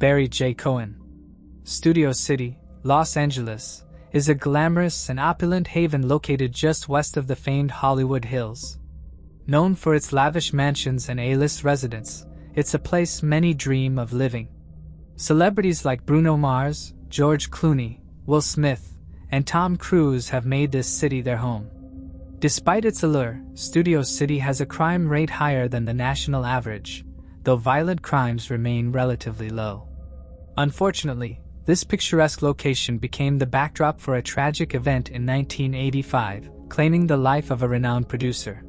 Barry J. Cohen. Studio City, Los Angeles, is a glamorous and opulent haven located just west of the famed Hollywood Hills. Known for its lavish mansions and A-list residents, it's a place many dream of living. Celebrities like Bruno Mars, George Clooney, Will Smith, and Tom Cruise have made this city their home. Despite its allure, Studio City has a crime rate higher than the national average, though violent crimes remain relatively low. Unfortunately, this picturesque location became the backdrop for a tragic event in 1985, claiming the life of a renowned producer.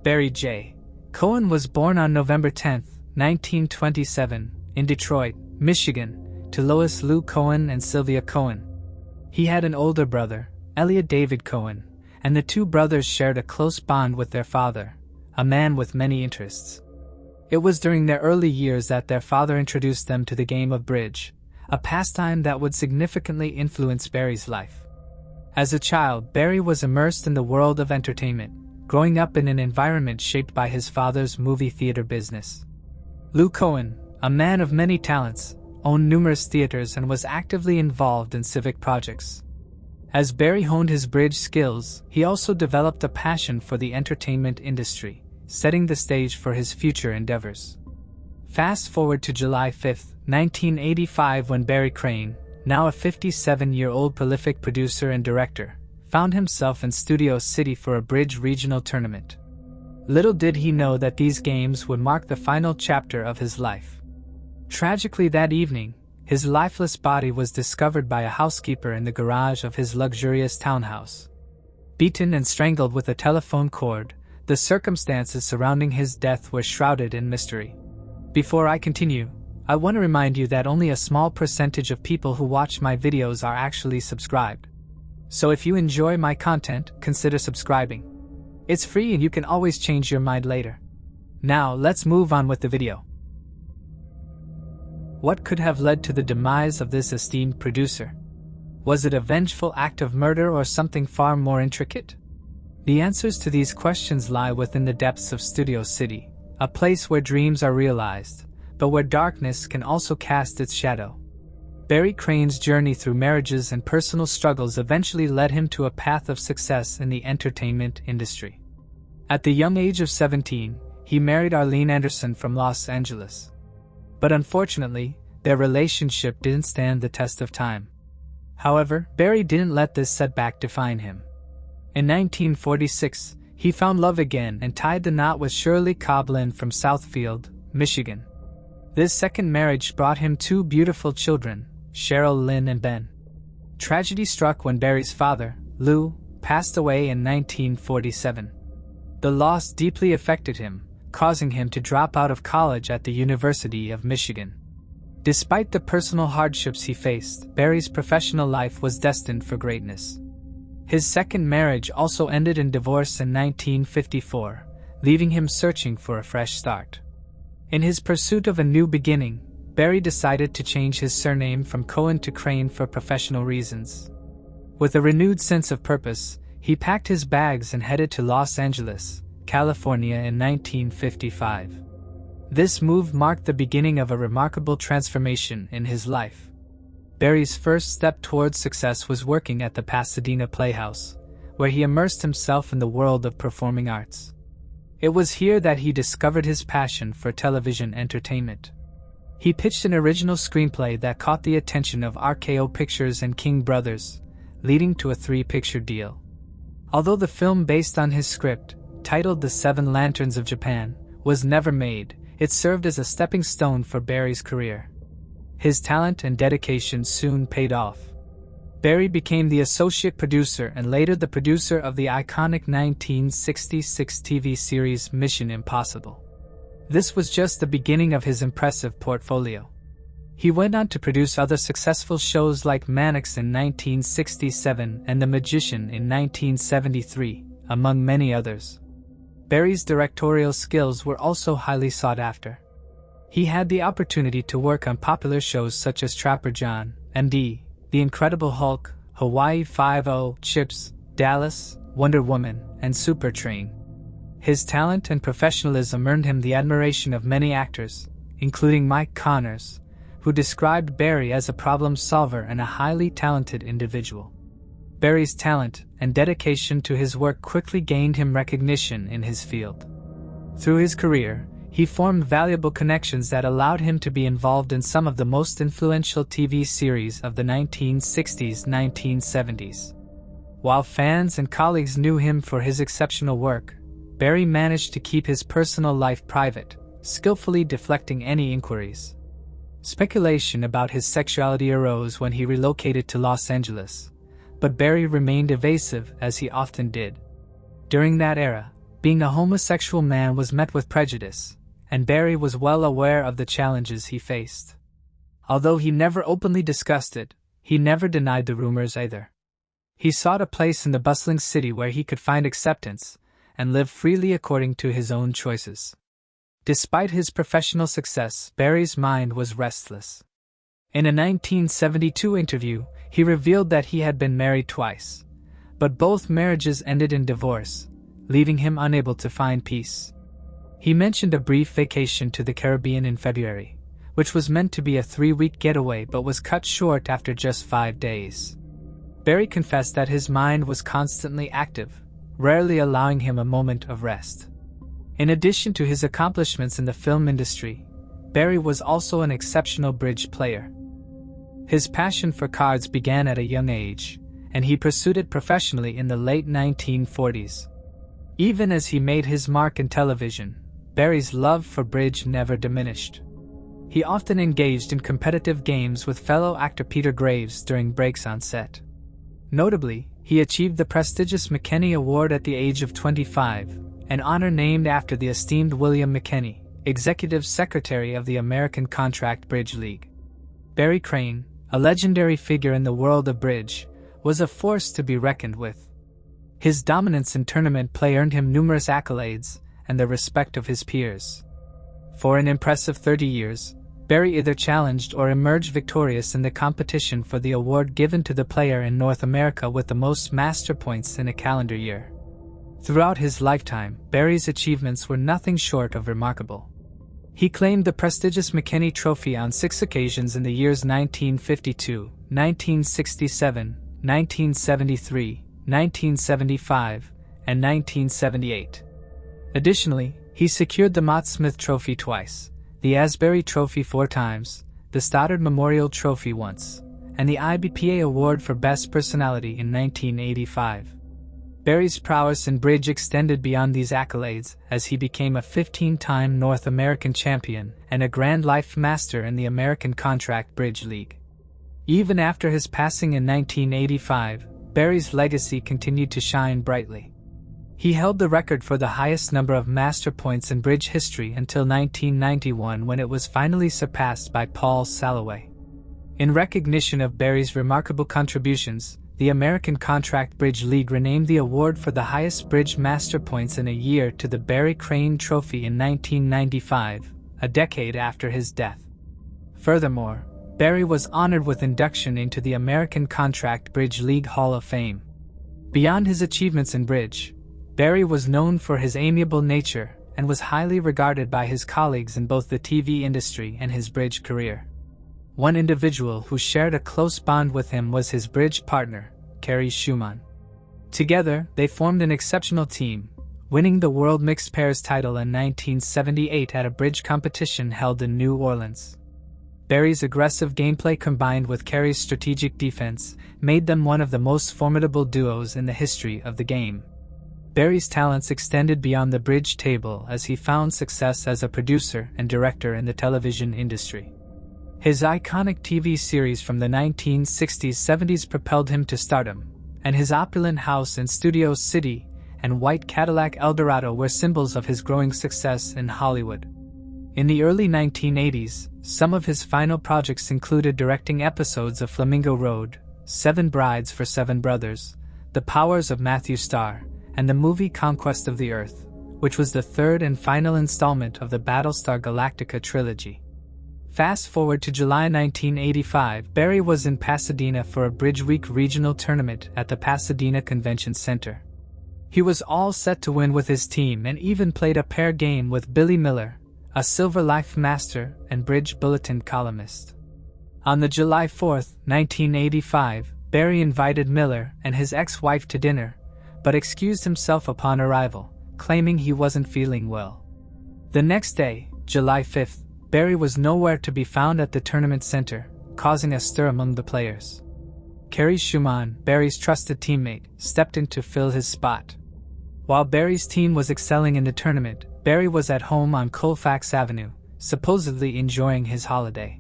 Barry J. Cohen was born on November 10, 1927, in Detroit, Michigan, to Lois Lou Cohen and Sylvia Cohen. He had an older brother, Elliot David Cohen, and the two brothers shared a close bond with their father, a man with many interests. It was during their early years that their father introduced them to the game of bridge, a pastime that would significantly influence Barry's life. As a child, Barry was immersed in the world of entertainment, growing up in an environment shaped by his father's movie theater business. Lou Cohen, a man of many talents, owned numerous theaters and was actively involved in civic projects. As Barry honed his bridge skills, he also developed a passion for the entertainment industry, setting the stage for his future endeavors. Fast forward to July 5, 1985, when Barry Crane, now a 57-year-old prolific producer and director, found himself in Studio City for a bridge regional tournament. Little did he know that these games would mark the final chapter of his life. Tragically, that evening, his lifeless body was discovered by a housekeeper in the garage of his luxurious townhouse. Beaten and strangled with a telephone cord, the circumstances surrounding his death were shrouded in mystery. Before I continue, I want to remind you that only a small percentage of people who watch my videos are actually subscribed. So if you enjoy my content, consider subscribing. It's free and you can always change your mind later. Now let's move on with the video. What could have led to the demise of this esteemed producer? Was it a vengeful act of murder or something far more intricate? The answers to these questions lie within the depths of Studio City, a place where dreams are realized, but where darkness can also cast its shadow. Barry Crane's journey through marriages and personal struggles eventually led him to a path of success in the entertainment industry. At the young age of 17, he married Arlene Anderson from Los Angeles. But unfortunately, their relationship didn't stand the test of time. However, Barry didn't let this setback define him. In 1946, he found love again and tied the knot with Shirley Coblin from Southfield, Michigan. This second marriage brought him two beautiful children, Cheryl Lynn and Ben. Tragedy struck when Barry's father, Lou, passed away in 1947. The loss deeply affected him, causing him to drop out of college at the University of Michigan. Despite the personal hardships he faced, Barry's professional life was destined for greatness. His second marriage also ended in divorce in 1954, leaving him searching for a fresh start. In his pursuit of a new beginning, Barry decided to change his surname from Cohen to Crane for professional reasons. With a renewed sense of purpose, he packed his bags and headed to Los Angeles, California in 1955. This move marked the beginning of a remarkable transformation in his life. Barry's first step towards success was working at the Pasadena Playhouse, where he immersed himself in the world of performing arts. It was here that he discovered his passion for television entertainment. He pitched an original screenplay that caught the attention of RKO Pictures and King Brothers, leading to a 3-picture deal. Although the film based on his script, titled The Seven Lanterns of Japan, was never made, it served as a stepping stone for Barry's career. His talent and dedication soon paid off. Barry became the associate producer and later the producer of the iconic 1966 TV series Mission Impossible. This was just the beginning of his impressive portfolio. He went on to produce other successful shows like Mannix in 1967 and The Magician in 1973, among many others. Barry's directorial skills were also highly sought after. He had the opportunity to work on popular shows such as Trapper John, MD, The Incredible Hulk, Hawaii Five-0, Chips, Dallas, Wonder Woman, and Super Train. His talent and professionalism earned him the admiration of many actors, including Mike Connors, who described Barry as a problem solver and a highly talented individual. Barry's talent and dedication to his work quickly gained him recognition in his field. Through his career, he formed valuable connections that allowed him to be involved in some of the most influential TV series of the 1960s-1970s. While fans and colleagues knew him for his exceptional work, Barry managed to keep his personal life private, skillfully deflecting any inquiries. Speculation about his sexuality arose when he relocated to Los Angeles, but Barry remained evasive as he often did. During that era, being a homosexual man was met with prejudice, and Barry was well aware of the challenges he faced. Although he never openly discussed it, he never denied the rumors either. He sought a place in the bustling city where he could find acceptance and live freely according to his own choices. Despite his professional success, Barry's mind was restless. In a 1972 interview, he revealed that he had been married twice, but both marriages ended in divorce, leaving him unable to find peace. He mentioned a brief vacation to the Caribbean in February, which was meant to be a 3-week getaway but was cut short after just 5 days. Barry confessed that his mind was constantly active, rarely allowing him a moment of rest. In addition to his accomplishments in the film industry, Barry was also an exceptional bridge player. His passion for cards began at a young age, and he pursued it professionally in the late 1940s. Even as he made his mark in television, Barry's love for bridge never diminished. He often engaged in competitive games with fellow actor Peter Graves during breaks on set. Notably, he achieved the prestigious McKenney Award at the age of 25, an honor named after the esteemed William McKenney, Executive Secretary of the American Contract Bridge League. Barry Crane, a legendary figure in the world of bridge, was a force to be reckoned with. His dominance in tournament play earned him numerous accolades and the respect of his peers. For an impressive 30 years, Barry either challenged or emerged victorious in the competition for the award given to the player in North America with the most master points in a calendar year. Throughout his lifetime, Barry's achievements were nothing short of remarkable. He claimed the prestigious McKenney Trophy on 6 occasions in the years 1952, 1967, 1973, 1975, and 1978. Additionally, he secured the Mott Smith Trophy twice, the Asbury Trophy 4 times, the Stoddard Memorial Trophy once, and the IBPA Award for Best Personality in 1985. Barry's prowess in bridge extended beyond these accolades as he became a 15-time North American champion and a Grand Life Master in the American Contract Bridge League. Even after his passing in 1985, Barry's legacy continued to shine brightly. He held the record for the highest number of master points in bridge history until 1991 when it was finally surpassed by Paul Salloway. In recognition of Barry's remarkable contributions, the American Contract Bridge League renamed the award for the highest bridge master points in a year to the Barry Crane Trophy in 1995, a decade after his death. Furthermore, Barry was honored with induction into the American Contract Bridge League Hall of Fame. Beyond his achievements in bridge, Barry was known for his amiable nature and was highly regarded by his colleagues in both the TV industry and his bridge career. One individual who shared a close bond with him was his bridge partner, Carrie Schumann. Together, they formed an exceptional team, winning the World Mixed Pairs title in 1978 at a bridge competition held in New Orleans. Barry's aggressive gameplay combined with Carrie's strategic defense made them one of the most formidable duos in the history of the game. Barry's talents extended beyond the bridge table as he found success as a producer and director in the television industry. His iconic TV series from the 1960s-70s propelled him to stardom, and his opulent house in Studio City and white Cadillac Eldorado were symbols of his growing success in Hollywood. In the early 1980s, some of his final projects included directing episodes of Flamingo Road, 7 Brides for 7 Brothers, The Powers of Matthew Starr, and the movie Conquest of the Earth, which was the third and final installment of the Battlestar Galactica trilogy. Fast forward to July 1985, Barry was in Pasadena for a Bridge Week regional tournament at the Pasadena Convention Center. He was all set to win with his team and even played a pair game with Billy Miller, a Silver Life Master and Bridge Bulletin columnist. On the July 4, 1985, Barry invited Miller and his ex-wife to dinner, but excused himself upon arrival, claiming he wasn't feeling well. The next day, July 5, Barry was nowhere to be found at the tournament center, causing a stir among the players. Kerry Schumann, Barry's trusted teammate, stepped in to fill his spot. While Barry's team was excelling in the tournament, Barry was at home on Colfax Avenue, supposedly enjoying his holiday.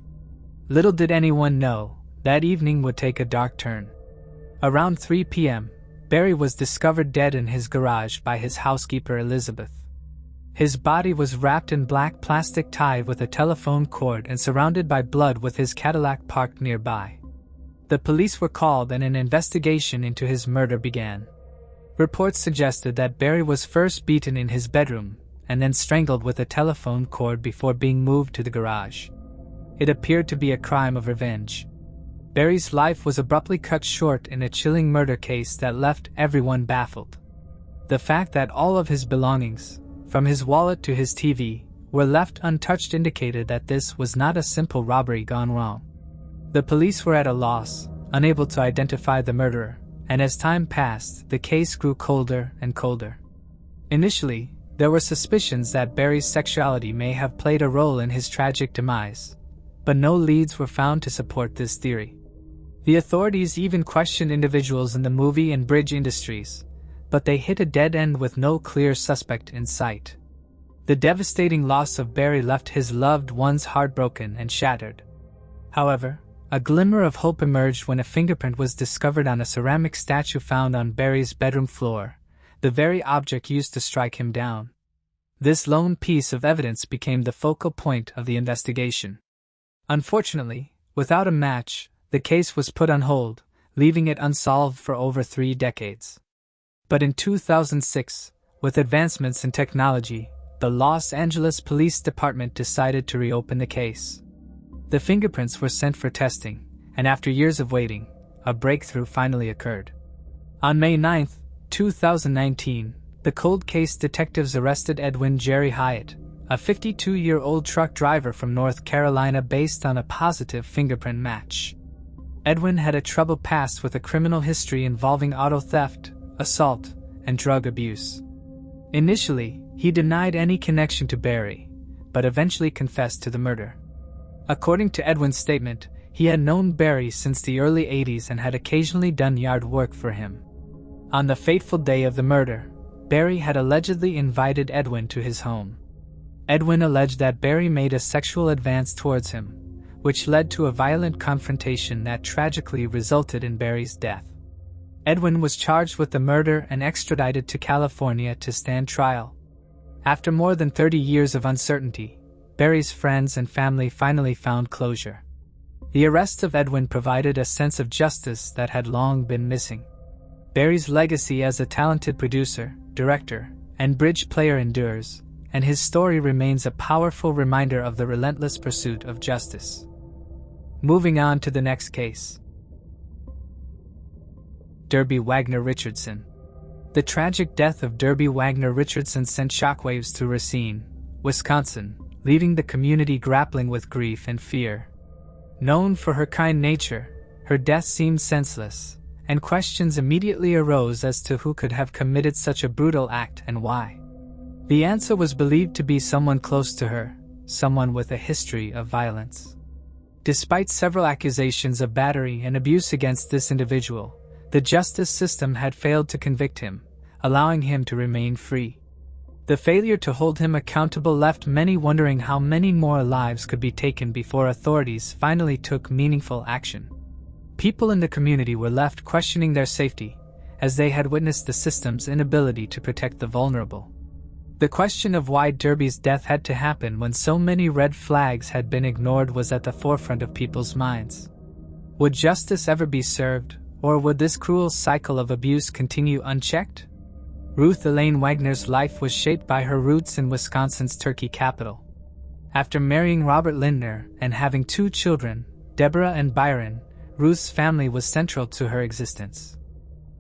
Little did anyone know, that evening would take a dark turn. Around 3 p.m., Barry was discovered dead in his garage by his housekeeper Elizabeth. His body was wrapped in black plastic tied with a telephone cord and surrounded by blood with his Cadillac parked nearby. The police were called and an investigation into his murder began. Reports suggested that Barry was first beaten in his bedroom and then strangled with a telephone cord before being moved to the garage. It appeared to be a crime of revenge. Barry's life was abruptly cut short in a chilling murder case that left everyone baffled. The fact that all of his belongings, from his wallet to his TV, were left untouched indicated that this was not a simple robbery gone wrong. The police were at a loss, unable to identify the murderer, and as time passed, the case grew colder and colder. Initially, there were suspicions that Barry's sexuality may have played a role in his tragic demise, but no leads were found to support this theory. The authorities even questioned individuals in the movie and bridge industries, but they hit a dead end with no clear suspect in sight. The devastating loss of Barry left his loved ones heartbroken and shattered. However, a glimmer of hope emerged when a fingerprint was discovered on a ceramic statue found on Barry's bedroom floor, the very object used to strike him down. This lone piece of evidence became the focal point of the investigation. Unfortunately, without a match, the case was put on hold, leaving it unsolved for over 3 decades. But in 2006, with advancements in technology, the Los Angeles Police Department decided to reopen the case. The fingerprints were sent for testing, and after years of waiting, a breakthrough finally occurred. On May 9, 2019, the cold case detectives arrested Edwin Jerry Hyatt, a 52-year-old truck driver from North Carolina based on a positive fingerprint match. Edwin had a troubled past with a criminal history involving auto theft, assault, and drug abuse. Initially, he denied any connection to Barry, but eventually confessed to the murder. According to Edwin's statement, he had known Barry since the early 80s and had occasionally done yard work for him. On the fateful day of the murder, Barry had allegedly invited Edwin to his home. Edwin alleged that Barry made a sexual advance towards him, which led to a violent confrontation that tragically resulted in Barry's death. Edwin was charged with the murder and extradited to California to stand trial. After more than 30 years of uncertainty, Barry's friends and family finally found closure. The arrest of Edwin provided a sense of justice that had long been missing. Barry's legacy as a talented producer, director, and bridge player endures, and his story remains a powerful reminder of the relentless pursuit of justice. Moving on to the next case. Derby Wagner Richardson. The tragic death of Derby Wagner Richardson sent shockwaves through Racine, Wisconsin, leaving the community grappling with grief and fear. Known for her kind nature, her death seemed senseless, and questions immediately arose as to who could have committed such a brutal act and why. The answer was believed to be someone close to her, someone with a history of violence. Despite several accusations of battery and abuse against this individual, the justice system had failed to convict him, allowing him to remain free. The failure to hold him accountable left many wondering how many more lives could be taken before authorities finally took meaningful action. People in the community were left questioning their safety, as they had witnessed the system's inability to protect the vulnerable. The question of why Derby's death had to happen when so many red flags had been ignored was at the forefront of people's minds. Would justice ever be served, or would this cruel cycle of abuse continue unchecked? Ruth Elaine Wagner's life was shaped by her roots in Wisconsin's turkey capital. After marrying Robert Lindner and having 2 children, Deborah and Byron, Ruth's family was central to her existence.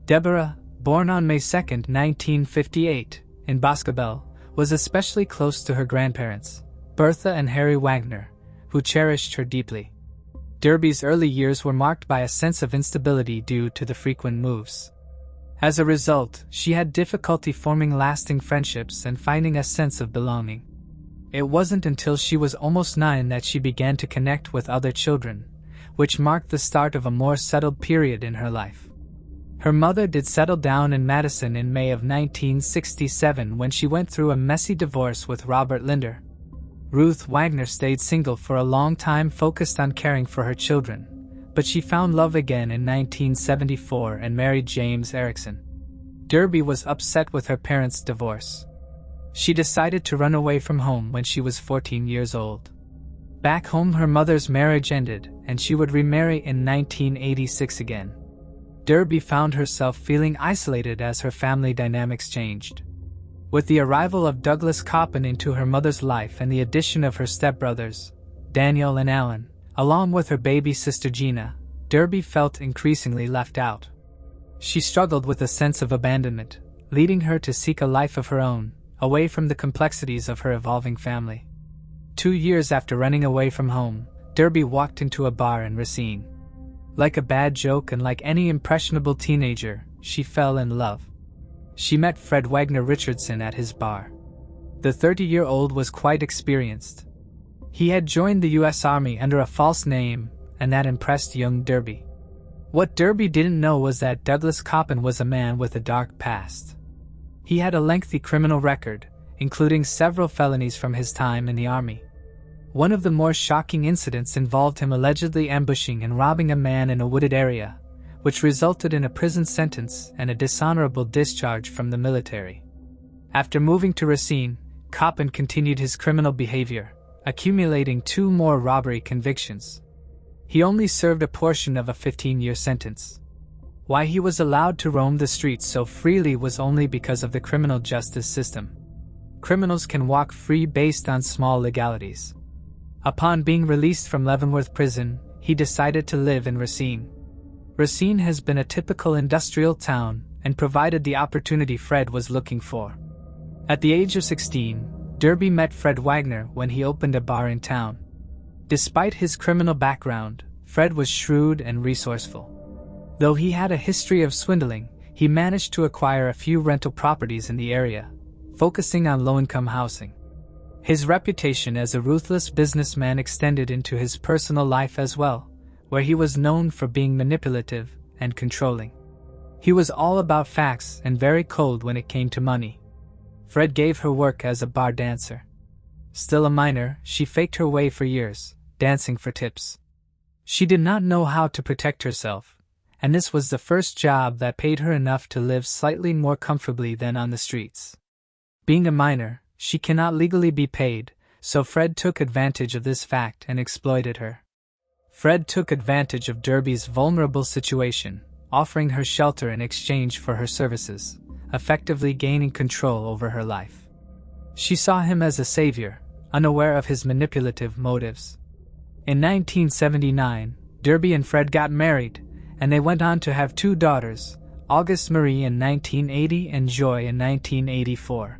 Deborah, born on May 2, 1958, in Boscobel, was especially close to her grandparents, Bertha and Harry Wagner, who cherished her deeply. Derby's early years were marked by a sense of instability due to the frequent moves. As a result, she had difficulty forming lasting friendships and finding a sense of belonging. It wasn't until she was almost 9 that she began to connect with other children, which marked the start of a more settled period in her life. Her mother did settle down in Madison in May of 1967 when she went through a messy divorce with Robert Linder. Ruth Wagner stayed single for a long time, focused on caring for her children, but she found love again in 1974 and married James Erickson. Derby was upset with her parents' divorce. She decided to run away from home when she was 14 years old. Back home, her mother's marriage ended, and she would remarry in 1986 again. Derby found herself feeling isolated as her family dynamics changed. With the arrival of Douglas Coppin into her mother's life and the addition of her stepbrothers, Daniel and Alan, along with her baby sister Gina, Derby felt increasingly left out. She struggled with a sense of abandonment, leading her to seek a life of her own, away from the complexities of her evolving family. 2 years after running away from home, Derby walked into a bar in Racine. Like a bad joke and like any impressionable teenager, she fell in love. She met Fred Wagner Richardson at his bar. The 30-year-old was quite experienced. He had joined the U.S. Army under a false name, and that impressed young Derby. What Derby didn't know was that Douglas Coppin was a man with a dark past. He had a lengthy criminal record, including several felonies from his time in the Army. One of the more shocking incidents involved him allegedly ambushing and robbing a man in a wooded area, which resulted in a prison sentence and a dishonorable discharge from the military. After moving to Racine, Coppin continued his criminal behavior, accumulating 2 more robbery convictions. He only served a portion of a 15-year sentence. Why he was allowed to roam the streets so freely was only because of the criminal justice system. Criminals can walk free based on small legalities. Upon being released from Leavenworth Prison, he decided to live in Racine. Racine has been a typical industrial town and provided the opportunity Fred was looking for. At the age of 16, Derby met Fred Wagner when he opened a bar in town. Despite his criminal background, Fred was shrewd and resourceful. Though he had a history of swindling, he managed to acquire a few rental properties in the area, focusing on low-income housing. His reputation as a ruthless businessman extended into his personal life as well, where he was known for being manipulative and controlling. He was all about facts and very cold when it came to money. Fred gave her work as a bar dancer. Still a minor, she faked her way for years, dancing for tips. She did not know how to protect herself, and this was the first job that paid her enough to live slightly more comfortably than on the streets. Being a minor, she cannot legally be paid, so Fred took advantage of this fact and exploited her. Fred took advantage of Derby's vulnerable situation, offering her shelter in exchange for her services, effectively gaining control over her life. She saw him as a savior, unaware of his manipulative motives. In 1979, Derby and Fred got married, and they went on to have 2 daughters, August Marie in 1980 and Joy in 1984.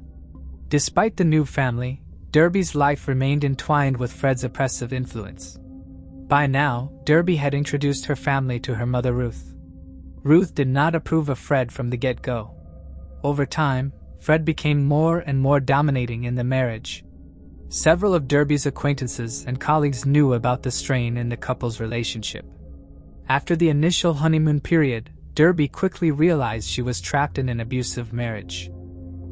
Despite the new family, Derby's life remained entwined with Fred's oppressive influence. By now, Derby had introduced her family to her mother Ruth. Ruth did not approve of Fred from the get-go. Over time, Fred became more and more dominating in the marriage. Several of Derby's acquaintances and colleagues knew about the strain in the couple's relationship. After the initial honeymoon period, Derby quickly realized she was trapped in an abusive marriage.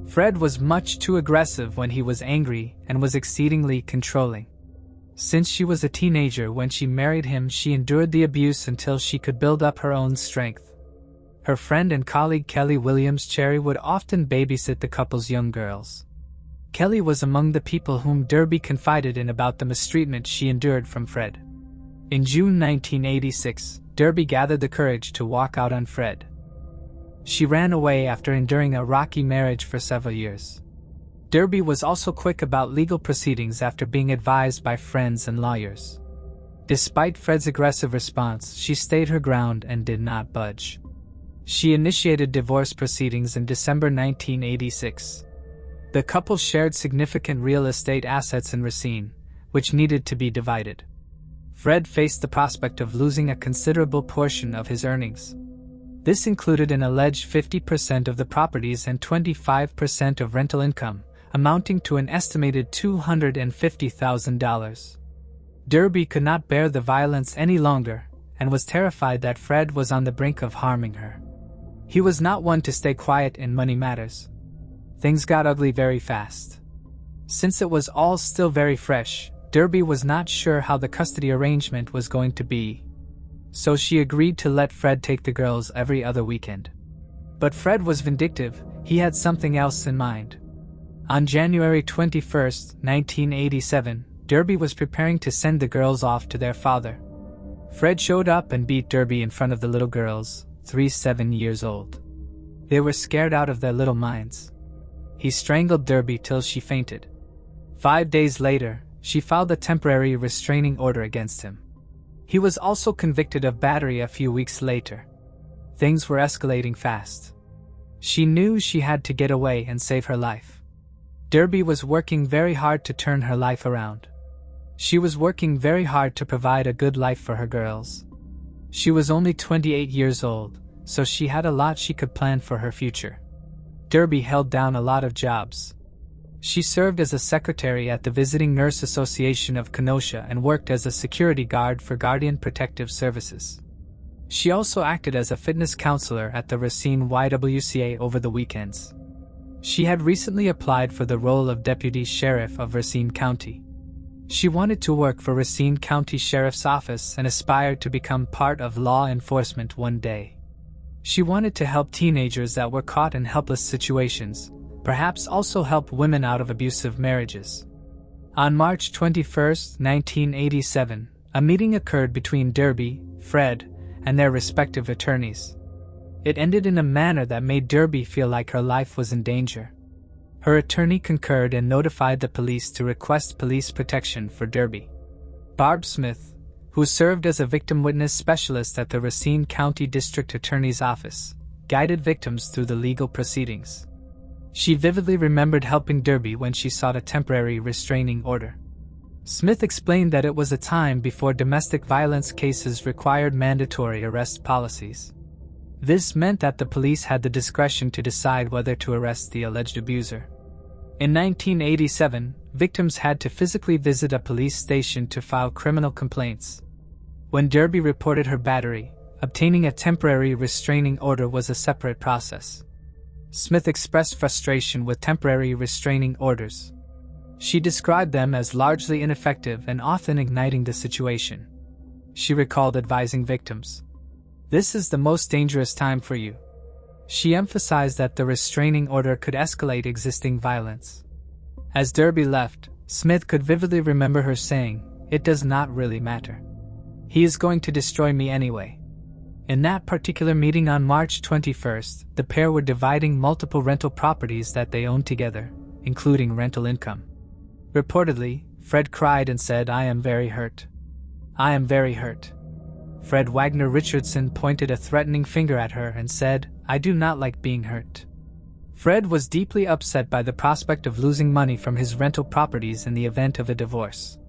Fred was much too aggressive when he was angry and was exceedingly controlling. Since she was a teenager when she married him, she endured the abuse until she could build up her own strength. Her friend and colleague Kelly Williams Cherry would often babysit the couple's young girls. Kelly was among the people whom Derby confided in about the mistreatment she endured from Fred. In June 1986, Derby gathered the courage to walk out on Fred. She ran away after enduring a rocky marriage for several years. Derby was also quick about legal proceedings after being advised by friends and lawyers. Despite Fred's aggressive response, she stayed her ground and did not budge. She initiated divorce proceedings in December 1986. The couple shared significant real estate assets in Racine, which needed to be divided. Fred faced the prospect of losing a considerable portion of his earnings. This included an alleged 50% of the properties and 25% of rental income, amounting to an estimated $250,000. Derby could not bear the violence any longer, and was terrified that Fred was on the brink of harming her. He was not one to stay quiet in money matters. Things got ugly very fast. Since it was all still very fresh, Derby was not sure how the custody arrangement was going to be. So she agreed to let Fred take the girls every other weekend. But Fred was vindictive. He had something else in mind. On January 21, 1987, Derby was preparing to send the girls off to their father. Fred showed up and beat Derby in front of the little girls, 7 years old. They were scared out of their little minds. He strangled Derby till she fainted. 5 days later, she filed a temporary restraining order against him. He was also convicted of battery a few weeks later. Things were escalating fast. She knew she had to get away and save her life. Derby was working very hard to turn her life around. She was working very hard to provide a good life for her girls. She was only 28 years old, so she had a lot she could plan for her future. Derby held down a lot of jobs. She served as a secretary at the Visiting Nurse Association of Kenosha and worked as a security guard for Guardian Protective Services. She also acted as a fitness counselor at the Racine YWCA over the weekends. She had recently applied for the role of Deputy Sheriff of Racine County. She wanted to work for Racine County Sheriff's Office and aspired to become part of law enforcement one day. She wanted to help teenagers that were caught in helpless situations, perhaps also help women out of abusive marriages. On March 21, 1987, a meeting occurred between Derby, Fred, and their respective attorneys. It ended in a manner that made Derby feel like her life was in danger. Her attorney concurred and notified the police to request police protection for Derby. Barb Smith, who served as a victim witness specialist at the Racine County District Attorney's Office, guided victims through the legal proceedings. She vividly remembered helping Derby when she sought a temporary restraining order. Smith explained that it was a time before domestic violence cases required mandatory arrest policies. This meant that the police had the discretion to decide whether to arrest the alleged abuser. In 1987, victims had to physically visit a police station to file criminal complaints. When Derby reported her battery, obtaining a temporary restraining order was a separate process. Smith expressed frustration with temporary restraining orders. She described them as largely ineffective and often igniting the situation. She recalled advising victims, "This is the most dangerous time for you." She emphasized that the restraining order could escalate existing violence. As Derby left, Smith could vividly remember her saying, "It does not really matter. He is going to destroy me anyway." In that particular meeting on March 21st, the pair were dividing multiple rental properties that they owned together, including rental income. Reportedly, Fred cried and said, "I am very hurt. I am very hurt." Fred Wagner Richardson pointed a threatening finger at her and said, "I do not like being hurt." Fred was deeply upset by the prospect of losing money from his rental properties in the event of a divorce.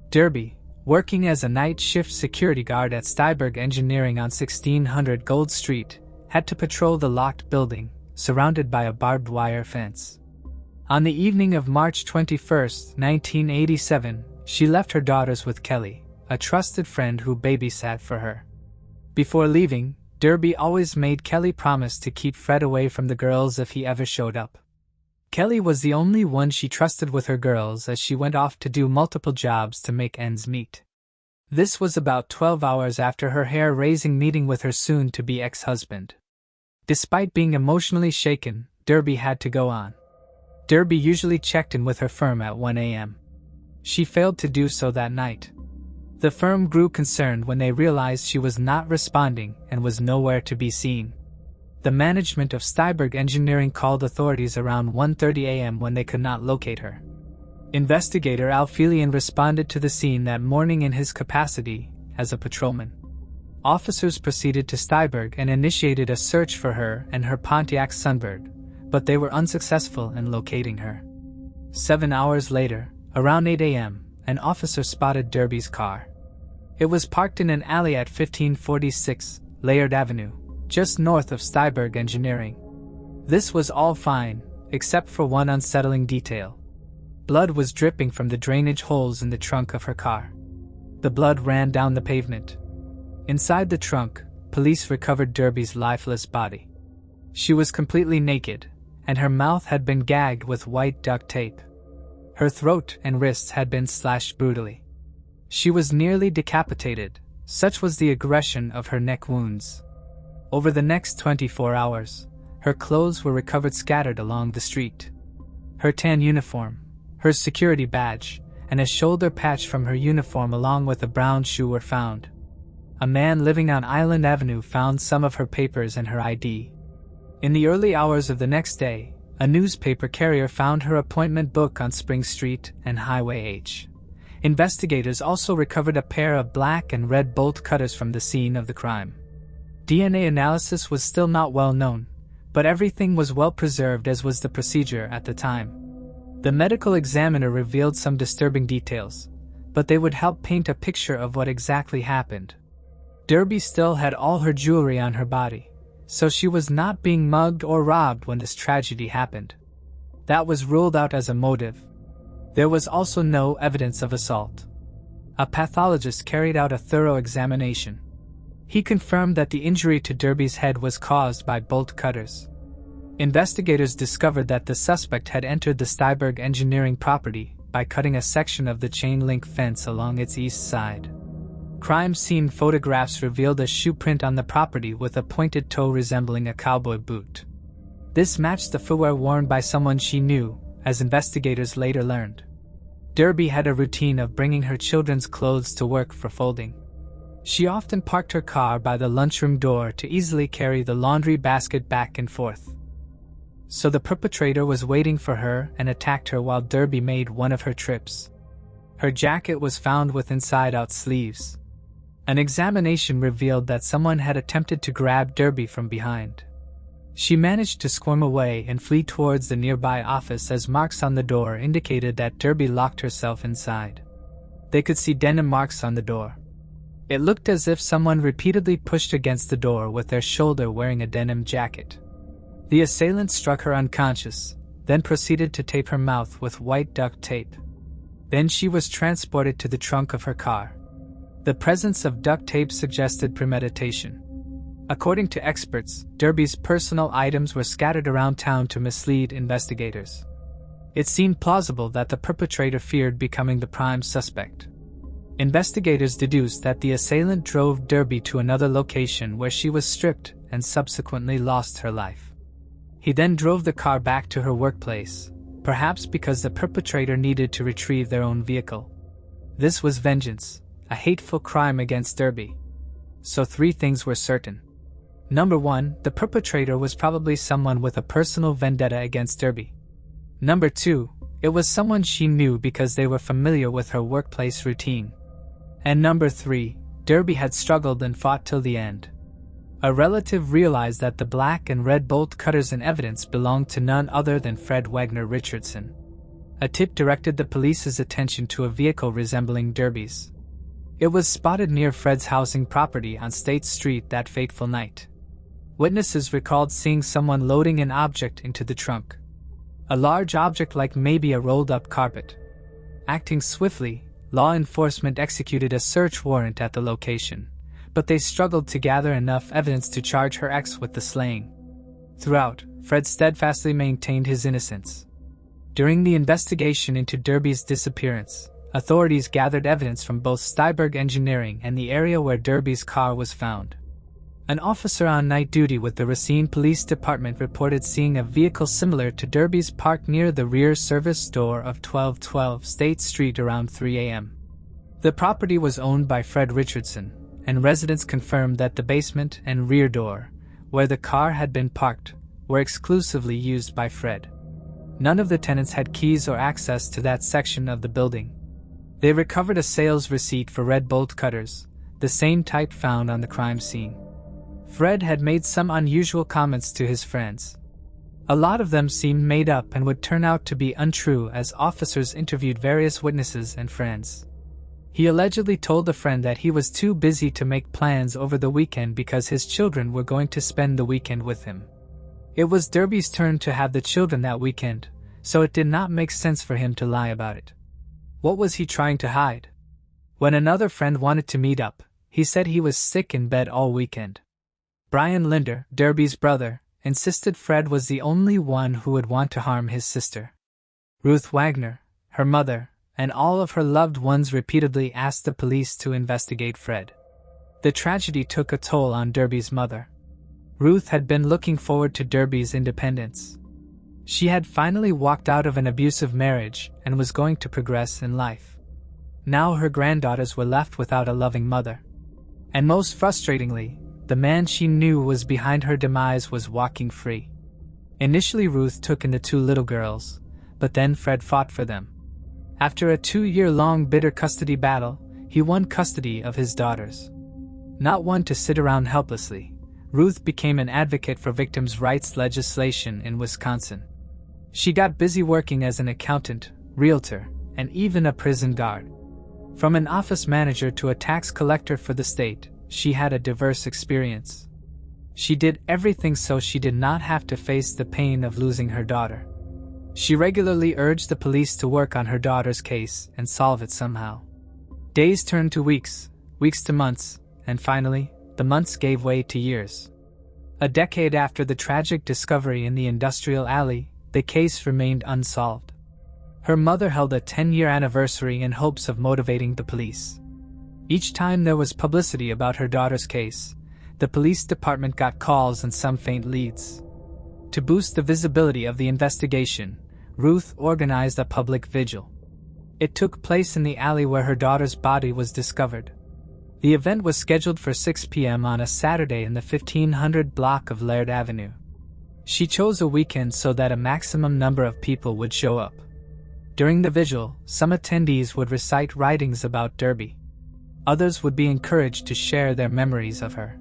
Derby, working as a night shift security guard at Styberg Engineering on 1600 Gold Street, had to patrol the locked building, surrounded by a barbed wire fence. On the evening of March 21, 1987, she left her daughters with Kelly, a trusted friend who babysat for her. Before leaving, Derby always made Kelly promise to keep Fred away from the girls if he ever showed up. Kelly was the only one she trusted with her girls as she went off to do multiple jobs to make ends meet. This was about 12 hours after her hair-raising meeting with her soon-to-be ex-husband. Despite being emotionally shaken, Derby had to go on. Derby usually checked in with her firm at 1 a.m. She failed to do so that night. The firm grew concerned when they realized she was not responding and was nowhere to be seen. The management of Styberg Engineering called authorities around 1:30 a.m. when they could not locate her. Investigator Al Felian responded to the scene that morning in his capacity as a patrolman. Officers proceeded to Styberg and initiated a search for her and her Pontiac Sunbird, but they were unsuccessful in locating her. 7 hours later, around 8 a.m., an officer spotted Derby's car. It was parked in an alley at 1546 Layard Avenue, just north of Styberg Engineering. This was all fine, except for one unsettling detail. Blood was dripping from the drainage holes in the trunk of her car. The blood ran down the pavement. Inside the trunk, police recovered Derby's lifeless body. She was completely naked, and her mouth had been gagged with white duct tape. Her throat and wrists had been slashed brutally. She was nearly decapitated, such was the aggression of her neck wounds. Over the next 24 hours, her clothes were recovered scattered along the street. Her tan uniform, her security badge, and a shoulder patch from her uniform along with a brown shoe were found. A man living on Island Avenue found some of her papers and her ID. In the early hours of the next day, a newspaper carrier found her appointment book on Spring Street and Highway H. Investigators also recovered a pair of black and red bolt cutters from the scene of the crime. DNA analysis was still not well known, but everything was well preserved as was the procedure at the time. The medical examiner revealed some disturbing details, but they would help paint a picture of what exactly happened. Derby still had all her jewelry on her body, so she was not being mugged or robbed when this tragedy happened. That was ruled out as a motive. There was also no evidence of assault. A pathologist carried out a thorough examination. He confirmed that the injury to Derby's head was caused by bolt cutters. Investigators discovered that the suspect had entered the Styberg Engineering property by cutting a section of the chain-link fence along its east side. Crime scene photographs revealed a shoe print on the property with a pointed toe resembling a cowboy boot. This matched the footwear worn by someone she knew, as investigators later learned. Derby had a routine of bringing her children's clothes to work for folding. She often parked her car by the lunchroom door to easily carry the laundry basket back and forth. So the perpetrator was waiting for her and attacked her while Derby made one of her trips. Her jacket was found with inside-out sleeves. An examination revealed that someone had attempted to grab Derby from behind. She managed to squirm away and flee towards the nearby office as marks on the door indicated that Derby locked herself inside. They could see denim marks on the door. It looked as if someone repeatedly pushed against the door with their shoulder wearing a denim jacket. The assailant struck her unconscious, then proceeded to tape her mouth with white duct tape. Then she was transported to the trunk of her car. The presence of duct tape suggested premeditation. According to experts, Derby's personal items were scattered around town to mislead investigators. It seemed plausible that the perpetrator feared becoming the prime suspect. Investigators deduced that the assailant drove Derby to another location where she was stripped and subsequently lost her life. He then drove the car back to her workplace, perhaps because the perpetrator needed to retrieve their own vehicle. This was vengeance, a hateful crime against Derby. So 3 things were certain. Number 1, the perpetrator was probably someone with a personal vendetta against Derby. Number 2, it was someone she knew because they were familiar with her workplace routine. And number 3, Derby had struggled and fought till the end. A relative realized that the black and red bolt cutters in evidence belonged to none other than Fred Wagner Richardson. A tip directed the police's attention to a vehicle resembling Derby's. It was spotted near Fred's housing property on State Street that fateful night. Witnesses recalled seeing someone loading an object into the trunk. A large object like maybe a rolled-up carpet. Acting swiftly, law enforcement executed a search warrant at the location, but they struggled to gather enough evidence to charge her ex with the slaying. Throughout, Fred steadfastly maintained his innocence. During the investigation into Derby's disappearance, authorities gathered evidence from both Styberg Engineering and the area where Derby's car was found. An officer on night duty with the Racine Police Department reported seeing a vehicle similar to Derby's parked near the rear service door of 1212 State Street around 3 a.m. The property was owned by Fred Richardson, and residents confirmed that the basement and rear door, where the car had been parked, were exclusively used by Fred. None of the tenants had keys or access to that section of the building. They recovered a sales receipt for red bolt cutters, the same type found on the crime scene. Fred had made some unusual comments to his friends. A lot of them seemed made up and would turn out to be untrue as officers interviewed various witnesses and friends. He allegedly told a friend that he was too busy to make plans over the weekend because his children were going to spend the weekend with him. It was Derby's turn to have the children that weekend, so it did not make sense for him to lie about it. What was he trying to hide? When another friend wanted to meet up, he said he was sick in bed all weekend. Brian Linder, Derby's brother, insisted Fred was the only one who would want to harm his sister. Ruth Wagner, her mother, and all of her loved ones repeatedly asked the police to investigate Fred. The tragedy took a toll on Derby's mother. Ruth had been looking forward to Derby's independence. She had finally walked out of an abusive marriage and was going to progress in life. Now her granddaughters were left without a loving mother. And most frustratingly, the man she knew was behind her demise was walking free. Initially Ruth took in the two little girls, but then Fred fought for them. After a 2-year-long bitter custody battle, he won custody of his daughters. Not one to sit around helplessly, Ruth became an advocate for victims' rights legislation in Wisconsin. She got busy working as an accountant, realtor, and even a prison guard. From an office manager to a tax collector for the state, she had a diverse experience. She did everything so she did not have to face the pain of losing her daughter. She regularly urged the police to work on her daughter's case and solve it somehow. Days turned to weeks, weeks to months, and finally, the months gave way to years. A decade after the tragic discovery in the industrial alley, the case remained unsolved. Her mother held a 10-year anniversary in hopes of motivating the police. Each time there was publicity about her daughter's case, the police department got calls and some faint leads. To boost the visibility of the investigation, Ruth organized a public vigil. It took place in the alley where her daughter's body was discovered. The event was scheduled for 6 p.m. on a Saturday in the 1500 block of Laird Avenue. She chose a weekend so that a maximum number of people would show up. During the vigil, some attendees would recite writings about Derby. Others would be encouraged to share their memories of her.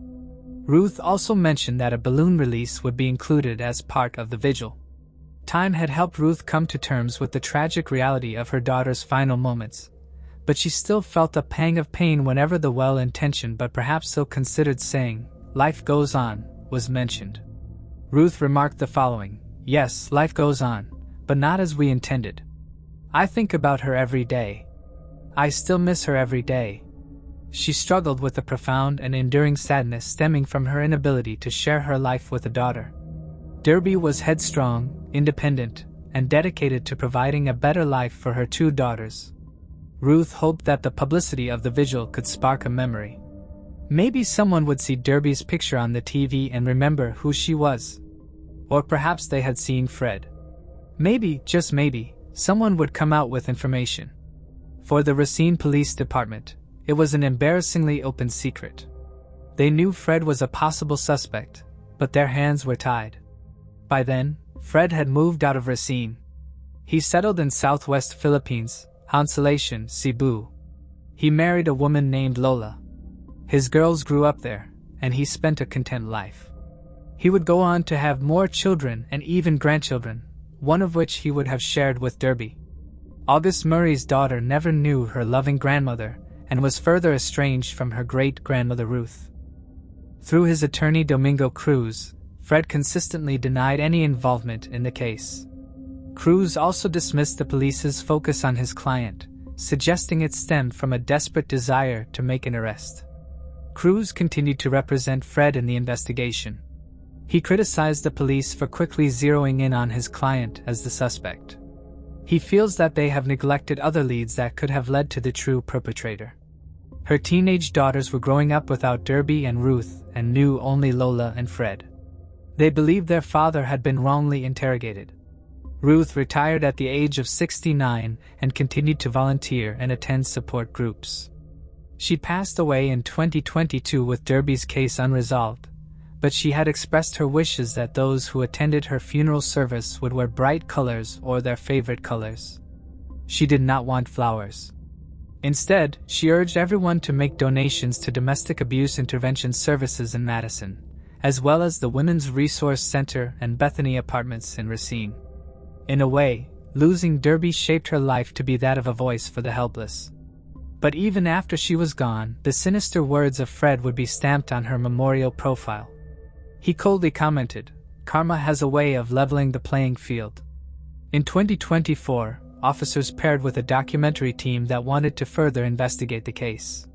Ruth also mentioned that a balloon release would be included as part of the vigil. Time had helped Ruth come to terms with the tragic reality of her daughter's final moments, but she still felt a pang of pain whenever the well-intentioned but perhaps ill-considered saying, "Life goes on," was mentioned. Ruth remarked the following, "Yes, life goes on, but not as we intended. I think about her every day. I still miss her every day." She struggled with a profound and enduring sadness stemming from her inability to share her life with a daughter. Derby was headstrong, independent, and dedicated to providing a better life for her two daughters. Ruth hoped that the publicity of the vigil could spark a memory. Maybe someone would see Derby's picture on the TV and remember who she was. Or perhaps they had seen Fred. Maybe, just maybe, someone would come out with information. For the Racine Police Department, it was an embarrassingly open secret. They knew Fred was a possible suspect, but their hands were tied. By then, Fred had moved out of Racine. He settled in southwest Philippines, Consolation, Cebu. He married a woman named Lola. His girls grew up there, and he spent a content life. He would go on to have more children and even grandchildren, one of which he would have shared with Derby. August Murray's daughter never knew her loving grandmother and was further estranged from her great-grandmother Ruth. Through his attorney Domingo Cruz, Fred consistently denied any involvement in the case. Cruz also dismissed the police's focus on his client, suggesting it stemmed from a desperate desire to make an arrest. Cruz continued to represent Fred in the investigation. He criticized the police for quickly zeroing in on his client as the suspect. He feels that they have neglected other leads that could have led to the true perpetrator. Her teenage daughters were growing up without Derby and Ruth and knew only Lola and Fred. They believed their father had been wrongly interrogated. Ruth retired at the age of 69 and continued to volunteer and attend support groups. She passed away in 2022 with Derby's case unresolved, but she had expressed her wishes that those who attended her funeral service would wear bright colors or their favorite colors. She did not want flowers. Instead, she urged everyone to make donations to domestic abuse intervention services in Madison, as well as the Women's Resource Center and Bethany Apartments in Racine. In a way, losing Derby shaped her life to be that of a voice for the helpless. But even after she was gone, the sinister words of Fred would be stamped on her memorial profile. He coldly commented, "Karma has a way of leveling the playing field." In 2024, officers paired with a documentary team that wanted to further investigate the case.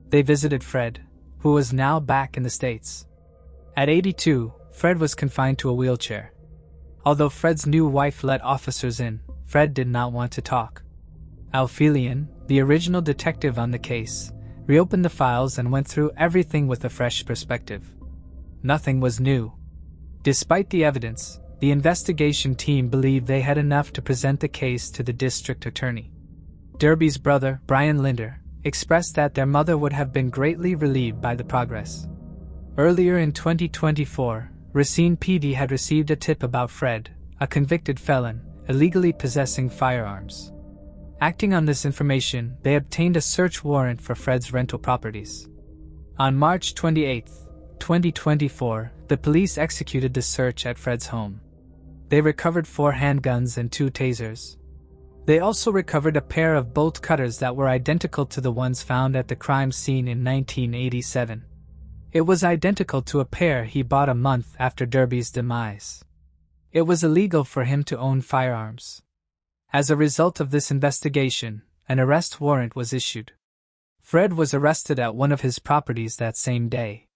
They visited Fred, who was now back in the States. At 82, Fred was confined to a wheelchair. Although Fred's new wife let officers in, Fred did not want to talk. Alphelion, the original detective on the case, reopened the files and went through everything with a fresh perspective. Nothing was new. Despite the evidence, the investigation team believed they had enough to present the case to the district attorney. Derby's brother, Brian Linder, expressed that their mother would have been greatly relieved by the progress. Earlier in 2024, Racine PD had received a tip about Fred, a convicted felon, illegally possessing firearms. Acting on this information, they obtained a search warrant for Fred's rental properties. On March 28, 2024, the police executed the search at Fred's home. They recovered 4 handguns and 2 tasers. They also recovered a pair of bolt cutters that were identical to the ones found at the crime scene in 1987. It was identical to a pair he bought a month after Derby's demise. It was illegal for him to own firearms. As a result of this investigation, an arrest warrant was issued. Fred was arrested at one of his properties that same day.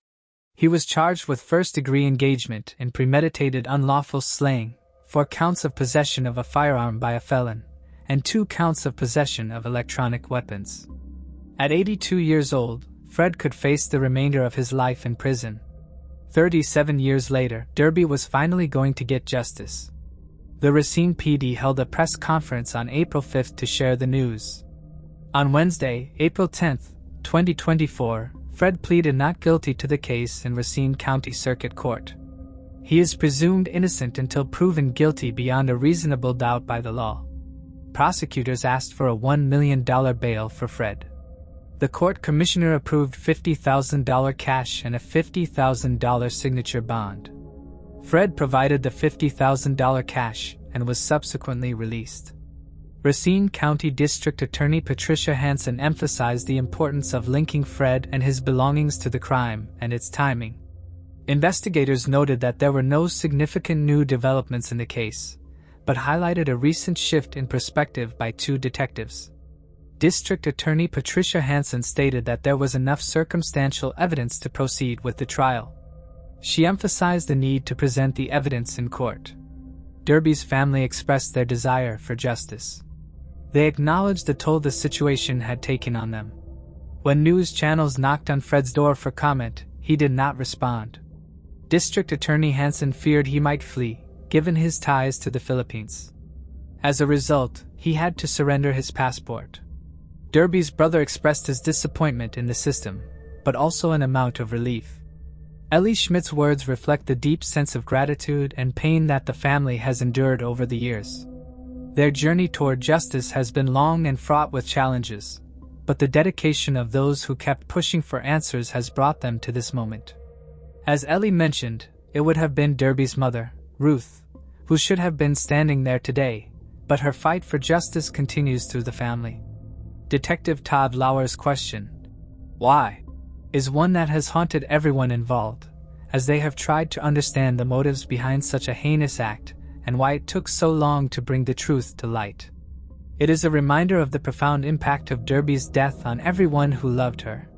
He was charged with first-degree engagement in premeditated unlawful slaying, 4 counts of possession of a firearm by a felon, and 2 counts of possession of electronic weapons. At 82 years old, Fred could face the remainder of his life in prison. 37 years later, Derby was finally going to get justice. The Racine PD held a press conference on April 5 to share the news. On Wednesday, April 10, 2024, Fred pleaded not guilty to the case in Racine County Circuit Court. He is presumed innocent until proven guilty beyond a reasonable doubt by the law. Prosecutors asked for a $1 million bail for Fred. The court commissioner approved $50,000 cash and a $50,000 signature bond. Fred provided the $50,000 cash and was subsequently released. Racine County District Attorney Patricia Hansen emphasized the importance of linking Fred and his belongings to the crime and its timing. Investigators noted that there were no significant new developments in the case, but highlighted a recent shift in perspective by 2 detectives. District Attorney Patricia Hansen stated that there was enough circumstantial evidence to proceed with the trial. She emphasized the need to present the evidence in court. Derby's family expressed their desire for justice. They acknowledged the toll the situation had taken on them. When news channels knocked on Fred's door for comment, he did not respond. District Attorney Hansen feared he might flee, given his ties to the Philippines. As a result, he had to surrender his passport. Derby's brother expressed his disappointment in the system, but also an amount of relief. Ellie Schmidt's words reflect the deep sense of gratitude and pain that the family has endured over the years. Their journey toward justice has been long and fraught with challenges, but the dedication of those who kept pushing for answers has brought them to this moment. As Ellie mentioned, it would have been Derby's mother, Ruth, who should have been standing there today, but her fight for justice continues through the family. Detective Todd Lauer's question, "Why?" is one that has haunted everyone involved, as they have tried to understand the motives behind such a heinous act and why it took so long to bring the truth to light. It is a reminder of the profound impact of Derby's death on everyone who loved her.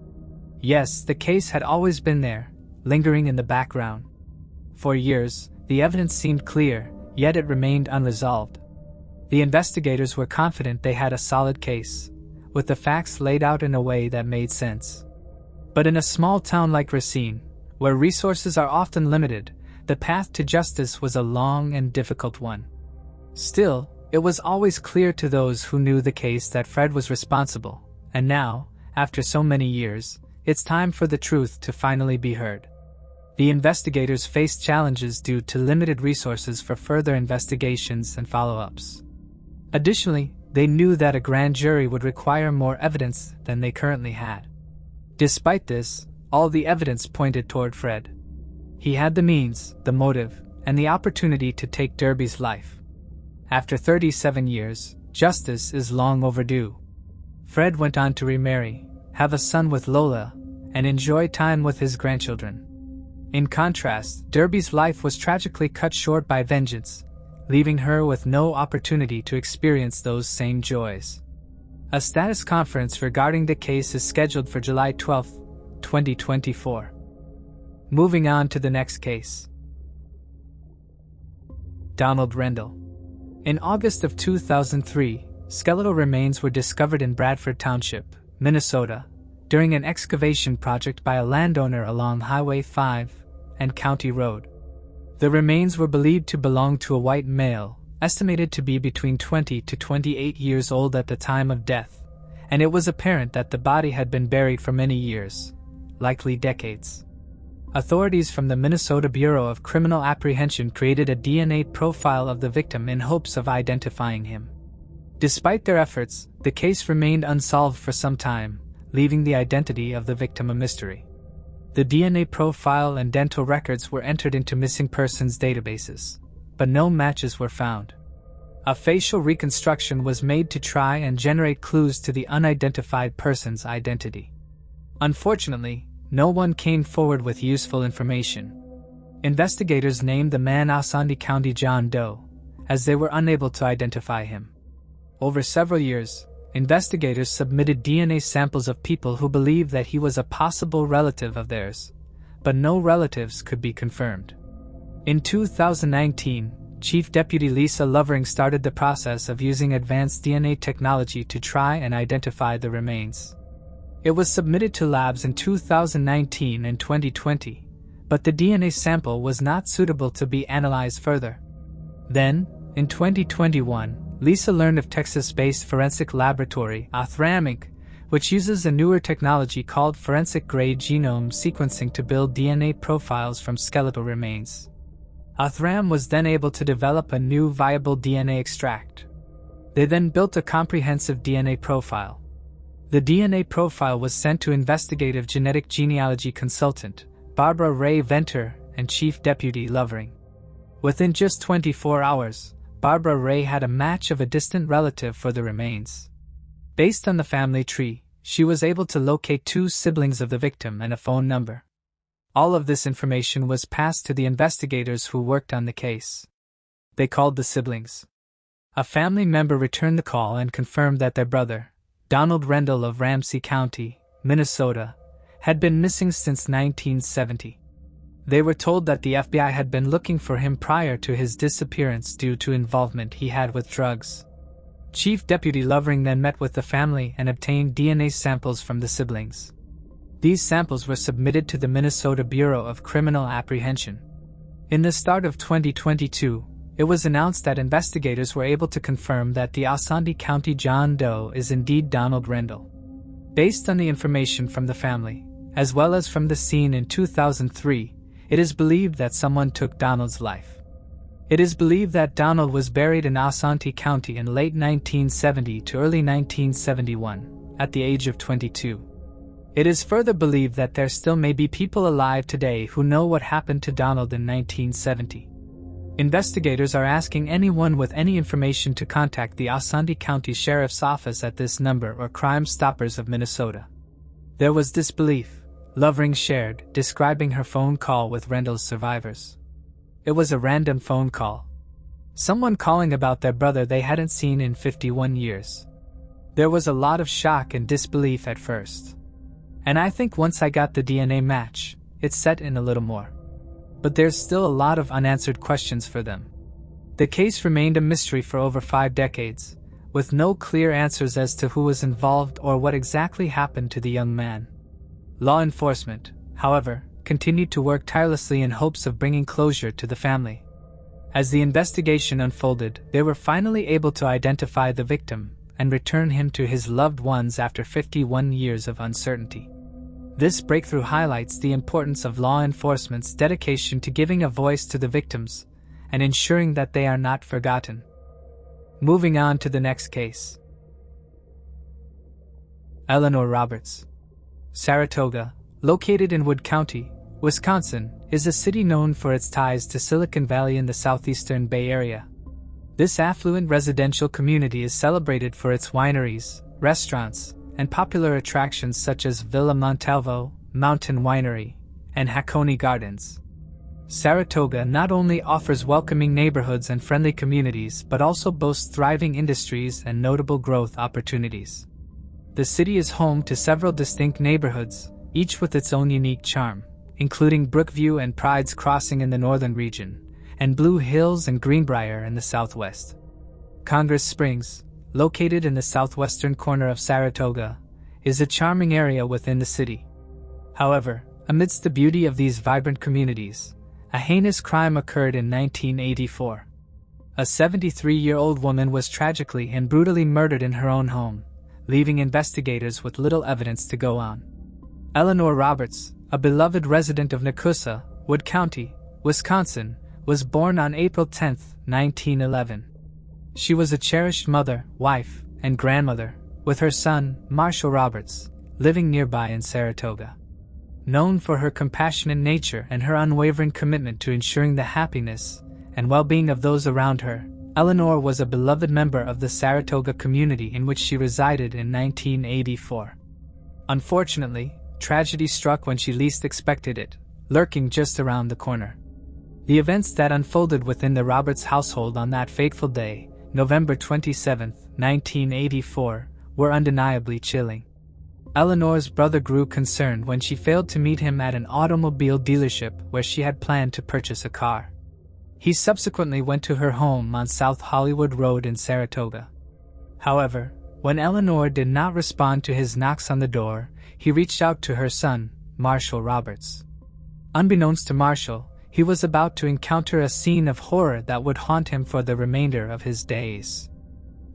Yes, the case had always been there, lingering in the background. For years, the evidence seemed clear, yet it remained unresolved. The investigators were confident they had a solid case, with the facts laid out in a way that made sense. But in a small town like Racine, where resources are often limited, the path to justice was a long and difficult one. Still, it was always clear to those who knew the case that Fred was responsible, and now, after so many years, it's time for the truth to finally be heard. The investigators faced challenges due to limited resources for further investigations and follow-ups. Additionally, they knew that a grand jury would require more evidence than they currently had. Despite this, all the evidence pointed toward Fred. He had the means, the motive, and the opportunity to take Derby's life. After 37 years, justice is long overdue. Fred went on to remarry, have a son with Lola, and enjoy time with his grandchildren. In contrast, Derby's life was tragically cut short by vengeance, leaving her with no opportunity to experience those same joys. A status conference regarding the case is scheduled for July 12, 2024. Moving on to the next case. Donald Rendell. In August of 2003, skeletal remains were discovered in Bradford Township, Minnesota, during an excavation project by a landowner along Highway 5 and County Road. The remains were believed to belong to a white male, estimated to be between 20 to 28 years old at the time of death, and it was apparent that the body had been buried for many years, likely decades. Authorities from the Minnesota Bureau of Criminal Apprehension created a DNA profile of the victim in hopes of identifying him. Despite their efforts, the case remained unsolved for some time, leaving the identity of the victim a mystery. The DNA profile and dental records were entered into missing persons databases, but no matches were found. A facial reconstruction was made to try and generate clues to the unidentified person's identity. Unfortunately, no one came forward with useful information. Investigators named the man Ossande County John Doe, as they were unable to identify him. Over several years, investigators submitted DNA samples of people who believed that he was a possible relative of theirs, but no relatives could be confirmed. In 2019, Chief Deputy Lisa Lovering started the process of using advanced DNA technology to try and identify the remains. It was submitted to labs in 2019 and 2020, but the DNA sample was not suitable to be analyzed further. Then, in 2021, Lisa learned of Texas-based forensic laboratory Othram Inc., which uses a newer technology called forensic-grade genome sequencing to build DNA profiles from skeletal remains. Othram was then able to develop a new viable DNA extract. They then built a comprehensive DNA profile. The DNA profile was sent to investigative genetic genealogy consultant Barbara Ray Venter and Chief Deputy Lovering. Within just 24 hours, Barbara Ray had a match of a distant relative for the remains. Based on the family tree, she was able to locate 2 siblings of the victim and a phone number. All of this information was passed to the investigators who worked on the case. They called the siblings. A family member returned the call and confirmed that their brother, Donald Rendell of Ramsey County, Minnesota, had been missing since 1970. They were told that the FBI had been looking for him prior to his disappearance due to involvement he had with drugs. Chief Deputy Lovering then met with the family and obtained DNA samples from the siblings. These samples were submitted to the Minnesota Bureau of Criminal Apprehension. In the start of 2022, it was announced that investigators were able to confirm that the Ossande County John Doe is indeed Donald Rendell. Based on the information from the family, as well as from the scene in 2003, it is believed that someone took Donald's life. It is believed that Donald was buried in Ossande County in late 1970 to early 1971, at the age of 22. It is further believed that there still may be people alive today who know what happened to Donald in 1970. Investigators are asking anyone with any information to contact the Ossande County Sheriff's Office at this number or Crime Stoppers of Minnesota. There was disbelief, Lovering shared, describing her phone call with Rendell's survivors. It was a random phone call. Someone calling about their brother they hadn't seen in 51 years. There was a lot of shock and disbelief at first. And I think once I got the DNA match, it set in a little more. But there's still a lot of unanswered questions for them. The case remained a mystery for over 5 decades, with no clear answers as to who was involved or what exactly happened to the young man. Law enforcement, however, continued to work tirelessly in hopes of bringing closure to the family. As the investigation unfolded, they were finally able to identify the victim and return him to his loved ones after 51 years of uncertainty. This breakthrough highlights the importance of law enforcement's dedication to giving a voice to the victims and ensuring that they are not forgotten. Moving on to the next case. Eleanor Roberts. Saratoga, located in Wood County, Wisconsin, is a city known for its ties to Silicon Valley in the southeastern Bay Area. This affluent residential community is celebrated for its wineries, restaurants, and popular attractions such as Villa Montalvo, Mountain Winery, and Hakone Gardens. Saratoga not only offers welcoming neighborhoods and friendly communities but also boasts thriving industries and notable growth opportunities. The city is home to several distinct neighborhoods, each with its own unique charm, including Brookview and Pride's Crossing in the northern region, and Blue Hills and Greenbrier in the southwest. Congress Springs, located in the southwestern corner of Saratoga, is a charming area within the city. However, amidst the beauty of these vibrant communities, a heinous crime occurred in 1984. A 73-year-old woman was tragically and brutally murdered in her own home, leaving investigators with little evidence to go on. Eleanor Roberts, a beloved resident of Nakusa, Wood County, Wisconsin, was born on April 10, 1911. She was a cherished mother, wife, and grandmother, with her son, Marshall Roberts, living nearby in Saratoga. Known for her compassionate nature and her unwavering commitment to ensuring the happiness and well-being of those around her, Eleanor was a beloved member of the Saratoga community in which she resided in 1984. Unfortunately, tragedy struck when she least expected it, lurking just around the corner. The events that unfolded within the Roberts household on that fateful day, November 27, 1984, were undeniably chilling. Eleanor's brother grew concerned when she failed to meet him at an automobile dealership where she had planned to purchase a car. He subsequently went to her home on South Hollywood Road in Saratoga. However, when Eleanor did not respond to his knocks on the door, he reached out to her son, Marshall Roberts. Unbeknownst to Marshall, he was about to encounter a scene of horror that would haunt him for the remainder of his days.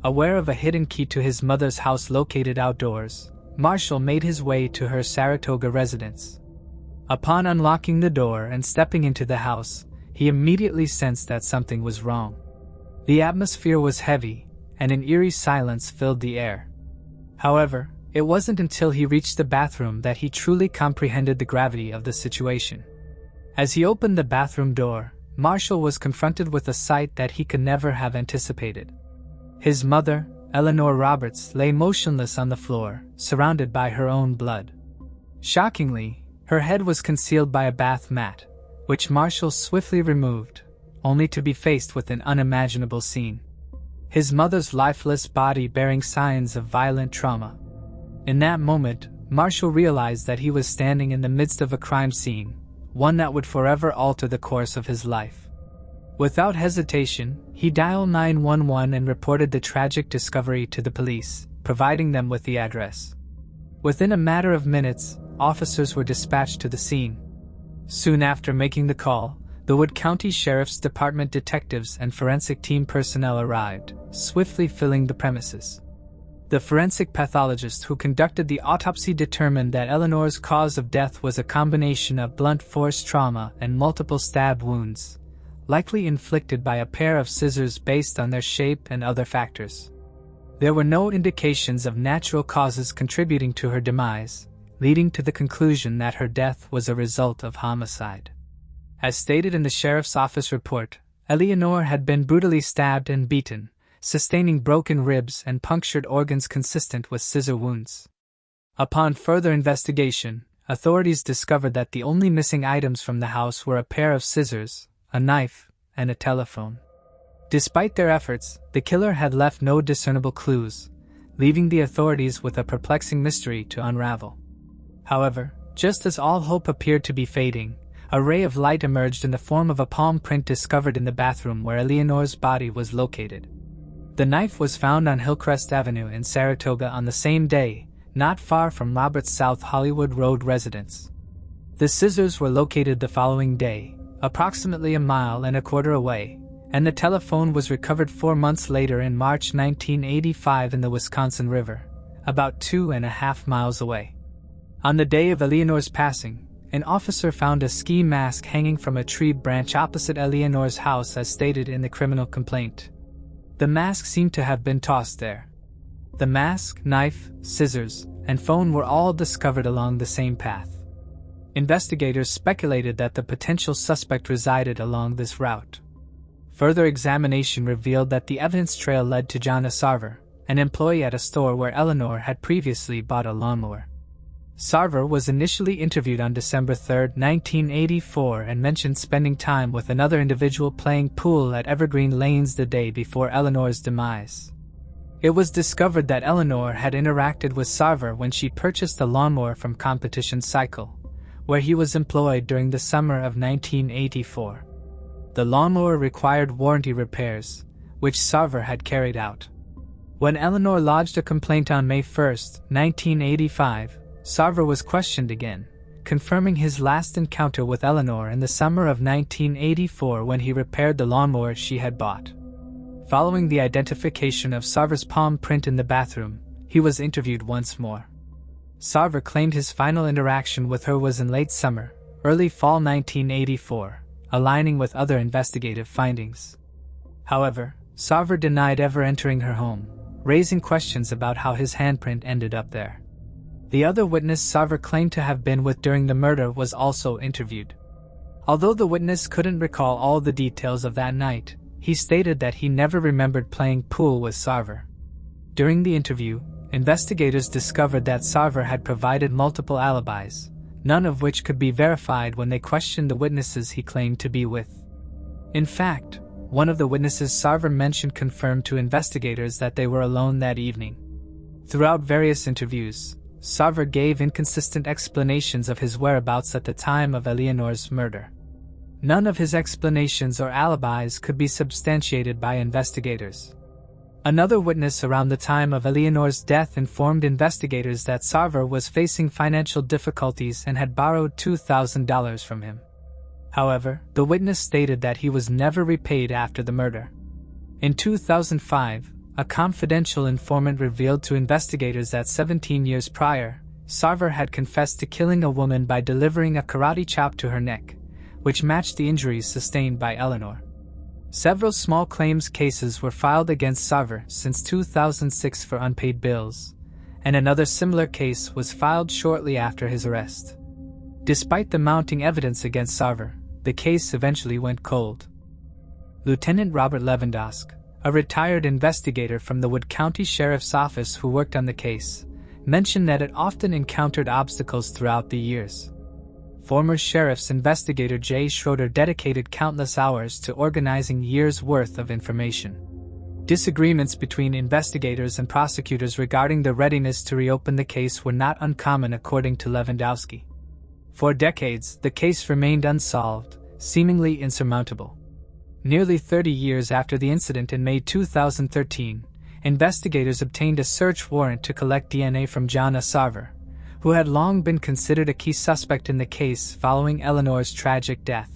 Aware of a hidden key to his mother's house located outdoors, Marshall made his way to her Saratoga residence. Upon unlocking the door and stepping into the house, he immediately sensed that something was wrong. The atmosphere was heavy, and an eerie silence filled the air. However, it wasn't until he reached the bathroom that he truly comprehended the gravity of the situation. As he opened the bathroom door, Marshall was confronted with a sight that he could never have anticipated. His mother, Eleanor Roberts, lay motionless on the floor, surrounded by her own blood. Shockingly, her head was concealed by a bath mat, which Marshall swiftly removed, only to be faced with an unimaginable scene. His mother's lifeless body bearing signs of violent trauma. In that moment, Marshall realized that he was standing in the midst of a crime scene, one that would forever alter the course of his life. Without hesitation, he dialed 911 and reported the tragic discovery to the police, providing them with the address. Within a matter of minutes, officers were dispatched to the scene. Soon after making the call, the Wood County Sheriff's Department detectives and forensic team personnel arrived, swiftly filling the premises. The forensic pathologist who conducted the autopsy determined that Eleanor's cause of death was a combination of blunt force trauma and multiple stab wounds, likely inflicted by a pair of scissors based on their shape and other factors. There were no indications of natural causes contributing to her demise, leading to the conclusion that her death was a result of homicide. As stated in the sheriff's office report, Eleanor had been brutally stabbed and beaten, sustaining broken ribs and punctured organs consistent with scissor wounds. Upon further investigation, authorities discovered that the only missing items from the house were a pair of scissors, a knife, and a telephone. Despite their efforts, the killer had left no discernible clues, leaving the authorities with a perplexing mystery to unravel. However, just as all hope appeared to be fading, a ray of light emerged in the form of a palm print discovered in the bathroom where Eleanor's body was located. The knife was found on Hillcrest Avenue in Saratoga on the same day, not far from Roberts' South Hollywood Road residence. The scissors were located the following day, approximately 1.25 miles away, and the telephone was recovered 4 months later in March 1985 in the Wisconsin River, about 2.5 miles away. On the day of Eleanor's passing, an officer found a ski mask hanging from a tree branch opposite Eleanor's house as stated in the criminal complaint. The mask seemed to have been tossed there. The mask, knife, scissors, and phone were all discovered along the same path. Investigators speculated that the potential suspect resided along this route. Further examination revealed that the evidence trail led to John Sarver, an employee at a store where Eleanor had previously bought a lawnmower. Sarver was initially interviewed on December 3, 1984 and mentioned spending time with another individual playing pool at Evergreen Lanes the day before Eleanor's demise. It was discovered that Eleanor had interacted with Sarver when she purchased a lawnmower from Competition Cycle, where he was employed during the summer of 1984. The lawnmower required warranty repairs, which Sarver had carried out. When Eleanor lodged a complaint on May 1, 1985, Sarver was questioned again, confirming his last encounter with Eleanor in the summer of 1984 when he repaired the lawnmower she had bought. Following the identification of Sarver's palm print in the bathroom, he was interviewed once more. Sarver claimed his final interaction with her was in late summer, early fall 1984, aligning with other investigative findings. However, Sarver denied ever entering her home, raising questions about how his handprint ended up there. The other witness Sarver claimed to have been with during the murder was also interviewed. Although the witness couldn't recall all the details of that night, he stated that he never remembered playing pool with Sarver. During the interview, investigators discovered that Sarver had provided multiple alibis, none of which could be verified when they questioned the witnesses he claimed to be with. In fact, one of the witnesses Sarver mentioned confirmed to investigators that they were alone that evening. Throughout various interviews, Sarver gave inconsistent explanations of his whereabouts at the time of Eleanor's murder. None of his explanations or alibis could be substantiated by investigators. Another witness around the time of Eleanor's death informed investigators that Sarver was facing financial difficulties and had borrowed $2,000 from him. However, the witness stated that he was never repaid after the murder. In 2005, a confidential informant revealed to investigators that 17 years prior, Sarver had confessed to killing a woman by delivering a karate chop to her neck, which matched the injuries sustained by Eleanor. Several small claims cases were filed against Sarver since 2006 for unpaid bills, and another similar case was filed shortly after his arrest. Despite the mounting evidence against Sarver, the case eventually went cold. Lieutenant Robert Lewandowski, a retired investigator from the Wood County Sheriff's Office who worked on the case, mentioned that it often encountered obstacles throughout the years. Former Sheriff's investigator Jay Schroeder dedicated countless hours to organizing years' worth of information. Disagreements between investigators and prosecutors regarding the readiness to reopen the case were not uncommon according to Lewandowski. For decades, the case remained unsolved, seemingly insurmountable. Nearly 30 years after the incident in May 2013, investigators obtained a search warrant to collect DNA from John Sarver, who had long been considered a key suspect in the case following Eleanor's tragic death.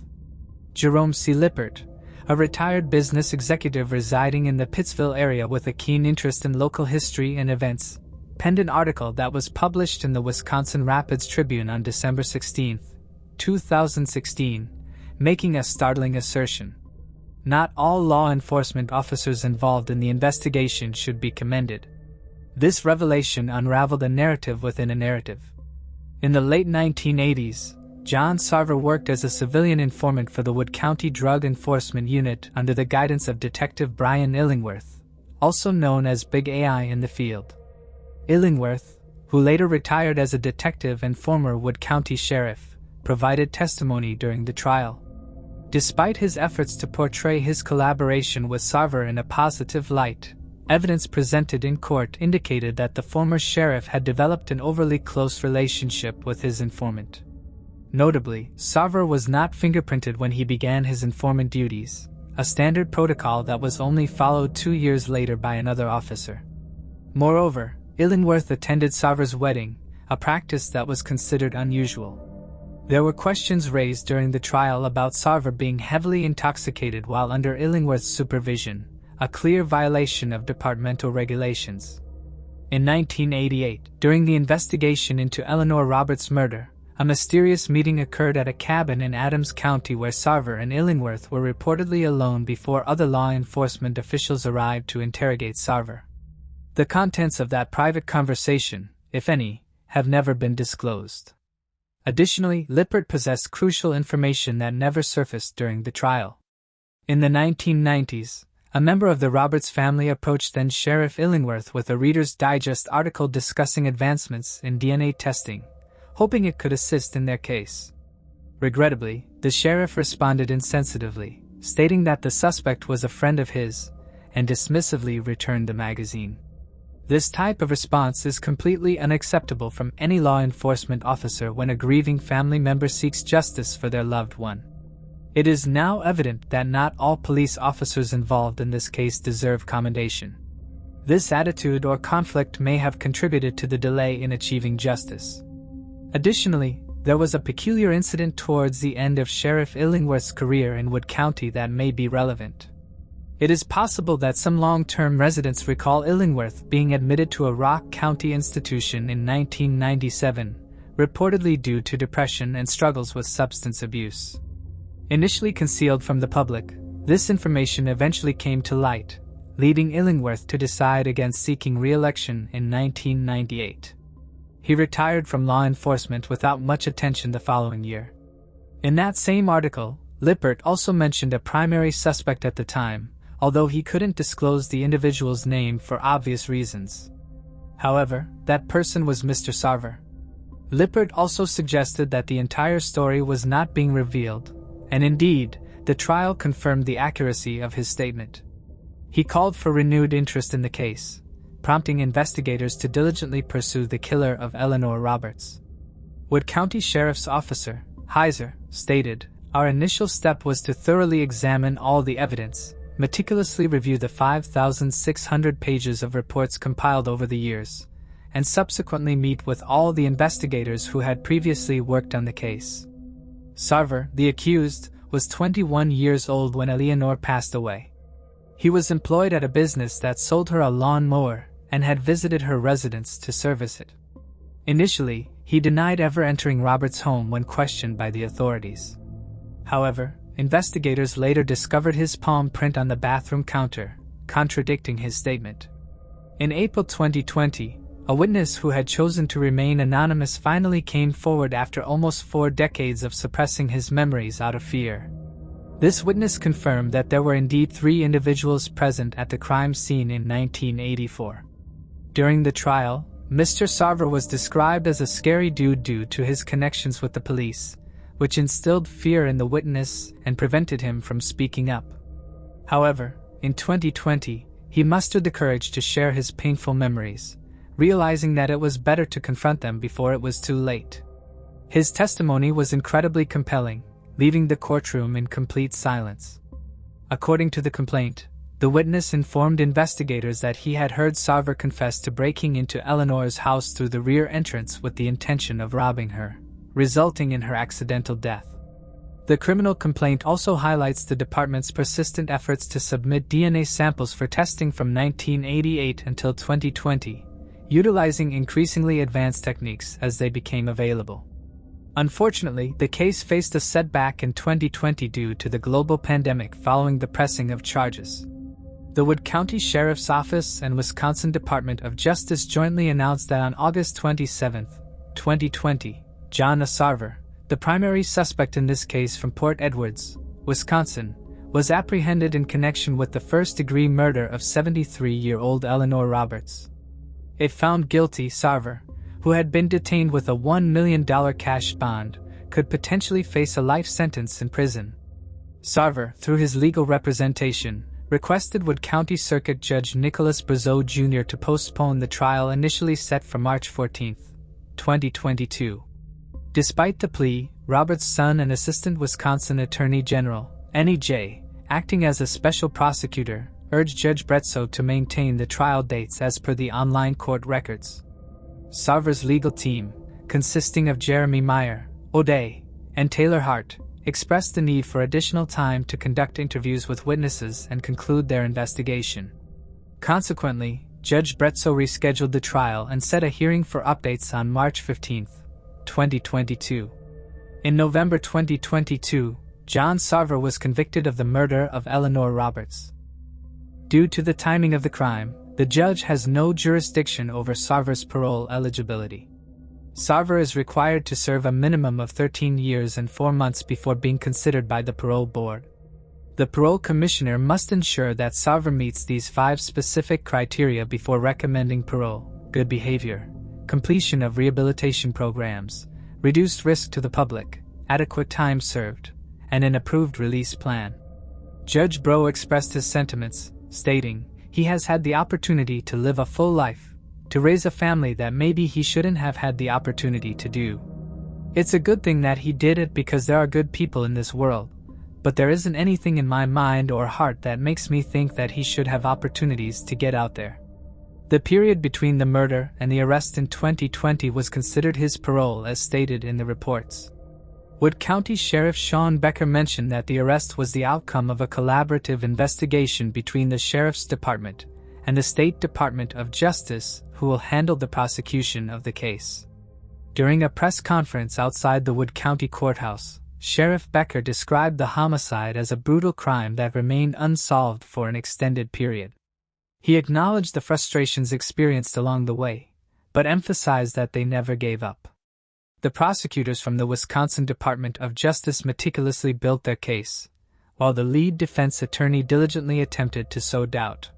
Jerome C. Lippert, a retired business executive residing in the Pittsville area with a keen interest in local history and events, penned an article that was published in the Wisconsin Rapids Tribune on December 16, 2016, making a startling assertion. Not all law enforcement officers involved in the investigation should be commended. This revelation unraveled a narrative within a narrative. In the late 1980s, John Sarver worked as a civilian informant for the Wood County Drug Enforcement Unit under the guidance of Detective Brian Illingworth, also known as Big AI in the field. Illingworth, who later retired as a detective and former Wood County Sheriff, provided testimony during the trial. Despite his efforts to portray his collaboration with Sarver in a positive light, evidence presented in court indicated that the former sheriff had developed an overly close relationship with his informant. Notably, Sarver was not fingerprinted when he began his informant duties, a standard protocol that was only followed 2 years later by another officer. Moreover, Illingworth attended Sarver's wedding, a practice that was considered unusual. There were questions raised during the trial about Sarver being heavily intoxicated while under Illingworth's supervision, a clear violation of departmental regulations. In 1988, during the investigation into Eleanor Roberts' murder, a mysterious meeting occurred at a cabin in Adams County where Sarver and Illingworth were reportedly alone before other law enforcement officials arrived to interrogate Sarver. The contents of that private conversation, if any, have never been disclosed. Additionally, Lippert possessed crucial information that never surfaced during the trial. In the 1990s, a member of the Roberts family approached then Sheriff Illingworth with a Reader's Digest article discussing advancements in DNA testing, hoping it could assist in their case. Regrettably, the sheriff responded insensitively, stating that the suspect was a friend of his, and dismissively returned the magazine. This type of response is completely unacceptable from any law enforcement officer when a grieving family member seeks justice for their loved one. It is now evident that not all police officers involved in this case deserve commendation. This attitude or conflict may have contributed to the delay in achieving justice. Additionally, there was a peculiar incident towards the end of Sheriff Illingworth's career in Wood County that may be relevant. It is possible that some long-term residents recall Illingworth being admitted to a Rock County institution in 1997, reportedly due to depression and struggles with substance abuse. Initially concealed from the public, this information eventually came to light, leading Illingworth to decide against seeking re-election in 1998. He retired from law enforcement without much attention the following year. In that same article, Lippert also mentioned a primary suspect at the time, although he couldn't disclose the individual's name for obvious reasons. However, that person was Mr. Sarver. Lippert also suggested that the entire story was not being revealed, and indeed, the trial confirmed the accuracy of his statement. He called for renewed interest in the case, prompting investigators to diligently pursue the killer of Eleanor Roberts. Wood County Sheriff's Officer, Heiser, stated, "Our initial step was to thoroughly examine all the evidence, meticulously review the 5,600 pages of reports compiled over the years, and subsequently meet with all the investigators who had previously worked on the case." Sarver, the accused, was 21 years old when Eleanor passed away. He was employed at a business that sold her a lawn mower and had visited her residence to service it. Initially, he denied ever entering Roberts' home when questioned by the authorities. However, investigators later discovered his palm print on the bathroom counter, contradicting his statement. In April 2020, a witness who had chosen to remain anonymous finally came forward after almost 4 decades of suppressing his memories out of fear. This witness confirmed that there were indeed 3 individuals present at the crime scene in 1984. During the trial, Mr. Sarver was described as a scary dude due to his connections with the police, which instilled fear in the witness and prevented him from speaking up. However, in 2020, he mustered the courage to share his painful memories, realizing that it was better to confront them before it was too late. His testimony was incredibly compelling, leaving the courtroom in complete silence. According to the complaint, the witness informed investigators that he had heard Sarver confess to breaking into Eleanor's house through the rear entrance with the intention of robbing her, resulting in her accidental death. The criminal complaint also highlights the department's persistent efforts to submit DNA samples for testing from 1988 until 2020, utilizing increasingly advanced techniques as they became available. Unfortunately, the case faced a setback in 2020 due to the global pandemic following the pressing of charges. The Wood County Sheriff's Office and Wisconsin Department of Justice jointly announced that on August 27, 2020, John Sarver, the primary suspect in this case from Port Edwards, Wisconsin, was apprehended in connection with the first-degree murder of 73-year-old Eleanor Roberts. It found guilty Sarver, who had been detained with a $1 million cash bond, could potentially face a life sentence in prison. Sarver, through his legal representation, requested Wood County Circuit Judge Nicholas Brazeau Jr. to postpone the trial initially set for March 14, 2022. Despite the plea, Roberts' son and Assistant Wisconsin Attorney General, NEJ, acting as a special prosecutor, urged Judge Brazeau to maintain the trial dates as per the online court records. Sarver's legal team, consisting of Jeremy Meyer, O'Day, and Taylor Hart, expressed the need for additional time to conduct interviews with witnesses and conclude their investigation. Consequently, Judge Brazeau rescheduled the trial and set a hearing for updates on March 15, 2022. In November 2022, John Sarver was convicted of the murder of Eleanor Roberts. Due to the timing of the crime, the judge has no jurisdiction over Sarver's parole eligibility. Sarver is required to serve a minimum of 13 years and 4 months before being considered by the parole board. The parole commissioner must ensure that Sarver meets these 5 specific criteria before recommending parole: good behavior, completion of rehabilitation programs, reduced risk to the public, adequate time served, and an approved release plan. Judge Bro expressed his sentiments, stating, "He has had the opportunity to live a full life, to raise a family that maybe he shouldn't have had the opportunity to do. It's a good thing that he did it because there are good people in this world, but there isn't anything in my mind or heart that makes me think that he should have opportunities to get out there." The period between the murder and the arrest in 2020 was considered his parole, as stated in the reports. Wood County Sheriff Sean Becker mentioned that the arrest was the outcome of a collaborative investigation between the Sheriff's Department and the State Department of Justice, who will handle the prosecution of the case. During a press conference outside the Wood County Courthouse, Sheriff Becker described the homicide as a brutal crime that remained unsolved for an extended period. He acknowledged the frustrations experienced along the way, but emphasized that they never gave up. The prosecutors from the Wisconsin Department of Justice meticulously built their case, while the lead defense attorney diligently attempted to sow doubt.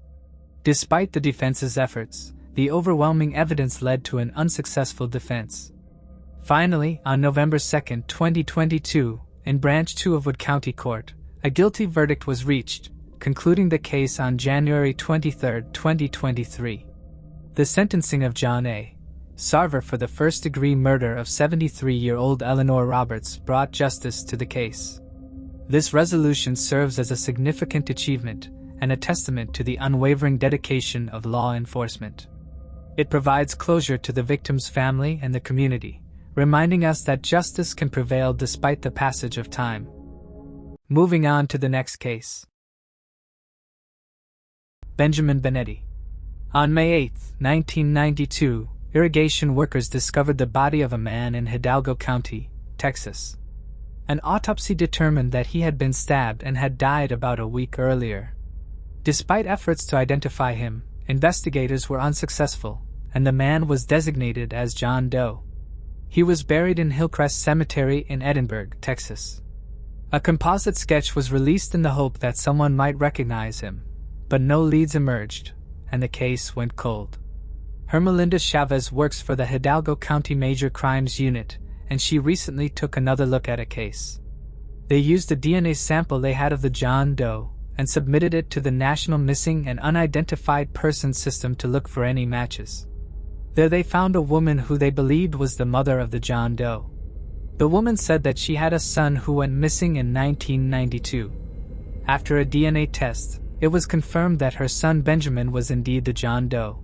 Despite the defense's efforts, the overwhelming evidence led to an unsuccessful defense. Finally, on November 2, 2022, in Branch 2 of Wood County Court, a guilty verdict was reached, concluding the case on January 23, 2023. The sentencing of John A. Sarver for the first-degree murder of 73-year-old Eleanor Roberts brought justice to the case. This resolution serves as a significant achievement and a testament to the unwavering dedication of law enforcement. It provides closure to the victim's family and the community, reminding us that justice can prevail despite the passage of time. Moving on to the next case. Benjamin Benetti. On May 8, 1992, irrigation workers discovered the body of a man in Hidalgo County, Texas. An autopsy determined that he had been stabbed and had died about a week earlier. Despite efforts to identify him, investigators were unsuccessful, and the man was designated as John Doe. He was buried in Hillcrest Cemetery in Edinburgh, Texas. A composite sketch was released in the hope that someone might recognize him, but no leads emerged, and the case went cold. Hermelinda Chavez works for the Hidalgo County Major Crimes Unit, and she recently took another look at a case. They used a DNA sample they had of the John Doe and submitted it to the National Missing and Unidentified Persons System to look for any matches. There they found a woman who they believed was the mother of the John Doe. The woman said that she had a son who went missing in 1992. After a DNA test, it was confirmed that her son Benjamin was indeed the John Doe.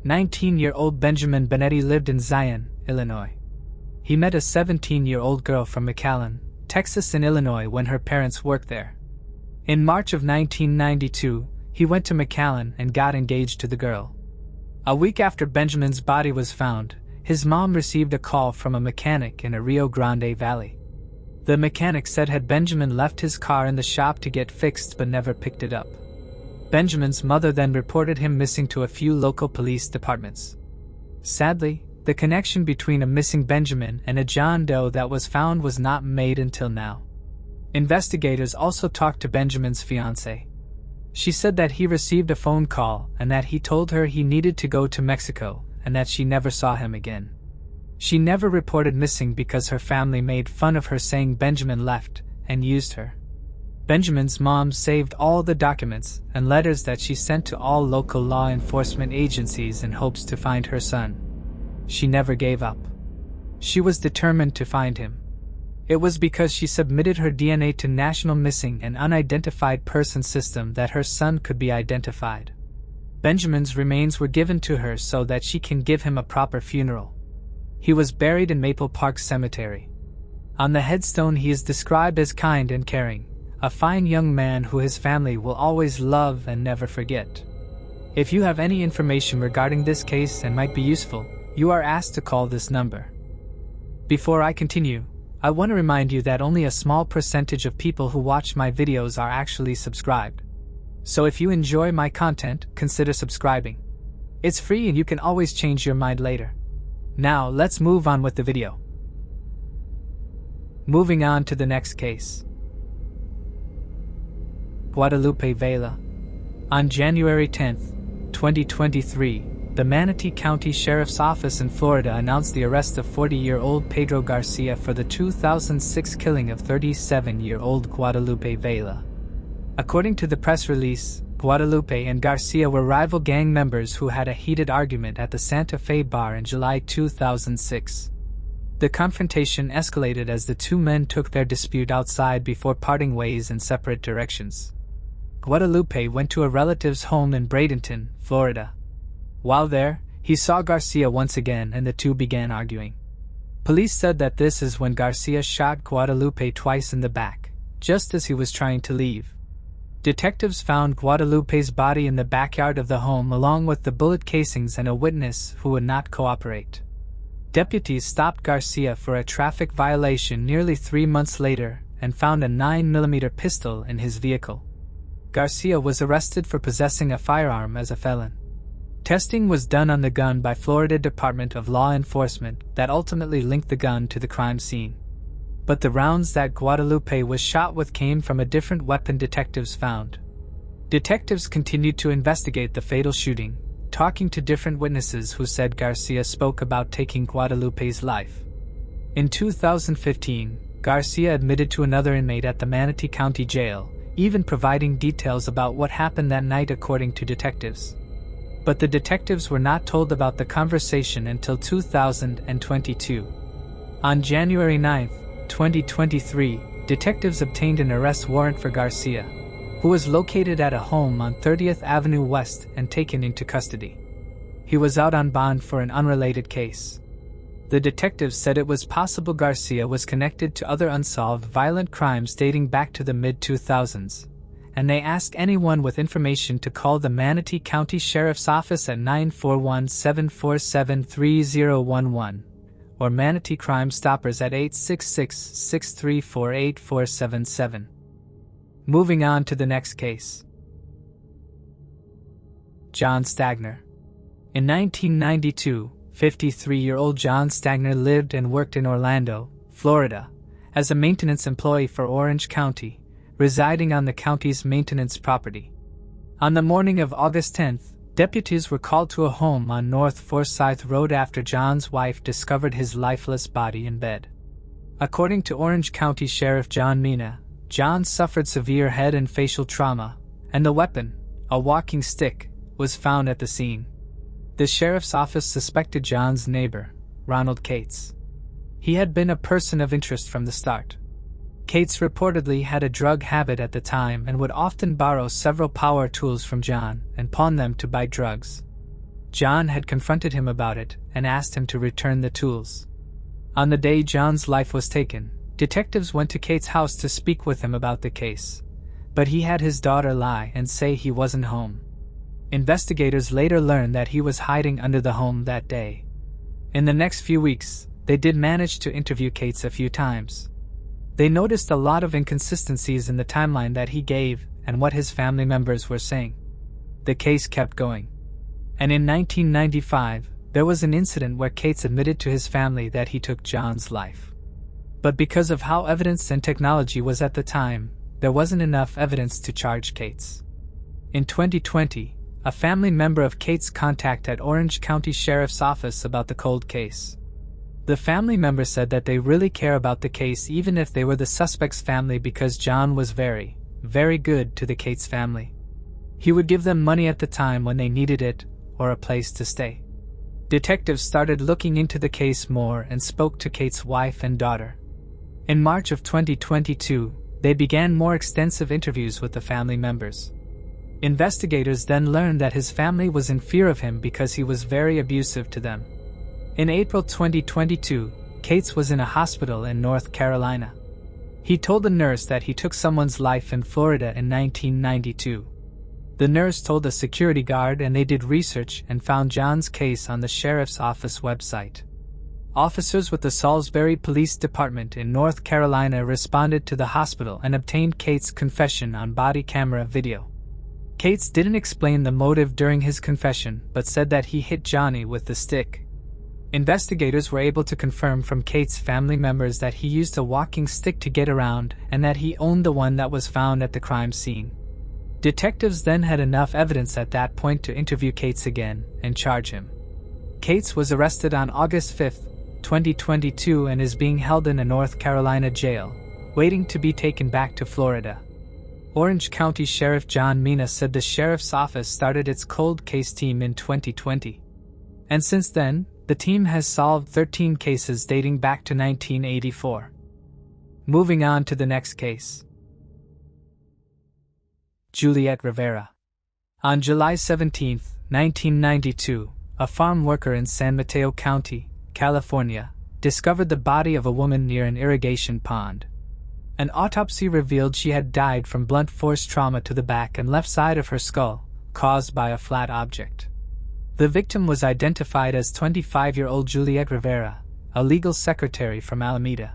19-year-old Benjamin Benetti lived in Zion, Illinois. He met a 17-year-old girl from McAllen, Texas in Illinois when her parents worked there. In March of 1992, he went to McAllen and got engaged to the girl. A week after Benjamin's body was found, his mom received a call from a mechanic in a Rio Grande Valley. The mechanic said had Benjamin left his car in the shop to get fixed but never picked it up. Benjamin's mother then reported him missing to a few local police departments. Sadly, the connection between a missing Benjamin and a John Doe that was found was not made until now. Investigators also talked to Benjamin's fiancée. She said that he received a phone call and that he told her he needed to go to Mexico and that she never saw him again. She never reported missing because her family made fun of her, saying Benjamin left and used her. Benjamin's mom saved all the documents and letters that she sent to all local law enforcement agencies in hopes to find her son. She never gave up. She was determined to find him. It was because she submitted her DNA to National Missing and Unidentified Person System that her son could be identified. Benjamin's remains were given to her so that she can give him a proper funeral. He was buried in Maple Park Cemetery. On the headstone he is described as kind and caring, a fine young man who his family will always love and never forget. If you have any information regarding this case and might be useful, you are asked to call this number. Before I continue, I want to remind you that only a small percentage of people who watch my videos are actually subscribed. So if you enjoy my content, consider subscribing. It's free and you can always change your mind later. Now let's move on with the video. Moving on to the next case. Guadalupe Vea. On January 10, 2023, the Manatee County Sheriff's Office in Florida announced the arrest of 40-year-old Pedro Garcia for the 2006 killing of 37-year-old Guadalupe Vea. According to the press release, Guadalupe and Garcia were rival gang members who had a heated argument at the Santa Fe bar in July 2006. The confrontation escalated as the two men took their dispute outside before parting ways in separate directions. Guadalupe went to a relative's home in Bradenton, Florida. While there, he saw Garcia once again and the two began arguing. Police said that this is when Garcia shot Guadalupe twice in the back, just as he was trying to leave. Detectives found Guadalupe's body in the backyard of the home along with the bullet casings and a witness who would not cooperate. Deputies stopped Garcia for a traffic violation nearly 3 months later and found a 9mm pistol in his vehicle. Garcia was arrested for possessing a firearm as a felon. Testing was done on the gun by Florida Department of Law Enforcement that ultimately linked the gun to the crime scene. But the rounds that Guadalupe was shot with came from a different weapon detectives found. Detectives continued to investigate the fatal shooting, talking to different witnesses who said Garcia spoke about taking Guadalupe's life. In 2015, Garcia admitted to another inmate at the Manatee County Jail, even providing details about what happened that night according to detectives. But the detectives were not told about the conversation until 2022. On January 9, 2023, detectives obtained an arrest warrant for Garcia, who was located at a home on 30th Avenue West and taken into custody. He was out on bond for an unrelated case. The detectives said it was possible Garcia was connected to other unsolved violent crimes dating back to the mid-2000s, and they asked anyone with information to call the Manatee County Sheriff's Office at 941-747-3011 or Manatee Crime Stoppers at 866-634-8477. Moving on to the next case. John Stagner. In 1992, 53-year-old John Stagner lived and worked in Orlando, Florida, as a maintenance employee for Orange County, residing on the county's maintenance property. On the morning of August 10th, deputies were called to a home on North Forsyth Road after John's wife discovered his lifeless body in bed. According to Orange County Sheriff John Mina, John suffered severe head and facial trauma, and the weapon, a walking stick, was found at the scene. The sheriff's office suspected John's neighbor, Ronald Cates. He had been a person of interest from the start. Cates reportedly had a drug habit at the time and would often borrow several power tools from John and pawn them to buy drugs. John had confronted him about it and asked him to return the tools. On the day John's life was taken, detectives went to Cates' house to speak with him about the case, but he had his daughter lie and say he wasn't home. Investigators later learned that he was hiding under the home that day. In the next few weeks, they did manage to interview Cates a few times. They noticed a lot of inconsistencies in the timeline that he gave and what his family members were saying. The case kept going. And in 1995, there was an incident where Cates admitted to his family that he took John's life. But because of how evidence and technology was at the time, there wasn't enough evidence to charge Cates. In 2020, a family member of Cates contacted Orange County Sheriff's Office about the cold case. The family member said that they really care about the case even if they were the suspect's family because John was very, very good to the Cates family. He would give them money at the time when they needed it or a place to stay. Detectives started looking into the case more and spoke to Cates' wife and daughter. In March of 2022, they began more extensive interviews with the family members. Investigators then learned that his family was in fear of him because he was very abusive to them. In April 2022, Cates was in a hospital in North Carolina. He told the nurse that he took someone's life in Florida in 1992. The nurse told a security guard and they did research and found John's case on the sheriff's office website. Officers with the Salisbury Police Department in North Carolina responded to the hospital and obtained Cates' confession on body camera video. Cates didn't explain the motive during his confession but said that he hit Johnny with the stick. Investigators were able to confirm from Cates' family members that he used a walking stick to get around and that he owned the one that was found at the crime scene. Detectives then had enough evidence at that point to interview Cates again and charge him. Cates was arrested on August 5, 2022 and is being held in a North Carolina jail, waiting to be taken back to Florida. Orange County Sheriff John Mina said the sheriff's office started its cold case team in 2020. And since then, the team has solved 13 cases dating back to 1984. Moving on to the next case. Juliet Rivera. On July 17, 1992, a farm worker in San Mateo County, California, discovered the body of a woman near an irrigation pond. An autopsy revealed she had died from blunt force trauma to the back and left side of her skull, caused by a flat object. The victim was identified as 25-year-old Juliet Rivera, a legal secretary from Alameda.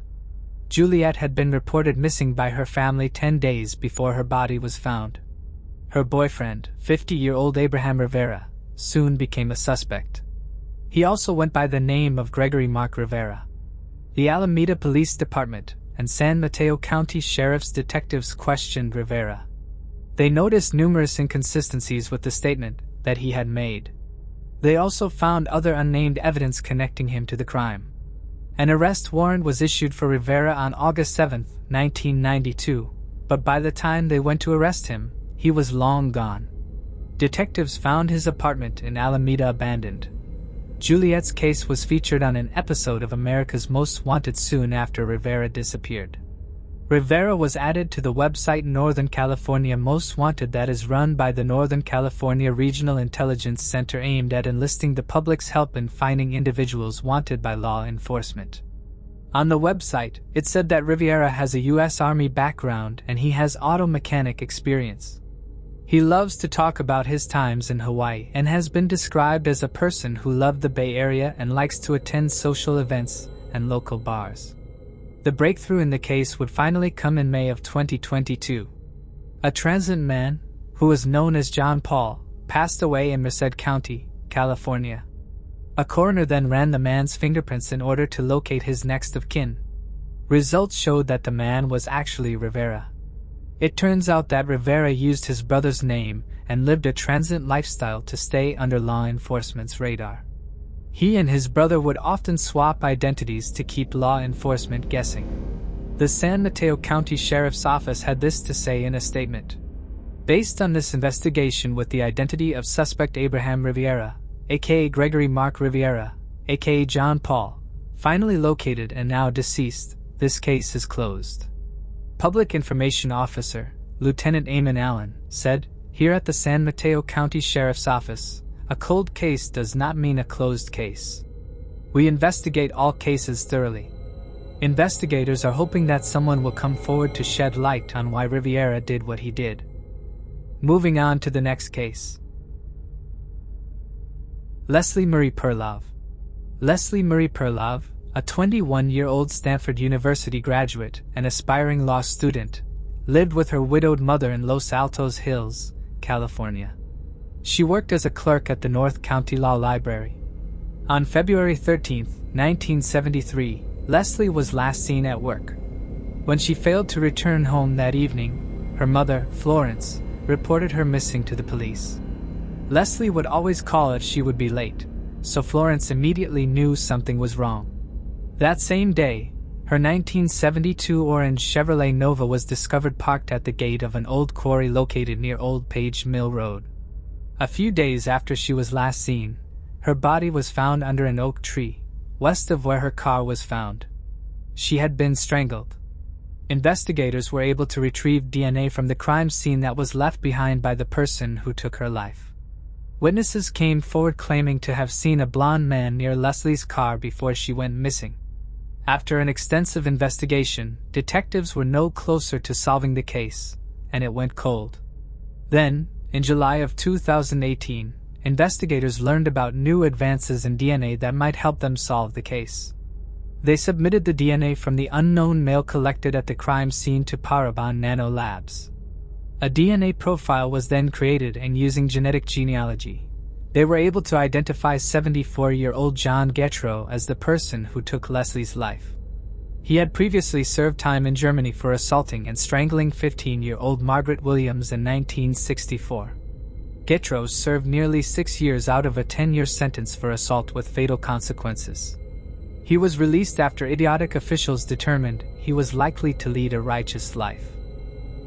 Juliet had been reported missing by her family 10 days before her body was found. Her boyfriend, 50-year-old Abraham Rivera, soon became a suspect. He also went by the name of Gregory Mark Rivera. The Alameda Police Department and San Mateo County Sheriff's detectives questioned Rivera. They noticed numerous inconsistencies with the statement that he had made. They also found other unnamed evidence connecting him to the crime. An arrest warrant was issued for Rivera on August 7, 1992, but by the time they went to arrest him, he was long gone. Detectives found his apartment in Alameda abandoned. Juliet's case was featured on an episode of America's Most Wanted soon after Rivera disappeared. Rivera was added to the website Northern California Most Wanted that is run by the Northern California Regional Intelligence Center aimed at enlisting the public's help in finding individuals wanted by law enforcement. On the website, it said that Rivera has a U.S. Army background and he has auto mechanic experience. He loves to talk about his times in Hawaii and has been described as a person who loved the Bay Area and likes to attend social events and local bars. The breakthrough in the case would finally come in May of 2022. A transient man, who was known as John Paul, passed away in Merced County, California. A coroner then ran the man's fingerprints in order to locate his next of kin. Results showed that the man was actually Rivera. It turns out that Rivera used his brother's name and lived a transient lifestyle to stay under law enforcement's radar. He and his brother would often swap identities to keep law enforcement guessing. The San Mateo County Sheriff's Office had this to say in a statement. Based on this investigation with the identity of suspect Abraham Rivera, aka Gregory Mark Rivera, aka John Paul, finally located and now deceased, this case is closed. Public Information Officer, Lieutenant Eamon Allen, said, "Here at the San Mateo County Sheriff's Office, a cold case does not mean a closed case. We investigate all cases thoroughly. Investigators are hoping that someone will come forward to shed light on why Rivera did what he did." Moving on to the next case. Leslie Marie Perlov. Leslie Marie Perlov, a 21-year-old Stanford University graduate and aspiring law student, lived with her widowed mother in Los Altos Hills, California. She worked as a clerk at the North County Law Library. On February 13, 1973, Leslie was last seen at work. When she failed to return home that evening, her mother, Florence, reported her missing to the police. Leslie would always call if she would be late, so Florence immediately knew something was wrong. That same day, her 1972 orange Chevrolet Nova was discovered parked at the gate of an old quarry located near Old Page Mill Road. A few days after she was last seen, her body was found under an oak tree, west of where her car was found. She had been strangled. Investigators were able to retrieve DNA from the crime scene that was left behind by the person who took her life. Witnesses came forward claiming to have seen a blond man near Leslie's car before she went missing. After an extensive investigation, detectives were no closer to solving the case, and it went cold. Then, in July of 2018, investigators learned about new advances in DNA that might help them solve the case. They submitted the DNA from the unknown male collected at the crime scene to Parabon Nano Labs. A DNA profile was then created, and using genetic genealogy, they were able to identify 74-year-old John Getro as the person who took Leslie's life. He had previously served time in Germany for assaulting and strangling 15-year-old Margaret Williams in 1964. Getros served nearly 6 years out of a 10-year sentence for assault with fatal consequences. He was released after idiotic officials determined he was likely to lead a righteous life.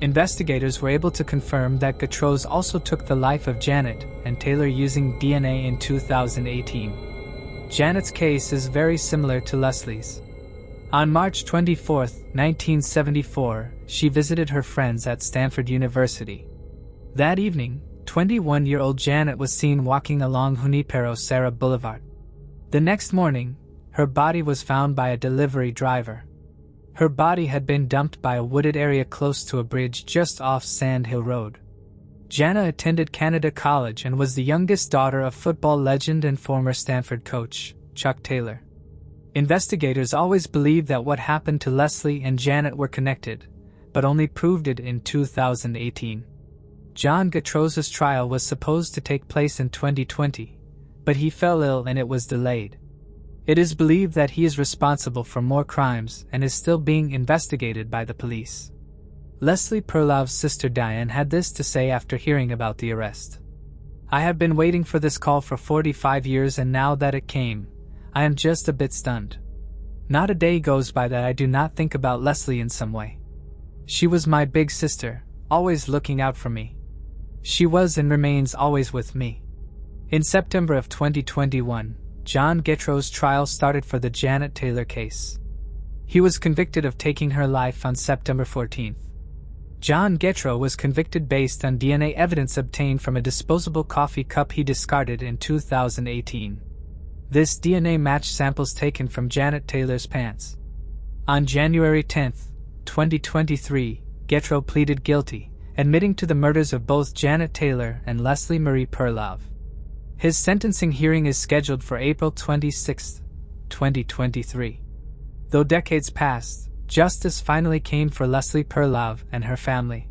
Investigators were able to confirm that Getros also took the life of Janet and Taylor using DNA in 2018. Janet's case is very similar to Leslie's. On March 24, 1974, she visited her friends at Stanford University. That evening, 21-year-old Janet was seen walking along Junipero Serra Boulevard. The next morning, her body was found by a delivery driver. Her body had been dumped by a wooded area close to a bridge just off Sand Hill Road. Janet attended Canada College and was the youngest daughter of football legend and former Stanford coach, Chuck Taylor. Investigators always believed that what happened to Leslie and Janet were connected, but only proved it in 2018. John Getros's trial was supposed to take place in 2020, but he fell ill and it was delayed. It is believed that he is responsible for more crimes and is still being investigated by the police. Leslie Perlov's sister Diane had this to say after hearing about the arrest. "I have been waiting for this call for 45 years, and now that it came, I am just a bit stunned. Not a day goes by that I do not think about Leslie in some way. She was my big sister, always looking out for me. She was and remains always with me." In September of 2021, John Getros's trial started for the Janet Taylor case. He was convicted of taking her life on September 14th. John Getro was convicted based on DNA evidence obtained from a disposable coffee cup he discarded in 2018. This DNA matched samples taken from Janet Taylor's pants. On January 10, 2023, Getro pleaded guilty, admitting to the murders of both Janet Taylor and Leslie Marie Perlov. His sentencing hearing is scheduled for April 26, 2023. Though decades passed, justice finally came for Leslie Perlov and her family.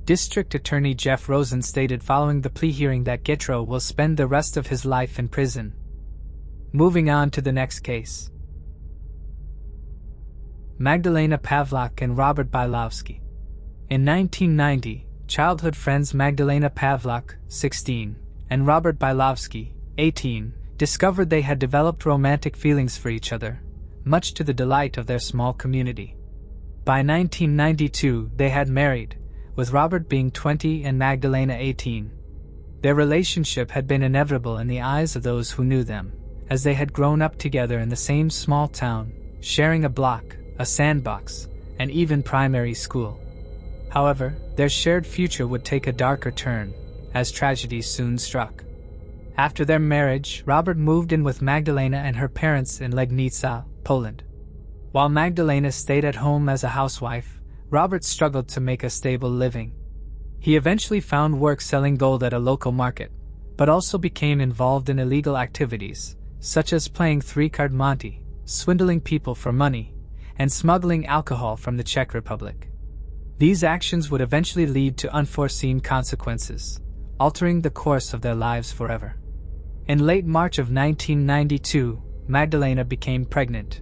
District Attorney Jeff Rosen stated following the plea hearing that Getro will spend the rest of his life in prison. Moving on to the next case. Magdalena Pavlock and Robert Bailovsky. In 1990, childhood friends Magdalena Pavlock, 16, and Robert Bailovsky, 18, discovered they had developed romantic feelings for each other, much to the delight of their small community. By 1992, they had married, with Robert being 20 and Magdalena 18. Their relationship had been inevitable in the eyes of those who knew them, as they had grown up together in the same small town, sharing a block, a sandbox, and even primary school. However, their shared future would take a darker turn, as tragedy soon struck. After their marriage, Robert moved in with Magdalena and her parents in Legnica, Poland. While Magdalena stayed at home as a housewife, Robert struggled to make a stable living. He eventually found work selling gold at a local market, but also became involved in illegal activities, such as playing three-card Monte, swindling people for money, and smuggling alcohol from the Czech Republic. These actions would eventually lead to unforeseen consequences, altering the course of their lives forever. In late March of 1992, Magdalena became pregnant.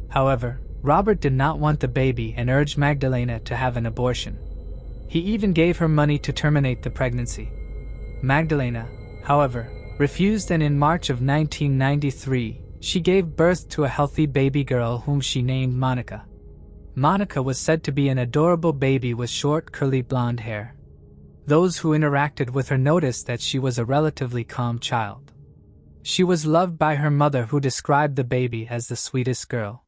However, Robert did not want the baby and urged Magdalena to have an abortion. He even gave her money to terminate the pregnancy. Magdalena, however, refused, and in March of 1993, she gave birth to a healthy baby girl whom she named Monica. Monica was said to be an adorable baby with short curly blonde hair. Those who interacted with her noticed that she was a relatively calm child. She was loved by her mother, who described the baby as the sweetest girl.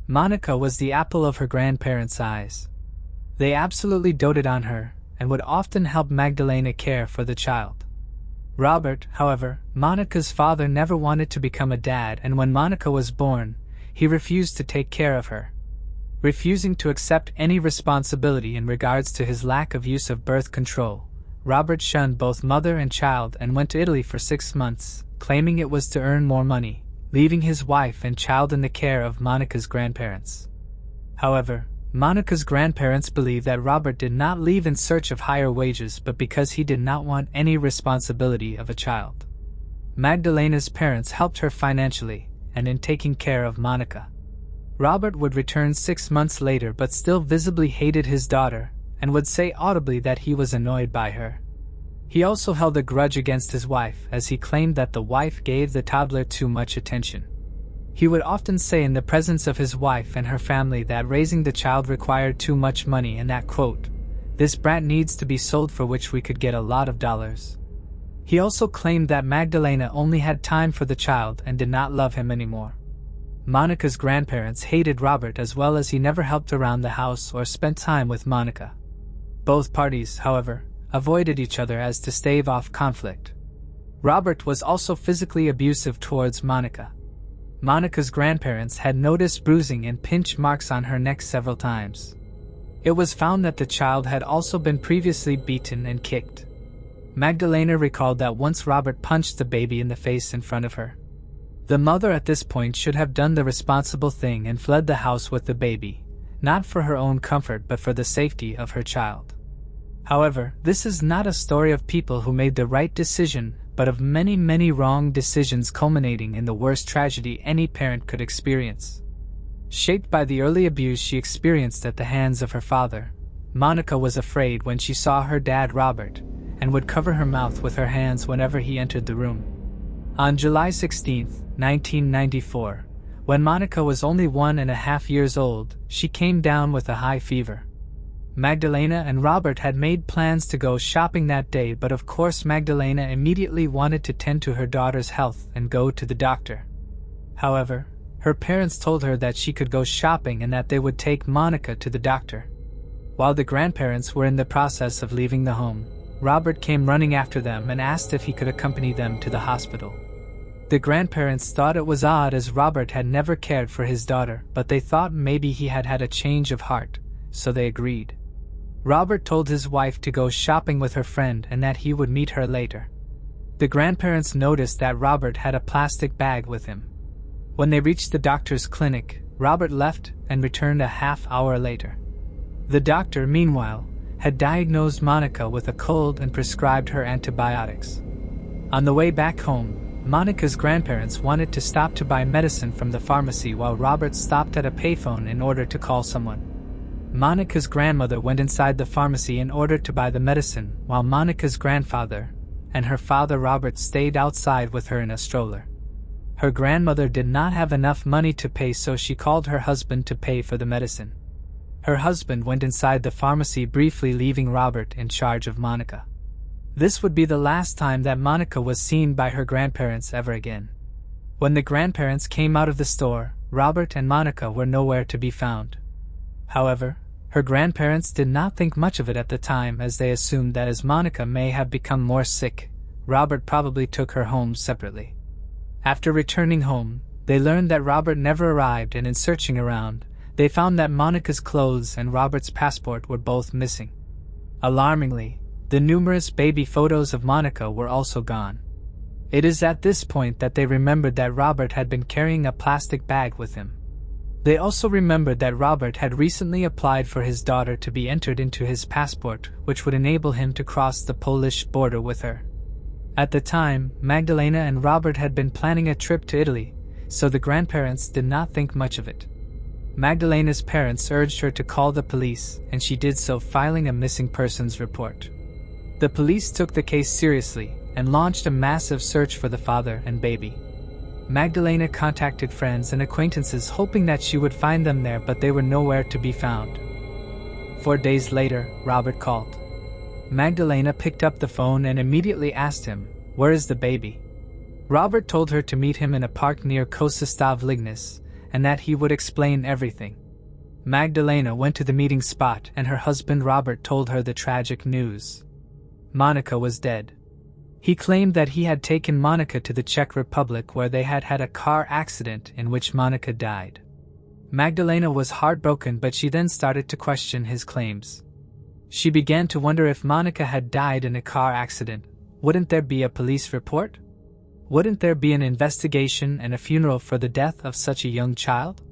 Monica was the apple of her grandparents' eyes. They absolutely doted on her and would often help Magdalena care for the child. Robert, however, Monica's father, never wanted to become a dad, and when Monica was born, he refused to take care of her. Refusing to accept any responsibility in regards to his lack of use of birth control, Robert shunned both mother and child and went to Italy for 6 months, claiming it was to earn more money, leaving his wife and child in the care of Monica's grandparents. However, Monica's grandparents believe that Robert did not leave in search of higher wages, but because he did not want any responsibility of a child. Magdalena's parents helped her financially and in taking care of Monica. Robert would return 6 months later but still visibly hated his daughter, and would say audibly that he was annoyed by her. He also held a grudge against his wife, as he claimed that the wife gave the toddler too much attention. He would often say in the presence of his wife and her family that raising the child required too much money and that, quote, "This brat needs to be sold for which we could get a lot of dollars." He also claimed that Magdalena only had time for the child and did not love him anymore. Monica's grandparents hated Robert as well, as he never helped around the house or spent time with Monica. Both parties, however, avoided each other as to stave off conflict. Robert was also physically abusive towards Monica. Monica's grandparents had noticed bruising and pinch marks on her neck several times. It was found that the child had also been previously beaten and kicked. Magdalena recalled that once Robert punched the baby in the face in front of her. The mother at this point should have done the responsible thing and fled the house with the baby, not for her own comfort but for the safety of her child. However, this is not a story of people who made the right decision, but of many, many wrong decisions culminating in the worst tragedy any parent could experience. Shaped by the early abuse she experienced at the hands of her father, Monica was afraid when she saw her dad Robert, and would cover her mouth with her hands whenever he entered the room. On July 16, 1994, when Monica was only 1.5 years old, she came down with a high fever. Magdalena and Robert had made plans to go shopping that day, but of course Magdalena immediately wanted to tend to her daughter's health and go to the doctor. However, her parents told her that she could go shopping and that they would take Monica to the doctor. While the grandparents were in the process of leaving the home, Robert came running after them and asked if he could accompany them to the hospital. The grandparents thought it was odd, as Robert had never cared for his daughter, but they thought maybe he had had a change of heart, so they agreed. Robert told his wife to go shopping with her friend and that he would meet her later. The grandparents noticed that Robert had a plastic bag with him. When they reached the doctor's clinic, Robert left and returned a half-hour later. The doctor, meanwhile, had diagnosed Monica with a cold and prescribed her antibiotics. On the way back home, Monica's grandparents wanted to stop to buy medicine from the pharmacy while Robert stopped at a payphone in order to call someone. Monica's grandmother went inside the pharmacy in order to buy the medicine, while Monica's grandfather and her father Robert stayed outside with her in a stroller. Her grandmother did not have enough money to pay, so she called her husband to pay for the medicine. Her husband went inside the pharmacy briefly, leaving Robert in charge of Monica. This would be the last time that Monica was seen by her grandparents ever again. When the grandparents came out of the store, Robert and Monica were nowhere to be found. However, her grandparents did not think much of it at the time, as they assumed that as Monica may have become more sick, Robert probably took her home separately. After returning home, they learned that Robert never arrived, and in searching around, they found that Monica's clothes and Robert's passport were both missing. Alarmingly, the numerous baby photos of Monica were also gone. It is at this point that they remembered that Robert had been carrying a plastic bag with him. They also remembered that Robert had recently applied for his daughter to be entered into his passport, which would enable him to cross the Polish border with her. At the time, Magdalena and Robert had been planning a trip to Italy, so the grandparents did not think much of it. Magdalena's parents urged her to call the police, and she did so, filing a missing persons report. The police took the case seriously and launched a massive search for the father and baby. Magdalena contacted friends and acquaintances hoping that she would find them there, but they were nowhere to be found. 4 days later, Robert called. Magdalena picked up the phone and immediately asked him, "Where is the baby?" Robert told her to meet him in a park near Kościostaw Lignis, and that he would explain everything. Magdalena went to the meeting spot, and her husband Robert told her the tragic news. Monica was dead. He claimed that he had taken Monica to the Czech Republic, where they had had a car accident in which Monica died. Magdalena was heartbroken, but she then started to question his claims. She began to wonder, if Monica had died in a car accident, wouldn't there be a police report? Wouldn't there be an investigation and a funeral for the death of such a young child?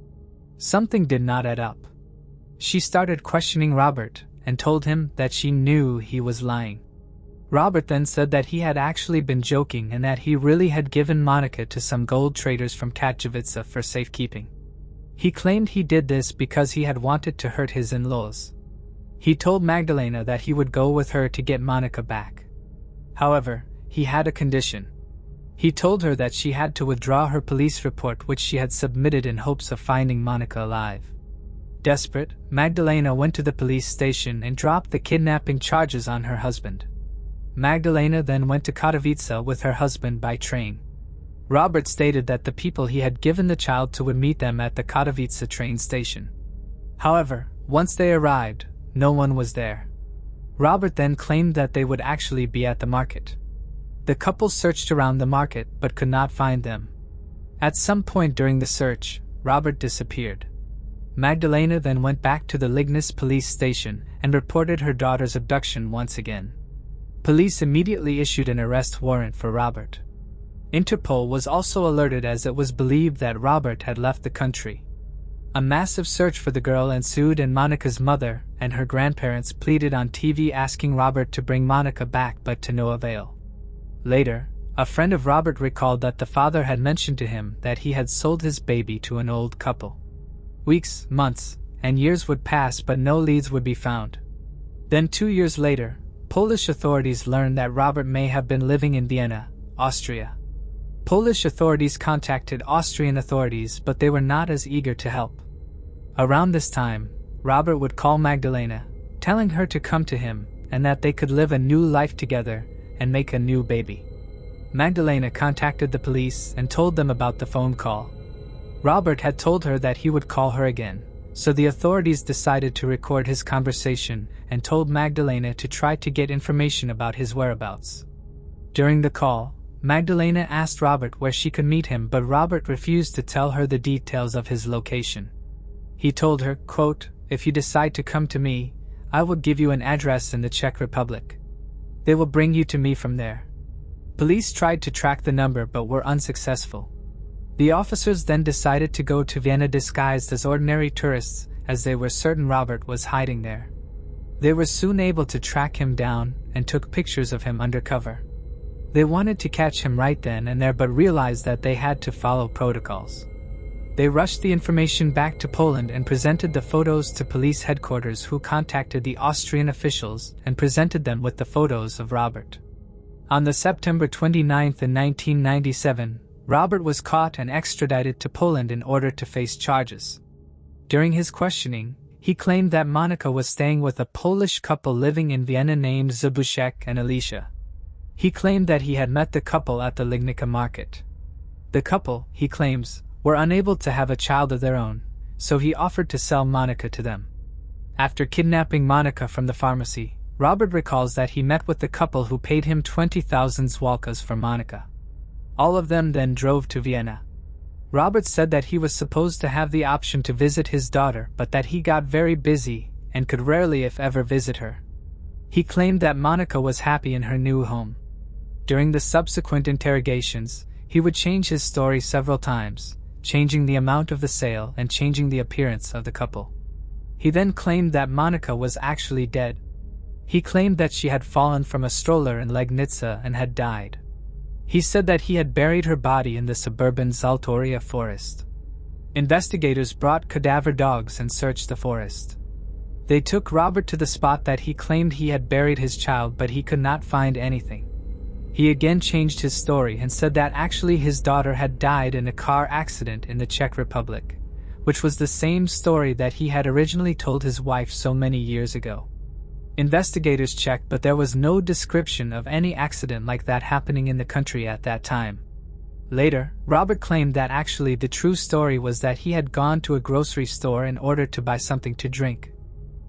Something did not add up. She started questioning Robert and told him that she knew he was lying. Robert then said that he had actually been joking and that he really had given Monica to some gold traders from Katowice for safekeeping. He claimed he did this because he had wanted to hurt his in-laws. He told Magdalena that he would go with her to get Monica back. However, he had a condition. He told her that she had to withdraw her police report which she had submitted in hopes of finding Monica alive. Desperate, Magdalena went to the police station and dropped the kidnapping charges on her husband. Magdalena then went to Katowice with her husband by train. Robert stated that the people he had given the child to would meet them at the Katowice train station. However, once they arrived, no one was there. Robert then claimed that they would actually be at the market. The couple searched around the market but could not find them. At some point during the search, Robert disappeared. Magdalena then went back to the Lignis police station and reported her daughter's abduction once again. Police immediately issued an arrest warrant for Robert. Interpol was also alerted as it was believed that Robert had left the country. A massive search for the girl ensued and Monica's mother and her grandparents pleaded on TV asking Robert to bring Monica back but to no avail. Later, a friend of Robert recalled that the father had mentioned to him that he had sold his baby to an old couple. Weeks, months, and years would pass but no leads would be found. Then 2 years later, Polish authorities learned that Robert may have been living in Vienna, Austria. Polish authorities contacted Austrian authorities but they were not as eager to help. Around this time, Robert would call Magdalena, telling her to come to him and that they could live a new life together and make a new baby. Magdalena contacted the police and told them about the phone call. Robert had told her that he would call her again, so the authorities decided to record his conversation and told Magdalena to try to get information about his whereabouts. During the call, Magdalena asked Robert where she could meet him but Robert refused to tell her the details of his location. He told her, quote, "If you decide to come to me, I will give you an address in the Czech Republic. They will bring you to me from there." Police tried to track the number but were unsuccessful. The officers then decided to go to Vienna disguised as ordinary tourists as they were certain Robert was hiding there. They were soon able to track him down and took pictures of him undercover. They wanted to catch him right then and there but realized that they had to follow protocols. They rushed the information back to Poland and presented the photos to police headquarters who contacted the Austrian officials and presented them with the photos of Robert. On the September 29th in 1997, Robert was caught and extradited to Poland in order to face charges. During his questioning, he claimed that Monica was staying with a Polish couple living in Vienna named Zbyszek and Alicia. He claimed that he had met the couple at the Lignica market. The couple, he claims, were unable to have a child of their own, so he offered to sell Monica to them. After kidnapping Monica from the pharmacy, Robert recalls that he met with the couple who paid him 20,000 złotych for Monica. All of them then drove to Vienna. Robert said that he was supposed to have the option to visit his daughter but that he got very busy and could rarely if ever visit her. He claimed that Monica was happy in her new home. During the subsequent interrogations, he would change his story several times, changing the amount of the sale and changing the appearance of the couple. He then claimed that Monica was actually dead. He claimed that she had fallen from a stroller in Legnica and had died. He said that he had buried her body in the suburban Zaltoria forest. Investigators brought cadaver dogs and searched the forest. They took Robert to the spot that he claimed he had buried his child but he could not find anything. He again changed his story and said that actually his daughter had died in a car accident in the Czech Republic, which was the same story that he had originally told his wife so many years ago. Investigators checked but there was no description of any accident like that happening in the country at that time. Later, Robert claimed that actually the true story was that he had gone to a grocery store in order to buy something to drink.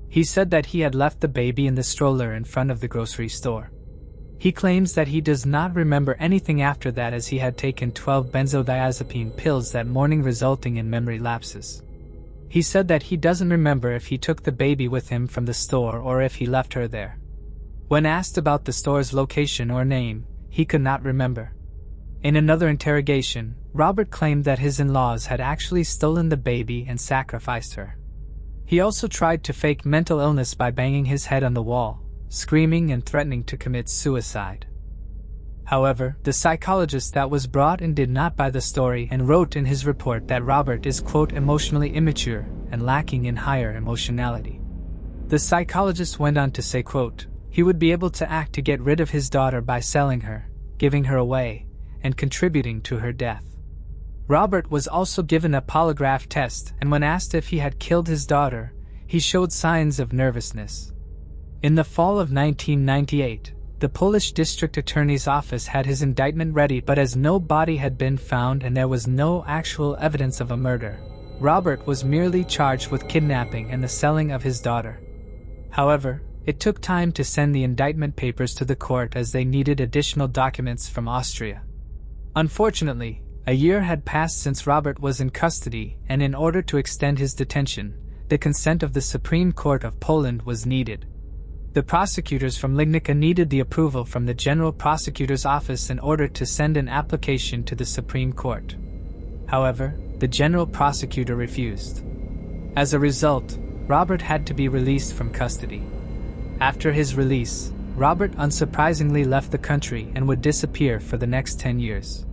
He said that he had left the baby in the stroller in front of the grocery store. He claims that he does not remember anything after that as he had taken 12 benzodiazepine pills that morning resulting in memory lapses. He said that he doesn't remember if he took the baby with him from the store or if he left her there. When asked about the store's location or name, he could not remember. In another interrogation, Robert claimed that his in-laws had actually stolen the baby and sacrificed her. He also tried to fake mental illness by banging his head on the wall, screaming and threatening to commit suicide. However, the psychologist that was brought in did not buy the story and wrote in his report that Robert is, quote, emotionally immature and lacking in higher emotionality. The psychologist went on to say, quote, he would be able to act to get rid of his daughter by selling her, giving her away, and contributing to her death. Robert was also given a polygraph test, and when asked if he had killed his daughter, he showed signs of nervousness. In the fall of 1998, the Polish district attorney's office had his indictment ready, but as no body had been found and there was no actual evidence of a murder, Robert was merely charged with kidnapping and the selling of his daughter. However, it took time to send the indictment papers to the court as they needed additional documents from Austria. Unfortunately, a year had passed since Robert was in custody, and in order to extend his detention, the consent of the Supreme Court of Poland was needed. The prosecutors from Legnica needed the approval from the General Prosecutor's Office in order to send an application to the Supreme Court. However, the General Prosecutor refused. As a result, Robert had to be released from custody. After his release, Robert unsurprisingly left the country and would disappear for the next 10 years.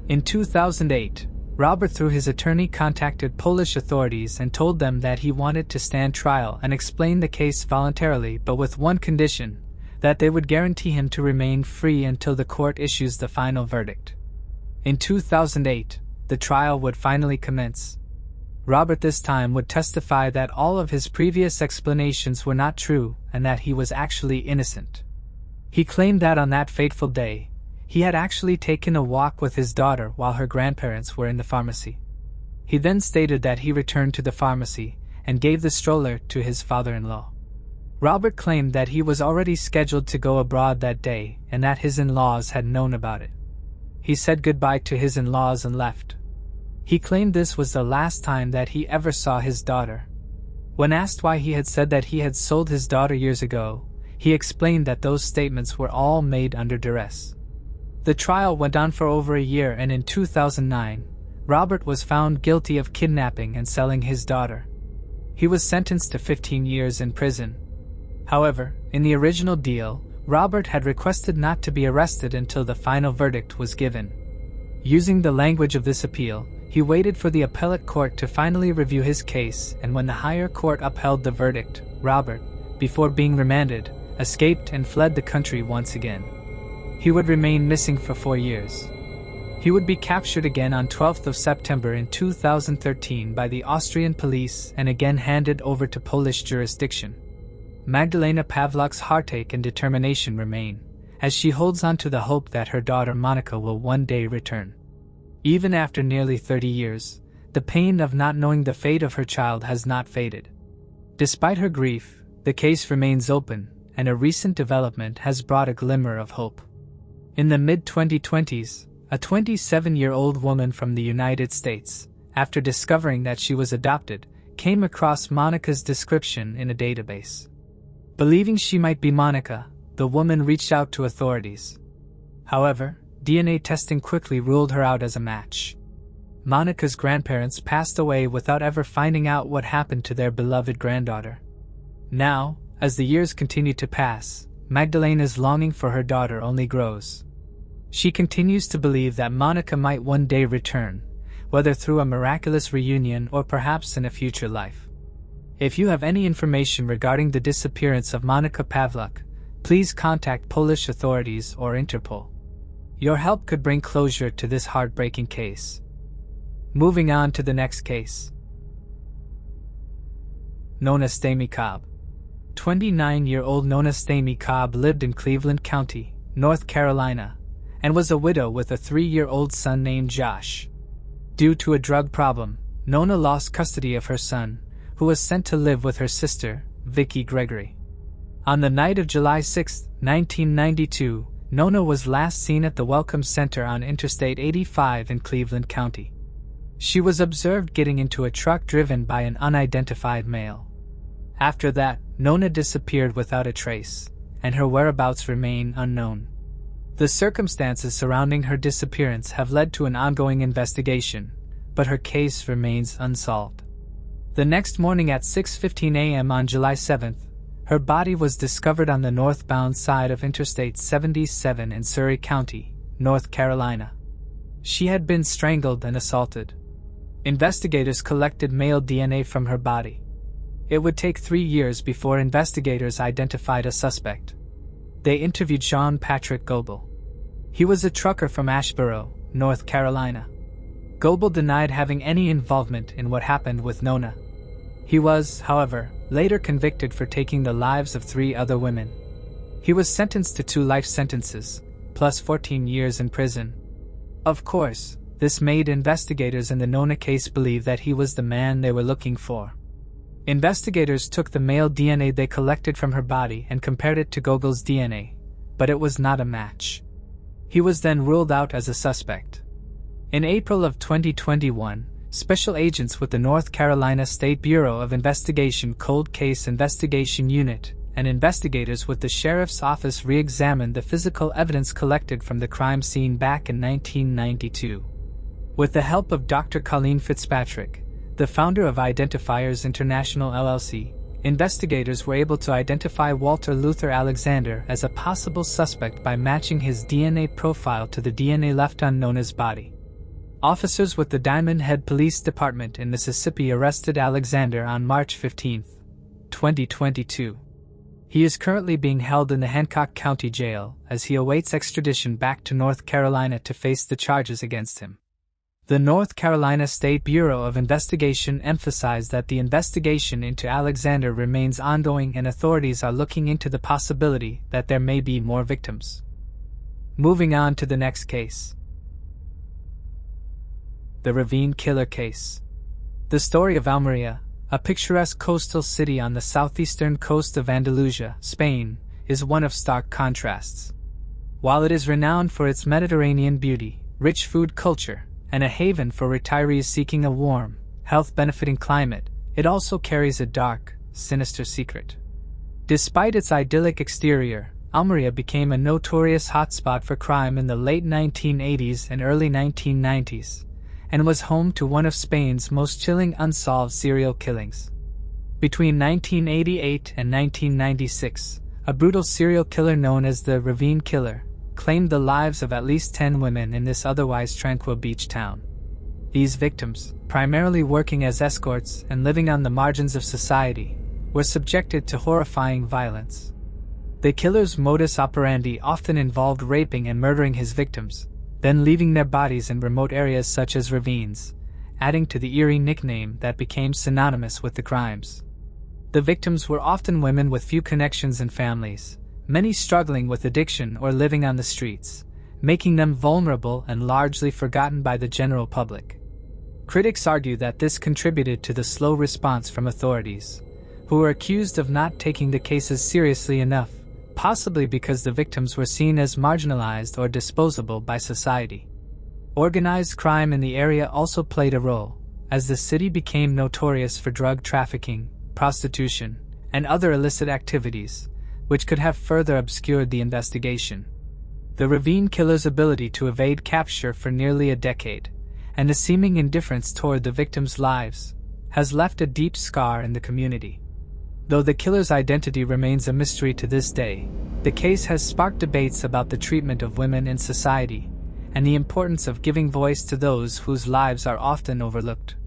In 2008, Robert, through his attorney, contacted Polish authorities and told them that he wanted to stand trial and explain the case voluntarily, but with one condition, that they would guarantee him to remain free until the court issues the final verdict. In 2008, the trial would finally commence. Robert this time would testify that all of his previous explanations were not true and that he was actually innocent. He claimed that on that fateful day, he had actually taken a walk with his daughter while her grandparents were in the pharmacy. He then stated that he returned to the pharmacy and gave the stroller to his father-in-law. Robert claimed that he was already scheduled to go abroad that day and that his in-laws had known about it. He said goodbye to his in-laws and left. He claimed this was the last time that he ever saw his daughter. When asked why he had said that he had sold his daughter years ago, he explained that those statements were all made under duress. The trial went on for over a year, and in 2009, Robert was found guilty of kidnapping and selling his daughter. He was sentenced to 15 years in prison. However, in the original deal, Robert had requested not to be arrested until the final verdict was given. Using the language of this appeal, he waited for the appellate court to finally review his case, and when the higher court upheld the verdict, Robert, before being remanded, escaped and fled the country once again. He would remain missing for 4 years. He would be captured again on 12th of September in 2013 by the Austrian police and again handed over to Polish jurisdiction. Magdalena Pavlock's heartache and determination remain, as she holds on to the hope that her daughter Monica will one day return. Even after nearly 30 years, the pain of not knowing the fate of her child has not faded. Despite her grief, the case remains open, and a recent development has brought a glimmer of hope. In the mid-2020s, a 27-year-old woman from the United States, after discovering that she was adopted, came across Monica's description in a database. Believing she might be Monica, the woman reached out to authorities. However, DNA testing quickly ruled her out as a match. Monica's grandparents passed away without ever finding out what happened to their beloved granddaughter. Now, as the years continue to pass, Magdalena's longing for her daughter only grows. She continues to believe that Monica might one day return, whether through a miraculous reunion or perhaps in a future life. If you have any information regarding the disappearance of Monica Pavlock, please contact Polish authorities or Interpol. Your help could bring closure to this heartbreaking case. Moving on to the next case. Nona Sty Cab. 29-year-old Nona Sty Cab lived in Cleveland County, North Carolina, and was a widow with a 3-year-old son named Josh. Due to a drug problem, Nona lost custody of her son, who was sent to live with her sister, Vicki Gregory. On the night of July 6, 1992, Nona was last seen at the Welcome Center on Interstate 85 in Cleveland County. She was observed getting into a truck driven by an unidentified male. After that, Nona disappeared without a trace, and her whereabouts remain unknown. The circumstances surrounding her disappearance have led to an ongoing investigation, but her case remains unsolved. The next morning at 6:15 a.m. on July 7th, her body was discovered on the northbound side of Interstate 77 in Surry County, North Carolina. She had been strangled and assaulted. Investigators collected male DNA from her body. It would take 3 years before investigators identified a suspect. They interviewed Sean Patrick Goebel. He was a trucker from Asheboro, North Carolina. Goebel denied having any involvement in what happened with Nona. He was, however, later convicted for taking the lives of 3 other women. He was sentenced to 2 life sentences, plus 14 years in prison. Of course, this made investigators in the Nona case believe that he was the man they were looking for. Investigators took the male DNA they collected from her body and compared it to Goebel's DNA, but it was not a match. He was then ruled out as a suspect. In April of 2021, special agents with the North Carolina State Bureau of Investigation Cold Case Investigation Unit and investigators with the Sheriff's Office re-examined the physical evidence collected from the crime scene back in 1992. With the help of Dr. Colleen Fitzpatrick, the founder of Identifiers International LLC, investigators were able to identify Walter Luther Alexander as a possible suspect by matching his DNA profile to the DNA left on Nona's body. Officers with the Diamond Head Police Department in Mississippi arrested Alexander on March 15, 2022. He is currently being held in the Hancock County Jail as he awaits extradition back to North Carolina to face the charges against him. The North Carolina State Bureau of Investigation emphasized that the investigation into Alexander remains ongoing and authorities are looking into the possibility that there may be more victims. Moving on to the next case. The Ravine Killer case. The story of Almeria, a picturesque coastal city on the southeastern coast of Andalusia, Spain, is one of stark contrasts. While it is renowned for its Mediterranean beauty, rich food culture, and a haven for retirees seeking a warm, health-benefiting climate, it also carries a dark, sinister secret. Despite its idyllic exterior, Almeria became a notorious hotspot for crime in the late 1980s and early 1990s, and was home to one of Spain's most chilling unsolved serial killings. Between 1988 and 1996, a brutal serial killer known as the Ravine Killer claimed the lives of at least 10 women in this otherwise tranquil beach town. These victims, primarily working as escorts and living on the margins of society, were subjected to horrifying violence. The killer's modus operandi often involved raping and murdering his victims, then leaving their bodies in remote areas such as ravines, adding to the eerie nickname that became synonymous with the crimes. The victims were often women with few connections and families, many struggling with addiction or living on the streets, making them vulnerable and largely forgotten by the general public. Critics argue that this contributed to the slow response from authorities, who were accused of not taking the cases seriously enough, possibly because the victims were seen as marginalized or disposable by society. Organized crime in the area also played a role, as the city became notorious for drug trafficking, prostitution, and other illicit activities, which could have further obscured the investigation. The Ravine Killer's ability to evade capture for nearly a decade, and the seeming indifference toward the victims' lives, has left a deep scar in the community. Though the killer's identity remains a mystery to this day, the case has sparked debates about the treatment of women in society, and the importance of giving voice to those whose lives are often overlooked.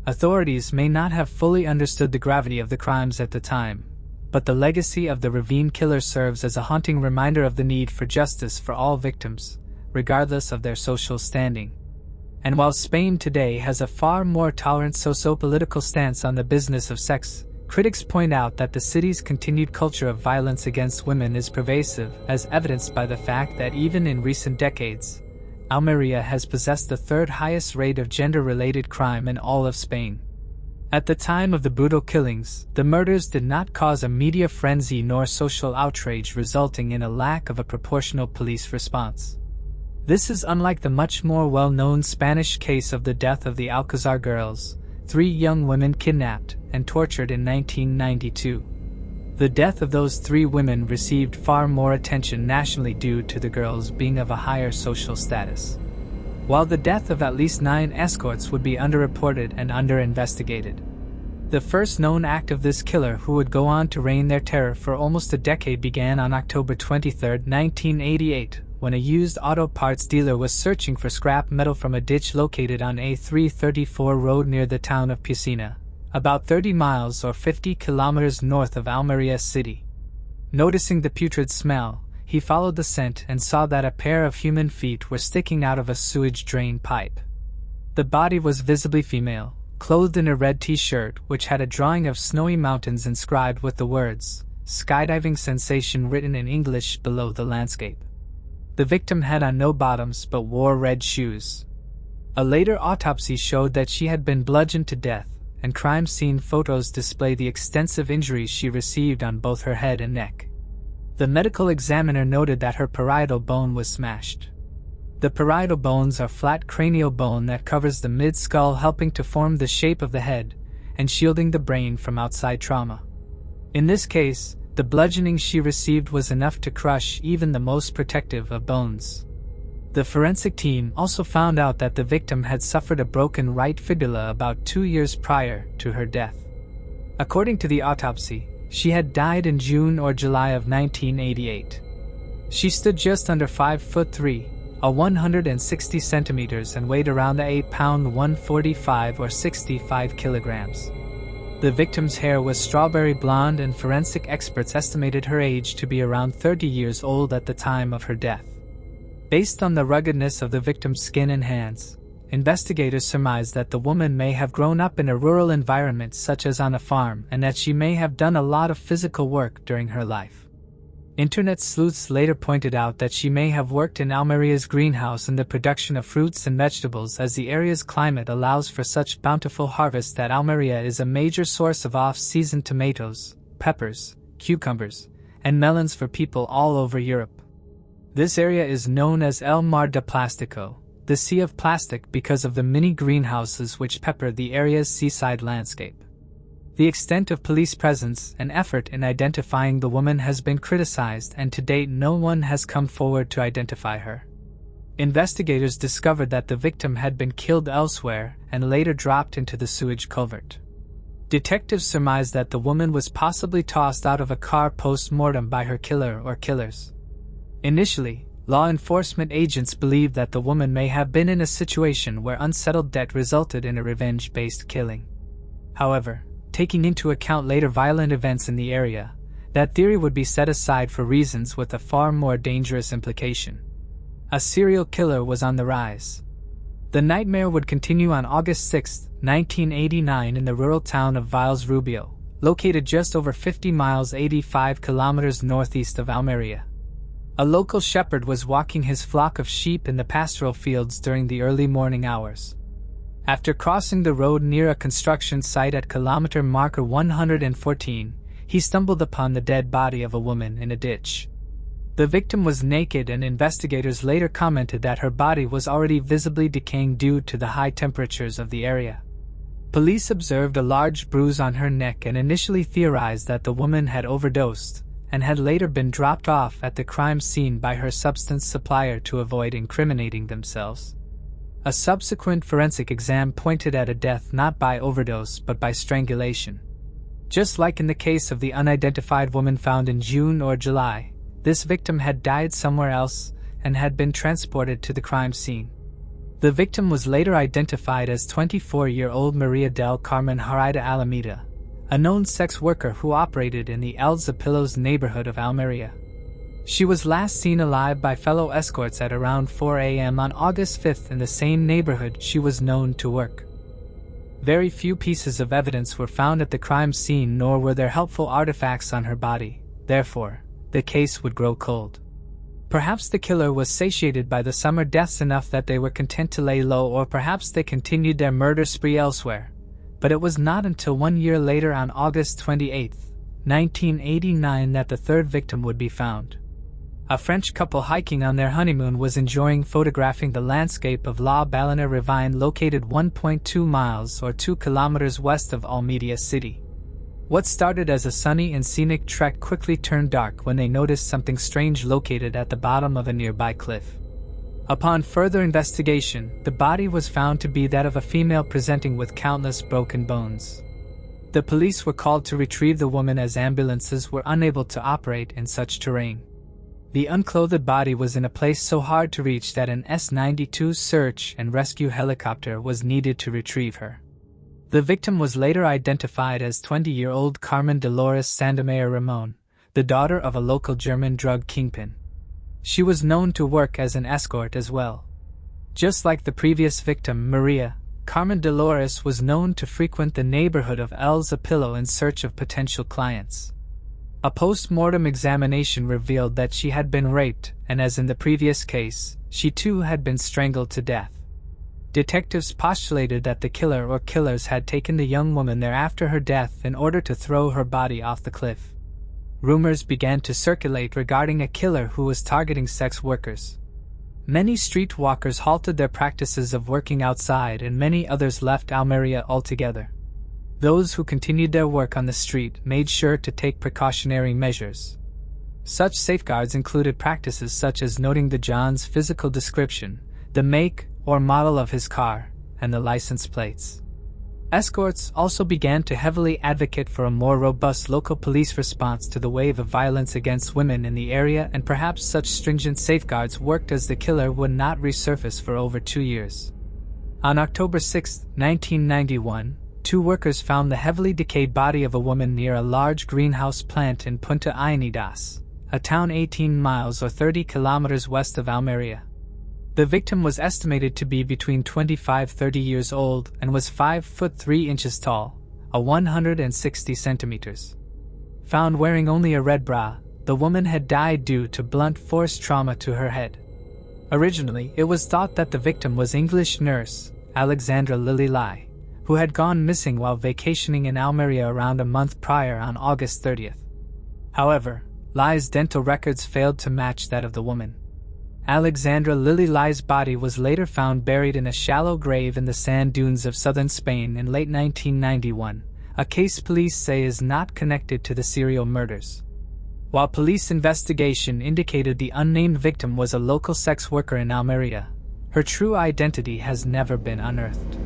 Authorities may not have fully understood the gravity of the crimes at the time, but the legacy of the Ravine Killer serves as a haunting reminder of the need for justice for all victims, regardless of their social standing. And while Spain today has a far more tolerant socio-political stance on the business of sex, critics point out that the city's continued culture of violence against women is pervasive, as evidenced by the fact that even in recent decades, Almeria has possessed the third highest rate of gender-related crime in all of Spain. At the time of the brutal killings, the murders did not cause a media frenzy nor social outrage, resulting in a lack of a proportional police response. This is unlike the much more well-known Spanish case of the death of the Alcazar girls, 3 young women kidnapped and tortured in 1992. The death of those 3 women received far more attention nationally due to the girls being of a higher social status, while the death of at least 9 escorts would be underreported and underinvestigated. The first known act of this killer, who would go on to reign their terror for almost a decade, began on October 23, 1988, when a used auto parts dealer was searching for scrap metal from a ditch located on A334 road near the town of Piscina, about 30 miles or 50 kilometers north of Almería City. Noticing the putrid smell, he followed the scent and saw that a pair of human feet were sticking out of a sewage drain pipe. The body was visibly female, clothed in a red t-shirt which had a drawing of snowy mountains inscribed with the words, "Skydiving Sensation" written in English below the landscape. The victim had on no bottoms but wore red shoes. A later autopsy showed that she had been bludgeoned to death, and crime scene photos display the extensive injuries she received on both her head and neck. The medical examiner noted that her parietal bone was smashed. The parietal bones are flat cranial bone that covers the mid-skull, helping to form the shape of the head and shielding the brain from outside trauma. In this case, the bludgeoning she received was enough to crush even the most protective of bones. The forensic team also found out that the victim had suffered a broken right fibula about 2 years prior to her death. According to the autopsy, she had died in June or July of 1988. She stood just under 5'3", or 160 centimeters, and weighed around 8 pounds 145 or 65 kilograms. The victim's hair was strawberry blonde, and forensic experts estimated her age to be around 30 years old at the time of her death. Based on the ruggedness of the victim's skin and hands, investigators surmised that the woman may have grown up in a rural environment such as on a farm, and that she may have done a lot of physical work during her life. Internet sleuths later pointed out that she may have worked in Almeria's greenhouse in the production of fruits and vegetables, as the area's climate allows for such bountiful harvests that Almeria is a major source of off-season tomatoes, peppers, cucumbers, and melons for people all over Europe. This area is known as El Mar de Plástico, the Sea of Plastic, because of the many greenhouses which pepper the area's seaside landscape. The extent of police presence and effort in identifying the woman has been criticized, and to date no one has come forward to identify her. Investigators discovered that the victim had been killed elsewhere and later dropped into the sewage culvert. Detectives surmised that the woman was possibly tossed out of a car post-mortem by her killer or killers. Initially, law enforcement agents believed that the woman may have been in a situation where unsettled debt resulted in a revenge-based killing. However, taking into account later violent events in the area, that theory would be set aside for reasons with a far more dangerous implication. A serial killer was on the rise. The nightmare would continue on August 6, 1989 in the rural town of Viles Rubio, located just over 50 miles 85 kilometers northeast of Almeria. A local shepherd was walking his flock of sheep in the pastoral fields during the early morning hours. After crossing the road near a construction site at kilometer marker 114, he stumbled upon the dead body of a woman in a ditch. The victim was naked, and investigators later commented that her body was already visibly decaying due to the high temperatures of the area. Police observed a large bruise on her neck and initially theorized that the woman had overdosed and had later been dropped off at the crime scene by her substance supplier to avoid incriminating themselves. A subsequent forensic exam pointed at a death not by overdose but by strangulation. Just like in the case of the unidentified woman found in June or July, this victim had died somewhere else and had been transported to the crime scene. The victim was later identified as 24-year-old Maria del Carmen Harida Alameda, a known sex worker who operated in the El Zapilos neighborhood of Almeria. She was last seen alive by fellow escorts at around 4 a.m. on August 5th in the same neighborhood she was known to work. Very few pieces of evidence were found at the crime scene, nor were there helpful artifacts on her body. Therefore, the case would grow cold. Perhaps the killer was satiated by the summer deaths enough that they were content to lay low, or perhaps they continued their murder spree elsewhere. But it was not until 1 year later, on August 28, 1989, that the third victim would be found. A French couple hiking on their honeymoon was enjoying photographing the landscape of La Ballena Ravine, located 1.2 miles or 2 kilometers west of Almeria City. What started as a sunny and scenic trek quickly turned dark when they noticed something strange located at the bottom of a nearby cliff. Upon further investigation, the body was found to be that of a female presenting with countless broken bones. The police were called to retrieve the woman as ambulances were unable to operate in such terrain. The unclothed body was in a place so hard to reach that an S-92 search and rescue helicopter was needed to retrieve her. The victim was later identified as 20-year-old Carmen Dolores Sandemeyer Ramon, the daughter of a local German drug kingpin. She was known to work as an escort as well. Just like the previous victim, Maria, Carmen Dolores was known to frequent the neighborhood of El Zapillo in search of potential clients. A post-mortem examination revealed that she had been raped, and as in the previous case, she too had been strangled to death. Detectives postulated that the killer or killers had taken the young woman there after her death in order to throw her body off the cliff. Rumors began to circulate regarding a killer who was targeting sex workers. Many streetwalkers halted their practices of working outside, and many others left Almeria altogether. Those who continued their work on the street made sure to take precautionary measures. Such safeguards included practices such as noting the John's physical description, the make or model of his car, and the license plates. Escorts also began to heavily advocate for a more robust local police response to the wave of violence against women in the area, and perhaps such stringent safeguards worked as the killer would not resurface for over 2 years. On October 6, 1991, 2 workers found the heavily decayed body of a woman near a large greenhouse plant in Punta Ainidas, a town 18 miles or 30 kilometers west of Almeria. The victim was estimated to be between 25-30 years old and was 5 foot 3 inches tall, 160 centimeters. Found wearing only a red bra, the woman had died due to blunt force trauma to her head. Originally, it was thought that the victim was English nurse Alexandra Lily Lai, who had gone missing while vacationing in Almeria around a month prior on August 30th. However, Lai's dental records failed to match that of the woman. Alexandra Lily Lai's body was later found buried in a shallow grave in the sand dunes of southern Spain in late 1991, a case police say is not connected to the serial murders. While police investigation indicated the unnamed victim was a local sex worker in Almeria, her true identity has never been unearthed.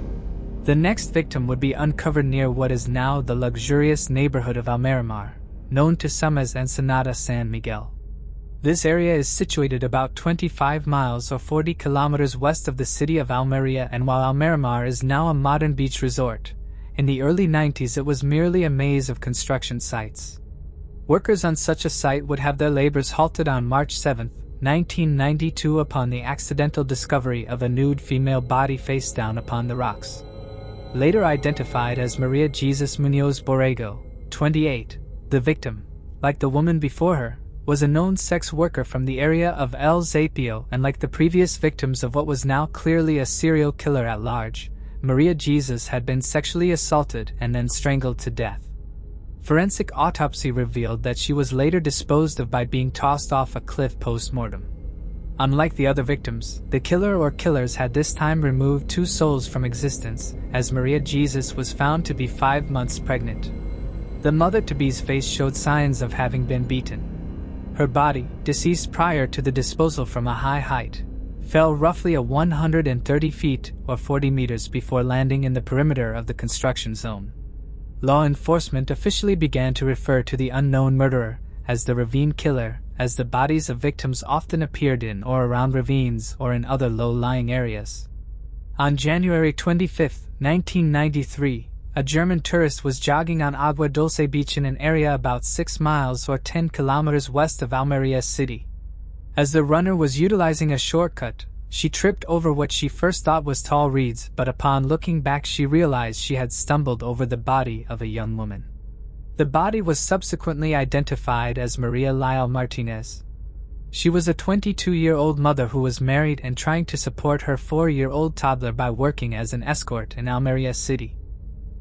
The next victim would be uncovered near what is now the luxurious neighborhood of Almerimar, known to some as Ensenada San Miguel. This area is situated about 25 miles or 40 kilometers west of the city of Almeria, and while Almerimar is now a modern beach resort, in the early 90s it was merely a maze of construction sites. Workers on such a site would have their labors halted on March 7, 1992 upon the accidental discovery of a nude female body face down upon the rocks. Later identified as Maria Jesus Munoz Borrego, 28, the victim, like the woman before her, was a known sex worker from the area of El Zapillo, and like the previous victims of what was now clearly a serial killer at large, Maria Jesus had been sexually assaulted and then strangled to death. Forensic autopsy revealed that she was later disposed of by being tossed off a cliff post-mortem. Unlike the other victims, the killer or killers had this time removed 2 souls from existence, as Maria Jesus was found to be 5 months pregnant. The mother-to-be's face showed signs of having been beaten. Her body, deceased prior to the disposal from a high height, fell roughly a 130 feet or 40 meters before landing in the perimeter of the construction zone. Law enforcement officially began to refer to the unknown murderer as the Ravine Killer, as the bodies of victims often appeared in or around ravines or in other low-lying areas. On January 25, 1993, a German tourist was jogging on Agua Dulce Beach in an area about 6 miles or 10 kilometers west of Almeria City. As the runner was utilizing a shortcut, she tripped over what she first thought was tall reeds, but upon looking back she realized she had stumbled over the body of a young woman. The body was subsequently identified as Maria Lyle Martinez. She was a 22-year-old mother who was married and trying to support her 4-year-old toddler by working as an escort in Almeria City.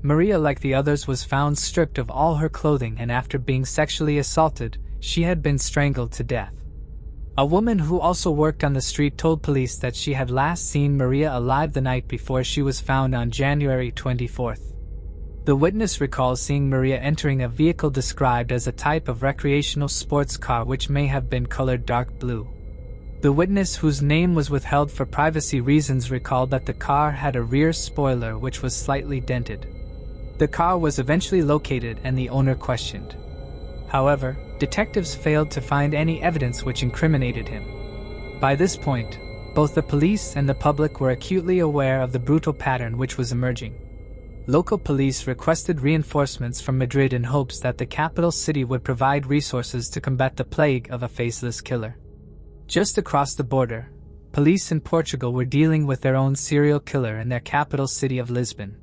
Maria, like the others, was found stripped of all her clothing, and after being sexually assaulted, she had been strangled to death. A woman who also worked on the street told police that she had last seen Maria alive the night before she was found on January 24th. The witness recalls seeing Maria entering a vehicle described as a type of recreational sports car which may have been colored dark blue. The witness, whose name was withheld for privacy reasons, recalled that the car had a rear spoiler which was slightly dented. The car was eventually located and the owner questioned. However, detectives failed to find any evidence which incriminated him. By this point, both the police and the public were acutely aware of the brutal pattern which was emerging. Local police requested reinforcements from Madrid in hopes that the capital city would provide resources to combat the plague of a faceless killer. Just across the border, police in Portugal were dealing with their own serial killer in their capital city of Lisbon.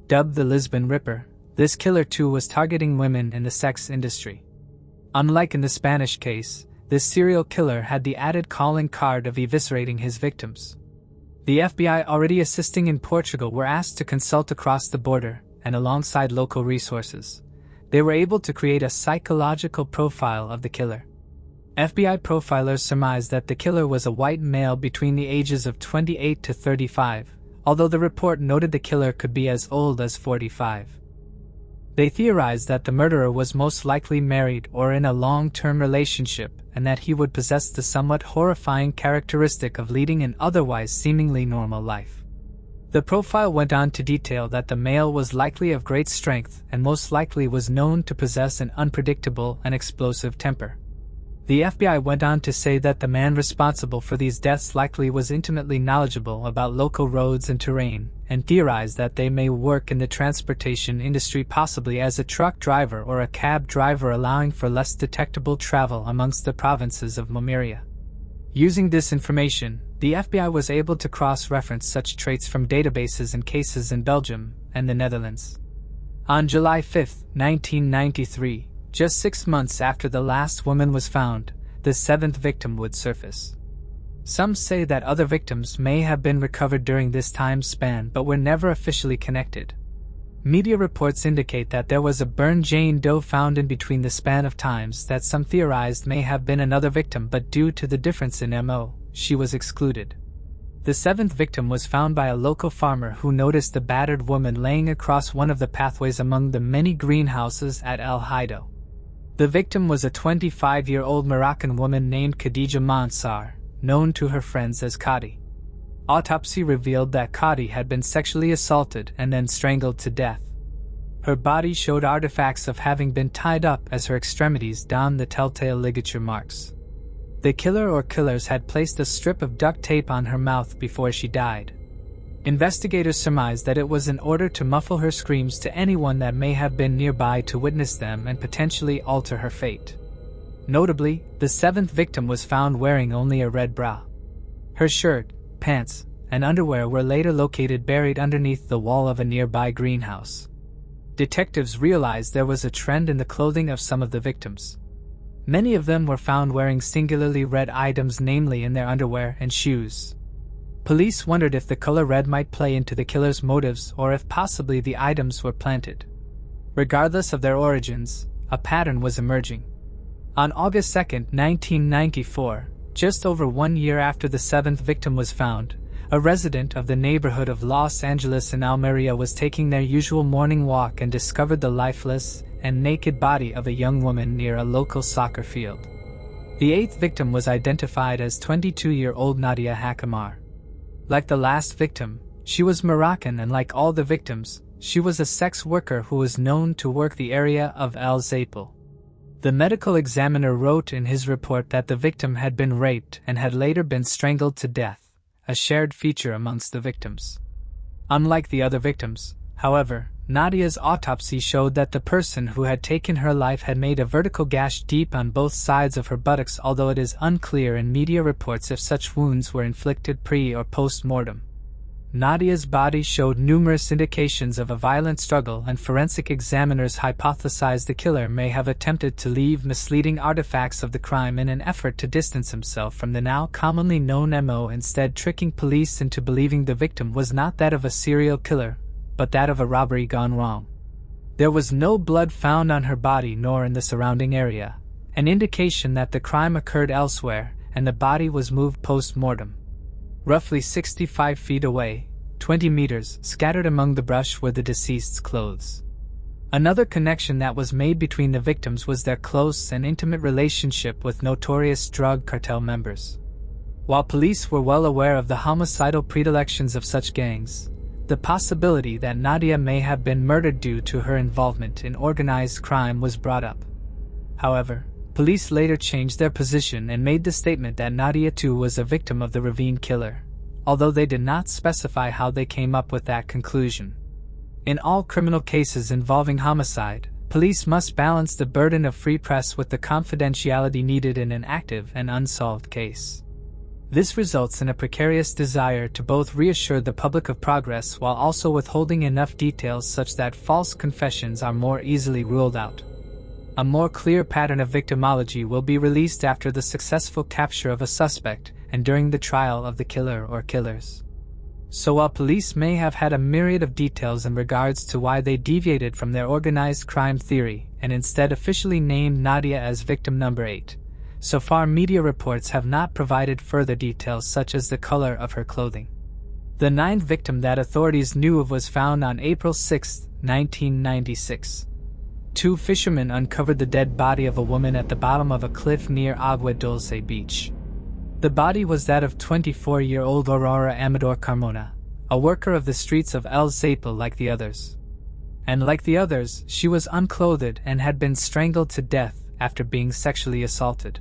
Dubbed the Lisbon Ripper, this killer too was targeting women in the sex industry. Unlike in the Spanish case, this serial killer had the added calling card of eviscerating his victims. The FBI already assisting in Portugal were asked to consult across the border, and alongside local resources, they were able to create a psychological profile of the killer. FBI profilers surmised that the killer was a white male between the ages of 28 to 35, although the report noted the killer could be as old as 45. They theorized that the murderer was most likely married or in a long-term relationship, and that he would possess the somewhat horrifying characteristic of leading an otherwise seemingly normal life. The profile went on to detail that the male was likely of great strength and most likely was known to possess an unpredictable and explosive temper. The FBI went on to say that the man responsible for these deaths likely was intimately knowledgeable about local roads and terrain, and theorized that they may work in the transportation industry, possibly as a truck driver or a cab driver, allowing for less detectable travel amongst the provinces of Momiria. Using this information, the FBI was able to cross-reference such traits from databases and cases in Belgium and the Netherlands. On July 5, 1993, just 6 months after the last woman was found, the 7th victim would surface. Some say that other victims may have been recovered during this time span but were never officially connected. Media reports indicate that there was a burned Jane Doe found in between the span of times that some theorized may have been another victim, but due to the difference in MO, she was excluded. The 7th victim was found by a local farmer who noticed a battered woman laying across one of the pathways among the many greenhouses at El Haido. The victim was a 25-year-old Moroccan woman named Khadija Mansar, known to her friends as Kadi. Autopsy revealed that Kadi had been sexually assaulted and then strangled to death. Her body showed artifacts of having been tied up as her extremities donned the telltale ligature marks. The killer or killers had placed a strip of duct tape on her mouth before she died. Investigators surmised that it was in order to muffle her screams to anyone that may have been nearby to witness them and potentially alter her fate. Notably, the 7th victim was found wearing only a red bra. Her shirt, pants, and underwear were later located buried underneath the wall of a nearby greenhouse. Detectives realized there was a trend in the clothing of some of the victims. Many of them were found wearing singularly red items, namely in their underwear and shoes. Police wondered if the color red might play into the killer's motives or if possibly the items were planted. Regardless of their origins, a pattern was emerging. On August 2, 1994, just over 1 year after the 7th victim was found, a resident of the neighborhood of Los Angeles in Almeria was taking their usual morning walk and discovered the lifeless and naked body of a young woman near a local soccer field. The 8th victim was identified as 22-year-old Nadia Hakamar. Like the last victim, she was Moroccan, and like all the victims, she was a sex worker who was known to work the area of El Zapal. The medical examiner wrote in his report that the victim had been raped and had later been strangled to death, a shared feature amongst the victims. Unlike the other victims, however, Nadia's autopsy showed that the person who had taken her life had made a vertical gash deep on both sides of her buttocks, although it is unclear in media reports if such wounds were inflicted pre- or post-mortem. Nadia's body showed numerous indications of a violent struggle, and forensic examiners hypothesized the killer may have attempted to leave misleading artifacts of the crime in an effort to distance himself from the now commonly known MO, instead tricking police into believing the victim was not that of a serial killer, but that of a robbery gone wrong. There was no blood found on her body nor in the surrounding area, an indication that the crime occurred elsewhere, and the body was moved post-mortem. Roughly 65 feet away, 20 meters, scattered among the brush, were the deceased's clothes. Another connection that was made between the victims was their close and intimate relationship with notorious drug cartel members. While police were well aware of the homicidal predilections of such gangs, the possibility that Nadia may have been murdered due to her involvement in organized crime was brought up. However, police later changed their position and made the statement that Nadia too was a victim of the Ravine Killer, although they did not specify how they came up with that conclusion. In all criminal cases involving homicide, police must balance the burden of free press with the confidentiality needed in an active and unsolved case. This results in a precarious desire to both reassure the public of progress while also withholding enough details such that false confessions are more easily ruled out. A more clear pattern of victimology will be released after the successful capture of a suspect and during the trial of the killer or killers. So while police may have had a myriad of details in regards to why they deviated from their organized crime theory and instead officially named Nadia as victim number 8, so far media reports have not provided further details such as the color of her clothing. The 9th victim that authorities knew of was found on April 6, 1996. 2 fishermen uncovered the dead body of a woman at the bottom of a cliff near Agua Dulce Beach. The body was that of 24-year-old Aurora Amador Carmona, a worker of the streets of El Zapal like the others. And like the others, she was unclothed and had been strangled to death after being sexually assaulted.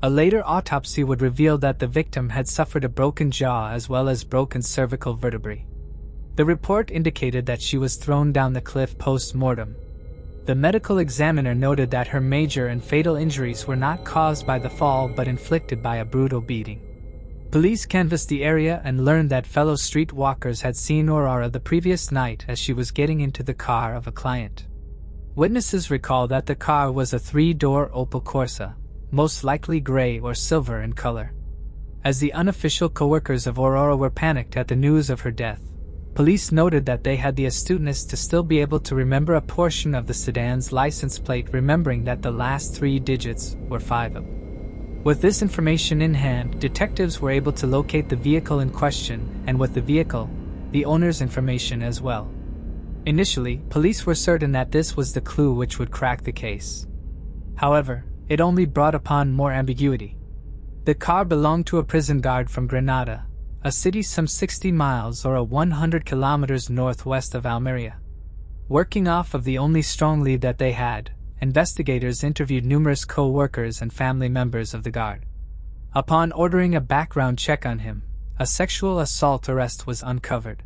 A later autopsy would reveal that the victim had suffered a broken jaw as well as broken cervical vertebrae. The report indicated that she was thrown down the cliff post-mortem. The medical examiner noted that her major and fatal injuries were not caused by the fall but inflicted by a brutal beating. Police canvassed the area and learned that fellow streetwalkers had seen Aurora the previous night as she was getting into the car of a client. Witnesses recall that the car was a 3-door Opel Corsa, most likely gray or silver in color. As the unofficial co-workers of Aurora were panicked at the news of her death, police noted that they had the astuteness to still be able to remember a portion of the sedan's license plate, remembering that the last 3 digits were 5. With this information in hand, detectives were able to locate the vehicle in question, and with the vehicle, the owner's information as well. Initially, police were certain that this was the clue which would crack the case. However, it only brought upon more ambiguity. The car belonged to a prison guard from Granada, a city some 60 miles or 100 kilometers northwest of Almeria. Working off of the only strong lead that they had, investigators interviewed numerous co-workers and family members of the guard. Upon ordering a background check on him, a sexual assault arrest was uncovered.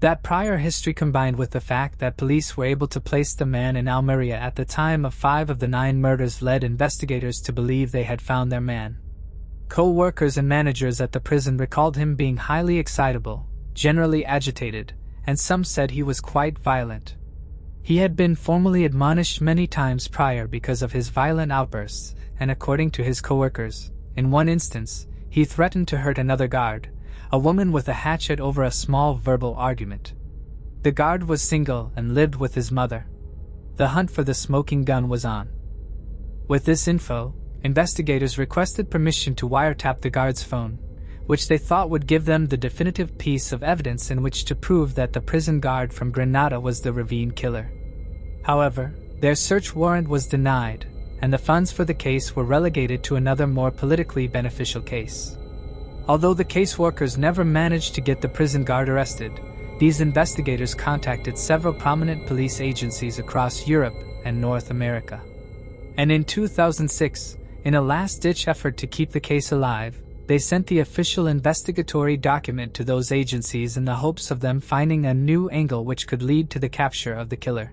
That prior history combined with the fact that police were able to place the man in Almeria at the time of 5 of the 9 murders led investigators to believe they had found their man. Co-workers and managers at the prison recalled him being highly excitable, generally agitated, and some said he was quite violent. He had been formally admonished many times prior because of his violent outbursts, and according to his co-workers, in one instance, he threatened to hurt another guard, a woman with a hatchet, over a small verbal argument. The guard was single and lived with his mother. The hunt for the smoking gun was on. With this info, investigators requested permission to wiretap the guard's phone, which they thought would give them the definitive piece of evidence in which to prove that the prison guard from Granada was the Ravine Killer. However, their search warrant was denied, and the funds for the case were relegated to another more politically beneficial case. Although the caseworkers never managed to get the prison guard arrested, these investigators contacted several prominent police agencies across Europe and North America. And in 2006, in a last-ditch effort to keep the case alive, they sent the official investigatory document to those agencies in the hopes of them finding a new angle which could lead to the capture of the killer.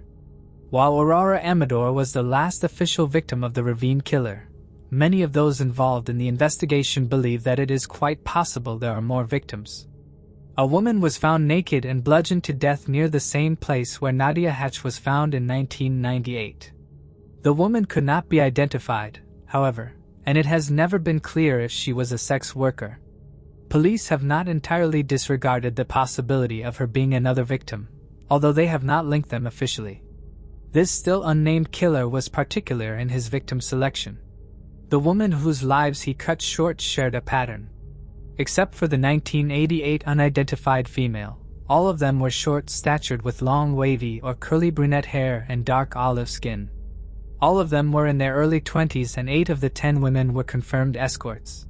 While Aurora Amador was the last official victim of the Ravine Killer, many of those involved in the investigation believe that it is quite possible there are more victims. A woman was found naked and bludgeoned to death near the same place where Nadia Hatch was found in 1998. The woman could not be identified, however, and it has never been clear if she was a sex worker. Police have not entirely disregarded the possibility of her being another victim, although they have not linked them officially. This still unnamed killer was particular in his victim selection. The woman whose lives he cut short shared a pattern. Except for the 1988 unidentified female, all of them were short-statured with long wavy or curly brunette hair and dark olive skin. All of them were in their early 20s, and 8 of the 10 women were confirmed escorts.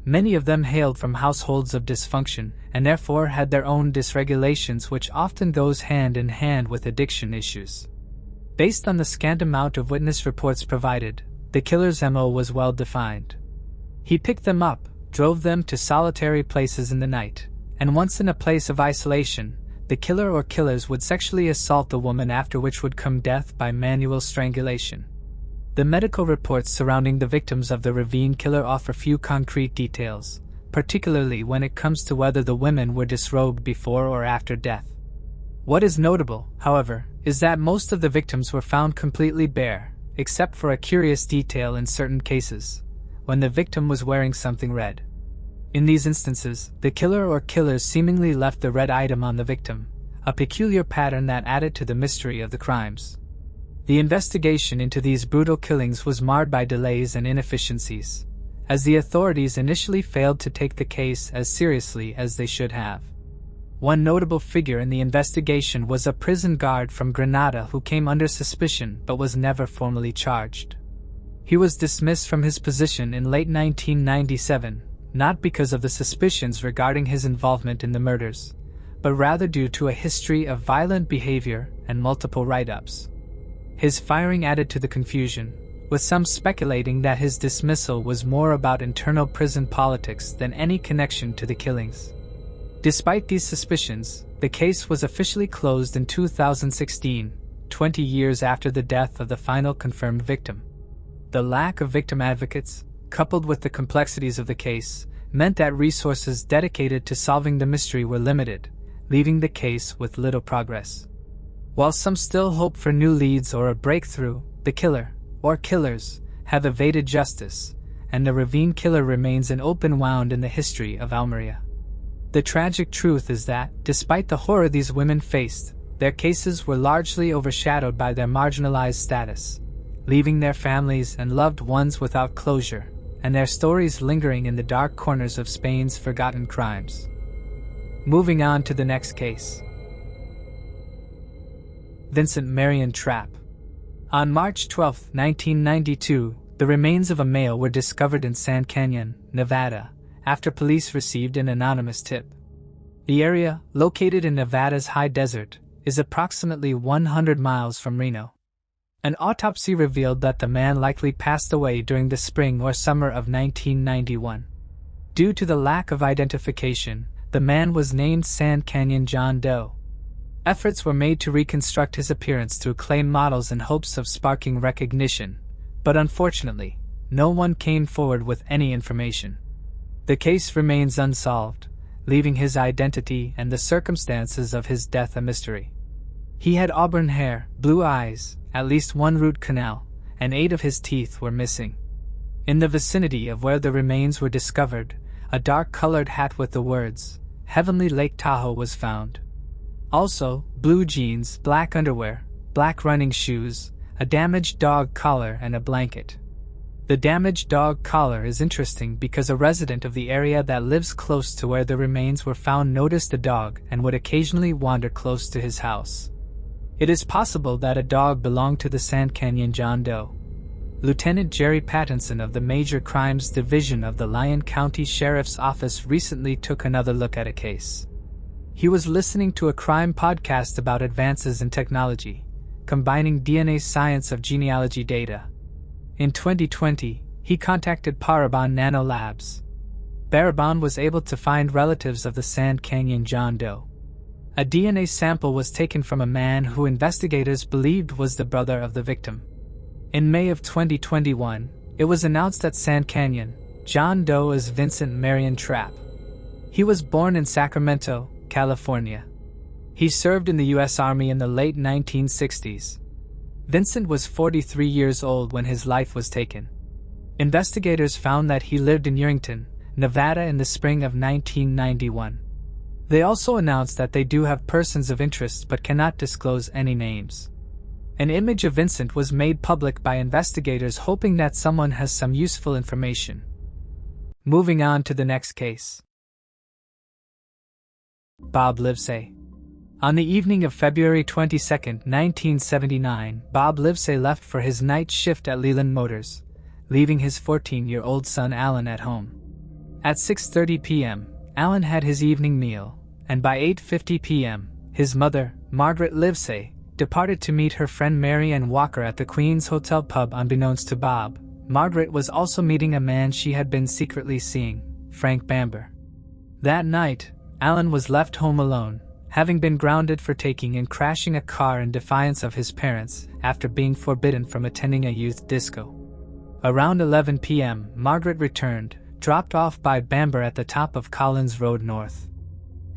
Many of them hailed from households of dysfunction and therefore had their own dysregulations, which often goes hand in hand with addiction issues. Based on the scant amount of witness reports provided, the killer's MO was well defined. He picked them up, drove them to solitary places in the night, and once in a place of isolation, the killer or killers would sexually assault the woman, after which would come death by manual strangulation. The medical reports surrounding the victims of the Ravine Killer offer few concrete details, particularly when it comes to whether the women were disrobed before or after death. What is notable, however, is that most of the victims were found completely bare, except for a curious detail in certain cases, when the victim was wearing something red. In these instances, the killer or killers seemingly left the red item on the victim, a peculiar pattern that added to the mystery of the crimes. The investigation into these brutal killings was marred by delays and inefficiencies, as the authorities initially failed to take the case as seriously as they should have. One notable figure in the investigation was a prison guard from Grenada who came under suspicion but was never formally charged. He was dismissed from his position in late 1997, not because of the suspicions regarding his involvement in the murders, but rather due to a history of violent behavior and multiple write-ups. His firing added to the confusion, with some speculating that his dismissal was more about internal prison politics than any connection to the killings. Despite these suspicions, the case was officially closed in 2016, 20 years after the death of the final confirmed victim. The lack of victim advocates, coupled with the complexities of the case, meant that resources dedicated to solving the mystery were limited, leaving the case with little progress. While some still hope for new leads or a breakthrough, the killer, or killers, have evaded justice, and the Ravine Killer remains an open wound in the history of Almeria. The tragic truth is that, despite the horror these women faced, their cases were largely overshadowed by their marginalized status, leaving their families and loved ones without closure, and their stories lingering in the dark corners of Spain's forgotten crimes. Moving on to the next case. Vincent Marion Trapp. On March 12, 1992, the remains of a male were discovered in San Canyon, Nevada, after police received an anonymous tip. The area, located in Nevada's high desert, is approximately 100 miles from Reno. An autopsy revealed that the man likely passed away during the spring or summer of 1991. Due to the lack of identification, the man was named San Canyon John Doe. Efforts were made to reconstruct his appearance through clay models in hopes of sparking recognition, but unfortunately, no one came forward with any information. The case remains unsolved, leaving his identity and the circumstances of his death a mystery. He had auburn hair, blue eyes, at least one root canal, and 8 of his teeth were missing. In the vicinity of where the remains were discovered, a dark-colored hat with the words, "Heavenly Lake Tahoe" was found. Also, blue jeans, black underwear, black running shoes, a damaged dog collar, and a blanket. The damaged dog collar is interesting because a resident of the area that lives close to where the remains were found noticed the dog and would occasionally wander close to his house. It is possible that a dog belonged to the San Canyon John Doe. Lieutenant Jerry Pattinson of the Major Crimes Division of the Lyon County Sheriff's Office recently took another look at a case. He was listening to a crime podcast about advances in technology, combining DNA science of genealogy data. In 2020, he contacted Parabon Nano Labs. Parabon was able to find relatives of the San Canyon John Doe. A DNA sample was taken from a man who investigators believed was the brother of the victim. In May of 2021, it was announced that San Canyon John Doe is Vincent Marion Trapp. He was born in Sacramento, California. He served in the U.S. Army in the late 1960s. Vincent was 43 years old when his life was taken. Investigators found that he lived in Yerington, Nevada in the spring of 1991. They also announced that they do have persons of interest but cannot disclose any names. An image of Vincent was made public by investigators hoping that someone has some useful information. Moving on to the next case. Bob Livesey. On the evening of February 22, 1979, Bob Livesey left for his night shift at Leland Motors, leaving his 14-year-old son Alan at home. At 6:30 p.m., Alan had his evening meal, and by 8:50 p.m., his mother, Margaret Livesey, departed to meet her friend Mary Ann Walker at the Queen's Hotel pub. Unbeknownst to Bob, Margaret was also meeting a man she had been secretly seeing, Frank Bamber. That night, Alan was left home alone, having been grounded for taking and crashing a car in defiance of his parents after being forbidden from attending a youth disco. Around 11 p.m., Margaret returned, dropped off by Bamber at the top of Collins Road North.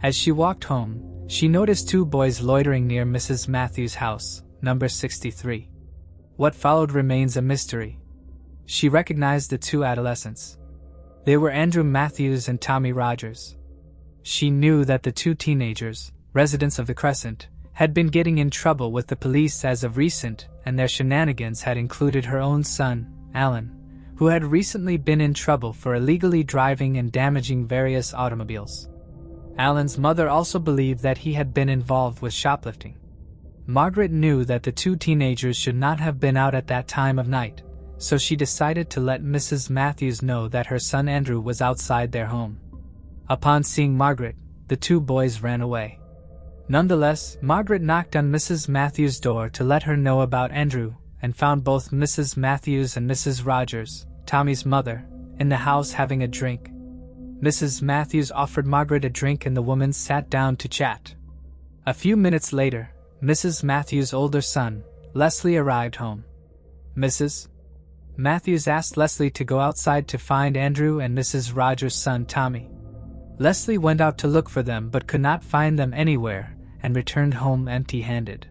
As she walked home, she noticed two boys loitering near Mrs. Matthews' house, number 63. What followed remains a mystery. She recognized the two adolescents. They were Andrew Matthews and Tommy Rogers. She knew that the two teenagers, residents of the Crescent, had been getting in trouble with the police as of recent, and their shenanigans had included her own son, Alan, who had recently been in trouble for illegally driving and damaging various automobiles. Alan's mother also believed that he had been involved with shoplifting. Margaret knew that the two teenagers should not have been out at that time of night, so she decided to let Mrs. Matthews know that her son Andrew was outside their home. Upon seeing Margaret, the two boys ran away. Nonetheless, Margaret knocked on Mrs. Matthews' door to let her know about Andrew, and found both Mrs. Matthews and Mrs. Rogers, Tommy's mother, in the house having a drink. Mrs. Matthews offered Margaret a drink and the woman sat down to chat. A few minutes later, Mrs. Matthews' older son, Leslie, arrived home. Mrs. Matthews asked Leslie to go outside to find Andrew and Mrs. Rogers' son Tommy. Leslie went out to look for them but could not find them anywhere and returned home empty-handed.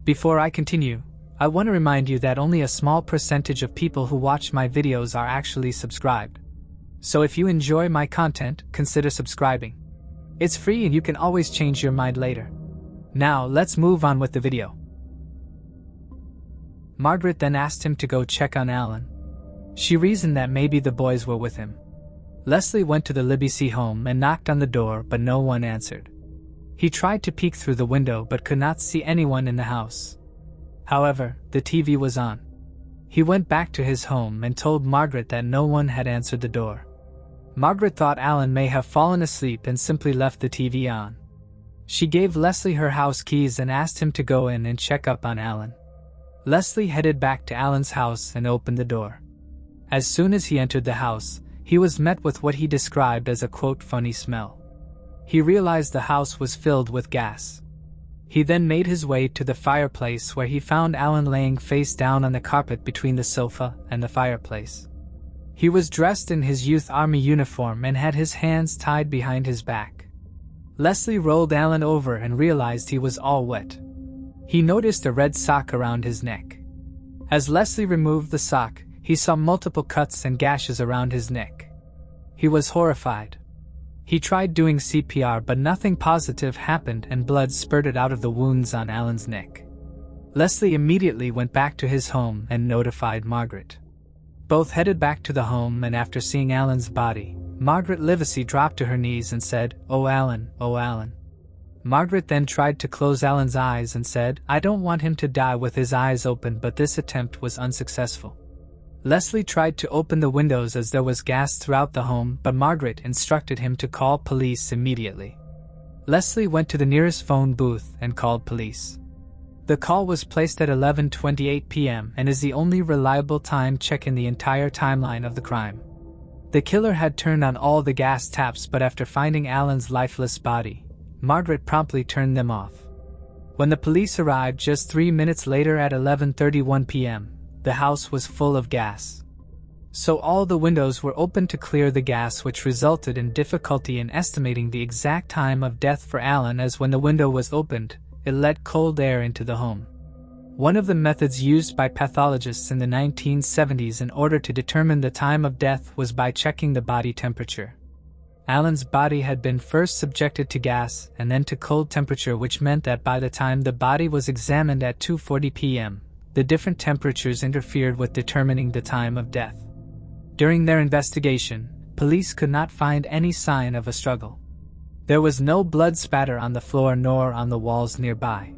Before I continue, I want to remind you that only a small percentage of people who watch my videos are actually subscribed. So if you enjoy my content, consider subscribing. It's free and you can always change your mind later. Now let's move on with the video. Margaret then asked him to go check on Alan. She reasoned that maybe the boys were with him. Leslie went to the Libby home and knocked on the door, but no one answered. He tried to peek through the window but could not see anyone in the house. However, the TV was on. He went back to his home and told Margaret that no one had answered the door. Margaret thought Alan may have fallen asleep and simply left the TV on. She gave Leslie her house keys and asked him to go in and check up on Alan. Leslie headed back to Alan's house and opened the door. As soon as he entered the house, he was met with what he described as a quote funny smell. He realized the house was filled with gas. He then made his way to the fireplace where he found Alan laying face down on the carpet between the sofa and the fireplace. He was dressed in his youth army uniform and had his hands tied behind his back. Leslie rolled Alan over and realized he was all wet. He noticed a red sock around his neck. As Leslie removed the sock, he saw multiple cuts and gashes around his neck. He was horrified. He tried doing CPR but nothing positive happened and blood spurted out of the wounds on Alan's neck. Leslie immediately went back to his home and notified Margaret. Both headed back to the home, and after seeing Alan's body, Margaret Livesey dropped to her knees and said, "Oh Alan, oh Alan." Margaret then tried to close Alan's eyes and said, "I don't want him to die with his eyes open," but this attempt was unsuccessful. Leslie tried to open the windows as there was gas throughout the home, but Margaret instructed him to call police immediately. Leslie went to the nearest phone booth and called police. The call was placed at 11:28 p.m. and is the only reliable time check in the entire timeline of the crime. The killer had turned on all the gas taps, but after finding Alan's lifeless body, Margaret promptly turned them off. When the police arrived just 3 minutes later at 11:31 p.m., the house was full of gas. So all the windows were open to clear the gas, which resulted in difficulty in estimating the exact time of death for Alan, as when the window was opened, it let cold air into the home. One of the methods used by pathologists in the 1970s in order to determine the time of death was by checking the body temperature. Alan's body had been first subjected to gas and then to cold temperature, which meant that by the time the body was examined at 2:40 p.m., the different temperatures interfered with determining the time of death. During their investigation, police could not find any sign of a struggle. There was no blood spatter on the floor nor on the walls nearby.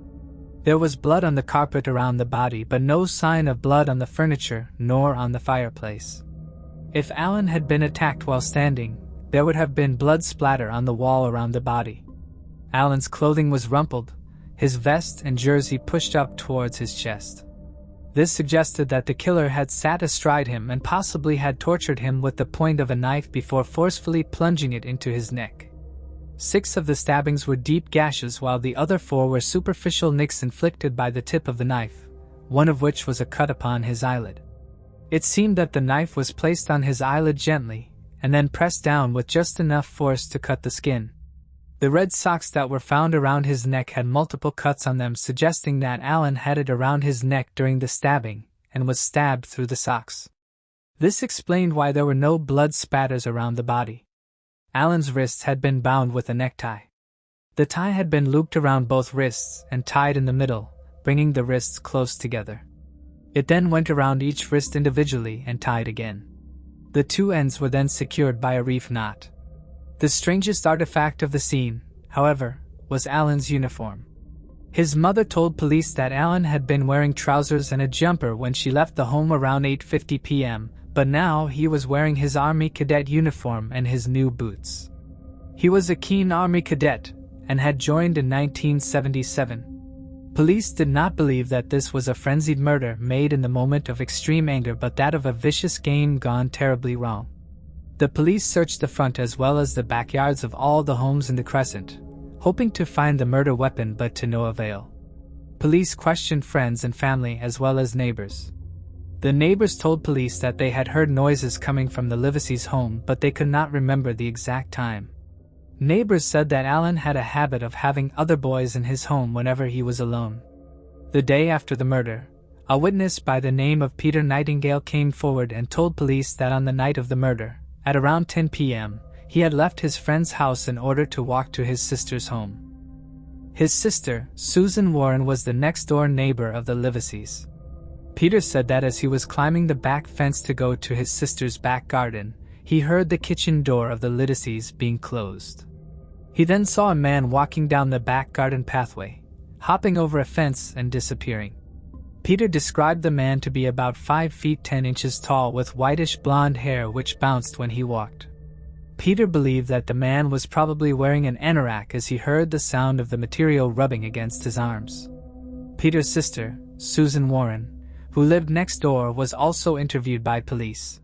There was blood on the carpet around the body, but no sign of blood on the furniture nor on the fireplace. If Alan had been attacked while standing, there would have been blood splatter on the wall around the body. Alan's clothing was rumpled, his vest and jersey pushed up towards his chest. This suggested that the killer had sat astride him and possibly had tortured him with the point of a knife before forcefully plunging it into his neck. 6 of the stabbings were deep gashes, while the other 4 were superficial nicks inflicted by the tip of the knife, one of which was a cut upon his eyelid. It seemed that the knife was placed on his eyelid gently, and then pressed down with just enough force to cut the skin. The red socks that were found around his neck had multiple cuts on them, suggesting that Alan had it around his neck during the stabbing and was stabbed through the socks. This explained why there were no blood spatters around the body. Alan's wrists had been bound with a necktie. The tie had been looped around both wrists and tied in the middle, bringing the wrists close together. It then went around each wrist individually and tied again. The 2 ends were then secured by a reef knot. The strangest artifact of the scene, however, was Alan's uniform. His mother told police that Alan had been wearing trousers and a jumper when she left the home around 8:50 p.m., but now he was wearing his Army cadet uniform and his new boots. He was a keen Army cadet and had joined in 1977. Police did not believe that this was a frenzied murder made in the moment of extreme anger, but that of a vicious game gone terribly wrong. The police searched the front as well as the backyards of all the homes in the Crescent, hoping to find the murder weapon, but to no avail. Police questioned friends and family as well as neighbors. The neighbors told police that they had heard noises coming from the Livacy's home, but they could not remember the exact time. Neighbors said that Alan had a habit of having other boys in his home whenever he was alone. The day after the murder, a witness by the name of Peter Nightingale came forward and told police that on the night of the murder, at around 10 p.m., he had left his friend's house in order to walk to his sister's home. His sister, Susan Warren, was the next-door neighbor of the Livacys. Peter said that as he was climbing the back fence to go to his sister's back garden, he heard the kitchen door of the Livacys being closed. He then saw a man walking down the back garden pathway, hopping over a fence and disappearing. Peter described the man to be about 5 feet 10 inches tall with whitish blonde hair which bounced when he walked. Peter believed that the man was probably wearing an anorak as he heard the sound of the material rubbing against his arms. Peter's sister, Susan Warren, who lived next door, was also interviewed by police.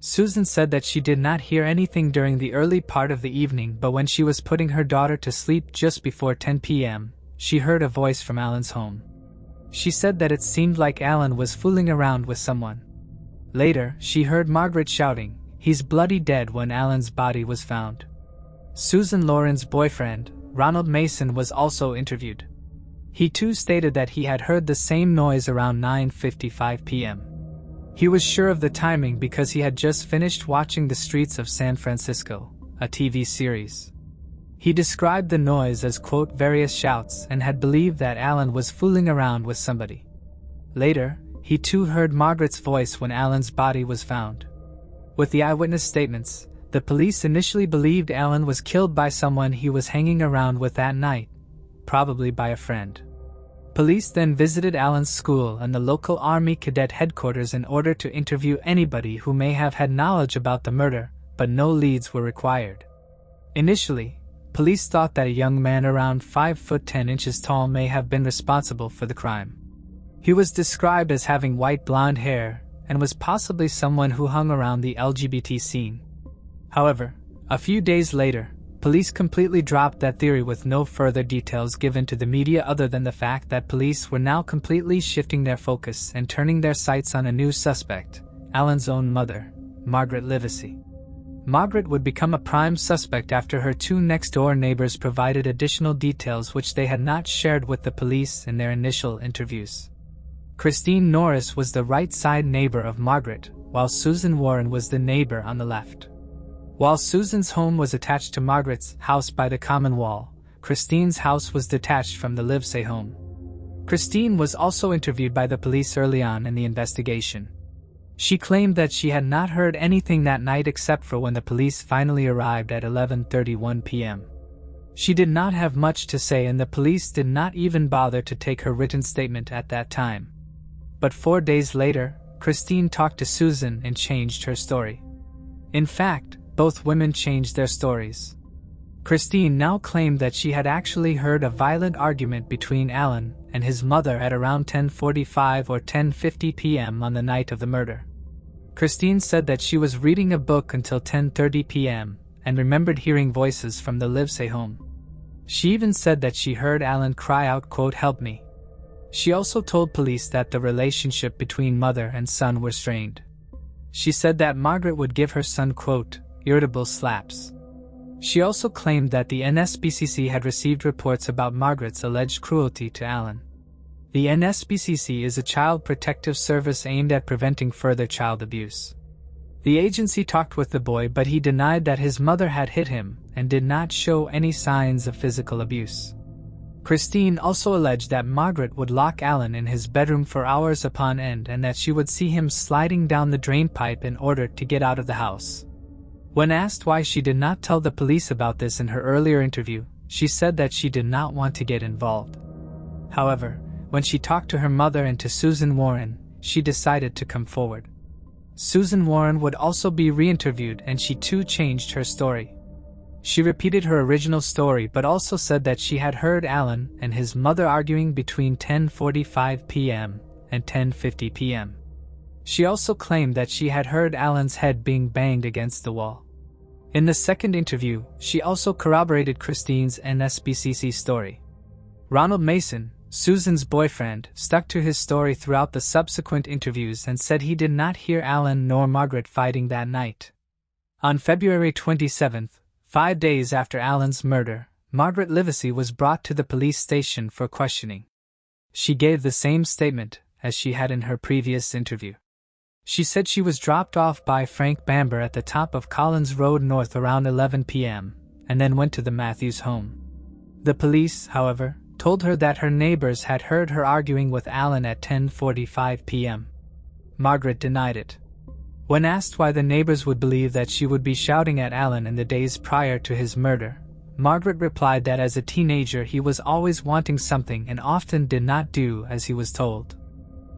Susan said that she did not hear anything during the early part of the evening, but when she was putting her daughter to sleep just before 10 p.m., she heard a voice from Alan's home. She said that it seemed like Alan was fooling around with someone. Later, she heard Margaret shouting, "He's bloody dead," when Alan's body was found. Susan Lauren's boyfriend, Ronald Mason, was also interviewed. He too stated that he had heard the same noise around 9:55 p.m. He was sure of the timing because he had just finished watching The Streets of San Francisco, a TV series. He described the noise as, quote, various shouts, and had believed that Alan was fooling around with somebody. Later, he too heard Margaret's voice when Alan's body was found. With the eyewitness statements, the police initially believed Alan was killed by someone he was hanging around with that night, probably by a friend. Police then visited Alan's school and the local Army cadet headquarters in order to interview anybody who may have had knowledge about the murder, but no leads were required. Initially, police thought that a young man around 5 foot 10 inches tall may have been responsible for the crime. He was described as having white blonde hair and was possibly someone who hung around the LGBT scene. However, a few days later, police completely dropped that theory with no further details given to the media other than the fact that police were now completely shifting their focus and turning their sights on a new suspect, Alan's own mother, Margaret Livesey. Margaret would become a prime suspect after her 2 next-door neighbors provided additional details which they had not shared with the police in their initial interviews. Christine Norris was the right-side neighbor of Margaret, while Susan Warren was the neighbor on the left. While Susan's home was attached to Margaret's house by the common wall, Christine's house was detached from the Livesey home. Christine was also interviewed by the police early on in the investigation. She claimed that she had not heard anything that night except for when the police finally arrived at 11:31 p.m. She did not have much to say, and the police did not even bother to take her written statement at that time. But 4 days later, Christine talked to Susan and changed her story. In fact, both women changed their stories. Christine now claimed that she had actually heard a violent argument between Alan and his mother at around 10:45 or 10:50 p.m. on the night of the murder. Christine said that she was reading a book until 10:30 p.m. and remembered hearing voices from the Livesey home. She even said that she heard Alan cry out, quote, "Help me." She also told police that the relationship between mother and son were strained. She said that Margaret would give her son, quote, "irritable slaps." She also claimed that the NSPCC had received reports about Margaret's alleged cruelty to Alan. The NSPCC is a child protective service aimed at preventing further child abuse. The agency talked with the boy, but he denied that his mother had hit him and did not show any signs of physical abuse. Christine also alleged that Margaret would lock Alan in his bedroom for hours upon end and that she would see him sliding down the drain pipe in order to get out of the house. When asked why she did not tell the police about this in her earlier interview, she said that she did not want to get involved. However, when she talked to her mother and to Susan Warren, she decided to come forward. Susan Warren would also be re-interviewed, and she too changed her story. She repeated her original story but also said that she had heard Alan and his mother arguing between 10:45 p.m. and 10:50 p.m. She also claimed that she had heard Alan's head being banged against the wall. In the second interview, she also corroborated Christine's NSPCC story. Ronald Mason, Susan's boyfriend, stuck to his story throughout the subsequent interviews and said he did not hear Alan nor Margaret fighting that night. On February 27th, 5 days after Alan's murder, Margaret Livesey was brought to the police station for questioning. She gave the same statement as she had in her previous interview. She said she was dropped off by Frank Bamber at the top of Collins Road North around 11 p.m. and then went to the Matthews home. The police, however, told her that her neighbors had heard her arguing with Alan at 10:45 p.m. Margaret denied it. When asked why the neighbors would believe that she would be shouting at Alan in the days prior to his murder, Margaret replied that as a teenager he was always wanting something and often did not do as he was told.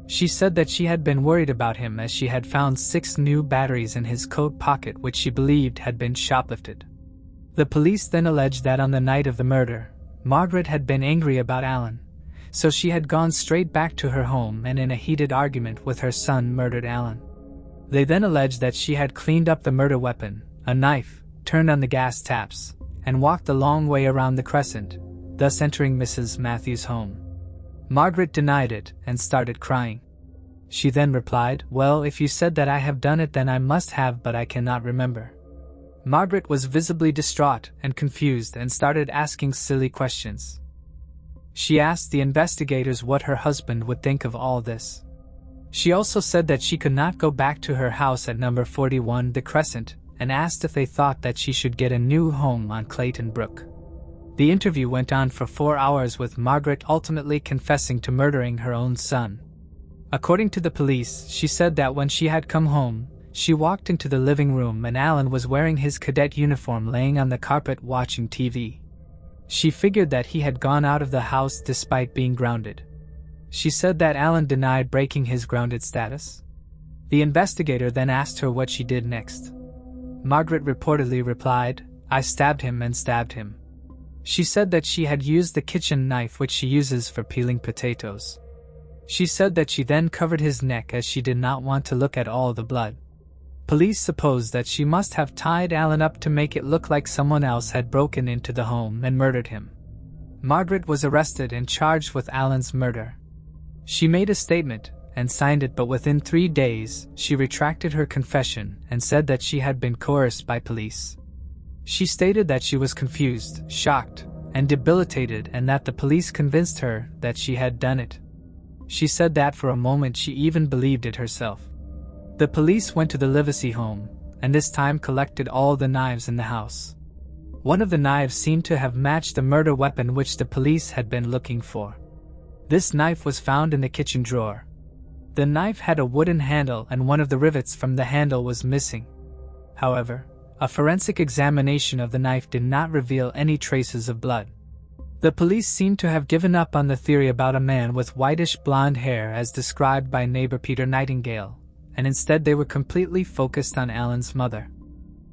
She said that she had been worried about him as she had found 6 new batteries in his coat pocket which she believed had been shoplifted. The police then alleged that on the night of the murder, Margaret had been angry about Alan, so she had gone straight back to her home and in a heated argument with her son murdered Alan. They then alleged that she had cleaned up the murder weapon, a knife, turned on the gas taps, and walked the long way around the crescent, thus entering Mrs. Matthews' home. Margaret denied it and started crying. She then replied, "Well, if you said that I have done it then I must have, but I cannot remember." Margaret was visibly distraught and confused and started asking silly questions. She asked the investigators what her husband would think of all this. She also said that she could not go back to her house at number 41 The Crescent and asked if they thought that she should get a new home on Clayton Brook. The interview went on for 4 hours with Margaret ultimately confessing to murdering her own son. According to the police, she said that when she had come home, she walked into the living room and Alan was wearing his cadet uniform laying on the carpet watching TV. She figured that he had gone out of the house despite being grounded. She said that Alan denied breaking his grounded status. The investigator then asked her what she did next. Margaret reportedly replied, "I stabbed him and stabbed him." She said that she had used the kitchen knife which she uses for peeling potatoes. She said that she then covered his neck as she did not want to look at all the blood. Police supposed that she must have tied Alan up to make it look like someone else had broken into the home and murdered him. Margaret was arrested and charged with Alan's murder. She made a statement and signed it, but within 3 days, she retracted her confession and said that she had been coerced by police. She stated that she was confused, shocked, and debilitated and that the police convinced her that she had done it. She said that for a moment she even believed it herself. The police went to the Livesey home, and this time collected all the knives in the house. One of the knives seemed to have matched the murder weapon which the police had been looking for. This knife was found in the kitchen drawer. The knife had a wooden handle and one of the rivets from the handle was missing. However, a forensic examination of the knife did not reveal any traces of blood. The police seemed to have given up on the theory about a man with whitish blonde hair as described by neighbor Peter Nightingale, and instead they were completely focused on Alan's mother.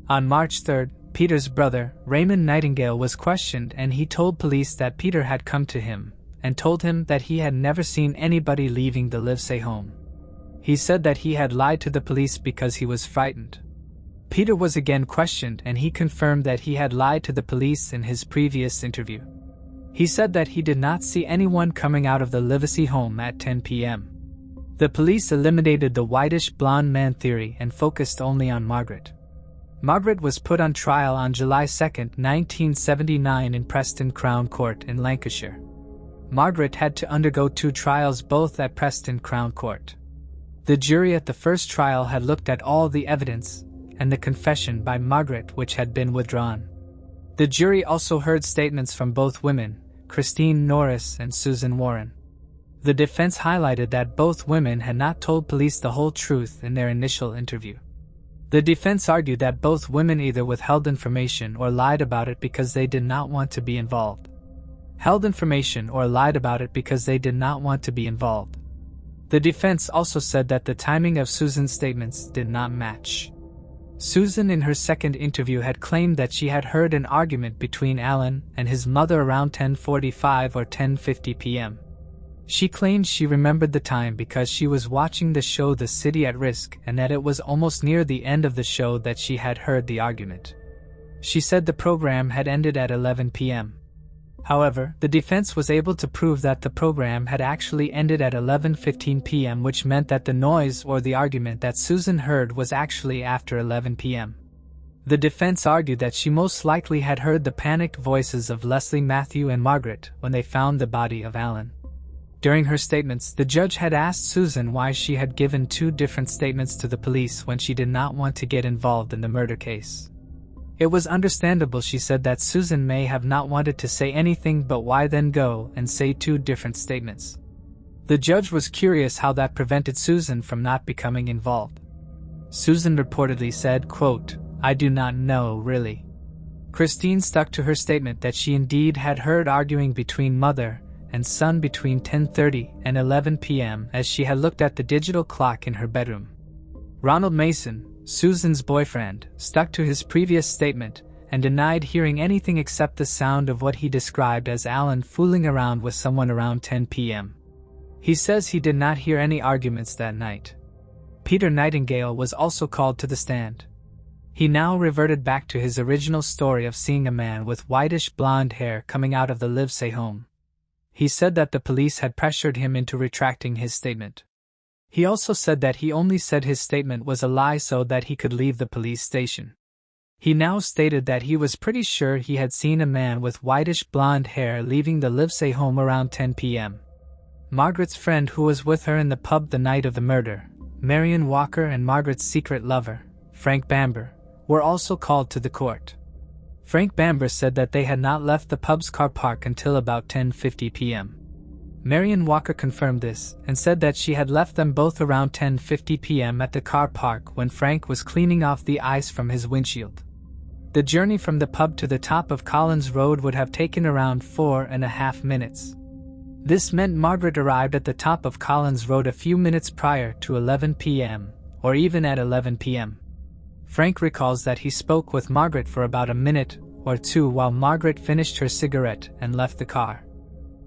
On March 3, Peter's brother, Raymond Nightingale, was questioned, and he told police that Peter had come to him and told him that he had never seen anybody leaving the Livesey home. He said that he had lied to the police because he was frightened. Peter was again questioned, and he confirmed that he had lied to the police in his previous interview. He said that he did not see anyone coming out of the Livesey home at 10 p.m. The police eliminated the whitish blonde man theory and focused only on Margaret. Margaret was put on trial on July 2, 1979 in Preston Crown Court in Lancashire. Margaret had to undergo 2 trials, both at Preston Crown Court. The jury at the first trial had looked at all the evidence and the confession by Margaret, which had been withdrawn. The jury also heard statements from both women, Christine Norris and Susan Warren. The defense highlighted that both women had not told police the whole truth in their initial interview. The defense argued that both women either withheld information or lied about it because they did not want to be involved. Held information or lied about it because they did not want to be involved. The defense also said that the timing of Susan's statements did not match. Susan, in her second interview, had claimed that she had heard an argument between Alan and his mother around 10:45 or 10:50 p.m. She claimed she remembered the time because she was watching the show The City at Risk, and that it was almost near the end of the show that she had heard the argument. She said the program had ended at 11 p.m. However, the defense was able to prove that the program had actually ended at 11:15 p.m., which meant that the noise or the argument that Susan heard was actually after 11 p.m. The defense argued that she most likely had heard the panicked voices of Leslie, Matthew, and Margaret when they found the body of Alan. During her statements, the judge had asked Susan why she had given 2 different statements to the police when she did not want to get involved in the murder case. It was understandable, she said, that Susan may have not wanted to say anything, but why then go and say 2 different statements? The judge was curious how that prevented Susan from not becoming involved. Susan reportedly said, quote, "I do not know, really." Christine stuck to her statement that she indeed had heard arguing between mother and son between 10:30 and 11 p.m. as she had looked at the digital clock in her bedroom. Ronald Mason, Susan's boyfriend, stuck to his previous statement and denied hearing anything except the sound of what he described as Alan fooling around with someone around 10 p.m. He says he did not hear any arguments that night. Peter Nightingale was also called to the stand. He now reverted back to his original story of seeing a man with whitish blonde hair coming out of the Livesey home. He said that the police had pressured him into retracting his statement. He also said that he only said his statement was a lie so that he could leave the police station. He now stated that he was pretty sure he had seen a man with whitish blonde hair leaving the Livesey home around 10 p.m. Margaret's friend, who was with her in the pub the night of the murder, Marion Walker, and Margaret's secret lover, Frank Bamber, were also called to the court. Frank Bamber said that they had not left the pub's car park until about 10:50 p.m. Marion Walker confirmed this and said that she had left them both around 10:50 p.m. at the car park when Frank was cleaning off the ice from his windshield. The journey from the pub to the top of Collins Road would have taken around 4.5 minutes. This meant Margaret arrived at the top of Collins Road a few minutes prior to 11 p.m., or even at 11 p.m. Frank recalls that he spoke with Margaret for about a minute or 2 while Margaret finished her cigarette and left the car.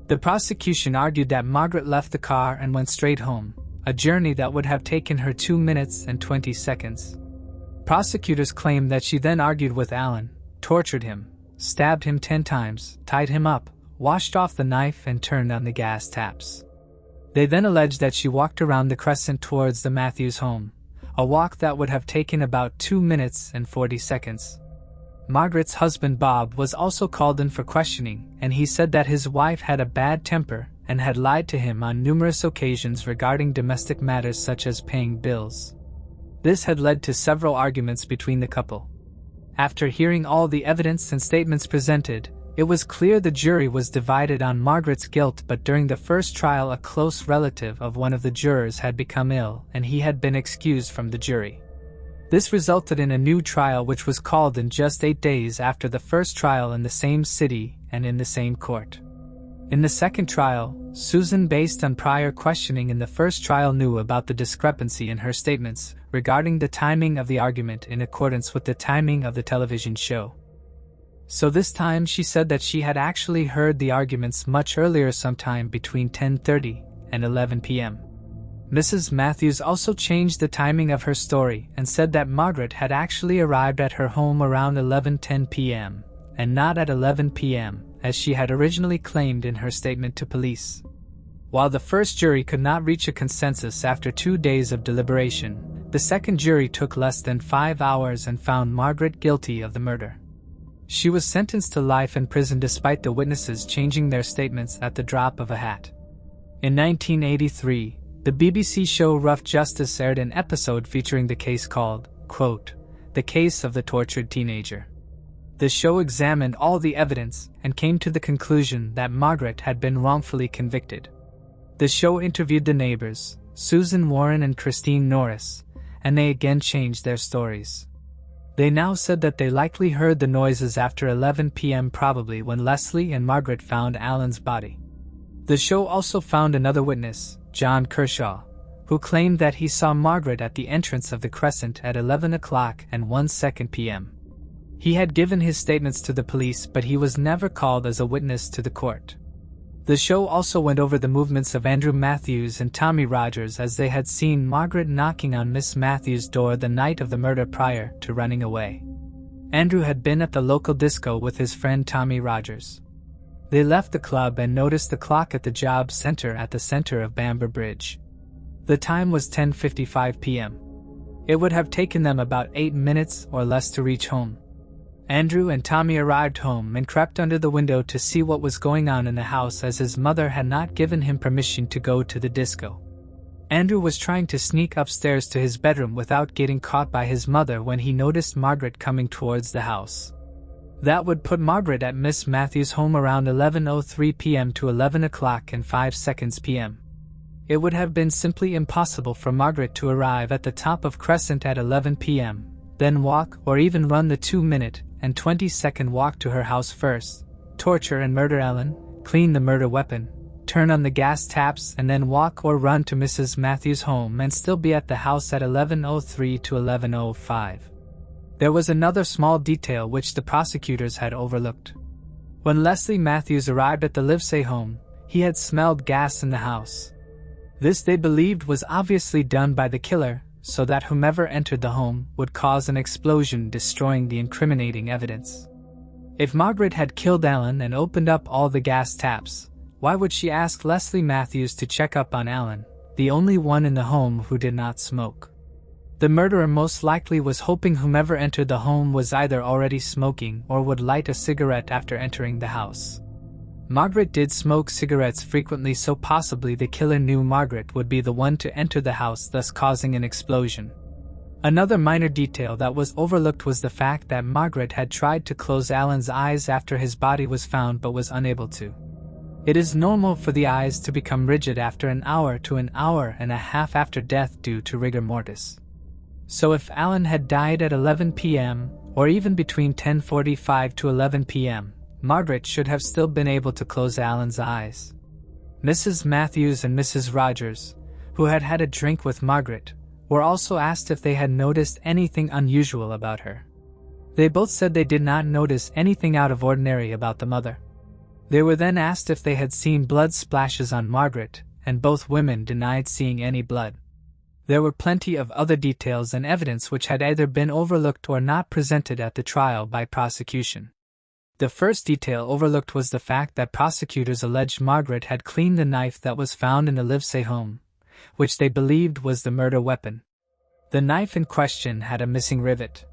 The prosecution argued that Margaret left the car and went straight home, a journey that would have taken her 2 minutes and 20 seconds. Prosecutors claimed that she then argued with Alan, tortured him, stabbed him 10 times, tied him up, washed off the knife, and turned on the gas taps. They then alleged that she walked around the crescent towards the Matthews home, a walk that would have taken about 2 minutes and 40 seconds. Margaret's husband Bob was also called in for questioning, and he said that his wife had a bad temper and had lied to him on numerous occasions regarding domestic matters such as paying bills. This had led to several arguments between the couple. After hearing all the evidence and statements presented, it was clear the jury was divided on Margaret's guilt, but during the first trial a close relative of one of the jurors had become ill and he had been excused from the jury. This resulted in a new trial which was called in just 8 days after the first trial in the same city and in the same court. In the second trial, Susan, based on prior questioning in the first trial, knew about the discrepancy in her statements regarding the timing of the argument in accordance with the timing of the television show. So this time she said that she had actually heard the arguments much earlier, sometime between 10:30 and 11 p.m. Mrs. Matthews also changed the timing of her story and said that Margaret had actually arrived at her home around 11:10 p.m. and not at 11 p.m. as she had originally claimed in her statement to police. While the first jury could not reach a consensus after 2 days of deliberation, the second jury took less than 5 hours and found Margaret guilty of the murder. She was sentenced to life in prison despite the witnesses changing their statements at the drop of a hat. In 1983, the BBC show Rough Justice aired an episode featuring the case called, quote, "The Case of the Tortured Teenager." The show examined all the evidence and came to the conclusion that Margaret had been wrongfully convicted. The show interviewed the neighbors, Susan Warren and Christine Norris, and they again changed their stories. They now said that they likely heard the noises after 11 p.m., probably when Leslie and Margaret found Alan's body. The show also found another witness, John Kershaw, who claimed that he saw Margaret at the entrance of the Crescent at 11 o'clock and 1 second p.m. He had given his statements to the police, but he was never called as a witness to the court. The show also went over the movements of Andrew Matthews and Tommy Rogers, as they had seen Margaret knocking on Miss Matthews' door the night of the murder prior to running away. Andrew had been at the local disco with his friend Tommy Rogers. They left the club and noticed the clock at the job center at the center of Bamber Bridge. The time was 10:55 p.m. It would have taken them about 8 minutes or less to reach home. Andrew and Tommy arrived home and crept under the window to see what was going on in the house, as his mother had not given him permission to go to the disco. Andrew was trying to sneak upstairs to his bedroom without getting caught by his mother when he noticed Margaret coming towards the house. That would put Margaret at Miss Matthews' home around 11:03 p.m. to 11 o'clock and 5 seconds p.m. It would have been simply impossible for Margaret to arrive at the top of Crescent at 11 p.m., then walk or even run the 2-minute and 20-second walk to her house first, torture and murder Ellen, clean the murder weapon, turn on the gas taps, and then walk or run to Mrs. Matthews' home and still be at the house at 11:03 to 11:05. There was another small detail which the prosecutors had overlooked. When Leslie Matthews arrived at the Livesey home, he had smelled gas in the house. This, they believed, was obviously done by the killer, so that whomever entered the home would cause an explosion, destroying the incriminating evidence. If Margaret had killed Alan and opened up all the gas taps, why would she ask Leslie Matthews to check up on Alan, the only one in the home who did not smoke? The murderer most likely was hoping whomever entered the home was either already smoking or would light a cigarette after entering the house. Margaret did smoke cigarettes frequently, so possibly the killer knew Margaret would be the one to enter the house, thus causing an explosion. Another minor detail that was overlooked was the fact that Margaret had tried to close Alan's eyes after his body was found but was unable to. It is normal for the eyes to become rigid after an hour to an hour and a half after death due to rigor mortis. So if Alan had died at 11 p.m., or even between 10:45 to 11 p.m., Margaret should have still been able to close Alan's eyes. Mrs. Matthews and Mrs. Rogers, who had had a drink with Margaret, were also asked if they had noticed anything unusual about her. They both said they did not notice anything out of ordinary about the mother. They were then asked if they had seen blood splashes on Margaret, and both women denied seeing any blood. There were plenty of other details and evidence which had either been overlooked or not presented at the trial by prosecution. The first detail overlooked was the fact that prosecutors alleged Margaret had cleaned the knife that was found in the Livesey home, which they believed was the murder weapon. The knife in question had a missing rivet.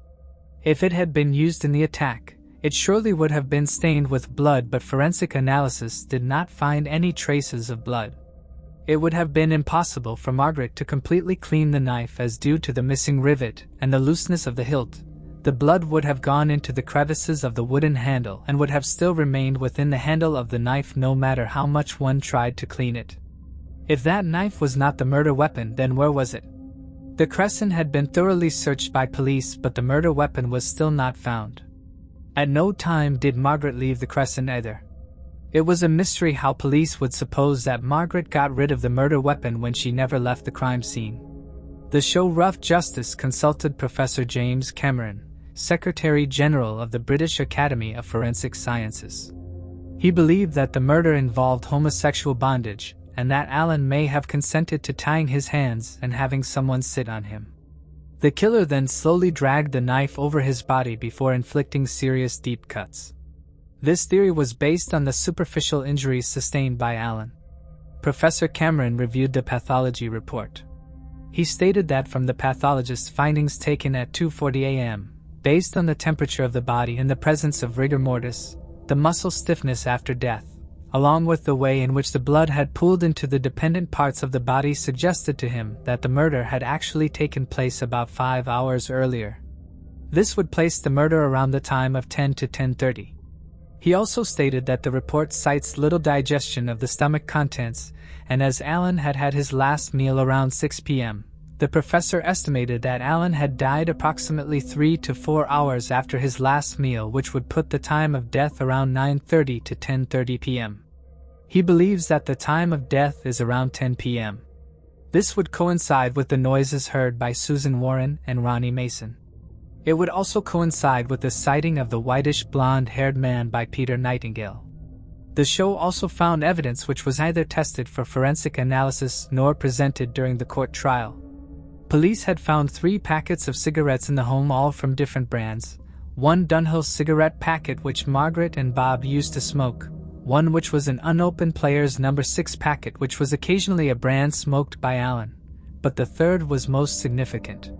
If it had been used in the attack, it surely would have been stained with blood, but forensic analysis did not find any traces of blood. It would have been impossible for Margaret to completely clean the knife, as due to the missing rivet and the looseness of the hilt, the blood would have gone into the crevices of the wooden handle and would have still remained within the handle of the knife no matter how much one tried to clean it. If that knife was not the murder weapon, then where was it? The Crescent had been thoroughly searched by police, but the murder weapon was still not found. At no time did Margaret leave the Crescent either. It was a mystery how police would suppose that Margaret got rid of the murder weapon when she never left the crime scene. The show Rough Justice consulted Professor James Cameron, Secretary General of the British Academy of Forensic Sciences. He believed that the murder involved homosexual bondage, and that Alan may have consented to tying his hands and having someone sit on him. The killer then slowly dragged the knife over his body before inflicting serious deep cuts. This theory was based on the superficial injuries sustained by Alan. Professor Cameron reviewed the pathology report. He stated that from the pathologist's findings taken at 2:40 a.m., based on the temperature of the body and the presence of rigor mortis, the muscle stiffness after death, along with the way in which the blood had pooled into the dependent parts of the body, suggested to him that the murder had actually taken place about 5 hours earlier. This would place the murder around the time of 10 to 10:30. He also stated that the report cites little digestion of the stomach contents, and as Alan had had his last meal around 6 p.m., the professor estimated that Alan had died approximately 3 to 4 hours after his last meal, which would put the time of death around 9:30 to 10:30 p.m. He believes that the time of death is around 10 p.m. This would coincide with the noises heard by Susan Warren and Ronnie Mason. It would also coincide with the sighting of the whitish blonde-haired man by Peter Nightingale. The show also found evidence which was neither tested for forensic analysis nor presented during the court trial. Police had found 3 packets of cigarettes in the home, all from different brands: one Dunhill cigarette packet which Margaret and Bob used to smoke, one which was an unopened Player's No. 6 packet which was occasionally a brand smoked by Alan, but the third was most significant.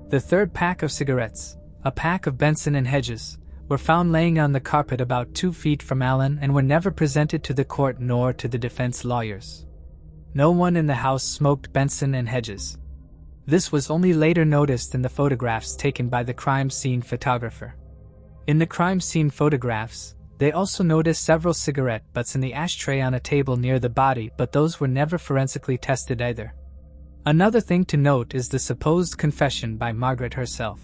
The third pack of cigarettes, a pack of Benson and Hedges, were found laying on the carpet about 2 feet from Alan and were never presented to the court nor to the defense lawyers. No one in the house smoked Benson and Hedges. This was only later noticed in the photographs taken by the crime scene photographer. In the crime scene photographs, they also noticed several cigarette butts in the ashtray on a table near the body, but those were never forensically tested either. Another thing to note is the supposed confession by Margaret herself.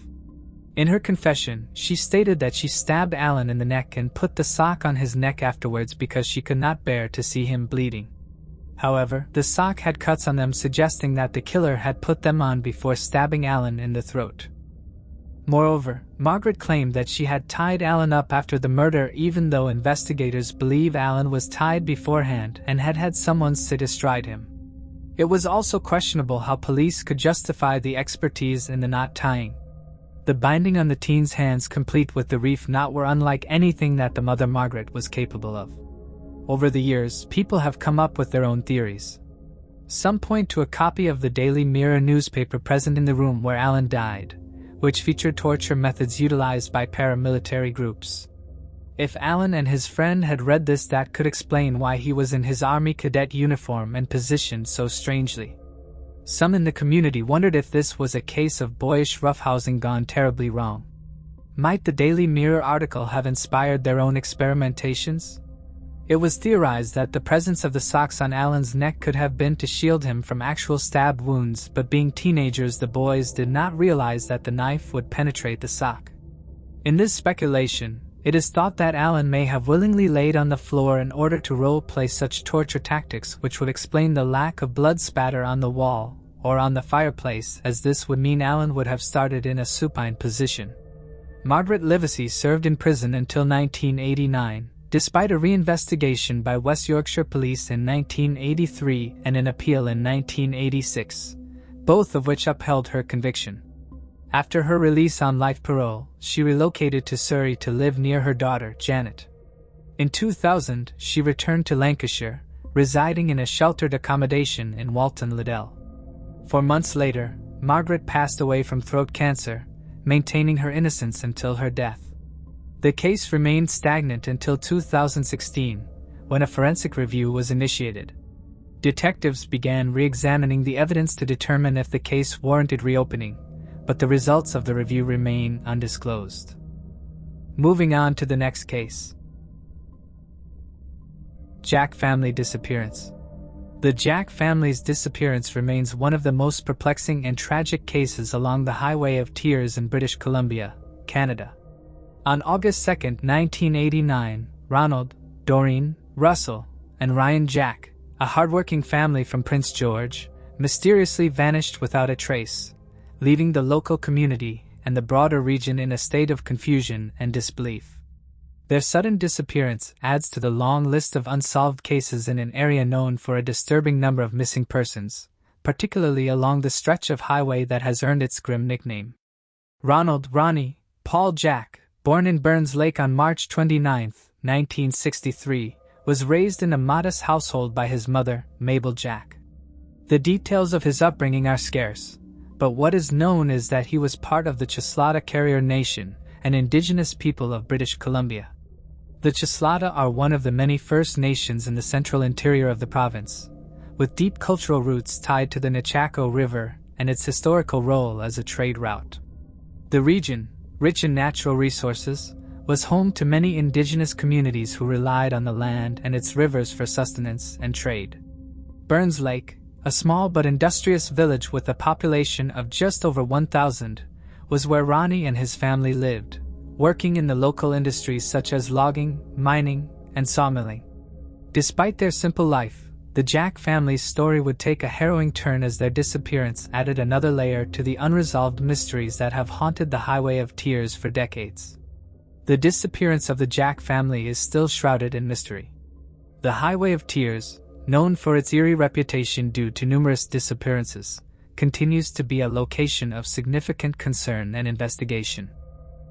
In her confession, she stated that she stabbed Alan in the neck and put the sock on his neck afterwards because she could not bear to see him bleeding. However, the sock had cuts on them, suggesting that the killer had put them on before stabbing Alan in the throat. Moreover, Margaret claimed that she had tied Alan up after the murder, even though investigators believe Alan was tied beforehand and had had someone sit astride him. It was also questionable how police could justify the expertise in the knot tying. The binding on the teen's hands, complete with the reef knot, were unlike anything that the mother Margaret was capable of. Over the years, people have come up with their own theories. Some point to a copy of the Daily Mirror newspaper present in the room where Alan died, which featured torture methods utilized by paramilitary groups. If Alan and his friend had read this, that could explain why he was in his army cadet uniform and positioned so strangely. Some in the community wondered if this was a case of boyish roughhousing gone terribly wrong. Might the Daily Mirror article have inspired their own experimentations? It was theorized that the presence of the socks on Alan's neck could have been to shield him from actual stab wounds, but being teenagers, the boys did not realize that the knife would penetrate the sock. In this speculation, it is thought that Alan may have willingly laid on the floor in order to role-play such torture tactics, which would explain the lack of blood spatter on the wall or on the fireplace, as this would mean Alan would have started in a supine position. Margaret Livesey served in prison until 1989, despite a reinvestigation by West Yorkshire Police in 1983 and an appeal in 1986, both of which upheld her conviction. After her release on life parole, she relocated to Surrey to live near her daughter, Janet. In 2000, she returned to Lancashire, residing in a sheltered accommodation in Walton Liddell. 4 months later, Margaret passed away from throat cancer, maintaining her innocence until her death. The case remained stagnant until 2016, when a forensic review was initiated. Detectives began re-examining the evidence to determine if the case warranted reopening, but the results of the review remain undisclosed. Moving on to the next case. Jack family disappearance. The Jack family's disappearance remains one of the most perplexing and tragic cases along the Highway of Tears in British Columbia, Canada. On August 2, 1989, Ronald, Doreen, Russell, and Ryan Jack, a hardworking family from Prince George, mysteriously vanished without a trace, leaving the local community and the broader region in a state of confusion and disbelief. Their sudden disappearance adds to the long list of unsolved cases in an area known for a disturbing number of missing persons, particularly along the stretch of highway that has earned its grim nickname. Ronald Ronnie Paul Jack, born in Burns Lake on March 29, 1963, was raised in a modest household by his mother, Mabel Jack. The details of his upbringing are scarce, but what is known is that he was part of the Chislata Carrier Nation, an indigenous people of British Columbia. The Chislata are one of the many First Nations in the central interior of the province, with deep cultural roots tied to the Nechako River and its historical role as a trade route. The region, rich in natural resources, was home to many indigenous communities who relied on the land and its rivers for sustenance and trade. Burns Lake, a small but industrious village with a population of just over 1,000, was where Ronnie and his family lived, working in the local industries such as logging, mining, and sawmilling. Despite their simple life, the Jack family's story would take a harrowing turn as their disappearance added another layer to the unresolved mysteries that have haunted the Highway of Tears for decades. The disappearance of the Jack family is still shrouded in mystery. The Highway of Tears, known for its eerie reputation due to numerous disappearances, continues to be a location of significant concern and investigation.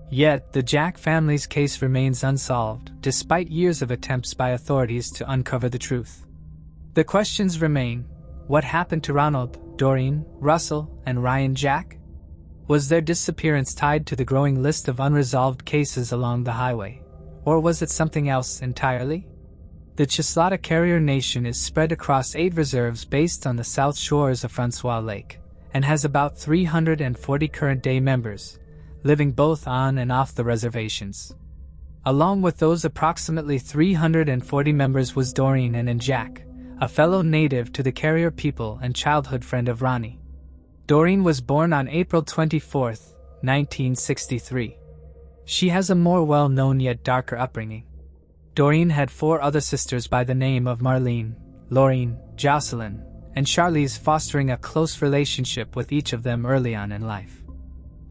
Yet, the Jack family's case remains unsolved, despite years of attempts by authorities to uncover the truth. The questions remain: what happened to Ronald, Doreen, Russell, and Ryan Jack? Was their disappearance tied to the growing list of unresolved cases along the highway, or was it something else entirely? The Chislata Carrier Nation is spread across 8 reserves based on the south shores of Francois Lake, and has about 340 current-day members, living both on and off the reservations. Along with those approximately 340 members was Doreen and Jack, a fellow native to the Carrier people and childhood friend of Ronnie. Doreen was born on April 24, 1963. She has a more well-known yet darker upbringing. Doreen had 4 other sisters by the name of Marlene, Lorain, Jocelyn, and Charlize, fostering a close relationship with each of them early on in life.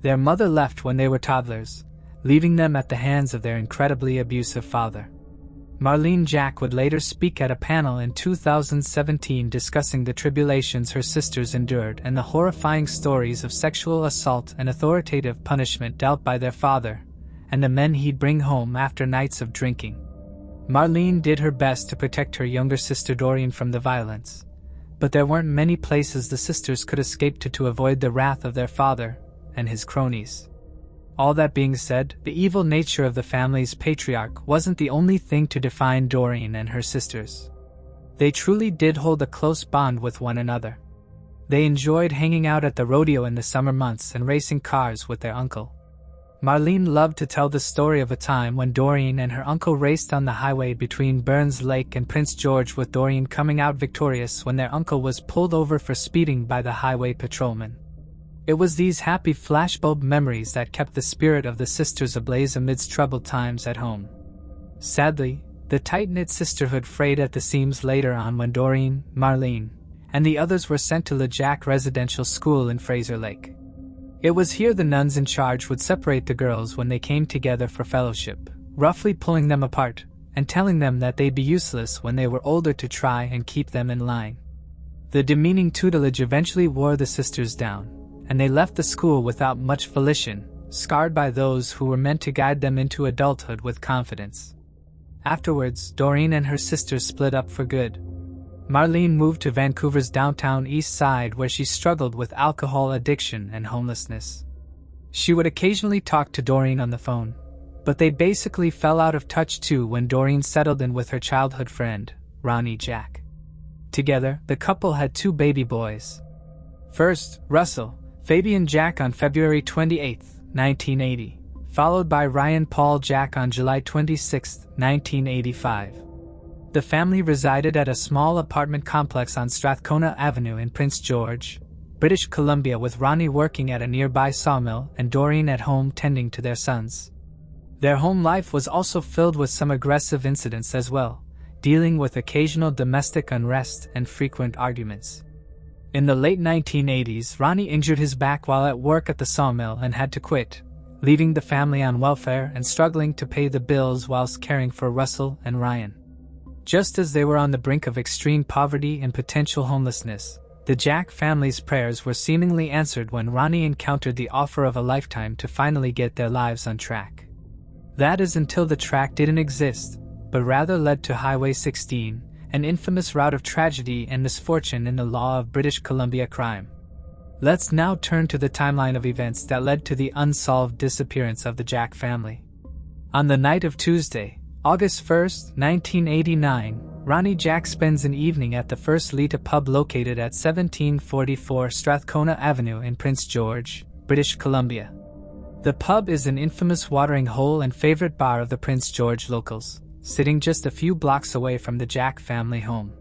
Their mother left when they were toddlers, leaving them at the hands of their incredibly abusive father. Marlene Jack would later speak at a panel in 2017 discussing the tribulations her sisters endured and the horrifying stories of sexual assault and authoritative punishment dealt by their father, and the men he'd bring home after nights of drinking. Marlene did her best to protect her younger sister Doreen from the violence, but there weren't many places the sisters could escape to avoid the wrath of their father and his cronies. All that being said, the evil nature of the family's patriarch wasn't the only thing to define Doreen and her sisters. They truly did hold a close bond with one another. They enjoyed hanging out at the rodeo in the summer months and racing cars with their uncle. Marlene loved to tell the story of a time when Doreen and her uncle raced on the highway between Burns Lake and Prince George, with Doreen coming out victorious when their uncle was pulled over for speeding by the highway patrolman. It was these happy flashbulb memories that kept the spirit of the sisters ablaze amidst troubled times at home. Sadly, the tight-knit sisterhood frayed at the seams later on when Doreen, Marlene, and the others were sent to Le Jack Residential School in Fraser Lake. It was here the nuns in charge would separate the girls when they came together for fellowship, roughly pulling them apart and telling them that they'd be useless when they were older to try and keep them in line. The demeaning tutelage eventually wore the sisters down, and they left the school without much volition, scarred by those who were meant to guide them into adulthood with confidence. Afterwards, Doreen and her sisters split up for good. Marlene moved to Vancouver's downtown east side, where she struggled with alcohol addiction and homelessness. She would occasionally talk to Doreen on the phone, but they basically fell out of touch too when Doreen settled in with her childhood friend, Ronnie Jack. Together, the couple had 2 baby boys. First, Russell Fabian Jack on February 28, 1980, followed by Ryan Paul Jack on July 26, 1985. The family resided at a small apartment complex on Strathcona Avenue in Prince George, British Columbia, with Ronnie working at a nearby sawmill and Doreen at home tending to their sons. Their home life was also filled with some aggressive incidents as well, dealing with occasional domestic unrest and frequent arguments. In the late 1980s, Ronnie injured his back while at work at the sawmill and had to quit, leaving the family on welfare and struggling to pay the bills whilst caring for Russell and Ryan. Just as they were on the brink of extreme poverty and potential homelessness, the Jack family's prayers were seemingly answered when Ronnie encountered the offer of a lifetime to finally get their lives on track. That is until the track didn't exist, but rather led to Highway 16, an infamous route of tragedy and misfortune in the law of British Columbia crime. Let's now turn to the timeline of events that led to the unsolved disappearance of the Jack family. On the night of Tuesday, August 1, 1989, Ronnie Jack spends an evening at the First Lita pub located at 1744 Strathcona Avenue in Prince George, British Columbia. The pub is an infamous watering hole and favorite bar of the Prince George locals, sitting just a few blocks away from the Jack family home.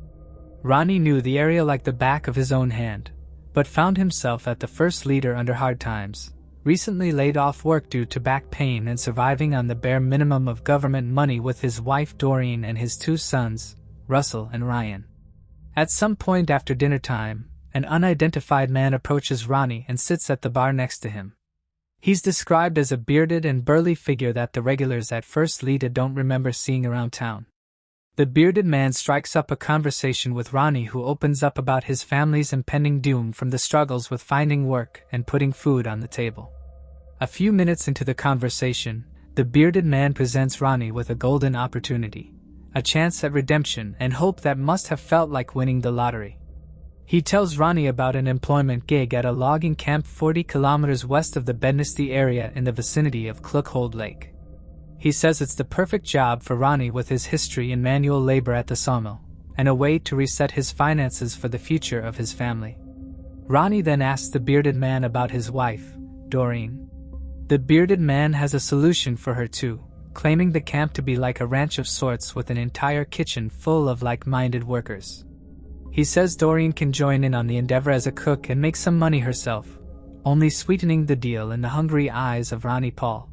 Ronnie knew the area like the back of his own hand, but found himself at the First Lita under hard times, recently laid off work due to back pain and surviving on the bare minimum of government money with his wife Doreen and his two sons, Russell and Ryan. At some point after dinner time, an unidentified man approaches Ronnie and sits at the bar next to him. He's described as a bearded and burly figure that the regulars at First Lita don't remember seeing around town. The bearded man strikes up a conversation with Ronnie, who opens up about his family's impending doom from the struggles with finding work and putting food on the table. A few minutes into the conversation, the bearded man presents Ronnie with a golden opportunity, a chance at redemption and hope that must have felt like winning the lottery. He tells Ronnie about an employment gig at a logging camp 40 kilometers west of the Bednesty area in the vicinity of Klookhold Lake. He says it's the perfect job for Ronnie with his history in manual labor at the sawmill, and a way to reset his finances for the future of his family. Ronnie then asks the bearded man about his wife, Doreen. The bearded man has a solution for her too, claiming the camp to be like a ranch of sorts with an entire kitchen full of like-minded workers. He says Doreen can join in on the endeavor as a cook and make some money herself, only sweetening the deal in the hungry eyes of Ronnie Paul.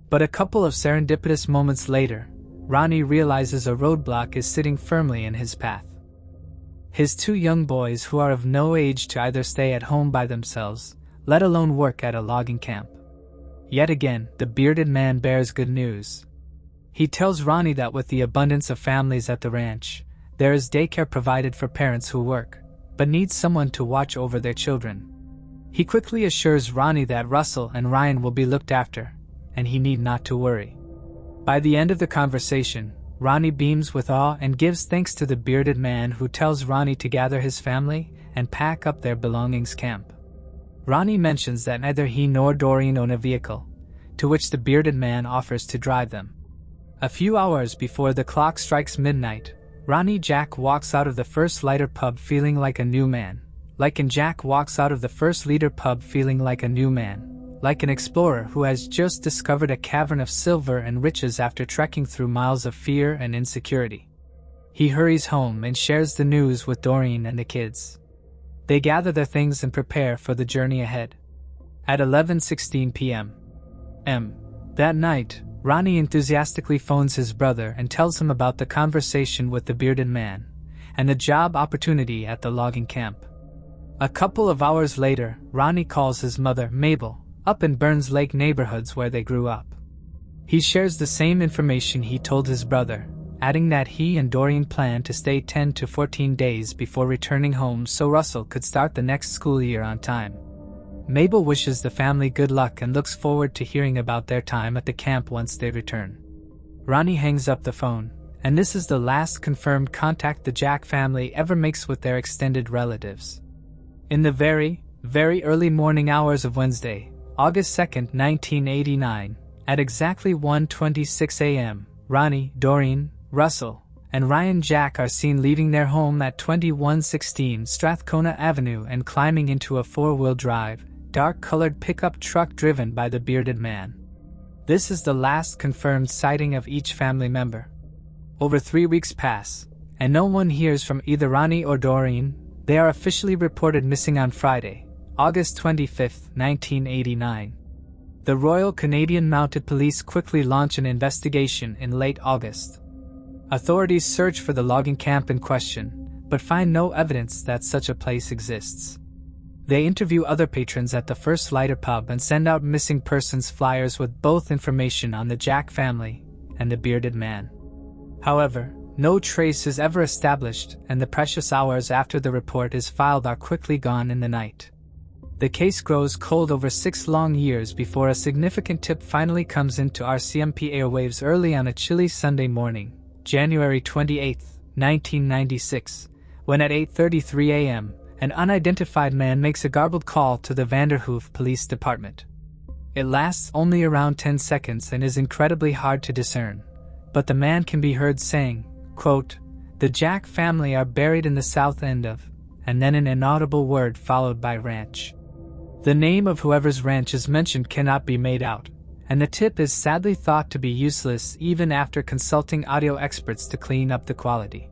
But a couple of serendipitous moments later, Ronnie realizes a roadblock is sitting firmly in his path. His two young boys, who are of no age to either stay at home by themselves, let alone work at a logging camp. Yet again, the bearded man bears good news. He tells Ronnie that with the abundance of families at the ranch, there is daycare provided for parents who work, but need someone to watch over their children. He quickly assures Ronnie that Russell and Ryan will be looked after, and he need not to worry. By the end of the conversation, Ronnie beams with awe and gives thanks to the bearded man, who tells Ronnie to gather his family and pack up their belongings camp. Ronnie mentions that neither he nor Doreen own a vehicle, to which the bearded man offers to drive them. A few hours before the clock strikes midnight, Ronnie Jack walks out of the First Lita pub feeling like a new man. Like an explorer who has just discovered a cavern of silver and riches after trekking through miles of fear and insecurity. He hurries home and shares the news with Doreen and the kids. They gather their things and prepare for the journey ahead. At 11:16 p.m. that night, Ronnie enthusiastically phones his brother and tells him about the conversation with the bearded man and the job opportunity at the logging camp. A couple of hours later, Ronnie calls his mother, Mabel, up in Burns Lake neighborhoods where they grew up. He shares the same information he told his brother, adding that he and Doreen plan to stay 10 to 14 days before returning home so Russell could start the next school year on time. Mabel wishes the family good luck and looks forward to hearing about their time at the camp once they return. Ronnie hangs up the phone, and this is the last confirmed contact the Jack family ever makes with their extended relatives. In the very, very early morning hours of Wednesday, August 2, 1989, at exactly 1:26 a.m., Ronnie, Doreen, Russell, and Ryan Jack are seen leaving their home at 2116 Strathcona Avenue and climbing into a four-wheel drive, dark-colored pickup truck driven by the bearded man. This is the last confirmed sighting of each family member. Over 3 weeks pass, and no one hears from either Ronnie or Doreen. They are officially reported missing on Friday, August 25, 1989. The Royal Canadian Mounted Police quickly launch an investigation in late August. Authorities search for the logging camp in question, but find no evidence that such a place exists. They interview other patrons at the First Lighter pub and send out missing persons flyers with both information on the Jack family and the bearded man. However, no trace is ever established, and the precious hours after the report is filed are quickly gone in the night. The case grows cold over 6 long years before a significant tip finally comes into RCMP airwaves early on a chilly Sunday morning, January 28, 1996, when at 8:33 a.m., an unidentified man makes a garbled call to the Vanderhoof Police Department. It lasts only around 10 seconds and is incredibly hard to discern, but the man can be heard saying, quote, "The Jack family are buried in the south end of," and then an inaudible word followed by ranch. The name of whoever's ranch is mentioned cannot be made out, and the tip is sadly thought to be useless even after consulting audio experts to clean up the quality.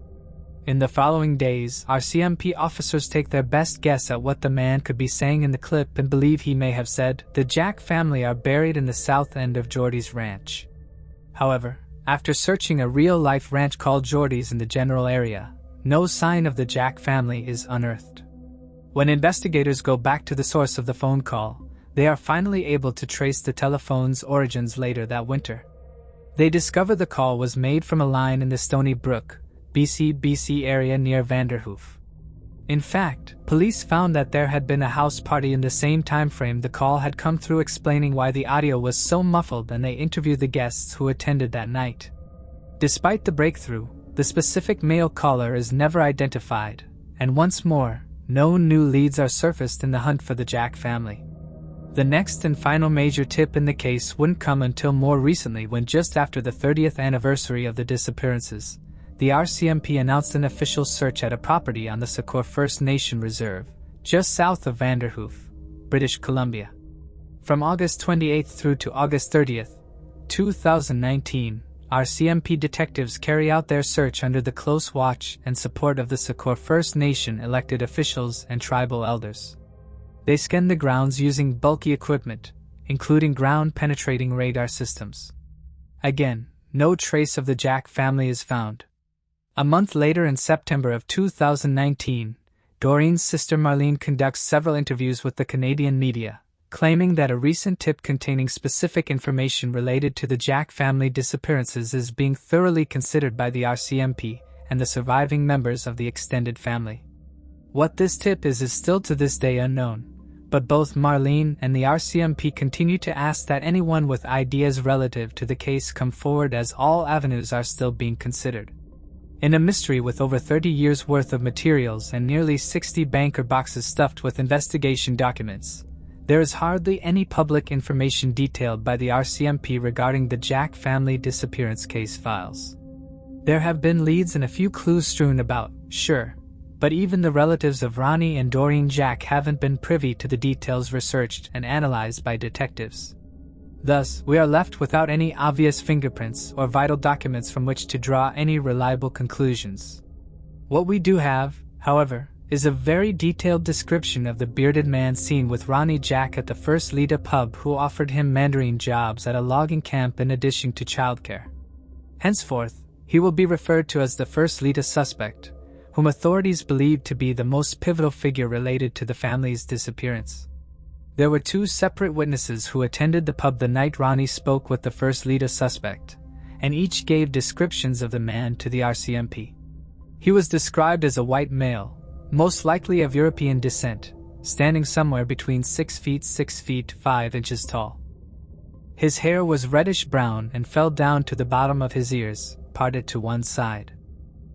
In the following days, RCMP officers take their best guess at what the man could be saying in the clip and believe he may have said, "The Jack family are buried in the south end of Jordy's ranch." However, after searching a real-life ranch called Jordy's in the general area, no sign of the Jack family is unearthed. When investigators go back to the source of the phone call, they are finally able to trace the telephone's origins later that winter. They discover the call was made from a line in the Stony Brook, BC area near Vanderhoof. In fact, police found that there had been a house party in the same time frame the call had come through, explaining why the audio was so muffled, and they interviewed the guests who attended that night. Despite the breakthrough, the specific male caller is never identified, and once more, no new leads are surfaced in the hunt for the Jack family. The next and final major tip in the case wouldn't come until more recently, when just after the 30th anniversary of the disappearances, the RCMP announced an official search at a property on the Secor First Nation Reserve, just south of Vanderhoof, British Columbia. From August 28 through to August 30, 2019, RCMP detectives carry out their search under the close watch and support of the Secor First Nation elected officials and tribal elders. They scan the grounds using bulky equipment, including ground-penetrating radar systems. Again, no trace of the Jack family is found. A month later, in September of 2019, Doreen's sister Marlene conducts several interviews with the Canadian media, claiming that a recent tip containing specific information related to the Jack family disappearances is being thoroughly considered by the RCMP and the surviving members of the extended family. What this tip is still to this day unknown, but both Marlene and the RCMP continue to ask that anyone with ideas relative to the case come forward, as all avenues are still being considered. In a mystery with over 30 years' worth of materials and nearly 60 banker boxes stuffed with investigation documents, there is hardly any public information detailed by the RCMP regarding the Jack family disappearance case files. There have been leads and a few clues strewn about, sure, but even the relatives of Ronnie and Doreen Jack haven't been privy to the details researched and analyzed by detectives. Thus, we are left without any obvious fingerprints or vital documents from which to draw any reliable conclusions. What we do have, however, is a very detailed description of the bearded man seen with Ronnie Jack at the First Lita pub, who offered him mandarin jobs at a logging camp in addition to childcare. Henceforth, he will be referred to as the First Lita suspect, whom authorities believe to be the most pivotal figure related to the family's disappearance. There were 2 separate witnesses who attended the pub the night Ronnie spoke with the First Lita suspect, and each gave descriptions of the man to the RCMP. He was described as a white male, most likely of European descent, standing somewhere between 6 feet 6 feet 5 inches tall. His hair was reddish-brown and fell down to the bottom of his ears, parted to one side.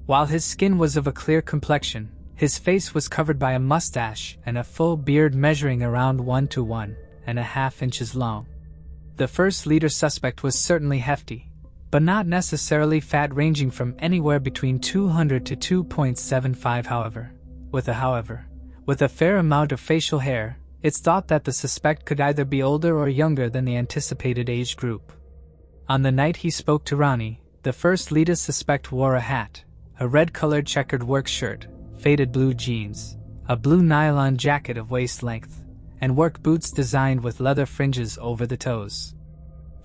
While his skin was of a clear complexion, his face was covered by a mustache and a full beard measuring around 1 to 1.5 inches long. The First Lita suspect was certainly hefty, but not necessarily fat, ranging from anywhere between 200 to 2.75. However, with a fair amount of facial hair, it's thought that the suspect could either be older or younger than the anticipated age group. On the night he spoke to Ronnie, the First Lita suspect wore a hat, a red-colored checkered work shirt, faded blue jeans, a blue nylon jacket of waist length, and work boots designed with leather fringes over the toes.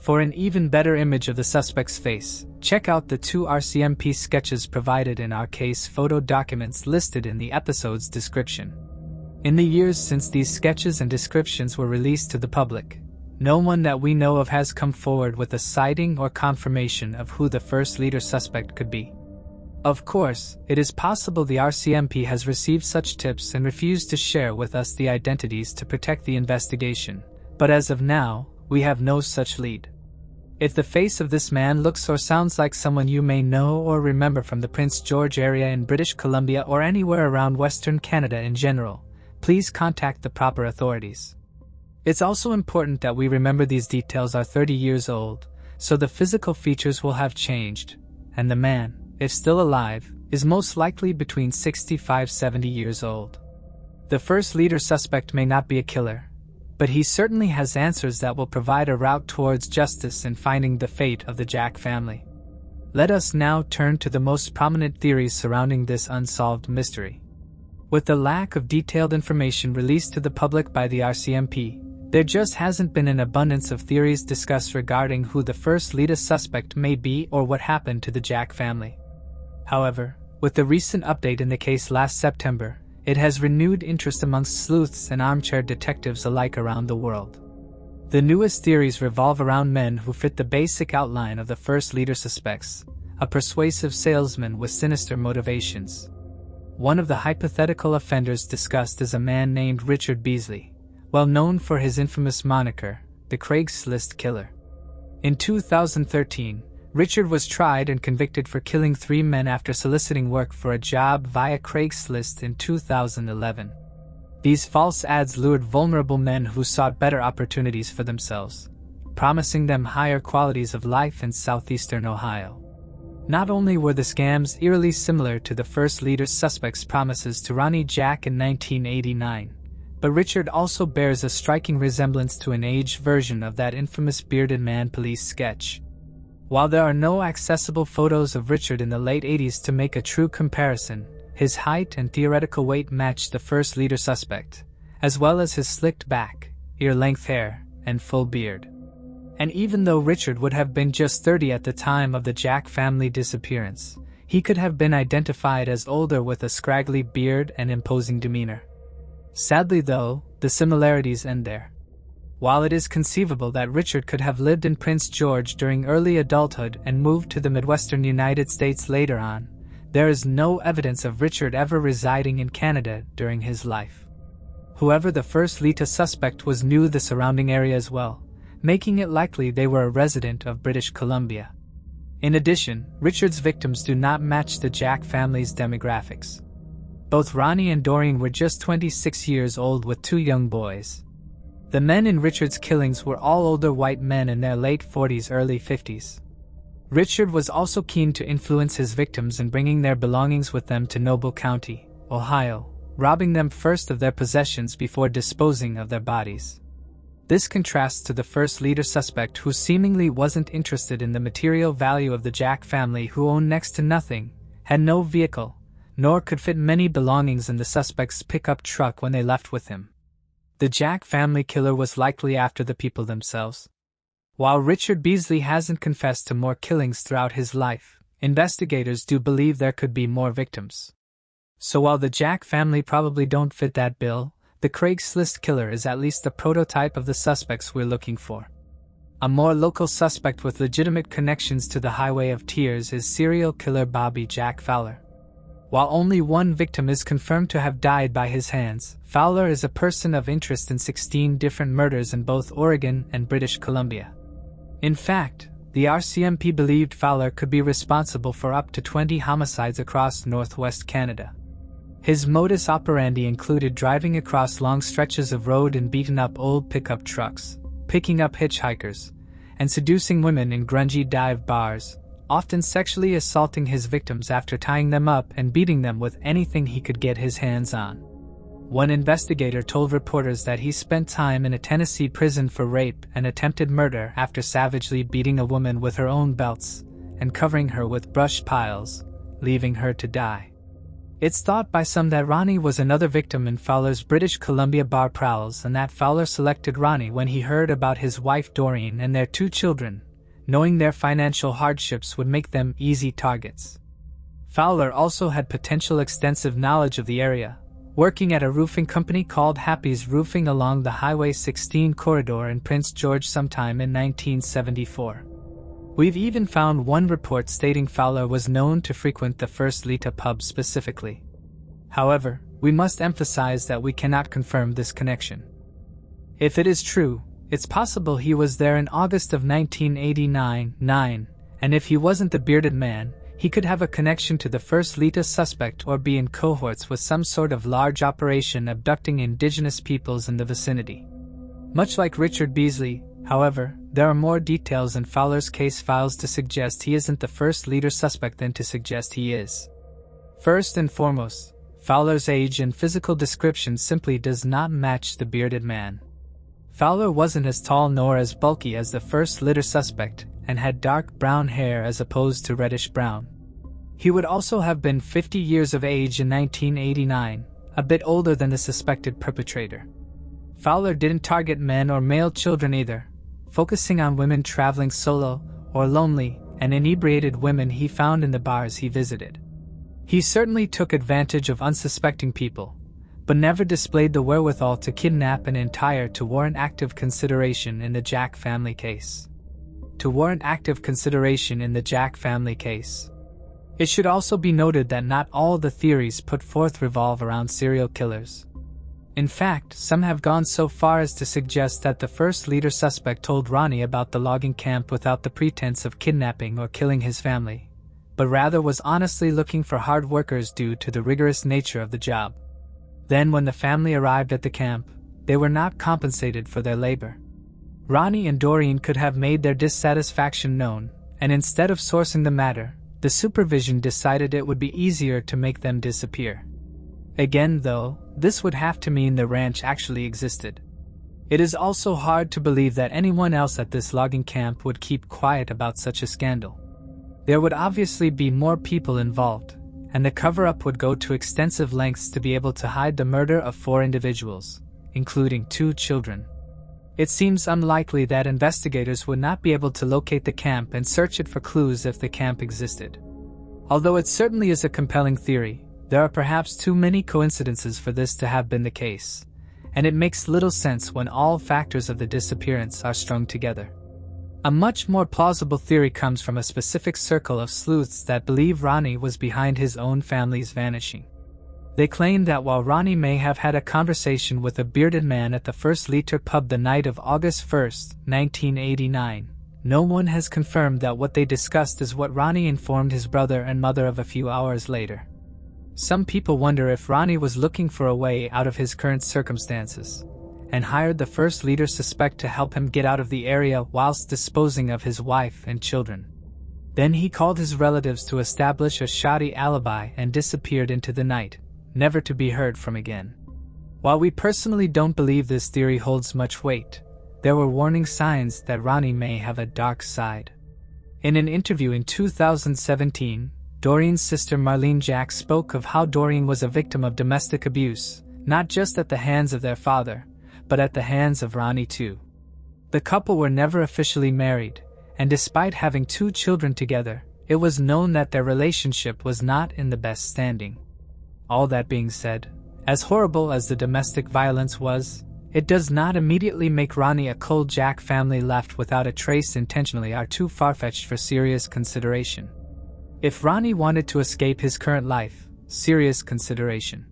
For an even better image of the suspect's face, check out the 2 RCMP sketches provided in our case photo documents listed in the episode's description. In the years since these sketches and descriptions were released to the public, no one that we know of has come forward with a sighting or confirmation of who the first leader suspect could be. Of course, it is possible the RCMP has received such tips and refused to share with us the identities to protect the investigation, but as of now, we have no such lead. If the face of this man looks or sounds like someone you may know or remember from the Prince George area in British Columbia or anywhere around Western Canada in general, please contact the proper authorities. It's also important that we remember these details are 30 years old, so the physical features will have changed, and the man, if still alive, is most likely between 65–70 years old. The first leader suspect may not be a killer, but he certainly has answers that will provide a route towards justice in finding the fate of the Jack family. Let us now turn to the most prominent theories surrounding this unsolved mystery. With the lack of detailed information released to the public by the RCMP, there just hasn't been an abundance of theories discussed regarding who the first leader suspect may be or what happened to the Jack family. However, with the recent update in the case last September, it has renewed interest amongst sleuths and armchair detectives alike around the world. The newest theories revolve around men who fit the basic outline of the first leader suspects, a persuasive salesman with sinister motivations. One of the hypothetical offenders discussed is a man named Richard Beasley, well known for his infamous moniker, the Craigslist Killer. In 2013, Richard was tried and convicted for killing 3 men after soliciting work for a job via Craigslist in 2011. These false ads lured vulnerable men who sought better opportunities for themselves, promising them higher qualities of life in southeastern Ohio. Not only were the scams eerily similar to the first leader suspect's promises to Ronnie Jack in 1989, but Richard also bears a striking resemblance to an aged version of that infamous bearded man police sketch. While there are no accessible photos of Richard in the late 80s to make a true comparison, his height and theoretical weight matched the first leader suspect, as well as his slicked back, ear-length hair, and full beard. And even though Richard would have been just 30 at the time of the Jack family disappearance, he could have been identified as older with a scraggly beard and imposing demeanor. Sadly though, the similarities end there. While it is conceivable that Richard could have lived in Prince George during early adulthood and moved to the Midwestern United States later on, there is no evidence of Richard ever residing in Canada during his life. Whoever the first leader suspect was knew the surrounding area as well, making it likely they were a resident of British Columbia. In addition, Richard's victims do not match the Jack family's demographics. Both Ronnie and Doreen were just 26 years old with 2 young boys. The men in Richard's killings were all older white men in their late 40s, early 50s. Richard was also keen to influence his victims in bringing their belongings with them to Noble County, Ohio, robbing them first of their possessions before disposing of their bodies. This contrasts to the first leader suspect who seemingly wasn't interested in the material value of the Jack family, who owned next to nothing, had no vehicle, nor could fit many belongings in the suspect's pickup truck when they left with him. The Jack family killer was likely after the people themselves. While Richard Beasley hasn't confessed to more killings throughout his life, investigators do believe there could be more victims. So while the Jack family probably don't fit that bill, the Craigslist Killer is at least a prototype of the suspects we're looking for. A more local suspect with legitimate connections to the Highway of Tears is serial killer Bobby Jack Fowler. While only one victim is confirmed to have died by his hands, Fowler is a person of interest in 16 different murders in both Oregon and British Columbia. In fact, the RCMP believed Fowler could be responsible for up to 20 homicides across northwest Canada. His modus operandi included driving across long stretches of road in beaten-up old pickup trucks, picking up hitchhikers, and seducing women in grungy dive bars, often sexually assaulting his victims after tying them up and beating them with anything he could get his hands on. One investigator told reporters that he spent time in a Tennessee prison for rape and attempted murder after savagely beating a woman with her own belts and covering her with brush piles, leaving her to die. It's thought by some that Ronnie was another victim in Fowler's British Columbia bar prowls and that Fowler selected Ronnie when he heard about his wife Doreen and their 2 children, knowing their financial hardships would make them easy targets. Fowler also had potential extensive knowledge of the area, working at a roofing company called Happy's Roofing along the Highway 16 corridor in Prince George sometime in 1974. We've even found one report stating Fowler was known to frequent the First Lita pub specifically. However, we must emphasize that we cannot confirm this connection. If it is true, it's possible he was there in August of 1989, and if he wasn't the bearded man, he could have a connection to the First Lita suspect or be in cohorts with some sort of large operation abducting indigenous peoples in the vicinity. Much like Richard Beasley, however, there are more details in Fowler's case files to suggest he isn't the first leader suspect than to suggest he is. First and foremost, Fowler's age and physical description simply does not match the bearded man. Fowler wasn't as tall nor as bulky as the first litter suspect and had dark brown hair as opposed to reddish brown. He would also have been 50 years of age in 1989, a bit older than the suspected perpetrator. Fowler didn't target men or male children either, focusing on women traveling solo or lonely and inebriated women he found in the bars he visited. He certainly took advantage of unsuspecting people, but never displayed the wherewithal to kidnap an entire to warrant active consideration in the Jack family case. It should also be noted that not all the theories put forth revolve around serial killers. In fact, some have gone so far as to suggest that the first leader suspect told Ronnie about the logging camp without the pretense of kidnapping or killing his family, but rather was honestly looking for hard workers due to the rigorous nature of the job. Then when the family arrived at the camp, they were not compensated for their labor. Ronnie and Doreen could have made their dissatisfaction known, and instead of sourcing the matter, the supervision decided it would be easier to make them disappear. Again, though, this would have to mean the ranch actually existed. It is also hard to believe that anyone else at this logging camp would keep quiet about such a scandal. There would obviously be more people involved, and the cover-up would go to extensive lengths to be able to hide the murder of 4 individuals, including 2 children. It seems unlikely that investigators would not be able to locate the camp and search it for clues if the camp existed. Although it certainly is a compelling theory, there are perhaps too many coincidences for this to have been the case, and it makes little sense when all factors of the disappearance are strung together. A much more plausible theory comes from a specific circle of sleuths that believe Ronnie was behind his own family's vanishing. They claim that while Ronnie may have had a conversation with a bearded man at the First Liter pub the night of August 1, 1989, no one has confirmed that what they discussed is what Ronnie informed his brother and mother of a few hours later. Some people wonder if Ronnie was looking for a way out of his current circumstances, and hired the first leader suspect to help him get out of the area whilst disposing of his wife and children. Then he called his relatives to establish a shoddy alibi and disappeared into the night, never to be heard from again. While we personally don't believe this theory holds much weight, there were warning signs that Ronnie may have a dark side. In an interview in 2017, Doreen's sister Marlene Jack spoke of how Doreen was a victim of domestic abuse, not just at the hands of their father, but at the hands of Ronnie too. The couple were never officially married, and despite having 2 children together, it was known that their relationship was not in the best standing. All that being said, as horrible as the domestic violence was, it does not immediately make Ronnie a cold Jack family left without a trace intentionally are too far-fetched for serious consideration. If Ronnie wanted to escape his current life, serious consideration.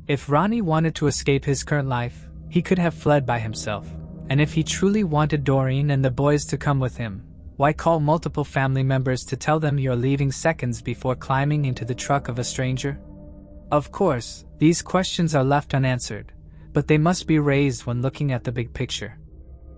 If Ronnie wanted to escape his current life, he could have fled by himself, and if he truly wanted Doreen and the boys to come with him, why call multiple family members to tell them you're leaving seconds before climbing into the truck of a stranger? Of course, these questions are left unanswered, but they must be raised when looking at the big picture.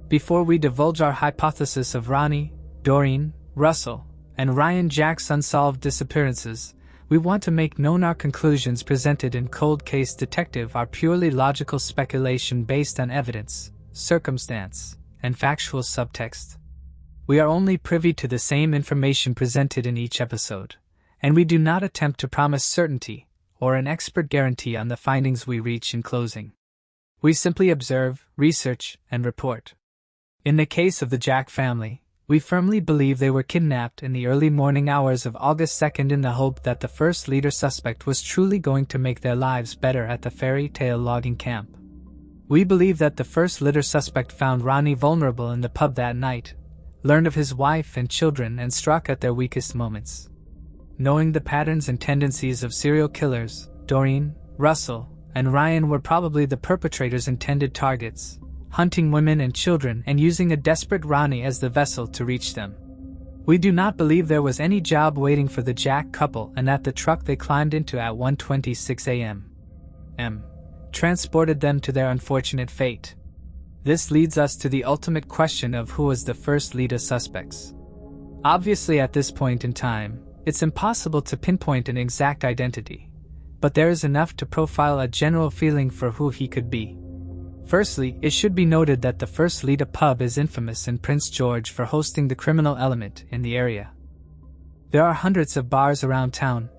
Before we divulge our hypothesis of Ronnie, Doreen, Russell, and Ryan Jack's unsolved disappearances, we want to make known our conclusions presented in Cold Case Detective are purely logical speculation based on evidence, circumstance, and factual subtext. We are only privy to the same information presented in each episode, and we do not attempt to promise certainty, or an expert guarantee on the findings we reach in closing. We simply observe, research, and report. In the case of the Jack family, we firmly believe they were kidnapped in the early morning hours of August 2nd in the hope that the first leader suspect was truly going to make their lives better at the fairy tale logging camp. We believe that the first leader suspect found Ronnie vulnerable in the pub that night, learned of his wife and children, and struck at their weakest moments. Knowing the patterns and tendencies of serial killers, Doreen, Russell, and Ryan were probably the perpetrator's intended targets, hunting women and children and using a desperate Ronnie as the vessel to reach them. We do not believe there was any job waiting for the Jack couple and that the truck they climbed into at 1:26 a.m. transported them to their unfortunate fate. This leads us to the ultimate question of who was the first lead of suspects. Obviously, at this point in time, it's impossible to pinpoint an exact identity, but there is enough to profile a general feeling for who he could be. Firstly, it should be noted that the first Lita pub is infamous in Prince George for hosting the criminal element in the area. There are hundreds of bars around town,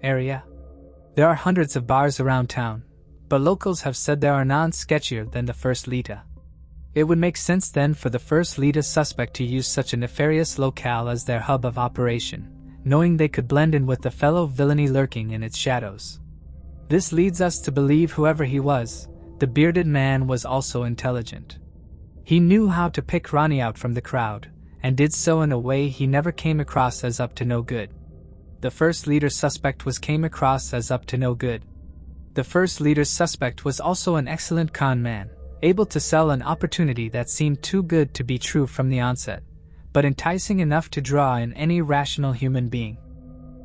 but locals have said there are none sketchier than the first Lita. It would make sense then for the first Lita suspect to use such a nefarious locale as their hub of operation, knowing they could blend in with the fellow villainy lurking in its shadows. This leads us to believe whoever he was, the bearded man was also intelligent. He knew how to pick Ronnie out from the crowd, and did so in a way he never came across as up to no good. The first leader suspect came across as up to no good. The first leader suspect was also an excellent con man, able to sell an opportunity that seemed too good to be true from the onset, but enticing enough to draw in any rational human being.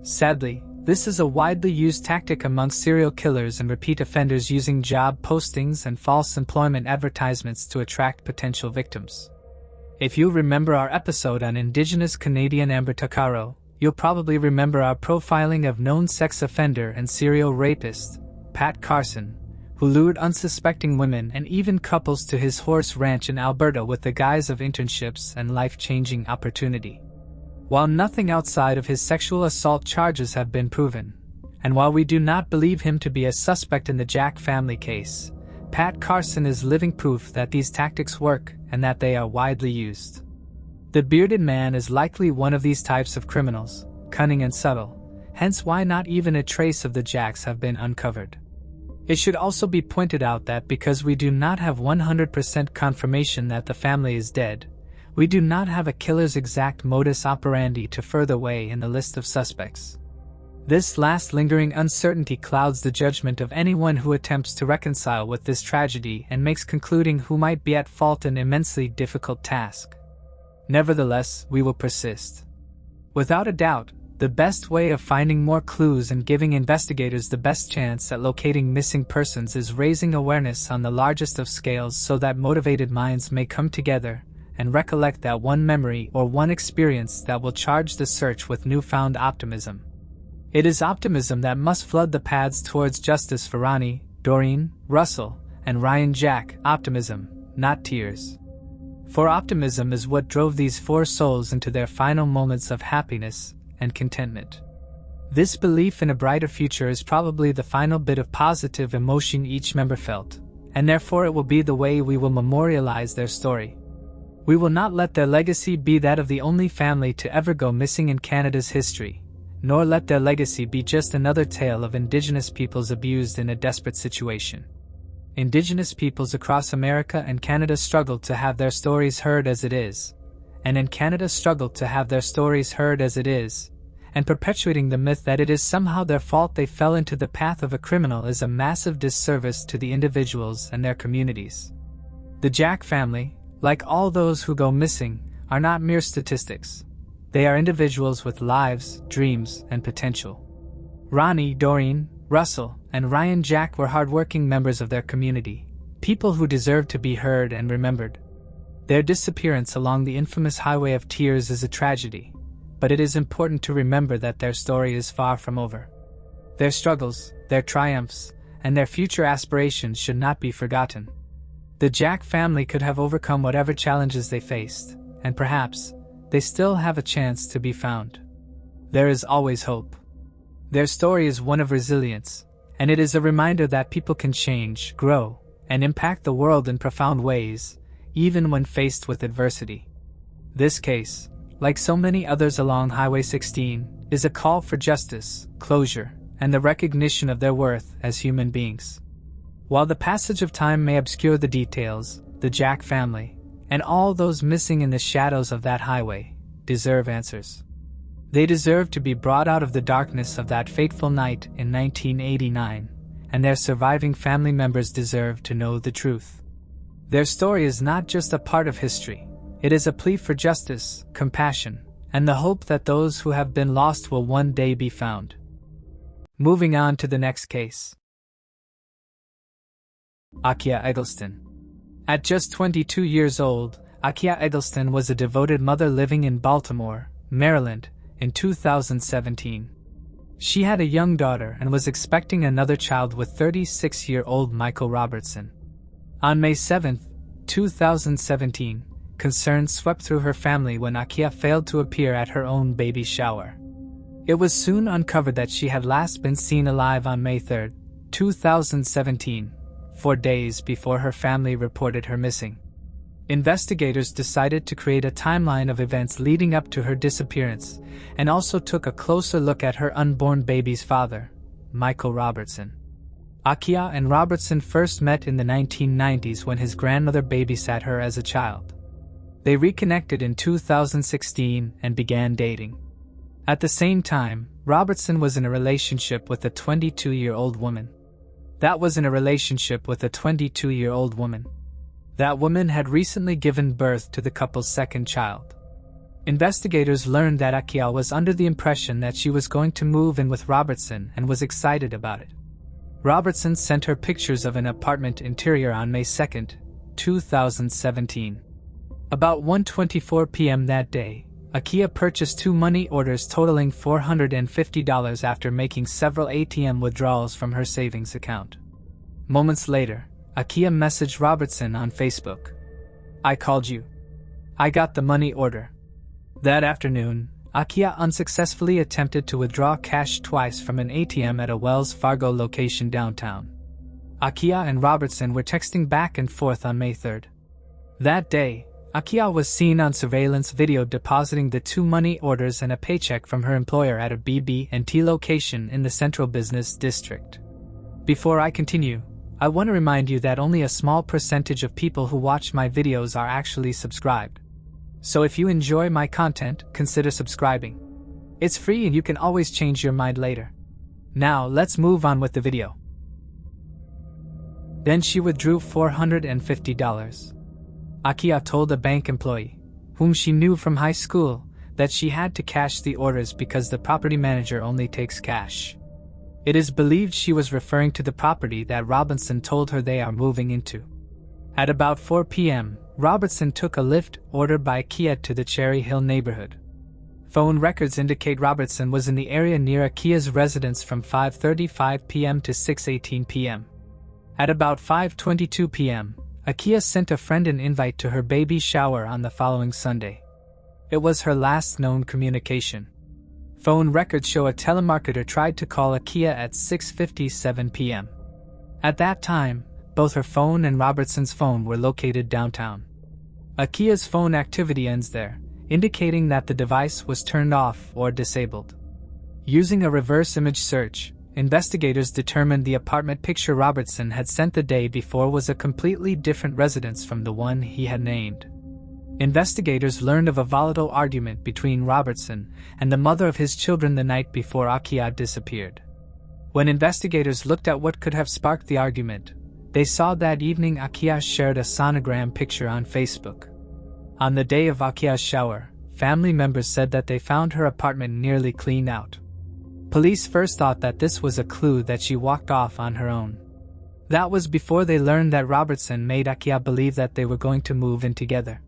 Sadly, this is a widely used tactic among serial killers and repeat offenders, using job postings and false employment advertisements to attract potential victims. If you remember our episode on Indigenous Canadian Amber Takaro, you'll probably remember our profiling of known sex offender and serial rapist, Pat Carson, who lured unsuspecting women and even couples to his horse ranch in Alberta with the guise of internships and life-changing opportunity. While nothing outside of his sexual assault charges have been proven, and while we do not believe him to be a suspect in the Jack family case, Pat Carson is living proof that these tactics work and that they are widely used. The bearded man is likely one of these types of criminals, cunning and subtle, hence why not even a trace of the Jacks have been uncovered. It should also be pointed out that because we do not have 100% confirmation that the family is dead, we do not have a killer's exact modus operandi to further weigh in the list of suspects. This last lingering uncertainty clouds the judgment of anyone who attempts to reconcile with this tragedy and makes concluding who might be at fault an immensely difficult task. Nevertheless, we will persist. Without a doubt, the best way of finding more clues and giving investigators the best chance at locating missing persons is raising awareness on the largest of scales so that motivated minds may come together and recollect that one memory or one experience that will charge the search with newfound optimism. It is optimism that must flood the paths towards justice for Ronnie, Doreen, Russell, and Ryan Jack. Optimism, not tears. For optimism is what drove these four souls into their final moments of happiness and contentment. This belief in a brighter future is probably the final bit of positive emotion each member felt, and therefore it will be the way we will memorialize their story. We will not let their legacy be that of the only family to ever go missing in Canada's history, nor let their legacy be just another tale of Indigenous peoples abused in a desperate situation. Indigenous peoples across America and Canada struggled to have their stories heard as it is, and in Canada struggled to have their stories heard as it is, and perpetuating the myth that it is somehow their fault they fell into the path of a criminal is a massive disservice to the individuals and their communities. The Jack family, like all those who go missing, are not mere statistics. They are individuals with lives, dreams, and potential. Ronnie, Doreen, Russell, and Ryan Jack were hardworking members of their community, people who deserve to be heard and remembered. Their disappearance along the infamous Highway of Tears is a tragedy, but it is important to remember that their story is far from over. Their struggles, their triumphs, and their future aspirations should not be forgotten. The Jack family could have overcome whatever challenges they faced, and perhaps, they still have a chance to be found. There is always hope. Their story is one of resilience, and it is a reminder that people can change, grow, and impact the world in profound ways, even when faced with adversity. This case, like so many others along Highway 16, is a call for justice, closure, and the recognition of their worth as human beings. While the passage of time may obscure the details, the Jack family, and all those missing in the shadows of that highway, deserve answers. They deserve to be brought out of the darkness of that fateful night in 1989, and their surviving family members deserve to know the truth. Their story is not just a part of history, it is a plea for justice, compassion, and the hope that those who have been lost will one day be found. Moving on to the next case. Akia Edleston. At just 22 years old, Akia Edleston was a devoted mother living in Baltimore, Maryland, in 2017. She had a young daughter and was expecting another child with 36-year-old Michael Robertson. On May 7, 2017, concern swept through her family when Akia failed to appear at her own baby shower. It was soon uncovered that she had last been seen alive on May 3, 2017, 4 days before her family reported her missing. Investigators decided to create a timeline of events leading up to her disappearance, and also took a closer look at her unborn baby's father, Michael Robertson. Akia and Robertson first met in the 1990s when his grandmother babysat her as a child. They reconnected in 2016 and began dating. At the same time, Robertson was in a relationship with a 22-year-old woman. That woman had recently given birth to the couple's second child. Investigators learned that Akia was under the impression that she was going to move in with Robertson and was excited about it. Robertson sent her pictures of an apartment interior on May 2, 2017. About 1:24 p.m. that day, Akia purchased 2 money orders totaling $450 after making several ATM withdrawals from her savings account. Moments later, Akia messaged Robertson on Facebook. "I called you. I got the money order." That afternoon, Akia unsuccessfully attempted to withdraw cash twice from an ATM at a Wells Fargo location downtown. Akia and Robertson were texting back and forth on May 3. That day, Akia was seen on surveillance video depositing the 2 money orders and a paycheck from her employer at a BB&T location in the Central Business District. Before I continue, I want to remind you that only a small percentage of people who watch my videos are actually subscribed. So if you enjoy my content, consider subscribing. It's free and you can always change your mind later. Now let's move on with the video. Then she withdrew $450. Akia told a bank employee, whom she knew from high school, that she had to cash the orders because the property manager only takes cash. It is believed she was referring to the property that Robertson told her they are moving into. At about 4 p.m., Robertson took a Lyft ordered by Akia to the Cherry Hill neighborhood. Phone records indicate Robertson was in the area near Akia's residence from 5:35 p.m. to 6:18 p.m. At about 5:22 p.m., Akia sent a friend an invite to her baby shower on the following Sunday. It was her last known communication. Phone records show a telemarketer tried to call Akia at 6:57 p.m. At that time, both her phone and Robertson's phone were located downtown. Akia's phone activity ends there, indicating that the device was turned off or disabled. Using a reverse image search, investigators determined the apartment picture Robertson had sent the day before was a completely different residence from the one he had named. Investigators learned of a volatile argument between Robertson and the mother of his children the night before Akia disappeared. When investigators looked at what could have sparked the argument, they saw that evening Akia shared a sonogram picture on Facebook. On the day of Akia's shower, family members said that they found her apartment nearly cleaned out. Police first thought that this was a clue that she walked off on her own. That was before they learned that Robertson made Akia believe that they were going to move in together.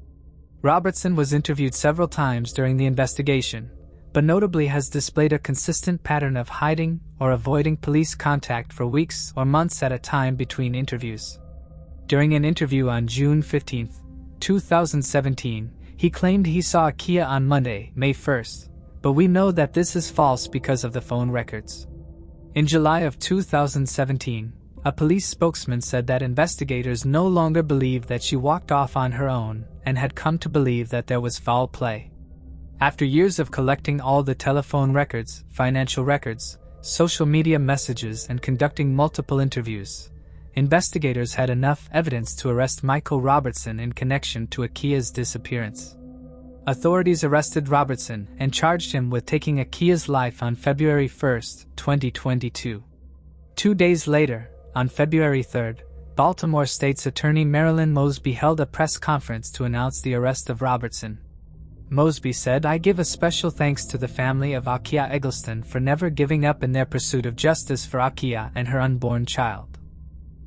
Robertson was interviewed several times during the investigation, but notably has displayed a consistent pattern of hiding or avoiding police contact for weeks or months at a time between interviews. During an interview on June 15, 2017, he claimed he saw Akia on Monday, May 1, but we know that this is false because of the phone records. In July of 2017, a police spokesman said that investigators no longer believed that she walked off on her own and had come to believe that there was foul play. After years of collecting all the telephone records, financial records, social media messages, and conducting multiple interviews, investigators had enough evidence to arrest Michael Robertson in connection to Akia's disappearance. Authorities arrested Robertson and charged him with taking Akia's life on February 1, 2022. 2 days later, on February 3, Baltimore State's Attorney Marilyn Mosby held a press conference to announce the arrest of Robertson. Mosby said, "I give a special thanks to the family of Akia Edleston for never giving up in their pursuit of justice for Akia and her unborn child."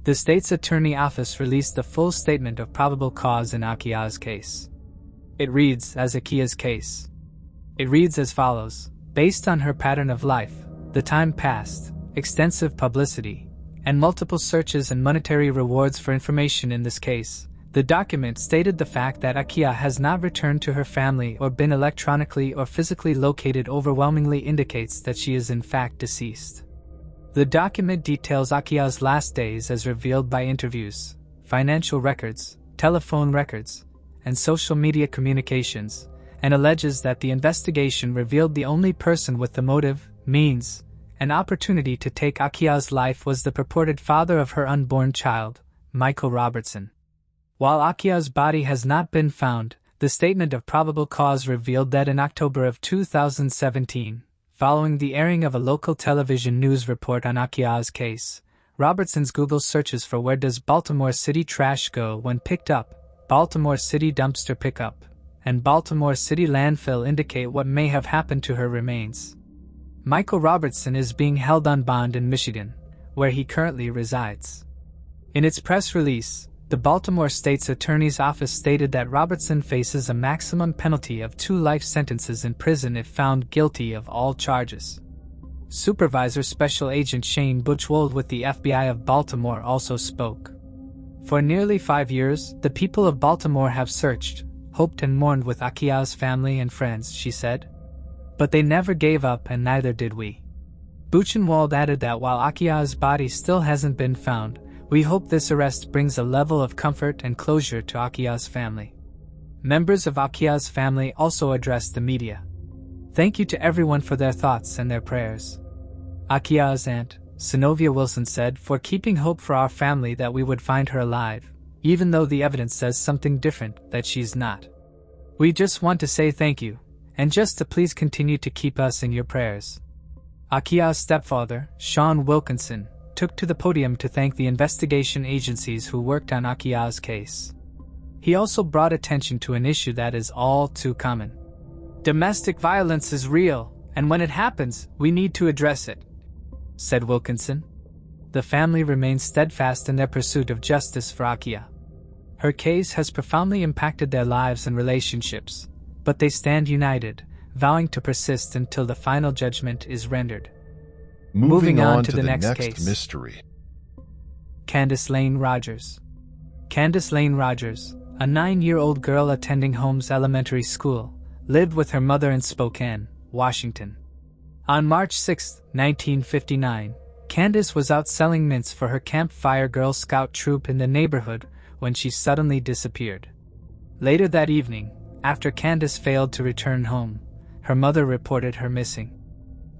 The state's attorney office released the full statement of probable cause in Akia's case. It reads as Akia's case. It reads as follows: based on her pattern of life, the time passed, extensive publicity, and multiple searches and monetary rewards for information in this case, the document stated the fact that Akia has not returned to her family or been electronically or physically located overwhelmingly indicates that she is in fact deceased. The document details Akia's last days as revealed by interviews, financial records, telephone records, and social media communications, and alleges that the investigation revealed the only person with the motive, means, and opportunity to take Akia's life was the purported father of her unborn child, Michael Robertson. While Akia's body has not been found, the statement of probable cause revealed that in October of 2017, following the airing of a local television news report on Akia's case, Robertson's Google searches for "where does Baltimore City trash go when picked up," "Baltimore City dumpster pickup," and "Baltimore City landfill" indicate what may have happened to her remains. Michael Robertson is being held on bond in Michigan, where he currently resides. In its press release, the Baltimore State's Attorney's Office stated that Robertson faces a maximum penalty of 2 life sentences in prison if found guilty of all charges. Supervisor Special Agent Shane Butchwold with the FBI of Baltimore also spoke. "For nearly 5 years, the people of Baltimore have searched, hoped and mourned with Akia's family and friends," she said. "But they never gave up and neither did we." Buchenwald added that while Akia's body still hasn't been found, we hope this arrest brings a level of comfort and closure to Akia's family. Members of Akia's family also addressed the media. "Thank you to everyone for their thoughts and their prayers," Akia's aunt, Synovia Wilson said, "for keeping hope for our family that we would find her alive, even though the evidence says something different, that she's not. We just want to say thank you, and just to please continue to keep us in your prayers." Akia's stepfather, Sean Wilkinson, took to the podium to thank the investigation agencies who worked on Akia's case. He also brought attention to an issue that is all too common. "Domestic violence is real, and when it happens, we need to address it," said Wilkinson. The family remains steadfast in their pursuit of justice for Akia. Her case has profoundly impacted their lives and relationships, but they stand united, vowing to persist until the final judgment is rendered. Moving on to the next case. Mystery. Candace Lane Rogers. Candace Lane Rogers, a 9-year-old girl attending Holmes Elementary School, lived with her mother in Spokane, Washington. On March 6, 1959, Candace was out selling mints for her Camp Fire Girl Scout troop in the neighborhood when she suddenly disappeared. Later that evening, after Candace failed to return home, her mother reported her missing.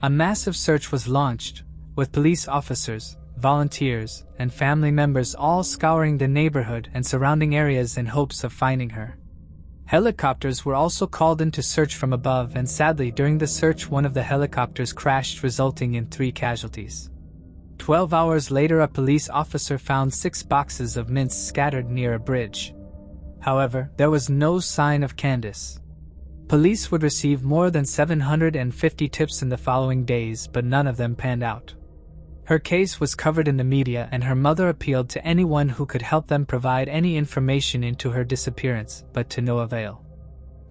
A massive search was launched, with police officers, volunteers, and family members all scouring the neighborhood and surrounding areas in hopes of finding her. Helicopters were also called in to search from above, and sadly during the search one of the helicopters crashed, resulting in 3 casualties. 12 hours later, a police officer found 6 boxes of mints scattered near a bridge. However, there was no sign of Candace. Police would receive more than 750 tips in the following days, but none of them panned out. Her case was covered in the media, and her mother appealed to anyone who could help them provide any information into her disappearance, but to no avail.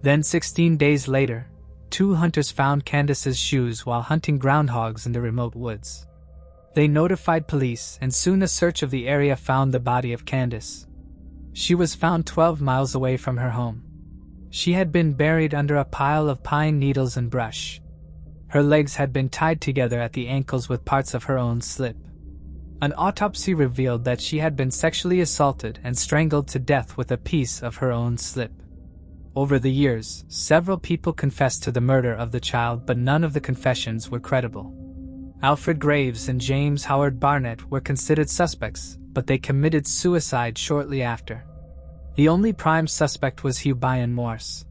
Then 16 days later, 2 hunters found Candace's shoes while hunting groundhogs in the remote woods. They notified police, and soon a search of the area found the body of Candace. She was found 12 miles away from her home. She had been buried under a pile of pine needles and brush. Her legs had been tied together at the ankles with parts of her own slip. An autopsy revealed that she had been sexually assaulted and strangled to death with a piece of her own slip. Over the years, several people confessed to the murder of the child, but none of the confessions were credible. Alfred Graves and James Howard Barnett were considered suspects, but they committed suicide shortly after. The only prime suspect was Hugh Byron Morse.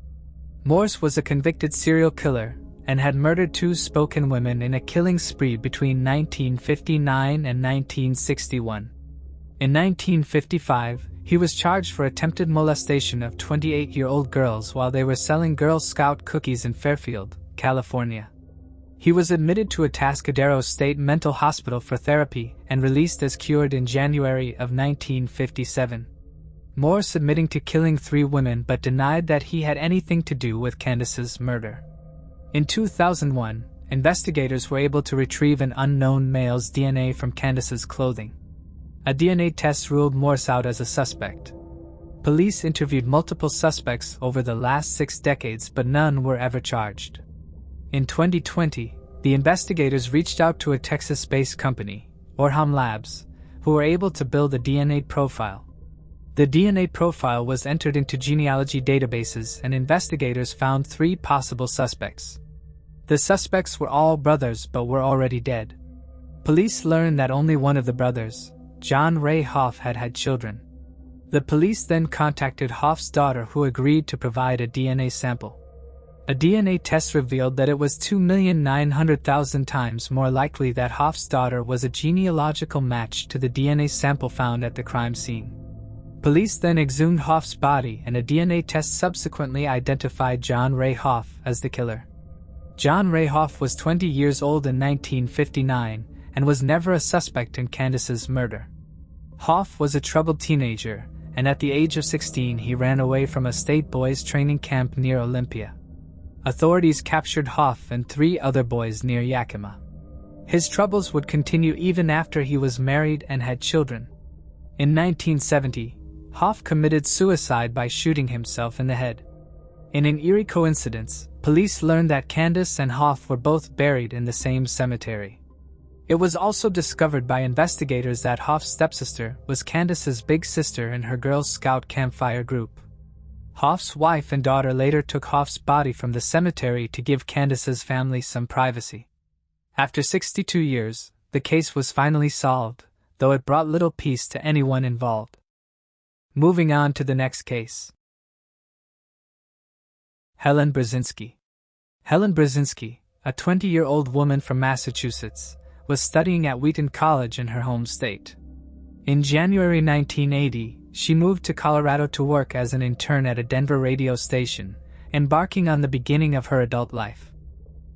Morse was a convicted serial killer and had murdered 2 Spokane women in a killing spree between 1959 and 1961. In 1955, he was charged for attempted molestation of 28-year-old girls while they were selling Girl Scout cookies in Fairfield, California. He was admitted to Atascadero State Mental Hospital for therapy and released as cured in January of 1957. Morse admitting to killing 3 women but denied that he had anything to do with Candace's murder. In 2001, investigators were able to retrieve an unknown male's DNA from Candace's clothing. A DNA test ruled Morse out as a suspect. Police interviewed multiple suspects over the last 6 decades, but none were ever charged. In 2020, the investigators reached out to a Texas-based company, Orham Labs, who were able to build a DNA profile. The DNA profile was entered into genealogy databases, and investigators found 3 possible suspects. The suspects were all brothers but were already dead. Police learned that only one of the brothers, John Ray Hoff, had had children. The police then contacted Hoff's daughter, who agreed to provide a DNA sample. A DNA test revealed that it was 2,900,000 times more likely that Hoff's daughter was a genealogical match to the DNA sample found at the crime scene. Police then exhumed Hoff's body, and a DNA test subsequently identified John Ray Hoff as the killer. John Ray Hoff was 20 years old in 1959 and was never a suspect in Candace's murder. Hoff was a troubled teenager, and at the age of 16 he ran away from a state boys training camp near Olympia. Authorities captured Hoff and 3 other boys near Yakima. His troubles would continue even after he was married and had children. In 1970, Hoff committed suicide by shooting himself in the head. In an eerie coincidence, police learned that Candace and Hoff were both buried in the same cemetery. It was also discovered by investigators that Hoff's stepsister was Candace's big sister in her Girl Scout campfire group. Hoff's wife and daughter later took Hoff's body from the cemetery to give Candace's family some privacy. After 62 years, the case was finally solved, though it brought little peace to anyone involved. Moving on to the next case. Helen Brazinski. Helen Brazinski, a 20-year-old woman from Massachusetts, was studying at Wheaton College in her home state. In January 1980, she moved to Colorado to work as an intern at a Denver radio station, embarking on the beginning of her adult life.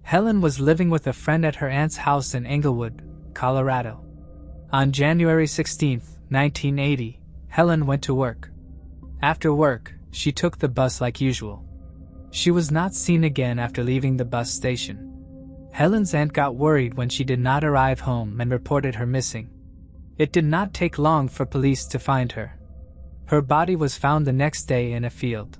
Helen was living with a friend at her aunt's house in Englewood, Colorado. On January 16, 1980, Helen went to work. After work, she took the bus like usual. She was not seen again after leaving the bus station. Helen's aunt got worried when she did not arrive home and reported her missing. It did not take long for police to find her. Her body was found the next day in a field.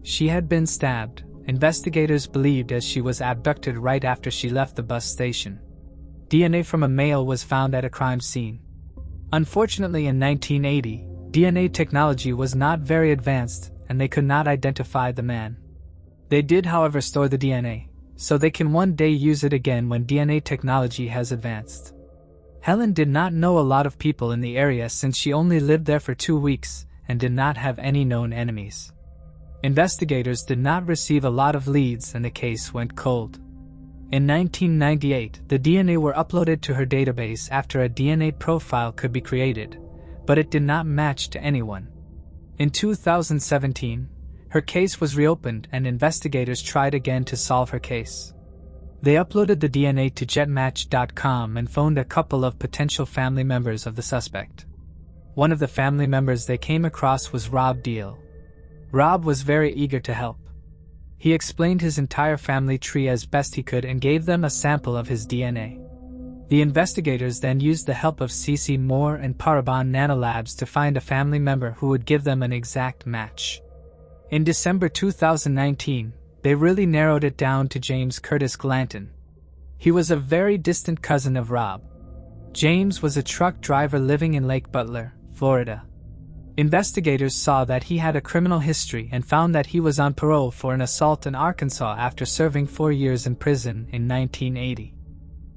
She had been stabbed, investigators believed, as she was abducted right after she left the bus station. DNA from a male was found at a crime scene. Unfortunately, in 1980, DNA technology was not very advanced and they could not identify the man. They did, however, store the DNA, so they can one day use it again when DNA technology has advanced. Helen did not know a lot of people in the area since she only lived there for 2 weeks and did not have any known enemies. Investigators did not receive a lot of leads and the case went cold. In 1998, the DNA were uploaded to her database after a DNA profile could be created, but it did not match to anyone. In 2017, her case was reopened and investigators tried again to solve her case. They uploaded the DNA to jetmatch.com and phoned a couple of potential family members of the suspect. One of the family members they came across was Rob Deal. Rob was very eager to help. He explained his entire family tree as best he could and gave them a sample of his DNA. The investigators then used the help of C.C. Moore and Parabon Nanolabs to find a family member who would give them an exact match. In December 2019, they really narrowed it down to James Curtis Glanton. He was a very distant cousin of Rob. James was a truck driver living in Lake Butler, Florida. Investigators saw that he had a criminal history and found that he was on parole for an assault in Arkansas after serving 4 years in prison in 1980.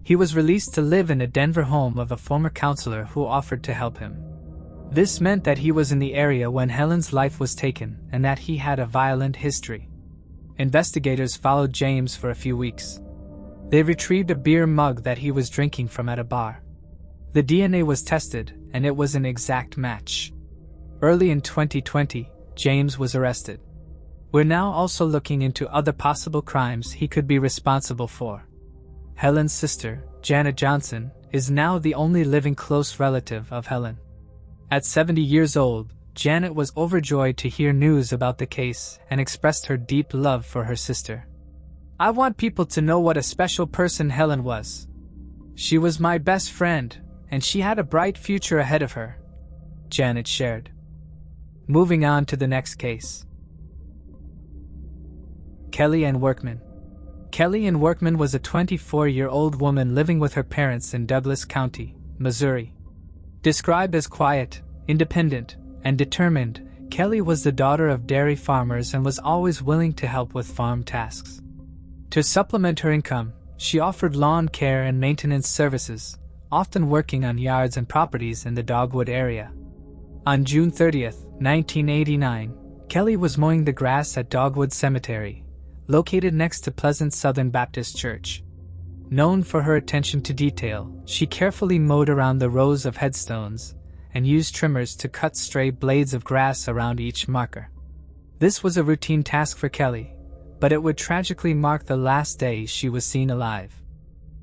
He was released to live in a Denver home of a former counselor who offered to help him. This meant that he was in the area when Helen's life was taken and that he had a violent history. Investigators followed James for a few weeks. They retrieved a beer mug that he was drinking from at a bar. The DNA was tested, and it was an exact match. Early in 2020, James was arrested. We're now also looking into other possible crimes he could be responsible for. Helen's sister, Janet Johnson, is now the only living close relative of Helen. At 70 years old, Janet was overjoyed to hear news about the case and expressed her deep love for her sister. "I want people to know what a special person Helen was. She was my best friend, and she had a bright future ahead of her," Janet shared. Moving on to the next case. Kelly Ann Workman. Kelly Ann Workman was a 24-year-old woman living with her parents in Douglas County, Missouri. Described as quiet, independent, and determined, Kelly was the daughter of dairy farmers and was always willing to help with farm tasks. To supplement her income, she offered lawn care and maintenance services, often working on yards and properties in the Dogwood area. On June 30, 1989, Kelly was mowing the grass at Dogwood Cemetery, located next to Pleasant Southern Baptist Church. Known for her attention to detail, she carefully mowed around the rows of headstones and used trimmers to cut stray blades of grass around each marker. This was a routine task for Kelly, but it would tragically mark the last day she was seen alive.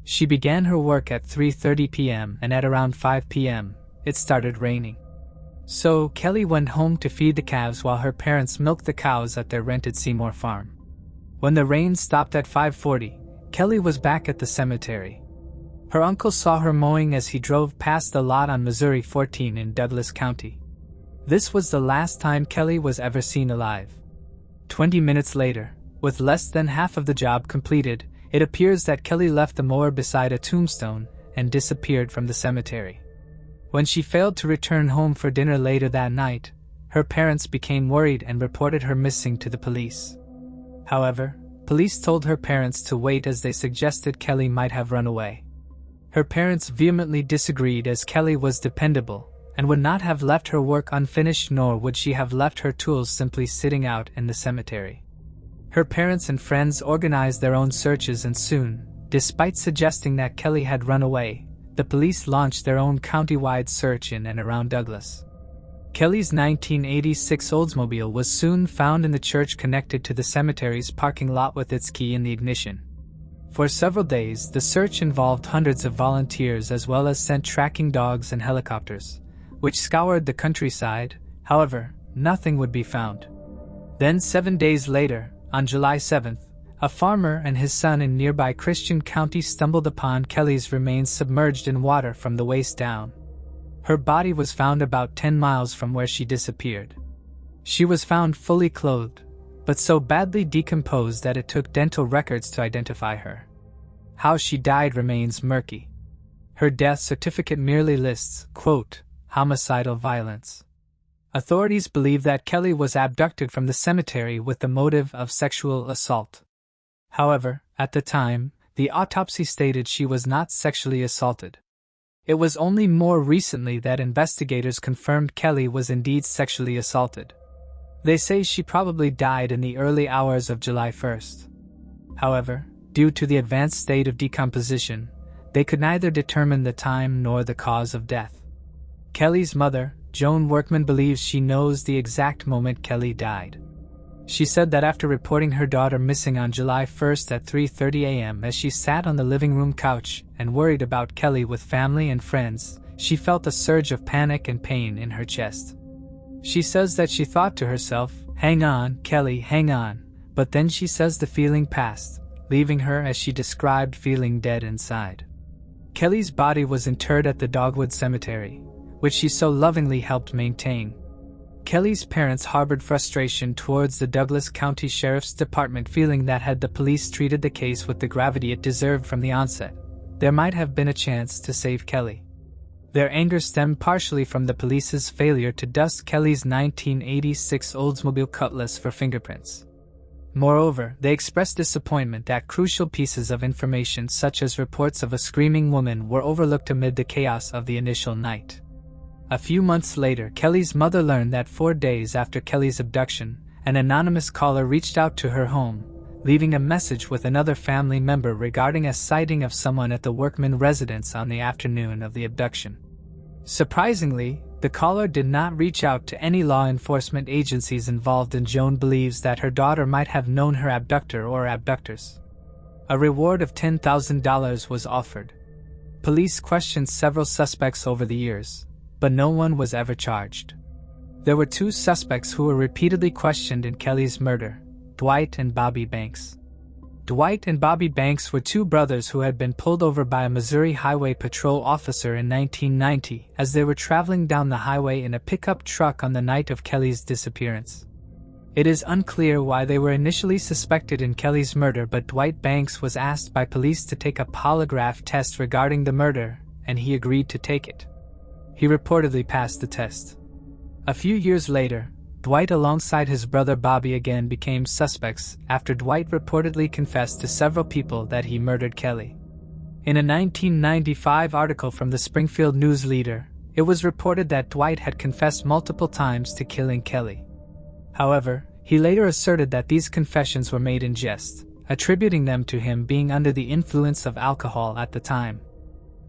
She began her work at 3:30 p.m. and at around 5 p.m., it started raining. So, Kelly went home to feed the calves while her parents milked the cows at their rented Seymour farm. When the rain stopped at 5:40, Kelly was back at the cemetery. Her uncle saw her mowing as he drove past the lot on Missouri 14 in Douglas County. This was the last time Kelly was ever seen alive. 20 minutes later, with less than half of the job completed, it appears that Kelly left the mower beside a tombstone and disappeared from the cemetery. When she failed to return home for dinner later that night, her parents became worried and reported her missing to the police. However, police told her parents to wait as they suggested Kelly might have run away. Her parents vehemently disagreed as Kelly was dependable and would not have left her work unfinished, nor would she have left her tools simply sitting out in the cemetery. Her parents and friends organized their own searches, and soon, despite suggesting that Kelly had run away, the police launched their own county-wide search in and around Douglas. Kelly's 1986 Oldsmobile was soon found in the church connected to the cemetery's parking lot with its key in the ignition. For several days, the search involved hundreds of volunteers as well as sent tracking dogs and helicopters, which scoured the countryside. However, nothing would be found. Then 7 days later, on July 7th, a farmer and his son in nearby Christian County stumbled upon Kelly's remains submerged in water from the waist down. Her body was found about 10 miles from where she disappeared. She was found fully clothed, but so badly decomposed that it took dental records to identify her. How she died remains murky. Her death certificate merely lists, quote, homicidal violence. Authorities believe that Kelly was abducted from the cemetery with the motive of sexual assault. However, at the time, the autopsy stated she was not sexually assaulted. It was only more recently that investigators confirmed Kelly was indeed sexually assaulted. They say she probably died in the early hours of July 1st. However, due to the advanced state of decomposition, they could neither determine the time nor the cause of death. Kelly's mother, Joan Workman, believes she knows the exact moment Kelly died. She said that after reporting her daughter missing on July 1st at 3:30 a.m. as she sat on the living room couch and worried about Kelly with family and friends, she felt a surge of panic and pain in her chest. She says that she thought to herself, "Hang on, Kelly, hang on," but then she says the feeling passed, leaving her, as she described, feeling dead inside. Kelly's body was interred at the Dogwood Cemetery, which she so lovingly helped maintain. Kelly's parents harbored frustration towards the Douglas County Sheriff's Department, feeling that had the police treated the case with the gravity it deserved from the onset, there might have been a chance to save Kelly. Their anger stemmed partially from the police's failure to dust Kelly's 1986 Oldsmobile Cutlass for fingerprints. Moreover, they expressed disappointment that crucial pieces of information such as reports of a screaming woman were overlooked amid the chaos of the initial night. A few months later, Kelly's mother learned that 4 days after Kelly's abduction, an anonymous caller reached out to her home, leaving a message with another family member regarding a sighting of someone at the Workman residence on the afternoon of the abduction. Surprisingly, the caller did not reach out to any law enforcement agencies involved, and Joan believes that her daughter might have known her abductor or abductors. A reward of $10,000 was offered. Police questioned several suspects over the years, but no one was ever charged. There were 2 suspects who were repeatedly questioned in Kelly's murder: Dwight and Bobby Banks. Dwight and Bobby Banks were 2 brothers who had been pulled over by a Missouri Highway Patrol officer in 1990 as they were traveling down the highway in a pickup truck on the night of Kelly's disappearance. It is unclear why they were initially suspected in Kelly's murder, but Dwight Banks was asked by police to take a polygraph test regarding the murder, and he agreed to take it. He reportedly passed the test. A few years later, Dwight alongside his brother Bobby again became suspects after Dwight reportedly confessed to several people that he murdered Kelly. In a 1995 article from the Springfield News Leader, it was reported that Dwight had confessed multiple times to killing Kelly. However, he later asserted that these confessions were made in jest, attributing them to him being under the influence of alcohol at the time.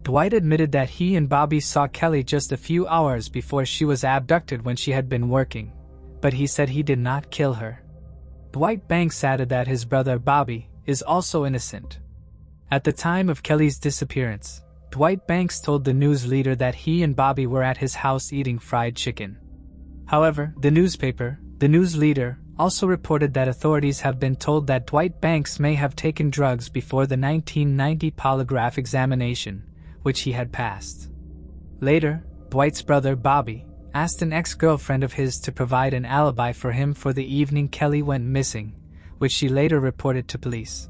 Dwight admitted that he and Bobby saw Kelly just a few hours before she was abducted when she had been working, but he said he did not kill her. Dwight Banks added that his brother Bobby is also innocent. At the time of Kelly's disappearance, Dwight Banks told the news leader that he and Bobby were at his house eating fried chicken. However, the newspaper, the News Leader, also reported that authorities have been told that Dwight Banks may have taken drugs before the 1990 polygraph examination, which he had passed. Later, Dwight's brother Bobby asked an ex-girlfriend of his to provide an alibi for him for the evening Kelly went missing, which she later reported to police.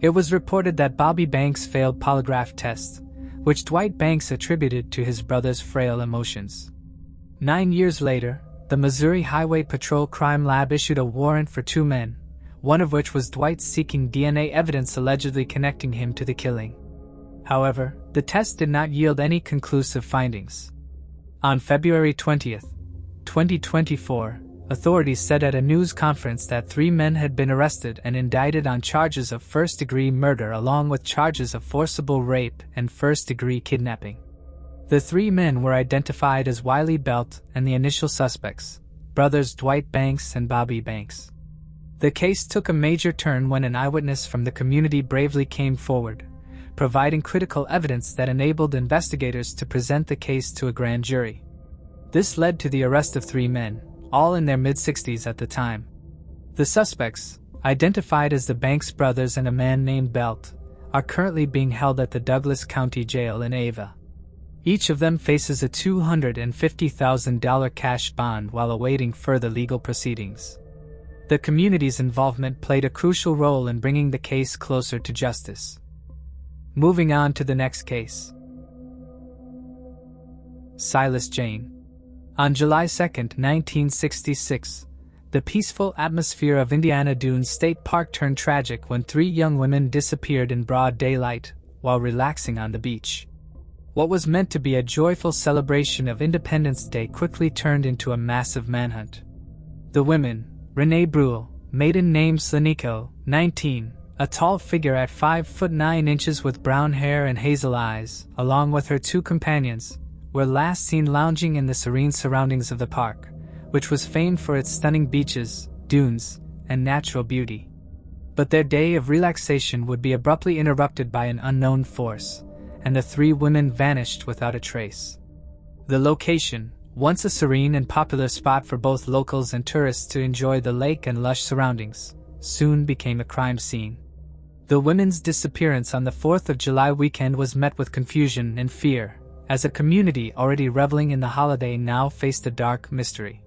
It was reported that Bobby Banks failed polygraph tests, which Dwight Banks attributed to his brother's frail emotions. 9 years later, the Missouri Highway Patrol Crime Lab issued a warrant for 2 men, one of which was Dwight, seeking DNA evidence allegedly connecting him to the killing. However, the test did not yield any conclusive findings. On February 20, 2024, authorities said at a news conference that 3 men had been arrested and indicted on charges of first-degree murder along with charges of forcible rape and first-degree kidnapping. The 3 men were identified as Wiley Belt and the initial suspects, brothers Dwight Banks and Bobby Banks. The case took a major turn when an eyewitness from the community bravely came forward, providing critical evidence that enabled investigators to present the case to a grand jury. This led to the arrest of 3 men, all in their mid-60s at the time. The suspects, identified as the Banks brothers and a man named Belt, are currently being held at the Douglas County Jail in Ava. Each of them faces a $250,000 cash bond while awaiting further legal proceedings. The community's involvement played a crucial role in bringing the case closer to justice. Moving on to the next case. Silas Jane. On July 2, 1966, the peaceful atmosphere of Indiana Dunes State Park turned tragic when 3 young women disappeared in broad daylight while relaxing on the beach. What was meant to be a joyful celebration of Independence Day quickly turned into a massive manhunt. The women, Renee Bruhl, maiden name Slanico, 19, a tall figure at 5 foot 9 inches with brown hair and hazel eyes, along with her 2 companions, were last seen lounging in the serene surroundings of the park, which was famed for its stunning beaches, dunes, and natural beauty. But their day of relaxation would be abruptly interrupted by an unknown force, and the 3 women vanished without a trace. The location, once a serene and popular spot for both locals and tourists to enjoy the lake and lush surroundings, soon became a crime scene. The women's disappearance on the 4th of July weekend was met with confusion and fear, as a community already reveling in the holiday now faced a dark mystery.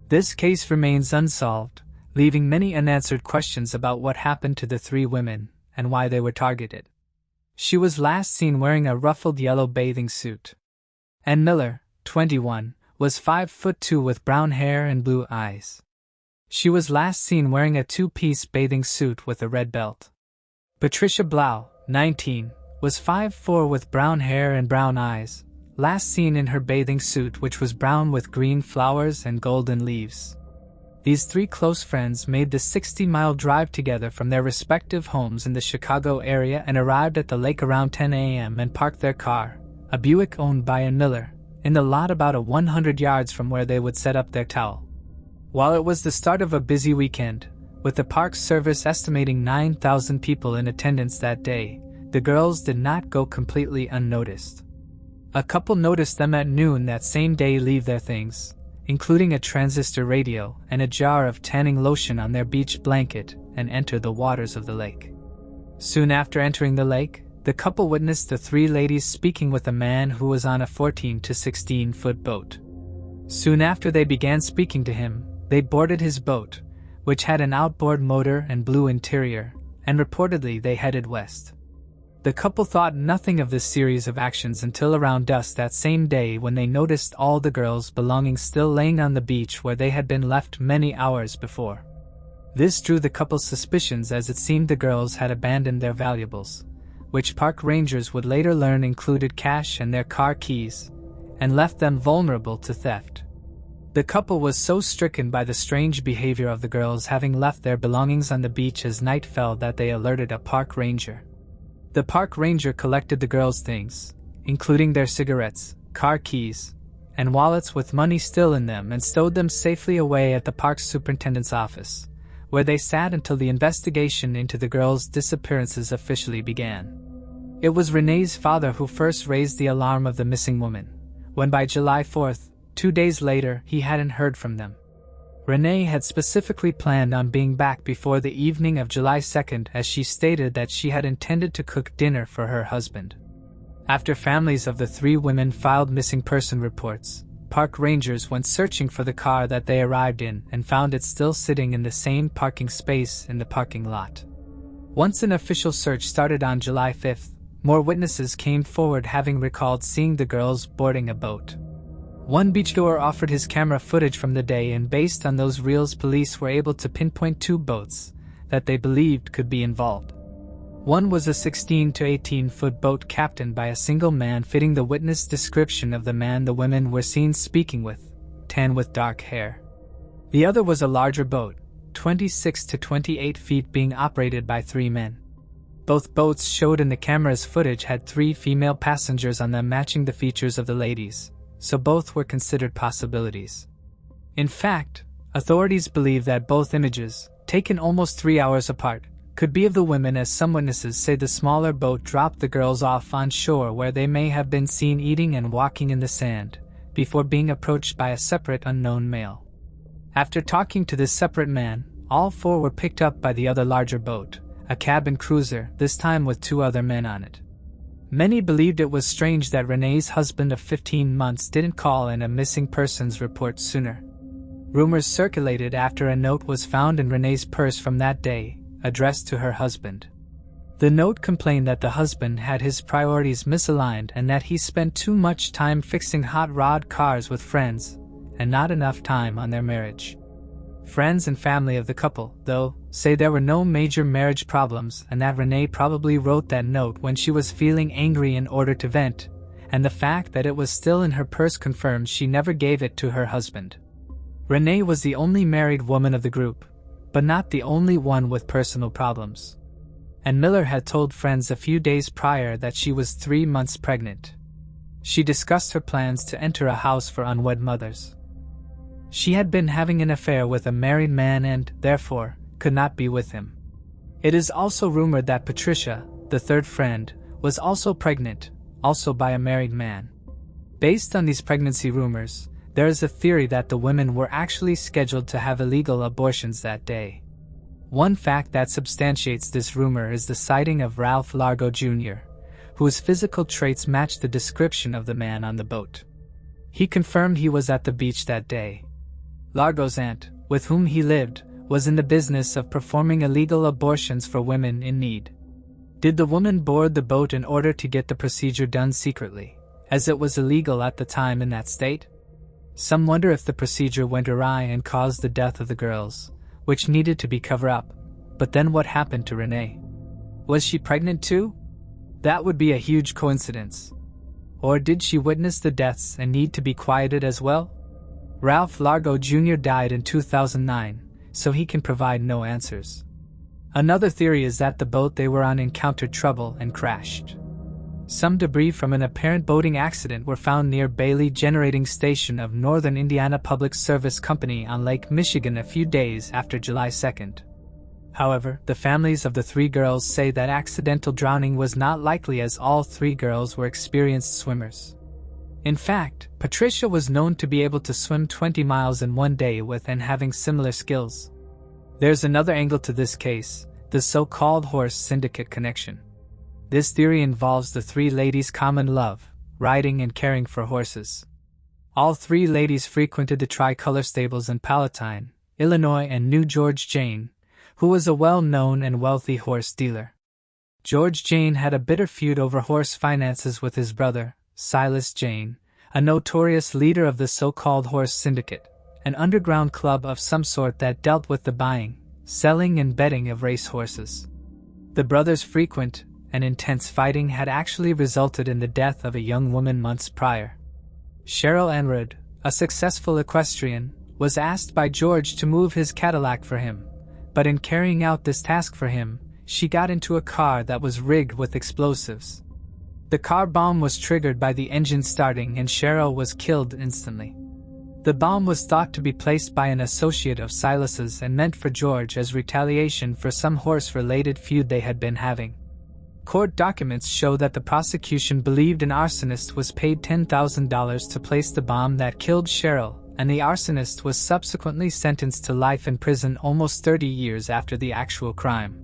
This case remains unsolved, leaving many unanswered questions about what happened to the three women and why they were targeted. She was last seen wearing a ruffled yellow bathing suit. Ann Miller, 21, was 5'2" with brown hair and blue eyes. She was last seen wearing a two-piece bathing suit with a red belt. Patricia Blau, 19, was 5'4" with brown hair and brown eyes, last seen in her bathing suit which was brown with green flowers and golden leaves. These three close friends made the 60-mile drive together from their respective homes in the Chicago area and arrived at the lake around 10 a.m. and parked their car, a Buick owned by Ann Miller, in the lot about 100 yards from where they would set up their towel. While it was the start of a busy weekend, with the park service estimating 9,000 people in attendance that day, the girls did not go completely unnoticed. A couple noticed them at noon that same day leave their things, including a transistor radio and a jar of tanning lotion on their beach blanket, and enter the waters of the lake. Soon after entering the lake, the couple witnessed the three ladies speaking with a man who was on a 14 to 16-foot boat. Soon after they began speaking to him, they boarded his boat, which had an outboard motor and blue interior, and reportedly they headed west. The couple thought nothing of this series of actions until around dusk that same day when they noticed all the girls' belongings still laying on the beach where they had been left many hours before. This drew the couple's suspicions as it seemed the girls had abandoned their valuables, which park rangers would later learn included cash and their car keys, and left them vulnerable to theft. The couple was so stricken by the strange behavior of the girls having left their belongings on the beach as night fell that they alerted a park ranger. The park ranger collected the girls' things, including their cigarettes, car keys, and wallets with money still in them, and stowed them safely away at the park superintendent's office, where they sat until the investigation into the girls' disappearances officially began. It was Renee's father who first raised the alarm of the missing woman, when by July 4th, 2 days later, he hadn't heard from them. Renee had specifically planned on being back before the evening of July 2nd, as she stated that she had intended to cook dinner for her husband. After families of the three women filed missing person reports, park rangers went searching for the car that they arrived in and found it still sitting in the same parking space in the parking lot. Once an official search started on July 5th, more witnesses came forward having recalled seeing the girls boarding a boat. One beachgoer offered his camera footage from the day, and based on those reels, police were able to pinpoint two boats that they believed could be involved. One was a 16 to 18-foot boat captained by a single man fitting the witness description of the man the women were seen speaking with, tan with dark hair. The other was a larger boat, 26 to 28 feet, being operated by three men. Both boats showed in the camera's footage had three female passengers on them matching the features of the ladies, so both were considered possibilities. In fact, authorities believe that both images, taken almost 3 hours apart, could be of the women, as some witnesses say the smaller boat dropped the girls off on shore where they may have been seen eating and walking in the sand, before being approached by a separate unknown male. After talking to this separate man, all four were picked up by the other larger boat, a cabin cruiser, this time with two other men on it. Many believed it was strange that Renee's husband of 15 months didn't call in a missing persons report sooner. Rumors circulated after a note was found in Renee's purse from that day, addressed to her husband. The note complained that the husband had his priorities misaligned and that he spent too much time fixing hot rod cars with friends, and not enough time on their marriage. Friends and family of the couple, though, say there were no major marriage problems and that Renee probably wrote that note when she was feeling angry in order to vent, and the fact that it was still in her purse confirms she never gave it to her husband. Renee was the only married woman of the group, but not the only one with personal problems. And Miller had told friends a few days prior that she was 3 months pregnant. She discussed her plans to enter a house for unwed mothers. She had been having an affair with a married man and, therefore, could not be with him. It is also rumored that Patricia, the third friend, was also pregnant, also by a married man. Based on these pregnancy rumors, there is a theory that the women were actually scheduled to have illegal abortions that day. One fact that substantiates this rumor is the sighting of Ralph Largo Jr., whose physical traits matched the description of the man on the boat. He confirmed he was at the beach that day. Largo's aunt, with whom he lived, was in the business of performing illegal abortions for women in need. Did the woman board the boat in order to get the procedure done secretly, as it was illegal at the time in that state? Some wonder if the procedure went awry and caused the death of the girls, which needed to be covered up. But then what happened to Renee? Was she pregnant too? That would be a huge coincidence. Or did she witness the deaths and need to be quieted as well? Ralph Largo Jr. died in 2009, so he can provide no answers. Another theory is that the boat they were on encountered trouble and crashed. Some debris from an apparent boating accident were found near Bailey Generating Station of Northern Indiana Public Service Company on Lake Michigan a few days after July 2nd. However, the families of the three girls say that accidental drowning was not likely as all three girls were experienced swimmers. In fact, Patricia was known to be able to swim 20 miles in one day with and having similar skills. There's another angle to this case, the so-called horse syndicate connection. This theory involves the three ladies' common love, riding and caring for horses. All three ladies frequented the Tricolor stables in Palatine, Illinois and knew George Jane, who was a well-known and wealthy horse dealer. George Jane had a bitter feud over horse finances with his brother, Silas Jane, a notorious leader of the so-called horse syndicate, an underground club of some sort that dealt with the buying, selling and betting of race horses. The brothers' frequent and intense fighting had actually resulted in the death of a young woman months prior. Cheryl Anrud, a successful equestrian, was asked by George to move his Cadillac for him, but in carrying out this task for him, she got into a car that was rigged with explosives. The car bomb was triggered by the engine starting and Cheryl was killed instantly. The bomb was thought to be placed by an associate of Silas's and meant for George as retaliation for some horse-related feud they had been having. Court documents show that the prosecution believed an arsonist was paid $10,000 to place the bomb that killed Cheryl, and the arsonist was subsequently sentenced to life in prison almost 30 years after the actual crime.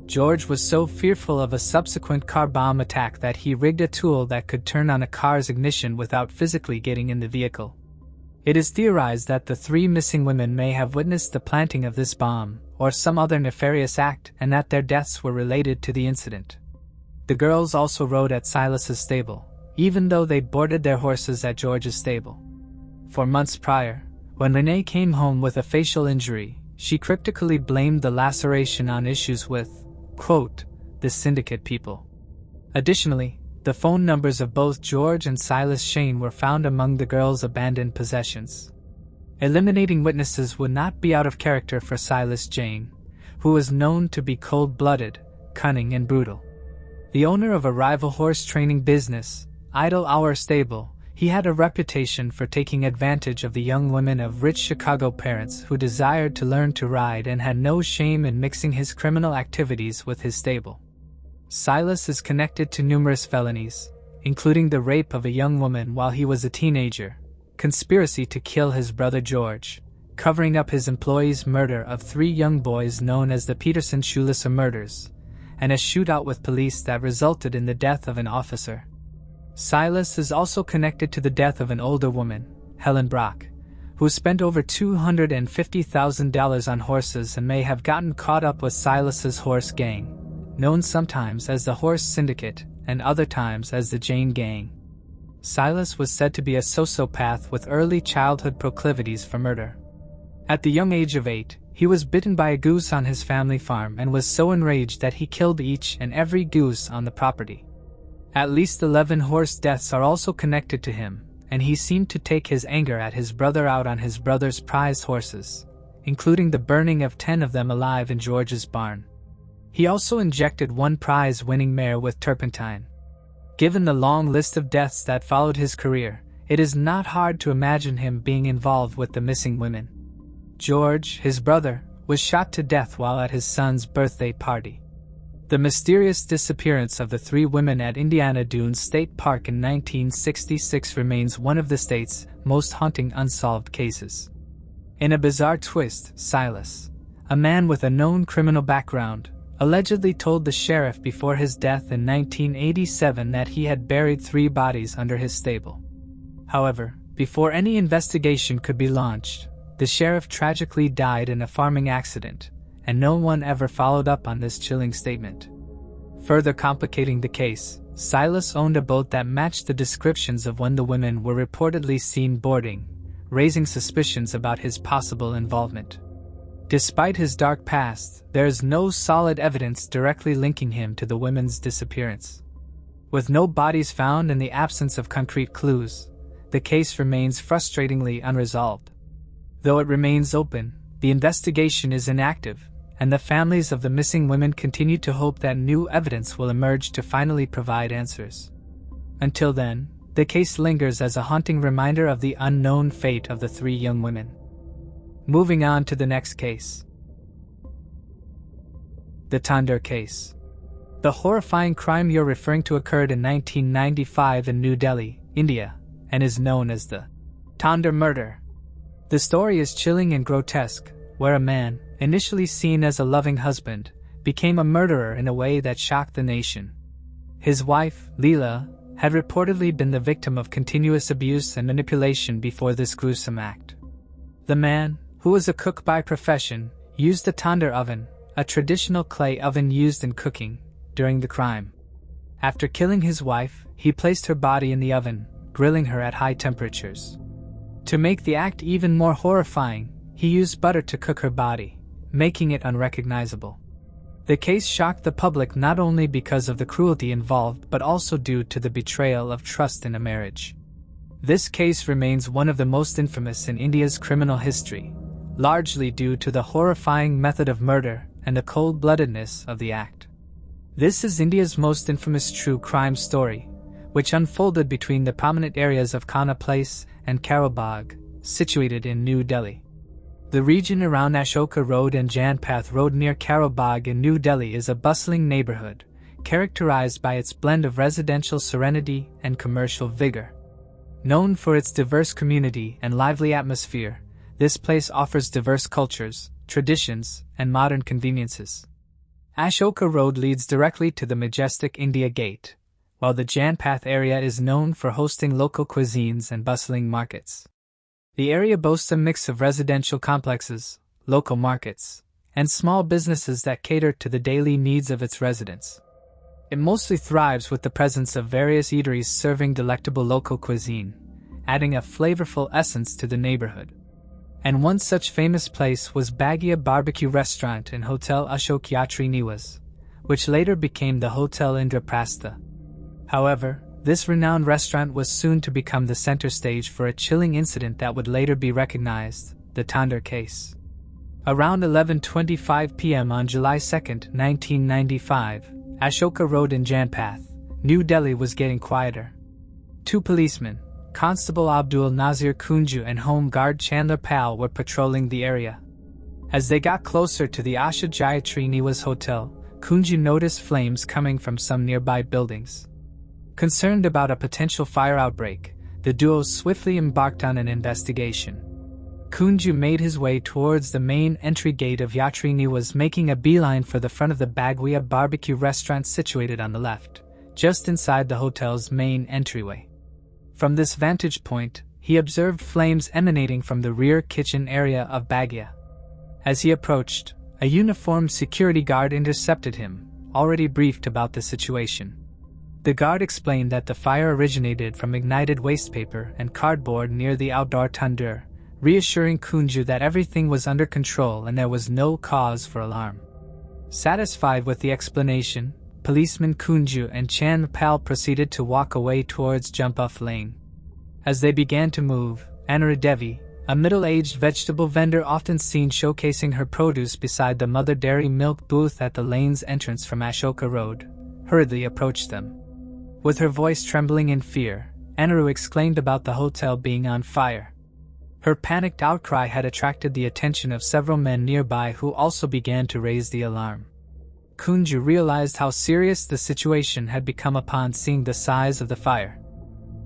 George was so fearful of a subsequent car bomb attack that he rigged a tool that could turn on a car's ignition without physically getting in the vehicle. It is theorized that the three missing women may have witnessed the planting of this bomb, or some other nefarious act, and that their deaths were related to the incident. The girls also rode at Silas's stable, even though they boarded their horses at George's stable. For months prior, when Renee came home with a facial injury, she cryptically blamed the laceration on issues with, quote, the syndicate people. Additionally, the phone numbers of both George and Silas Jane were found among the girls' abandoned possessions. Eliminating witnesses would not be out of character for Silas Jane, who was known to be cold-blooded, cunning and brutal. The owner of a rival horse training business, Idle Hour Stable, he had a reputation for taking advantage of the young women of rich Chicago parents who desired to learn to ride and had no shame in mixing his criminal activities with his stable. Silas is connected to numerous felonies, including the rape of a young woman while he was a teenager, conspiracy to kill his brother George, covering up his employee's murder of 3 young boys known as the Peterson-Schulisser murders, and a shootout with police that resulted in the death of an officer. Silas is also connected to the death of an older woman, Helen Brock, who spent over $250,000 on horses and may have gotten caught up with Silas's horse gang, known sometimes as the Horse Syndicate and other times as the Jane Gang. Silas was said to be a sociopath with early childhood proclivities for murder. At the young age of 8, he was bitten by a goose on his family farm and was so enraged that he killed each and every goose on the property. At least 11 horse deaths are also connected to him, and he seemed to take his anger at his brother out on his brother's prized horses, including the burning of 10 of them alive in George's barn. He also injected one prize-winning mare with turpentine. Given the long list of deaths that followed his career, it is not hard to imagine him being involved with the missing women. George, his brother, was shot to death while at his son's birthday party. The mysterious disappearance of the 3 women at Indiana Dunes State Park in 1966 remains one of the state's most haunting unsolved cases. In a bizarre twist, Silas, a man with a known criminal background, allegedly told the sheriff before his death in 1987 that he had buried 3 bodies under his stable. However, before any investigation could be launched, The sheriff tragically died in a farming accident, and no one ever followed up on this chilling statement. Further complicating the case, Silas owned a boat that matched the descriptions of when the women were reportedly seen boarding, raising suspicions about his possible involvement. Despite his dark past, there is no solid evidence directly linking him to the women's disappearance. With no bodies found and the absence of concrete clues, the case remains frustratingly unresolved. Though it remains open, the investigation is inactive, and the families of the missing women continue to hope that new evidence will emerge to finally provide answers. Until then, the case lingers as a haunting reminder of the unknown fate of the 3 young women. Moving on to the next case. The Tander Case. The horrifying crime you're referring to occurred in 1995 in New Delhi, India, and is known as the Tander murder. The story is chilling and grotesque, where a man, initially seen as a loving husband, became a murderer in a way that shocked the nation. His wife, Leela, had reportedly been the victim of continuous abuse and manipulation before this gruesome act. The man, who was a cook by profession, used the Tander oven, a traditional clay oven used in cooking, during the crime. After killing his wife, he placed her body in the oven, grilling her at high temperatures. To make the act even more horrifying, he used butter to cook her body, making it unrecognizable. The case shocked the public not only because of the cruelty involved but also due to the betrayal of trust in a marriage. This case remains one of the most infamous in India's criminal history, largely due to the horrifying method of murder and the cold-bloodedness of the act. This is India's most infamous true crime story, which unfolded between the prominent areas of Kanha Place and Karolbagh, situated in New Delhi. The region around Ashoka Road and Janpath Road near Karolbagh in New Delhi is a bustling neighborhood, characterized by its blend of residential serenity and commercial vigor. Known for its diverse community and lively atmosphere, this place offers diverse cultures, traditions, and modern conveniences. Ashoka Road leads directly to the majestic India Gate, while the Janpath area is known for hosting local cuisines and bustling markets. The area boasts a mix of residential complexes, local markets, and small businesses that cater to the daily needs of its residents. It mostly thrives with the presence of various eateries serving delectable local cuisine, adding a flavorful essence to the neighborhood. And one such famous place was Baggia Barbecue Restaurant and Hotel Ashok Yatri Niwas, which later became the Hotel Indraprastha. However, this renowned restaurant was soon to become the center stage for a chilling incident that would later be recognized, the Tander Case. Around 11:25 p.m. on July 2, 1995, Ashoka Road in Janpath, New Delhi was getting quieter. 2 policemen, Constable Abdul Nazir Kunju and Home Guard Chandler Pal, were patrolling the area. As they got closer to the Asha Jayatri Niwas Hotel, Kunju noticed flames coming from some nearby buildings. Concerned about a potential fire outbreak, the duo swiftly embarked on an investigation. Kunju made his way towards the main entry gate of Yatri Niwas, making a beeline for the front of the Baggia Barbecue Restaurant situated on the left, just inside the hotel's main entryway. From this vantage point, he observed flames emanating from the rear kitchen area of Baggia. As he approached, a uniformed security guard intercepted him, already briefed about the situation. The guard explained that the fire originated from ignited wastepaper and cardboard near the outdoor tandoor, reassuring Kunju that everything was under control and there was no cause for alarm. Satisfied with the explanation, policeman Kunju and Chan Pal proceeded to walk away towards Jump-Off Lane. As they began to move, Anura Devi, a middle-aged vegetable vendor often seen showcasing her produce beside the Mother Dairy milk booth at the lane's entrance from Ashoka Road, hurriedly approached them. With her voice trembling in fear, Anuru exclaimed about the hotel being on fire. Her panicked outcry had attracted the attention of several men nearby who also began to raise the alarm. Kunju realized how serious the situation had become upon seeing the size of the fire.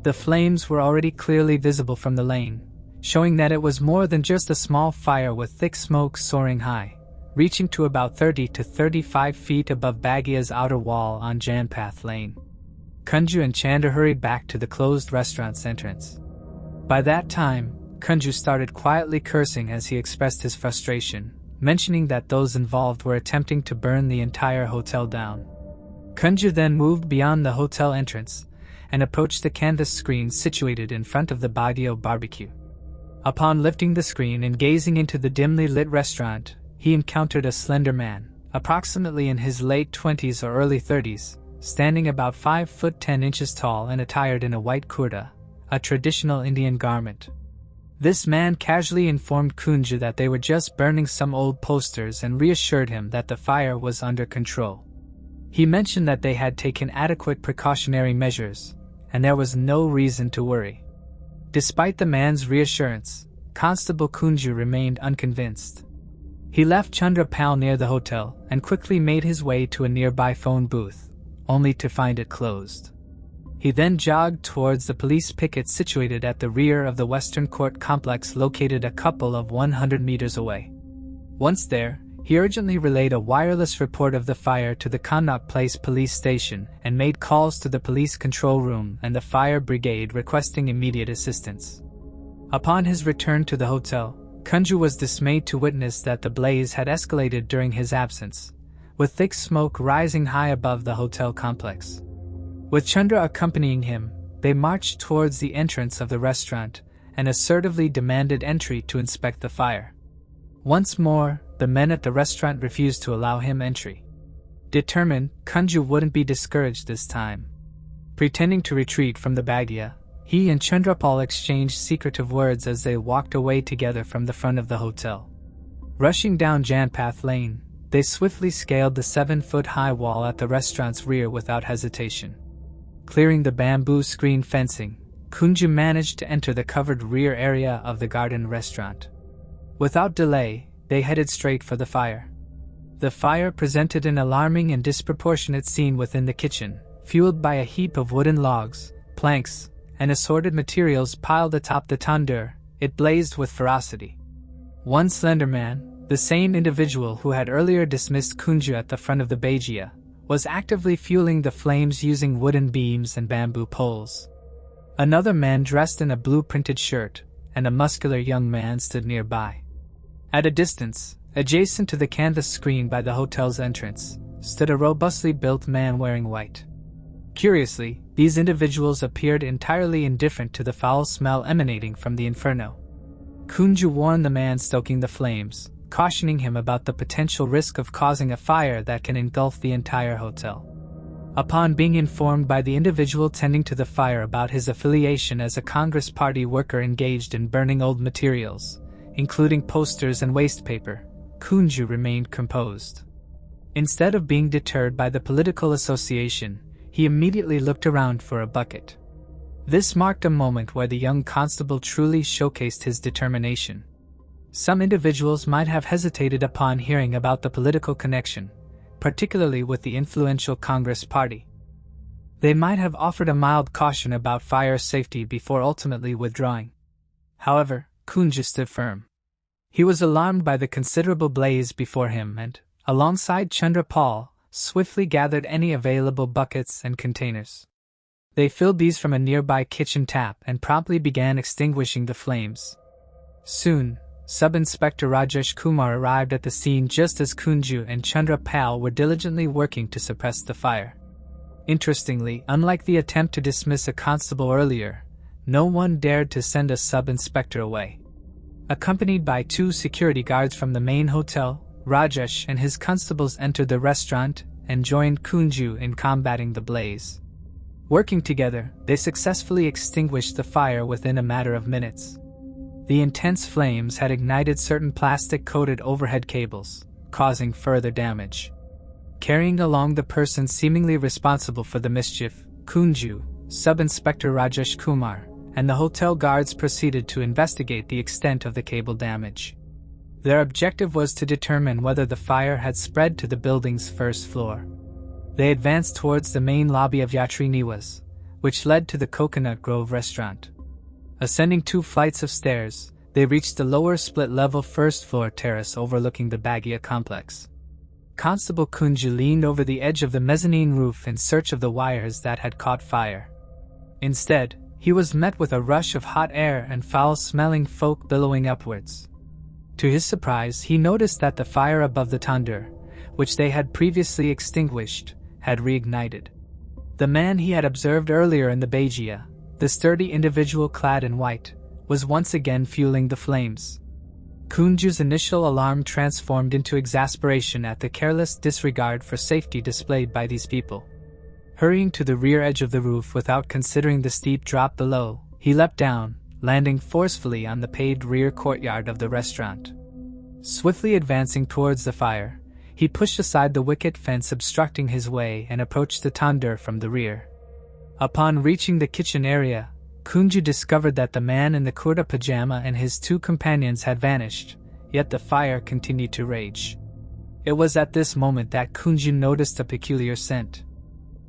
The flames were already clearly visible from the lane, showing that it was more than just a small fire with thick smoke soaring high, reaching to about 30 to 35 feet above Baggia's outer wall on Janpath Lane. Kunju and Chanda hurried back to the closed restaurant's entrance. By that time, Kunju started quietly cursing as he expressed his frustration, mentioning that those involved were attempting to burn the entire hotel down. Kunju then moved beyond the hotel entrance and approached the canvas screen situated in front of the Baguio barbecue. Upon lifting the screen and gazing into the dimly lit restaurant, he encountered a slender man, approximately in his late 20s or early 30s, standing about 5 foot 10 inches tall and attired in a white kurta, a traditional Indian garment. This man casually informed Kunju that they were just burning some old posters and reassured him that the fire was under control. He mentioned that they had taken adequate precautionary measures, and there was no reason to worry. Despite the man's reassurance, Constable Kunju remained unconvinced. He left Chandra Pal near the hotel and quickly made his way to a nearby phone booth, only to find it closed. He then jogged towards the police picket situated at the rear of the Western Court complex located a couple of 100 meters away. Once there, he urgently relayed a wireless report of the fire to the Connaught Place police station and made calls to the police control room and the fire brigade requesting immediate assistance. Upon his return to the hotel, Kunju was dismayed to witness that the blaze had escalated during his absence, with thick smoke rising high above the hotel complex. With Chandra accompanying him, they marched towards the entrance of the restaurant and assertively demanded entry to inspect the fire. Once more, the men at the restaurant refused to allow him entry. Determined, Kunju wouldn't be discouraged this time. Pretending to retreat from the Baguia, he and Chandrapal exchanged secretive words as they walked away together from the front of the hotel. Rushing down Janpath Lane, they swiftly scaled the 7-foot-high wall at the restaurant's rear without hesitation. Clearing the bamboo screen fencing, Kunju managed to enter the covered rear area of the garden restaurant. Without delay, they headed straight for the fire. The fire presented an alarming and disproportionate scene within the kitchen, fueled by a heap of wooden logs, planks, and assorted materials piled atop the tandoor. It blazed with ferocity. One slender man, the same individual who had earlier dismissed Kunju at the front of the Bagia, was actively fueling the flames using wooden beams and bamboo poles. Another man dressed in a blue-printed shirt and a muscular young man stood nearby. At a distance, adjacent to the canvas screen by the hotel's entrance, stood a robustly built man wearing white. Curiously, these individuals appeared entirely indifferent to the foul smell emanating from the inferno. Kunju warned the man stoking the flames, cautioning him about the potential risk of causing a fire that can engulf the entire hotel. Upon being informed by the individual tending to the fire about his affiliation as a Congress Party worker engaged in burning old materials, including posters and waste paper, Kunju remained composed. Instead of being deterred by the political association, he immediately looked around for a bucket. This marked a moment where the young constable truly showcased his determination. Some individuals might have hesitated upon hearing about the political connection, particularly with the influential Congress Party. They might have offered a mild caution about fire safety before ultimately withdrawing. However, Kunju stood firm. He was alarmed by the considerable blaze before him and, alongside Chandrapal, swiftly gathered any available buckets and containers. They filled these from a nearby kitchen tap and promptly began extinguishing the flames. Soon, Sub-Inspector Rajesh Kumar arrived at the scene just as Kunju and Chandrapal were diligently working to suppress the fire. Interestingly, unlike the attempt to dismiss a constable earlier, no one dared to send a sub-inspector away. Accompanied by 2 security guards from the main hotel, Rajesh and his constables entered the restaurant and joined Kunju in combating the blaze. Working together, they successfully extinguished the fire within a matter of minutes. The intense flames had ignited certain plastic-coated overhead cables, causing further damage. Carrying along the person seemingly responsible for the mischief, Kunju, Sub-Inspector Rajesh Kumar, and the hotel guards proceeded to investigate the extent of the cable damage. Their objective was to determine whether the fire had spread to the building's first floor. They advanced towards the main lobby of Yatri Niwas, which led to the Coconut Grove restaurant. Ascending 2 flights of stairs, they reached the lower split-level first-floor terrace overlooking the Baguia complex. Constable Kunju leaned over the edge of the mezzanine roof in search of the wires that had caught fire. Instead, he was met with a rush of hot air and foul-smelling smoke billowing upwards. To his surprise, he noticed that the fire above the tandoor, which they had previously extinguished, had reignited. The man he had observed earlier in the Bajia, the sturdy individual clad in white, was once again fueling the flames. Kunju's initial alarm transformed into exasperation at the careless disregard for safety displayed by these people. Hurrying to the rear edge of the roof without considering the steep drop below, he leapt down, landing forcefully on the paved rear courtyard of the restaurant. Swiftly advancing towards the fire, he pushed aside the wicket fence obstructing his way and approached the tandoor from the rear. Upon reaching the kitchen area, Kunju discovered that the man in the kurta pajama and his two companions had vanished, yet the fire continued to rage. It was at this moment that Kunju noticed a peculiar scent.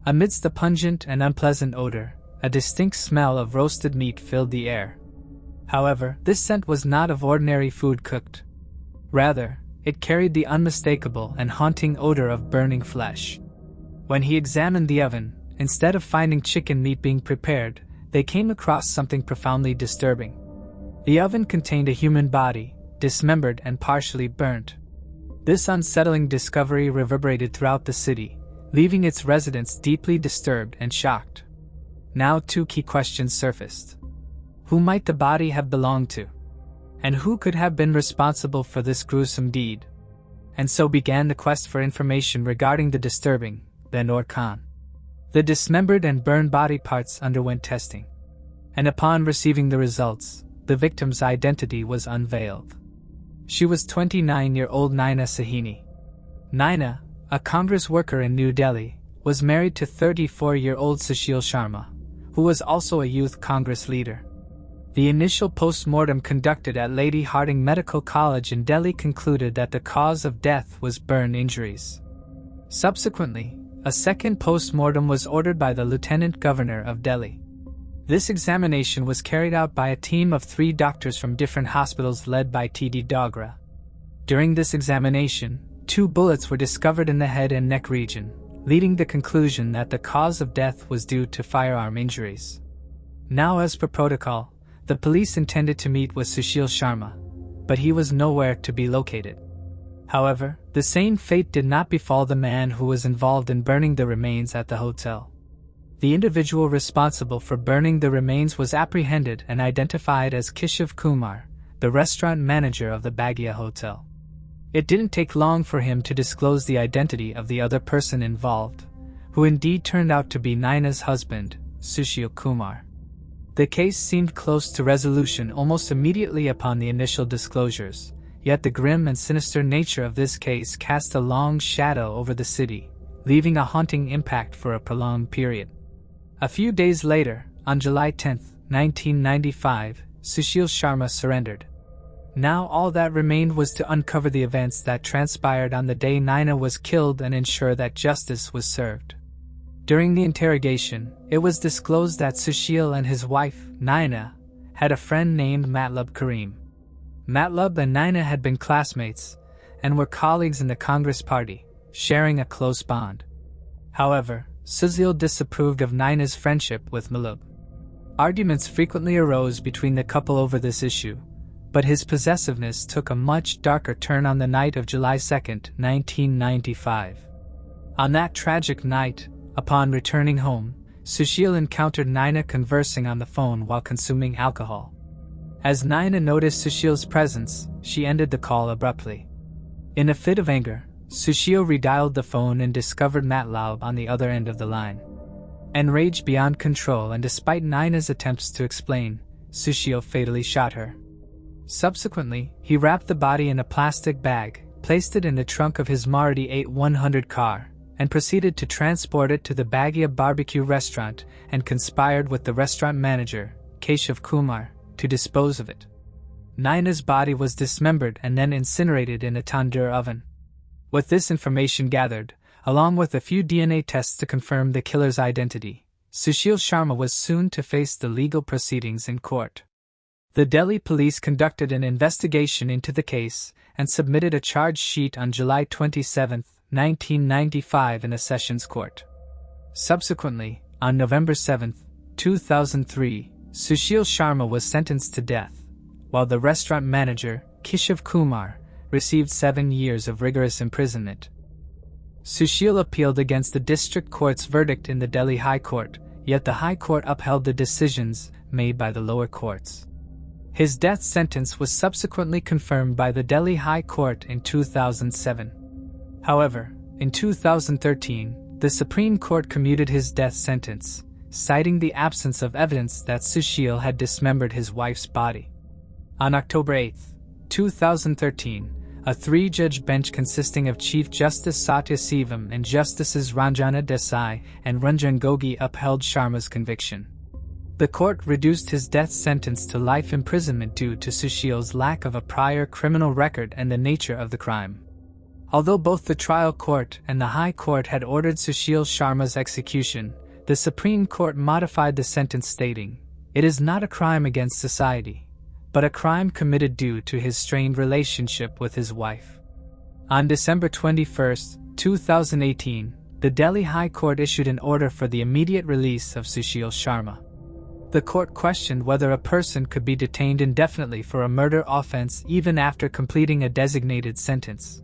Amidst the pungent and unpleasant odor, a distinct smell of roasted meat filled the air. However, this scent was not of ordinary food cooked. Rather, it carried the unmistakable and haunting odor of burning flesh. When he examined the oven, instead of finding chicken meat being prepared, they came across something profoundly disturbing. The oven contained a human body, dismembered and partially burnt. This unsettling discovery reverberated throughout the city, leaving its residents deeply disturbed and shocked. Now two key questions surfaced. Who might the body have belonged to? And who could have been responsible for this gruesome deed? And so began the quest for information regarding the disturbing, the Noor Khan. The dismembered and burned body parts underwent testing. And upon receiving the results, the victim's identity was unveiled. She was 29-year-old Nina Sahini. Nina, a Congress worker in New Delhi, was married to 34-year-old Sushil Sharma, who was also a youth Congress leader. The initial post-mortem conducted at Lady Hardinge Medical College in Delhi concluded that the cause of death was burn injuries. Subsequently, a second post-mortem was ordered by the Lieutenant Governor of Delhi. This examination was carried out by a team of 3 doctors from different hospitals led by T.D. Dogra. During this examination, 2 bullets were discovered in the head and neck region, leading the conclusion that the cause of death was due to firearm injuries. Now, as per protocol, the police intended to meet with Sushil Sharma, but he was nowhere to be located. However, the same fate did not befall the man who was involved in burning the remains at the hotel. The individual responsible for burning the remains was apprehended and identified as Keshav Kumar, the restaurant manager of the Bagia Hotel. It didn't take long for him to disclose the identity of the other person involved, who indeed turned out to be Nina's husband, Sushil Kumar. The case seemed close to resolution almost immediately upon the initial disclosures, yet the grim and sinister nature of this case cast a long shadow over the city, leaving a haunting impact for a prolonged period. A few days later, on July 10, 1995, Sushil Sharma surrendered. Now all that remained was to uncover the events that transpired on the day Nina was killed and ensure that justice was served. During the interrogation, it was disclosed that Sushil and his wife, Nina, had a friend named Matlab Karim. Matlab and Nina had been classmates and were colleagues in the Congress Party, sharing a close bond. However, Sushil disapproved of Nina's friendship with Matlab. Arguments frequently arose between the couple over this issue, but his possessiveness took a much darker turn on the night of July 2, 1995. On that tragic night, upon returning home, Sushil encountered Nina conversing on the phone while consuming alcohol. As Nina noticed Sushil's presence, she ended the call abruptly. In a fit of anger, Sushil redialed the phone and discovered Matlab on the other end of the line. Enraged beyond control and despite Nina's attempts to explain, Sushil fatally shot her. Subsequently, he wrapped the body in a plastic bag, placed it in the trunk of his Maruti 8100 car, and proceeded to transport it to the Bagia barbecue restaurant and conspired with the restaurant manager, Keshav Kumar, to dispose of it. Nina's body was dismembered and then incinerated in a tandoor oven. With this information gathered, along with a few DNA tests to confirm the killer's identity, Sushil Sharma was soon to face the legal proceedings in court. The Delhi police conducted an investigation into the case and submitted a charge sheet on July 27, 1995 in a sessions court. Subsequently, on November 7, 2003, Sushil Sharma was sentenced to death, while the restaurant manager, Keshav Kumar, received 7 years of rigorous imprisonment. Sushil appealed against the district court's verdict in the Delhi High Court, yet the High Court upheld the decisions made by the lower courts. His death sentence was subsequently confirmed by the Delhi High Court in 2007. However, in 2013, the Supreme Court commuted his death sentence, citing the absence of evidence that Sushil had dismembered his wife's body. On October 8, 2013, a 3-judge bench consisting of Chief Justice Satya Sivam and Justices Ranjana Desai and Ranjan Gogoi upheld Sharma's conviction. The court reduced his death sentence to life imprisonment due to Sushil's lack of a prior criminal record and the nature of the crime. Although both the trial court and the High Court had ordered Sushil Sharma's execution, the Supreme Court modified the sentence stating, "It is not a crime against society, but a crime committed due to his strained relationship with his wife." On December 21, 2018, the Delhi High Court issued an order for the immediate release of Sushil Sharma. The court questioned whether a person could be detained indefinitely for a murder offense even after completing a designated sentence.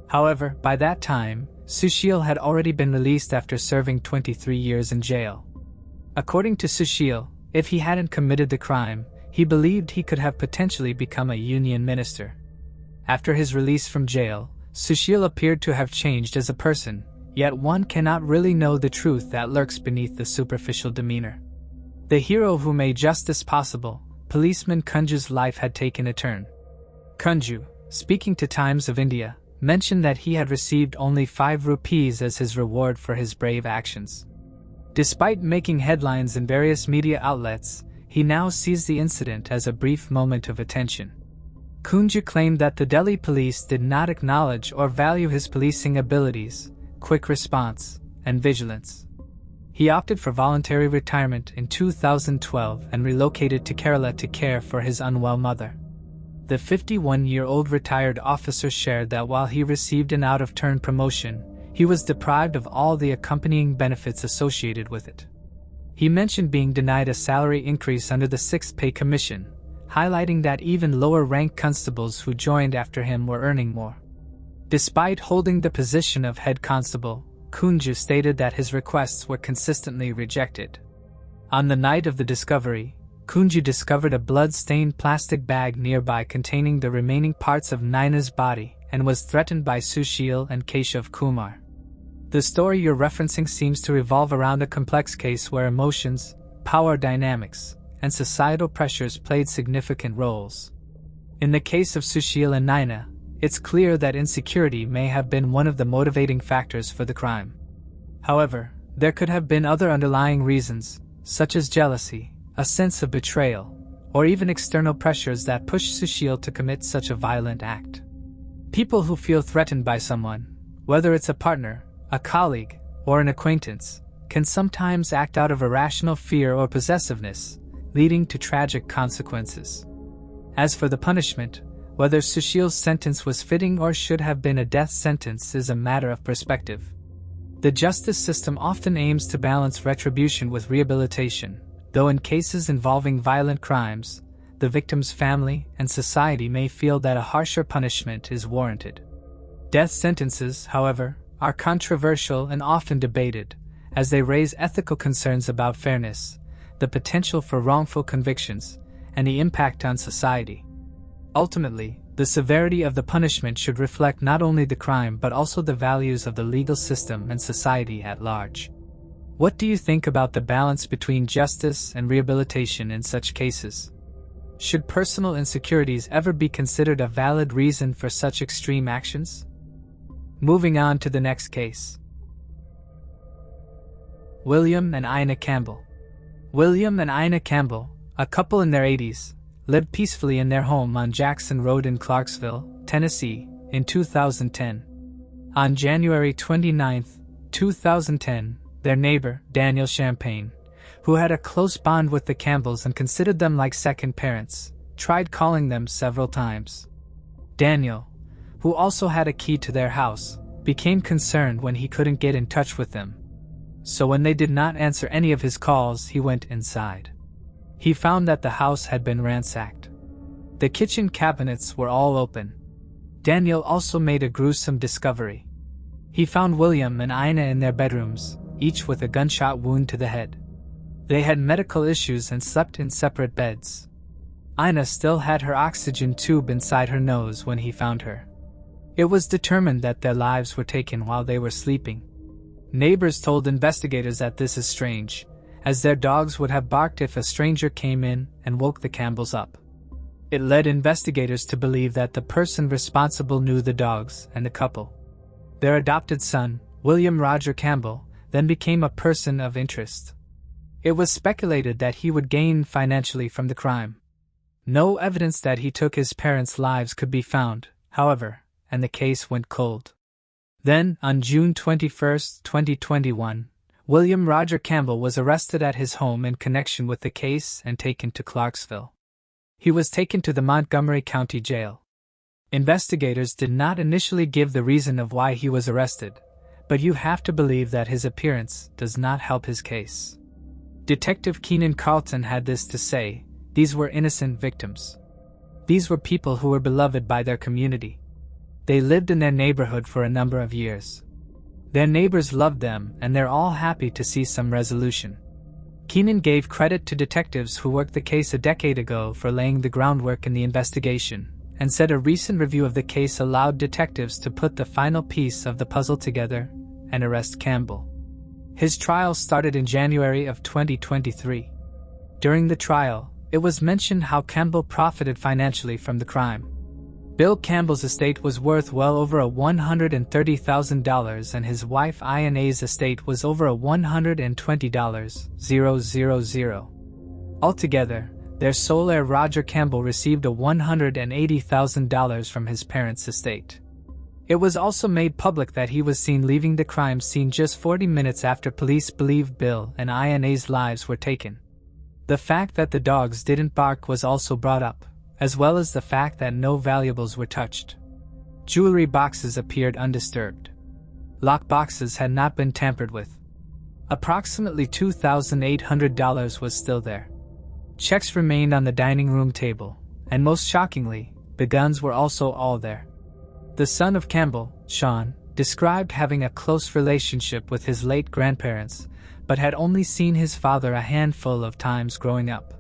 However, by that time, Sushil had already been released after serving 23 years in jail. According to Sushil, if he hadn't committed the crime, he believed he could have potentially become a union minister. After his release from jail, Sushil appeared to have changed as a person, yet one cannot really know the truth that lurks beneath the superficial demeanor. The hero who made justice possible, policeman Kunju's life had taken a turn. Kunju, speaking to Times of India, mentioned that he had received only 5 rupees as his reward for his brave actions. Despite making headlines in various media outlets, he now sees the incident as a brief moment of attention. Kunju claimed that the Delhi police did not acknowledge or value his policing abilities, quick response, and vigilance. He opted for voluntary retirement in 2012 and relocated to Kerala to care for his unwell mother. The 51-year-old retired officer shared that while he received an out-of-turn promotion, he was deprived of all the accompanying benefits associated with it. He mentioned being denied a salary increase under the 6th Pay Commission, highlighting that even lower-ranked constables who joined after him were earning more. Despite holding the position of head constable, Kunju stated that his requests were consistently rejected. On the night of the discovery, Kunju discovered a blood-stained plastic bag nearby containing the remaining parts of Naina's body and was threatened by Sushil and Keshav Kumar. The story you're referencing seems to revolve around a complex case where emotions, power dynamics, and societal pressures played significant roles. In the case of Sushil and Naina, it's clear that insecurity may have been one of the motivating factors for the crime. However, there could have been other underlying reasons, such as jealousy, a sense of betrayal, or even external pressures that push Sushil to commit such a violent act. People who feel threatened by someone, whether it's a partner, a colleague, or an acquaintance, can sometimes act out of irrational fear or possessiveness, leading to tragic consequences. As for the punishment, whether Sushil's sentence was fitting or should have been a death sentence is a matter of perspective. The justice system often aims to balance retribution with rehabilitation, though in cases involving violent crimes, the victim's family and society may feel that a harsher punishment is warranted. Death sentences, however, are controversial and often debated, as they raise ethical concerns about fairness, the potential for wrongful convictions, and the impact on society. Ultimately, the severity of the punishment should reflect not only the crime but also the values of the legal system and society at large. What do you think about the balance between justice and rehabilitation in such cases? Should personal insecurities ever be considered a valid reason for such extreme actions? Moving on to the next case. William and Ina Campbell. William and Ina Campbell, a couple in their 80s, lived peacefully in their home on Jackson Road in Clarksville, Tennessee, in 2010. On January 29, 2010, their neighbor, Daniel Champagne, who had a close bond with the Campbells and considered them like second parents, tried calling them several times. Daniel, who also had a key to their house, became concerned when he couldn't get in touch with them. So when they did not answer any of his calls, he went inside. He found that the house had been ransacked. The kitchen cabinets were all open. Daniel also made a gruesome discovery. He found William and Ina in their bedrooms, each with a gunshot wound to the head. They had medical issues and slept in separate beds. Ina still had her oxygen tube inside her nose when he found her. It was determined that their lives were taken while they were sleeping. Neighbors told investigators that this is strange, as their dogs would have barked if a stranger came in and woke the Campbells up. It led investigators to believe that the person responsible knew the dogs and the couple. Their adopted son, William Roger Campbell, then became a person of interest. It was speculated that he would gain financially from the crime. No evidence that he took his parents' lives could be found, however, and the case went cold. Then, on June 21, 2021, William Roger Campbell was arrested at his home in connection with the case and taken to Clarksville. He was taken to the Montgomery County Jail. Investigators did not initially give the reason of why he was arrested, but you have to believe that his appearance does not help his case. Detective Keenan Carlton had this to say: "These were innocent victims. These were people who were beloved by their community. They lived in their neighborhood for a number of years. Their neighbors loved them, and they're all happy to see some resolution." Keenan gave credit to detectives who worked the case a decade ago for laying the groundwork in the investigation, and said a recent review of the case allowed detectives to put the final piece of the puzzle together and arrest Campbell. His trial started in January of 2023. During the trial, it was mentioned how Campbell profited financially from the crime. Bill Campbell's estate was worth well over $130,000 and his wife Ina's estate was over $120,000. Altogether, their sole heir Roger Campbell received $180,000 from his parents' estate. It was also made public that he was seen leaving the crime scene just 40 minutes after police believed Bill and Ina's lives were taken. The fact that the dogs didn't bark was also brought up, as well as the fact that no valuables were touched. Jewelry boxes appeared undisturbed. Lock boxes had not been tampered with. Approximately $2,800 was still there. Checks remained on the dining room table, and most shockingly, the guns were also all there. The son of Campbell, Sean, described having a close relationship with his late grandparents, but had only seen his father a handful of times growing up.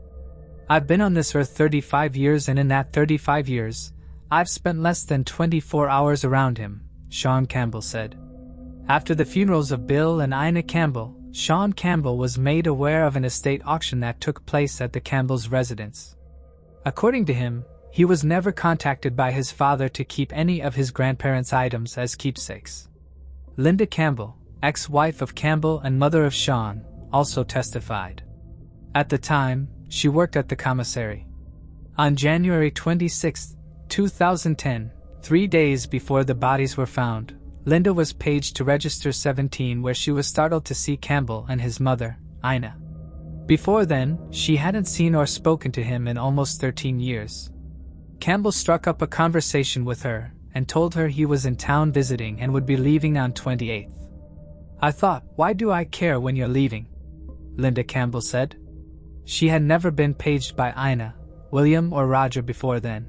"I've been on this earth 35 years, and in that 35 years, I've spent less than 24 hours around him," Sean Campbell said. After the funerals of Bill and Ina Campbell, Sean Campbell was made aware of an estate auction that took place at the Campbell's residence. According to him, he was never contacted by his father to keep any of his grandparents' items as keepsakes. Linda Campbell, ex-wife of Campbell and mother of Sean, also testified. At the time, she worked at the commissary. On January 26, 2010, 3 days before the bodies were found, Linda was paged to Register 17 where she was startled to see Campbell and his mother, Ina. Before then, she hadn't seen or spoken to him in almost 13 years. Campbell struck up a conversation with her and told her he was in town visiting and would be leaving on 28th. "I thought, why do I care when you're leaving?" Linda Campbell said. She had never been paged by Ina, William, or Roger before then.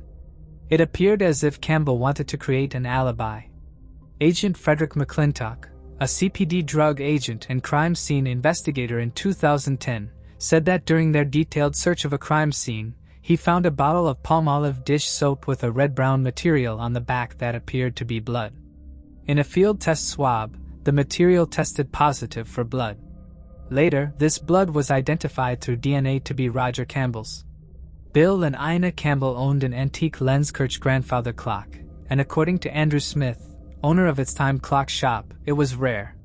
It appeared as if Campbell wanted to create an alibi. Agent Frederick McClintock, a CPD drug agent and crime scene investigator in 2010, said that during their detailed search of a crime scene, he found a bottle of Palmolive dish soap with a red-brown material on the back that appeared to be blood. In a field test swab, the material tested positive for blood. Later, this blood was identified through DNA to be Roger Campbell's. Bill and Ina Campbell owned an antique Lenskirch grandfather clock, and according to Andrew Smith, owner of its time clock shop, it was rare.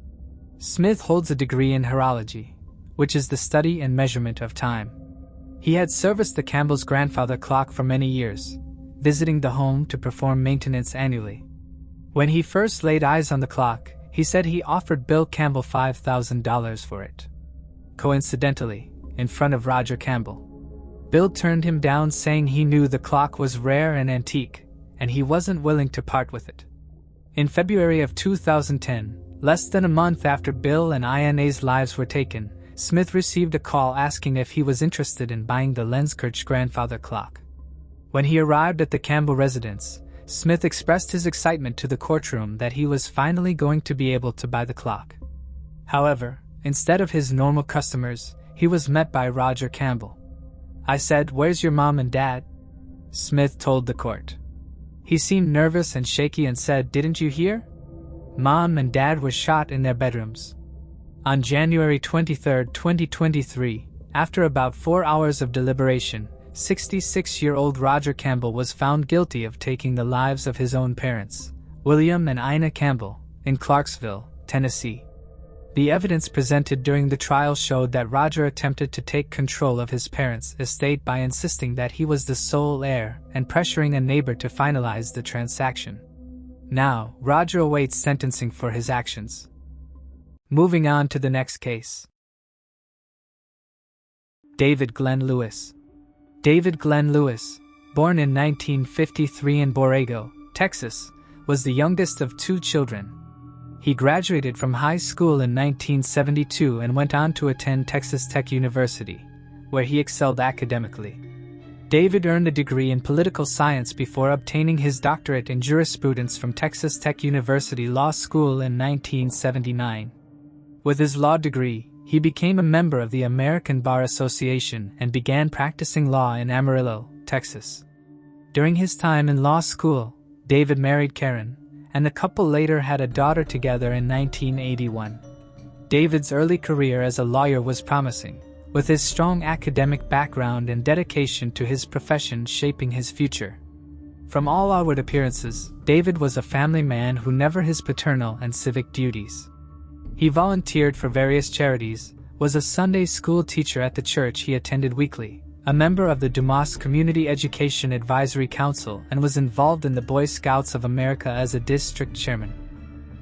Smith holds a degree in horology, which is the study and measurement of time. He had serviced the Campbell's grandfather clock for many years, visiting the home to perform maintenance annually. When he first laid eyes on the clock, he said he offered Bill Campbell $5,000 for it. Coincidentally, in front of Roger Campbell. Bill turned him down, saying he knew the clock was rare and antique, and he wasn't willing to part with it. In February of 2010, less than a month after Bill and Ina's lives were taken, Smith received a call asking if he was interested in buying the Lenskirch grandfather clock. When he arrived at the Campbell residence, Smith expressed his excitement to the courtroom that he was finally going to be able to buy the clock. However, instead of his normal customers, he was met by Roger Campbell. "I said, 'Where's your mom and dad?'" Smith told the court. He seemed nervous and shaky and said, "Didn't you hear? Mom and dad were shot in their bedrooms." On January 23, 2023, after about 4 hours of deliberation, 66-year-old Roger Campbell was found guilty of taking the lives of his own parents, William and Ina Campbell, in Clarksville, Tennessee. The evidence presented during the trial showed that Roger attempted to take control of his parents' estate by insisting that he was the sole heir and pressuring a neighbor to finalize the transaction. Now, Roger awaits sentencing for his actions. Moving on to the next case. David Glenn Lewis. David Glenn Lewis, born in 1953 in Borrego, Texas, was the youngest of 2 children. He graduated from high school in 1972 and went on to attend Texas Tech University, where he excelled academically. David earned a degree in political science before obtaining his doctorate in jurisprudence from Texas Tech University Law School in 1979. With his law degree, he became a member of the American Bar Association and began practicing law in Amarillo, Texas. During his time in law school, David married Karen, and the couple later had a daughter together in 1981. David's early career as a lawyer was promising, with his strong academic background and dedication to his profession shaping his future. From all outward appearances, David was a family man who never his paternal and civic duties. He volunteered for various charities, was a Sunday school teacher at the church he attended weekly, a member of the Dumas Community Education Advisory Council, and was involved in the Boy Scouts of America as a district chairman.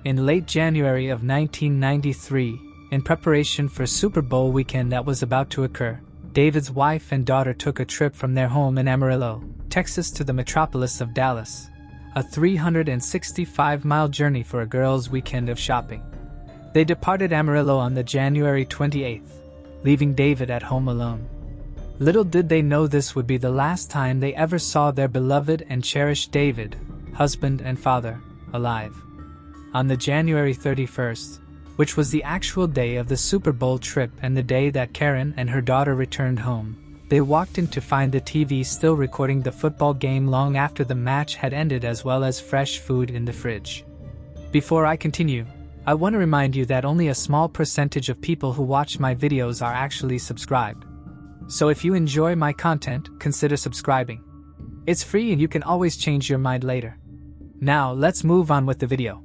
In late January of 1993, in preparation for Super Bowl weekend that was about to occur, David's wife and daughter took a trip from their home in Amarillo, Texas to the metropolis of Dallas, a 365-mile journey for a girls' weekend of shopping. They departed Amarillo on the January 28th, leaving David at home alone. Little did they know this would be the last time they ever saw their beloved and cherished David, husband and father, alive. On the January 31st, which was the actual day of the Super Bowl trip and the day that Karen and her daughter returned home, they walked in to find the TV still recording the football game long after the match had ended, as well as fresh food in the fridge. Before I continue, I want to remind you that only a small percentage of people who watch my videos are actually subscribed. So if you enjoy my content, consider subscribing. It's free and you can always change your mind later. Now let's move on with the video.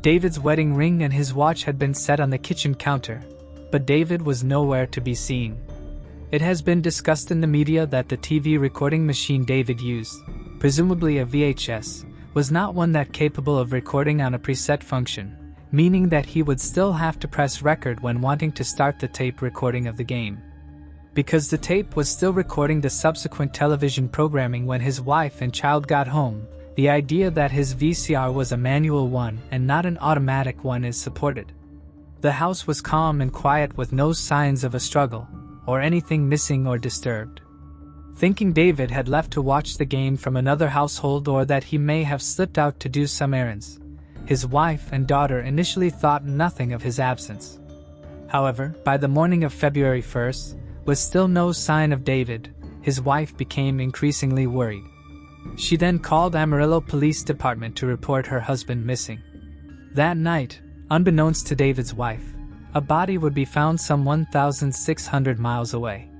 David's wedding ring and his watch had been set on the kitchen counter, but David was nowhere to be seen. It has been discussed in the media that the TV recording machine David used, presumably a VHS, was not one that capable of recording on a preset function, meaning that he would still have to press record when wanting to start the tape recording of the game. Because the tape was still recording the subsequent television programming when his wife and child got home, the idea that his VCR was a manual one and not an automatic one is supported. The house was calm and quiet with no signs of a struggle, or anything missing or disturbed. Thinking David had left to watch the game from another household or that he may have slipped out to do some errands, his wife and daughter initially thought nothing of his absence. However, by the morning of February 1st, with still no sign of David, his wife became increasingly worried. She then called Amarillo Police Department to report her husband missing. That night, unbeknownst to David's wife, a body would be found some 1,600 miles away.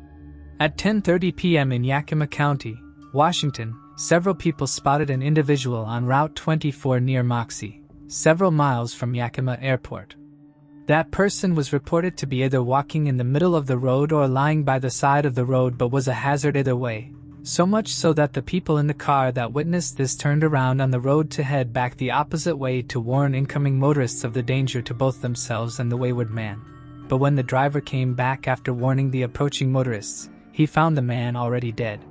At 10:30 p.m. in Yakima County, Washington, several people spotted an individual on Route 24 near Moxie, several miles from Yakima Airport. That person was reported to be either walking in the middle of the road or lying by the side of the road, but was a hazard either way, so much so that the people in the car that witnessed this turned around on the road to head back the opposite way to warn incoming motorists of the danger to both themselves and the wayward man. But when the driver came back after warning the approaching motorists, he found the man already dead.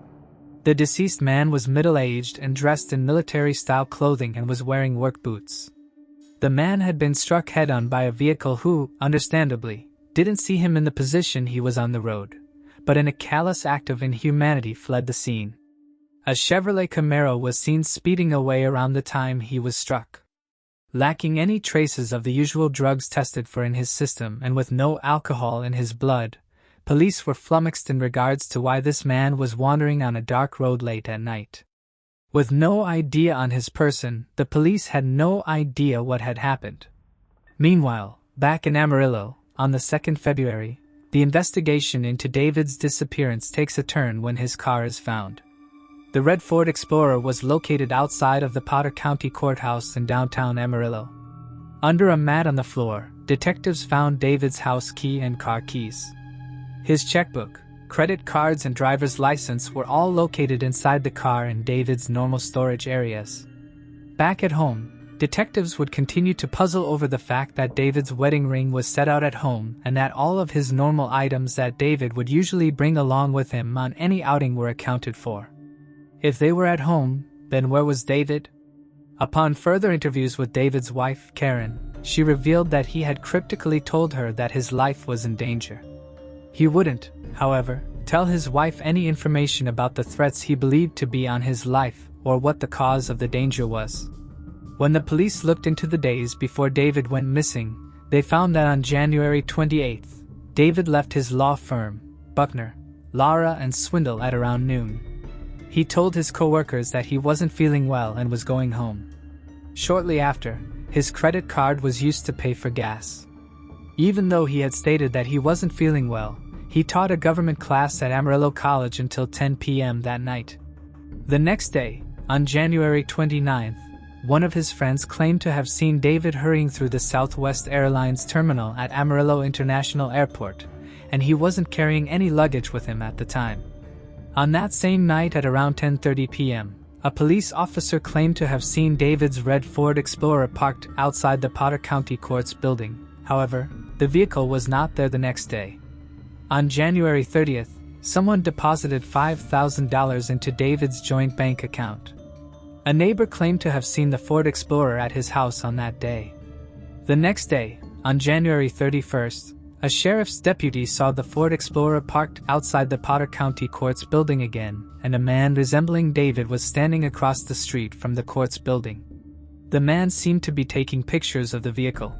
The deceased man was middle-aged and dressed in military-style clothing and was wearing work boots. The man had been struck head-on by a vehicle who, understandably, didn't see him in the position he was on the road, but in a callous act of inhumanity fled the scene. A Chevrolet Camaro was seen speeding away around the time he was struck. Lacking any traces of the usual drugs tested for in his system and with no alcohol in his blood, police were flummoxed in regards to why this man was wandering on a dark road late at night. With no idea on his person, the police had no idea what had happened. Meanwhile, back in Amarillo, on the 2nd February, the investigation into David's disappearance takes a turn when his car is found. The red Ford Explorer was located outside of the Potter County Courthouse in downtown Amarillo. Under a mat on the floor, detectives found David's house key and car keys. His checkbook, credit cards and driver's license were all located inside the car in David's normal storage areas. Back at home, detectives would continue to puzzle over the fact that David's wedding ring was set out at home and that all of his normal items that David would usually bring along with him on any outing were accounted for. If they were at home, then where was David? Upon further interviews with David's wife, Karen, she revealed that he had cryptically told her that his life was in danger. He wouldn't, however, tell his wife any information about the threats he believed to be on his life or what the cause of the danger was. When the police looked into the days before David went missing, they found that on January 28th, David left his law firm, Buckner, Lara and Swindle at around noon. He told his co-workers that he wasn't feeling well and was going home. Shortly after, his credit card was used to pay for gas. Even though he had stated that he wasn't feeling well, he taught a government class at Amarillo College until 10 p.m. that night. The next day, on January 29th, one of his friends claimed to have seen David hurrying through the Southwest Airlines terminal at Amarillo International Airport, and he wasn't carrying any luggage with him at the time. On that same night at around 10:30 p.m., a police officer claimed to have seen David's red Ford Explorer parked outside the Potter County Court's building. However, the vehicle was not there the next day. On January 30th, someone deposited $5,000 into David's joint bank account. A neighbor claimed to have seen the Ford Explorer at his house on that day. The next day, on January 31st, a sheriff's deputy saw the Ford Explorer parked outside the Potter County Court's building again, and a man resembling David was standing across the street from the court's building. The man seemed to be taking pictures of the vehicle.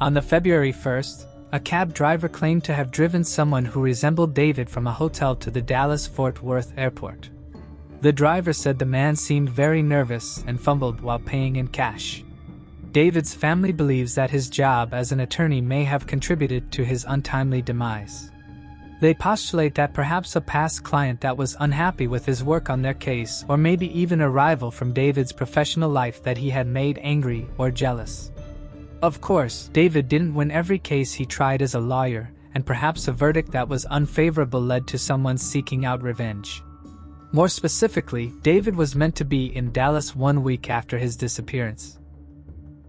On the February 1st, a cab driver claimed to have driven someone who resembled David from a hotel to the Dallas-Fort Worth airport. The driver said the man seemed very nervous and fumbled while paying in cash. David's family believes that his job as an attorney may have contributed to his untimely demise. They postulate that perhaps a past client that was unhappy with his work on their case, or maybe even a rival from David's professional life that he had made angry or jealous. Of course, David didn't win every case he tried as a lawyer, and perhaps a verdict that was unfavorable led to someone seeking out revenge. More specifically, David was meant to be in Dallas 1 week after his disappearance.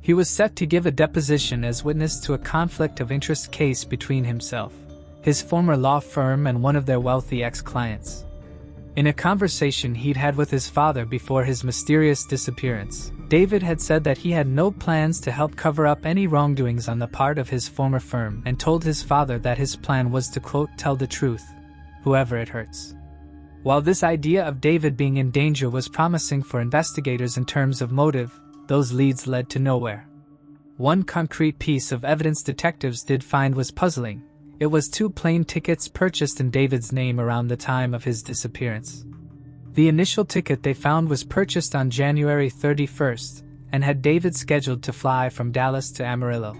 He was set to give a deposition as witness to a conflict of interest case between himself, his former law firm and one of their wealthy ex-clients. In a conversation he'd had with his father before his mysterious disappearance, David had said that he had no plans to help cover up any wrongdoings on the part of his former firm and told his father that his plan was to, quote, tell the truth, whoever it hurts. While this idea of David being in danger was promising for investigators in terms of motive, those leads led to nowhere. One concrete piece of evidence detectives did find was puzzling. It was 2 plane tickets purchased in David's name around the time of his disappearance. The initial ticket they found was purchased on January 31st and had David scheduled to fly from Dallas to Amarillo.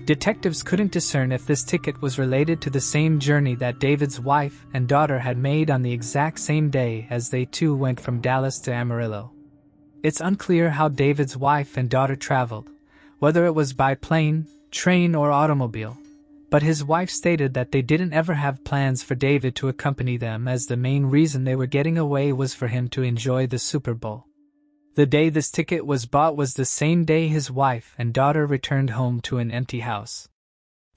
Detectives couldn't discern if this ticket was related to the same journey that David's wife and daughter had made on the exact same day as they too went from Dallas to Amarillo. It's unclear how David's wife and daughter traveled, whether it was by plane, train, or automobile, but his wife stated that they didn't ever have plans for David to accompany them, as the main reason they were getting away was for him to enjoy the Super Bowl. The day this ticket was bought was the same day his wife and daughter returned home to an empty house.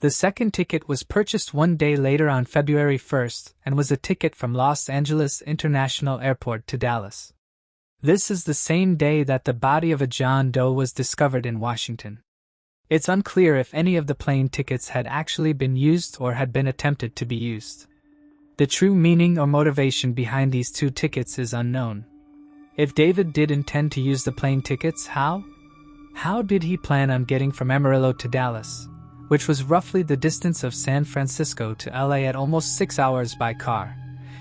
The second ticket was purchased 1 day later on February 1st and was a ticket from Los Angeles International Airport to Dallas. This is the same day that the body of a John Doe was discovered in Washington. It's unclear if any of the plane tickets had actually been used or had been attempted to be used. The true meaning or motivation behind these 2 tickets is unknown. If David did intend to use the plane tickets, how? How did he plan on getting from Amarillo to Dallas, which was roughly the distance of San Francisco to LA at almost 6 hours by car,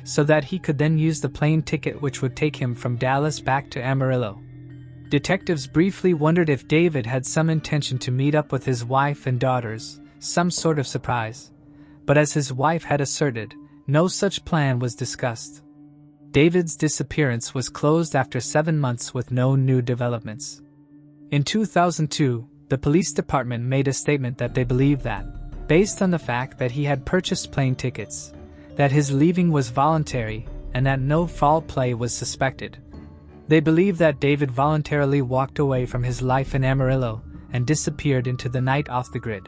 so that he could then use the plane ticket which would take him from Dallas back to Amarillo? Detectives briefly wondered if David had some intention to meet up with his wife and daughters, some sort of surprise. But as his wife had asserted, no such plan was discussed. David's disappearance was closed after 7 months with no new developments. In 2002, the police department made a statement that they believed that, based on the fact that he had purchased plane tickets, that his leaving was voluntary and that no foul play was suspected. They believed that David voluntarily walked away from his life in Amarillo and disappeared into the night off the grid.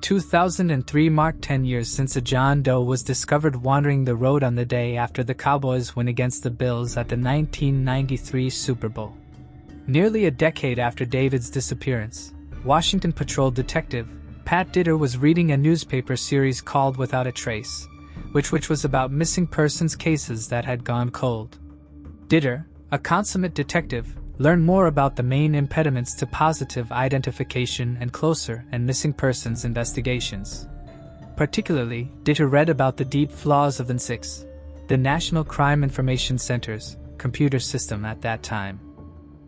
2003 marked 10 years since a John Doe was discovered wandering the road on the day after the Cowboys win against the Bills at the 1993 Super Bowl. Nearly a decade after David's disappearance, Washington Patrol detective Pat Ditter was reading a newspaper series called Without a Trace, which was about missing persons cases that had gone cold. Ditter, a consummate detective, learned more about the main impediments to positive identification and closer and missing persons investigations. Particularly, Ditter read about the deep flaws of the NCIC's, the National Crime Information Center's, computer system at that time.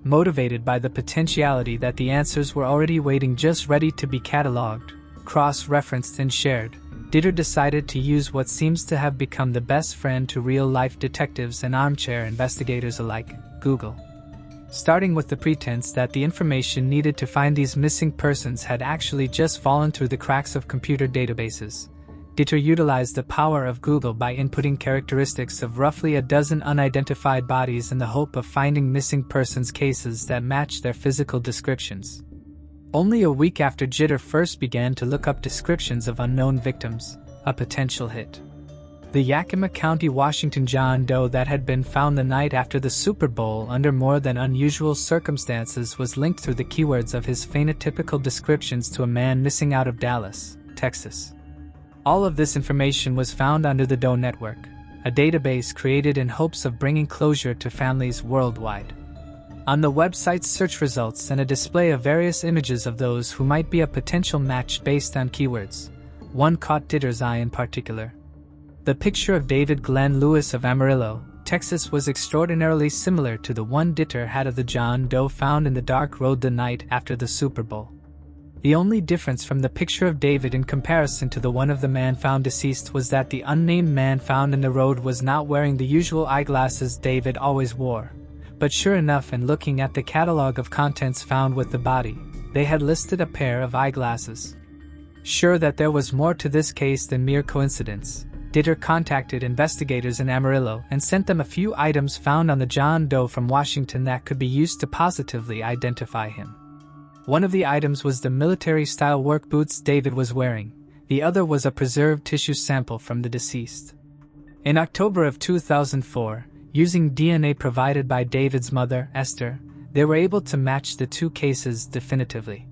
Motivated by the potentiality that the answers were already waiting just ready to be cataloged, cross-referenced and shared, Ditter decided to use what seems to have become the best friend to real-life detectives and armchair investigators alike, Google. Starting with the pretense that the information needed to find these missing persons had actually just fallen through the cracks of computer databases, Ditter utilized the power of Google by inputting characteristics of roughly a dozen unidentified bodies in the hope of finding missing persons cases that matched their physical descriptions. Only a week after Ditter first began to look up descriptions of unknown victims, a potential hit. The Yakima County, Washington John Doe that had been found the night after the Super Bowl under more than unusual circumstances was linked through the keywords of his phenotypical descriptions to a man missing out of Dallas, Texas. All of this information was found under the Doe Network, a database created in hopes of bringing closure to families worldwide. On the website's search results and a display of various images of those who might be a potential match based on keywords, one caught Ditter's eye in particular. The picture of David Glenn Lewis of Amarillo, Texas was extraordinarily similar to the one Ditter had of the John Doe found in the dark road the night after the Super Bowl. The only difference from the picture of David in comparison to the one of the man found deceased was that the unnamed man found in the road was not wearing the usual eyeglasses David always wore. But sure enough, in looking at the catalog of contents found with the body, they had listed a pair of eyeglasses. Sure that there was more to this case than mere coincidence, Ditter contacted investigators in Amarillo and sent them a few items found on the John Doe from Washington that could be used to positively identify him. One of the items was the military-style work boots David was wearing, the other was a preserved tissue sample from the deceased. In October of 2004, using DNA provided by David's mother, Esther, they were able to match the 2 cases definitively.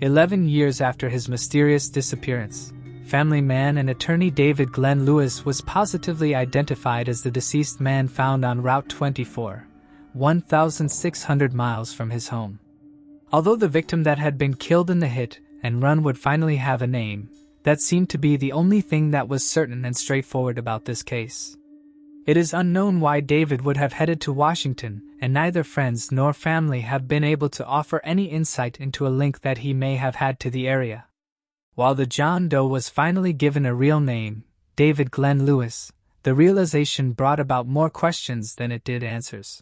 11 years after his mysterious disappearance, family man and attorney David Glenn Lewis was positively identified as the deceased man found on Route 24, 1,600 miles from his home. Although the victim that had been killed in the hit and run would finally have a name, that seemed to be the only thing that was certain and straightforward about this case. It is unknown why David would have headed to Washington, and neither friends nor family have been able to offer any insight into a link that he may have had to the area. While the John Doe was finally given a real name, David Glenn Lewis, the realization brought about more questions than it did answers.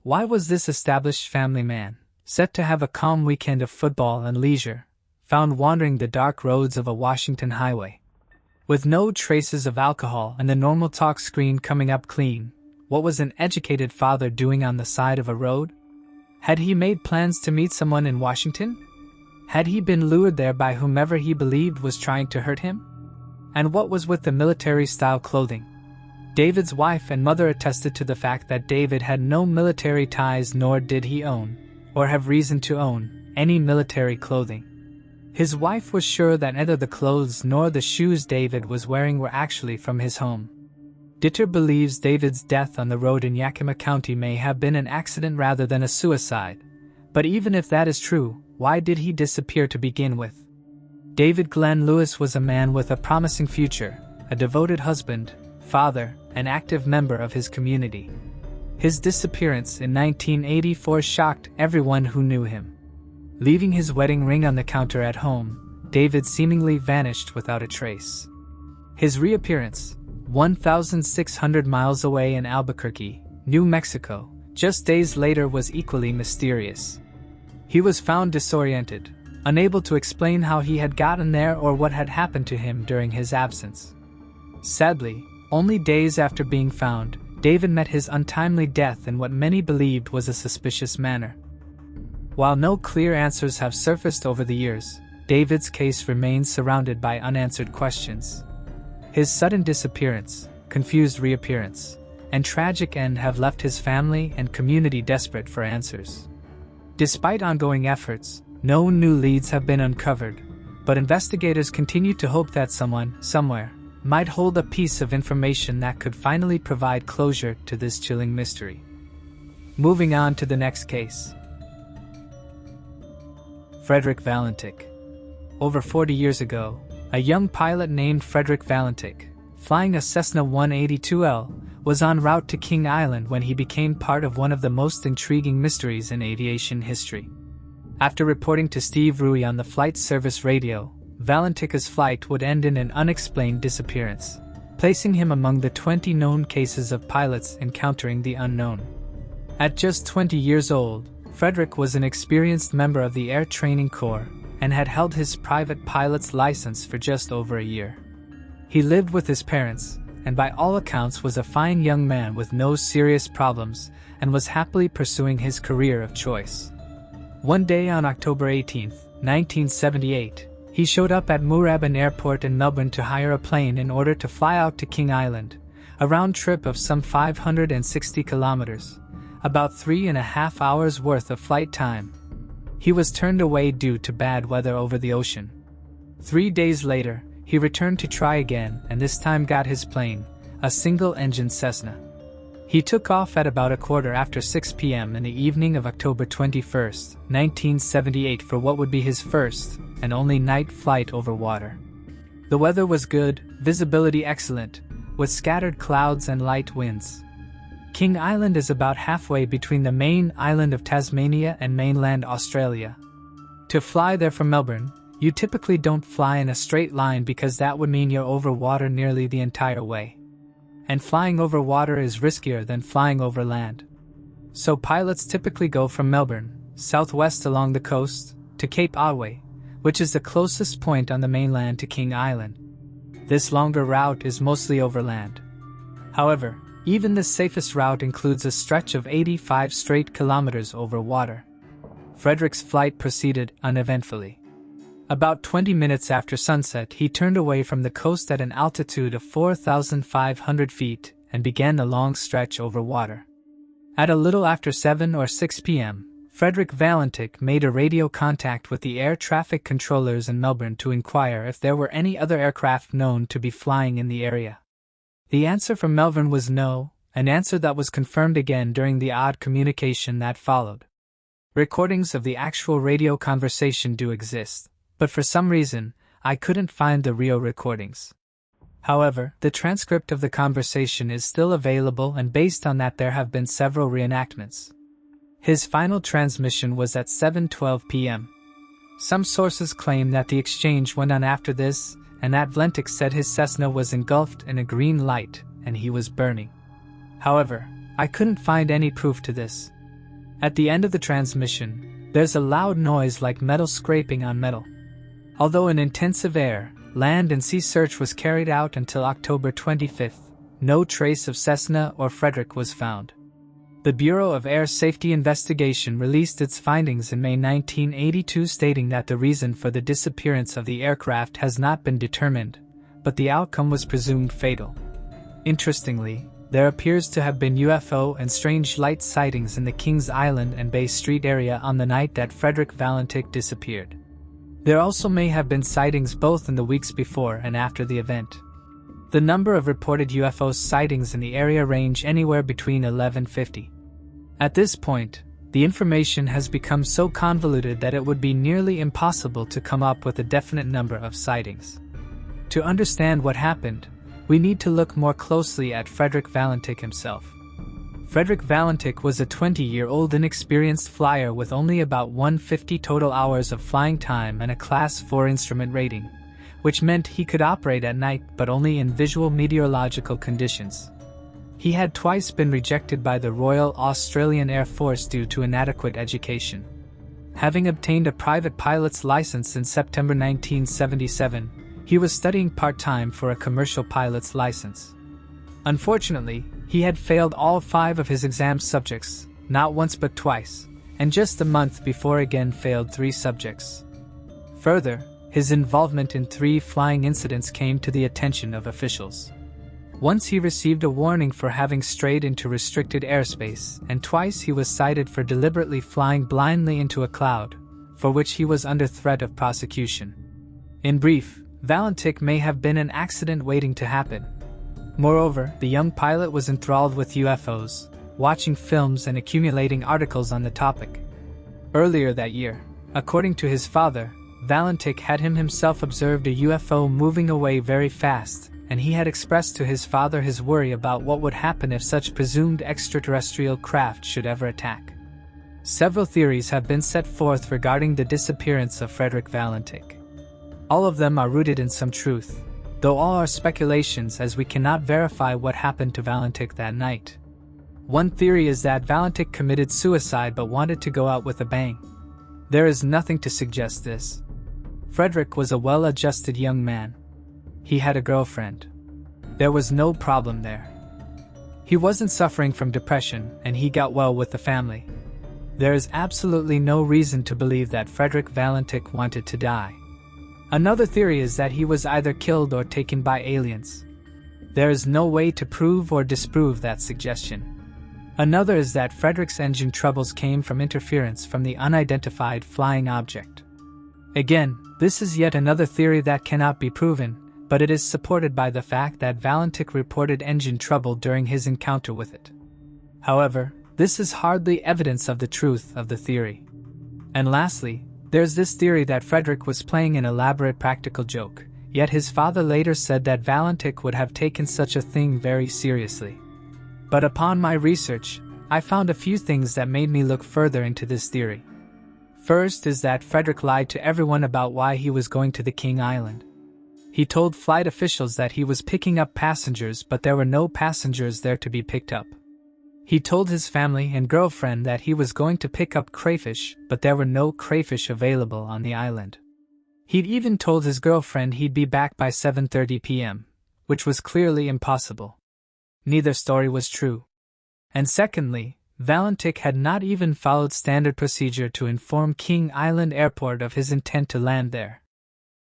Why was this established family man, set to have a calm weekend of football and leisure, found wandering the dark roads of a Washington highway? With no traces of alcohol and the normal talk screen coming up clean, what was an educated father doing on the side of a road? Had he made plans to meet someone in Washington? Had he been lured there by whomever he believed was trying to hurt him? And what was with the military-style clothing? David's wife and mother attested to the fact that David had no military ties, nor did he own, or have reason to own, any military clothing. His wife was sure that neither the clothes nor the shoes David was wearing were actually from his home. Ditter believes David's death on the road in Yakima County may have been an accident rather than a suicide. But even if that is true, why did he disappear to begin with? David Glenn Lewis was a man with a promising future, a devoted husband, father, an active member of his community. His disappearance in 1984 shocked everyone who knew him. Leaving his wedding ring on the counter at home, David seemingly vanished without a trace. His reappearance, 1,600 miles away in Albuquerque, New Mexico, just days later was equally mysterious. He was found disoriented, unable to explain how he had gotten there or what had happened to him during his absence. Sadly, only days after being found, David met his untimely death in what many believed was a suspicious manner. While no clear answers have surfaced over the years, David's case remains surrounded by unanswered questions. His sudden disappearance, confused reappearance, and tragic end have left his family and community desperate for answers. Despite ongoing efforts, no new leads have been uncovered, but investigators continue to hope that someone, somewhere, might hold a piece of information that could finally provide closure to this chilling mystery. Moving on to the next case. Frederick Valentic. Over 40 years ago, a young pilot named Frederick Valentic, flying a Cessna 182L, was en route to King Island when he became part of one of the most intriguing mysteries in aviation history. After reporting to Steve Rui on the flight service radio, Valentic's flight would end in an unexplained disappearance, placing him among the 20 known cases of pilots encountering the unknown. At just 20 years old, Frederick was an experienced member of the Air Training Corps and had held his private pilot's license for just over a year. He lived with his parents, and by all accounts was a fine young man with no serious problems and was happily pursuing his career of choice. One day on October 18, 1978, he showed up at Moorabbin Airport in Melbourne to hire a plane in order to fly out to King Island, a round trip of some 560 kilometers, about 3.5 hours worth of flight time. He was turned away due to bad weather over the ocean. 3 days later, he returned to try again and this time got his plane, a single-engine Cessna. He took off at about 6 p.m. in the evening of October 21, 1978 for what would be his first and only night flight over water. The weather was good, visibility excellent, with scattered clouds and light winds. King Island is about halfway between the main island of Tasmania and mainland Australia. To fly there from Melbourne, you typically don't fly in a straight line because that would mean you're over water nearly the entire way. And flying over water is riskier than flying over land. So pilots typically go from Melbourne, southwest along the coast, to Cape Otway, which is the closest point on the mainland to King Island. This longer route is mostly overland. However, even the safest route includes a stretch of 85 straight kilometers over water. Frederick's flight proceeded uneventfully. About 20 minutes after sunset, he turned away from the coast at an altitude of 4,500 feet and began the long stretch over water. At a little after 7 or 6 p.m., Frederick Valentic made a radio contact with the air traffic controllers in Melbourne to inquire if there were any other aircraft known to be flying in the area. The answer from Melbourne was no, an answer that was confirmed again during the odd communication that followed. Recordings of the actual radio conversation do exist, but for some reason, I couldn't find the real recordings. However, the transcript of the conversation is still available, and based on that there have been several reenactments. His final transmission was at 7:12 p.m. Some sources claim that the exchange went on after this, and that Valentic said his Cessna was engulfed in a green light and he was burning. However, I couldn't find any proof to this. At the end of the transmission, there's a loud noise like metal scraping on metal. Although an intensive air, land and sea search was carried out until October 25th, no trace of Cessna or Frederick was found. The Bureau of Air Safety Investigation released its findings in May 1982 stating that the reason for the disappearance of the aircraft has not been determined, but the outcome was presumed fatal. Interestingly, there appears to have been UFO and strange light sightings in the Kings Island and Bay Street area on the night that Frederick Valentic disappeared. There also may have been sightings both in the weeks before and after the event. The number of reported UFO sightings in the area range anywhere between 1150. At this point, the information has become so convoluted that it would be nearly impossible to come up with a definite number of sightings. To understand what happened, we need to look more closely at Frederick Valentic himself. Frederick Valentic was a 20-year-old inexperienced flyer with only about 150 total hours of flying time and a Class 4 instrument rating, which meant he could operate at night but only in visual meteorological conditions. He had twice been rejected by the Royal Australian Air Force due to inadequate education. Having obtained a private pilot's license in September 1977, he was studying part-time for a commercial pilot's license. Unfortunately, he had failed all 5 of his exam subjects, not once but twice, and just a month before again failed 3 subjects. Further, his involvement in 3 flying incidents came to the attention of officials. Once he received a warning for having strayed into restricted airspace, and twice he was cited for deliberately flying blindly into a cloud, for which he was under threat of prosecution. In brief, Valentic may have been an accident waiting to happen. Moreover, the young pilot was enthralled with UFOs, watching films and accumulating articles on the topic. Earlier that year, according to his father, Valentic had himself observed a UFO moving away very fast, and he had expressed to his father his worry about what would happen if such presumed extraterrestrial craft should ever attack. Several theories have been set forth regarding the disappearance of Frederick Valentic. All of them are rooted in some truth, though all are speculations as we cannot verify what happened to Valentic that night. One theory is that Valentic committed suicide but wanted to go out with a bang. There is nothing to suggest this. Frederick was a well-adjusted young man. He had a girlfriend. There was no problem there. He wasn't suffering from depression, and he got well with the family. There is absolutely no reason to believe that Frederick Valentic wanted to die. Another theory is that he was either killed or taken by aliens. There is no way to prove or disprove that suggestion. Another is that Frederick's engine troubles came from interference from the unidentified flying object. Again, this is yet another theory that cannot be proven, but it is supported by the fact that Valentic reported engine trouble during his encounter with it. However, this is hardly evidence of the truth of the theory. And lastly, there's this theory that Frederick was playing an elaborate practical joke, yet his father later said that Valentic would have taken such a thing very seriously. But upon my research, I found a few things that made me look further into this theory. First is that Frederick lied to everyone about why he was going to the King Island. He told flight officials that he was picking up passengers, but there were no passengers there to be picked up. He told his family and girlfriend that he was going to pick up crayfish, but there were no crayfish available on the island. He'd even told his girlfriend he'd be back by 7:30 p.m., which was clearly impossible. Neither story was true. And secondly, Valentic had not even followed standard procedure to inform King Island Airport of his intent to land there.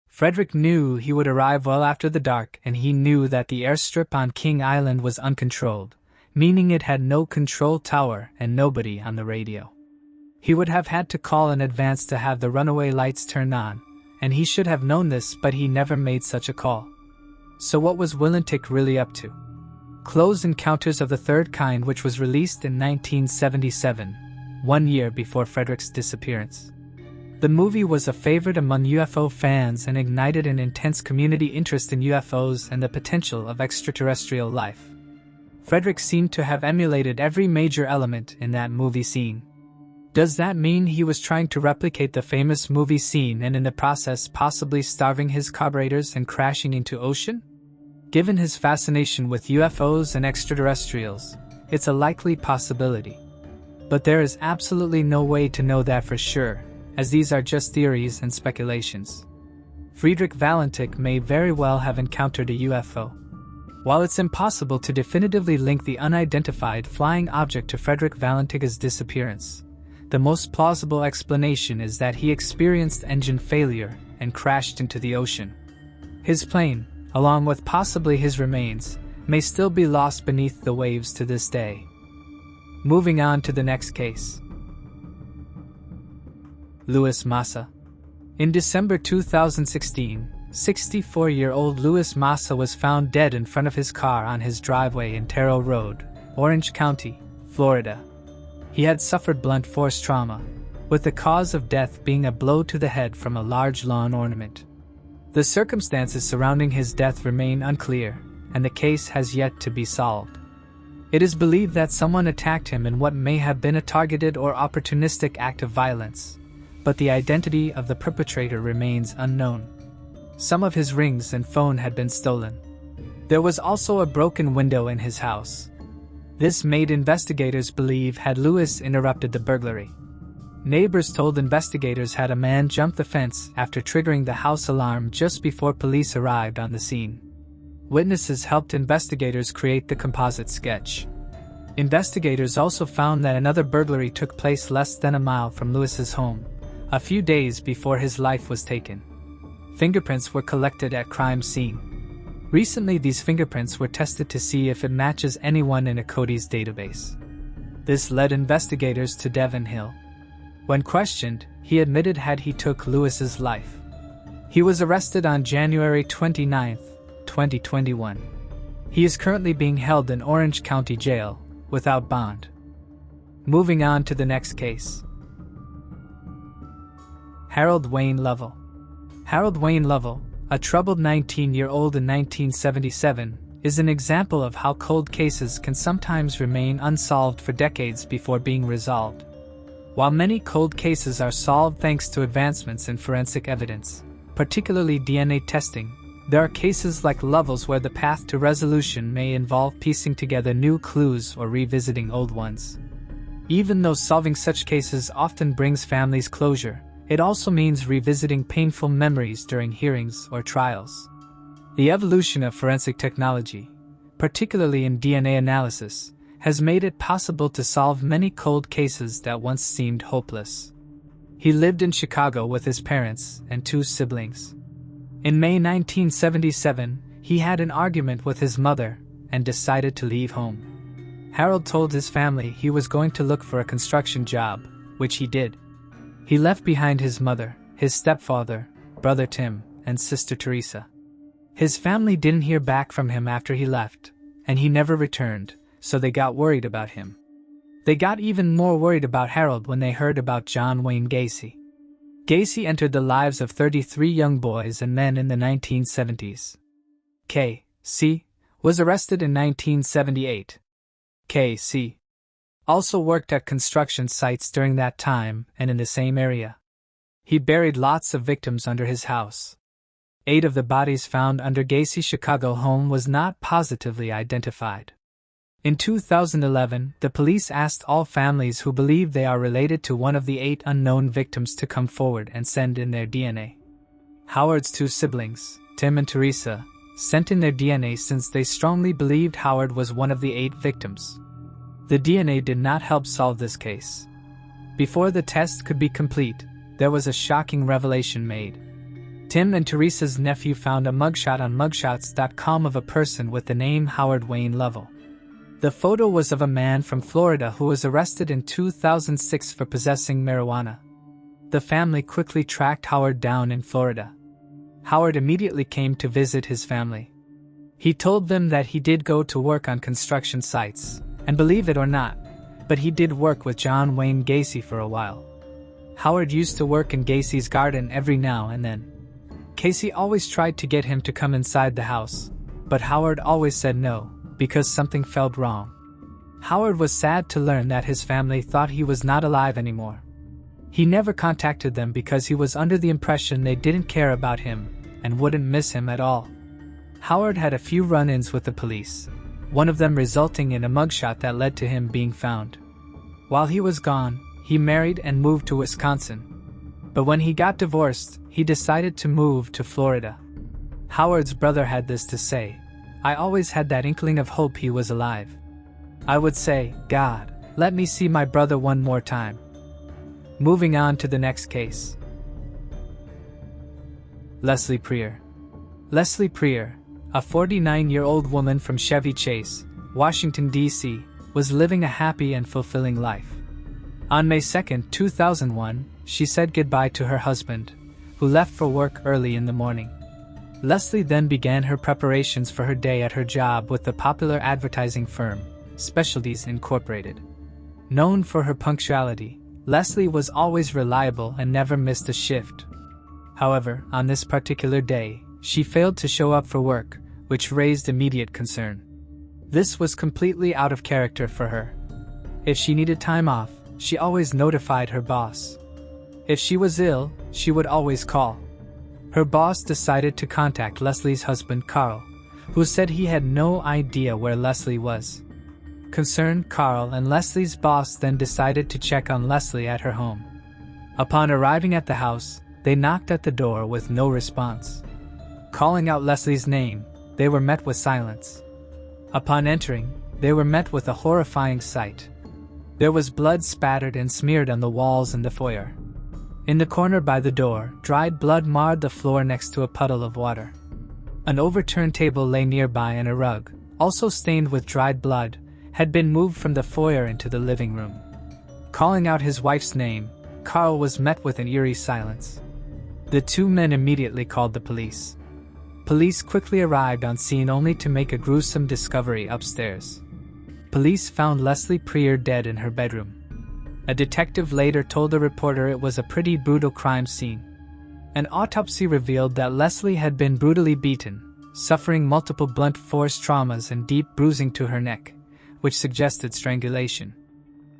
Frederick knew he would arrive well after the dark, and he knew that the airstrip on King Island was uncontrolled, meaning it had no control tower and nobody on the radio. He would have had to call in advance to have the runaway lights turned on, and he should have known this, but he never made such a call. So what was Valentic really up to? Close Encounters of the Third Kind, which was released in 1977, 1 year before Frederick's disappearance. The movie was a favorite among UFO fans and ignited an intense community interest in UFOs and the potential of extraterrestrial life. Frederick seemed to have emulated every major element in that movie scene. Does that mean he was trying to replicate the famous movie scene and in the process possibly starving his carburetors and crashing into ocean? Given his fascination with UFOs and extraterrestrials, it's a likely possibility. But there is absolutely no way to know that for sure, as these are just theories and speculations. Frederick Valentic may very well have encountered a UFO. While it's impossible to definitively link the unidentified flying object to Frederick Valentic's disappearance, the most plausible explanation is that he experienced engine failure and crashed into the ocean. His plane, along with possibly his remains, may still be lost beneath the waves to this day. Moving on to the next case. Louis Massa. In December 2016, 64-year-old Louis Massa was found dead in front of his car on his driveway in Terrell Road, Orange County, Florida. He had suffered blunt force trauma, with the cause of death being a blow to the head from a large lawn ornament. The circumstances surrounding his death remain unclear, and the case has yet to be solved. It is believed that someone attacked him in what may have been a targeted or opportunistic act of violence, but the identity of the perpetrator remains unknown. Some of his rings and phone had been stolen. There was also a broken window in his house. This made investigators believe had Louis interrupted the burglary. Neighbors told investigators had a man jump the fence after triggering the house alarm just before police arrived on the scene. Witnesses helped investigators create the composite sketch. Investigators also found that another burglary took place less than a mile from Louis's home, a few days before his life was taken. Fingerprints were collected at crime scene. Recently, these fingerprints were tested to see if it matches anyone in a Cody's database. This led investigators to Devon Hill. When questioned, he admitted he took Louis's life. He was arrested on January 29, 2021. He is currently being held in Orange County Jail, without bond. Moving on to the next case. Harold Wayne Lovell. Harold Wayne Lovell, a troubled 19-year-old in 1977, is an example of how cold cases can sometimes remain unsolved for decades before being resolved. While many cold cases are solved thanks to advancements in forensic evidence, particularly DNA testing, there are cases like Lovell's where the path to resolution may involve piecing together new clues or revisiting old ones. Even though solving such cases often brings families closure, it also means revisiting painful memories during hearings or trials. The evolution of forensic technology, particularly in DNA analysis, has made it possible to solve many cold cases that once seemed hopeless. He lived in Chicago with his parents and two siblings. In May 1977, he had an argument with his mother and decided to leave home. Harold told his family he was going to look for a construction job, which he did. He left behind his mother, his stepfather, brother Tim, and sister Teresa. His family didn't hear back from him after he left, and he never returned, so they got worried about him. They got even more worried about Harold when they heard about John Wayne Gacy. Gacy entered the lives of 33 young boys and men in the 1970s. K.C. was arrested in 1978. K.C. also worked at construction sites during that time and in the same area. He buried lots of victims under his house. 8 of the bodies found under Gacy's Chicago home was not positively identified. In 2011, the police asked all families who believe they are related to one of the 8 unknown victims to come forward and send in their DNA. Howard's 2 siblings, Tim and Teresa, sent in their DNA since they strongly believed Howard was one of the 8 victims. The DNA did not help solve this case. Before the test could be complete, there was a shocking revelation made. Tim and Teresa's nephew found a mugshot on mugshots.com of a person with the name Howard Wayne Lovell. The photo was of a man from Florida who was arrested in 2006 for possessing marijuana. The family quickly tracked Howard down in Florida. Howard immediately came to visit his family. He told them that he did go to work on construction sites, and believe it or not, but he did work with John Wayne Gacy for a while. Howard used to work in Gacy's garden every now and then. Gacy always tried to get him to come inside the house, but Howard always said no, because something felt wrong. Howard was sad to learn that his family thought he was not alive anymore. He never contacted them because he was under the impression they didn't care about him and wouldn't miss him at all. Howard had a few run-ins with the police, one of them resulting in a mugshot that led to him being found. While he was gone, he married and moved to Wisconsin. But when he got divorced, he decided to move to Florida. Howard's brother had this to say: "I always had that inkling of hope he was alive. I would say, God, let me see my brother one more time." Moving on to the next case. Leslie Prier. Leslie Prier, a 49-year-old woman from Chevy Chase, Washington, D.C., was living a happy and fulfilling life. On May 2, 2001, she said goodbye to her husband, who left for work early in the morning. Leslie then began her preparations for her day at her job with the popular advertising firm, Specialties Incorporated. Known for her punctuality, Leslie was always reliable and never missed a shift. However, on this particular day, she failed to show up for work, which raised immediate concern. This was completely out of character for her. If she needed time off, she always notified her boss. If she was ill, she would always call. Her boss decided to contact Leslie's husband Carl, who said he had no idea where Leslie was. Concerned, Carl and Leslie's boss then decided to check on Leslie at her home. Upon arriving at the house, they knocked at the door with no response. Calling out Leslie's name, they were met with silence. Upon entering, they were met with a horrifying sight. There was blood spattered and smeared on the walls in the foyer. In the corner by the door, dried blood marred the floor next to a puddle of water. An overturned table lay nearby and a rug, also stained with dried blood, had been moved from the foyer into the living room. Calling out his wife's name, Carl was met with an eerie silence. The two men immediately called the police. Police quickly arrived on scene only to make a gruesome discovery upstairs. Police found Leslie Prieur dead in her bedroom. A detective later told a reporter it was a pretty brutal crime scene. An autopsy revealed that Leslie had been brutally beaten, suffering multiple blunt force traumas and deep bruising to her neck, which suggested strangulation.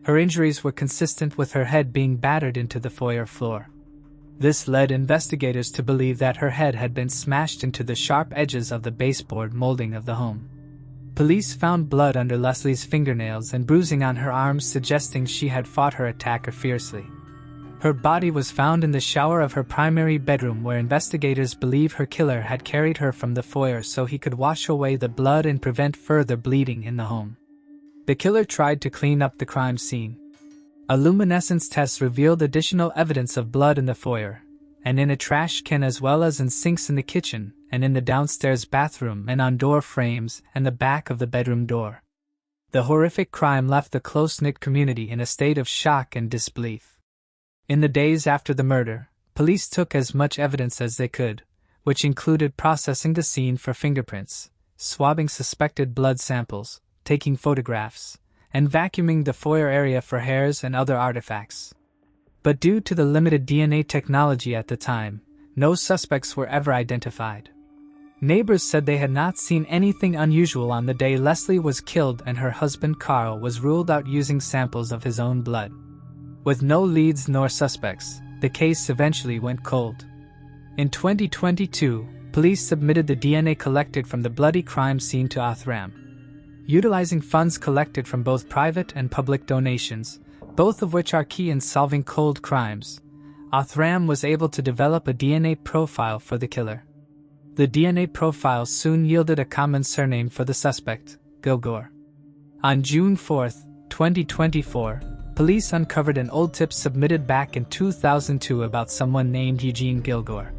Her injuries were consistent with her head being battered into the foyer floor. This led investigators to believe that her head had been smashed into the sharp edges of the baseboard molding of the home. Police found blood under Leslie's fingernails and bruising on her arms, suggesting she had fought her attacker fiercely. Her body was found in the shower of her primary bedroom, where investigators believe her killer had carried her from the foyer so he could wash away the blood and prevent further bleeding in the home. The killer tried to clean up the crime scene. A luminescence test revealed additional evidence of blood in the foyer, and in a trash can, as well as in sinks in the kitchen, and in the downstairs bathroom, and on door frames and the back of the bedroom door. The horrific crime left the close-knit community in a state of shock and disbelief. In the days after the murder, police took as much evidence as they could, which included processing the scene for fingerprints, swabbing suspected blood samples, taking photographs, and vacuuming the foyer area for hairs and other artifacts. But due to the limited DNA technology at the time, no suspects were ever identified. Neighbors said they had not seen anything unusual on the day Leslie was killed, and her husband Carl was ruled out using samples of his own blood. With no leads nor suspects, the case eventually went cold. In 2022, police submitted the DNA collected from the bloody crime scene to Othram. Utilizing funds collected from both private and public donations, both of which are key in solving cold crimes, Othram was able to develop a DNA profile for the killer. The DNA profile soon yielded a common surname for the suspect, Gilgore. On June 4, 2024, police uncovered an old tip submitted back in 2002 about someone named Eugene Gilgore.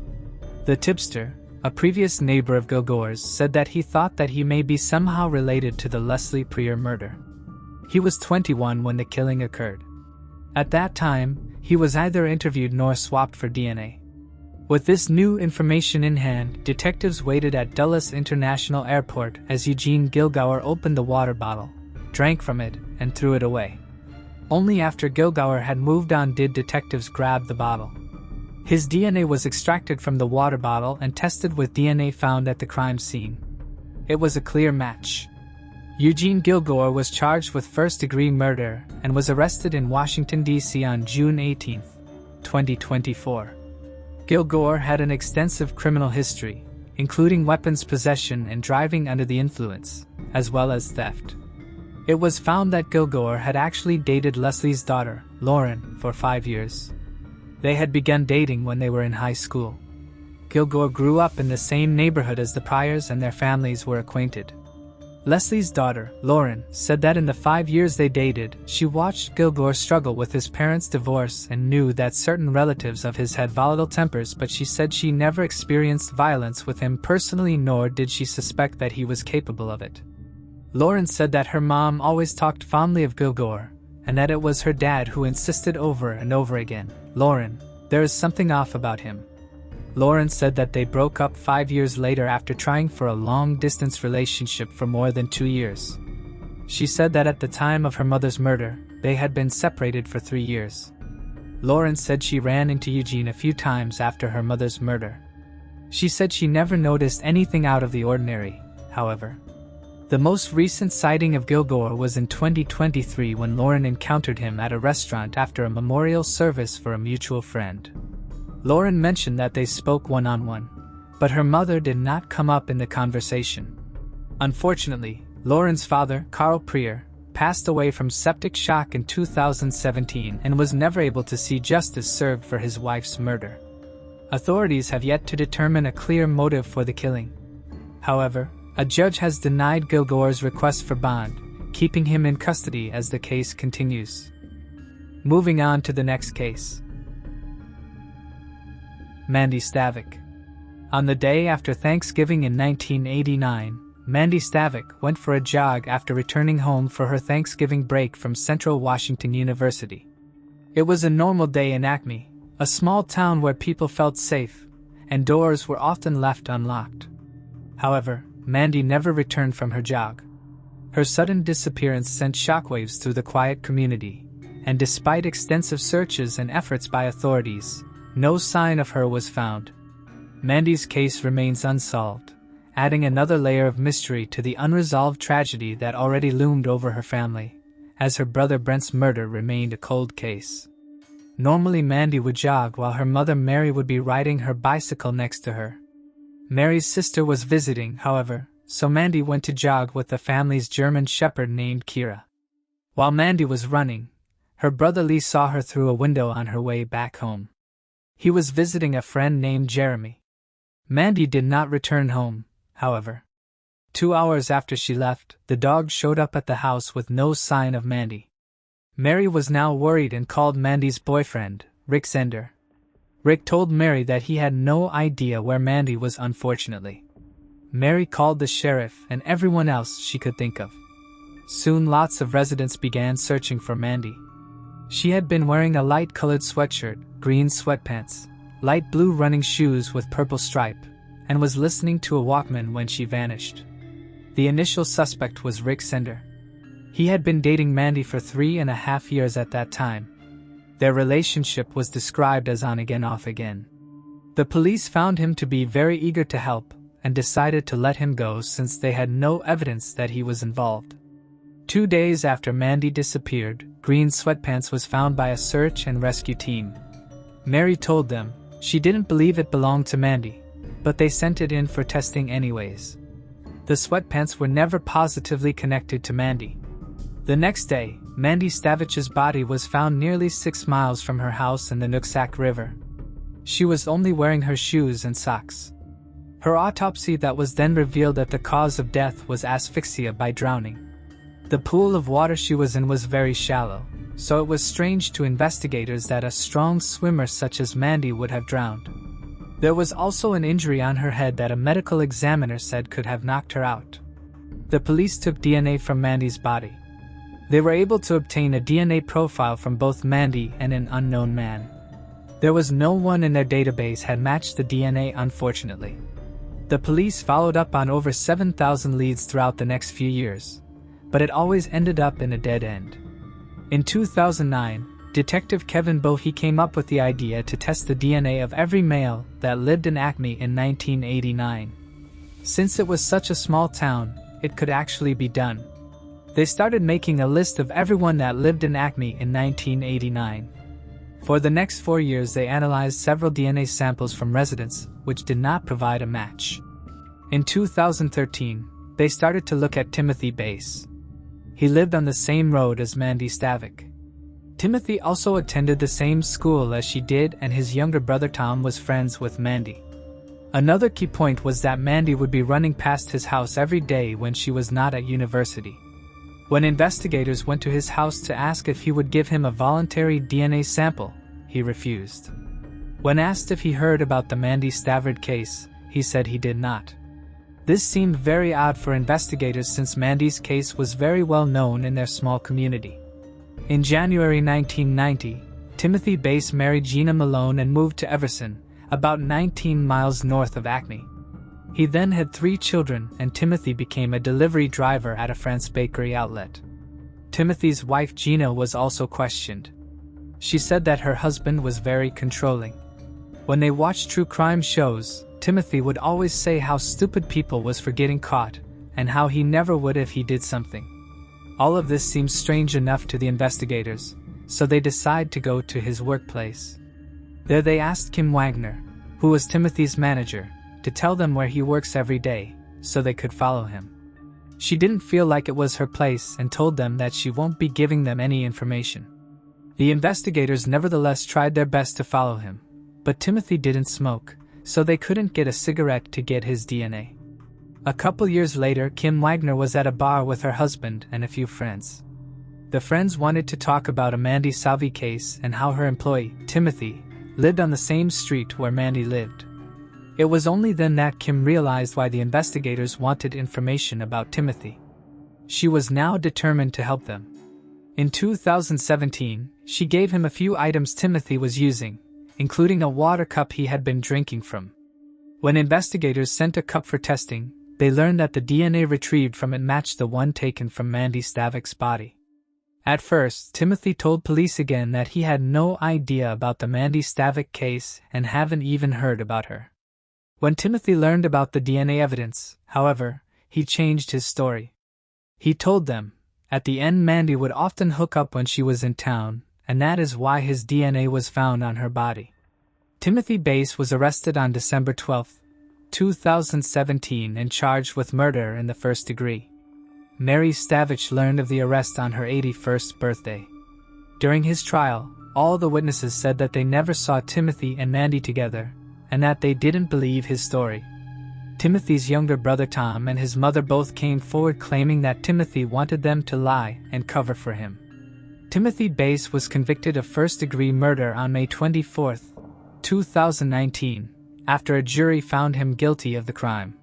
The tipster, a previous neighbor of Gilgore's, said that he thought that he may be somehow related to the Leslie Prieur murder. He was 21 when the killing occurred. At that time, he was neither interviewed nor swapped for DNA. With this new information in hand, detectives waited at Dulles International Airport as Eugene Gilgore opened the water bottle, drank from it, and threw it away. Only after Gilgore had moved on did detectives grab the bottle. His DNA was extracted from the water bottle and tested with DNA found at the crime scene. It was a clear match. Eugene Gilgore was charged with first-degree murder and was arrested in Washington, D.C. on June 18, 2024. Gilgore had an extensive criminal history, including weapons possession and driving under the influence, as well as theft. It was found that Gilgore had actually dated Leslie's daughter, Lorain, for 5 years. They had begun dating when they were in high school. Gilgore grew up in the same neighborhood as the Priors and their families were acquainted. Leslie's daughter, Lorain, said that in the 5 years they dated, she watched Gilgore struggle with his parents' divorce and knew that certain relatives of his had volatile tempers, but she said she never experienced violence with him personally, nor did she suspect that he was capable of it. Lorain said that her mom always talked fondly of Gilgore, and that it was her dad who insisted over and over again, "Lorain, there is something off about him. Lorain said that they broke up 5 years later after trying for a long-distance relationship for more than 2 years. She said that at the time of her mother's murder, they had been separated for 3 years. Lorain said she ran into Eugene a few times after her mother's murder. She said she never noticed anything out of the ordinary, however. The most recent sighting of Kilgore was in 2023 when Lorain encountered him at a restaurant after a memorial service for a mutual friend. Lorain mentioned that they spoke one-on-one, but her mother did not come up in the conversation. Unfortunately, Lorain's father, Carl Prier, passed away from septic shock in 2017 and was never able to see justice served for his wife's murder. Authorities have yet to determine a clear motive for the killing. However, a judge has denied Kilgore's request for bond, keeping him in custody as the case continues. Moving on to the next case. Mandy Stavic. On the day after Thanksgiving in 1989, Mandy Stavic went for a jog after returning home for her Thanksgiving break from Central Washington University. It was a normal day in Acme, a small town where people felt safe, and doors were often left unlocked. However, Mandy never returned from her jog. Her sudden disappearance sent shockwaves through the quiet community, and despite extensive searches and efforts by authorities, no sign of her was found. Mandy's case remains unsolved, adding another layer of mystery to the unresolved tragedy that already loomed over her family, as her brother Brent's murder remained a cold case. Normally Mandy would jog while her mother Mary would be riding her bicycle next to her. Mary's sister was visiting, however, so Mandy went to jog with the family's German shepherd named Kira. While Mandy was running, her brother Lee saw her through a window on her way back home. He was visiting a friend named Jeremy. Mandy did not return home, however. 2 hours after she left, the dog showed up at the house with no sign of Mandy. Mary was now worried and called Mandy's boyfriend, Rick Zender. Rick told Mary that he had no idea where Mandy was unfortunately. Mary called the sheriff and everyone else she could think of. Soon lots of residents began searching for Mandy. She had been wearing a light-colored sweatshirt, green sweatpants, light blue running shoes with purple stripe, and was listening to a Walkman when she vanished. The initial suspect was Rick Zender. He had been dating Mandy for 3.5 years at that time. Their relationship was described as on again off again. The police found him to be very eager to help and decided to let him go since they had no evidence that he was involved. 2 days after Mandy disappeared, green sweatpants was found by a search and rescue team. Mary told them she didn't believe it belonged to Mandy, but they sent it in for testing anyways. The sweatpants were never positively connected to Mandy. The next day, Mandy Stavic's body was found nearly 6 miles from her house in the Nooksack River. She was only wearing her shoes and socks. Her autopsy that was then revealed that the cause of death was asphyxia by drowning. The pool of water she was in was very shallow, so it was strange to investigators that a strong swimmer such as Mandy would have drowned. There was also an injury on her head that a medical examiner said could have knocked her out. The police took DNA from Mandy's body. They were able to obtain a DNA profile from both Mandy and an unknown man. There was no one in their database had matched the DNA, unfortunately. The police followed up on over 7,000 leads throughout the next few years, but it always ended up in a dead end. In 2009, Detective Kevin Bohe came up with the idea to test the DNA of every male that lived in Acme in 1989. Since it was such a small town, it could actually be done. They started making a list of everyone that lived in Acme in 1989. For the next 4 years they analyzed several DNA samples from residents, which did not provide a match. In 2013, they started to look at Timothy Bass. He lived on the same road as Mandy Stavic. Timothy also attended the same school as she did, and his younger brother Tom was friends with Mandy. Another key point was that Mandy would be running past his house every day when she was not at university. When investigators went to his house to ask if he would give him a voluntary DNA sample, he refused. When asked if he heard about the Mandy Stavic case, he said he did not. This seemed very odd for investigators since Mandy's case was very well known in their small community. In January 1990, Timothy Bass married Gina Malone and moved to Everson, about 19 miles north of Acme. He then had 3 children, and Timothy became a delivery driver at a France bakery outlet. Timothy's wife Gina was also questioned. She said that her husband was very controlling. When they watched true crime shows, Timothy would always say how stupid people was for getting caught, and how he never would if he did something. All of this seems strange enough to the investigators, so they decide to go to his workplace. There they asked Kim Wagner, who was Timothy's manager, to tell them where he works every day, so they could follow him. She didn't feel like it was her place and told them that she won't be giving them any information. The investigators nevertheless tried their best to follow him, but Timothy didn't smoke, so they couldn't get a cigarette to get his DNA. A couple years later, Kim Wagner was at a bar with her husband and a few friends. The friends wanted to talk about a Mandy Stavic case and how her employee, Timothy, lived on the same street where Mandy lived. It was only then that Kim realized why the investigators wanted information about Timothy. She was now determined to help them. In 2017, she gave him a few items Timothy was using, including a water cup he had been drinking from. When investigators sent a cup for testing, they learned that the DNA retrieved from it matched the one taken from Mandy Stavic's body. At first, Timothy told police again that he had no idea about the Mandy Stavic case and hadn't even heard about her. When Timothy learned about the DNA evidence, however, he changed his story. He told them, at the end Mandy would often hook up when she was in town, and that is why his DNA was found on her body. Timothy Bass was arrested on December 12, 2017 and charged with murder in the first degree. Mary Stavic learned of the arrest on her 81st birthday. During his trial, all the witnesses said that they never saw Timothy and Mandy together, and that they didn't believe his story. Timothy's younger brother Tom and his mother both came forward claiming that Timothy wanted them to lie and cover for him. Timothy Bass was convicted of first-degree murder on May 24, 2019, after a jury found him guilty of the crime.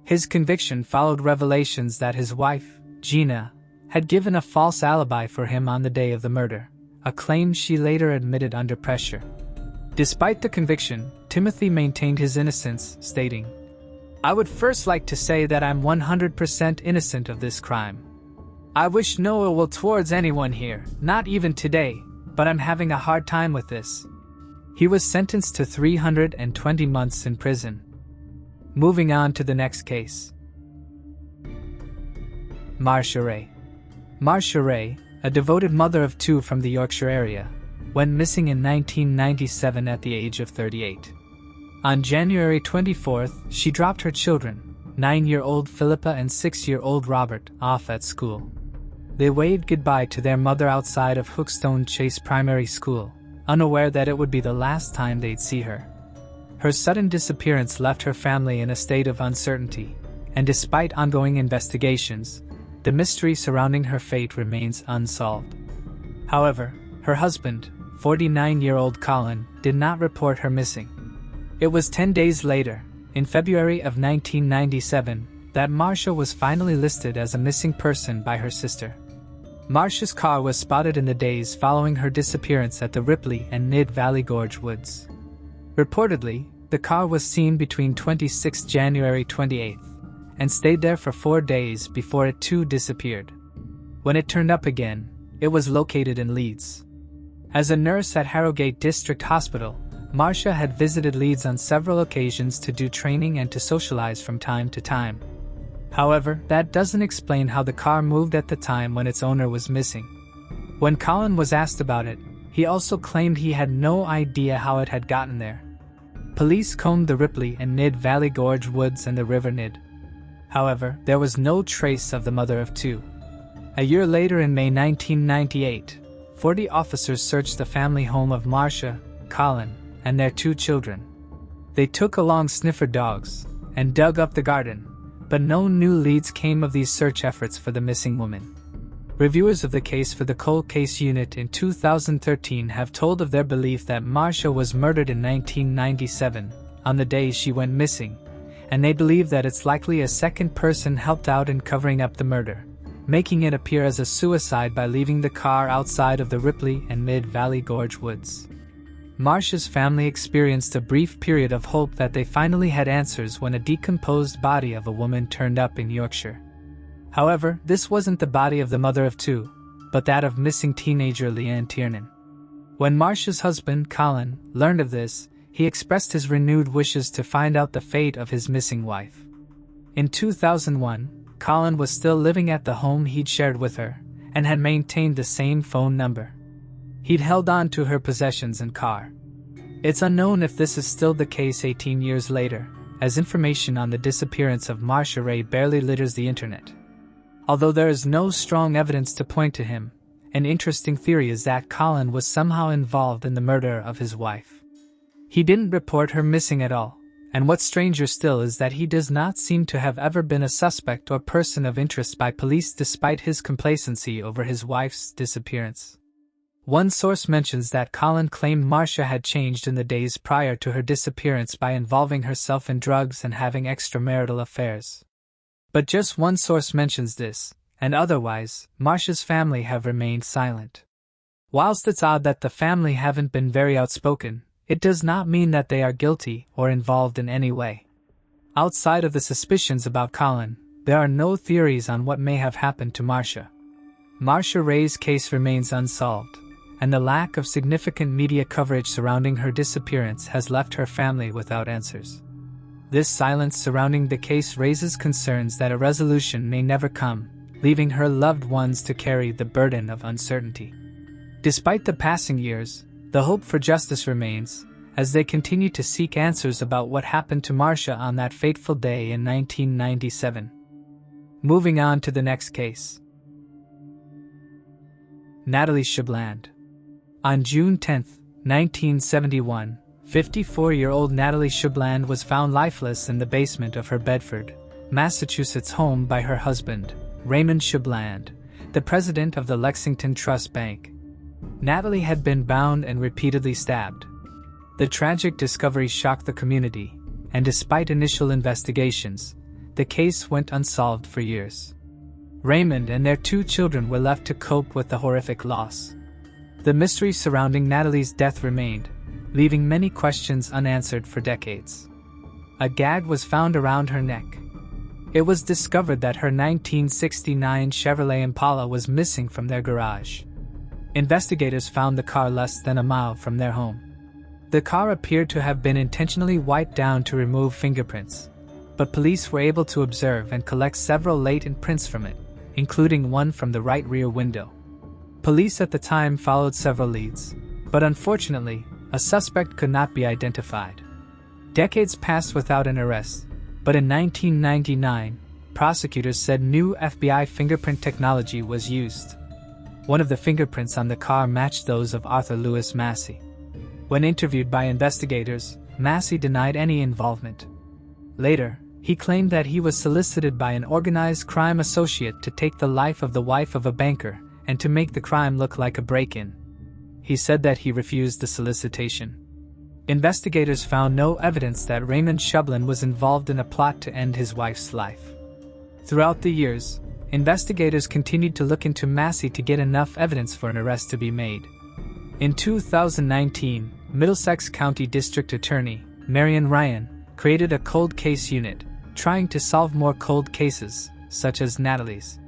His conviction followed revelations that his wife, Gina, had given a false alibi for him on the day of the murder, a claim she later admitted under pressure. Despite the conviction, Timothy maintained his innocence, stating, "I would first like to say that I'm 100% innocent of this crime. I wish no ill will towards anyone here, not even today, but I'm having a hard time with this." He was sentenced to 320 months in prison. Moving on to the next case. Marsha Ray. Marsha Ray, a devoted mother of 2 from the Yorkshire area, went missing in 1997 at the age of 38. On January 24th, she dropped her children, 9-year-old Philippa and 6-year-old Robert, off at school. They waved goodbye to their mother outside of Hookstone Chase Primary School, unaware that it would be the last time they'd see her. Her sudden disappearance left her family in a state of uncertainty, and despite ongoing investigations, the mystery surrounding her fate remains unsolved. However, her husband, 49-year-old Colin, did not report her missing. It was 10 days later, in February of 1997, that Marsha was finally listed as a missing person by her sister. Marsha's car was spotted in the days following her disappearance at the Ripley and Nid Valley Gorge Woods. Reportedly, the car was seen between 26 January 28th and stayed there for 4 days before it too disappeared. When it turned up again, it was located in Leeds. As a nurse at Harrogate District Hospital, Marsha had visited Leeds on several occasions to do training and to socialize from time to time. However, that doesn't explain how the car moved at the time when its owner was missing. When Colin was asked about it, he also claimed he had no idea how it had gotten there. Police combed the Ripley and Nid Valley Gorge Woods and the River Nid. However, there was no trace of the mother of 2. A year later in May 1998, 40 officers searched the family home of Marsha, Colin, and their 2 children. They took along sniffer dogs and dug up the garden, but no new leads came of these search efforts for the missing woman. Reviewers of the case for the Cold Case Unit in 2013 have told of their belief that Marsha was murdered in 1997, on the day she went missing, and they believe that it's likely a second person helped out in covering up the murder, making it appear as a suicide by leaving the car outside of the Ripley and Mid Valley Gorge Woods. Marsha's family experienced a brief period of hope that they finally had answers when a decomposed body of a woman turned up in Yorkshire. However, this wasn't the body of the mother of two, but that of missing teenager Leanne Tiernan. When Marsha's husband, Colin, learned of this, he expressed his renewed wishes to find out the fate of his missing wife. In 2001, Colin was still living at the home he'd shared with her, and had maintained the same phone number. He'd held on to her possessions and car. It's unknown if this is still the case 18 years later, as information on the disappearance of Marsha Ray barely litters the internet. Although there is no strong evidence to point to him, an interesting theory is that Colin was somehow involved in the murder of his wife. He didn't report her missing at all, and what's stranger still is that he does not seem to have ever been a suspect or person of interest by police despite his complacency over his wife's disappearance. One source mentions that Colin claimed Marsha had changed in the days prior to her disappearance by involving herself in drugs and having extramarital affairs. But just one source mentions this, and otherwise, Marsha's family have remained silent. Whilst it's odd that the family haven't been very outspoken, it does not mean that they are guilty or involved in any way. Outside of the suspicions about Colin, there are no theories on what may have happened to Marsha. Marsha Ray's case remains unsolved, and the lack of significant media coverage surrounding her disappearance has left her family without answers. This silence surrounding the case raises concerns that a resolution may never come, leaving her loved ones to carry the burden of uncertainty. Despite the passing years, the hope for justice remains, as they continue to seek answers about what happened to Marsha on that fateful day in 1997. Moving on to the next case. Natalie Shand. On June 10, 1971, 54-year-old Natalie Shand was found lifeless in the basement of her Bedford, Massachusetts home by her husband, Raymond Shand, the president of the Lexington Trust Bank. Natalie had been bound and repeatedly stabbed. The tragic discovery shocked the community, and despite initial investigations, the case went unsolved for years. Raymond and their 2 children were left to cope with the horrific loss. The mystery surrounding Natalie's death remained, leaving many questions unanswered for decades. A gag was found around her neck. It was discovered that her 1969 Chevrolet Impala was missing from their garage. Investigators found the car less than a mile from their home. The car appeared to have been intentionally wiped down to remove fingerprints, but police were able to observe and collect several latent prints from it, including one from the right rear window. Police at the time followed several leads, but unfortunately, a suspect could not be identified. Decades passed without an arrest, but in 1999, prosecutors said new FBI fingerprint technology was used. One of the fingerprints on the car matched those of Arthur Lewis Massey. When interviewed by investigators, Massey denied any involvement. Later, he claimed that he was solicited by an organized crime associate to take the life of the wife of a banker and to make the crime look like a break-in. He said that he refused the solicitation. Investigators found no evidence that Raymond Shand was involved in a plot to end his wife's life. Throughout the years, investigators continued to look into Massey to get enough evidence for an arrest to be made. In 2019, Middlesex County District Attorney Marion Ryan created a cold case unit, trying to solve more cold cases, such as Natalie's.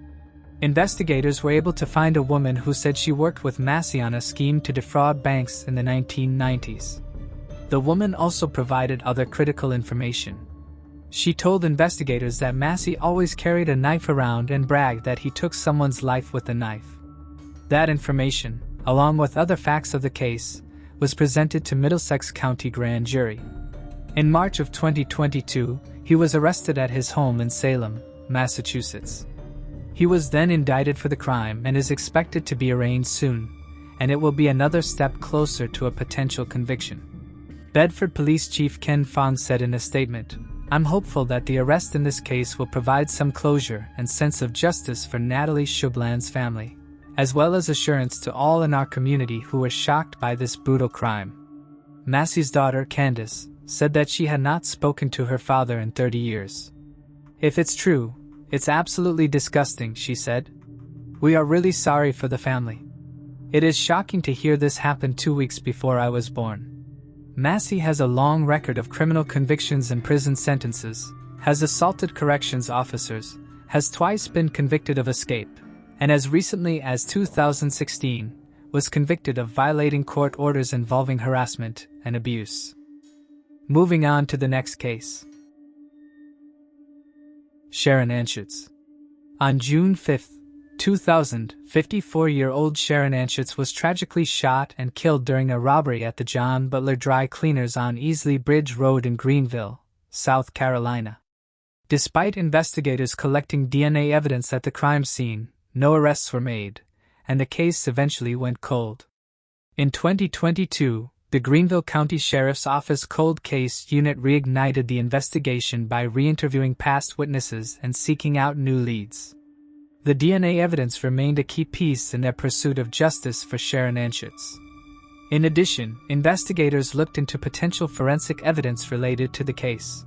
Investigators were able to find a woman who said she worked with Massey on a scheme to defraud banks in the 1990s. The woman also provided other critical information. She told investigators that Massey always carried a knife around and bragged that he took someone's life with a knife. That information, along with other facts of the case, was presented to Middlesex County Grand Jury. In March of 2022, he was arrested at his home in Salem, Massachusetts. He was then indicted for the crime and is expected to be arraigned soon, and it will be another step closer to a potential conviction. Bedford Police Chief Ken Fong said in a statement, "I'm hopeful that the arrest in this case will provide some closure and sense of justice for Natalie Shand's family, as well as assurance to all in our community who were shocked by this brutal crime." Massey's daughter, Candace, said that she had not spoken to her father in 30 years. "If it's true, it's absolutely disgusting," she said. "We are really sorry for the family. It is shocking to hear this happen 2 weeks before I was born." Massey has a long record of criminal convictions and prison sentences, has assaulted corrections officers, has twice been convicted of escape, and as recently as 2016, was convicted of violating court orders involving harassment and abuse. Moving on to the next case. Sharon Anits. On June 5, 2000, 54-year-old Sharon Anits was tragically shot and killed during a robbery at the John Butler Dry Cleaners on Easley Bridge Road in Greenville, South Carolina. Despite investigators collecting DNA evidence at the crime scene, no arrests were made, and the case eventually went cold. In 2022, the Greenville County Sheriff's Office Cold Case Unit reignited the investigation by re-interviewing past witnesses and seeking out new leads. The DNA evidence remained a key piece in their pursuit of justice for Sharon Anits. In addition, investigators looked into potential forensic evidence related to the case.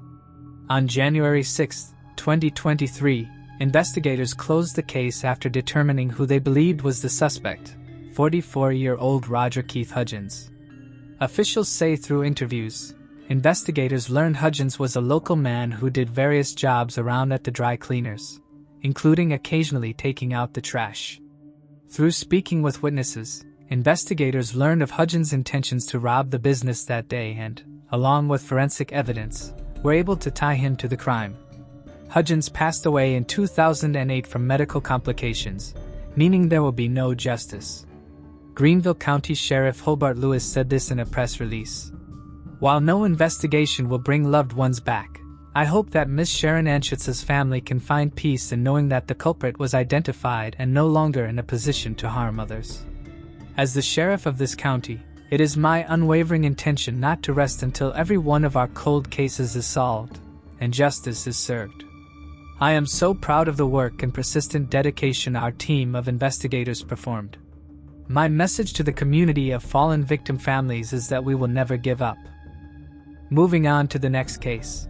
On January 6, 2023, investigators closed the case after determining who they believed was the suspect, 44-year-old Roger Keith Hudgens. Officials say through interviews, investigators learned Hudgens was a local man who did various jobs around at the dry cleaners, including occasionally taking out the trash. Through speaking with witnesses, investigators learned of Hudgens' intentions to rob the business that day and, along with forensic evidence, were able to tie him to the crime. Hudgens passed away in 2008 from medical complications, meaning there will be no justice. Greenville County Sheriff Hobart Lewis said this in a press release. While no investigation will bring loved ones back, I hope that Miss Sharon Anits' family can find peace in knowing that the culprit was identified and no longer in a position to harm others. As the sheriff of this county, it is my unwavering intention not to rest until every one of our cold cases is solved and justice is served. I am so proud of the work and persistent dedication our team of investigators performed. My message to the community of fallen victim families is that we will never give up. Moving on to the next case.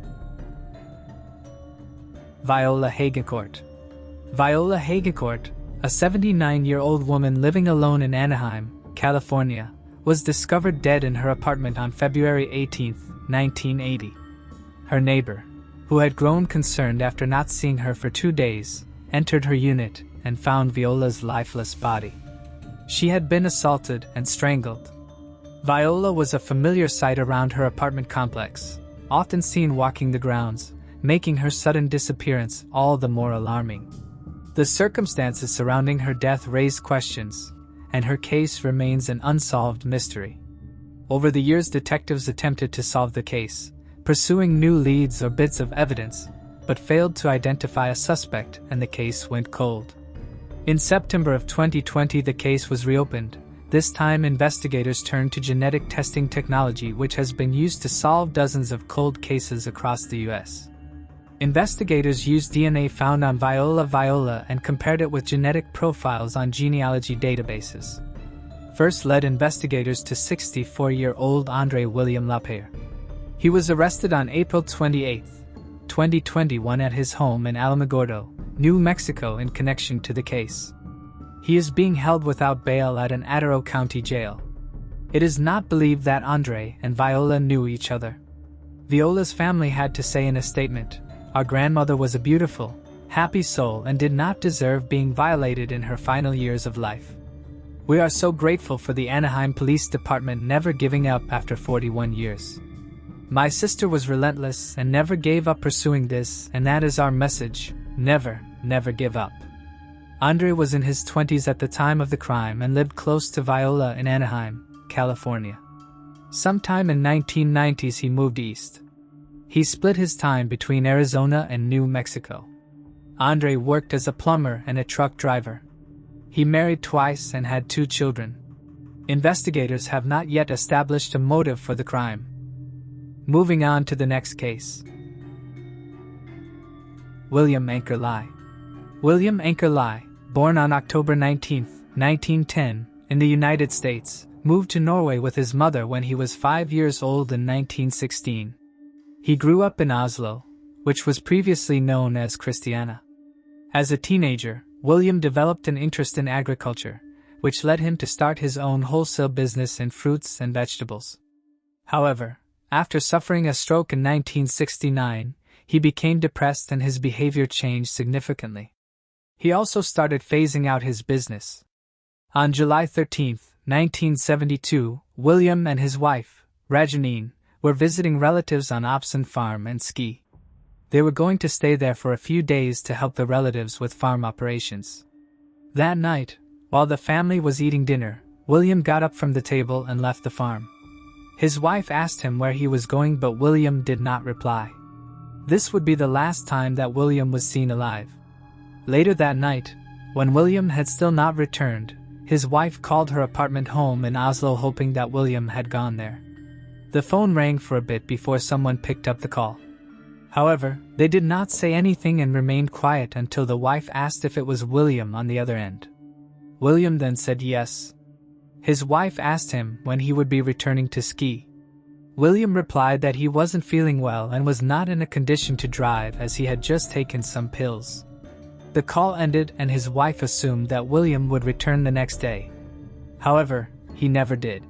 Viola Hort. Viola Hort, a 79-year-old woman living alone in Anaheim, California, was discovered dead in her apartment on February 18, 1980. Her neighbor, who had grown concerned after not seeing her for 2 days, entered her unit and found Viola's lifeless body. She had been assaulted and strangled. Viola was a familiar sight around her apartment complex, often seen walking the grounds, making her sudden disappearance all the more alarming. The circumstances surrounding her death raise questions, and her case remains an unsolved mystery. Over the years, detectives attempted to solve the case, pursuing new leads or bits of evidence, but failed to identify a suspect, and the case went cold. In September of 2020, the case was reopened. This time, investigators turned to genetic testing technology, which has been used to solve dozens of cold cases across the U.S. Investigators used DNA found on Viola and compared it with genetic profiles on genealogy databases. First led investigators to 64-year-old Andre William LaPierre. He was arrested on April 28, 2021 at his home in Alamogordo, New Mexico in connection to the case. He is being held without bail at an Ataro County jail. It is not believed that Andre and Viola knew each other. Viola's family had to say in a statement, "Our grandmother was a beautiful, happy soul and did not deserve being violated in her final years of life. We are so grateful for the Anaheim Police Department never giving up after 41 years. My sister was relentless and never gave up pursuing this, and that is our message, never, never give up." Andre was in his 20s at the time of the crime and lived close to Viola in Anaheim, California. Sometime in 1990s he moved east. He split his time between Arizona and New Mexico. Andre worked as a plumber and a truck driver. He married twice and had 2 children. Investigators have not yet established a motive for the crime. Moving on to the next case. William Ankor Li. William Ankor Li, born on October 19, 1910, in the United States, moved to Norway with his mother when he was 5 years old in 1916. He grew up in Oslo, which was previously known as Christiania. As a teenager, William developed an interest in agriculture, which led him to start his own wholesale business in fruits and vegetables. However, after suffering a stroke in 1969, he became depressed and his behavior changed significantly. He also started phasing out his business. On July 13, 1972, William and his wife, Rajanine, were visiting relatives on Opson Farm and Ski. They were going to stay there for a few days to help the relatives with farm operations. That night, while the family was eating dinner, William got up from the table and left the farm. His wife asked him where he was going, but William did not reply. This would be the last time that William was seen alive. Later that night, when William had still not returned, his wife called her apartment home in Oslo hoping that William had gone there. The phone rang for a bit before someone picked up the call. However, they did not say anything and remained quiet until the wife asked if it was William on the other end. William then said yes. His wife asked him when he would be returning to Ski. William replied that he wasn't feeling well and was not in a condition to drive as he had just taken some pills. The call ended and his wife assumed that William would return the next day. However, he never did.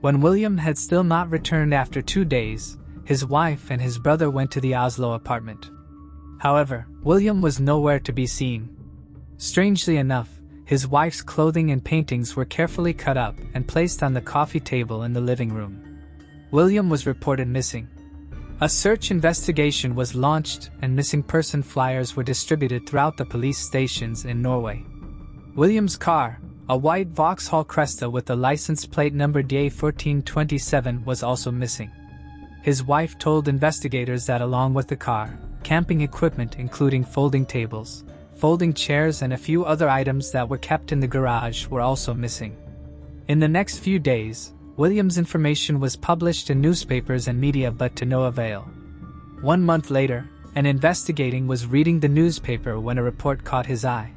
When William had still not returned after 2 days, his wife and his brother went to the Oslo apartment. However, William was nowhere to be seen. Strangely enough, his wife's clothing and paintings were carefully cut up and placed on the coffee table in the living room. William was reported missing. A search investigation was launched and missing person flyers were distributed throughout the police stations in Norway. William's car, a white Vauxhall Cresta with the license plate number DA1427, was also missing. His wife told investigators that along with the car, camping equipment including folding tables, folding chairs and a few other items that were kept in the garage were also missing. In the next few days, William's information was published in newspapers and media but to no avail. 1 month later, an investigating was reading the newspaper when a report caught his eye.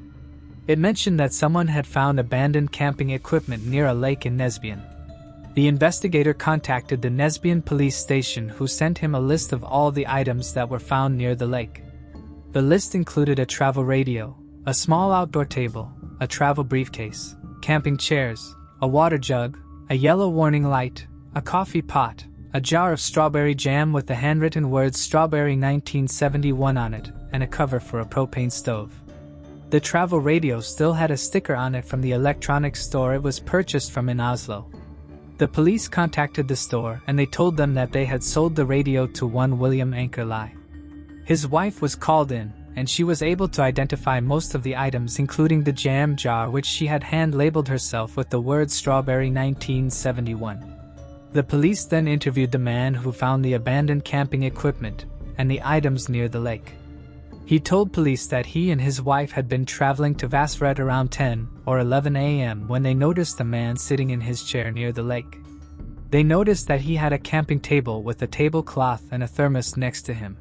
It mentioned that someone had found abandoned camping equipment near a lake in Nesbyen. The investigator contacted the Nesbyen police station, who sent him a list of all the items that were found near the lake. The list included a travel radio, a small outdoor table, a travel briefcase, camping chairs, a water jug, a yellow warning light, a coffee pot, a jar of strawberry jam with the handwritten words Strawberry 1971 on it, and a cover for a propane stove. The travel radio still had a sticker on it from the electronics store it was purchased from in Oslo. The police contacted the store and they told them that they had sold the radio to one William Ankor Li. His wife was called in, and she was able to identify most of the items, including the jam jar which she had hand-labeled herself with the word Strawberry 1971. The police then interviewed the man who found the abandoned camping equipment and the items near the lake. He told police that he and his wife had been traveling to Vassred around 10 or 11 a.m. when they noticed a man sitting in his chair near the lake. They noticed that he had a camping table with a tablecloth and a thermos next to him.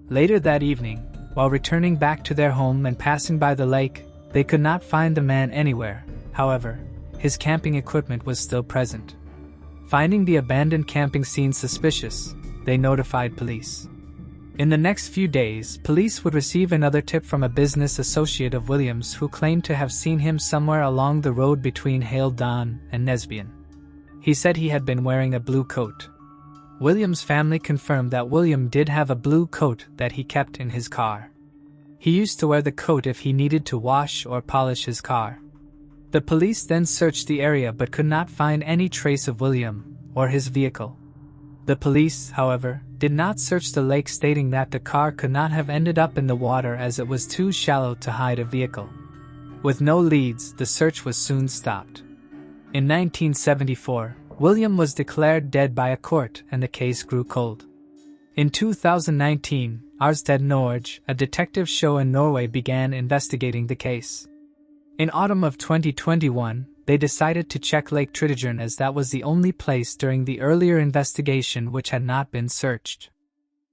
Later that evening, while returning back to their home and passing by the lake, they could not find the man anywhere. However, his camping equipment was still present. Finding the abandoned camping scene suspicious, they notified police. In the next few days, police would receive another tip from a business associate of Williams who claimed to have seen him somewhere along the road between Haldon and Nesbyen. He said he had been wearing a blue coat. William's family confirmed that William did have a blue coat that he kept in his car. He used to wear the coat if he needed to wash or polish his car. The police then searched the area but could not find any trace of William or his vehicle. The police, however, did not search the lake, stating that the car could not have ended up in the water as it was too shallow to hide a vehicle. With no leads, the search was soon stopped. In 1974, William was declared dead by a court and the case grew cold. In 2019, Arsted Norge, a detective show in Norway, began investigating the case. In autumn of 2021, they decided to check Lake Tridjern as that was the only place during the earlier investigation which had not been searched.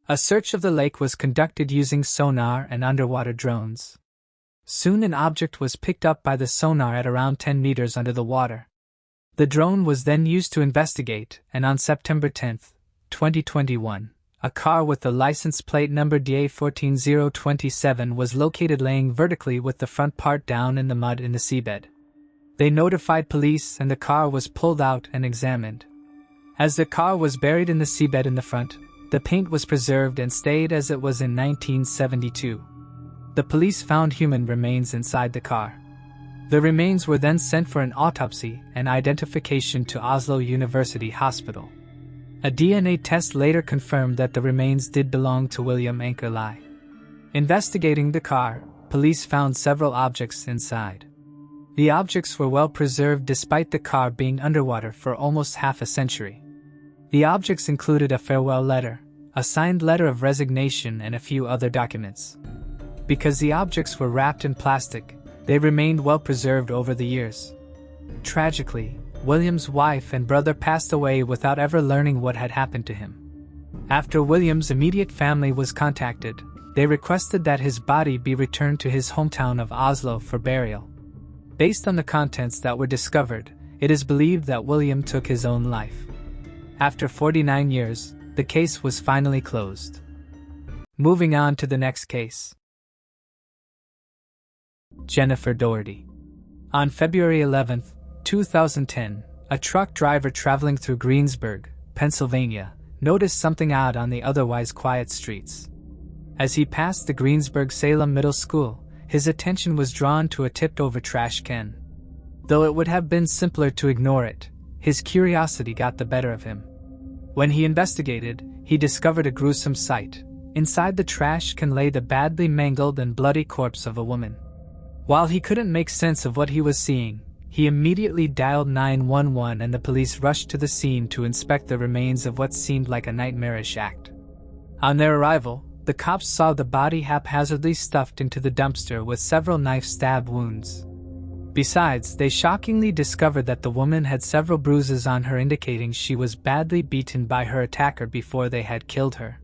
A search of the lake was conducted using sonar and underwater drones. Soon an object was picked up by the sonar at around 10 meters under the water. The drone was then used to investigate, and on September 10, 2021, a car with the license plate number DA14027 was located laying vertically with the front part down in the mud in the seabed. They notified police and the car was pulled out and examined. As the car was buried in the seabed in the front, the paint was preserved and stayed as it was in 1972. The police found human remains inside the car. The remains were then sent for an autopsy and identification to Oslo University Hospital. A DNA test later confirmed that the remains did belong to William Ankor Li. Investigating the car, police found several objects inside. The objects were well preserved despite the car being underwater for almost half a century. The objects included a farewell letter, a signed letter of resignation, and a few other documents. Because the objects were wrapped in plastic, they remained well preserved over the years. Tragically, William's wife and brother passed away without ever learning what had happened to him. After William's immediate family was contacted, they requested that his body be returned to his hometown of Oslo for burial. Based on the contents that were discovered, it is believed that William took his own life. After 49 years, the case was finally closed. Moving on to the next case. Jennifer Doherty. On February 11, 2010, a truck driver traveling through Greensburg, Pennsylvania, noticed something odd on the otherwise quiet streets. As he passed the Greensburg-Salem Middle School, his attention was drawn to a tipped-over trash can. Though it would have been simpler to ignore it, his curiosity got the better of him. When he investigated, he discovered a gruesome sight. Inside the trash can lay the badly mangled and bloody corpse of a woman. While he couldn't make sense of what he was seeing, he immediately dialed 911 and the police rushed to the scene to inspect the remains of what seemed like a nightmarish act. On their arrival, the cops saw the body haphazardly stuffed into the dumpster with several knife stab wounds. Besides, they shockingly discovered that the woman had several bruises on her, indicating she was badly beaten by her attacker before they had killed her.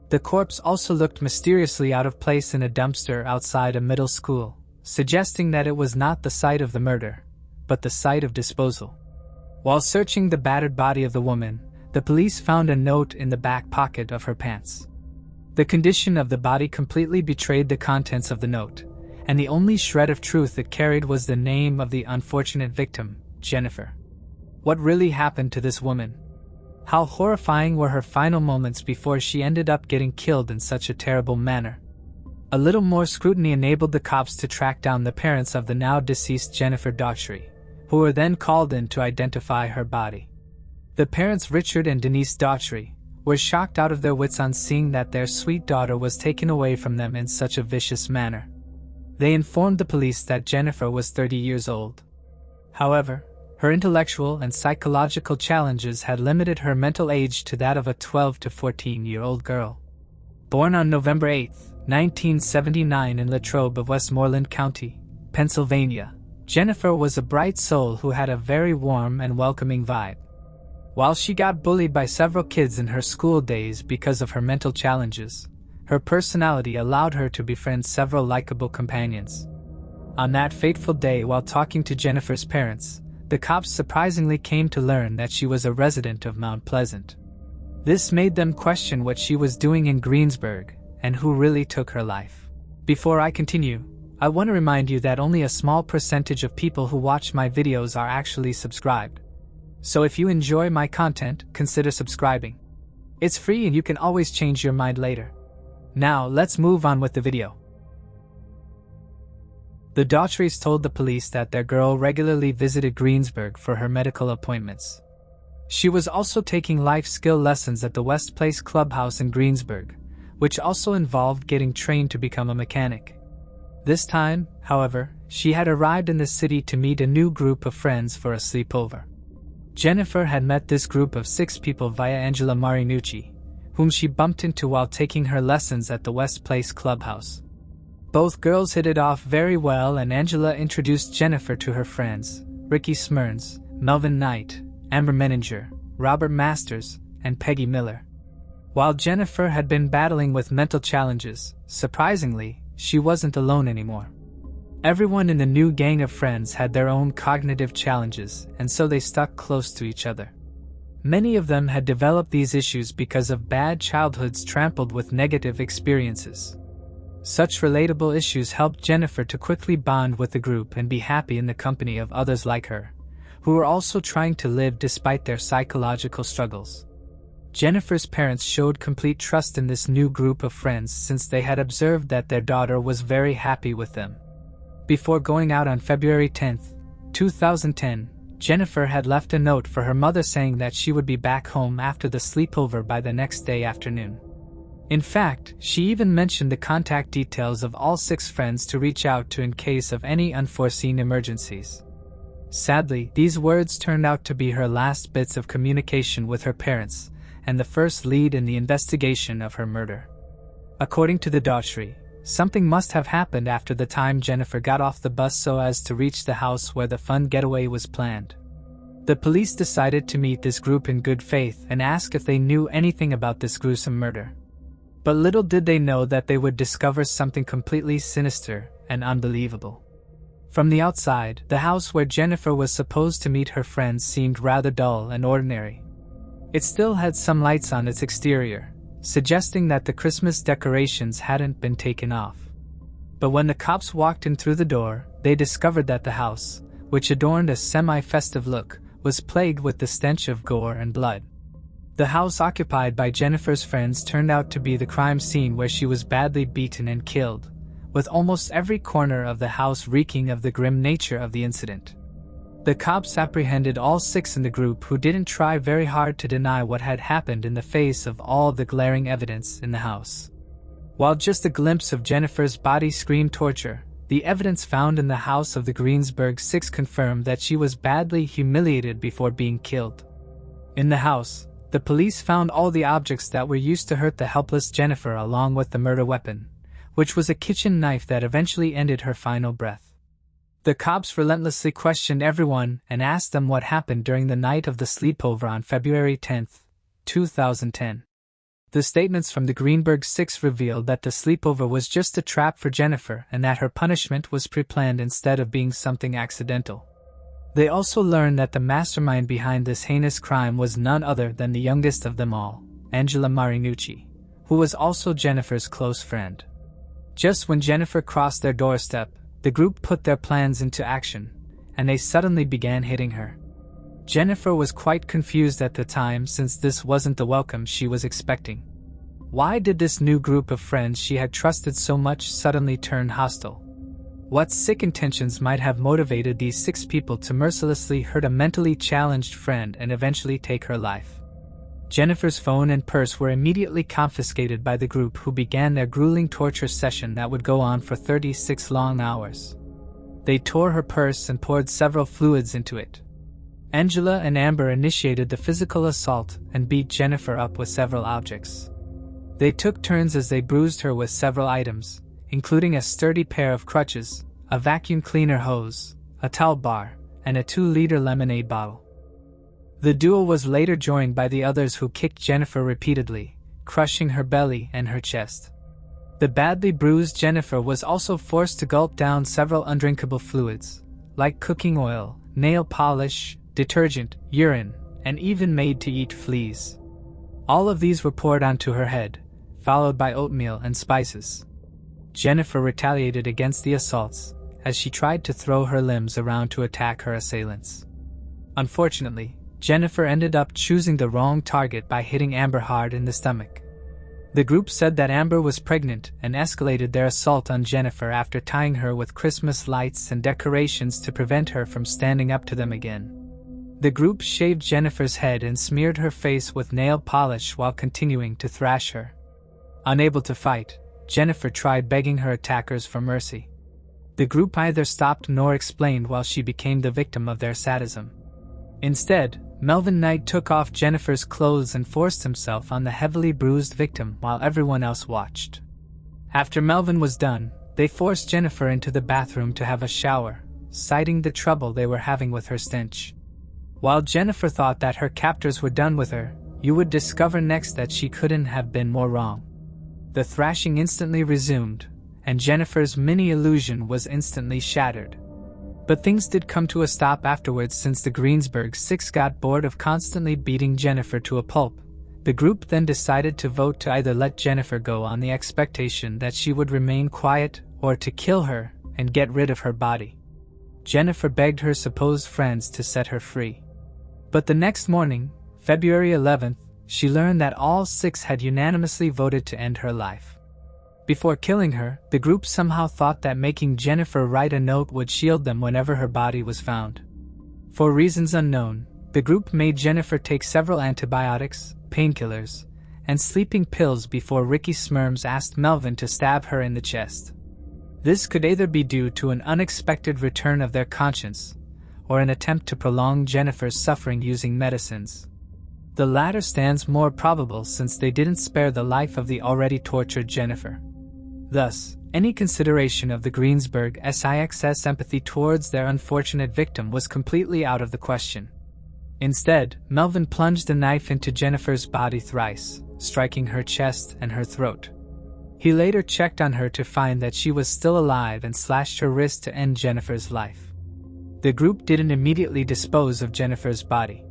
The corpse also looked mysteriously out of place in a dumpster outside a middle school, suggesting that it was not the site of the murder, but the site of disposal. While searching the battered body of the woman, the police found a note in the back pocket of her pants. The condition of the body completely betrayed the contents of the note, and the only shred of truth it carried was the name of the unfortunate victim, Jennifer. What really happened to this woman? How horrifying were her final moments before she ended up getting killed in such a terrible manner? A little more scrutiny enabled the cops to track down the parents of the now deceased Jennifer Daughtry, who were then called in to identify her body. The parents, Richard and Denise Daughtry, were shocked out of their wits on seeing that their sweet daughter was taken away from them in such a vicious manner. They informed the police that Jennifer was 30 years old. However, her intellectual and psychological challenges had limited her mental age to that of a 12 to 14-year-old girl. Born on November 8, 1979 in Latrobe of Westmoreland County, Pennsylvania, Jennifer was a bright soul who had a very warm and welcoming vibe. While she got bullied by several kids in her school days because of her mental challenges, her personality allowed her to befriend several likable companions. On that fateful day, while talking to Jennifer's parents, the cops surprisingly came to learn that she was a resident of Mount Pleasant. This made them question what she was doing in Greensburg and who really took her life. Before I continue, I want to remind you that only a small percentage of people who watch my videos are actually subscribed. So if you enjoy my content, consider subscribing. It's free and you can always change your mind later. Now, let's move on with the video. The Daughtries told the police that their girl regularly visited Greensburg for her medical appointments. She was also taking life skill lessons at the West Place Clubhouse in Greensburg, which also involved getting trained to become a mechanic. This time, however, she had arrived in the city to meet a new group of friends for a sleepover. Jennifer had met this group of 6 people via Angela Marinucci, whom she bumped into while taking her lessons at the West Place Clubhouse. Both girls hit it off very well, and Angela introduced Jennifer to her friends, Ricky Smyrns, Melvin Knight, Amber Menninger, Robert Masters, and Peggy Miller. While Jennifer had been battling with mental challenges, surprisingly, she wasn't alone anymore. Everyone in the new gang of friends had their own cognitive challenges, and so they stuck close to each other. Many of them had developed these issues because of bad childhoods trampled with negative experiences. Such relatable issues helped Jennifer to quickly bond with the group and be happy in the company of others like her, who were also trying to live despite their psychological struggles. Jennifer's parents showed complete trust in this new group of friends since they had observed that their daughter was very happy with them. Before going out on February 10, 2010, Jennifer had left a note for her mother saying that she would be back home after the sleepover by the next day afternoon. In fact, she even mentioned the contact details of all 6 friends to reach out to in case of any unforeseen emergencies. Sadly, these words turned out to be her last bits of communication with her parents, and the first lead in the investigation of her murder. According to the Daughtry, something must have happened after the time Jennifer got off the bus so as to reach the house where the fun getaway was planned. The police decided to meet this group in good faith and ask if they knew anything about this gruesome murder. But little did they know that they would discover something completely sinister and unbelievable. From the outside, the house where Jennifer was supposed to meet her friends seemed rather dull and ordinary. It still had some lights on its exterior, suggesting that the Christmas decorations hadn't been taken off. But when the cops walked in through the door, they discovered that the house, which adorned a semi-festive look, was plagued with the stench of gore and blood. The house occupied by Jennifer's friends turned out to be the crime scene where she was badly beaten and killed, with almost every corner of the house reeking of the grim nature of the incident. The cops apprehended all 6 in the group who didn't try very hard to deny what had happened in the face of all the glaring evidence in the house. While just a glimpse of Jennifer's body screamed torture, the evidence found in the house of the Greensburg 6 confirmed that she was badly humiliated before being killed. In the house, the police found all the objects that were used to hurt the helpless Jennifer along with the murder weapon, which was a kitchen knife that eventually ended her final breath. The cops relentlessly questioned everyone and asked them what happened during the night of the sleepover on February 10, 2010. The statements from the Greenberg 6 revealed that the sleepover was just a trap for Jennifer and that her punishment was pre-planned instead of being something accidental. They also learned that the mastermind behind this heinous crime was none other than the youngest of them all, Angela Marinucci, who was also Jennifer's close friend. Just when Jennifer crossed their doorstep, the group put their plans into action, and they suddenly began hitting her. Jennifer was quite confused at the time since this wasn't the welcome she was expecting. Why did this new group of friends she had trusted so much suddenly turn hostile? What sick intentions might have motivated these 6 people to mercilessly hurt a mentally challenged friend and eventually take her life? Jennifer's phone and purse were immediately confiscated by the group, who began their grueling torture session that would go on for 36 long hours. They tore her purse and poured several fluids into it. Angela and Amber initiated the physical assault and beat Jennifer up with several objects. They took turns as they bruised her with several items, including a sturdy pair of crutches, a vacuum cleaner hose, a towel bar, and a 2-liter lemonade bottle. The duo was later joined by the others who kicked Jennifer repeatedly, crushing her belly and her chest. The badly bruised Jennifer was also forced to gulp down several undrinkable fluids, like cooking oil, nail polish, detergent, urine, and even made-to-eat fleas. All of these were poured onto her head, followed by oatmeal and spices. Jennifer retaliated against the assaults, as she tried to throw her limbs around to attack her assailants. Unfortunately, Jennifer ended up choosing the wrong target by hitting Amber hard in the stomach. The group said that Amber was pregnant and escalated their assault on Jennifer after tying her with Christmas lights and decorations to prevent her from standing up to them again. The group shaved Jennifer's head and smeared her face with nail polish while continuing to thrash her. Unable to fight, Jennifer tried begging her attackers for mercy. The group neither stopped nor explained while she became the victim of their sadism. Instead, Melvin Knight took off Jennifer's clothes and forced himself on the heavily bruised victim while everyone else watched. After Melvin was done, they forced Jennifer into the bathroom to have a shower, citing the trouble they were having with her stench. While Jennifer thought that her captors were done with her, you would discover next that she couldn't have been more wrong. The thrashing instantly resumed, and Jennifer's mini-illusion was instantly shattered. But things did come to a stop afterwards since the Greensburg 6 got bored of constantly beating Jennifer to a pulp. The group then decided to vote to either let Jennifer go on the expectation that she would remain quiet or to kill her and get rid of her body. Jennifer begged her supposed friends to set her free. But the next morning, February 11th, she learned that all 6 had unanimously voted to end her life. Before killing her, the group somehow thought that making Jennifer write a note would shield them whenever her body was found. For reasons unknown, the group made Jennifer take several antibiotics, painkillers, and sleeping pills before Ricky Smerms asked Melvin to stab her in the chest. This could either be due to an unexpected return of their conscience, or an attempt to prolong Jennifer's suffering using medicines. The latter stands more probable since they didn't spare the life of the already tortured Jennifer. Thus, any consideration of the Greensburg SIX's empathy towards their unfortunate victim was completely out of the question. Instead, Melvin plunged a knife into Jennifer's body thrice, striking her chest and her throat. He later checked on her to find that she was still alive and slashed her wrist to end Jennifer's life. The group didn't immediately dispose of Jennifer's body.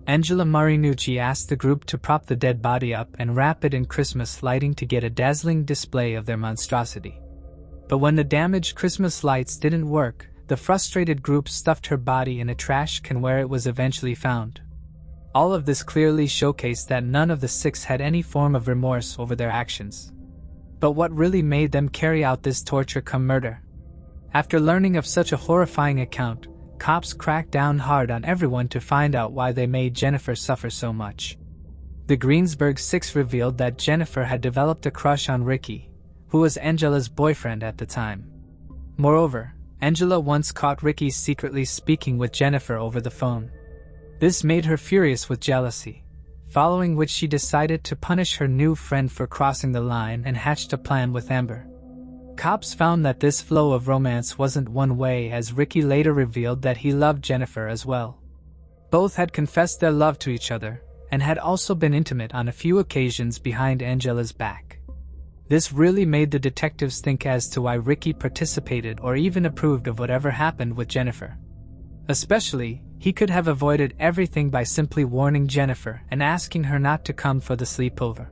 Angela Marinucci asked the group to prop the dead body up and wrap it in Christmas lighting to get a dazzling display of their monstrosity. But when the damaged Christmas lights didn't work, the frustrated group stuffed her body in a trash can where it was eventually found. All of this clearly showcased that none of the 6 had any form of remorse over their actions. But what really made them carry out this torture-cum-murder? After learning of such a horrifying account, cops cracked down hard on everyone to find out why they made Jennifer suffer so much. The Greensburg 6 revealed that Jennifer had developed a crush on Ricky, who was Angela's boyfriend at the time. Moreover, Angela once caught Ricky secretly speaking with Jennifer over the phone. This made her furious with jealousy, following which she decided to punish her new friend for crossing the line and hatched a plan with Amber. Cops found that this flow of romance wasn't one way, as Ricky later revealed that he loved Jennifer as well. Both had confessed their love to each other, and had also been intimate on a few occasions behind Angela's back. This really made the detectives think as to why Ricky participated or even approved of whatever happened with Jennifer. Especially, he could have avoided everything by simply warning Jennifer and asking her not to come for the sleepover.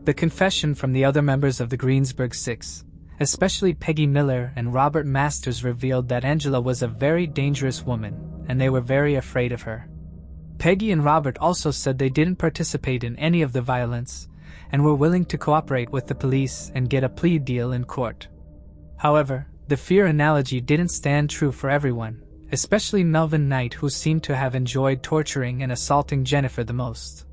The confession from the other members of the Greensburg 6, especially Peggy Miller and Robert Masters, revealed that Angela was a very dangerous woman, and they were very afraid of her. Peggy and Robert also said they didn't participate in any of the violence, and were willing to cooperate with the police and get a plea deal in court. However, the fear analogy didn't stand true for everyone, especially Melvin Knight, who seemed to have enjoyed torturing and assaulting Jennifer the most.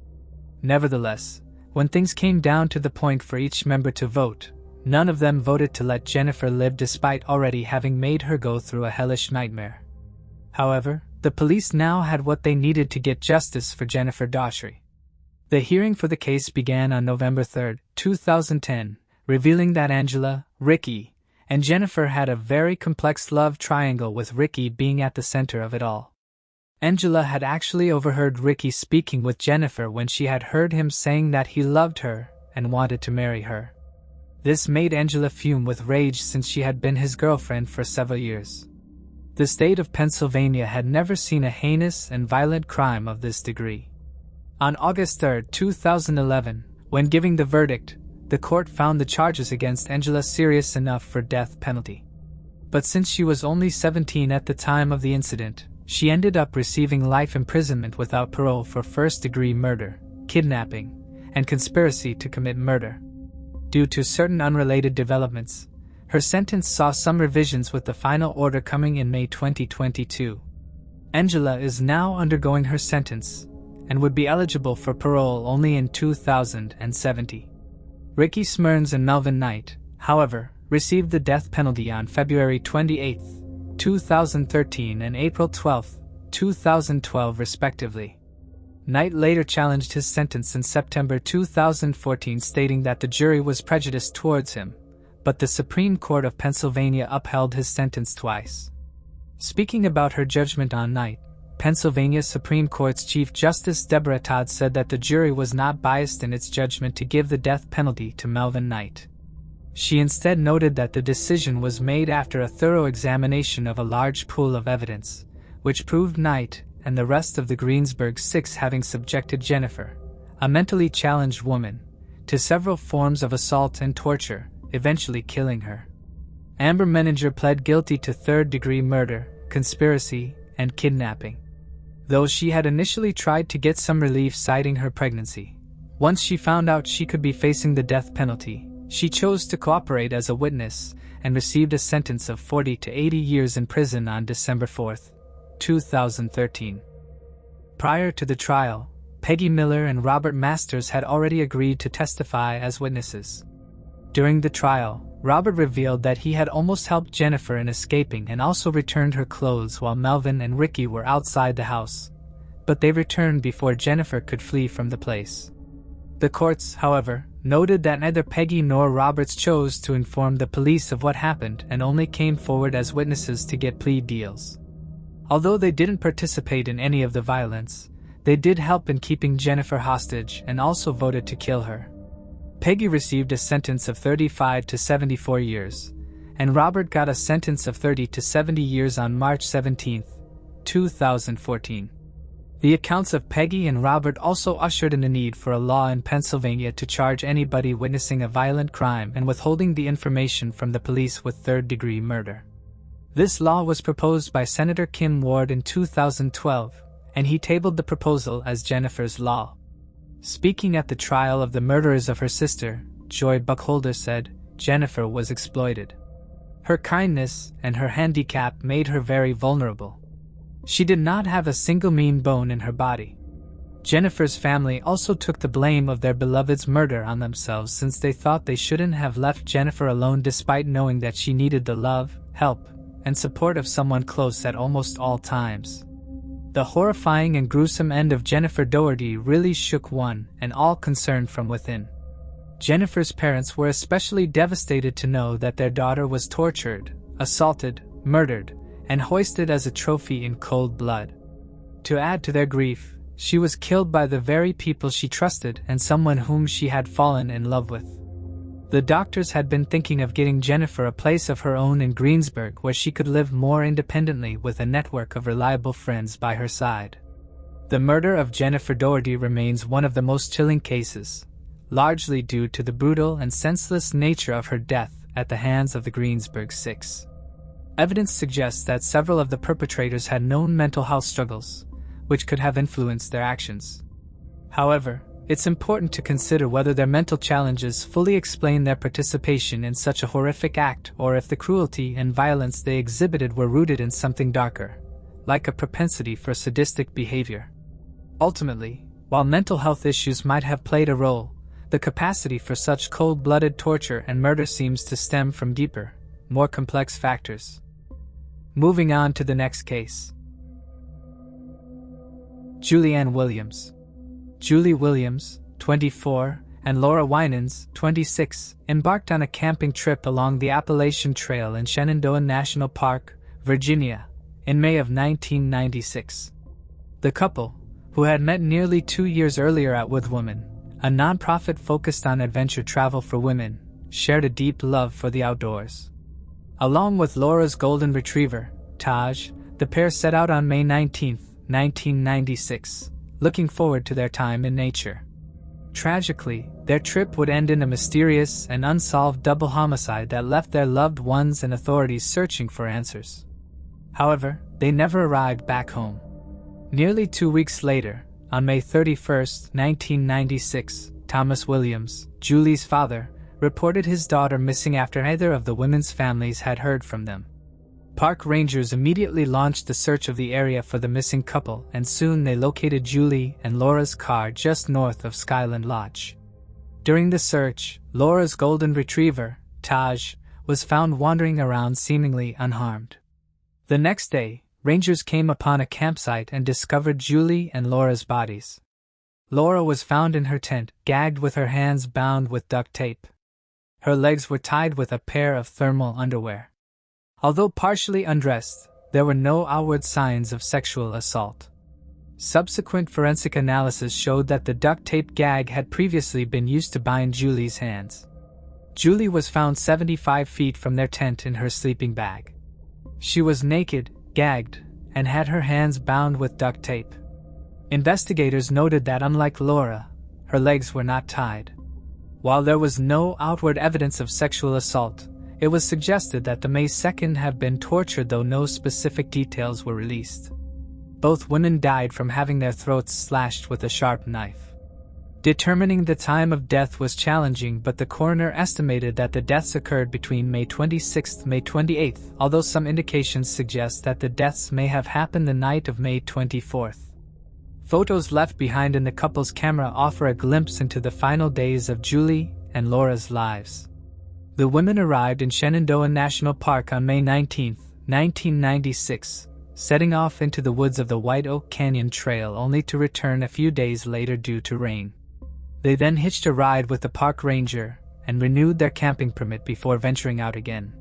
Nevertheless, when things came down to the point for each member to vote, none of them voted to let Jennifer live despite already having made her go through a hellish nightmare. However, the police now had what they needed to get justice for Jennifer Daughtry. The hearing for the case began on November 3, 2010, revealing that Angela, Ricky, and Jennifer had a very complex love triangle, with Ricky being at the center of it all. Angela had actually overheard Ricky speaking with Jennifer when she had heard him saying that he loved her and wanted to marry her. This made Angela fume with rage since she had been his girlfriend for several years. The state of Pennsylvania had never seen a heinous and violent crime of this degree. On August 3, 2011, when giving the verdict, the court found the charges against Angela serious enough for death penalty. But since she was only 17 at the time of the incident, she ended up receiving life imprisonment without parole for first-degree murder, kidnapping, and conspiracy to commit murder. Due to certain unrelated developments, her sentence saw some revisions, with the final order coming in May 2022. Angela is now undergoing her sentence, and would be eligible for parole only in 2070. Ricky Smerns and Melvin Knight, however, received the death penalty on February 28, 2013 and April 12, 2012 respectively. Knight later challenged his sentence in September 2014, stating that the jury was prejudiced towards him, but the Supreme Court of Pennsylvania upheld his sentence twice. Speaking about her judgment on Knight, Pennsylvania Supreme Court's Chief Justice Deborah Todd said that the jury was not biased in its judgment to give the death penalty to Melvin Knight. She instead noted that the decision was made after a thorough examination of a large pool of evidence, which proved Knight and the rest of the Greensburg 6 having subjected Jennifer, a mentally challenged woman, to several forms of assault and torture, eventually killing her. Amber Menninger pled guilty to third-degree murder, conspiracy, and kidnapping. Though she had initially tried to get some relief citing her pregnancy, once she found out she could be facing the death penalty, she chose to cooperate as a witness and received a sentence of 40 to 80 years in prison on December 4, 2013. Prior to the trial, Peggy Miller and Robert Masters had already agreed to testify as witnesses. During the trial, Robert revealed that he had almost helped Jennifer in escaping and also returned her clothes while Melvin and Ricky were outside the house, but they returned before Jennifer could flee from the place. The courts, however, noted that neither Peggy nor Roberts chose to inform the police of what happened and only came forward as witnesses to get plea deals. Although they didn't participate in any of the violence, they did help in keeping Jennifer hostage and also voted to kill her. Peggy received a sentence of 35 to 74 years, and Robert got a sentence of 30 to 70 years on March 17, 2014. The accounts of Peggy and Robert also ushered in the need for a law in Pennsylvania to charge anybody witnessing a violent crime and withholding the information from the police with third-degree murder. This law was proposed by Senator Kim Ward in 2012, and he tabled the proposal as Jennifer's Law. Speaking at the trial of the murderers of her sister, Joy Buckholder said, "Jennifer was exploited. Her kindness and her handicap made her very vulnerable. She did not have a single mean bone in her body." Jennifer's family also took the blame of their beloved's murder on themselves since they thought they shouldn't have left Jennifer alone despite knowing that she needed the love, help, and support of someone close at almost all times. The horrifying and gruesome end of Jennifer Doherty really shook one and all concerned from within. Jennifer's parents were especially devastated to know that their daughter was tortured, assaulted, murdered, and hoisted as a trophy in cold blood. To add to their grief, she was killed by the very people she trusted and someone whom she had fallen in love with. The doctors had been thinking of getting Jennifer a place of her own in Greensburg where she could live more independently with a network of reliable friends by her side. The murder of Jennifer Doherty remains one of the most chilling cases, largely due to the brutal and senseless nature of her death at the hands of the Greensburg Six. Evidence suggests that several of the perpetrators had known mental health struggles, which could have influenced their actions. However, it's important to consider whether their mental challenges fully explain their participation in such a horrific act or if the cruelty and violence they exhibited were rooted in something darker, like a propensity for sadistic behavior. Ultimately, while mental health issues might have played a role, the capacity for such cold-blooded torture and murder seems to stem from deeper, more complex factors. Moving on to the next case. Julianne Williams. Julie Williams, 24, and Laura Winans, 26, embarked on a camping trip along the Appalachian Trail in Shenandoah National Park, Virginia, in May of 1996. The couple, who had met nearly 2 years earlier at With Women, a nonprofit focused on adventure travel for women, shared a deep love for the outdoors. Along with Laura's golden retriever, Taj, the pair set out on May 19, 1996, looking forward to their time in nature. Tragically, their trip would end in a mysterious and unsolved double homicide that left their loved ones and authorities searching for answers. However, they never arrived back home. Nearly 2 weeks later, on May 31, 1996, Thomas Williams, Julie's father, reported his daughter missing after neither of the women's families had heard from them. Park rangers immediately launched the search of the area for the missing couple, and soon they located Julie and Laura's car just north of Skyland Lodge. During the search, Laura's golden retriever, Taj, was found wandering around seemingly unharmed. The next day, rangers came upon a campsite and discovered Julie and Laura's bodies. Laura was found in her tent, gagged with her hands bound with duct tape. Her legs were tied with a pair of thermal underwear. Although partially undressed, there were no outward signs of sexual assault. Subsequent forensic analysis showed that the duct tape gag had previously been used to bind Julie's hands. Julie was found 75 feet from their tent in her sleeping bag. She was naked, gagged, and had her hands bound with duct tape. Investigators noted that unlike Laura, her legs were not tied. While there was no outward evidence of sexual assault, It was suggested that the May 2nd have been tortured, though no specific details were released. Both women died from having their throats slashed with a sharp knife. Determining the time of death was challenging, but the coroner estimated that the deaths occurred between May 26th and May 28th, although some indications suggest that the deaths may have happened the night of May 24th. Photos left behind in the couple's camera offer a glimpse into the final days of Julie and Laura's lives. The women arrived in Shenandoah National Park on May 19, 1996, setting off into the woods of the White Oak Canyon Trail only to return a few days later due to rain. They then hitched a ride with the park ranger and renewed their camping permit before venturing out again.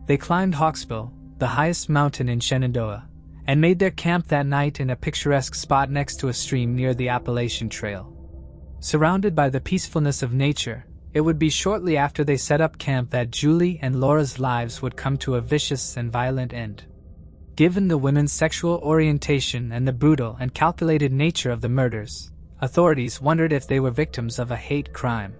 They climbed Hawksbill, the highest mountain in Shenandoah, and made their camp that night in a picturesque spot next to a stream near the Appalachian Trail. Surrounded by the peacefulness of nature, it would be shortly after they set up camp that Julie and Laura's lives would come to a vicious and violent end. Given the women's sexual orientation and the brutal and calculated nature of the murders, authorities wondered if they were victims of a hate crime.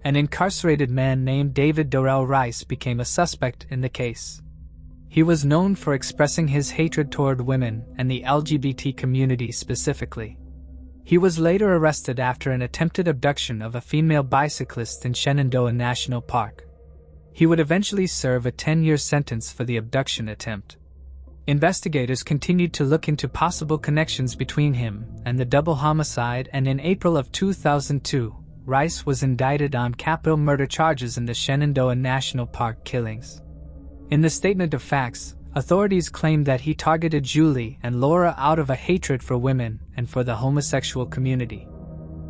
An incarcerated man named David Dorrell Rice became a suspect in the case. He was known for expressing his hatred toward women and the LGBT community specifically. He was later arrested after an attempted abduction of a female bicyclist in Shenandoah National Park. He would eventually serve a 10-year sentence for the abduction attempt. Investigators continued to look into possible connections between him and the double homicide, and in April of 2002, Rice was indicted on capital murder charges in the Shenandoah National Park killings. In the statement of facts, authorities claimed that he targeted Julie and Laura out of a hatred for women and for the homosexual community.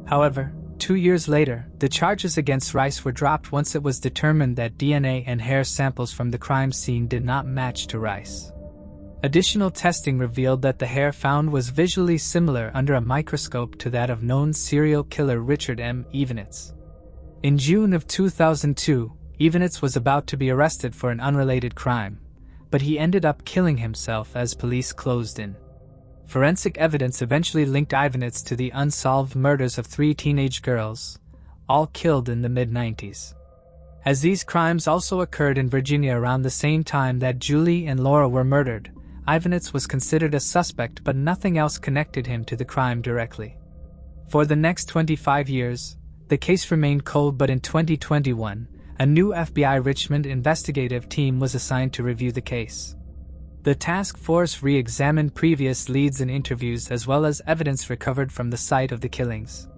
However, 2 years later, the charges against Rice were dropped once it was determined that DNA and hair samples from the crime scene did not match to Rice. Additional testing revealed that the hair found was visually similar under a microscope to that of known serial killer Richard M. Evenitz. In June of 2002, Evenitz was about to be arrested for an unrelated crime, but he ended up killing himself as police closed in. Forensic evidence eventually linked Evenitz to the unsolved murders of 3 teenage girls, all killed in the mid-90s. As these crimes also occurred in Virginia around the same time that Julie and Laura were murdered, Evenitz was considered a suspect, but nothing else connected him to the crime directly. For the next 25 years, the case remained cold, but in 2021, a new FBI Richmond investigative team was assigned to review the case. The task force re-examined previous leads and interviews as well as evidence recovered from the site of the killings.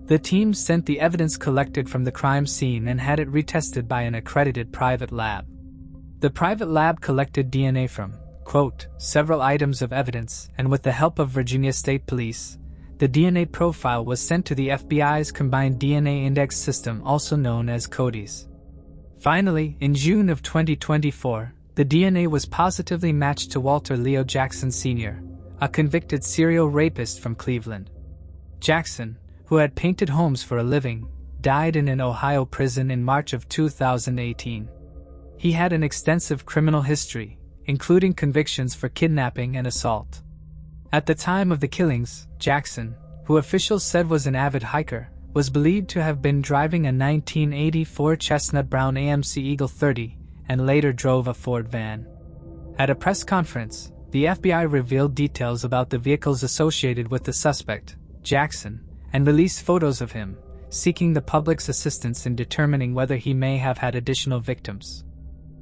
The team sent the evidence collected from the crime scene and had it retested by an accredited private lab. The private lab collected DNA from, quote, several items of evidence, and with the help of Virginia State Police, the DNA profile was sent to the FBI's Combined DNA Index System, also known as CODIS. Finally, in June of 2024, the DNA was positively matched to Walter Leo Jackson Sr., a convicted serial rapist from Cleveland. Jackson, who had painted homes for a living, died in an Ohio prison in March of 2018. He had an extensive criminal history, including convictions for kidnapping and assault. At the time of the killings, Jackson, who officials said was an avid hiker, was believed to have been driving a 1984 chestnut brown AMC Eagle 30 and later drove a Ford van. At a press conference, the FBI revealed details about the vehicles associated with the suspect, Jackson, and released photos of him, seeking the public's assistance in determining whether he may have had additional victims.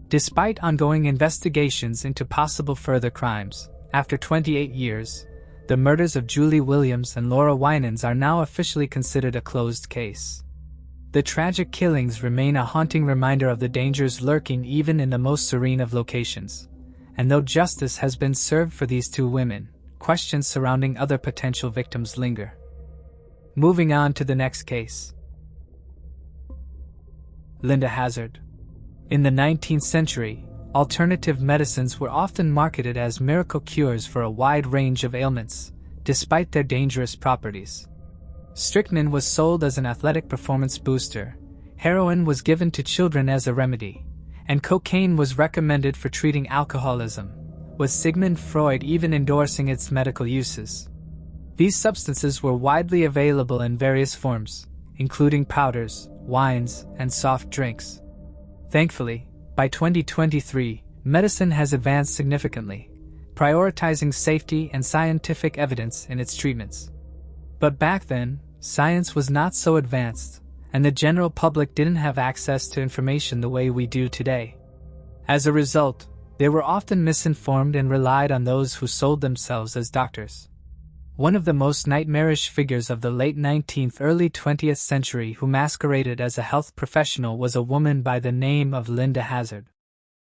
Despite ongoing investigations into possible further crimes, after 28 years, the murders of Julie Williams and Laura Winans are now officially considered a closed case. The tragic killings remain a haunting reminder of the dangers lurking even in the most serene of locations. And though justice has been served for these 2 women, questions surrounding other potential victims linger. Moving on to the next case. Linda Hazzard. In the 19th century, alternative medicines were often marketed as miracle cures for a wide range of ailments, despite their dangerous properties. Strychnine was sold as an athletic performance booster, heroin was given to children as a remedy, and cocaine was recommended for treating alcoholism, with Sigmund Freud even endorsing its medical uses. These substances were widely available in various forms, including powders, wines, and soft drinks. Thankfully, By 2023, medicine has advanced significantly, prioritizing safety and scientific evidence in its treatments. But back then, science was not so advanced, and the general public didn't have access to information the way we do today. As a result, they were often misinformed and relied on those who sold themselves as doctors. One of the most nightmarish figures of the late 19th, early 20th century who masqueraded as a health professional was a woman by the name of Linda Hazzard.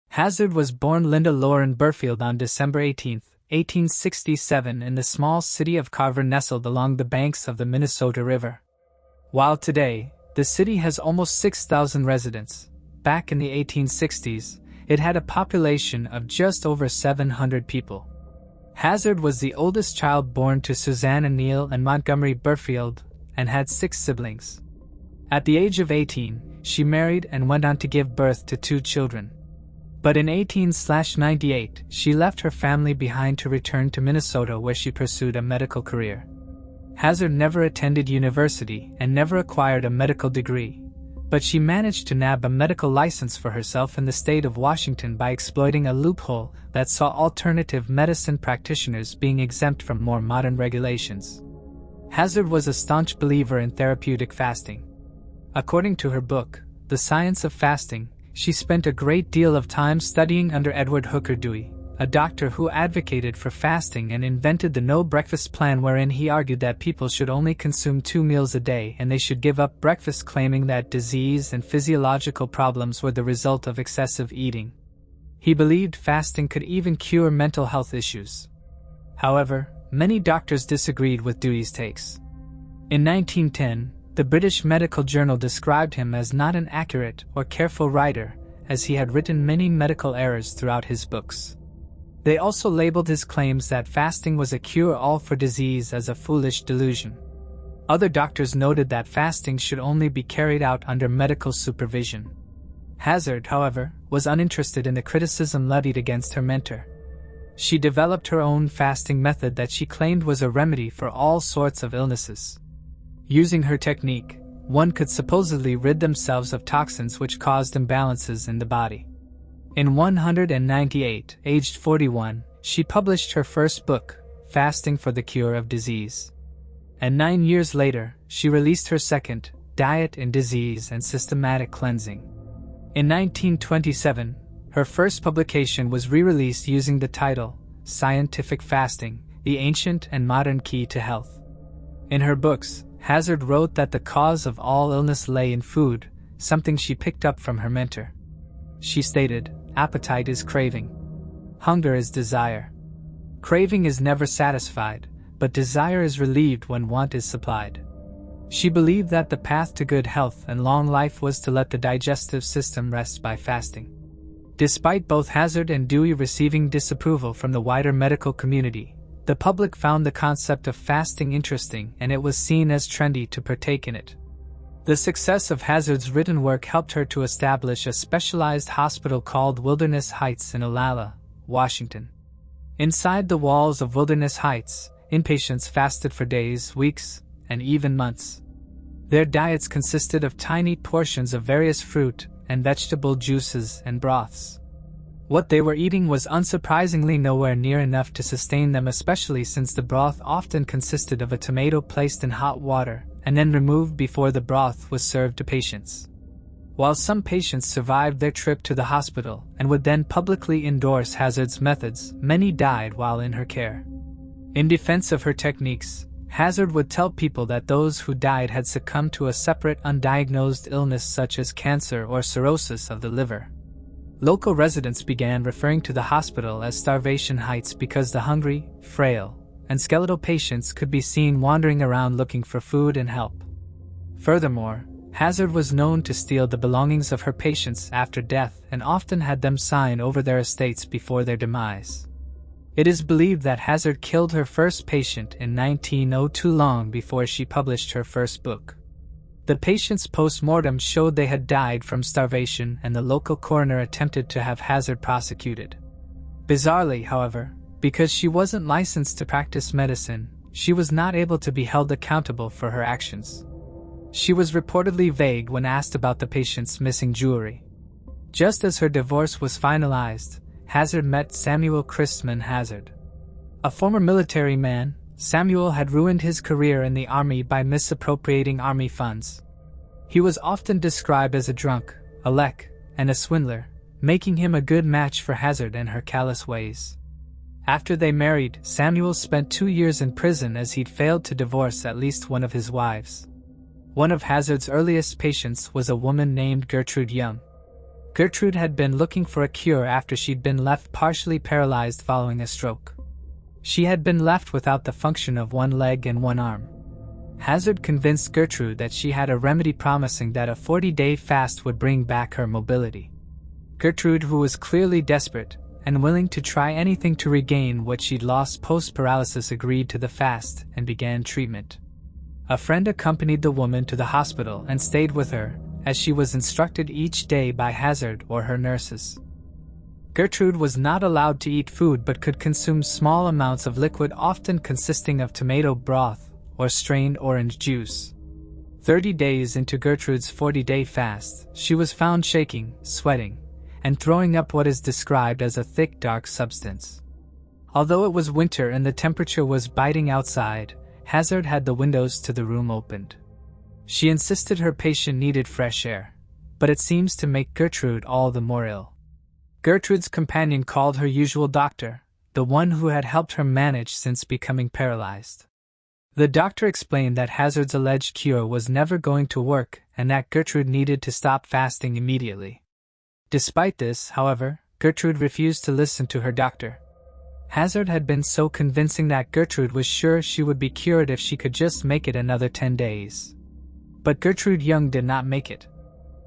Hazzard was born Linda Lorain Burfield on December 18, 1867 in the small city of Carver nestled along the banks of the Minnesota River. While today, the city has almost 6,000 residents, back in the 1860s, it had a population of just over 700 people. Hazzard was the oldest child born to Susanna Neal and Montgomery Burfield, and had 6 siblings. At the age of 18, she married and went on to give birth to 2 children. But in 1898, she left her family behind to return to Minnesota, where she pursued a medical career. Hazzard never attended university and never acquired a medical degree, but she managed to nab a medical license for herself in the state of Washington by exploiting a loophole that saw alternative medicine practitioners being exempt from more modern regulations. Hazzard was a staunch believer in therapeutic fasting. According to her book, The Science of Fasting, she spent a great deal of time studying under Edward Hooker Dewey, a doctor who advocated for fasting and invented the no breakfast plan, wherein he argued that people should only consume 2 meals a day and they should give up breakfast, claiming that disease and physiological problems were the result of excessive eating. He believed fasting could even cure mental health issues. However, many doctors disagreed with Dewey's takes. In 1910, the British Medical Journal described him as not an accurate or careful writer, as he had written many medical errors throughout his books. They also labeled his claims that fasting was a cure-all for disease as a foolish delusion. Other doctors noted that fasting should only be carried out under medical supervision. Hazzard, however, was uninterested in the criticism levied against her mentor. She developed her own fasting method that she claimed was a remedy for all sorts of illnesses. Using her technique, one could supposedly rid themselves of toxins which caused imbalances in the body. In 198, aged 41, she published her first book, Fasting for the Cure of Disease. And 9 years later, she released her second, Diet in Disease and Systematic Cleansing. In 1927, her first publication was re-released using the title, Scientific Fasting, The Ancient and Modern Key to Health. In her books, Hazzard wrote that the cause of all illness lay in food, something she picked up from her mentor. She stated, "Appetite is craving. Hunger is desire. Craving is never satisfied, but desire is relieved when want is supplied." She believed that the path to good health and long life was to let the digestive system rest by fasting. Despite both Hazzard and Dewey receiving disapproval from the wider medical community, the public found the concept of fasting interesting, and it was seen as trendy to partake in it. The success of Hazzard's written work helped her to establish a specialized hospital called Wilderness Heights in Olalla, Washington. Inside the walls of Wilderness Heights, inpatients fasted for days, weeks, and even months. Their diets consisted of tiny portions of various fruit and vegetable juices and broths. What they were eating was unsurprisingly nowhere near enough to sustain them, especially since the broth often consisted of a tomato placed in hot water and then removed before the broth was served to patients. While some patients survived their trip to the hospital and would then publicly endorse Hazzard's methods, many died while in her care. In defense of her techniques, Hazzard would tell people that those who died had succumbed to a separate undiagnosed illness such as cancer or cirrhosis of the liver. Local residents began referring to the hospital as Starvation Heights because the hungry, frail, and skeletal patients could be seen wandering around looking for food and help. Furthermore, Hazzard was known to steal the belongings of her patients after death and often had them sign over their estates before their demise. It is believed that Hazzard killed her first patient in 1902, long before she published her first book. The patient's post-mortem showed they had died from starvation, and the local coroner attempted to have Hazzard prosecuted. Bizarrely, however, because she wasn't licensed to practice medicine, she was not able to be held accountable for her actions. She was reportedly vague when asked about the patient's missing jewelry. Just as her divorce was finalized, Hazard met Samuel Christman Hazard. A former military man, Samuel had ruined his career in the army by misappropriating army funds. He was often described as a drunk, a leck, and a swindler, making him a good match for Hazard and her callous ways. After they married, Samuel spent 2 years in prison as he'd failed to divorce at least one of his wives. One of Hazard's earliest patients was a woman named Gertrude Young. Gertrude had been looking for a cure after she'd been left partially paralyzed following a stroke. She had been left without the function of one leg and one arm. Hazard convinced Gertrude that she had a remedy, promising that a 40-day fast would bring back her mobility. Gertrude, who was clearly desperate and willing to try anything to regain what she'd lost post-paralysis, agreed to the fast and began treatment. A friend accompanied the woman to the hospital and stayed with her, as she was instructed each day by Hazard or her nurses. Gertrude was not allowed to eat food but could consume small amounts of liquid, often consisting of tomato broth or strained orange juice. 30 days into Gertrude's 40-day fast, she was found shaking, sweating, and throwing up what is described as a thick, dark substance. Although it was winter and the temperature was biting outside, Hazard had the windows to the room opened. She insisted her patient needed fresh air, but it seems to make Gertrude all the more ill. Gertrude's companion called her usual doctor, the one who had helped her manage since becoming paralyzed. The doctor explained that Hazard's alleged cure was never going to work and that Gertrude needed to stop fasting immediately. Despite this, however, Gertrude refused to listen to her doctor. Hazard had been so convincing that Gertrude was sure she would be cured if she could just make it another 10 days. But Gertrude Young did not make it.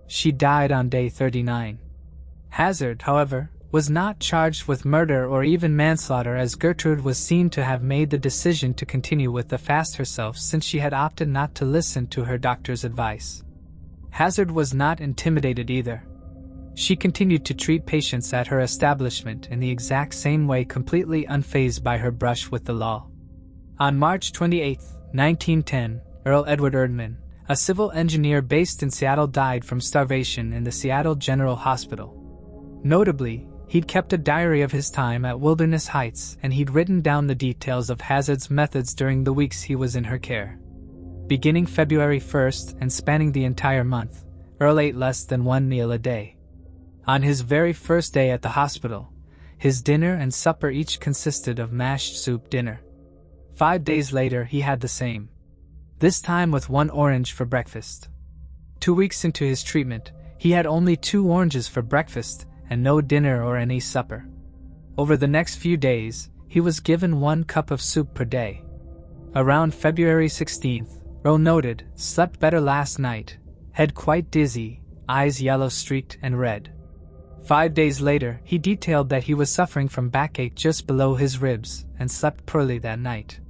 She died on day 39. Hazard, however, was not charged with murder or even manslaughter, as Gertrude was seen to have made the decision to continue with the fast herself since she had opted not to listen to her doctor's advice. Hazard was not intimidated either. She continued to treat patients at her establishment in the exact same way, completely unfazed by her brush with the law. On March 28, 1910, Earl Edward Erdman, a civil engineer based in Seattle, died from starvation in the Seattle General Hospital. Notably, he'd kept a diary of his time at Wilderness Heights, and he'd written down the details of Hazard's methods during the weeks he was in her care. Beginning February 1st and spanning the entire month, Earl ate less than one meal a day. On his very first day at the hospital, his dinner and supper each consisted of mashed soup dinner. 5 days later he had the same, this time with 1 orange for breakfast. 2 weeks into his treatment, he had only 2 oranges for breakfast and no dinner or any supper. Over the next few days, he was given 1 cup of soup per day. Around February 16th, Earl noted, "Slept better last night, head quite dizzy, eyes yellow-streaked and red." 5 days later, he detailed that he was suffering from backache just below his ribs and slept poorly that night.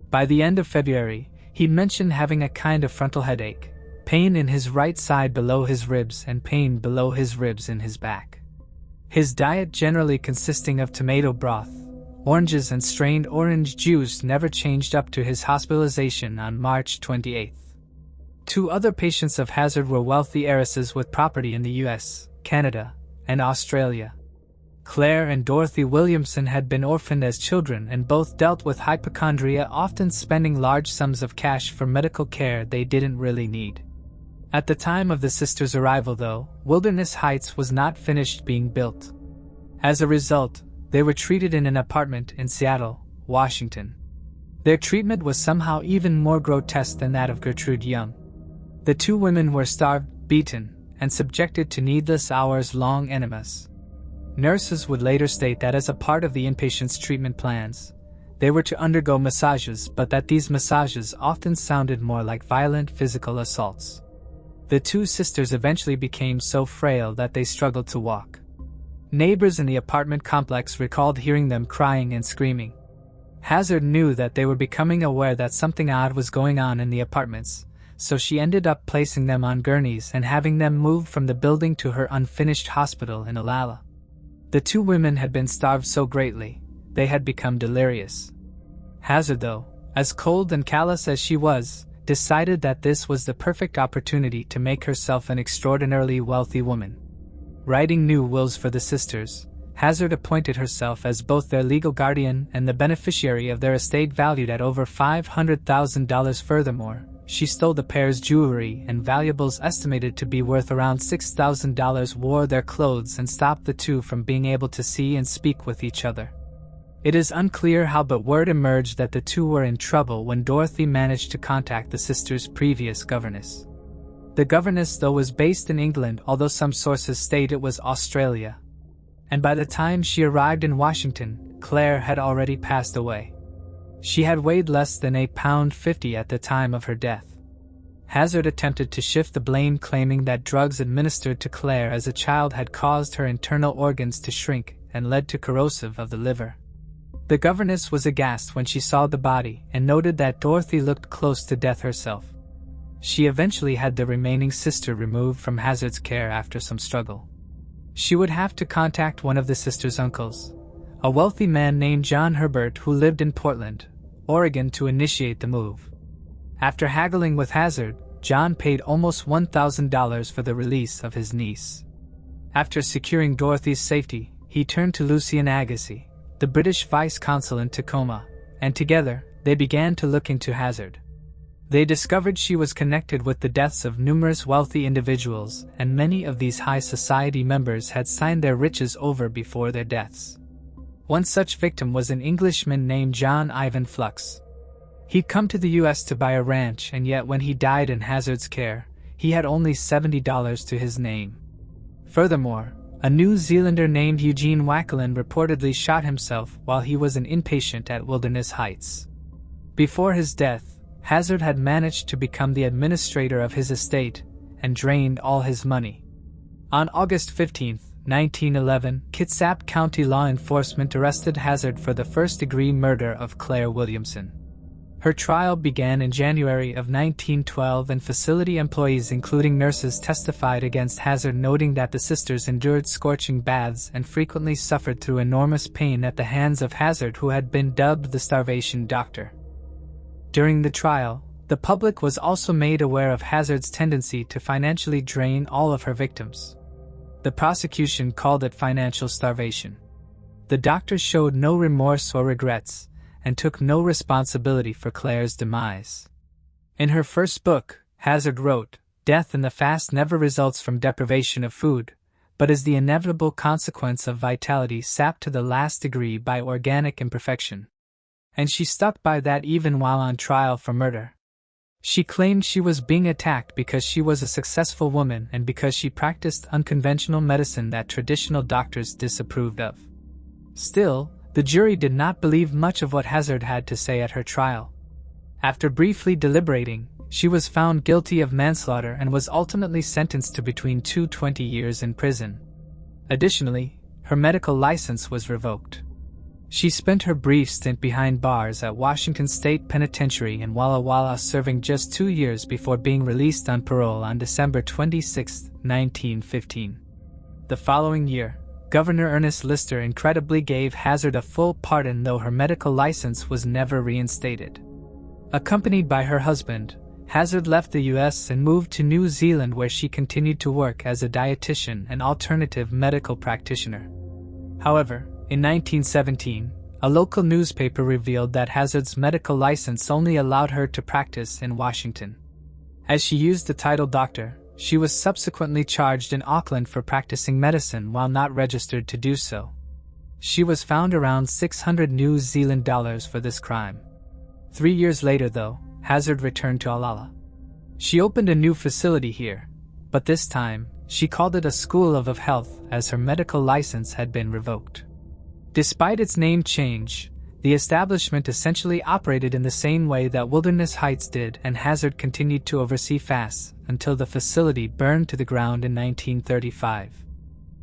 By the end of February, he mentioned having a kind of frontal headache, pain in his right side below his ribs and pain below his ribs in his back. His diet, generally consisting of tomato broth, oranges and strained orange juice, never changed up to his hospitalization on March 28. 2 other patients of Hazard were wealthy heiresses with property in the US, Canada, and Australia. Claire and Dorothy Williamson had been orphaned as children and both dealt with hypochondria, often spending large sums of cash for medical care they didn't really need. At the time of the sisters' arrival, though, Wilderness Heights was not finished being built. As a result, they were treated in an apartment in Seattle, Washington. Their treatment was somehow even more grotesque than that of Gertrude Young. The 2 women were starved, beaten, and subjected to needless hours-long enemas. Nurses would later state that as a part of the inpatient's treatment plans, they were to undergo massages, but that these massages often sounded more like violent physical assaults. The 2 sisters eventually became so frail that they struggled to walk. Neighbors in the apartment complex recalled hearing them crying and screaming. Hazard knew that they were becoming aware that something odd was going on in the apartments, so she ended up placing them on gurneys and having them moved from the building to her unfinished hospital in Olalla. The 2 women had been starved so greatly, they had become delirious. Hazard, though, as cold and callous as she was, decided that this was the perfect opportunity to make herself an extraordinarily wealthy woman. writing new wills for the sisters, Hazard appointed herself as both their legal guardian and the beneficiary of their estate valued at over $500,000. Furthermore, she stole the pair's jewelry and valuables estimated to be worth around $6,000, wore their clothes, and stopped the two from being able to see and speak with each other. It is unclear how, but word emerged that the two were in trouble when Dorothy managed to contact the sisters' previous governess. The governess, though, was based in England, although some sources state it was Australia. And by the time she arrived in Washington, Claire had already passed away. She had weighed less than £1.50 at the time of her death. Hazard attempted to shift the blame, claiming that drugs administered to Claire as a child had caused her internal organs to shrink and led to corrosive of the liver. The governess was aghast when she saw the body and noted that Dorothy looked close to death herself. She eventually had the remaining sister removed from Hazard's care after some struggle. She would have to contact one of the sisters' uncles, a wealthy man named John Herbert who lived in Portland, Oregon, to initiate the move. After haggling with Hazard, John paid almost $1,000 for the release of his niece. After securing Dorothy's safety, he turned to Lucien Agassiz, the British vice consul in Tacoma, and together, they began to look into Hazard. They discovered she was connected with the deaths of numerous wealthy individuals, and many of these high society members had signed their riches over before their deaths. One such victim was an Englishman named John Ivan Flux. He'd come to the U.S. to buy a ranch, and yet when he died in Hazard's care, he had only $70 to his name. Furthermore, a New Zealander named Eugene Wackelin reportedly shot himself while he was an inpatient at Wilderness Heights. Before his death, Hazard had managed to become the administrator of his estate and drained all his money. On August 15, 1911, Kitsap County law enforcement arrested Hazard for the first-degree murder of Claire Williamson. Her trial began in January of 1912, and facility employees including nurses testified against Hazard, noting that the sisters endured scorching baths and frequently suffered through enormous pain at the hands of Hazard, who had been dubbed the starvation doctor. During the trial, the public was also made aware of Hazard's tendency to financially drain all of her victims. The prosecution called it financial starvation. The doctor showed no remorse or regrets, and took no responsibility for Claire's demise. In her first book, Hazard wrote, "Death in the fast never results from deprivation of food, but is the inevitable consequence of vitality sapped to the last degree by organic imperfection." And she stuck by that even while on trial for murder. She claimed she was being attacked because she was a successful woman and because she practiced unconventional medicine that traditional doctors disapproved of. Still, the jury did not believe much of what Hazard had to say at her trial. After briefly deliberating, she was found guilty of manslaughter and was ultimately sentenced to between 2 to 20 years in prison. Additionally, her medical license was revoked. She spent her brief stint behind bars at Washington State Penitentiary in Walla Walla, serving just 2 years before being released on parole on December 26, 1915. The following year, Governor Ernest Lister incredibly gave Hazard a full pardon, though her medical license was never reinstated. Accompanied by her husband, Hazard left the U.S. and moved to New Zealand, where she continued to work as a dietitian and alternative medical practitioner. However, in 1917, a local newspaper revealed that Hazard's medical license only allowed her to practice in Washington. As she used the title doctor, she was subsequently charged in Auckland for practicing medicine while not registered to do so. She was fined around $600 New Zealand dollars for this crime. 3 years later, though, Hazard returned to Alala. She opened a new facility here, but this time, she called it a School of Health, as her medical license had been revoked. Despite its name change, the establishment essentially operated in the same way that Wilderness Heights did, and Hazard continued to oversee fasts until the facility burned to the ground in 1935.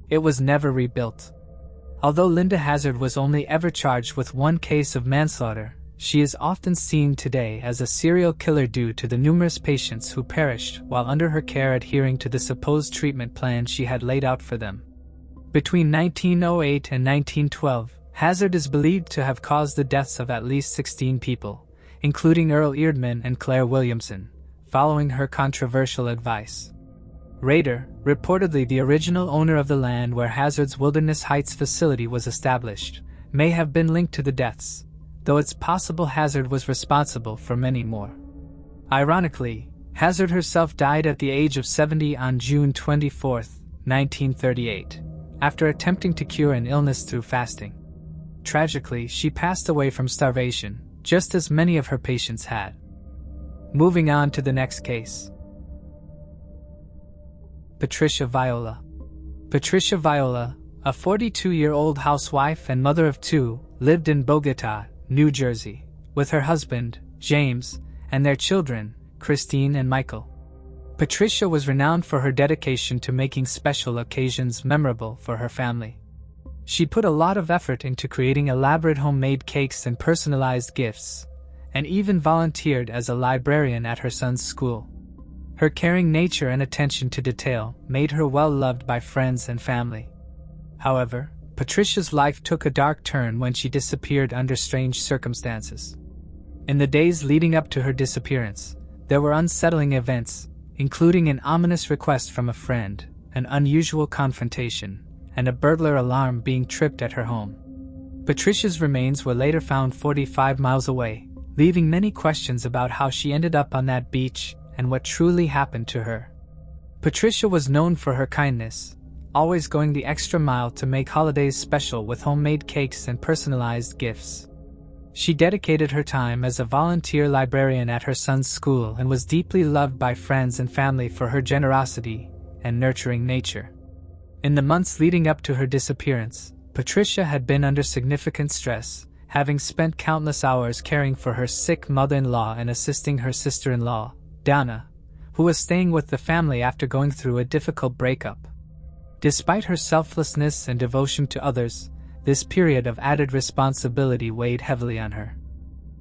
It was never rebuilt. Although Linda Hazard was only ever charged with 1 case of manslaughter, she is often seen today as a serial killer due to the numerous patients who perished while under her care, adhering to the supposed treatment plan she had laid out for them. Between 1908 and 1912, Hazard is believed to have caused the deaths of at least 16 people, including Earl Eardman and Claire Williamson, following her controversial advice. Rader, reportedly the original owner of the land where Hazard's Wilderness Heights facility was established, may have been linked to the deaths, though it's possible Hazard was responsible for many more. Ironically, Hazard herself died at the age of 70 on June 24, 1938, after attempting to cure an illness through fasting. Tragically, she passed away from starvation, just as many of her patients had. Moving on to the next case. Patricia Viola. Patricia Viola, a 42-year-old housewife and mother of two, lived in Bogota, New Jersey, with her husband, James, and their children, Christine and Michael. Patricia was renowned for her dedication to making special occasions memorable for her family. She put a lot of effort into creating elaborate homemade cakes and personalized gifts, and even volunteered as a librarian at her son's school. Her caring nature and attention to detail made her well loved by friends and family. However, Patricia's life took a dark turn when she disappeared under strange circumstances. In the days leading up to her disappearance, there were unsettling events, including an ominous request from a friend, an unusual confrontation, and a burglar alarm being tripped at her home. Patricia's remains were later found 45 miles away, leaving many questions about how she ended up on that beach and what truly happened to her. Patricia was known for her kindness, always going the extra mile to make holidays special with homemade cakes and personalized gifts. She dedicated her time as a volunteer librarian at her son's school and was deeply loved by friends and family for her generosity and nurturing nature. In the months leading up to her disappearance, Patricia had been under significant stress, having spent countless hours caring for her sick mother-in-law and assisting her sister-in-law, Donna, who was staying with the family after going through a difficult breakup. Despite her selflessness and devotion to others, this period of added responsibility weighed heavily on her.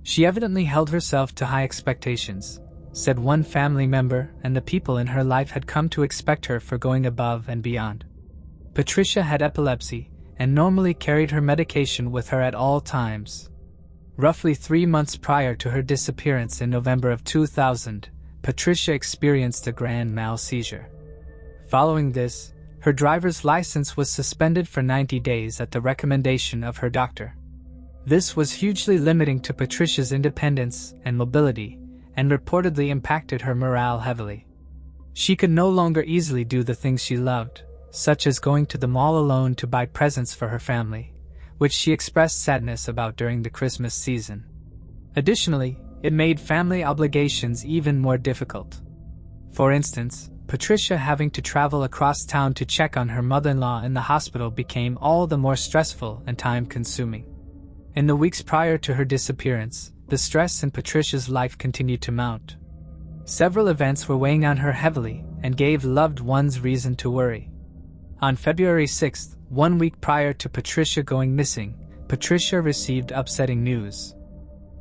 She evidently held herself to high expectations, said one family member, and the people in her life had come to expect her for going above and beyond. Patricia had epilepsy and normally carried her medication with her at all times. Roughly 3 months prior to her disappearance in November of 2000, Patricia experienced a grand mal seizure. Following this, her driver's license was suspended for 90 days at the recommendation of her doctor. This was hugely limiting to Patricia's independence and mobility, and reportedly impacted her morale heavily. She could no longer easily do the things she loved, such as going to the mall alone to buy presents for her family, which she expressed sadness about during the Christmas season. Additionally, it made family obligations even more difficult. For instance, Patricia having to travel across town to check on her mother-in-law in the hospital became all the more stressful and time-consuming. In the weeks prior to her disappearance, the stress in Patricia's life continued to mount. Several events were weighing on her heavily and gave loved ones reason to worry. On February 6th, 1 week prior to Patricia going missing, Patricia received upsetting news.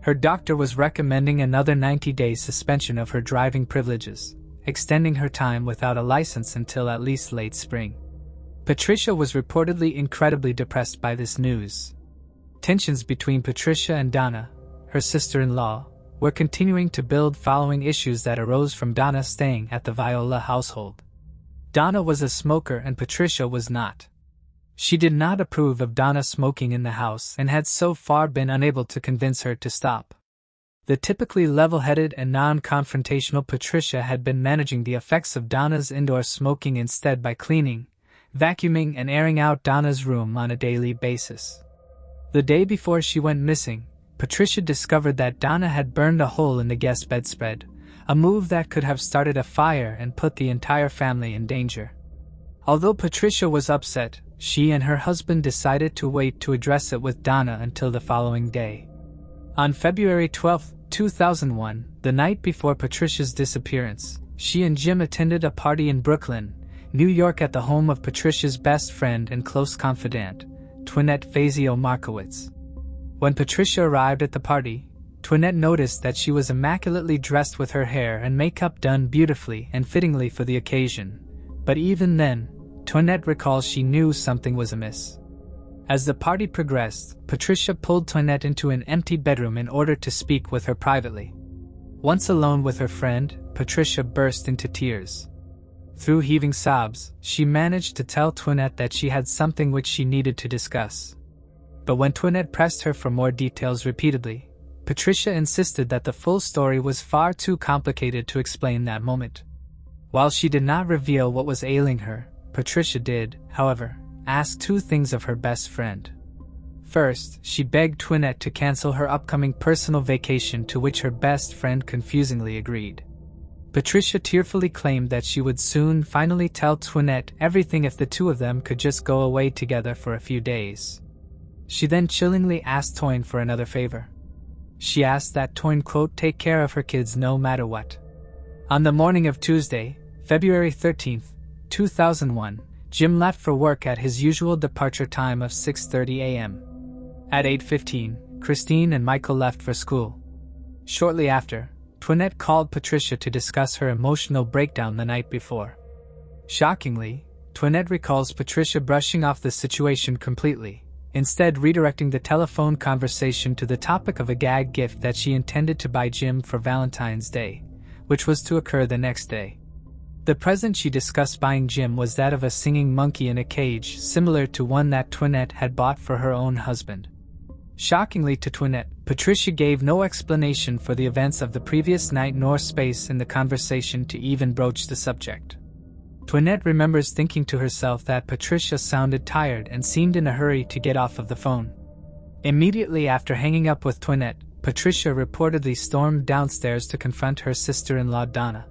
Her doctor was recommending another 90-day suspension of her driving privileges, extending her time without a license until at least late spring. Patricia was reportedly incredibly depressed by this news. Tensions between Patricia and Donna, her sister-in-law, were continuing to build following issues that arose from Donna staying at the Viola household. Donna was a smoker and Patricia was not. She did not approve of Donna smoking in the house and had so far been unable to convince her to stop. The typically level-headed and non-confrontational Patricia had been managing the effects of Donna's indoor smoking instead by cleaning, vacuuming and airing out Donna's room on a daily basis. The day before she went missing, Patricia discovered that Donna had burned a hole in the guest bedspread, a move that could have started a fire and put the entire family in danger. Although Patricia was upset, she and her husband decided to wait to address it with Donna until the following day. On February 12, 2001, the night before Patricia's disappearance, she and Jim attended a party in Brooklyn, New York at the home of Patricia's best friend and close confidant, Twinette Fazio Markowitz. When Patricia arrived at the party, Twinette noticed that she was immaculately dressed with her hair and makeup done beautifully and fittingly for the occasion, but even then, Twinette recalls she knew something was amiss. As the party progressed, Patricia pulled Twinette into an empty bedroom in order to speak with her privately. Once alone with her friend, Patricia burst into tears. Through heaving sobs, she managed to tell Toinette that she had something which she needed to discuss. But when Toinette pressed her for more details repeatedly, Patricia insisted that the full story was far too complicated to explain that moment. While she did not reveal what was ailing her, Patricia did, however, ask two things of her best friend. First, she begged Toinette to cancel her upcoming personal vacation, to which her best friend confusingly agreed. Patricia tearfully claimed that she would soon finally tell Toinette everything if the two of them could just go away together for a few days. She then chillingly asked Toin for another favor. She asked that Toin, quote, take care of her kids no matter what. On the morning of Tuesday, February 13, 2001, Jim left for work at his usual departure time of 6:30 a.m. At 8:15, Christine and Michael left for school. Shortly after, Toinette called Patricia to discuss her emotional breakdown the night before. Shockingly, Toinette recalls Patricia brushing off the situation completely, instead redirecting the telephone conversation to the topic of a gag gift that she intended to buy Jim for Valentine's Day, which was to occur the next day. The present she discussed buying Jim was that of a singing monkey in a cage, similar to one that Toinette had bought for her own husband. Shockingly to Toinette, Patricia gave no explanation for the events of the previous night nor space in the conversation to even broach the subject. Toinette remembers thinking to herself that Patricia sounded tired and seemed in a hurry to get off of the phone. Immediately after hanging up with Toinette, Patricia reportedly stormed downstairs to confront her sister-in-law Donna.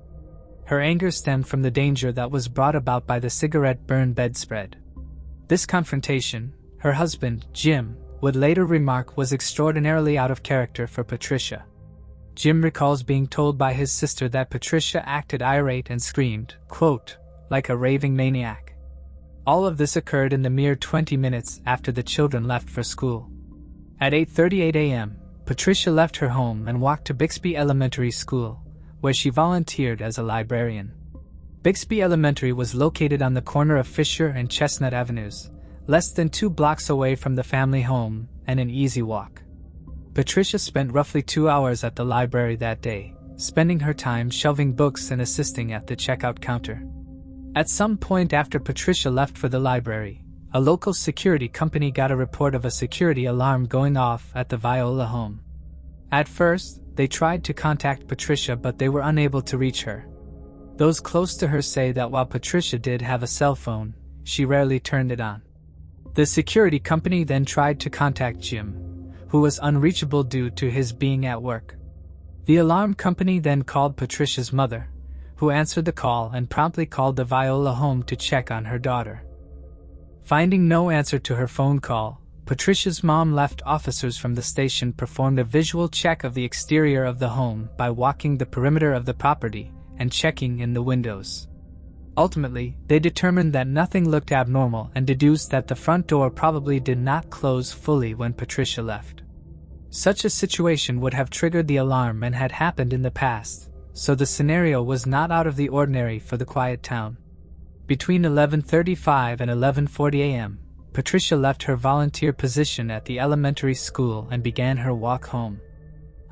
Her anger stemmed from the danger that was brought about by the cigarette-burned bedspread. This confrontation, her husband, Jim, would later remark was extraordinarily out of character for Patricia. Jim recalls being told by his sister that Patricia acted irate and screamed, quote, like a raving maniac. All of this occurred in the mere 20 minutes after the children left for school. At 8:38 a.m., Patricia left her home and walked to Bixby Elementary School, where she volunteered as a librarian. Bixby Elementary was located on the corner of Fisher and Chestnut Avenues, less than 2 blocks away from the family home and an easy walk. Patricia spent roughly 2 hours at the library that day, spending her time shelving books and assisting at the checkout counter. At some point after Patricia left for the library, a local security company got a report of a security alarm going off at the Viola home. At first, they tried to contact Patricia, but they were unable to reach her. Those close to her say that while Patricia did have a cell phone, she rarely turned it on. The security company then tried to contact Jim, who was unreachable due to his being at work. The alarm company then called Patricia's mother, who answered the call and promptly called the Viola home to check on her daughter. Finding no answer to her phone call, Patricia's mom left officers from the station performed a visual check of the exterior of the home by walking the perimeter of the property and checking in the windows. Ultimately, they determined that nothing looked abnormal and deduced that the front door probably did not close fully when Patricia left. Such a situation would have triggered the alarm and had happened in the past, so the scenario was not out of the ordinary for the quiet town. Between 11:35 and 11:40 a.m., Patricia left her volunteer position at the elementary school and began her walk home.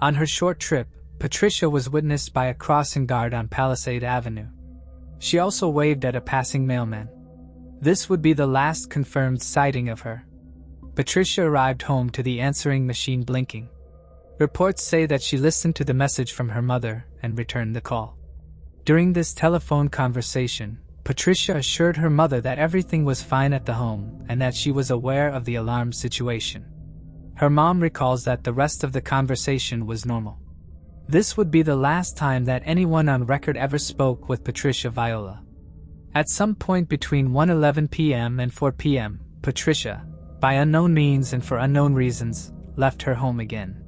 On her short trip, Patricia was witnessed by a crossing guard on Palisade Avenue. She also waved at a passing mailman. This would be the last confirmed sighting of her. Patricia arrived home to the answering machine blinking. Reports say that she listened to the message from her mother and returned the call. During this telephone conversation, Patricia assured her mother that everything was fine at the home and that she was aware of the alarm situation. Her mom recalls that the rest of the conversation was normal. This would be the last time that anyone on record ever spoke with Patricia Viola. At some point between 1:11 p.m. and 4 p.m., Patricia, by unknown means and for unknown reasons, left her home again.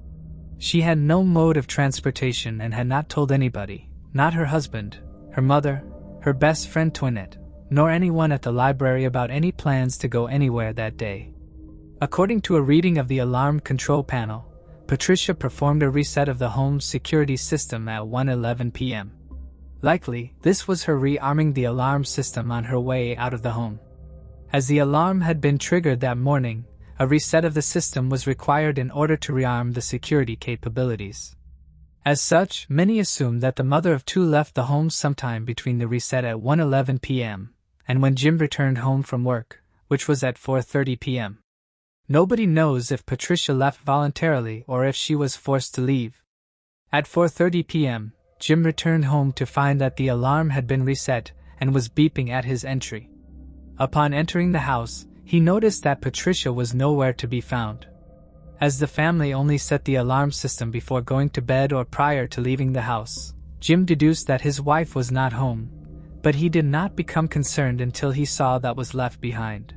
She had no mode of transportation and had not told anybody, not her husband, her mother, her best friend Toinette, nor anyone at the library about any plans to go anywhere that day. According to a reading of the alarm control panel, Patricia performed a reset of the home's security system at 1:11 p.m. Likely, this was her rearming the alarm system on her way out of the home. As the alarm had been triggered that morning, a reset of the system was required in order to rearm the security capabilities. As such, many assume that the mother of two left the home sometime between the reset at 1:11 p.m. and when Jim returned home from work, which was at 4:30 p.m. Nobody knows if Patricia left voluntarily or if she was forced to leave. At 4:30 p.m., Jim returned home to find that the alarm had been reset and was beeping at his entry. Upon entering the house, he noticed that Patricia was nowhere to be found. As the family only set the alarm system before going to bed or prior to leaving the house, Jim deduced that his wife was not home, but he did not become concerned until he saw that was left behind.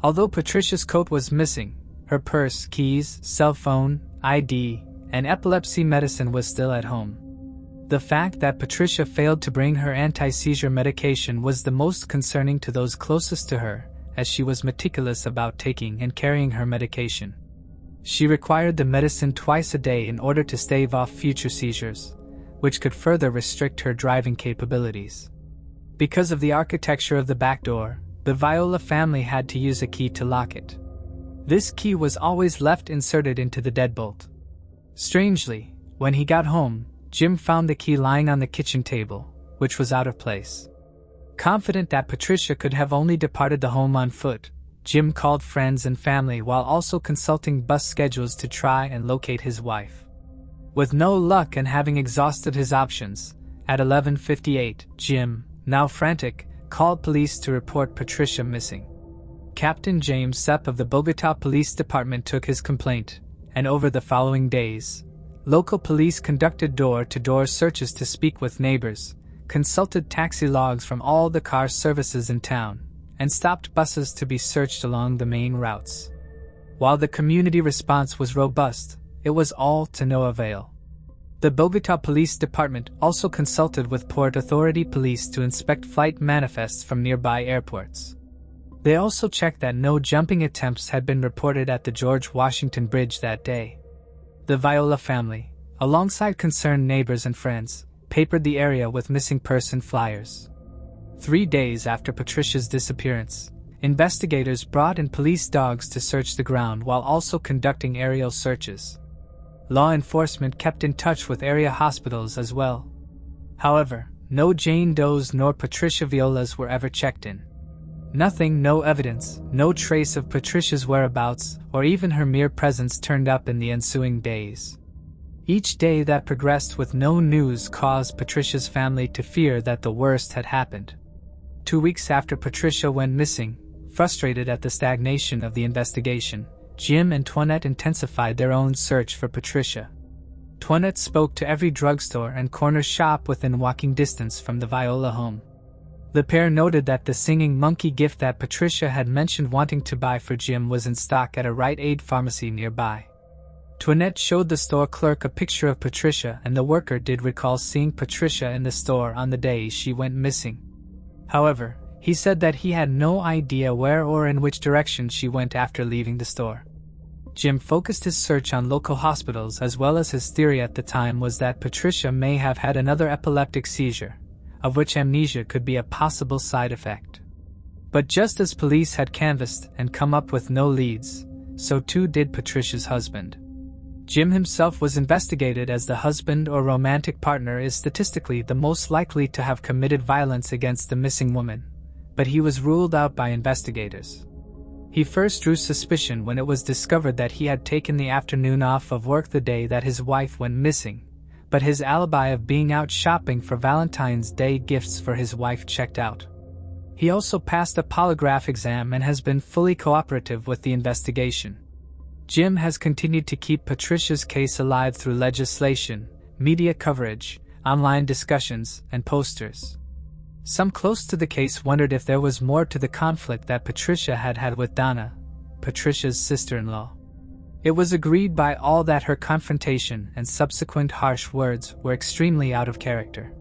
Although Patricia's coat was missing, her purse, keys, cell phone, ID, and epilepsy medicine was still at home. The fact that Patricia failed to bring her anti-seizure medication was the most concerning to those closest to her, as she was meticulous about taking and carrying her medication. She required the medicine twice a day in order to stave off future seizures, which could further restrict her driving capabilities. Because of the architecture of the back door, the Viola family had to use a key to lock it. This key was always left inserted into the deadbolt. Strangely, when he got home, Jim found the key lying on the kitchen table, which was out of place. Confident that Patricia could have only departed the home on foot, Jim called friends and family while also consulting bus schedules to try and locate his wife. With no luck and having exhausted his options, at 11:58, Jim, now frantic, called police to report Patricia missing. Captain James Sepp of the Bogota Police Department took his complaint, and over the following days, local police conducted door-to-door searches to speak with neighbors, consulted taxi logs from all the car services in town, and stopped buses to be searched along the main routes. While the community response was robust, it was all to no avail. The Bogota Police Department also consulted with Port Authority police to inspect flight manifests from nearby airports. They also checked that no jumping attempts had been reported at the George Washington Bridge that day. The Viola family, alongside concerned neighbors and friends, papered the area with missing person flyers. 3 days after Patricia's disappearance, investigators brought in police dogs to search the ground while also conducting aerial searches. Law enforcement kept in touch with area hospitals as well. However, no Jane Does nor Patricia Violas were ever checked in. Nothing, no evidence, no trace of Patricia's whereabouts or even her mere presence turned up in the ensuing days. Each day that progressed with no news caused Patricia's family to fear that the worst had happened. 2 weeks after Patricia went missing, frustrated at the stagnation of the investigation, Jim and Toinette intensified their own search for Patricia. Toinette spoke to every drugstore and corner shop within walking distance from the Viola home. The pair noted that the singing monkey gift that Patricia had mentioned wanting to buy for Jim was in stock at a Rite Aid pharmacy nearby. Toinette showed the store clerk a picture of Patricia, and the worker did recall seeing Patricia in the store on the day she went missing. However, he said that he had no idea where or in which direction she went after leaving the store. Jim focused his search on local hospitals, as well as his theory at the time was that Patricia may have had another epileptic seizure, of which amnesia could be a possible side effect. But just as police had canvassed and come up with no leads, so too did Patricia's husband. Jim himself was investigated, as the husband or romantic partner is statistically the most likely to have committed violence against the missing woman, but he was ruled out by investigators. He first drew suspicion when it was discovered that he had taken the afternoon off of work the day that his wife went missing, but his alibi of being out shopping for Valentine's Day gifts for his wife checked out. He also passed a polygraph exam and has been fully cooperative with the investigation. Jim has continued to keep Patricia's case alive through legislation, media coverage, online discussions, and posters. Some close to the case wondered if there was more to the conflict that Patricia had had with Donna, Patricia's sister-in-law. It was agreed by all that her confrontation and subsequent harsh words were extremely out of character.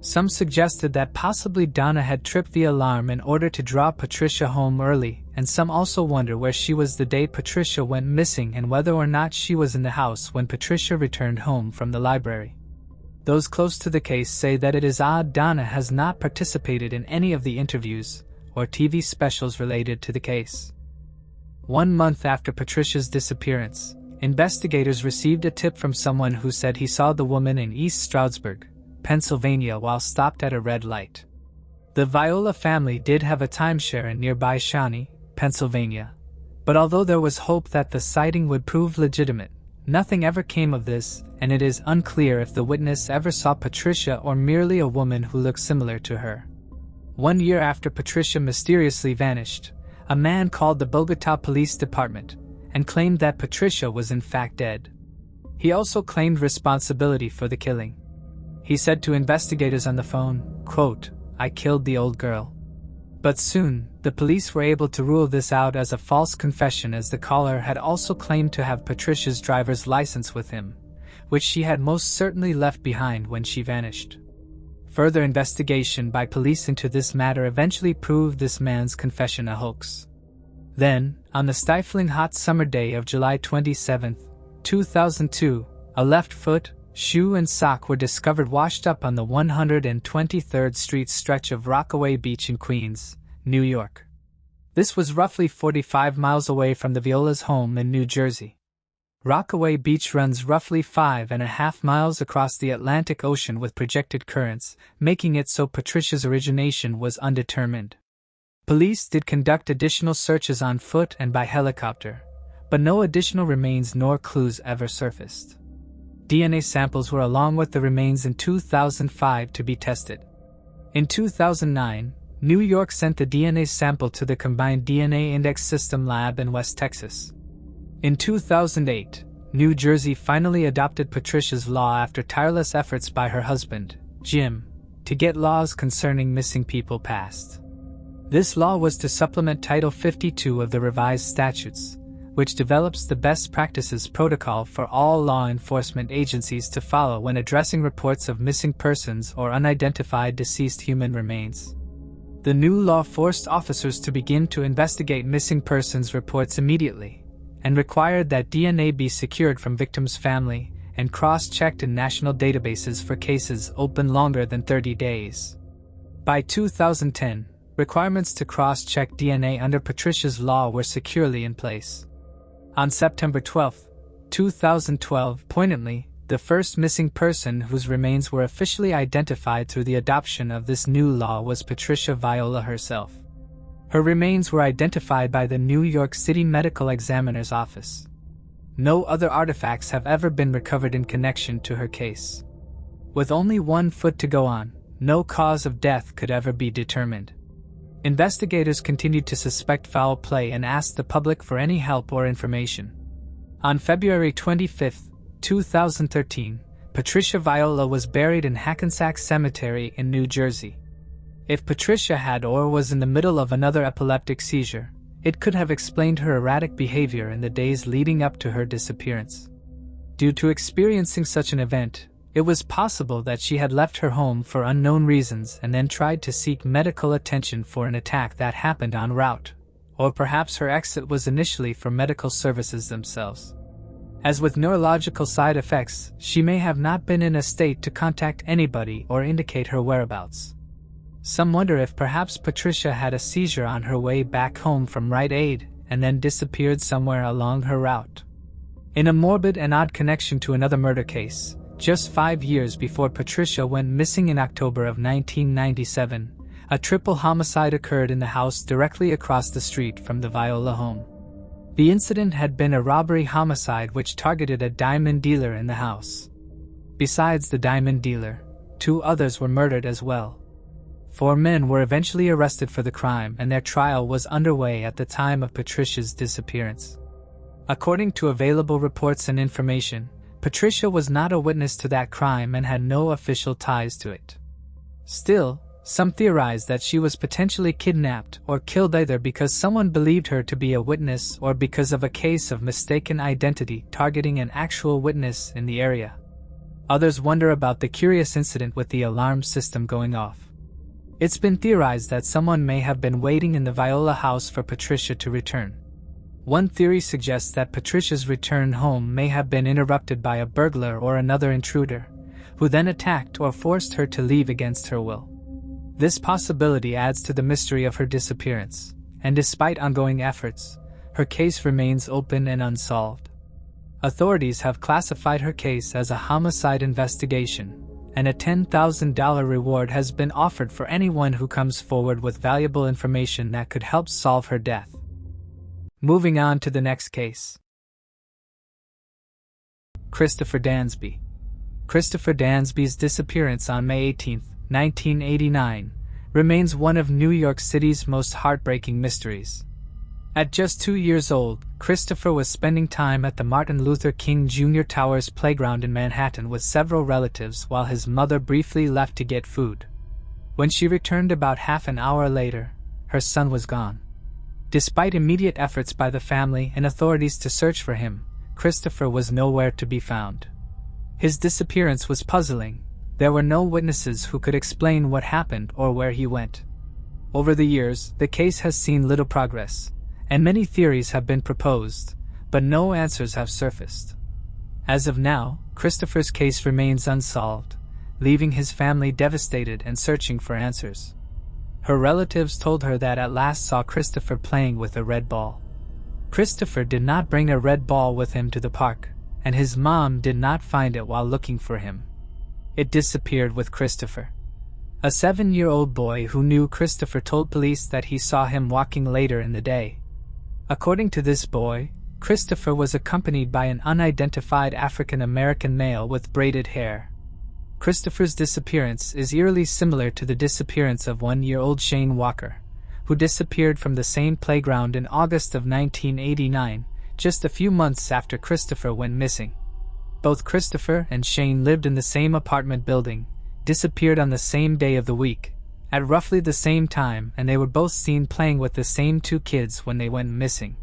Some suggested that possibly Donna had tripped the alarm in order to draw Patricia home early, and some also wonder where she was the day Patricia went missing and whether or not she was in the house when Patricia returned home from the library. Those close to the case say that it is odd Donna has not participated in any of the interviews or TV specials related to the case. 1 month after Patricia's disappearance, investigators received a tip from someone who said he saw the woman in East Stroudsburg, Pennsylvania while stopped at a red light. The Viola family did have a timeshare in nearby Shawnee, Pennsylvania, but although there was hope that the sighting would prove legitimate, nothing ever came of this, and it is unclear if the witness ever saw Patricia or merely a woman who looked similar to her. 1 year after Patricia mysteriously vanished, a man called the Bogota Police Department and claimed that Patricia was in fact dead. He also claimed responsibility for the killing. He said to investigators on the phone, quote, "I killed the old girl." But soon, the police were able to rule this out as a false confession, as the caller had also claimed to have Patricia's driver's license with him, which she had most certainly left behind when she vanished. Further investigation by police into this matter eventually proved this man's confession a hoax. Then, on the stifling hot summer day of July 27, 2002, a left foot, shoe and sock were discovered washed up on the 123rd Street stretch of Rockaway Beach in Queens, New York. This was roughly 45 miles away from the Viola's home in New Jersey. Rockaway Beach runs roughly 5.5 miles across the Atlantic Ocean with projected currents, making it so Patricia's origination was undetermined. Police did conduct additional searches on foot and by helicopter, but no additional remains nor clues ever surfaced. DNA samples were along with the remains in 2005 to be tested. In 2009, New York sent the DNA sample to the Combined DNA Index System lab in West Texas. In 2008, New Jersey finally adopted Patricia's law after tireless efforts by her husband, Jim, to get laws concerning missing people passed. This law was to supplement Title 52 of the revised statutes, which develops the best practices protocol for all law enforcement agencies to follow when addressing reports of missing persons or unidentified deceased human remains. The new law forced officers to begin to investigate missing persons reports immediately, and required that DNA be secured from victims' family and cross-checked in national databases for cases open longer than 30 days. By 2010, requirements to cross-check DNA under Patricia's law were securely in place. On September 12, 2012, poignantly, the first missing person whose remains were officially identified through the adoption of this new law was Patricia Viola herself. Her remains were identified by the New York City Medical Examiner's Office. No other artifacts have ever been recovered in connection to her case. With only 1 foot to go on, no cause of death could ever be determined. Investigators continued to suspect foul play and asked the public for any help or information. On February 25, 2013, Patricia Viola was buried in Hackensack Cemetery in New Jersey. If Patricia had or was in the middle of another epileptic seizure, it could have explained her erratic behavior in the days leading up to her disappearance. Due to experiencing such an event, it was possible that she had left her home for unknown reasons and then tried to seek medical attention for an attack that happened en route, or perhaps her exit was initially for medical services themselves. As with neurological side effects, she may have not been in a state to contact anybody or indicate her whereabouts. Some wonder if perhaps Patricia had a seizure on her way back home from Rite Aid and then disappeared somewhere along her route. In a morbid and odd connection to another murder case, just 5 years before Patricia went missing in October of 1997, a triple homicide occurred in the house directly across the street from the Viola home. The incident had been a robbery homicide which targeted a diamond dealer in the house. Besides the diamond dealer, 2 others were murdered as well. 4 men were eventually arrested for the crime and their trial was underway at the time of Patricia's disappearance. According to available reports and information, Patricia was not a witness to that crime and had no official ties to it. Still, some theorized that she was potentially kidnapped or killed either because someone believed her to be a witness or because of a case of mistaken identity targeting an actual witness in the area. Others wonder about the curious incident with the alarm system going off. It's been theorized that someone may have been waiting in the Viola house for Patricia to return. One theory suggests that Patricia's return home may have been interrupted by a burglar or another intruder, who then attacked or forced her to leave against her will. This possibility adds to the mystery of her disappearance, and despite ongoing efforts, her case remains open and unsolved. Authorities have classified her case as a homicide investigation, and a $10,000 reward has been offered for anyone who comes forward with valuable information that could help solve her death. Moving on to the next case. Christopher Dansby. Christopher Dansby's disappearance on May 18, 1989, remains one of New York City's most heartbreaking mysteries. At just 2 years old, Christopher was spending time at the Martin Luther King Jr. Towers playground in Manhattan with several relatives while his mother briefly left to get food. When she returned about half an hour later, her son was gone. Despite immediate efforts by the family and authorities to search for him, Christopher was nowhere to be found. His disappearance was puzzling. There were no witnesses who could explain what happened or where he went. Over the years, the case has seen little progress, and many theories have been proposed, but no answers have surfaced. As of now, Christopher's case remains unsolved, leaving his family devastated and searching for answers. Her relatives told her that at last saw Christopher playing with a red ball. Christopher did not bring a red ball with him to the park, and his mom did not find it while looking for him. It disappeared with Christopher. A 7-year-old boy who knew Christopher told police that he saw him walking later in the day. According to this boy, Christopher was accompanied by an unidentified African-American male with braided hair. Christopher's disappearance is eerily similar to the disappearance of 1-year-old Shane Walker, who disappeared from the same playground in August of 1989, just a few months after Christopher went missing. Both Christopher and Shane lived in the same apartment building, disappeared on the same day of the week, at roughly the same time, and they were both seen playing with the same 2 kids when they went missing.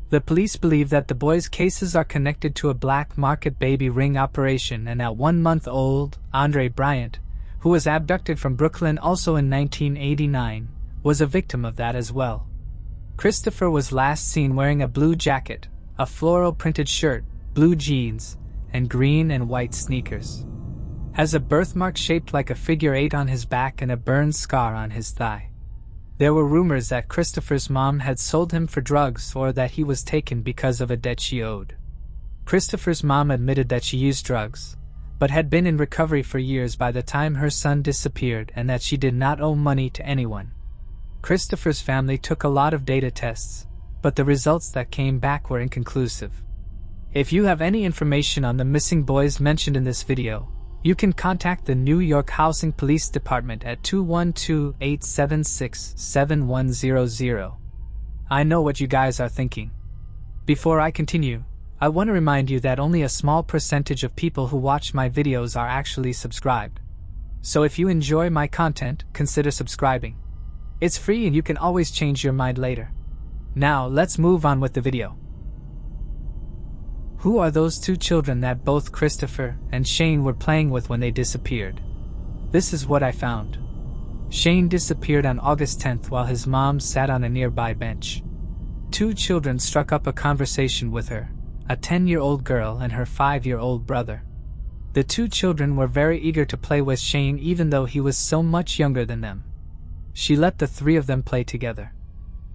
The police believe that the boys' cases are connected to a black market baby ring operation and that 1-month-old Andre Bryant, who was abducted from Brooklyn also in 1989, was a victim of that as well. Christopher was last seen wearing a blue jacket, a floral printed shirt, blue jeans, and green and white sneakers. Has a birthmark shaped like a figure 8 on his back and a burn scar on his thigh. There were rumors that Christopher's mom had sold him for drugs or that he was taken because of a debt she owed. Christopher's mom admitted that she used drugs, but had been in recovery for years by the time her son disappeared and that she did not owe money to anyone. Christopher's family took a lot of data tests, but the results that came back were inconclusive. If you have any information on the missing boys mentioned in this video, you can contact the New York Housing Police Department at 212-876-7100. I know what you guys are thinking. Before I continue, I want to remind you that only a small percentage of people who watch my videos are actually subscribed. So if you enjoy my content, consider subscribing. It's free and you can always change your mind later. Now let's move on with the video. Who are those 2 children that both Christopher and Shane were playing with when they disappeared? This is what I found. Shane disappeared on August 10th while his mom sat on a nearby bench. 2 children struck up a conversation with her, a 10-year-old girl and her 5-year-old brother. The 2 children were very eager to play with Shane even though he was so much younger than them. She let the 3 of them play together.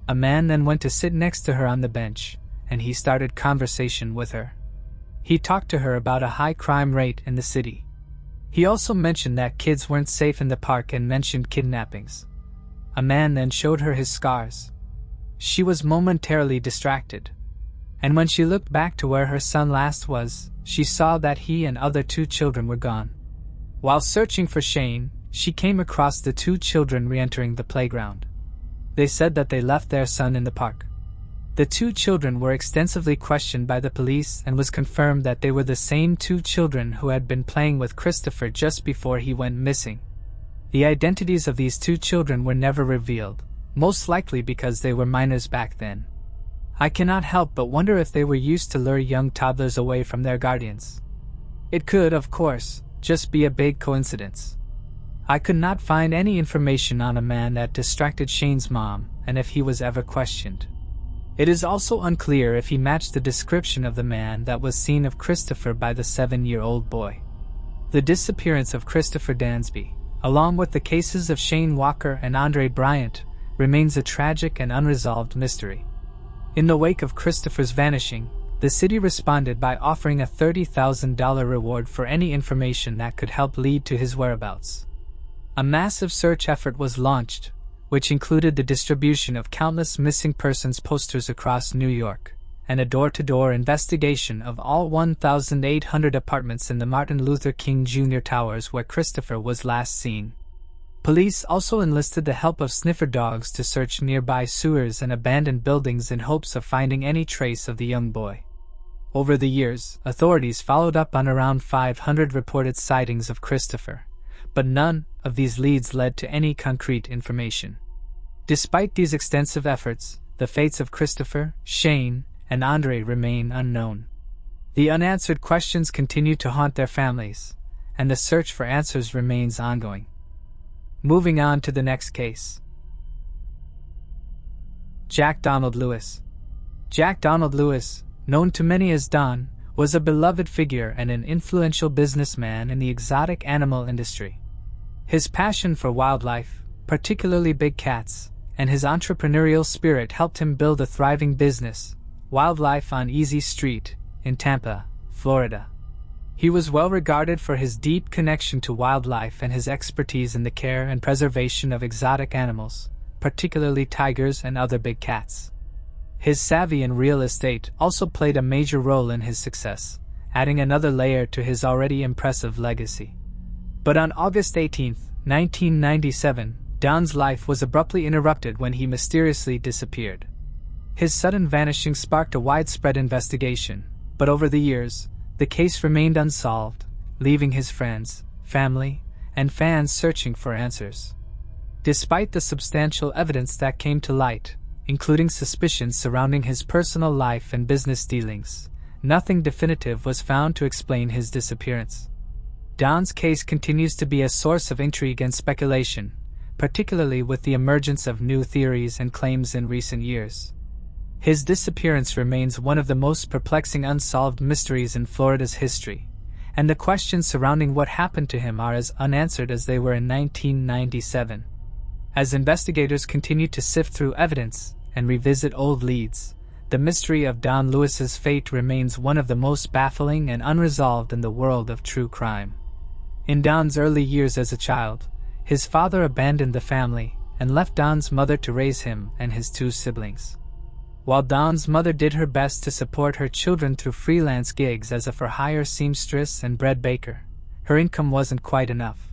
A man then went to sit next to her on the bench, and he started conversation with her. He talked to her about a high crime rate in the city. He also mentioned that kids weren't safe in the park and mentioned kidnappings. A man then showed her his scars. She was momentarily distracted, and when she looked back to where her son last was, she saw that he and other 2 children were gone. While searching for Shane, she came across the 2 children re-entering the playground. They said that they left their son in the park. The 2 children were extensively questioned by the police and was confirmed that they were the same 2 children who had been playing with Christopher just before he went missing. The identities of these 2 children were never revealed, most likely because they were minors back then. I cannot help but wonder if they were used to lure young toddlers away from their guardians. It could, of course, just be a big coincidence. I could not find any information on a man that distracted Shane's mom and if he was ever questioned. It is also unclear if he matched the description of the man that was seen of Christopher by the 7-year-old boy. The disappearance of Christopher Dansby, along with the cases of Shane Walker and Andre Bryant, remains a tragic and unresolved mystery. In the wake of Christopher's vanishing, The city responded by offering a $30,000 reward for any information that could help lead to his whereabouts. A massive search effort was launched, which included the distribution of countless missing persons posters across New York, and a door-to-door investigation of all 1,800 apartments in the Martin Luther King Jr. Towers where Christopher was last seen. Police also enlisted the help of sniffer dogs to search nearby sewers and abandoned buildings in hopes of finding any trace of the young boy. Over the years, authorities followed up on around 500 reported sightings of Christopher, but none of these leads led to any concrete information. Despite these extensive efforts, the fates of Christopher, Shane, and Andre remain unknown. The unanswered questions continue to haunt their families, and the search for answers remains ongoing. Moving on to the next case. Jack Donald Lewis. Jack Donald Lewis, known to many as Don, was a beloved figure and an influential businessman in the exotic animal industry. His passion for wildlife, particularly big cats, and his entrepreneurial spirit helped him build a thriving business, Wildlife on Easy Street, in Tampa, Florida. He was well regarded for his deep connection to wildlife and his expertise in the care and preservation of exotic animals, particularly tigers and other big cats. His savvy in real estate also played a major role in his success, adding another layer to his already impressive legacy. But on August 18, 1997, Don's life was abruptly interrupted when he mysteriously disappeared. His sudden vanishing sparked a widespread investigation, but over the years, the case remained unsolved, leaving his friends, family, and fans searching for answers. Despite the substantial evidence that came to light, including suspicions surrounding his personal life and business dealings, nothing definitive was found to explain his disappearance. Don's case continues to be a source of intrigue and speculation, particularly with the emergence of new theories and claims in recent years. His disappearance remains one of the most perplexing unsolved mysteries in Florida's history, and the questions surrounding what happened to him are as unanswered as they were in 1997. As investigators continue to sift through evidence and revisit old leads, the mystery of Don Lewis's fate remains one of the most baffling and unresolved in the world of true crime. In Don's early years as a child, his father abandoned the family and left Don's mother to raise him and his two siblings. While Don's mother did her best to support her children through freelance gigs as a for-hire seamstress and bread baker, her income wasn't quite enough.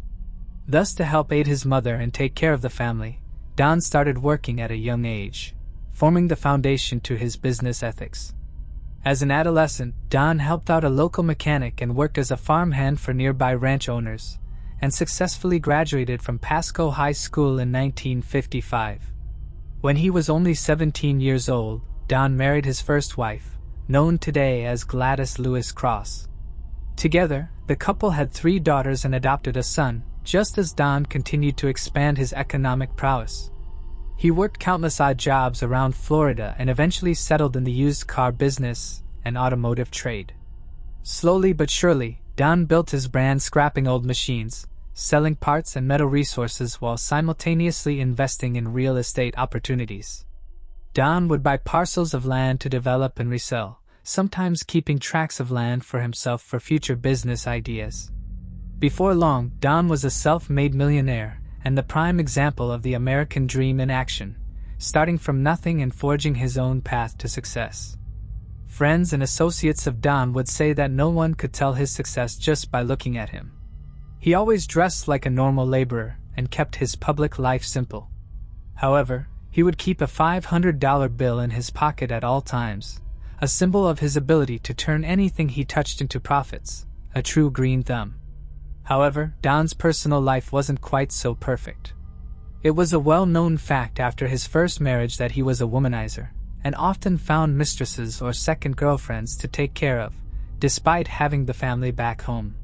Thus, to help aid his mother and take care of the family, Don started working at a young age, forming the foundation to his business ethics. As an adolescent, Don helped out a local mechanic and worked as a farmhand for nearby ranch owners, and successfully graduated from Pasco High School in 1955. When he was only 17 years old, Don married his first wife, known today as Gladys Lewis Cross. Together, the couple had 3 daughters and adopted a son, just as Don continued to expand his economic prowess. He worked countless odd jobs around Florida and eventually settled in the used car business and automotive trade. Slowly but surely, Don built his brand scrapping old machines, selling parts and metal resources while simultaneously investing in real estate opportunities. Don would buy parcels of land to develop and resell, sometimes keeping tracts of land for himself for future business ideas. Before long, Don was a self-made millionaire and the prime example of the American dream in action, starting from nothing and forging his own path to success. Friends and associates of Don would say that no one could tell his success just by looking at him. He always dressed like a normal laborer and kept his public life simple. However, he would keep a $500 bill in his pocket at all times, a symbol of his ability to turn anything he touched into profits, a true green thumb. However, Don's personal life wasn't quite so perfect. It was a well-known fact after his first marriage that he was a womanizer, and often found mistresses or second girlfriends to take care of, despite having the family back home.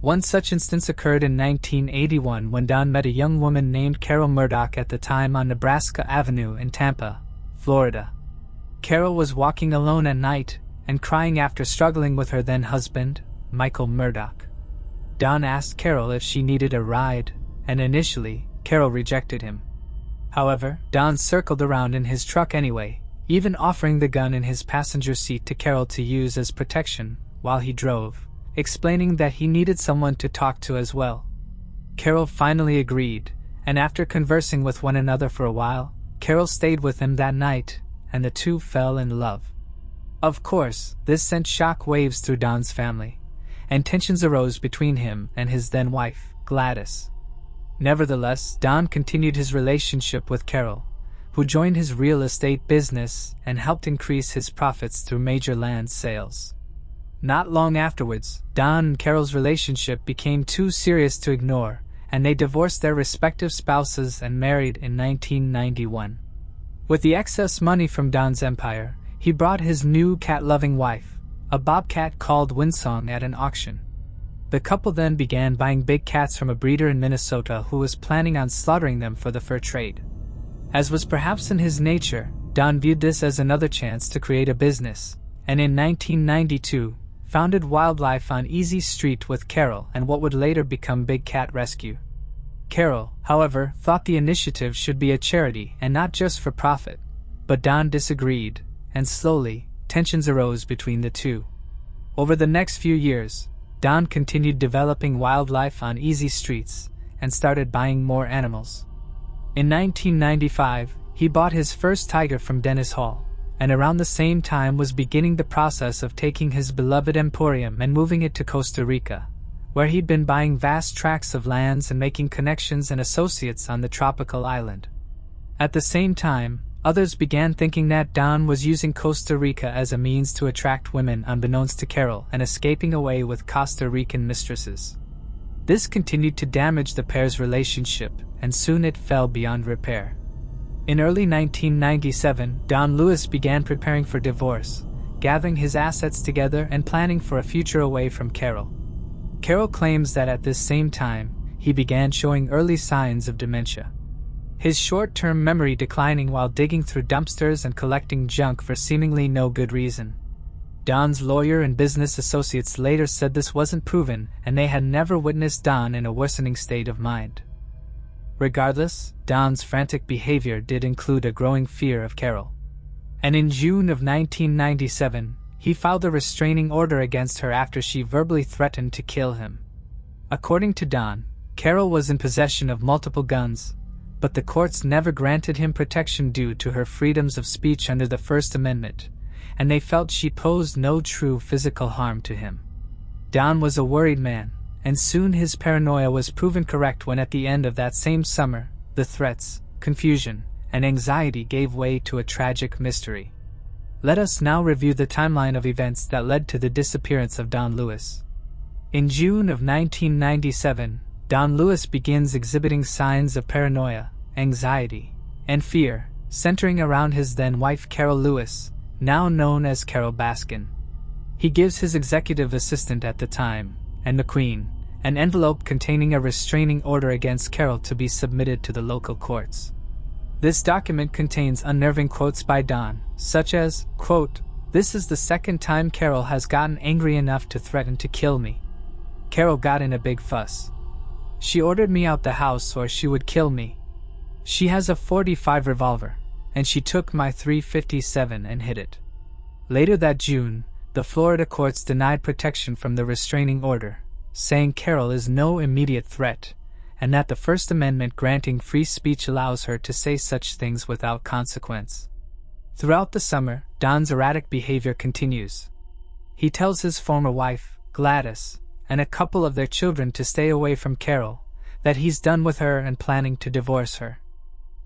One such instance occurred in 1981 when Don met a young woman named Carol Murdoch at the time on Nebraska Avenue in Tampa, Florida. Carol was walking alone at night and crying after struggling with her then-husband, Michael Murdoch. Don asked Carol if she needed a ride, and initially, Carol rejected him. However, Don circled around in his truck anyway, even offering the gun in his passenger seat to Carol to use as protection while he drove, explaining that he needed someone to talk to as well. Carol finally agreed, and after conversing with one another for a while, Carol stayed with him that night, and the two fell in love. Of course, this sent shock waves through Don's family, and tensions arose between him and his then-wife, Gladys. Nevertheless, Don continued his relationship with Carol, who joined his real estate business and helped increase his profits through major land sales. Not long afterwards, Don and Carol's relationship became too serious to ignore, and they divorced their respective spouses and married in 1991. With the excess money from Don's empire, he bought his new cat-loving wife, a bobcat called Windsong, at an auction. The couple then began buying big cats from a breeder in Minnesota who was planning on slaughtering them for the fur trade. As was perhaps in his nature, Don viewed this as another chance to create a business, and in 1992, founded Wildlife on Easy Street with Carol and what would later become Big Cat Rescue. Carol, however, thought the initiative should be a charity and not just for profit, but Don disagreed, and slowly, tensions arose between the two. Over the next few years, Don continued developing Wildlife on Easy Streets and started buying more animals. In 1995, he bought his first tiger from Dennis Hall, and around the same time was beginning the process of taking his beloved emporium and moving it to Costa Rica, where he'd been buying vast tracts of lands and making connections and associates on the tropical island. At the same time, others began thinking that Don was using Costa Rica as a means to attract women unbeknownst to Carol and escaping away with Costa Rican mistresses. This continued to damage the pair's relationship, and soon it fell beyond repair. In early 1997, Don Lewis began preparing for divorce, gathering his assets together and planning for a future away from Carol. Carol claims that at this same time, he began showing early signs of dementia. His short-term memory declining while digging through dumpsters and collecting junk for seemingly no good reason. Don's lawyer and business associates later said this wasn't proven and they had never witnessed Don in a worsening state of mind. Regardless, Don's frantic behavior did include a growing fear of Carol. And in June of 1997, he filed a restraining order against her after she verbally threatened to kill him. According to Don, Carol was in possession of multiple guns, but the courts never granted him protection due to her freedoms of speech under the First Amendment, and they felt she posed no true physical harm to him. Don was a worried man, and soon his paranoia was proven correct when at the end of that same summer, the threats, confusion, and anxiety gave way to a tragic mystery. Let us now review the timeline of events that led to the disappearance of Don Lewis. In June of 1997, Don Lewis begins exhibiting signs of paranoia, anxiety, and fear, centering around his then-wife Carol Lewis, now known as Carol Baskin. He gives his executive assistant at the time, and McQueen, an envelope containing a restraining order against Carol to be submitted to the local courts. This document contains unnerving quotes by Don, such as, quote, "This is the second time Carol has gotten angry enough to threaten to kill me. Carol got in a big fuss. She ordered me out the house or she would kill me. She has a .45 revolver, and she took my .357 and hid it." Later that June, the Florida courts denied protection from the restraining order, saying Carol is no immediate threat, and that the First Amendment granting free speech allows her to say such things without consequence. Throughout the summer, Don's erratic behavior continues. He tells his former wife, Gladys, and a couple of their children to stay away from Carol, that he's done with her and planning to divorce her.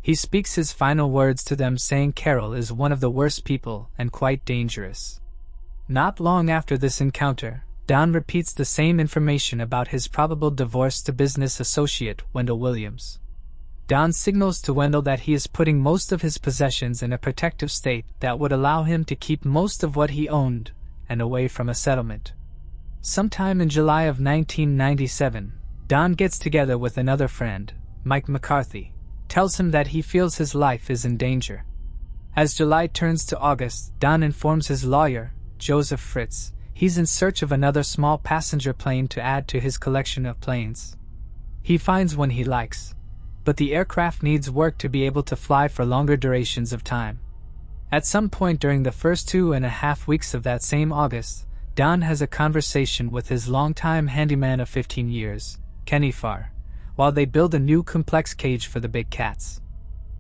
He speaks his final words to them saying Carol is one of the worst people and quite dangerous. Not long after this encounter, Don repeats the same information about his probable divorce to business associate Wendell Williams. Don signals to Wendell that he is putting most of his possessions in a protective state that would allow him to keep most of what he owned and away from a settlement. Sometime in July of 1997, Don gets together with another friend, Mike McCarthy, tells him that he feels his life is in danger. As July turns to August, Don informs his lawyer, Joseph Fritz, he's in search of another small passenger plane to add to his collection of planes. He finds one he likes, but the aircraft needs work to be able to fly for longer durations of time. At some point during the first 2.5 weeks of that same August, Don has a conversation with his longtime handyman of 15 years, Kenny Farr, while they build a new complex cage for the big cats.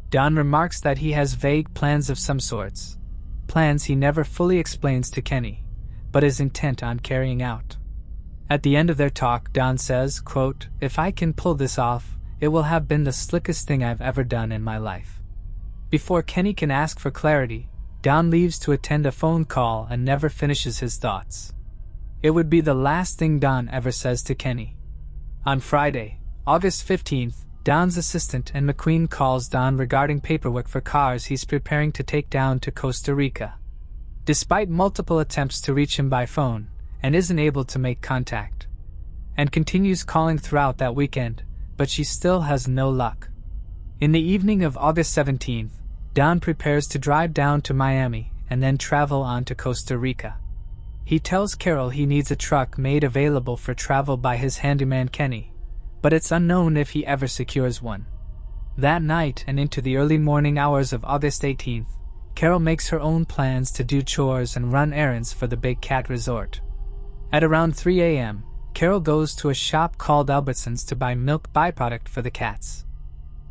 Don remarks that he has vague plans of some sorts, plans he never fully explains to Kenny, but is intent on carrying out. At the end of their talk, Don says, quote, "If I can pull this off, it will have been the slickest thing I've ever done in my life." Before Kenny can ask for clarity, Don leaves to attend a phone call and never finishes his thoughts. It would be the last thing Don ever says to Kenny. On Friday, August 15th, Don's assistant and McQueen calls Don regarding paperwork for cars he's preparing to take down to Costa Rica. Despite multiple attempts to reach him by phone, and isn't able to make contact, and continues calling throughout that weekend, but she still has no luck. In the evening of August 17th, Don prepares to drive down to Miami and then travel on to Costa Rica. He tells Carol he needs a truck made available for travel by his handyman Kenny, but it's unknown if he ever secures one. That night and into the early morning hours of August 18th, Carol makes her own plans to do chores and run errands for the Big Cat Resort. At around 3 a.m., Carol goes to a shop called Albertsons to buy milk byproduct for the cats.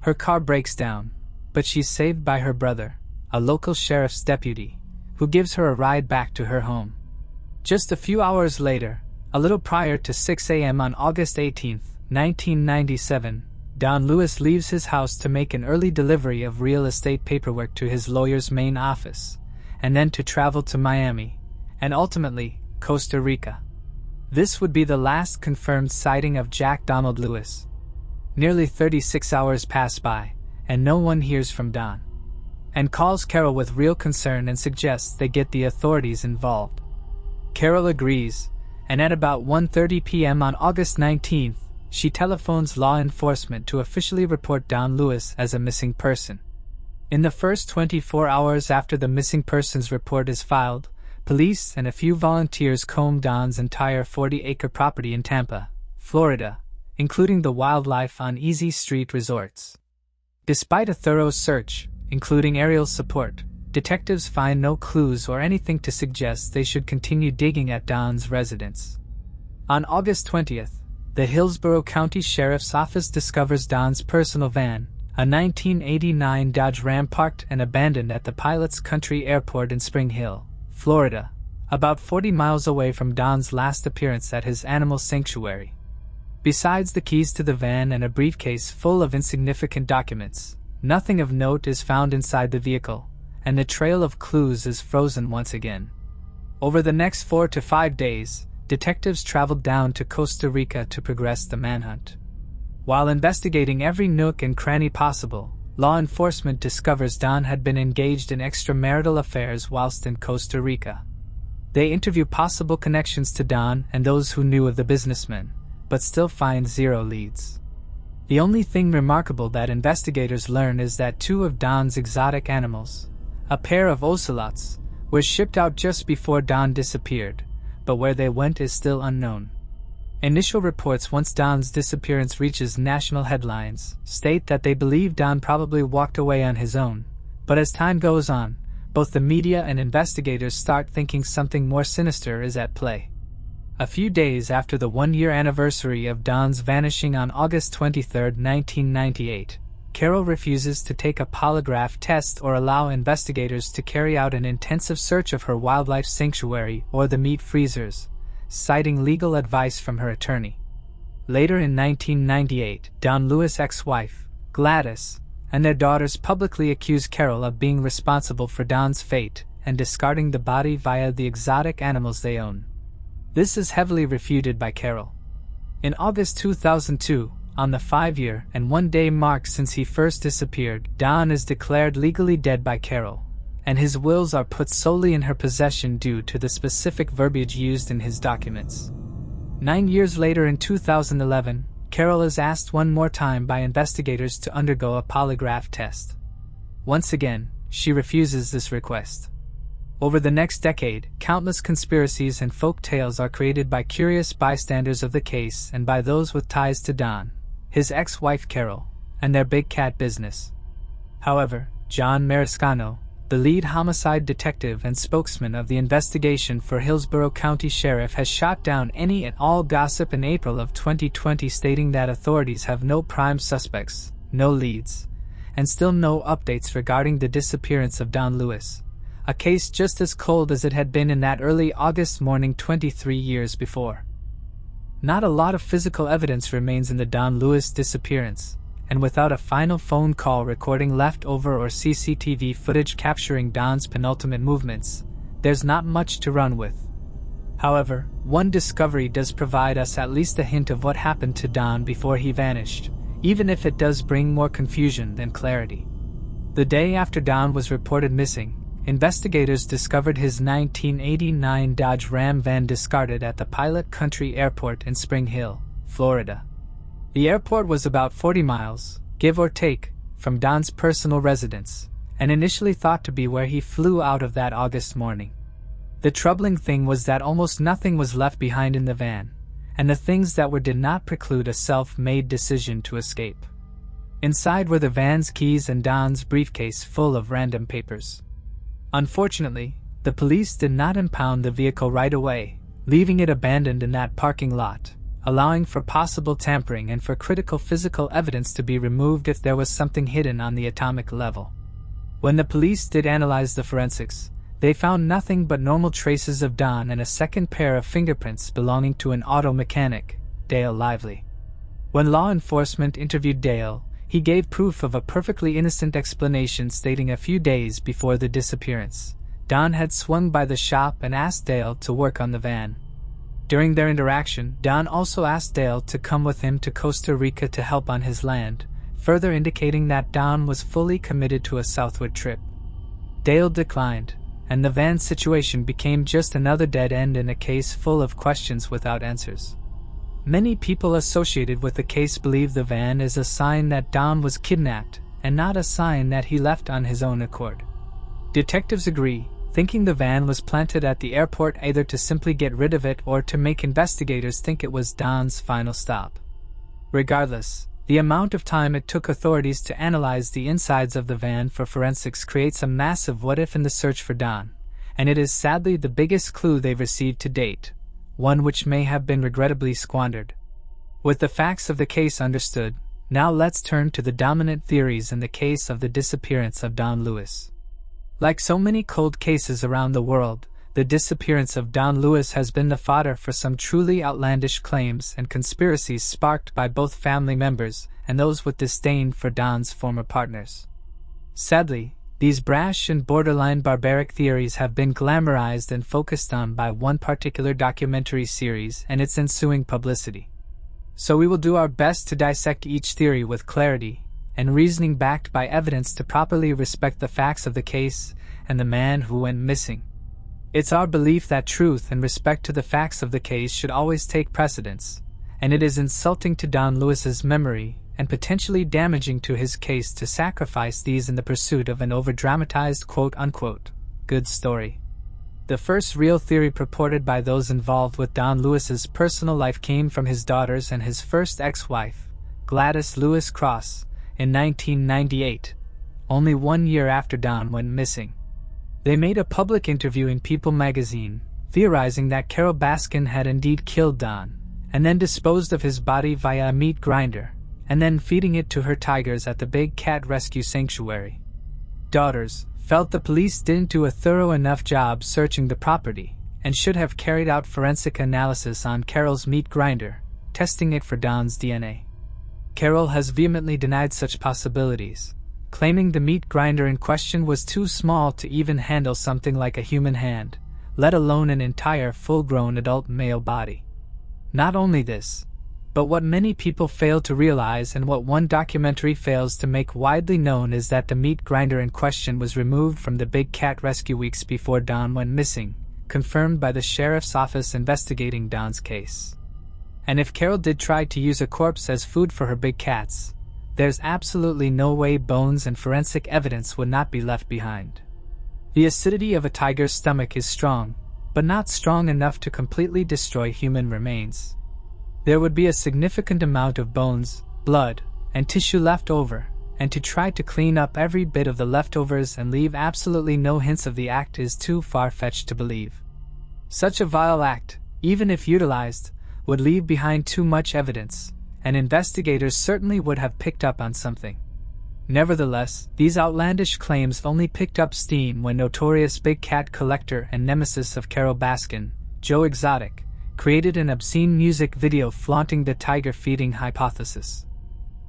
Her car breaks down, but she's saved by her brother, a local sheriff's deputy, who gives her a ride back to her home. Just a few hours later, a little prior to 6 a.m. on August 18th, 1997, Don Lewis leaves his house to make an early delivery of real estate paperwork to his lawyer's main office, and then to travel to Miami, and ultimately, Costa Rica. This would be the last confirmed sighting of Jack Donald Lewis. Nearly 36 hours pass by, and no one hears from Don, and calls Carol with real concern and suggests they get the authorities involved. Carol agrees, and at about 1:30 p.m. on August 19th, she telephones law enforcement to officially report Don Lewis as a missing person. In the first 24 hours after the missing persons report is filed, police and a few volunteers comb Don's entire 40-acre property in Tampa, Florida, including the wildlife on Easy Street resorts. Despite a thorough search, including aerial support, detectives find no clues or anything to suggest they should continue digging at Don's residence. On August 20th, the Hillsborough County Sheriff's Office discovers Don's personal van, a 1989 Dodge Ram parked and abandoned at the Pilots Country Airport in Spring Hill, Florida, about 40 miles away from Don's last appearance at his animal sanctuary. Besides the keys to the van and a briefcase full of insignificant documents, nothing of note is found inside the vehicle, and the trail of clues is frozen once again. Over the next 4 to 5 days, detectives traveled down to Costa Rica to progress the manhunt. While investigating every nook and cranny possible, law enforcement discovers Don had been engaged in extramarital affairs whilst in Costa Rica. They interview possible connections to Don and those who knew of the businessman, but still find zero leads. The only thing remarkable that investigators learn is that 2 of Don's exotic animals, a pair of ocelots, were shipped out just before Don disappeared, but where they went is still unknown. Initial reports once Don's disappearance reaches national headlines state that they believe Don probably walked away on his own, but as time goes on, both the media and investigators start thinking something more sinister is at play. A few days after the 1-year anniversary of Don's vanishing on August 23, 1998, Carol refuses to take a polygraph test or allow investigators to carry out an intensive search of her wildlife sanctuary or the meat freezers, citing legal advice from her attorney. Later in 1998, Don Lewis' ex-wife, Gladys, and their daughters publicly accuse Carol of being responsible for Don's fate and discarding the body via the exotic animals they own. This is heavily refuted by Carol. In August 2002, on the 5-year and 1-day mark since he first disappeared, Don is declared legally dead by Carol, and his wills are put solely in her possession due to the specific verbiage used in his documents. 9 years later in 2011, Carol is asked one more time by investigators to undergo a polygraph test. Once again, she refuses this request. Over the next decade, countless conspiracies and folk tales are created by curious bystanders of the case and by those with ties to Don, his ex-wife Carol, and their big cat business. However, John Mariscano, the lead homicide detective and spokesman of the investigation for Hillsborough County Sheriff, has shot down any and all gossip in April of 2020, stating that authorities have no prime suspects, no leads, and still no updates regarding the disappearance of Don Lewis, a case just as cold as it had been in that early August morning 23 years before. Not a lot of physical evidence remains in the Don Lewis disappearance, and without a final phone call recording left over or CCTV footage capturing Don's penultimate movements, there's not much to run with. However, one discovery does provide us at least a hint of what happened to Don before he vanished, even if it does bring more confusion than clarity. The day after Don was reported missing, investigators discovered his 1989 Dodge Ram van discarded at the Pilot Country Airport in Spring Hill, Florida. The airport was about 40 miles, give or take, from Don's personal residence, and initially thought to be where he flew out of that August morning. The troubling thing was that almost nothing was left behind in the van, and the things that were did not preclude a self-made decision to escape. Inside were the van's keys and Don's briefcase full of random papers. Unfortunately, the police did not impound the vehicle right away, leaving it abandoned in that parking lot, allowing for possible tampering and for critical physical evidence to be removed if there was something hidden on the atomic level. When the police did analyze the forensics, they found nothing but normal traces of Don and a second pair of fingerprints belonging to an auto mechanic, Dale Lively. When law enforcement interviewed Dale, he gave proof of a perfectly innocent explanation, stating a few days before the disappearance, Don had swung by the shop and asked Dale to work on the van. During their interaction, Don also asked Dale to come with him to Costa Rica to help on his land, further indicating that Don was fully committed to a southward trip. Dale declined, and the van situation became just another dead end in a case full of questions without answers. Many people associated with the case believe the van is a sign that Don was kidnapped, and not a sign that he left on his own accord. Detectives agree, thinking the van was planted at the airport either to simply get rid of it or to make investigators think it was Don's final stop. Regardless, the amount of time it took authorities to analyze the insides of the van for forensics creates a massive what-if in the search for Don, and it is sadly the biggest clue they've received to date, one which may have been regrettably squandered. With the facts of the case understood, now let's turn to the dominant theories in the case of the disappearance of Don Lewis. Like so many cold cases around the world, the disappearance of Don Lewis has been the fodder for some truly outlandish claims and conspiracies sparked by both family members and those with disdain for Don's former partners. Sadly, these brash and borderline barbaric theories have been glamorized and focused on by one particular documentary series and its ensuing publicity. So we will do our best to dissect each theory with clarity and reasoning backed by evidence to properly respect the facts of the case and the man who went missing. It's our belief that truth and respect to the facts of the case should always take precedence, and it is insulting to Don Lewis's memory and potentially damaging to his case to sacrifice these in the pursuit of an over-dramatized quote-unquote good story. The first real theory purported by those involved with Don Lewis's personal life came from his daughters and his first ex-wife, Gladys Lewis Cross, in 1998, only 1 year after Don went missing. They made a public interview in People magazine, theorizing that Carol Baskin had indeed killed Don, and then disposed of his body via a meat grinder, and then feeding it to her tigers at the Big Cat Rescue Sanctuary. Daughters felt the police didn't do a thorough enough job searching the property, and should have carried out forensic analysis on Carol's meat grinder, testing it for Don's DNA. Carol has vehemently denied such possibilities, claiming the meat grinder in question was too small to even handle something like a human hand, let alone an entire full-grown adult male body. Not only this, but what many people fail to realize and what one documentary fails to make widely known is that the meat grinder in question was removed from the Big Cat Rescue weeks before Don went missing, confirmed by the sheriff's office investigating Don's case. And if Carol did try to use a corpse as food for her big cats, there's absolutely no way bones and forensic evidence would not be left behind. The acidity of a tiger's stomach is strong, but not strong enough to completely destroy human remains. There would be a significant amount of bones, blood, and tissue left over, and to try to clean up every bit of the leftovers and leave absolutely no hints of the act is too far-fetched to believe. Such a vile act, even if utilized, would leave behind too much evidence, and investigators certainly would have picked up on something. Nevertheless, these outlandish claims only picked up steam when notorious big cat collector and nemesis of Carole Baskin, Joe Exotic, created an obscene music video flaunting the tiger feeding hypothesis.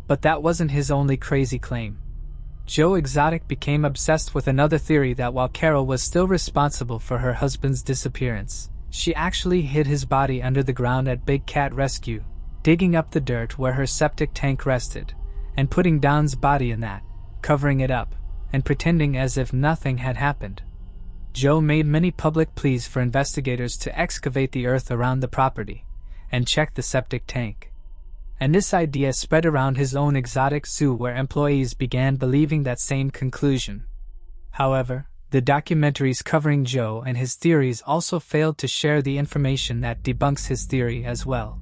But that wasn't his only crazy claim. Joe Exotic became obsessed with another theory that while Carole was still responsible for her husband's disappearance, she actually hid his body under the ground at Big Cat Rescue, digging up the dirt where her septic tank rested, and putting Don's body in that, covering it up, and pretending as if nothing had happened. Joe made many public pleas for investigators to excavate the earth around the property, and check the septic tank. And this idea spread around his own exotic zoo where employees began believing that same conclusion. However, the documentaries covering Joe and his theories also failed to share the information that debunks his theory as well.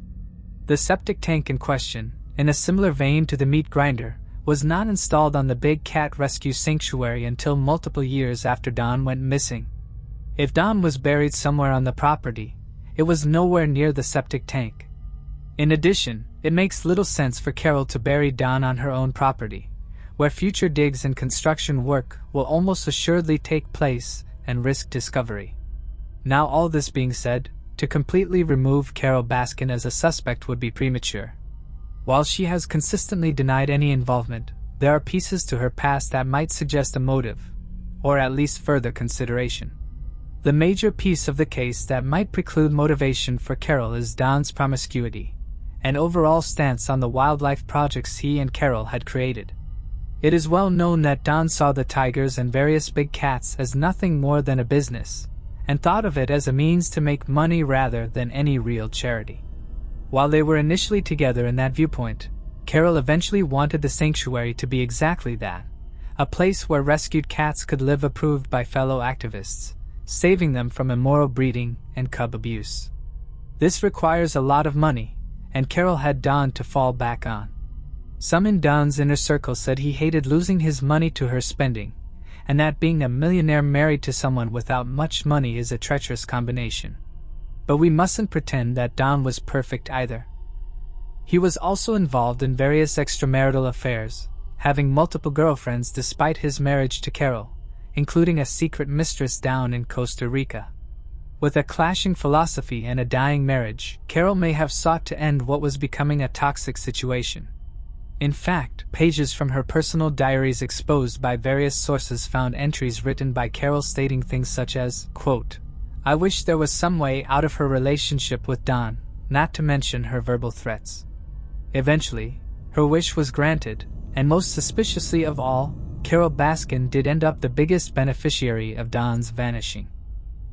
The septic tank in question, in a similar vein to the meat grinder, was not installed on the Big Cat Rescue Sanctuary until multiple years after Don went missing. If Don was buried somewhere on the property, it was nowhere near the septic tank. In addition, it makes little sense for Carole to bury Don on her own property, where future digs and construction work will almost assuredly take place and risk discovery. Now, all this being said, to completely remove Carole Baskin as a suspect would be premature. While she has consistently denied any involvement, there are pieces to her past that might suggest a motive, or at least further consideration. The major piece of the case that might preclude motivation for Carole is Don's promiscuity, an overall stance on the wildlife projects he and Carole had created. It is well known that Don saw the tigers and various big cats as nothing more than a business, and thought of it as a means to make money rather than any real charity. While they were initially together in that viewpoint, Carole eventually wanted the sanctuary to be exactly that, a place where rescued cats could live approved by fellow activists, saving them from immoral breeding and cub abuse. This requires a lot of money, and Carole had Don to fall back on. Some in Don's inner circle said he hated losing his money to her spending, and that being a millionaire married to someone without much money is a treacherous combination. But we mustn't pretend that Don was perfect either. He was also involved in various extramarital affairs, having multiple girlfriends despite his marriage to Carole, including a secret mistress down in Costa Rica. With a clashing philosophy and a dying marriage, Carole may have sought to end what was becoming a toxic situation. In fact, pages from her personal diaries exposed by various sources found entries written by Carole stating things such as, quote, "I wish there was some way out of her relationship with Don, not to mention her verbal threats." Eventually, her wish was granted, and most suspiciously of all, Carole Baskin did end up the biggest beneficiary of Don's vanishing.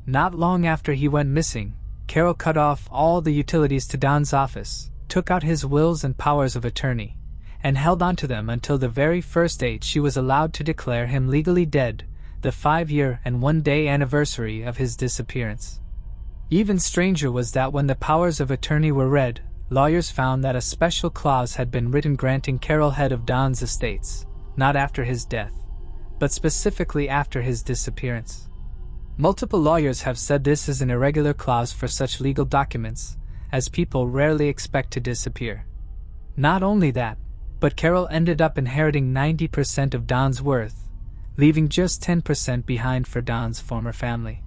Not long after he went missing, Carole cut off all the utilities to Don's office, took out his wills and powers of attorney, and held onto them until the very first date she was allowed to declare him legally dead, the 5-year and 1-day anniversary of his disappearance. Even stranger was that when the powers of attorney were read, lawyers found that a special clause had been written granting Carole head of Don's estates, not after his death, but specifically after his disappearance. Multiple lawyers have said this is an irregular clause for such legal documents, as people rarely expect to disappear. Not only that, but Carole ended up inheriting 90% of Don's worth, leaving just 10% behind for Don's former family.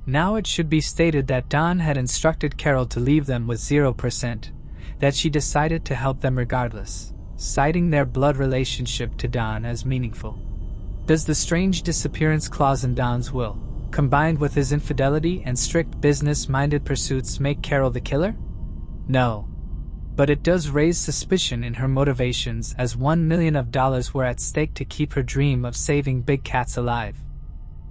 Now it should be stated that Don had instructed Carole to leave them with 0%, that she decided to help them regardless, citing their blood relationship to Don as meaningful. Does the strange disappearance clause in Don's will, combined with his infidelity and strict business-minded pursuits, make Carole the killer? No. But it does raise suspicion in her motivations, as $1 million were at stake to keep her dream of saving big cats alive.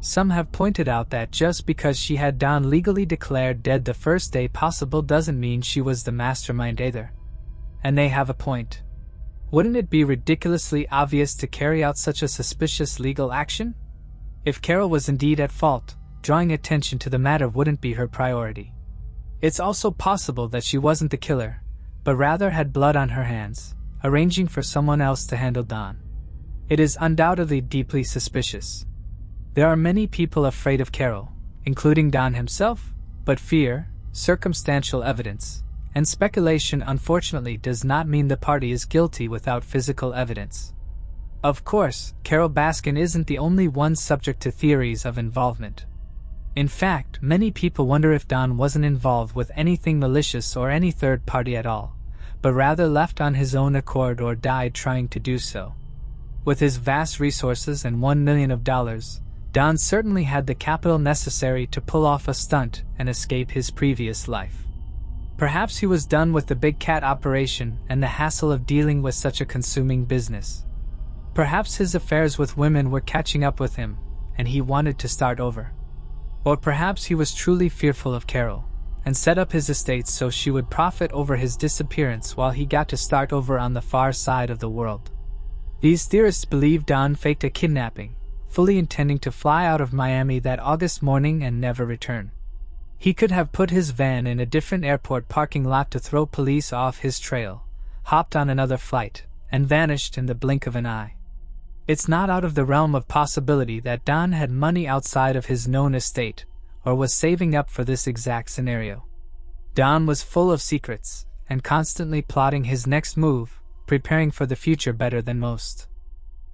Some have pointed out that just because she had Don legally declared dead the first day possible doesn't mean she was the mastermind either. And they have a point. Wouldn't it be ridiculously obvious to carry out such a suspicious legal action? If Carole was indeed at fault, drawing attention to the matter wouldn't be her priority. It's also possible that she wasn't the killer, but rather had blood on her hands, arranging for someone else to handle Don. It is undoubtedly deeply suspicious. There are many people afraid of Carol, including Don himself, but fear, circumstantial evidence, and speculation unfortunately does not mean the party is guilty without physical evidence. Of course, Carol Baskin isn't the only one subject to theories of involvement. In fact, many people wonder if Don wasn't involved with anything malicious or any third party at all, but rather left on his own accord or died trying to do so. With his vast resources and $1 million, Don certainly had the capital necessary to pull off a stunt and escape his previous life. Perhaps he was done with the big cat operation and the hassle of dealing with such a consuming business. Perhaps his affairs with women were catching up with him, and he wanted to start over. Or perhaps he was truly fearful of Carol, and set up his estate so she would profit over his disappearance while he got to start over on the far side of the world. These theorists believe Don faked a kidnapping, fully intending to fly out of Miami that August morning and never return. He could have put his van in a different airport parking lot to throw police off his trail, hopped on another flight, and vanished in the blink of an eye. It's not out of the realm of possibility that Don had money outside of his known estate, or was saving up for this exact scenario. Don was full of secrets, and constantly plotting his next move, preparing for the future better than most.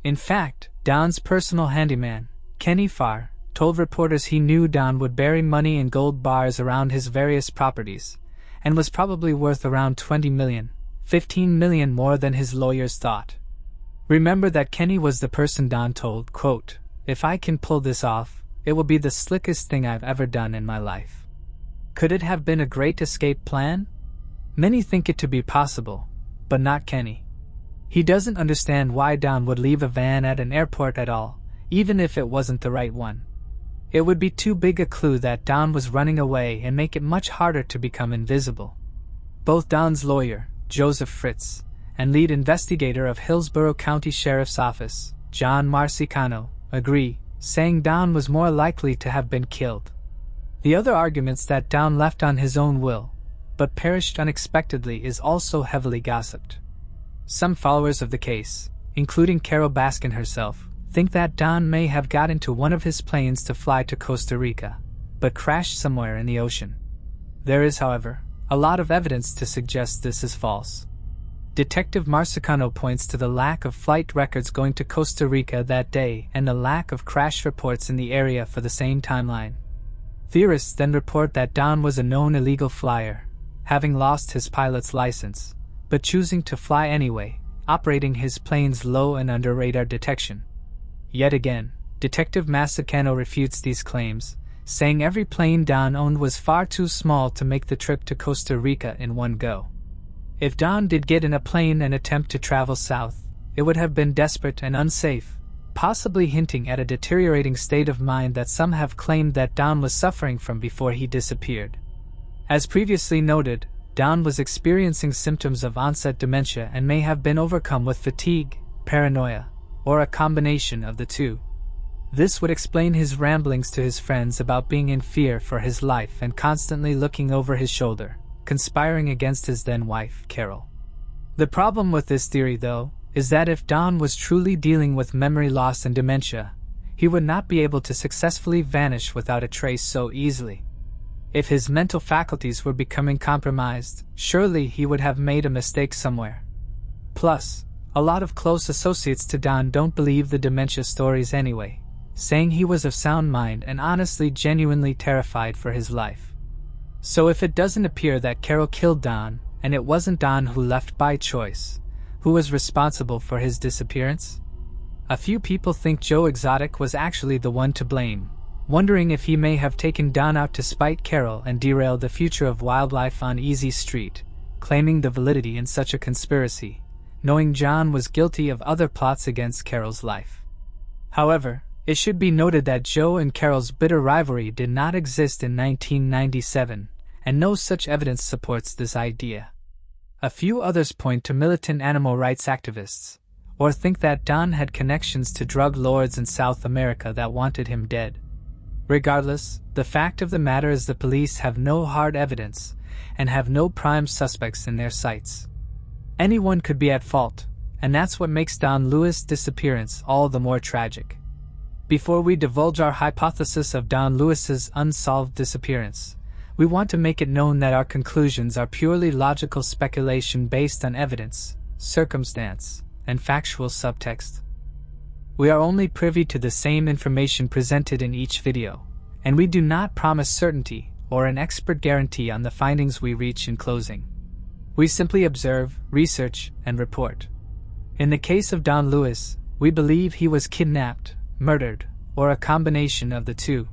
In fact, Don's personal handyman, Kenny Farr, told reporters he knew Don would bury money in gold bars around his various properties, and was probably worth around $20 million, $15 million more than his lawyers thought. Remember that Kenny was the person Don told, quote, "If I can pull this off, it will be the slickest thing I've ever done in my life." Could it have been a great escape plan? Many think it to be possible, but not Kenny. He doesn't understand why Don would leave a van at an airport at all, even if it wasn't the right one. It would be too big a clue that Don was running away and make it much harder to become invisible. Both Don's lawyer, Joseph Fritz, and lead investigator of Hillsborough County Sheriff's Office, John Marcicano, agree, saying Don was more likely to have been killed. The other arguments that Don left on his own will, but perished unexpectedly, is also heavily gossiped. Some followers of the case, including Carol Baskin herself, think that Don may have got into one of his planes to fly to Costa Rica, but crashed somewhere in the ocean. There is, however, a lot of evidence to suggest this is false. Detective Marcicano points to the lack of flight records going to Costa Rica that day and the lack of crash reports in the area for the same timeline. Theorists then report that Don was a known illegal flyer, having lost his pilot's license, but choosing to fly anyway, operating his planes low and under radar detection. Yet again, Detective Marcicano refutes these claims, saying every plane Don owned was far too small to make the trip to Costa Rica in one go. If Don did get in a plane and attempt to travel south, it would have been desperate and unsafe, possibly hinting at a deteriorating state of mind that some have claimed that Don was suffering from before he disappeared. As previously noted, Don was experiencing symptoms of onset dementia and may have been overcome with fatigue, paranoia, or a combination of the two. This would explain his ramblings to his friends about being in fear for his life and constantly looking over his shoulder, conspiring against his then-wife, Carol. The problem with this theory, though, is that if Don was truly dealing with memory loss and dementia, he would not be able to successfully vanish without a trace so easily. If his mental faculties were becoming compromised, surely he would have made a mistake somewhere. Plus, a lot of close associates to Don don't believe the dementia stories anyway, saying he was of sound mind and honestly genuinely terrified for his life. So if it doesn't appear that Carol killed Don, and it wasn't Don who left by choice, who was responsible for his disappearance? A few people think Joe Exotic was actually the one to blame, wondering if he may have taken Don out to spite Carol and derail the future of wildlife on Easy Street, claiming the validity in such a conspiracy, knowing John was guilty of other plots against Carol's life. However, it should be noted that Joe and Carol's bitter rivalry did not exist in 1997, and no such evidence supports this idea. A few others point to militant animal rights activists, or think that Don had connections to drug lords in South America that wanted him dead. Regardless, the fact of the matter is the police have no hard evidence and have no prime suspects in their sights. Anyone could be at fault, and that's what makes Don Lewis' disappearance all the more tragic. Before we divulge our hypothesis of Don Lewis's unsolved disappearance, we want to make it known that our conclusions are purely logical speculation based on evidence, circumstance, and factual subtext. We are only privy to the same information presented in each video, and we do not promise certainty or an expert guarantee on the findings we reach in closing. We simply observe, research, and report. In the case of Don Lewis, we believe he was kidnapped, murdered, or a combination of the two.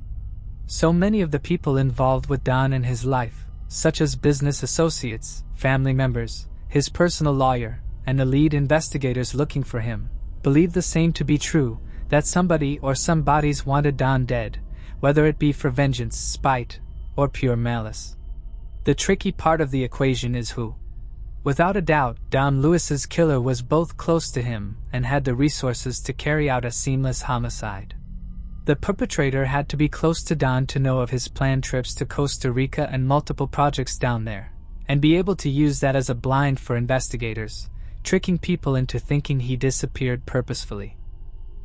So many of the people involved with Don and his life, such as business associates, family members, his personal lawyer, and the lead investigators looking for him, believe the same to be true, that somebody or some bodies wanted Don dead, whether it be for vengeance, spite, or pure malice. The tricky part of the equation is who. Without a doubt, Don Lewis's killer was both close to him and had the resources to carry out a seamless homicide. The perpetrator had to be close to Don to know of his planned trips to Costa Rica and multiple projects down there, and be able to use that as a blind for investigators, tricking people into thinking he disappeared purposefully.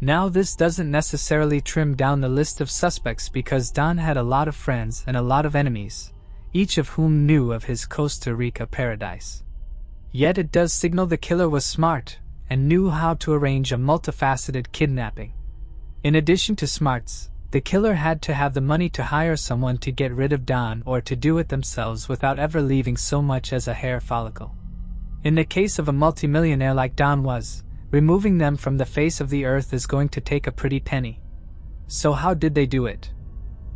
Now this doesn't necessarily trim down the list of suspects because Don had a lot of friends and a lot of enemies, each of whom knew of his Costa Rica paradise. Yet it does signal the killer was smart and knew how to arrange a multifaceted kidnapping. In addition to smarts, the killer had to have the money to hire someone to get rid of Don or to do it themselves without ever leaving so much as a hair follicle. In the case of a multimillionaire like Don was, removing them from the face of the earth is going to take a pretty penny. So how did they do it?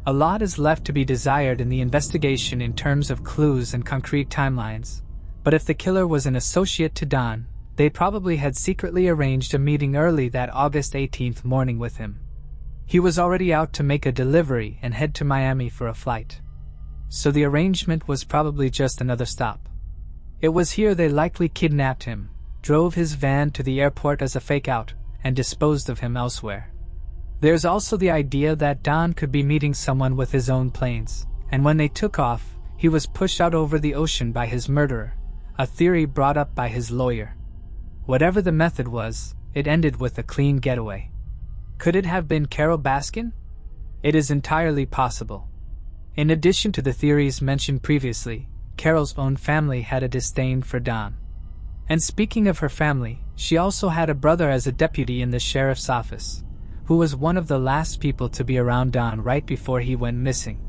A lot is left to be desired in the investigation in terms of clues and concrete timelines, but if the killer was an associate to Don, they probably had secretly arranged a meeting early that August 18th morning with him. He was already out to make a delivery and head to Miami for a flight. So the arrangement was probably just another stop. It was here they likely kidnapped him, drove his van to the airport as a fake-out, and disposed of him elsewhere. There's also the idea that Don could be meeting someone with his own planes, and when they took off, he was pushed out over the ocean by his murderer, a theory brought up by his lawyer. Whatever the method was, it ended with a clean getaway. Could it have been Carol Baskin? It is entirely possible. In addition to the theories mentioned previously, Carol's own family had a disdain for Don. And speaking of her family, she also had a brother as a deputy in the sheriff's office, who was one of the last people to be around Don right before he went missing.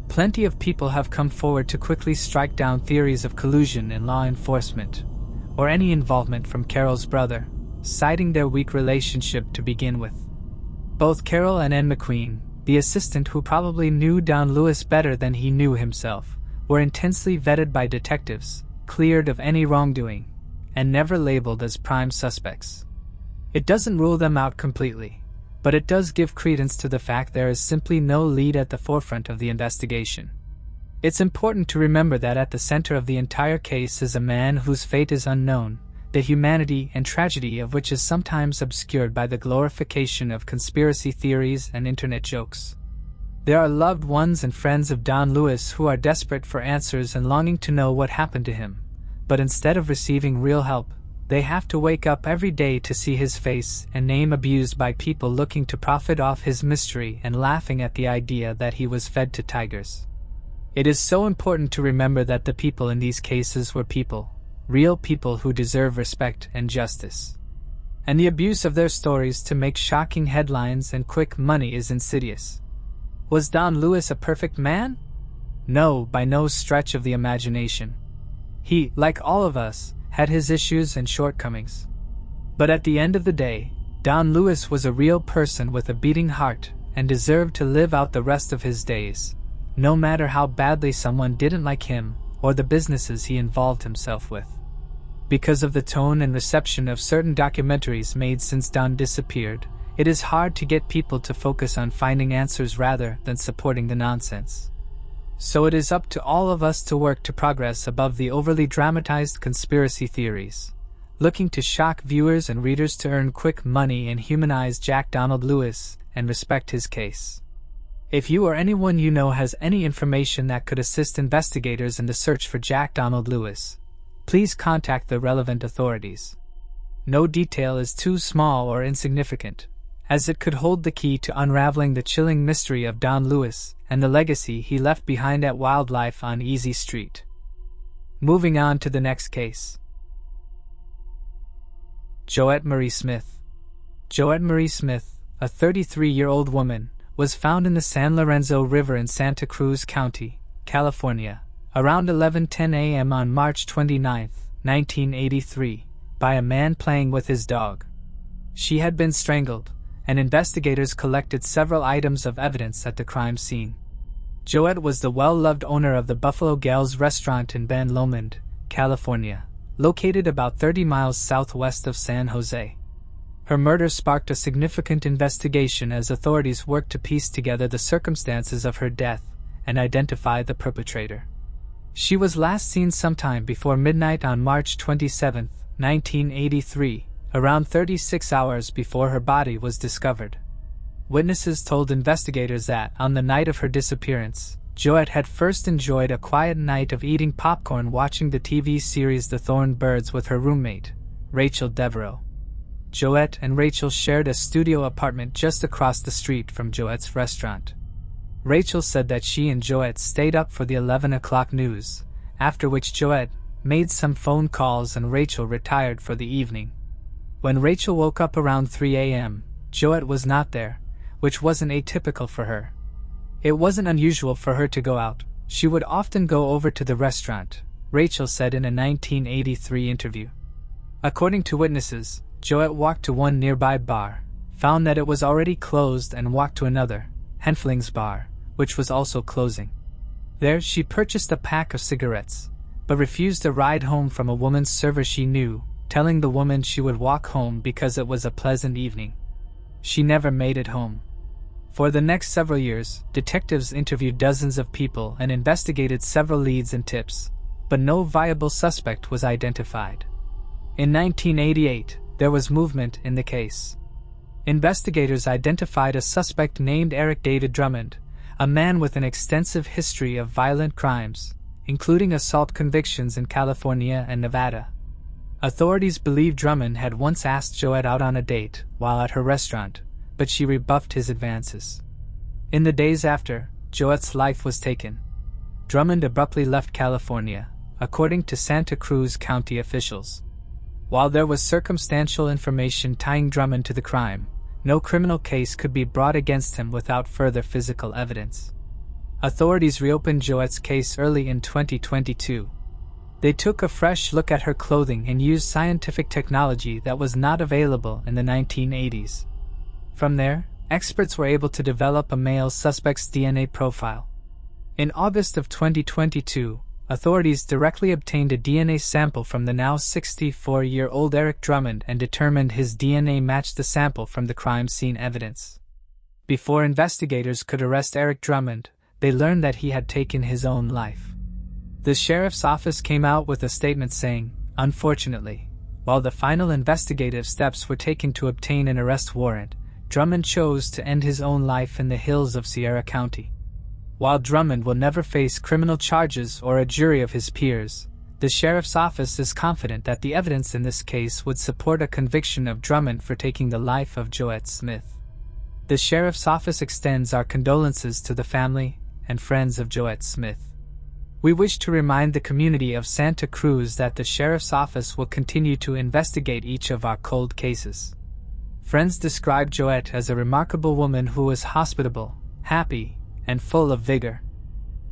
Plenty of people have come forward to quickly strike down theories of collusion in law enforcement, or any involvement from Carol's brother, citing their weak relationship to begin with. Both Carol and Ann McQueen, the assistant who probably knew Don Lewis better than he knew himself, were intensely vetted by detectives, cleared of any wrongdoing, and never labeled as prime suspects. It doesn't rule them out completely, but it does give credence to the fact there is simply no lead at the forefront of the investigation. It's important to remember that at the center of the entire case is a man whose fate is unknown, the humanity and tragedy of which is sometimes obscured by the glorification of conspiracy theories and internet jokes. There are loved ones and friends of Don Lewis who are desperate for answers and longing to know what happened to him, but instead of receiving real help, they have to wake up every day to see his face and name abused by people looking to profit off his mystery and laughing at the idea that he was fed to tigers. It is so important to remember that the people in these cases were people, real people who deserve respect and justice. And the abuse of their stories to make shocking headlines and quick money is insidious. Was Don Lewis a perfect man? No, by no stretch of the imagination. He, like all of us, had his issues and shortcomings. But at the end of the day, Don Lewis was a real person with a beating heart and deserved to live out the rest of his days, no matter how badly someone didn't like him or the businesses he involved himself with. Because of the tone and reception of certain documentaries made since Don disappeared, it is hard to get people to focus on finding answers rather than supporting the nonsense. So it is up to all of us to work to progress above the overly dramatized conspiracy theories, looking to shock viewers and readers to earn quick money and humanize Jack Donald Lewis and respect his case. If you or anyone you know has any information that could assist investigators in the search for Jack Donald Lewis, please contact the relevant authorities. No detail is too small or insignificant, as it could hold the key to unraveling the chilling mystery of Don Lewis and the legacy he left behind at Wildlife on Easy Street. Moving on to the next case. Joette Marie Smith. Joette Marie Smith, a 33-year-old woman, was found in the San Lorenzo River in Santa Cruz County, California, around 11:10 a.m. on March 29, 1983, by a man playing with his dog. She had been strangled, and investigators collected several items of evidence at the crime scene. Joette was the well-loved owner of the Buffalo Gals restaurant in Ben Lomond, California, located about 30 miles southwest of San Jose. Her murder sparked a significant investigation as authorities worked to piece together the circumstances of her death and identify the perpetrator. She was last seen sometime before midnight on March 27, 1983, around 36 hours before her body was discovered. Witnesses told investigators that, on the night of her disappearance, Joette had first enjoyed a quiet night of eating popcorn watching the TV series The Thorn Birds with her roommate, Rachel Devereaux. Joette and Rachel shared a studio apartment just across the street from Joette's restaurant. Rachel said that she and Joette stayed up for the 11 o'clock news, after which Joette made some phone calls and Rachel retired for the evening. When Rachel woke up around 3 a.m., Joette was not there, which wasn't atypical for her. It wasn't unusual for her to go out. She would often go over to the restaurant, Rachel said in a 1983 interview. According to witnesses, Joette walked to one nearby bar, found that it was already closed and walked to another, Henfling's bar, which was also closing. There she purchased a pack of cigarettes, but refused a ride home from a woman's server she knew, telling the woman she would walk home because it was a pleasant evening. She never made it home. For the next several years, detectives interviewed dozens of people and investigated several leads and tips, but no viable suspect was identified. In 1988, there was movement in the case. Investigators identified a suspect named Eric David Drummond, a man with an extensive history of violent crimes, including assault convictions in California and Nevada. Authorities believe Drummond had once asked Joette out on a date while at her restaurant, but she rebuffed his advances. In the days after, Joette's life was taken. Drummond abruptly left California, according to Santa Cruz County officials. While there was circumstantial information tying Drummond to the crime, no criminal case could be brought against him without further physical evidence. Authorities reopened Joette's case early in 2022. They took a fresh look at her clothing and used scientific technology that was not available in the 1980s. From there, experts were able to develop a male suspect's DNA profile. In August of 2022, authorities directly obtained a DNA sample from the now 64-year-old Eric Drummond and determined his DNA matched the sample from the crime scene evidence. Before investigators could arrest Eric Drummond, they learned that he had taken his own life. The sheriff's office came out with a statement saying, "Unfortunately, while the final investigative steps were taken to obtain an arrest warrant, Drummond chose to end his own life in the hills of Sierra County." While Drummond will never face criminal charges or a jury of his peers, the sheriff's office is confident that the evidence in this case would support a conviction of Drummond for taking the life of Joette Smith. The sheriff's office extends our condolences to the family and friends of Joette Smith. We wish to remind the community of Santa Cruz that the sheriff's office will continue to investigate each of our cold cases. Friends describe Joette as a remarkable woman who was hospitable, happy, and full of vigor.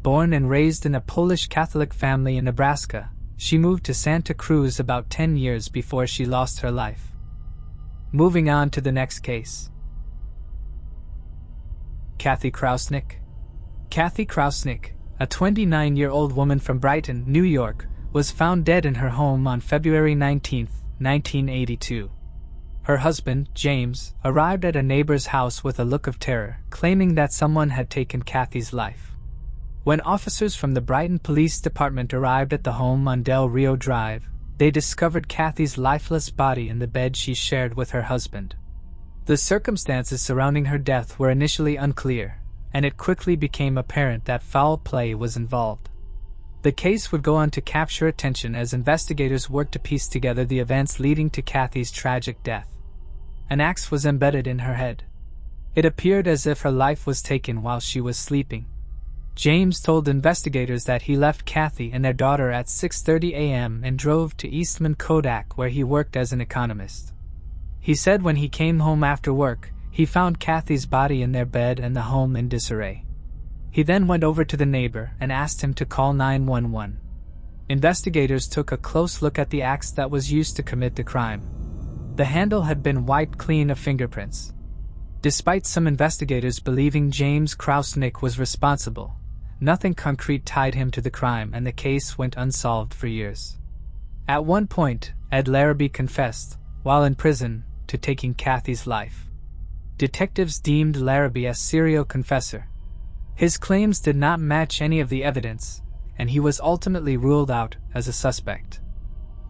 Born and raised in a Polish Catholic family in Nebraska, she moved to Santa Cruz about 10 years before she lost her life. Moving on to the next case. Kathy Krausnick. Kathy Krausnick, a 29-year-old woman from Brighton, New York, was found dead in her home on February 19, 1982. Her husband, James, arrived at a neighbor's house with a look of terror, claiming that someone had taken Kathy's life. When officers from the Brighton Police Department arrived at the home on Del Rio Drive, they discovered Kathy's lifeless body in the bed she shared with her husband. The circumstances surrounding her death were initially unclear, and it quickly became apparent that foul play was involved. The case would go on to capture attention as investigators worked to piece together the events leading to Kathy's tragic death. An axe was embedded in her head. It appeared as if her life was taken while she was sleeping. James told investigators that he left Kathy and their daughter at 6:30 a.m. and drove to Eastman Kodak, where he worked as an economist. He said when he came home after work, he found Kathy's body in their bed and the home in disarray. He then went over to the neighbor and asked him to call 911. Investigators took a close look at the axe that was used to commit the crime. The handle had been wiped clean of fingerprints. Despite some investigators believing James Krausnick was responsible, nothing concrete tied him to the crime, and the case went unsolved for years. At one point, Ed Larrabee confessed, while in prison, to taking Kathy's life. Detectives deemed Larrabee a serial confessor. His claims did not match any of the evidence, and he was ultimately ruled out as a suspect.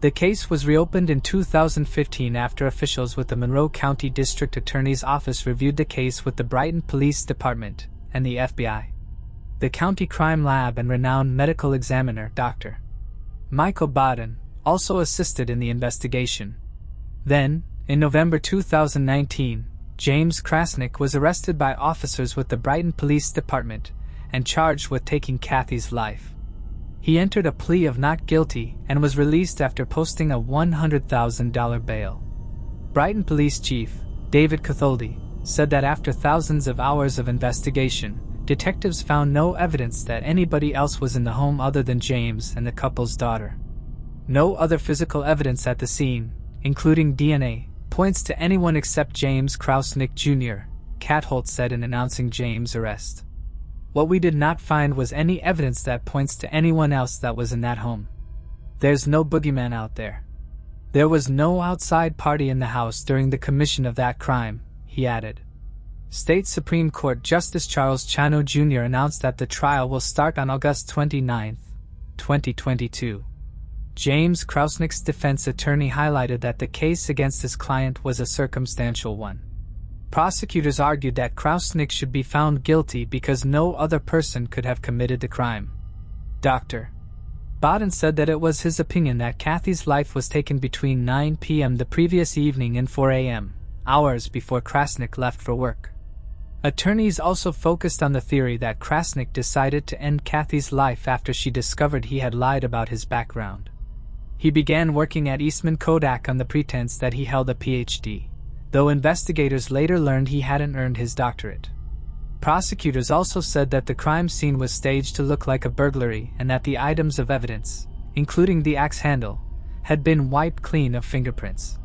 The case was reopened in 2015 after officials with the Monroe County District Attorney's Office reviewed the case with the Brighton Police Department and the FBI. The County Crime Lab and renowned medical examiner Dr. Michael Baden also assisted in the investigation. Then, in November 2019, James Krausnick was arrested by officers with the Brighton Police Department and charged with taking Kathy's life. He entered a plea of not guilty and was released after posting a $100,000 bail. Brighton Police Chief David Catholdi said that after thousands of hours of investigation, detectives found no evidence that anybody else was in the home other than James and the couple's daughter. No other physical evidence at the scene, including DNA, points to anyone except James Krausnick Jr., Catholt said in announcing James' arrest. What we did not find was any evidence that points to anyone else that was in that home. There's no boogeyman out there. There was no outside party in the house during the commission of that crime, he added. State Supreme Court Justice Charles Chano Jr. announced that the trial will start on August 29, 2022. James Krausnick's defense attorney highlighted that the case against his client was a circumstantial one. Prosecutors argued that Krausnick should be found guilty because no other person could have committed the crime. Dr. Baden said that it was his opinion that Kathy's life was taken between 9 p.m. the previous evening and 4 a.m., hours before Krausnick left for work. Attorneys also focused on the theory that Krausnick decided to end Kathy's life after she discovered he had lied about his background. He began working at Eastman Kodak on the pretense that he held a Ph.D., though investigators later learned he hadn't earned his doctorate. Prosecutors also said that the crime scene was staged to look like a burglary and that the items of evidence, including the axe handle, had been wiped clean of fingerprints.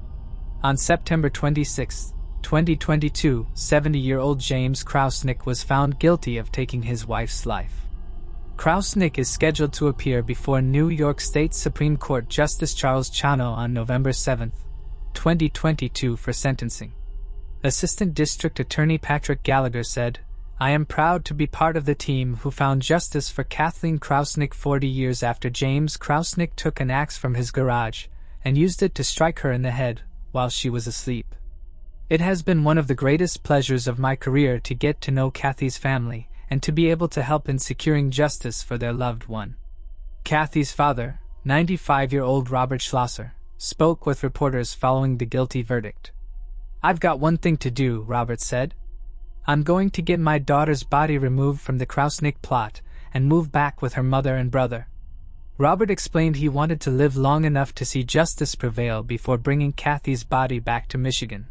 On September 26, 2022, 70-year-old James Krausnick was found guilty of taking his wife's life. Krausnick is scheduled to appear before New York State Supreme Court Justice Charles Chano on November 7, 2022 for sentencing. Assistant District Attorney Patrick Gallagher said, "I am proud to be part of the team who found justice for Kathleen Krausnick 40 years after James Krausnick took an axe from his garage and used it to strike her in the head while she was asleep. It has been one of the greatest pleasures of my career to get to know Kathy's family and to be able to help in securing justice for their loved one." Kathy's father, 95-year-old Robert Schlosser, spoke with reporters following the guilty verdict. "I've got one thing to do," Robert said. "I'm going to get my daughter's body removed from the Krausnick plot and move back with her mother and brother." Robert explained he wanted to live long enough to see justice prevail before bringing Kathy's body back to Michigan.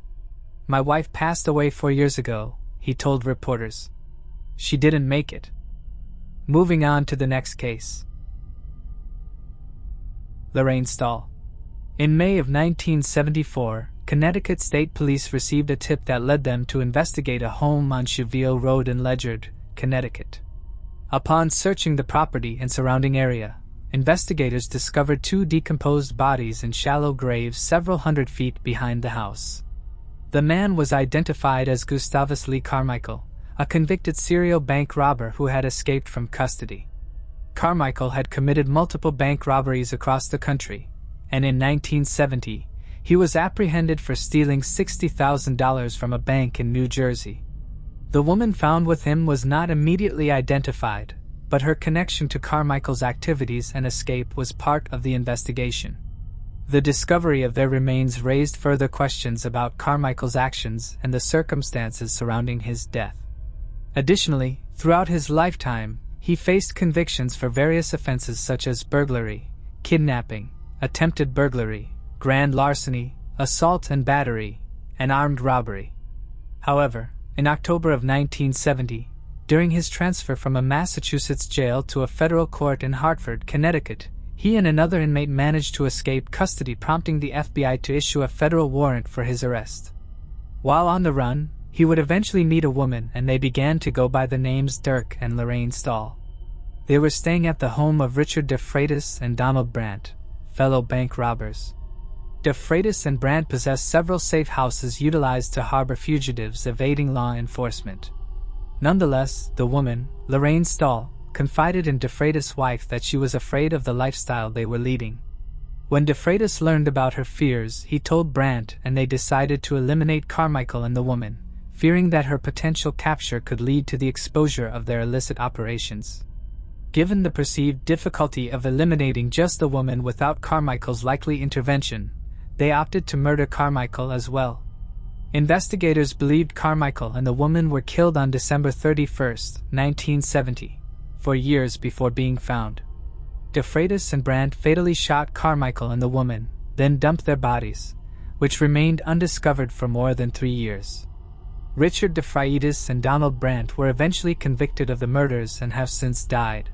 "My wife passed away 4 years ago," he told reporters. "She didn't make it." Moving on to the next case. Lorain Stall. In May of 1974, Connecticut State Police received a tip that led them to investigate a home on Cheviot Road in Ledyard, Connecticut. Upon searching the property and surrounding area, investigators discovered 2 decomposed bodies in shallow graves several hundred feet behind the house. The man was identified as Gustavus Lee Carmichael, a convicted serial bank robber who had escaped from custody. Carmichael had committed multiple bank robberies across the country, and in 1970, he was apprehended for stealing $60,000 from a bank in New Jersey. The woman found with him was not immediately identified, but her connection to Carmichael's activities and escape was part of the investigation. The discovery of their remains raised further questions about Carmichael's actions and the circumstances surrounding his death. Additionally, throughout his lifetime, he faced convictions for various offenses such as burglary, kidnapping, attempted burglary, grand larceny, assault and battery, and armed robbery. However, in October of 1970, during his transfer from a Massachusetts jail to a federal court in Hartford, Connecticut, he and another inmate managed to escape custody, prompting the FBI to issue a federal warrant for his arrest. While on the run, he would eventually meet a woman, and they began to go by the names Dirk and Lorain Stall. They were staying at the home of Richard DeFreitas and Donald Brandt, fellow bank robbers. DeFreitas and Brandt possessed several safe houses utilized to harbor fugitives evading law enforcement. Nonetheless, the woman, Lorain Stall, confided in DeFreitas' wife that she was afraid of the lifestyle they were leading. When DeFreitas learned about her fears, he told Brandt, and they decided to eliminate Carmichael and the woman, fearing that her potential capture could lead to the exposure of their illicit operations. Given the perceived difficulty of eliminating just the woman without Carmichael's likely intervention, they opted to murder Carmichael as well. Investigators believed Carmichael and the woman were killed on December 31, 1970, 4 years before being found. DeFreitas and Brandt fatally shot Carmichael and the woman, then dumped their bodies, which remained undiscovered for more than 3 years. Richard DeFreitas and Donald Brandt were eventually convicted of the murders and have since died.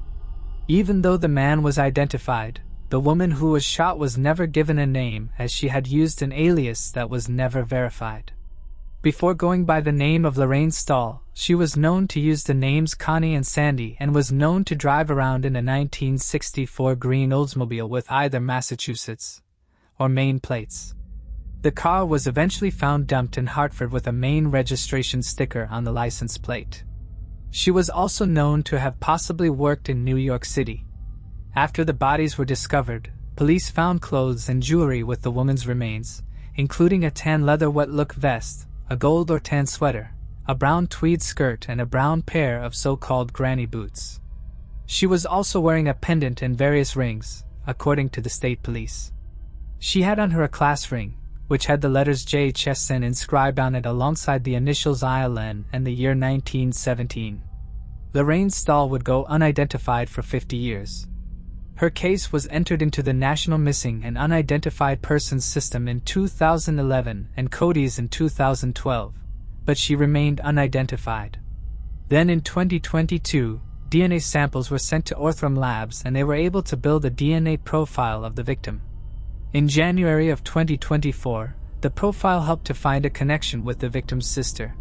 Even though the man was identified, the woman who was shot was never given a name, as she had used an alias that was never verified. Before going by the name of Lorain Stall, she was known to use the names Connie and Sandy and was known to drive around in a 1964 green Oldsmobile with either Massachusetts or Maine plates. The car was eventually found dumped in Hartford with a Maine registration sticker on the license plate. She was also known to have possibly worked in New York City. After the bodies were discovered, police found clothes and jewelry with the woman's remains, including a tan leather wet-look vest, a gold or tan sweater, a brown tweed skirt, and a brown pair of so-called granny boots. She was also wearing a pendant and various rings, according to the state police. She had on her a class ring, which had the letters JHSN inscribed on it alongside the initials ILN and the year 1917. Lorain Stall would go unidentified for 50 years. Her case was entered into the National Missing and Unidentified Persons System in 2011 and CODIS in 2012, but she remained unidentified. Then in 2022, DNA samples were sent to Orthram Labs and they were able to build a DNA profile of the victim. In January of 2024, the profile helped to find a connection with the victim's sister.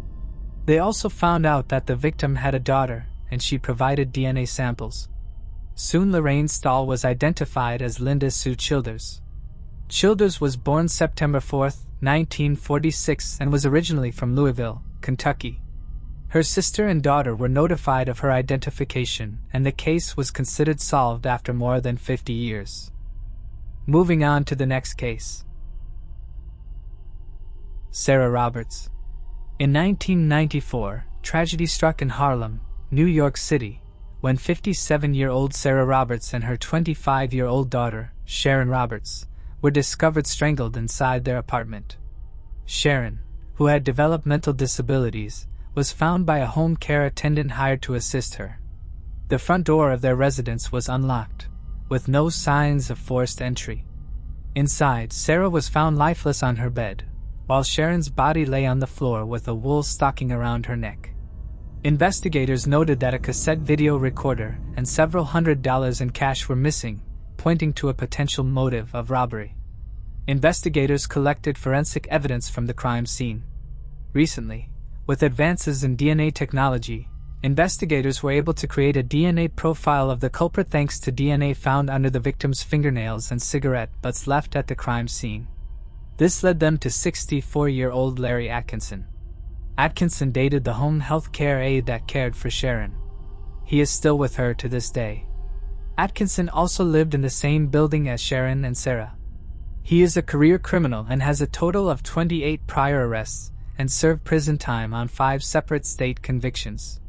They also found out that the victim had a daughter, and she provided DNA samples. Soon Lorain Stall was identified as Linda Sue Childers. Childers was born September 4, 1946, and was originally from Louisville, Kentucky. Her sister and daughter were notified of her identification, and the case was considered solved after more than 50 years. Moving on to the next case. Sarah Roberts. In 1994, tragedy struck in Harlem, New York City, when 57-year-old Sarah Roberts and her 25-year-old daughter, Sharon Roberts, were discovered strangled inside their apartment. Sharon, who had developmental disabilities, was found by a home care attendant hired to assist her. The front door of their residence was unlocked, with no signs of forced entry. Inside, Sarah was found lifeless on her bed, while Sharon's body lay on the floor with a wool stocking around her neck. Investigators noted that a cassette video recorder and several $100s in cash were missing, pointing to a potential motive of robbery. Investigators collected forensic evidence from the crime scene. Recently, with advances in DNA technology, investigators were able to create a DNA profile of the culprit thanks to DNA found under the victim's fingernails and cigarette butts left at the crime scene. This led them to 64-year-old Larry Atkinson. Atkinson dated the home health care aide that cared for Sharon. He is still with her to this day. Atkinson also lived in the same building as Sharon and Sarah. He is a career criminal and has a total of 28 prior arrests and served prison time on 5 separate state convictions.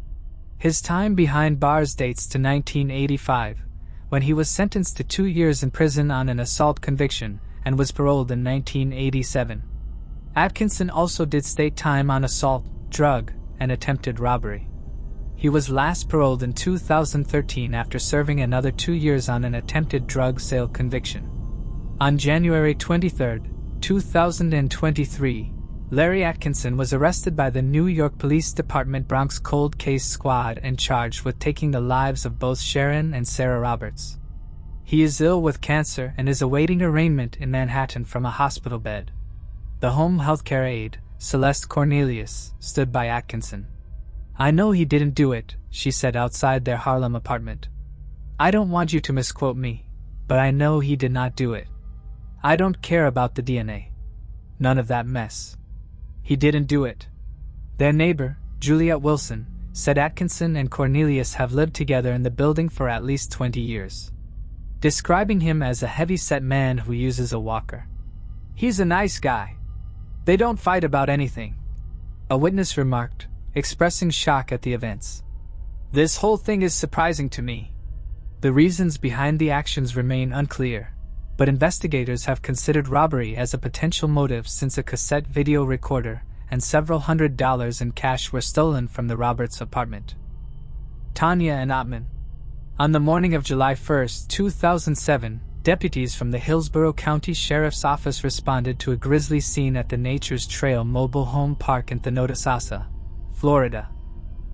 His time behind bars dates to 1985, when he was sentenced to 2 years in prison on an assault conviction and was paroled in 1987. Atkinson also did state time on assault, drug, and attempted robbery. He was last paroled in 2013 after serving another 2 years on an attempted drug sale conviction. On January 23, 2023, Larry Atkinson was arrested by the New York Police Department Bronx Cold Case Squad and charged with taking the lives of both Sharon and Sarah Roberts. He is ill with cancer and is awaiting arraignment in Manhattan from a hospital bed. The home healthcare aide, Celeste Cornelius, stood by Atkinson. "I know he didn't do it," she said outside their Harlem apartment. "I don't want you to misquote me, but I know he did not do it. I don't care about the DNA. None of that mess. He didn't do it." Their neighbor, Juliet Wilson, said Atkinson and Cornelius have lived together in the building for at least 20 years, describing him as a heavy-set man who uses a walker. "He's a nice guy. They don't fight about anything," a witness remarked, expressing shock at the events. "This whole thing is surprising to me." The reasons behind the actions remain unclear, but investigators have considered robbery as a potential motive since a cassette video recorder and several $100s in cash were stolen from the Roberts apartment. Tanya and Atman. On the morning of July 1, 2007, deputies from the Hillsborough County Sheriff's Office responded to a grisly scene at the Nature's Trail mobile home park in Thonotosassa, Florida.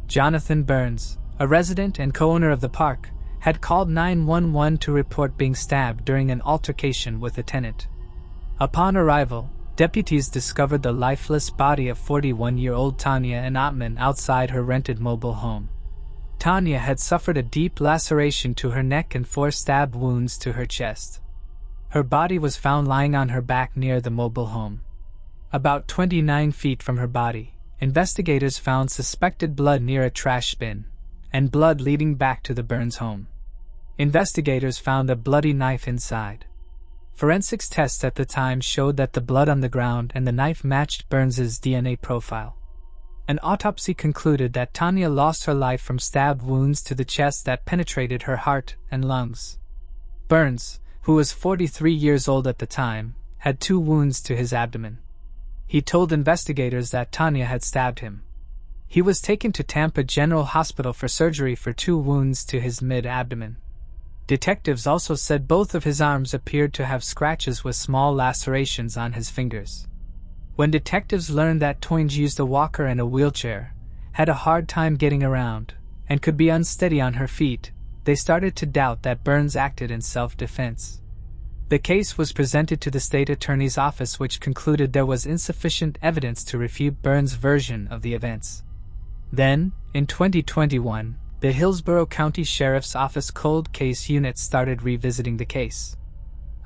Jonathan Burns, a resident and co-owner of the park, had called 911 to report being stabbed during an altercation with a tenant. Upon arrival, deputies discovered the lifeless body of 41-year-old Tanya and Atman outside her rented mobile home. Tanya had suffered a deep laceration to her neck and 4 stab wounds to her chest. Her body was found lying on her back near the mobile home. About 29 feet from her body, investigators found suspected blood near a trash bin, and blood leading back to the Burns home. Investigators found a bloody knife inside. Forensics tests at the time showed that the blood on the ground and the knife matched Burns's DNA profile. An autopsy concluded that Tanya lost her life from stab wounds to the chest that penetrated her heart and lungs. Burns, who was 43 years old at the time, had 2 wounds to his abdomen. He told investigators that Tanya had stabbed him. He was taken to Tampa General Hospital for surgery for 2 wounds to his mid-abdomen. Detectives also said both of his arms appeared to have scratches with small lacerations on his fingers. When detectives learned that Toynge used a walker and a wheelchair, had a hard time getting around, and could be unsteady on her feet, they started to doubt that Burns acted in self-defense. The case was presented to the state attorney's office, which concluded there was insufficient evidence to refute Burns' version of the events. Then, in 2021, the Hillsborough County Sheriff's Office Cold Case Unit started revisiting the case.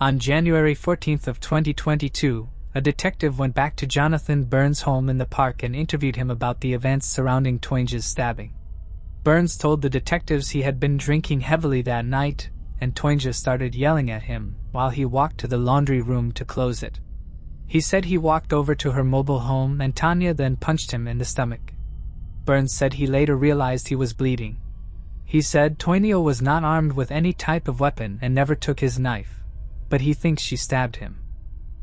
On January 14 of 2022, a detective went back to Jonathan Burns' home in the park and interviewed him about the events surrounding Toynge's stabbing. Burns told the detectives he had been drinking heavily that night, and Toynge started yelling at him while he walked to the laundry room to close it. He said he walked over to her mobile home and Tanya then punched him in the stomach. Burns said he later realized he was bleeding. He said Toynge was not armed with any type of weapon and never took his knife, but he thinks she stabbed him.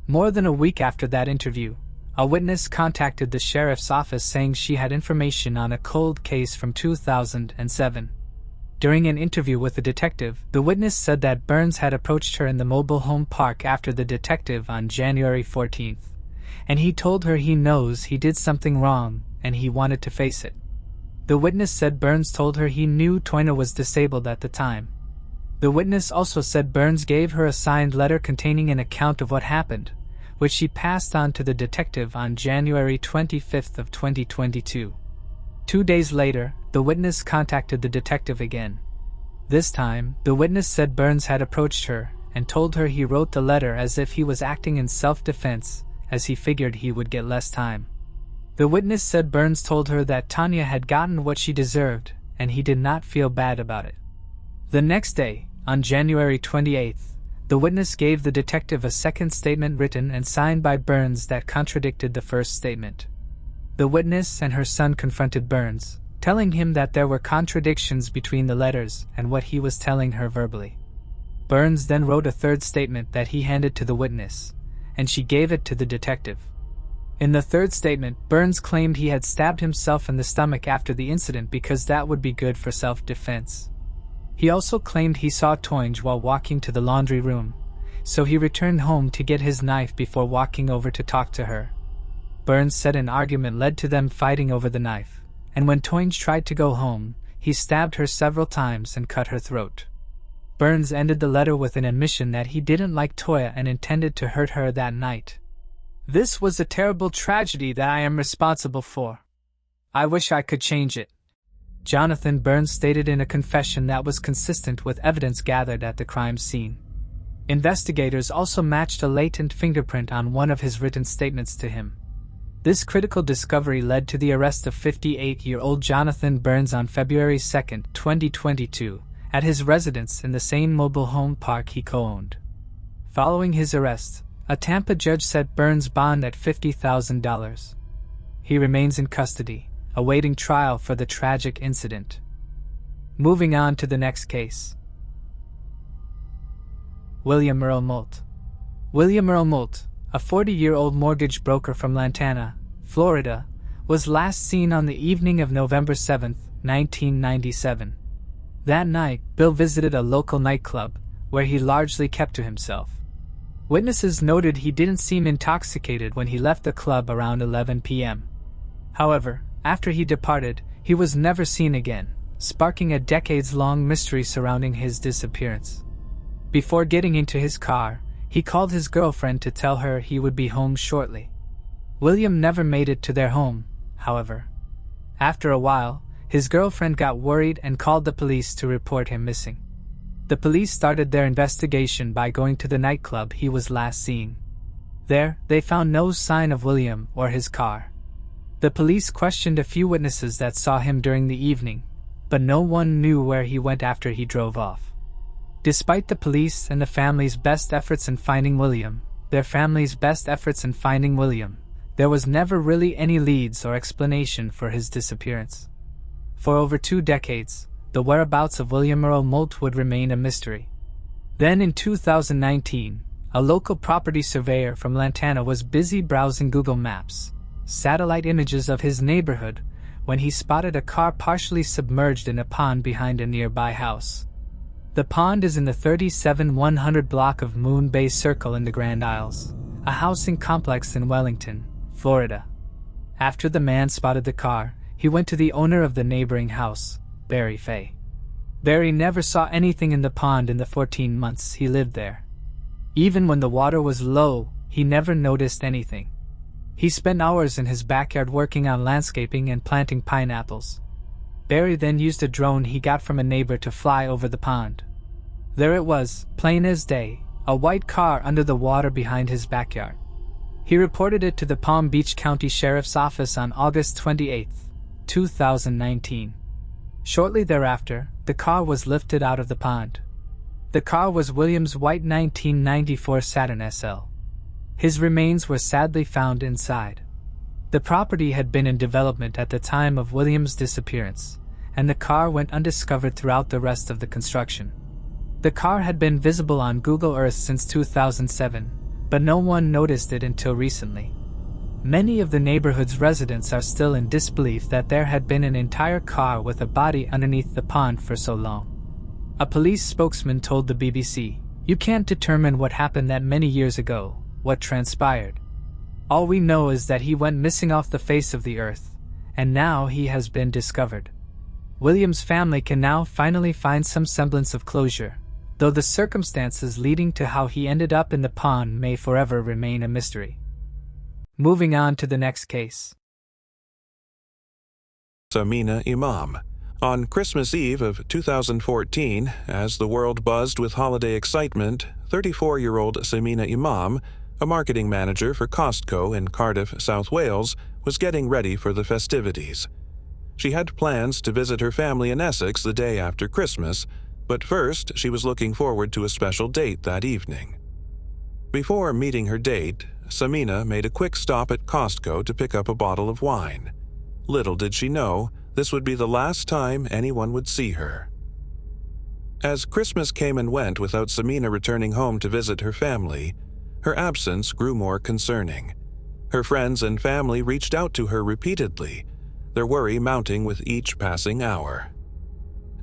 More than a week after that interview, a witness contacted the sheriff's office saying she had information on a cold case from 2007. During an interview with the detective, the witness said that Burns had approached her in the mobile home park after the detective on January 14th, and he told her he knows he did something wrong and he wanted to face it. The witness said Burns told her he knew Toynge was disabled at the time. The witness also said Burns gave her a signed letter containing an account of what happened, which she passed on to the detective on January 25th of 2022. 2 days later, the witness contacted the detective again. This time, the witness said Burns had approached her and told her he wrote the letter as if he was acting in self-defense, as he figured he would get less time. The witness said Burns told her that Tanya had gotten what she deserved, and he did not feel bad about it. The next day, on January 28th, the witness gave the detective a second statement written and signed by Burns that contradicted the first statement. The witness and her son confronted Burns, telling him that there were contradictions between the letters and what he was telling her verbally. Burns then wrote a third statement that he handed to the witness, and she gave it to the detective. In the third statement, Burns claimed he had stabbed himself in the stomach after the incident because that would be good for self-defense. He also claimed he saw Toynge while walking to the laundry room, so he returned home to get his knife before walking over to talk to her. Burns said an argument led to them fighting over the knife, and when Toynge tried to go home, he stabbed her several times and cut her throat. Burns ended the letter with an admission that he didn't like Toya and intended to hurt her that night. "This was a terrible tragedy that I am responsible for. I wish I could change it," Jonathan Burns stated in a confession that was consistent with evidence gathered at the crime scene. Investigators also matched a latent fingerprint on one of his written statements to him. This critical discovery led to the arrest of 58-year-old Jonathan Burns on February 2, 2022, at his residence in the same mobile home park he co-owned. Following his arrest, a Tampa judge set Burns' bond at $50,000. He remains in custody, awaiting trial for the tragic incident. Moving on to the next case. William Earl Moult. William Earl Moult, a 40-year-old mortgage broker from Lantana, Florida, was last seen on the evening of November 7, 1997. That night, Bill visited a local nightclub, where he largely kept to himself. Witnesses noted he didn't seem intoxicated when he left the club around 11 p.m. However, after he departed, he was never seen again, sparking a decades-long mystery surrounding his disappearance. Before getting into his car, he called his girlfriend to tell her he would be home shortly. William never made it to their home, however. After a while, his girlfriend got worried and called the police to report him missing. The police started their investigation by going to the nightclub he was last seen. There, they found no sign of William or his car. The police questioned a few witnesses that saw him during the evening, but no one knew where he went after he drove off. Despite the police and the family's best efforts in finding William, there was never really any leads or explanation for his disappearance. For over 2 decades, the whereabouts of William Earl Moult would remain a mystery. Then in 2019, a local property surveyor from Lantana was busy browsing Google Maps, satellite images of his neighborhood, when he spotted a car partially submerged in a pond behind a nearby house. The pond is in the 37-100 block of Moon Bay Circle in the Grand Isles, a housing complex in Wellington, Florida. After the man spotted the car, he went to the owner of the neighboring house, Barry Fay. Barry never saw anything in the pond in the 14 months he lived there. Even when the water was low, he never noticed anything. He spent hours in his backyard working on landscaping and planting pineapples. Barry then used a drone he got from a neighbor to fly over the pond. There it was, plain as day, a white car under the water behind his backyard. He reported it to the Palm Beach County Sheriff's Office on August 28, 2019. Shortly thereafter, the car was lifted out of the pond. The car was William's white 1994 Saturn SL. His remains were sadly found inside. The property had been in development at the time of William's disappearance, and the car went undiscovered throughout the rest of the construction. The car had been visible on Google Earth since 2007, but no one noticed it until recently. Many of the neighborhood's residents are still in disbelief that there had been an entire car with a body underneath the pond for so long. A police spokesman told the BBC, "You can't determine what happened that many years ago, what transpired. All we know is that he went missing off the face of the earth, and now he has been discovered." William's family can now finally find some semblance of closure, though the circumstances leading to how he ended up in the pond may forever remain a mystery. Moving on to the next case. Amina Imam. On Christmas Eve of 2014, as the world buzzed with holiday excitement, 34-year-old Amina Imam, a marketing manager for Costco in Cardiff, South Wales, was getting ready for the festivities. She had plans to visit her family in Essex the day after Christmas, but first she was looking forward to a special date that evening. Before meeting her date, Amina made a quick stop at Costco to pick up a bottle of wine. Little did she know this would be the last time anyone would see her. As Christmas came and went without Samina returning home to visit her family, her absence grew more concerning. Her friends and family reached out to her repeatedly, their worry mounting with each passing hour.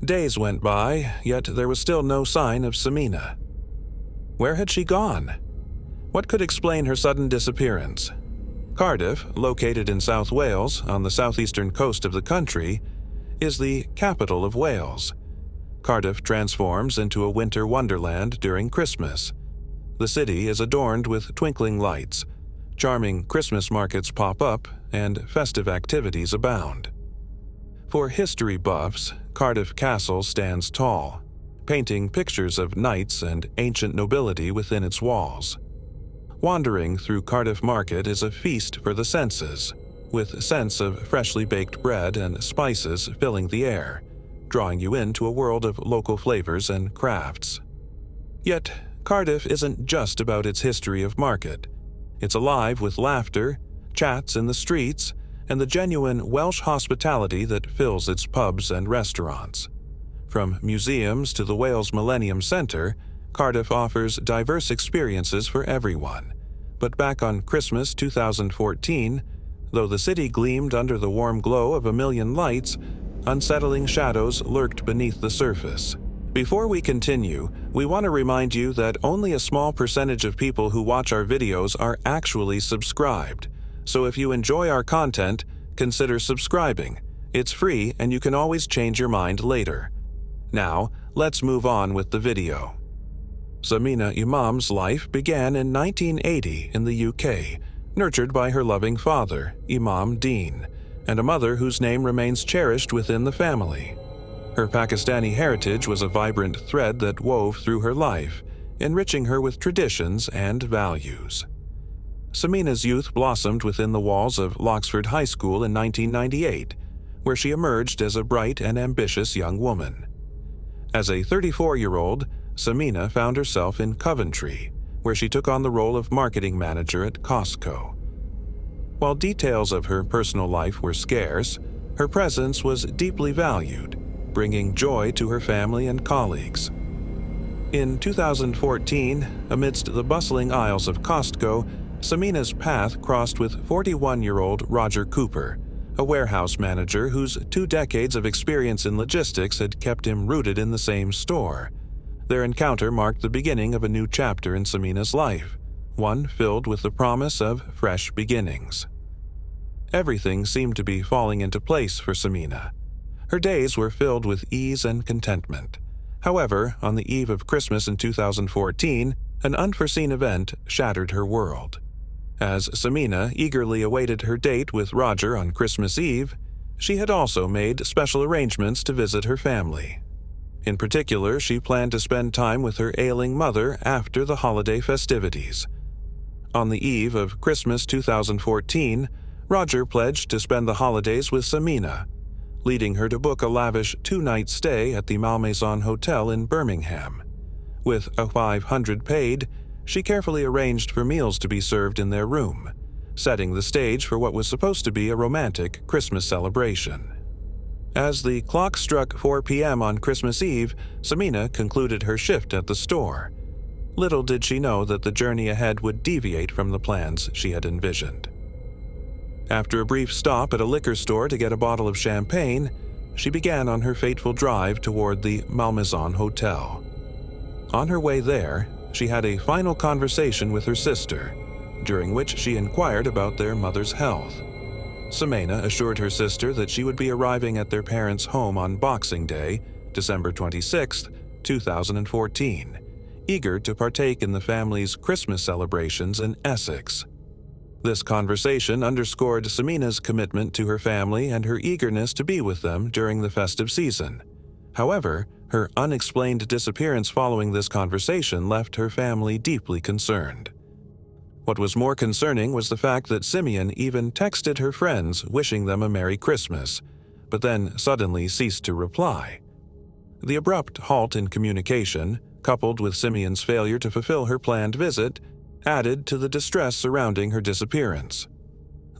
Days went by, yet there was still no sign of Samina. Where had she gone? What could explain her sudden disappearance? Cardiff, located in South Wales on the southeastern coast of the country, is the capital of Wales. Cardiff transforms into a winter wonderland during Christmas. The city is adorned with twinkling lights, charming Christmas markets pop up, and festive activities abound. For history buffs, Cardiff Castle stands tall, painting pictures of knights and ancient nobility within its walls. Wandering through Cardiff Market is a feast for the senses, with scents of freshly baked bread and spices filling the air, drawing you into a world of local flavors and crafts. Yet, Cardiff isn't just about its history of market. It's alive with laughter, chats in the streets, and the genuine Welsh hospitality that fills its pubs and restaurants. From museums to the Wales Millennium Centre, Cardiff offers diverse experiences for everyone. But back on Christmas 2014, though the city gleamed under the warm glow of a million lights, unsettling shadows lurked beneath the surface. Before we continue, we want to remind you that only a small percentage of people who watch our videos are actually subscribed. So if you enjoy our content, consider subscribing. It's free and you can always change your mind later. Now, let's move on with the video. Amina Imam's life began in 1980 in the UK, nurtured by her loving father, Imam Dean, and a mother whose name remains cherished within the family. Her Pakistani heritage was a vibrant thread that wove through her life, enriching her with traditions and values. Samina's youth blossomed within the walls of Loxford High School in 1998, where she emerged as a bright and ambitious young woman. As a 34-year-old, Samina found herself in Coventry, where she took on the role of marketing manager at Costco. While details of her personal life were scarce, her presence was deeply valued, bringing joy to her family and colleagues. In 2014, amidst the bustling aisles of Costco, Samina's path crossed with 41-year-old Roger Cooper, a warehouse manager whose 2 decades of experience in logistics had kept him rooted in the same store. Their encounter marked the beginning of a new chapter in Samina's life, one filled with the promise of fresh beginnings. Everything seemed to be falling into place for Samina. Her days were filled with ease and contentment. However, on the eve of Christmas in 2014, an unforeseen event shattered her world. As Samina eagerly awaited her date with Roger on Christmas Eve, she had also made special arrangements to visit her family. In particular, she planned to spend time with her ailing mother after the holiday festivities. On the eve of Christmas 2014, Roger pledged to spend the holidays with Samina, leading her to book a lavish 2-night stay at the Malmaison Hotel in Birmingham. With a $500 paid, she carefully arranged for meals to be served in their room, setting the stage for what was supposed to be a romantic Christmas celebration. As the clock struck 4 p.m. on Christmas Eve, Samina concluded her shift at the store. Little did she know that the journey ahead would deviate from the plans she had envisioned. After a brief stop at a liquor store to get a bottle of champagne, she began on her fateful drive toward the Malmaison Hotel. On her way there, she had a final conversation with her sister, during which she inquired about their mother's health. Samina assured her sister that she would be arriving at their parents' home on Boxing Day, December 26, 2014, eager to partake in the family's Christmas celebrations in Essex. This conversation underscored Samina's commitment to her family and her eagerness to be with them during the festive season. However, her unexplained disappearance following this conversation left her family deeply concerned. What was more concerning was the fact that Simeon even texted her friends wishing them a Merry Christmas, but then suddenly ceased to reply. The abrupt halt in communication, coupled with Simeon's failure to fulfill her planned visit, added to the distress surrounding her disappearance.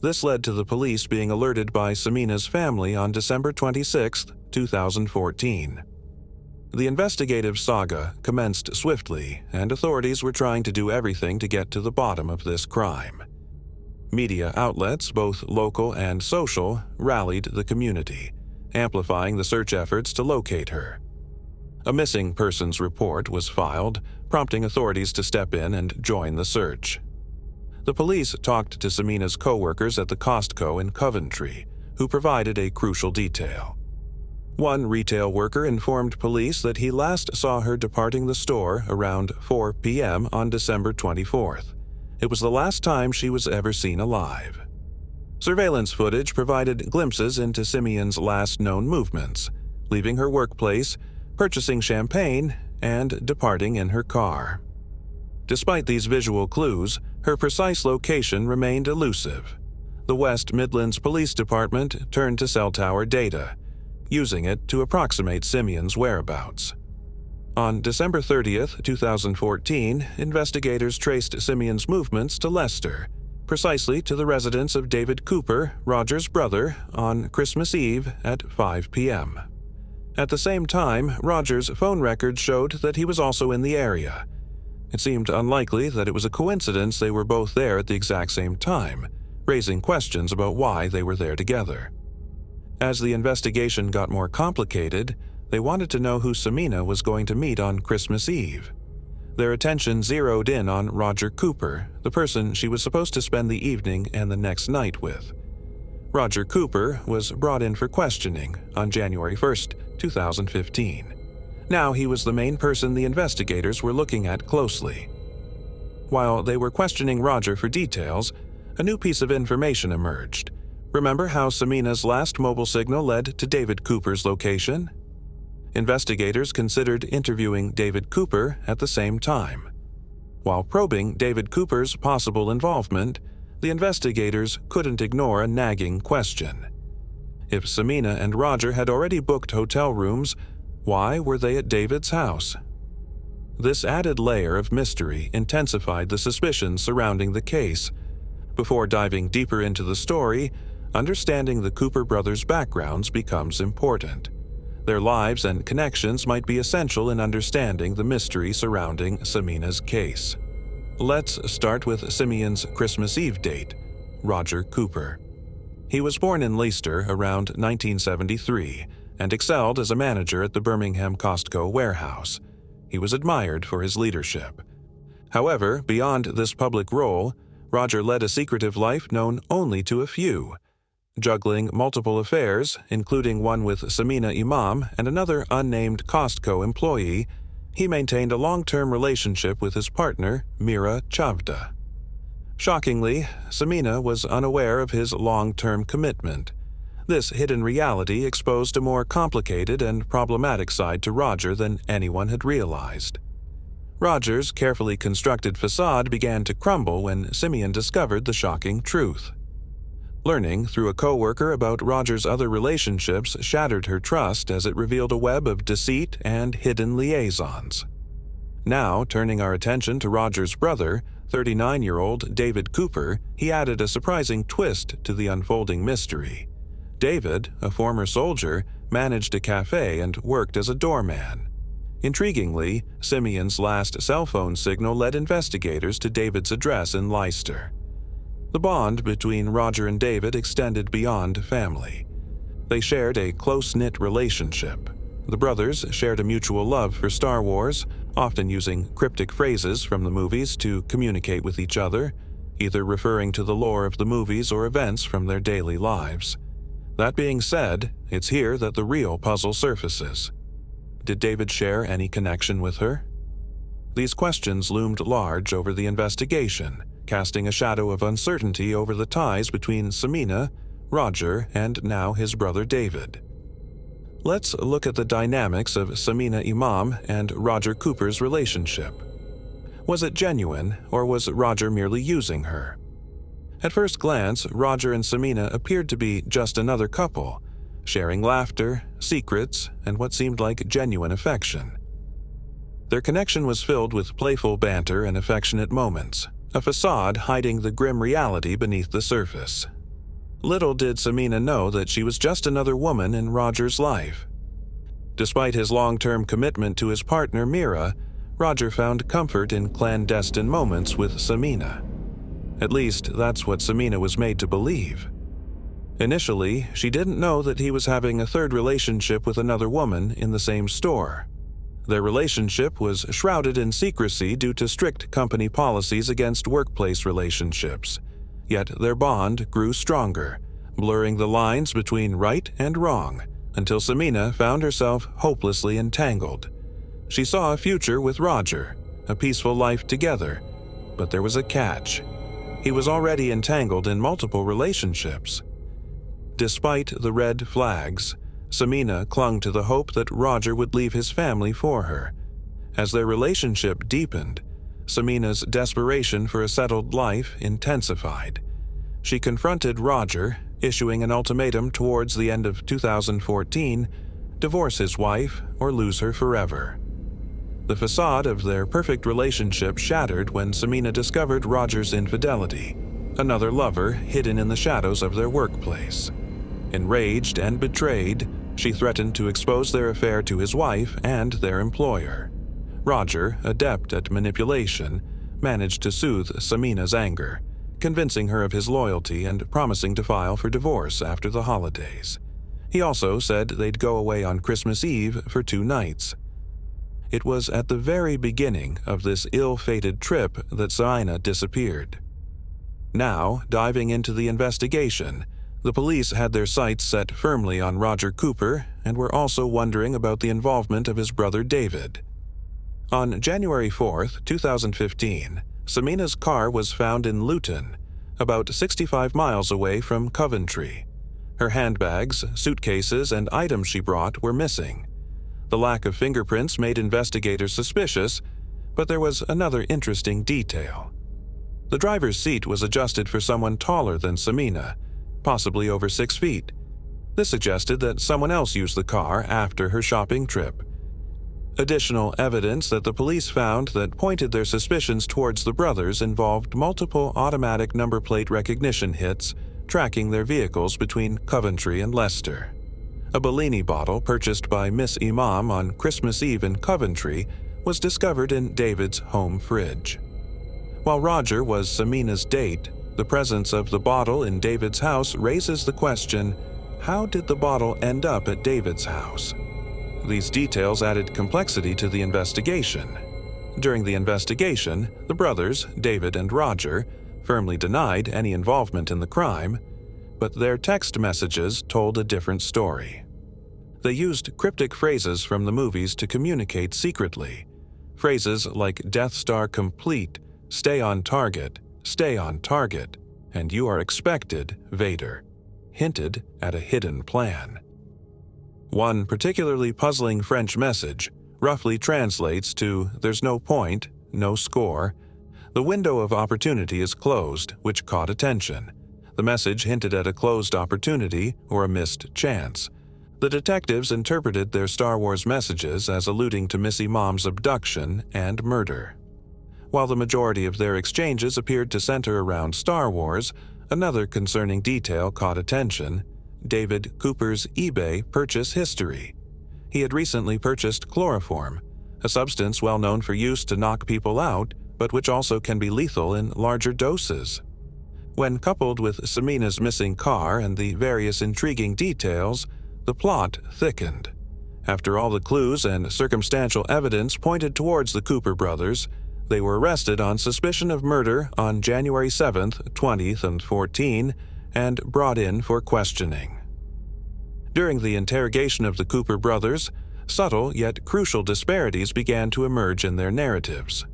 This led to the police being alerted by Samina's family on December 26, 2014. The investigative saga commenced swiftly, and authorities were trying to do everything to get to the bottom of this crime. Media outlets, both local and social, rallied the community, amplifying the search efforts to locate her. A missing persons report was filed, prompting authorities to step in and join the search. The police talked to Samina's co-workers at the Costco in Coventry, who provided a crucial detail. One retail worker informed police that he last saw her departing the store around 4 p.m. on December 24th. It was the last time she was ever seen alive. Surveillance footage provided glimpses into Simeon's last known movements, leaving her workplace, purchasing champagne, and departing in her car. Despite these visual clues, her precise location remained elusive. The West Midlands Police Department turned to cell tower data, using it to approximate Simeon's whereabouts. On December 30, 2014, investigators traced Simeon's movements to Leicester, precisely to the residence of David Cooper, Roger's brother, on Christmas Eve at 5 p.m. At the same time, Roger's phone records showed that he was also in the area. It seemed unlikely that it was a coincidence they were both there at the exact same time, raising questions about why they were there together. As the investigation got more complicated, they wanted to know who Samina was going to meet on Christmas Eve. Their attention zeroed in on Roger Cooper, the person she was supposed to spend the evening and the next night with. Roger Cooper was brought in for questioning on January 1, 2015. Now he was the main person the investigators were looking at closely. While they were questioning Roger for details, a new piece of information emerged. Remember how Samina's last mobile signal led to David Cooper's location? Investigators considered interviewing David Cooper at the same time. While probing David Cooper's possible involvement, the investigators couldn't ignore a nagging question. If Samina and Roger had already booked hotel rooms, why were they at David's house? This added layer of mystery intensified the suspicions surrounding the case. Before diving deeper into the story, understanding the Cooper brothers' backgrounds becomes important. Their lives and connections might be essential in understanding the mystery surrounding Samina's case. Let's start with Simeon's Christmas Eve date, Roger Cooper. He was born in Leicester around 1973 and excelled as a manager at the Birmingham Costco warehouse. He was admired for his leadership. However, beyond this public role, Roger led a secretive life known only to a few. Juggling multiple affairs, including one with Amina Imam and another unnamed Costco employee, he maintained a long-term relationship with his partner, Mira Chavda. Shockingly, Samina was unaware of his long-term commitment. This hidden reality exposed a more complicated and problematic side to Roger than anyone had realized. Roger's carefully constructed facade began to crumble when Simeon discovered the shocking truth. Learning through a co-worker about Roger's other relationships shattered her trust as it revealed a web of deceit and hidden liaisons. Now, turning our attention to Roger's brother, 39-year-old David Cooper, he added a surprising twist to the unfolding mystery. David, a former soldier, managed a cafe and worked as a doorman. Intriguingly, Simeon's last cell phone signal led investigators to David's address in Leicester. The bond between Roger and David extended beyond family. They shared a close-knit relationship. The brothers shared a mutual love for Star Wars, often using cryptic phrases from the movies to communicate with each other, either referring to the lore of the movies or events from their daily lives. That being said, it's here that the real puzzle surfaces. Did David share any connection with her? These questions loomed large over the investigation, casting a shadow of uncertainty over the ties between Samina, Roger, and now his brother David. Let's look at the dynamics of Amina Imam and Roger Cooper's relationship. Was it genuine, or was Roger merely using her? At first glance, Roger and Samina appeared to be just another couple, sharing laughter, secrets, and what seemed like genuine affection. Their connection was filled with playful banter and affectionate moments, a facade hiding the grim reality beneath the surface. Little did Samina know that she was just another woman in Roger's life. Despite his long-term commitment to his partner Mira, Roger found comfort in clandestine moments with Samina. At least, that's what Samina was made to believe. Initially, she didn't know that he was having a third relationship with another woman in the same store. Their relationship was shrouded in secrecy due to strict company policies against workplace relationships. Yet their bond grew stronger, blurring the lines between right and wrong, until Samina found herself hopelessly entangled. She saw a future with Roger, a peaceful life together, but there was a catch. He was already entangled in multiple relationships. Despite the red flags, Samina clung to the hope that Roger would leave his family for her. As their relationship deepened, Samina's desperation for a settled life intensified. She confronted Roger, issuing an ultimatum towards the end of 2014, divorce his wife or lose her forever. The facade of their perfect relationship shattered when Samina discovered Roger's infidelity, another lover hidden in the shadows of their workplace. Enraged and betrayed, she threatened to expose their affair to his wife and their employer. Roger, adept at manipulation, managed to soothe Samina's anger, convincing her of his loyalty and promising to file for divorce after the holidays. He also said they'd go away on Christmas Eve for 2 nights. It was at the very beginning of this ill-fated trip that Samina disappeared. Now, diving into the investigation, the police had their sights set firmly on Roger Cooper and were also wondering about the involvement of his brother David. On January 4, 2015, Samina's car was found in Luton, about 65 miles away from Coventry. Her handbags, suitcases, and items she brought were missing. The lack of fingerprints made investigators suspicious, but there was another interesting detail. The driver's seat was adjusted for someone taller than Samina, possibly over 6 feet. This suggested that someone else used the car after her shopping trip. Additional evidence that the police found that pointed their suspicions towards the brothers involved multiple automatic number plate recognition hits tracking their vehicles between Coventry and Leicester. A Bellini bottle purchased by Miss Imam on Christmas Eve in Coventry was discovered in David's home fridge. While Roger was Samina's date, the presence of the bottle in David's house raises the question, how did the bottle end up at David's house? These details added complexity to the investigation. During the investigation, the brothers, David and Roger, firmly denied any involvement in the crime, but their text messages told a different story. They used cryptic phrases from the movies to communicate secretly. Phrases like Death Star complete, stay on target, and you are expected, Vader, hinted at a hidden plan. One particularly puzzling French message roughly translates to "there's no point, no score. The window of opportunity is closed," which caught attention. The message hinted at a closed opportunity or a missed chance. The detectives interpreted their Star Wars messages as alluding to Miss Imam's abduction and murder. While the majority of their exchanges appeared to center around Star Wars, another concerning detail caught attention: David Cooper's eBay purchase history. He had recently purchased chloroform, a substance well known for use to knock people out, but which also can be lethal in larger doses. When coupled with Samina's missing car and the various intriguing details, the plot thickened. After all the clues and circumstantial evidence pointed towards the Cooper brothers, they were arrested on suspicion of murder on January 7th, 20th, and 14, and brought in for questioning. During the interrogation of the Cooper brothers, subtle yet crucial disparities began to emerge in their narratives.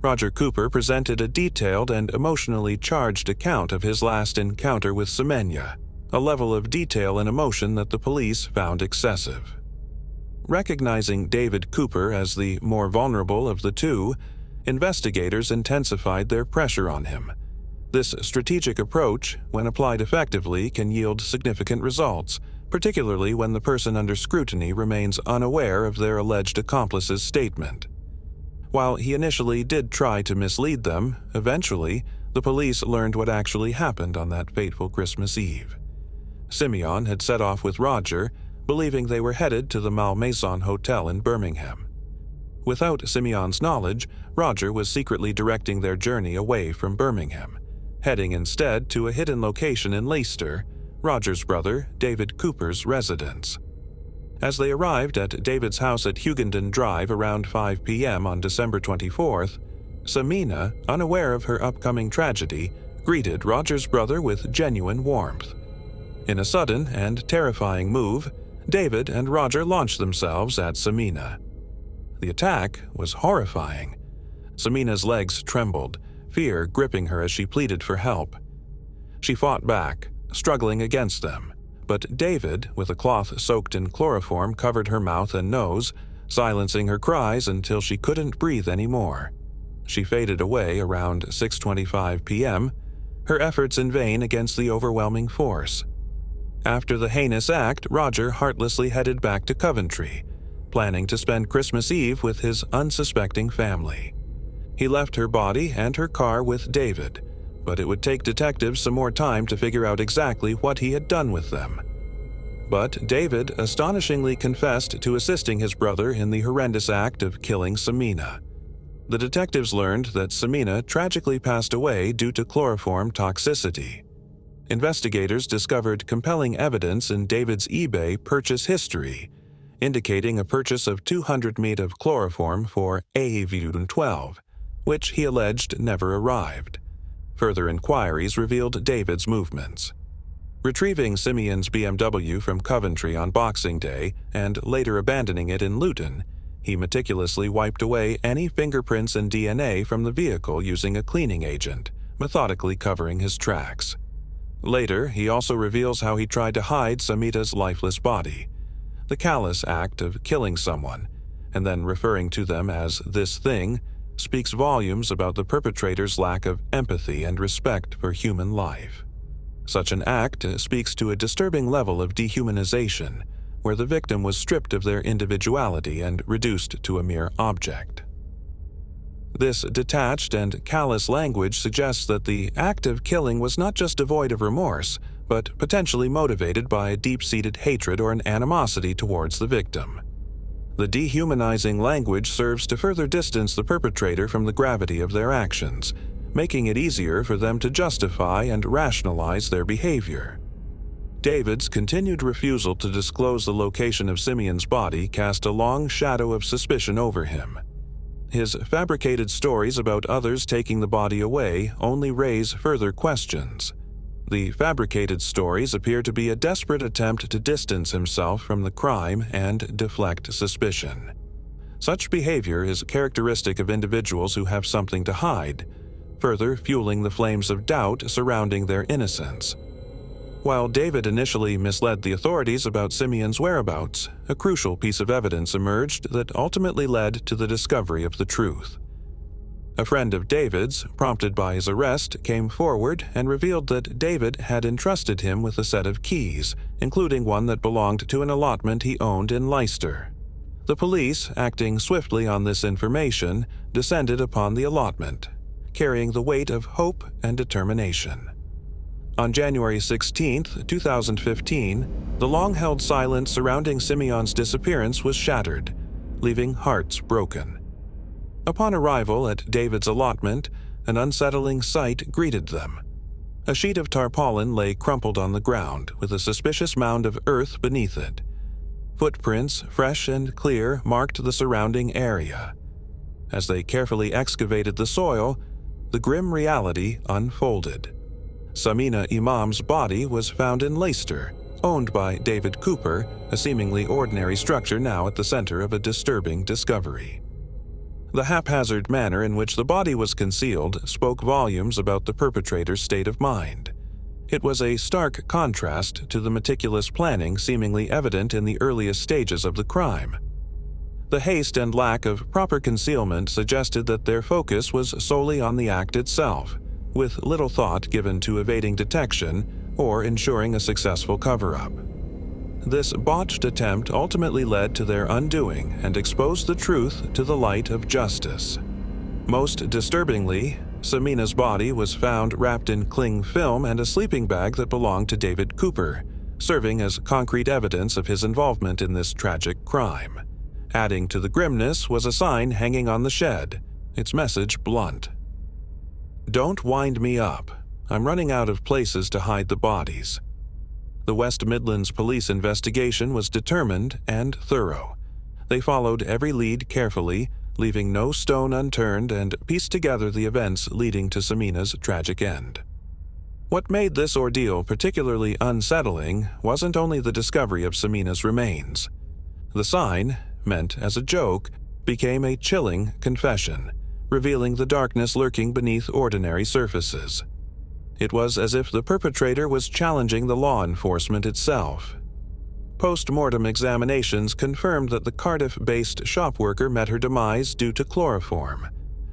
Roger Cooper presented a detailed and emotionally charged account of his last encounter with Semenya, a level of detail and emotion that the police found excessive. Recognizing David Cooper as the more vulnerable of the two, investigators intensified their pressure on him. This strategic approach, when applied effectively, can yield significant results, particularly when the person under scrutiny remains unaware of their alleged accomplice's statement. While he initially did try to mislead them, eventually, The police learned what actually happened on that fateful Christmas Eve. Simeon had set off with Roger, believing they were headed to the Malmaison Hotel in Birmingham. Without Simeon's knowledge, Roger was secretly directing their journey away from Birmingham, heading instead to a hidden location in Leicester, Roger's brother, David Cooper's residence. As they arrived at David's house at Hughenden Drive around 5 p.m. on December 24th, Samina, unaware of her upcoming tragedy, greeted Roger's brother with genuine warmth. In a sudden and terrifying move, David and Roger launched themselves at Samina. The attack was horrifying. Samina's legs trembled, fear gripping her as she pleaded for help. She fought back, struggling against them, but David, with a cloth soaked in chloroform, covered her mouth and nose, silencing her cries until she couldn't breathe anymore. She faded away around 6:25 p.m., her efforts in vain against the overwhelming force. After the heinous act, Roger heartlessly headed back to Coventry, planning to spend Christmas Eve with his unsuspecting family. He left her body and her car with David, but it would take detectives some more time to figure out exactly what he had done with them. But David astonishingly confessed to assisting his brother in the horrendous act of killing Samina. The detectives learned that Samina tragically passed away due to chloroform toxicity. Investigators discovered compelling evidence in David's eBay purchase history, indicating a purchase of 200 ml of chloroform for AA-12, which he alleged never arrived. Further inquiries revealed David's movements. Retrieving Simeon's BMW from Coventry on Boxing Day and later abandoning it in Luton, he meticulously wiped away any fingerprints and DNA from the vehicle using a cleaning agent, methodically covering his tracks. Later, he also reveals how he tried to hide Samina's lifeless body, the callous act of killing someone, and then referring to them as this thing, speaks volumes about the perpetrator's lack of empathy and respect for human life. Such an act speaks to a disturbing level of dehumanization, where the victim was stripped of their individuality and reduced to a mere object. This detached and callous language suggests that the act of killing was not just devoid of remorse, but potentially motivated by a deep-seated hatred or an animosity towards the victim. The dehumanizing language serves to further distance the perpetrator from the gravity of their actions, making it easier for them to justify and rationalize their behavior. David's continued refusal to disclose the location of Simeon's body cast a long shadow of suspicion over him. His fabricated stories about others taking the body away only raise further questions. The fabricated stories appear to be a desperate attempt to distance himself from the crime and deflect suspicion. Such behavior is characteristic of individuals who have something to hide, further fueling the flames of doubt surrounding their innocence. While David initially misled the authorities about Simeon's whereabouts, a crucial piece of evidence emerged that ultimately led to the discovery of the truth. A friend of David's, prompted by his arrest, came forward and revealed that David had entrusted him with a set of keys, including one that belonged to an allotment he owned in Leicester. The police, acting swiftly on this information, descended upon the allotment, carrying the weight of hope and determination. On January 16, 2015, the long-held silence surrounding Simeon's disappearance was shattered, leaving hearts broken. Upon arrival at David's allotment, an unsettling sight greeted them. A sheet of tarpaulin lay crumpled on the ground, with a suspicious mound of earth beneath it. Footprints, fresh and clear, marked the surrounding area. As they carefully excavated the soil, the grim reality unfolded. Amina Imam's body was found in Leicester, owned by David Cooper, a seemingly ordinary structure now at the center of a disturbing discovery. The haphazard manner in which the body was concealed spoke volumes about the perpetrator's state of mind. It was a stark contrast to the meticulous planning seemingly evident in the earliest stages of the crime. The haste and lack of proper concealment suggested that their focus was solely on the act itself, with little thought given to evading detection or ensuring a successful cover-up. This botched attempt ultimately led to their undoing and exposed the truth to the light of justice. Most disturbingly, Samina's body was found wrapped in cling film and a sleeping bag that belonged to David Cooper, serving as concrete evidence of his involvement in this tragic crime. Adding to the grimness was a sign hanging on the shed, its message blunt. "Don't wind me up. I'm running out of places to hide the bodies." The West Midlands police investigation was determined and thorough. They followed every lead carefully, leaving no stone unturned, and pieced together the events leading to Samina's tragic end. What made this ordeal particularly unsettling wasn't only the discovery of Samina's remains. The sign, meant as a joke, became a chilling confession, revealing the darkness lurking beneath ordinary surfaces. It was as if the perpetrator was challenging the law enforcement itself. Post-mortem examinations confirmed that the Cardiff-based shop worker met her demise due to chloroform.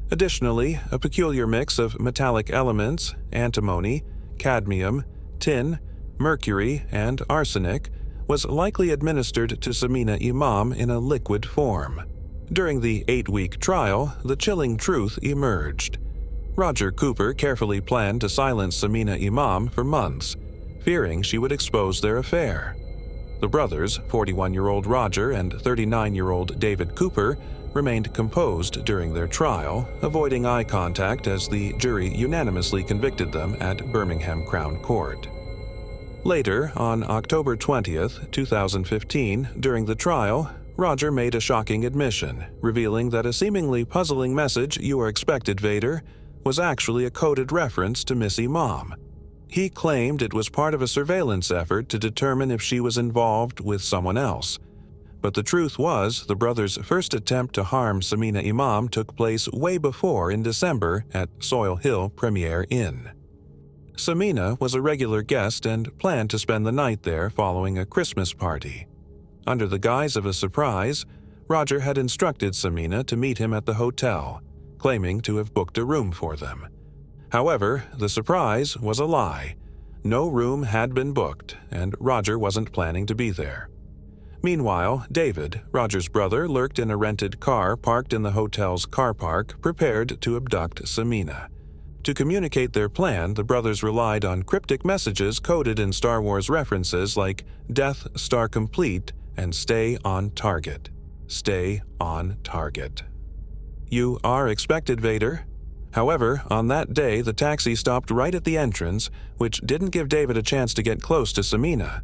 Additionally, a peculiar mix of metallic elements, antimony, cadmium, tin, mercury, and arsenic, was likely administered to Amina Imam in a liquid form. During the 8-week trial, the chilling truth emerged. Roger Cooper carefully planned to silence Amina Imam for months, fearing she would expose their affair. The brothers, 41-year-old Roger and 39-year-old David Cooper, remained composed during their trial, avoiding eye contact as the jury unanimously convicted them at Birmingham Crown Court. Later, on October 20th, 2015, during the trial, Roger made a shocking admission, revealing that a seemingly puzzling message, "You are expected, Vader," was actually a coded reference to Miss Imam. He claimed it was part of a surveillance effort to determine if she was involved with someone else. But the truth was, the brothers' first attempt to harm Amina Imam took place way before in December at Soil Hill Premier Inn. Amina was a regular guest and planned to spend the night there following a Christmas party. Under the guise of a surprise, Roger had instructed Amina to meet him at the hotel, claiming to have booked a room for them. However, the surprise was a lie. No room had been booked, and Roger wasn't planning to be there. Meanwhile, David, Roger's brother, lurked in a rented car parked in the hotel's car park, prepared to abduct Amina. To communicate their plan, the brothers relied on cryptic messages coded in Star Wars references like "Death Star Complete" and "Stay on Target." Stay on target. "You are expected, Vader." However, on that day, the taxi stopped right at the entrance, which didn't give David a chance to get close to Amina.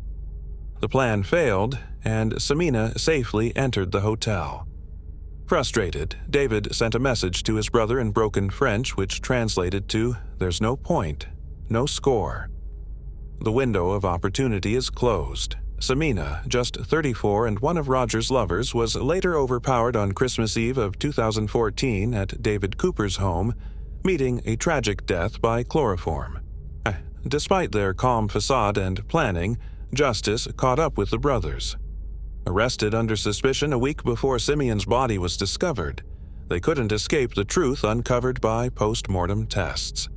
The plan failed, and Amina safely entered the hotel. Frustrated, David sent a message to his brother in broken French, which translated to, "There's no point, no score." The window of opportunity is closed. Amina, just 34 and one of Roger's lovers, was later overpowered on Christmas Eve of 2014 at David Cooper's home, meeting a tragic death by chloroform. Despite their calm facade and planning, justice caught up with the brothers. Arrested under suspicion a week before Simeon's body was discovered, they couldn't escape the truth uncovered by post-mortem tests.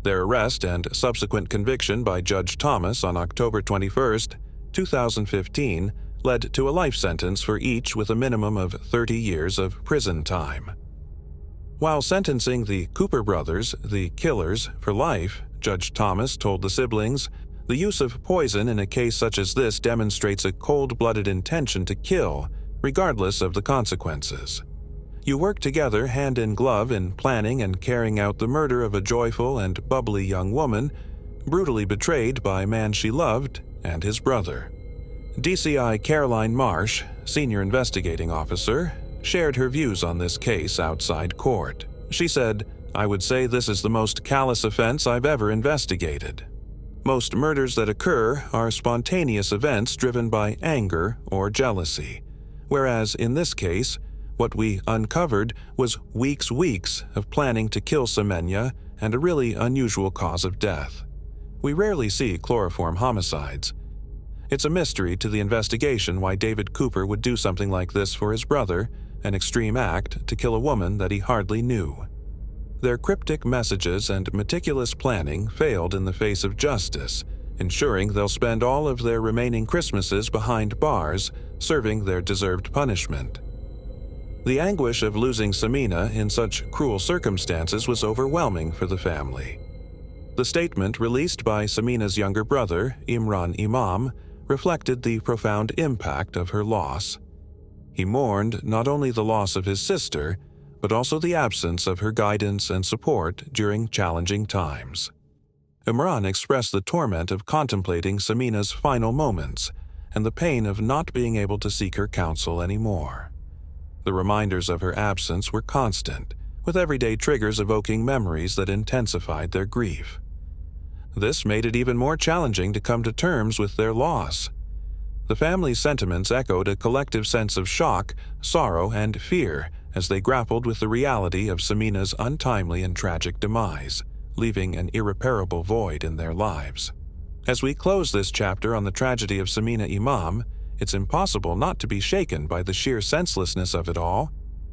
Their arrest and subsequent conviction by Judge Thomas on October 21, 2015, led to a life sentence for each with a minimum of 30 years of prison time. While sentencing the Cooper brothers, the killers, for life, Judge Thomas told the siblings, "The use of poison in a case such as this demonstrates a cold-blooded intention to kill, regardless of the consequences. You work together hand in glove in planning and carrying out the murder of a joyful and bubbly young woman, brutally betrayed by a man she loved and his brother." DCI Caroline Marsh, senior investigating officer, shared her views on this case outside court. She said, "I would say this is the most callous offense I've ever investigated. Most murders that occur are spontaneous events driven by anger or jealousy, whereas in this case, what we uncovered was weeks of planning to kill Semenya and a really unusual cause of death. We rarely see chloroform homicides. It's a mystery to the investigation why David Cooper would do something like this for his brother, an extreme act to kill a woman that he hardly knew. Their cryptic messages and meticulous planning failed in the face of justice, ensuring they'll spend all of their remaining Christmases behind bars, serving their deserved punishment. The anguish of losing Samina in such cruel circumstances was overwhelming for the family. The statement released by Samina's younger brother, Imran Imam, reflected the profound impact of her loss. He mourned not only the loss of his sister, but also the absence of her guidance and support during challenging times. Imran expressed the torment of contemplating Samina's final moments and the pain of not being able to seek her counsel anymore. The reminders of her absence were constant, with everyday triggers evoking memories that intensified their grief. This made it even more challenging to come to terms with their loss. The family's sentiments echoed a collective sense of shock, sorrow, and fear as they grappled with the reality of Samina's untimely and tragic demise, leaving an irreparable void in their lives. As we close this chapter on the tragedy of Samina Imam, it's impossible not to be shaken by the sheer senselessness of it all.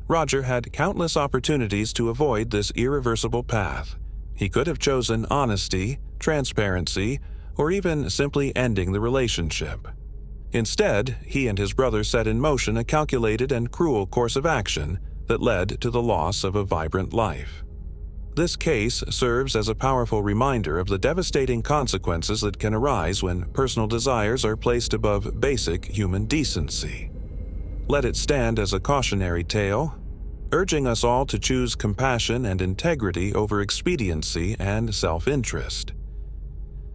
Roger had countless opportunities to avoid this irreversible path. He could have chosen honesty, transparency, or even simply ending the relationship. Instead, he and his brother set in motion a calculated and cruel course of action that led to the loss of a vibrant life. This case serves as a powerful reminder of the devastating consequences that can arise when personal desires are placed above basic human decency. Let it stand as a cautionary tale, urging us all to choose compassion and integrity over expediency and self-interest.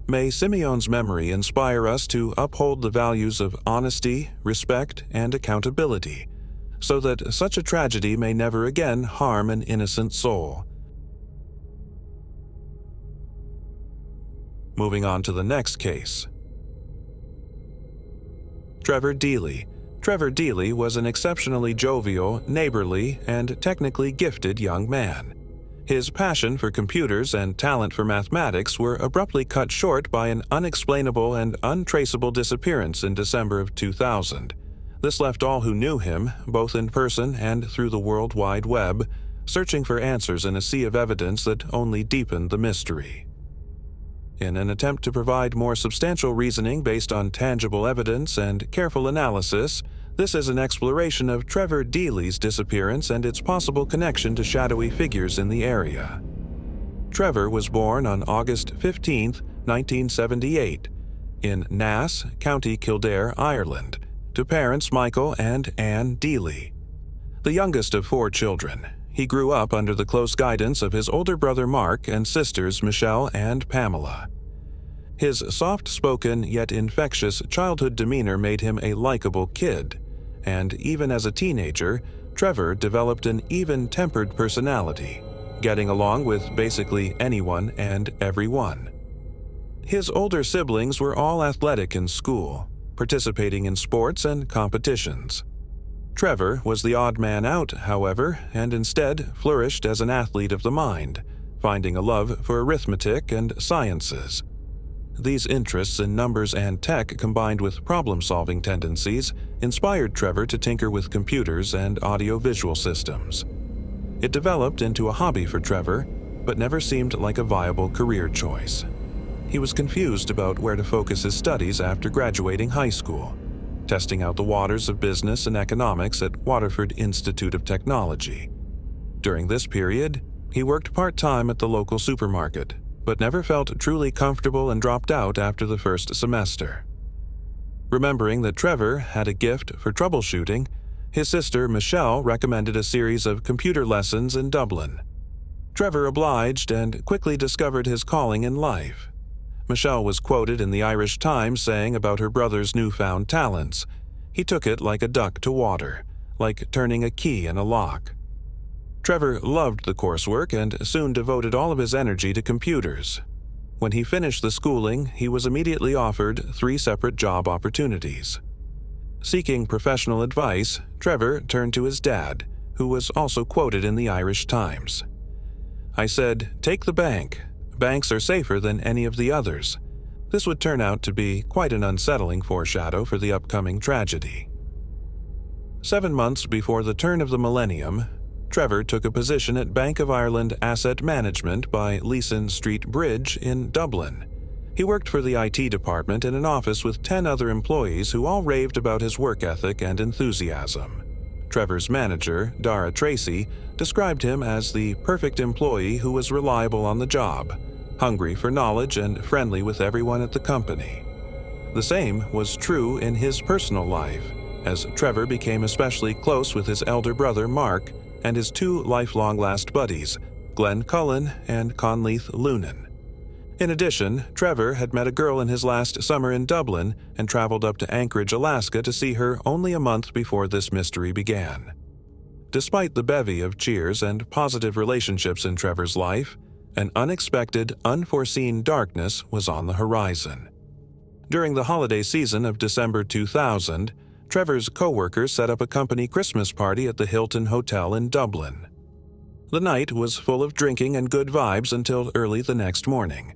May Simeon's memory inspire us to uphold the values of honesty, respect, and accountability, so that such a tragedy may never again harm an innocent soul. Moving on to the next case. Trevor Dey. Trevor Dey was an exceptionally jovial, neighborly, and technically gifted young man. His passion for computers and talent for mathematics were abruptly cut short by an unexplainable and untraceable disappearance in December of 2000. This left all who knew him, both in person and through the World Wide Web, searching for answers in a sea of evidence that only deepened the mystery. In an attempt to provide more substantial reasoning based on tangible evidence and careful analysis, this is an exploration of Trevor Dey's disappearance and its possible connection to shadowy figures in the area. Trevor was born on August 15, 1978, in Naas, County Kildare, Ireland, to parents Michael and Anne Dey. The youngest of 4 children, he grew up under the close guidance of his older brother Mark and sisters Michelle and Pamela. His soft-spoken yet infectious childhood demeanor made him a likable kid, and even as a teenager, Trevor developed an even-tempered personality, getting along with basically anyone and everyone. His older siblings were all athletic in school, participating in sports and competitions. Trevor was the odd man out, however, and instead flourished as an athlete of the mind, finding a love for arithmetic and sciences. These interests in numbers and tech, combined with problem-solving tendencies, inspired Trevor to tinker with computers and audio-visual systems. It developed into a hobby for Trevor, but never seemed like a viable career choice. He was confused about where to focus his studies after graduating high school, testing out the waters of business and economics at Waterford Institute of Technology. During this period, he worked part-time at the local supermarket, but never felt truly comfortable and dropped out after the first semester. Remembering that Trevor had a gift for troubleshooting, his sister Michelle recommended a series of computer lessons in Dublin. Trevor obliged and quickly discovered his calling in life. Michelle was quoted in the Irish Times saying about her brother's newfound talents, "He took it like a duck to water, like turning a key in a lock." Trevor loved the coursework and soon devoted all of his energy to computers. When he finished the schooling, he was immediately offered 3 separate job opportunities. Seeking professional advice, Trevor turned to his dad, who was also quoted in the Irish Times. "I said, take the bank. Banks are safer than any of the others." This would turn out to be quite an unsettling foreshadow for the upcoming tragedy. 7 months before the turn of the millennium, Trevor took a position at Bank of Ireland Asset Management by Leeson Street Bridge in Dublin. He worked for the IT department in an office with 10 other employees who all raved about his work ethic and enthusiasm. Trevor's manager, Dara Tracy, described him as the perfect employee who was reliable on the job, hungry for knowledge and friendly with everyone at the company. The same was true in his personal life, as Trevor became especially close with his elder brother Mark and his two lifelong last buddies, Glenn Cullen and Conleith Lunan. In addition, Trevor had met a girl in his last summer in Dublin and traveled up to Anchorage, Alaska to see her only a month before this mystery began. Despite the bevy of cheers and positive relationships in Trevor's life, an unexpected, unforeseen darkness was on the horizon. During the holiday season of December 2000, Trevor's co-workers set up a company Christmas party at the Hilton Hotel in Dublin. The night was full of drinking and good vibes until early the next morning.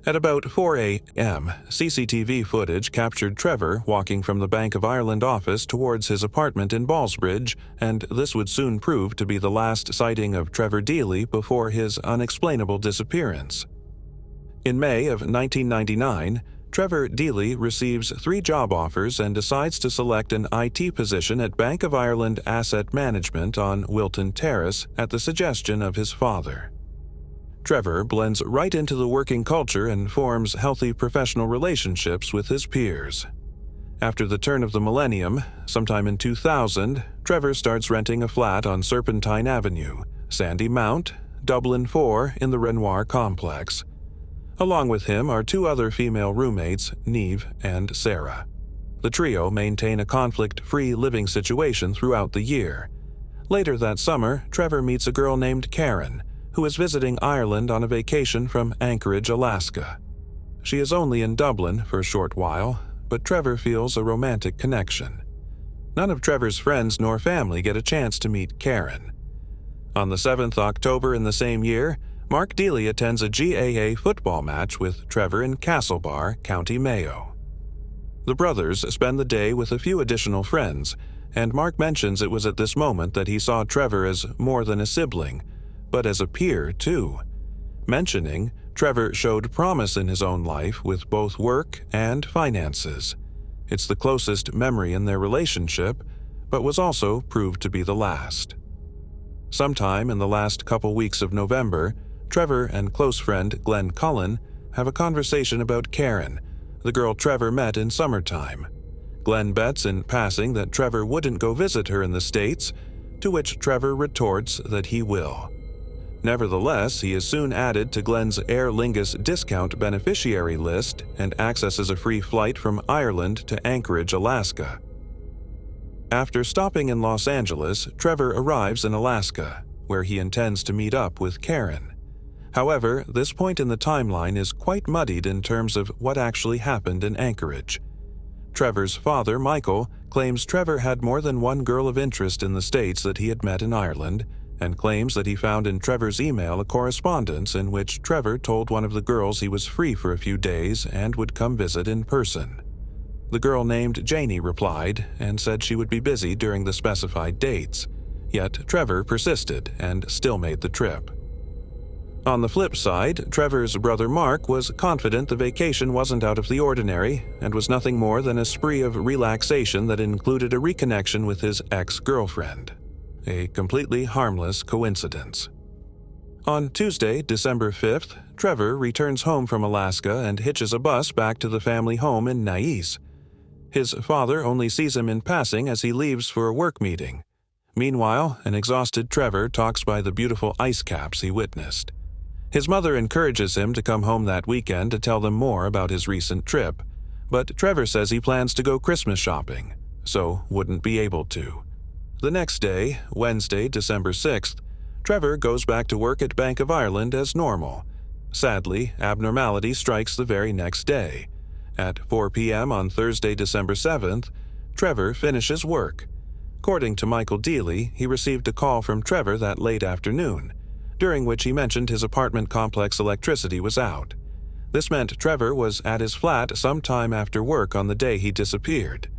At about 4 a.m., CCTV footage captured Trevor walking from the Bank of Ireland office towards his apartment in Ballsbridge, and this would soon prove to be the last sighting of Trevor Deely before his unexplainable disappearance. In May of 1999, Trevor Deely receives 3 job offers and decides to select an IT position at Bank of Ireland Asset Management on Wilton Terrace at the suggestion of his father. Trevor blends right into the working culture and forms healthy professional relationships with his peers. After the turn of the millennium, sometime in 2000, Trevor starts renting a flat on Serpentine Avenue, Sandy Mount, Dublin 4 in the Renoir complex. Along with him are 2 other female roommates, Niamh and Sarah. The trio maintain a conflict-free living situation throughout the year. Later that summer, Trevor meets a girl named Karen, who is visiting Ireland on a vacation from Anchorage, Alaska. She is only in Dublin for a short while, but Trevor feels a romantic connection. None of Trevor's friends nor family get a chance to meet Karen. On the 7th October in the same year, Mark Deely attends a GAA football match with Trevor in Castlebar, County Mayo. The brothers spend the day with a few additional friends, and Mark mentions it was at this moment that he saw Trevor as more than a sibling, but as a peer too. Mentioning, Trevor showed promise in his own life with both work and finances. It's the closest memory in their relationship, but was also proved to be the last. Sometime in the last couple weeks of November, Trevor and close friend Glenn Cullen have a conversation about Karen, the girl Trevor met in summertime. Glenn bets in passing that Trevor wouldn't go visit her in the States, to which Trevor retorts that he will. Nevertheless, he is soon added to Glenn's Aer Lingus discount beneficiary list and accesses a free flight from Ireland to Anchorage, Alaska. After stopping in Los Angeles, Trevor arrives in Alaska, where he intends to meet up with Karen. However, this point in the timeline is quite muddied in terms of what actually happened in Anchorage. Trevor's father, Michael, claims Trevor had more than one girl of interest in the States that he had met in Ireland, and claims that he found in Trevor's email a correspondence in which Trevor told one of the girls he was free for a few days and would come visit in person. The girl named Janie replied and said she would be busy during the specified dates, yet Trevor persisted and still made the trip. On the flip side, Trevor's brother Mark was confident the vacation wasn't out of the ordinary and was nothing more than a spree of relaxation that included a reconnection with his ex-girlfriend. A completely harmless coincidence. On Tuesday, December 5th, Trevor returns home from Alaska and hitches a bus back to the family home in Nice. His father only sees him in passing as he leaves for a work meeting. Meanwhile, an exhausted Trevor talks by the beautiful ice caps he witnessed. His mother encourages him to come home that weekend to tell them more about his recent trip, but Trevor says he plans to go Christmas shopping, so wouldn't be able to. The next day, Wednesday, December 6th, Trevor goes back to work at Bank of Ireland as normal. Sadly, abnormality strikes the very next day. At 4 p.m. on Thursday, December 7th, Trevor finishes work. According to Michael Deely, he received a call from Trevor that late afternoon, during which he mentioned his apartment complex electricity was out. This meant Trevor was at his flat sometime after work on the day he disappeared.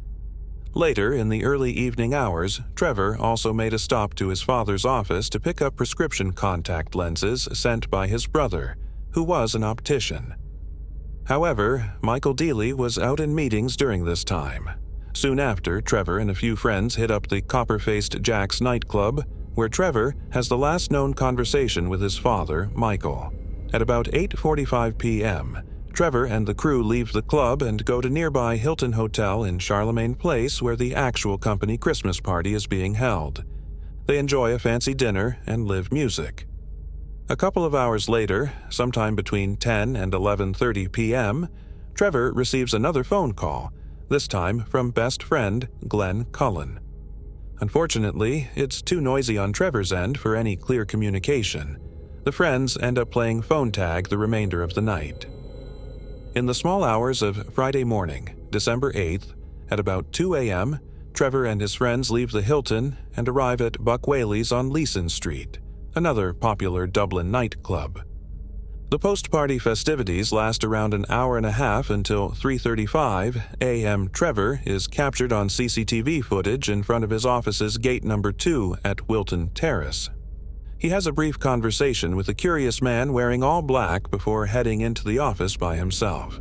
Later, in the early evening hours, Trevor also made a stop to his father's office to pick up prescription contact lenses sent by his brother, who was an optician. However, Michael Deely was out in meetings during this time, Soon after, Trevor and a few friends hit up the Copper-Faced Jack's nightclub, where Trevor has the last known conversation with his father, Michael. At about 8:45 p.m., Trevor and the crew leave the club and go to nearby Hilton Hotel in Charlemagne Place, where the actual company Christmas party is being held. They enjoy a fancy dinner and live music. A couple of hours later, sometime between 10 and 11:30 p.m., Trevor receives another phone call, this time from best friend Glenn Cullen. Unfortunately, it's too noisy on Trevor's end for any clear communication. The friends end up playing phone tag the remainder of the night. In the small hours of Friday morning, December 8th, at about 2 a.m., Trevor and his friends leave the Hilton and arrive at Buck Whaley's on Leeson Street, another popular Dublin nightclub. The post-party festivities last around an hour and a half until 3:35 a.m. Trevor is captured on CCTV footage in front of his office's gate number 2 at Wilton Terrace. He has a brief conversation with a curious man wearing all black before heading into the office by himself.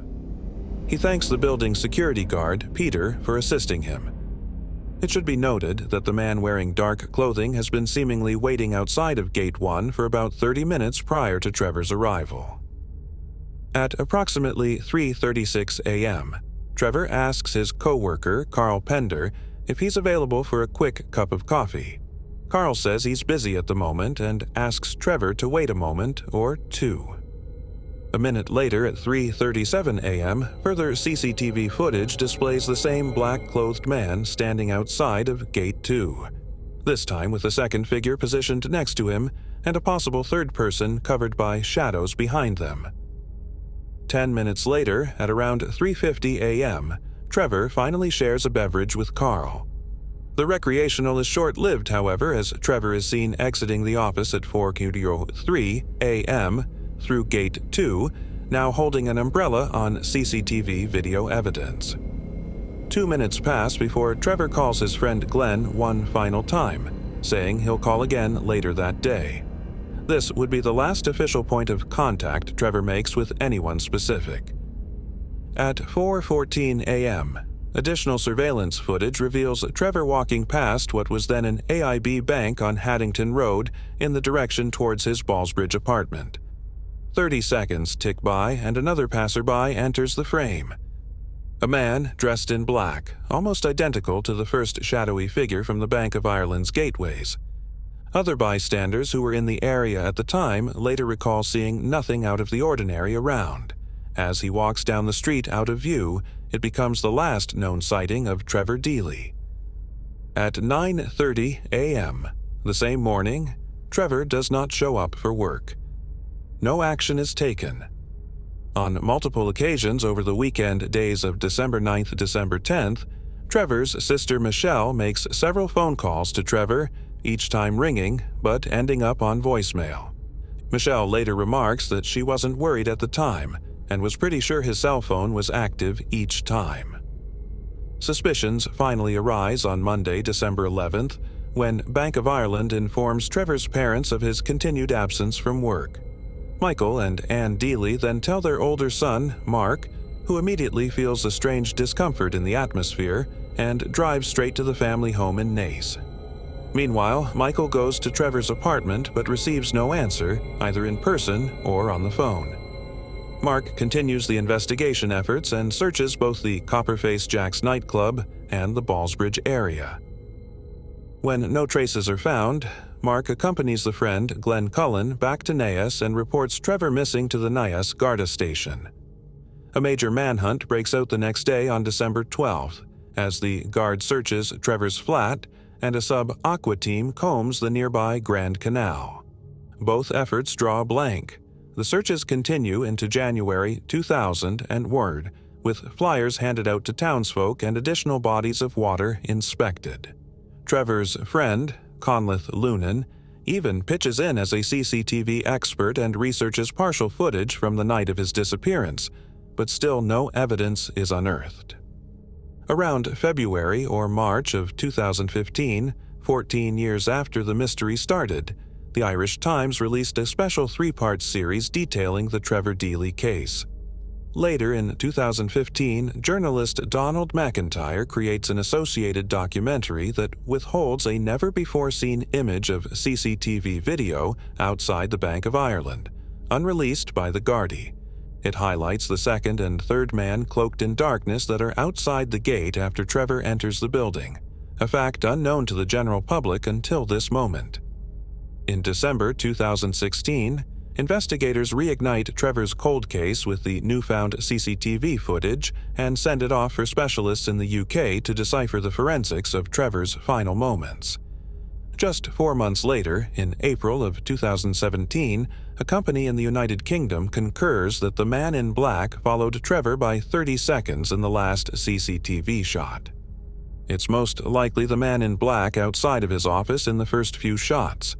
He thanks the building's security guard, Peter, for assisting him. It should be noted that the man wearing dark clothing has been seemingly waiting outside of Gate 1 for about 30 minutes prior to Trevor's arrival. At approximately 3:36 a.m., Trevor asks his co-worker, Carl Pender, if he's available for a quick cup of coffee. Carl says he's busy at the moment and asks Trevor to wait a moment or two. A minute later, at 3:37 a.m., further CCTV footage displays the same black-clothed man standing outside of Gate 2, this time with a second figure positioned next to him and a possible third person covered by shadows behind them. 10 minutes later, at around 3:50 a.m., Trevor finally shares a beverage with Carl. The recreational is short-lived, however, as Trevor is seen exiting the office at 4:03 a.m., through Gate 2, now holding an umbrella on CCTV video evidence. 2 minutes pass before Trevor calls his friend Glenn one final time, saying he'll call again later that day. This would be the last official point of contact Trevor makes with anyone specific. At 4:14 a.m., additional surveillance footage reveals Trevor walking past what was then an AIB bank on Haddington Road in the direction towards his Ballsbridge apartment. 30 seconds tick by and another passerby enters the frame. A man dressed in black, almost identical to the first shadowy figure from the Bank of Ireland's gateways. Other bystanders who were in the area at the time later recall seeing nothing out of the ordinary around. As he walks down the street out of view, it becomes the last known sighting of Trevor Deely. At 9:30 a.m., the same morning, Trevor does not show up for work. No action is taken. On multiple occasions over the weekend days of December 9th to December 10th, Trevor's sister Michelle makes several phone calls to Trevor, each time ringing, but ending up on voicemail. Michelle later remarks that she wasn't worried at the time and was pretty sure his cell phone was active each time. Suspicions finally arise on Monday, December 11th, when Bank of Ireland informs Trevor's parents of his continued absence from work. Michael and Anne Deely then tell their older son, Mark, who immediately feels a strange discomfort in the atmosphere and drives straight to the family home in Naas. Meanwhile, Michael goes to Trevor's apartment but receives no answer, either in person or on the phone. Mark continues the investigation efforts and searches both the Copper-Faced Jack's nightclub and the Ballsbridge area. When no traces are found, Mark accompanies the friend Glenn Cullen back to Naas and reports Trevor missing to the Naas Garda station. A major manhunt breaks out the next day on December 12th, as the guard searches Trevor's flat and a sub-Aqua team combs the nearby Grand Canal. Both efforts draw a blank. The searches continue into January 2000 and word, with flyers handed out to townsfolk and additional bodies of water inspected. Trevor's friend, Conleth Lunan, even pitches in as a CCTV expert and researches partial footage from the night of his disappearance, but still no evidence is unearthed. Around February or March of 2015, 14 years after the mystery started, the Irish Times released a special 3-part series detailing the Trevor Deely case. Later in 2015, journalist Donald McIntyre creates an associated documentary that withholds a never-before-seen image of CCTV video outside the Bank of Ireland, unreleased by the Gardaí. It highlights the second and third man cloaked in darkness that are outside the gate after Trevor enters the building, a fact unknown to the general public until this moment. In December 2016, investigators reignite Trevor's cold case with the newfound CCTV footage and send it off for specialists in the UK to decipher the forensics of Trevor's final moments. Just 4 months later, in April of 2017, a company in the United Kingdom concurs that the man in black followed Trevor by 30 seconds in the last CCTV shot. It's most likely the man in black outside of his office in the first few shots.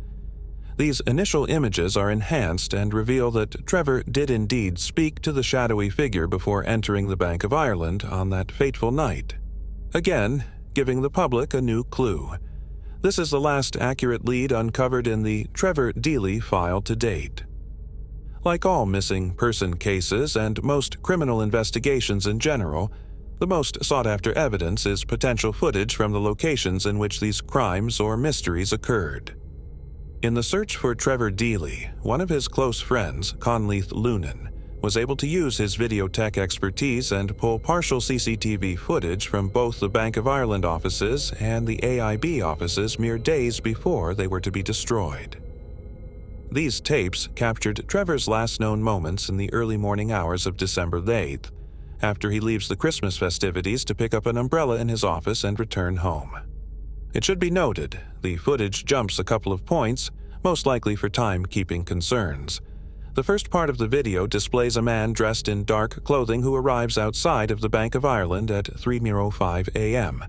These initial images are enhanced and reveal that Trevor did indeed speak to the shadowy figure before entering the Bank of Ireland on that fateful night, again giving the public a new clue. This is the last accurate lead uncovered in the Trevor Deely file to date. Like all missing person cases and most criminal investigations in general, the most sought-after evidence is potential footage from the locations in which these crimes or mysteries occurred. In the search for Trevor Deely, one of his close friends, Conleith Lunan, was able to use his videotech expertise and pull partial CCTV footage from both the Bank of Ireland offices and the AIB offices mere days before they were to be destroyed. These tapes captured Trevor's last known moments in the early morning hours of December 8th, after he leaves the Christmas festivities to pick up an umbrella in his office and return home. It should be noted, the footage jumps a couple of points, most likely for time-keeping concerns. The first part of the video displays a man dressed in dark clothing who arrives outside of the Bank of Ireland at 3:05 a.m.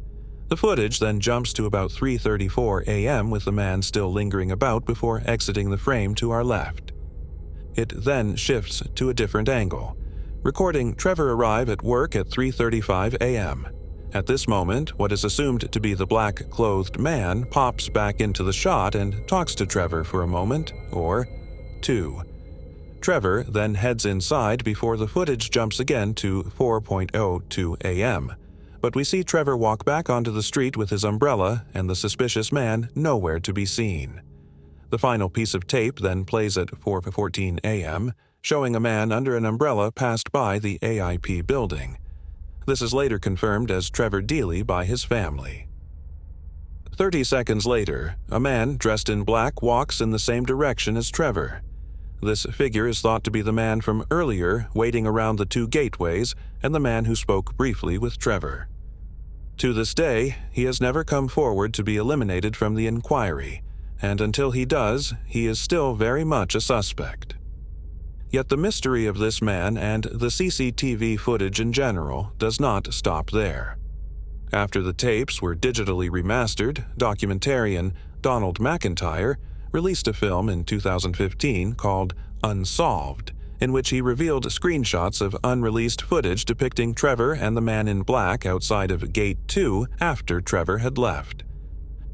The footage then jumps to about 3:34 a.m. with the man still lingering about before exiting the frame to our left. It then shifts to a different angle, recording Trevor arrive at work at 3:35 a.m. At this moment, what is assumed to be the black-clothed man pops back into the shot and talks to Trevor for a moment, or two. Trevor then heads inside before the footage jumps again to 4:02 a.m., but we see Trevor walk back onto the street with his umbrella and the suspicious man nowhere to be seen. The final piece of tape then plays at 4:14 a.m., showing a man under an umbrella passed by the AIP building. This is later confirmed as Trevor Deely by his family. 30 seconds later, a man dressed in black walks in the same direction as Trevor. This figure is thought to be the man from earlier waiting around the two gateways and the man who spoke briefly with Trevor. To this day, he has never come forward to be eliminated from the inquiry, and until he does, he is still very much a suspect. Yet the mystery of this man and the CCTV footage in general does not stop there. After the tapes were digitally remastered, documentarian Donald McIntyre released a film in 2015 called Unsolved, in which he revealed screenshots of unreleased footage depicting Trevor and the man in black outside of Gate 2 after Trevor had left.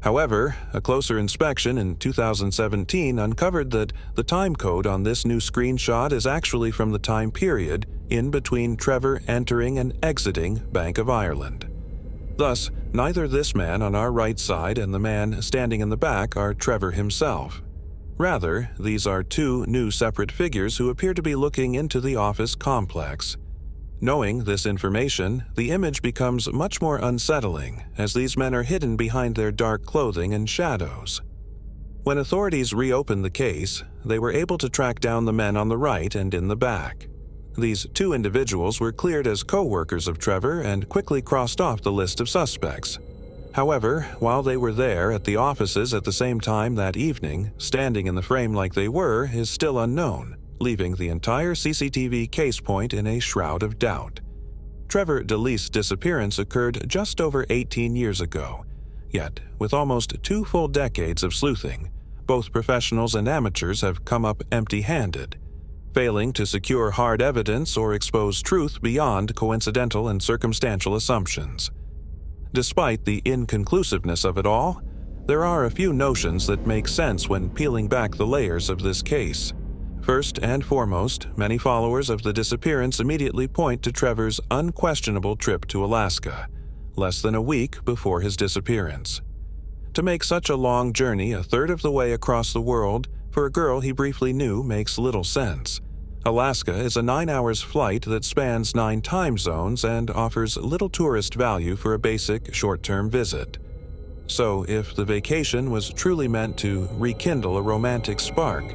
However, a closer inspection in 2017 uncovered that the time code on this new screenshot is actually from the time period in between Trevor entering and exiting Bank of Ireland. Thus, neither this man on our right side and the man standing in the back are Trevor himself. Rather, these are two new separate figures who appear to be looking into the office complex. Knowing this information, the image becomes much more unsettling, as these men are hidden behind their dark clothing and shadows. When authorities reopened the case, they were able to track down the men on the right and in the back. These two individuals were cleared as co-workers of Trevor and quickly crossed off the list of suspects. However, while they were there at the offices at the same time that evening, standing in the frame like they were is still unknown, leaving the entire CCTV case point in a shroud of doubt. Trevor Deely's disappearance occurred just over 18 years ago, yet with almost 2 full decades of sleuthing, both professionals and amateurs have come up empty-handed, failing to secure hard evidence or expose truth beyond coincidental and circumstantial assumptions. Despite the inconclusiveness of it all, there are a few notions that make sense when peeling back the layers of this case. First and foremost, many followers of the disappearance immediately point to Trevor's unquestionable trip to Alaska, less than a week before his disappearance. To make such a long journey a third of the way across the world for a girl he briefly knew makes little sense. Alaska is a 9 hours flight that spans 9 time zones and offers little tourist value for a basic short-term visit. So, if the vacation was truly meant to rekindle a romantic spark,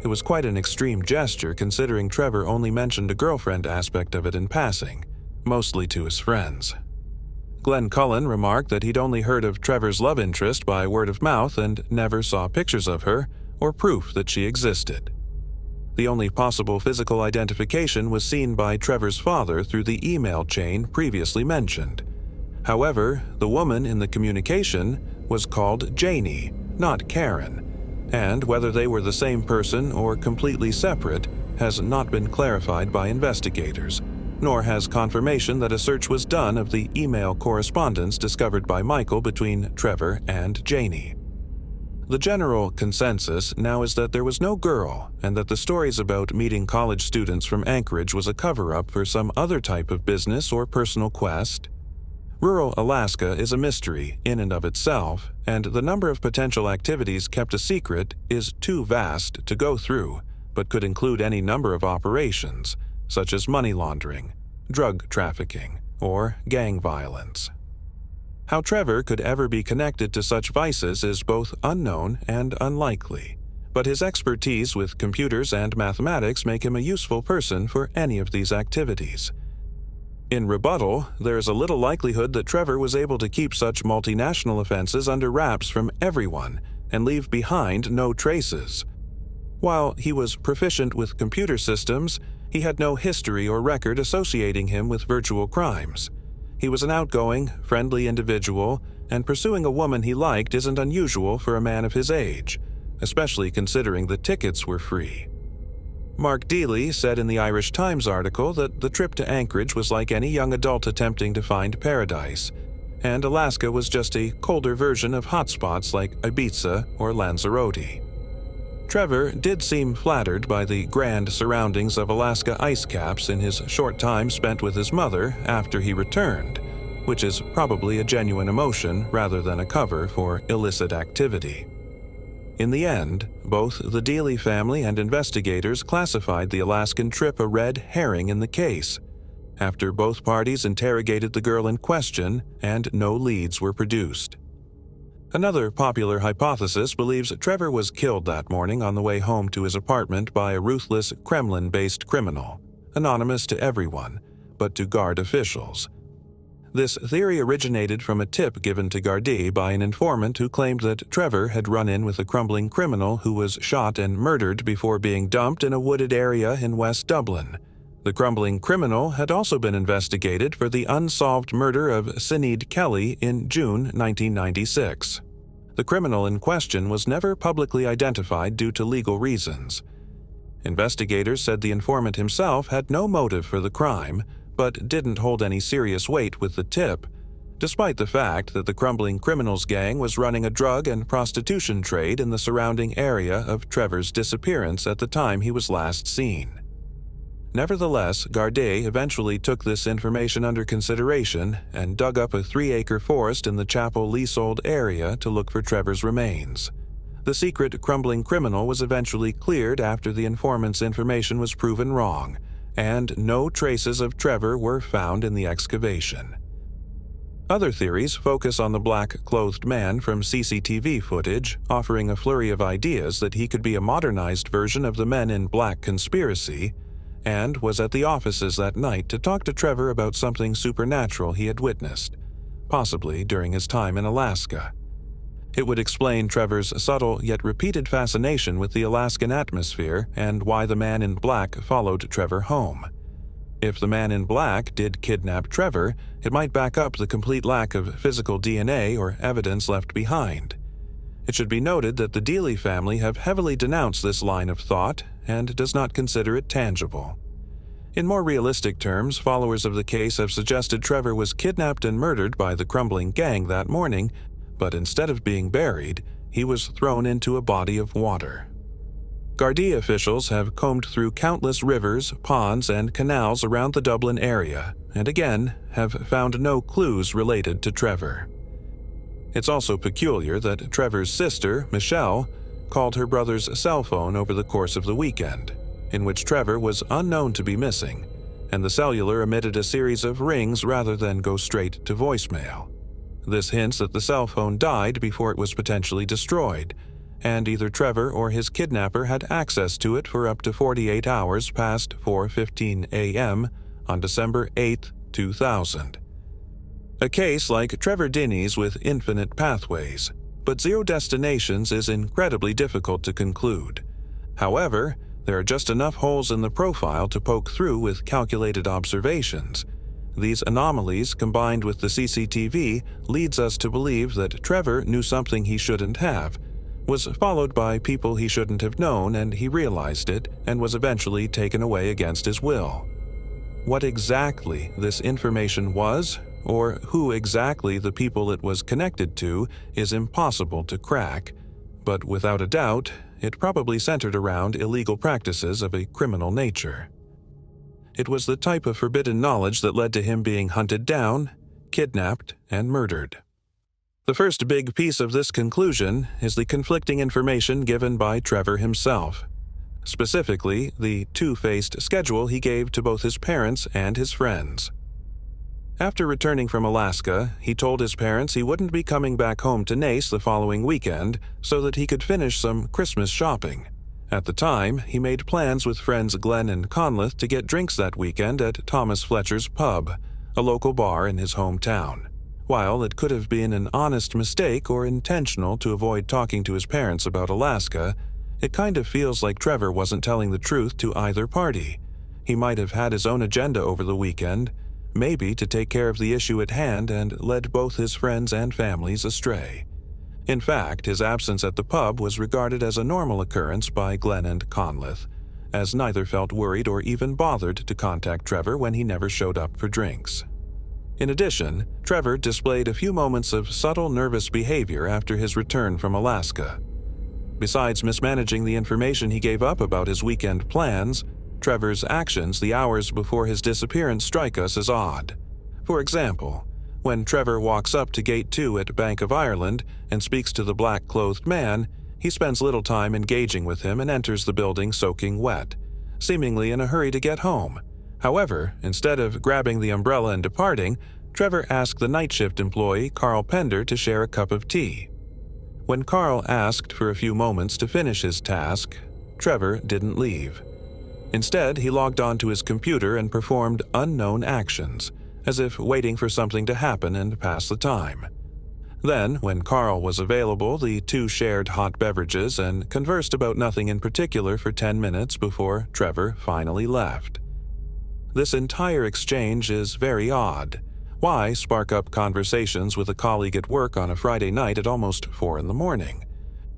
it was quite an extreme gesture considering Trevor only mentioned a girlfriend aspect of it in passing, mostly to his friends. Glenn Cullen remarked that he'd only heard of Trevor's love interest by word of mouth and never saw pictures of her or proof that she existed. The only possible physical identification was seen by Trevor's father through the email chain previously mentioned. However, the woman in the communication was called Janie, not Karen, and whether they were the same person or completely separate has not been clarified by investigators, nor has confirmation that a search was done of the email correspondence discovered by Michael between Trevor and Janie. The general consensus now is that there was no girl and that the stories about meeting college students from Anchorage was a cover-up for some other type of business or personal quest. Rural Alaska is a mystery in and of itself, and the number of potential activities kept a secret is too vast to go through, but could include any number of operations, such as money laundering, drug trafficking, or gang violence. How Trevor could ever be connected to such vices is both unknown and unlikely, but his expertise with computers and mathematics make him a useful person for any of these activities. In rebuttal, there is a little likelihood that Trevor was able to keep such multinational offenses under wraps from everyone and leave behind no traces. While he was proficient with computer systems, he had no history or record associating him with virtual crimes. He was an outgoing, friendly individual, and pursuing a woman he liked isn't unusual for a man of his age, especially considering the tickets were free. Mark Deely said in the Irish Times article that the trip to Anchorage was like any young adult attempting to find paradise, and Alaska was just a colder version of hotspots like Ibiza or Lanzarote. Trevor did seem flattered by the grand surroundings of Alaska ice caps in his short time spent with his mother after he returned, which is probably a genuine emotion rather than a cover for illicit activity. In the end, both the Deely family and investigators classified the Alaskan trip a red herring in the case, after both parties interrogated the girl in question and no leads were produced. Another popular hypothesis believes Trevor was killed that morning on the way home to his apartment by a ruthless Kremlin-based criminal, anonymous to everyone, but to guard officials. This theory originated from a tip given to Gardaí by an informant who claimed that Trevor had run in with a crumbling criminal who was shot and murdered before being dumped in a wooded area in West Dublin. The crumbling criminal had also been investigated for the unsolved murder of Sinead Kelly in June 1996. The criminal in question was never publicly identified due to legal reasons. Investigators said the informant himself had no motive for the crime, but didn't hold any serious weight with the tip, despite the fact that the crumbling criminals gang was running a drug and prostitution trade in the surrounding area of Trevor's disappearance at the time he was last seen. Nevertheless, Gardaí eventually took this information under consideration and dug up a 3-acre forest in the Chapel leasehold area to look for Trevor's remains. The secret crumbling criminal was eventually cleared after the informant's information was proven wrong, and no traces of Trevor were found in the excavation. Other theories focus on the black-clothed man from CCTV footage, offering a flurry of ideas that he could be a modernized version of the Men in Black conspiracy, and was at the offices that night to talk to Trevor about something supernatural he had witnessed, possibly during his time in Alaska. It would explain Trevor's subtle yet repeated fascination with the Alaskan atmosphere and why the Man in Black followed Trevor home. If the Man in Black did kidnap Trevor, it might back up the complete lack of physical DNA or evidence left behind. It should be noted that the Deely family have heavily denounced this line of thought and does not consider it tangible. In more realistic terms, followers of the case have suggested Trevor was kidnapped and murdered by the crumbling gang that morning, but instead of being buried, he was thrown into a body of water. Gardaí officials have combed through countless rivers, ponds, and canals around the Dublin area, and again have found no clues related to Trevor. It's also peculiar that Trevor's sister, Michelle, called her brother's cell phone over the course of the weekend, in which Trevor was unknown to be missing, and the cellular emitted a series of rings rather than go straight to voicemail. This hints that the cell phone died before it was potentially destroyed, and either Trevor or his kidnapper had access to it for up to 48 hours past 4:15 a.m. on December 8, 2000. A case like Trevor Denny's with infinite pathways, but zero destinations is incredibly difficult to conclude. However, there are just enough holes in the profile to poke through with calculated observations. These anomalies, combined with the CCTV, leads us to believe that Trevor knew something he shouldn't have, was followed by people he shouldn't have known, and he realized it and was eventually taken away against his will. What exactly this information was, or who exactly the people it was connected to, is impossible to crack, but without a doubt, it probably centered around illegal practices of a criminal nature. It was the type of forbidden knowledge that led to him being hunted down, kidnapped, and murdered. The first big piece of this conclusion is the conflicting information given by Trevor himself, specifically the two-faced schedule he gave to both his parents and his friends. After returning from Alaska, he told his parents he wouldn't be coming back home to Nace the following weekend so that he could finish some Christmas shopping. At the time, he made plans with friends Glenn and Conleth to get drinks that weekend at Thomas Fletcher's Pub, a local bar in his hometown. While it could have been an honest mistake or intentional to avoid talking to his parents about Alaska, it kind of feels like Trevor wasn't telling the truth to either party. He might have had his own agenda over the weekend, maybe to take care of the issue at hand, and led both his friends and families astray. In fact, his absence at the pub was regarded as a normal occurrence by Glenn and Conleth, as neither felt worried or even bothered to contact Trevor when he never showed up for drinks. In addition, Trevor displayed a few moments of subtle nervous behavior after his return from Alaska. Besides mismanaging the information he gave up about his weekend plans, Trevor's actions the hours before his disappearance strike us as odd. For example, when Trevor walks up to Gate 2 at Bank of Ireland and speaks to the black-clothed man, he spends little time engaging with him and enters the building soaking wet, seemingly in a hurry to get home. However, instead of grabbing the umbrella and departing, Trevor asked the night shift employee Carl Pender to share a cup of tea. When Carl asked for a few moments to finish his task, Trevor didn't leave. Instead, he logged onto his computer and performed unknown actions, as if waiting for something to happen and pass the time. Then, when Carl was available, the two shared hot beverages and conversed about nothing in particular for 10 minutes before Trevor finally left. This entire exchange is very odd. Why spark up conversations with a colleague at work on a Friday night at almost 4 a.m?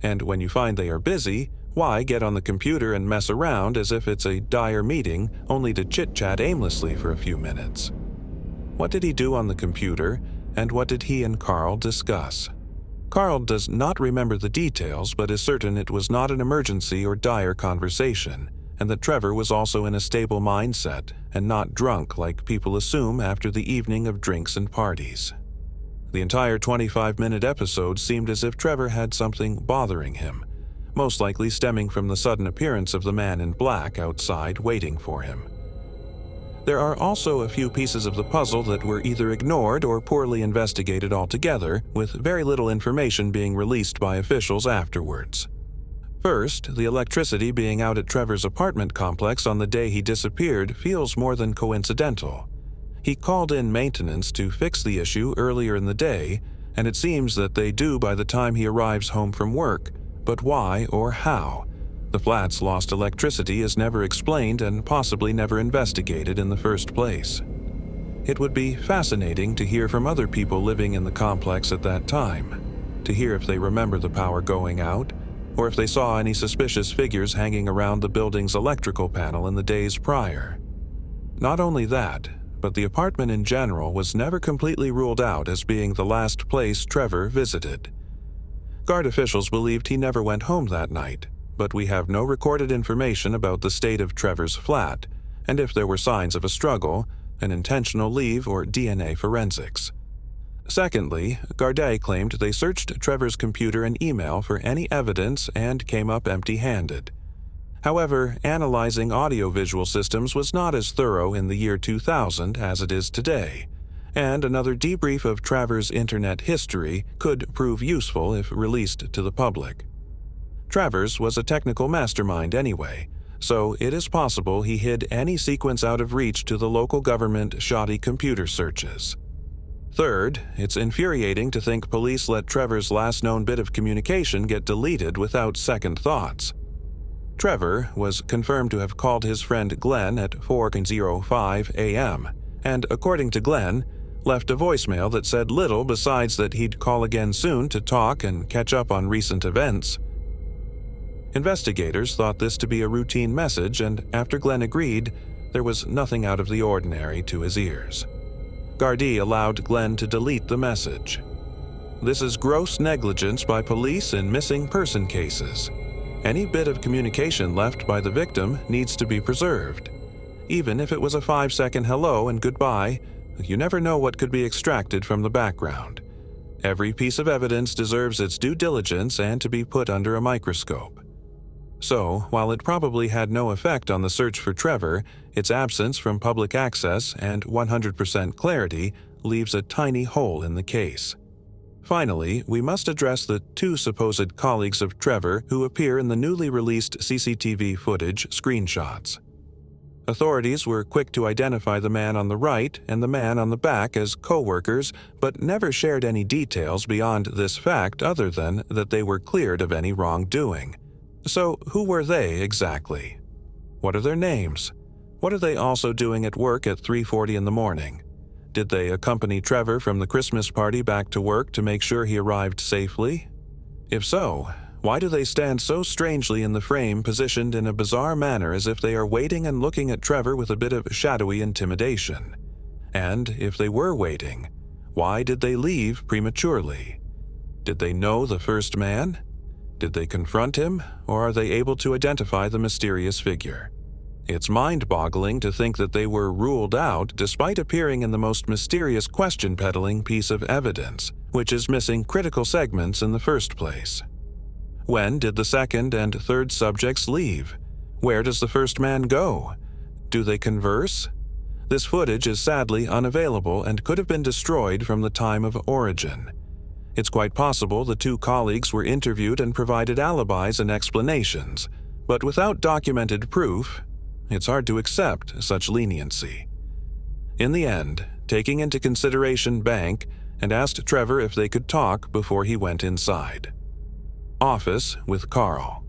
And when you find they are busy, why get on the computer and mess around as if it's a dire meeting only to chit-chat aimlessly for a few minutes? What did he do on the computer, and what did he and Carl discuss? Carl does not remember the details, but is certain it was not an emergency or dire conversation, and that Trevor was also in a stable mindset and not drunk like people assume after the evening of drinks and parties. The entire 25-minute episode seemed as if Trevor had something bothering him, most likely stemming from the sudden appearance of the man in black outside waiting for him. There are also a few pieces of the puzzle that were either ignored or poorly investigated altogether, with very little information being released by officials afterwards. First, the electricity being out at Trevor's apartment complex on the day he disappeared feels more than coincidental. He called in maintenance to fix the issue earlier in the day, and it seems that they do by the time he arrives home from work, but why or how? The flat's lost electricity is never explained and possibly never investigated in the first place. It would be fascinating to hear from other people living in the complex at that time, to hear if they remember the power going out, or if they saw any suspicious figures hanging around the building's electrical panel in the days prior. Not only that, but the apartment in general was never completely ruled out as being the last place Trevor visited. Guard officials believed he never went home that night, but we have no recorded information about the state of Trevor's flat, and if there were signs of a struggle, an intentional leave, or DNA forensics. Secondly, Gardet claimed they searched Trevor's computer and email for any evidence and came up empty-handed. However, analyzing audiovisual systems was not as thorough in the year 2000 as it is today, and another debrief of Trevor's internet history could prove useful if released to the public. Trevor's was a technical mastermind anyway, so it is possible he hid any sequence out of reach to the local government shoddy computer searches. Third, it's infuriating to think police let Trevor's last known bit of communication get deleted without second thoughts. Trevor was confirmed to have called his friend Glenn at 4:05 a.m., and according to Glenn, left a voicemail that said little besides that he'd call again soon to talk and catch up on recent events. Investigators thought this to be a routine message, and after Glenn agreed, there was nothing out of the ordinary to his ears. Gardet allowed Glenn to delete the message. This is gross negligence by police in missing person cases. Any bit of communication left by the victim needs to be preserved. Even if it was a 5-second hello and goodbye, you never know what could be extracted from the background. Every piece of evidence deserves its due diligence and to be put under a microscope. So, while it probably had no effect on the search for Trevor, its absence from public access and 100% clarity leaves a tiny hole in the case. Finally, we must address the two supposed colleagues of Trevor who appear in the newly released CCTV footage screenshots. Authorities were quick to identify the man on the right and the man on the back as co-workers, but never shared any details beyond this fact other than that they were cleared of any wrongdoing. So, who were they exactly? What are their names? What are they also doing at work at 3:40 in the morning? Did they accompany Trevor from the Christmas party back to work to make sure he arrived safely? If so, why do they stand so strangely in the frame, positioned in a bizarre manner as if they are waiting and looking at Trevor with a bit of shadowy intimidation? And if they were waiting, why did they leave prematurely? Did they know the first man? Did they confront him, or are they able to identify the mysterious figure? It's mind-boggling to think that they were ruled out despite appearing in the most mysterious question-peddling piece of evidence, which is missing critical segments in the first place. When did the second and third subjects leave? Where does the first man go? Do they converse? This footage is sadly unavailable and could have been destroyed from the time of origin. It's quite possible the two colleagues were interviewed and provided alibis and explanations, but without documented proof, it's hard to accept such leniency. In the end, taking into consideration Bank, and asked Trevor if they could talk before he went inside. Office with Carl.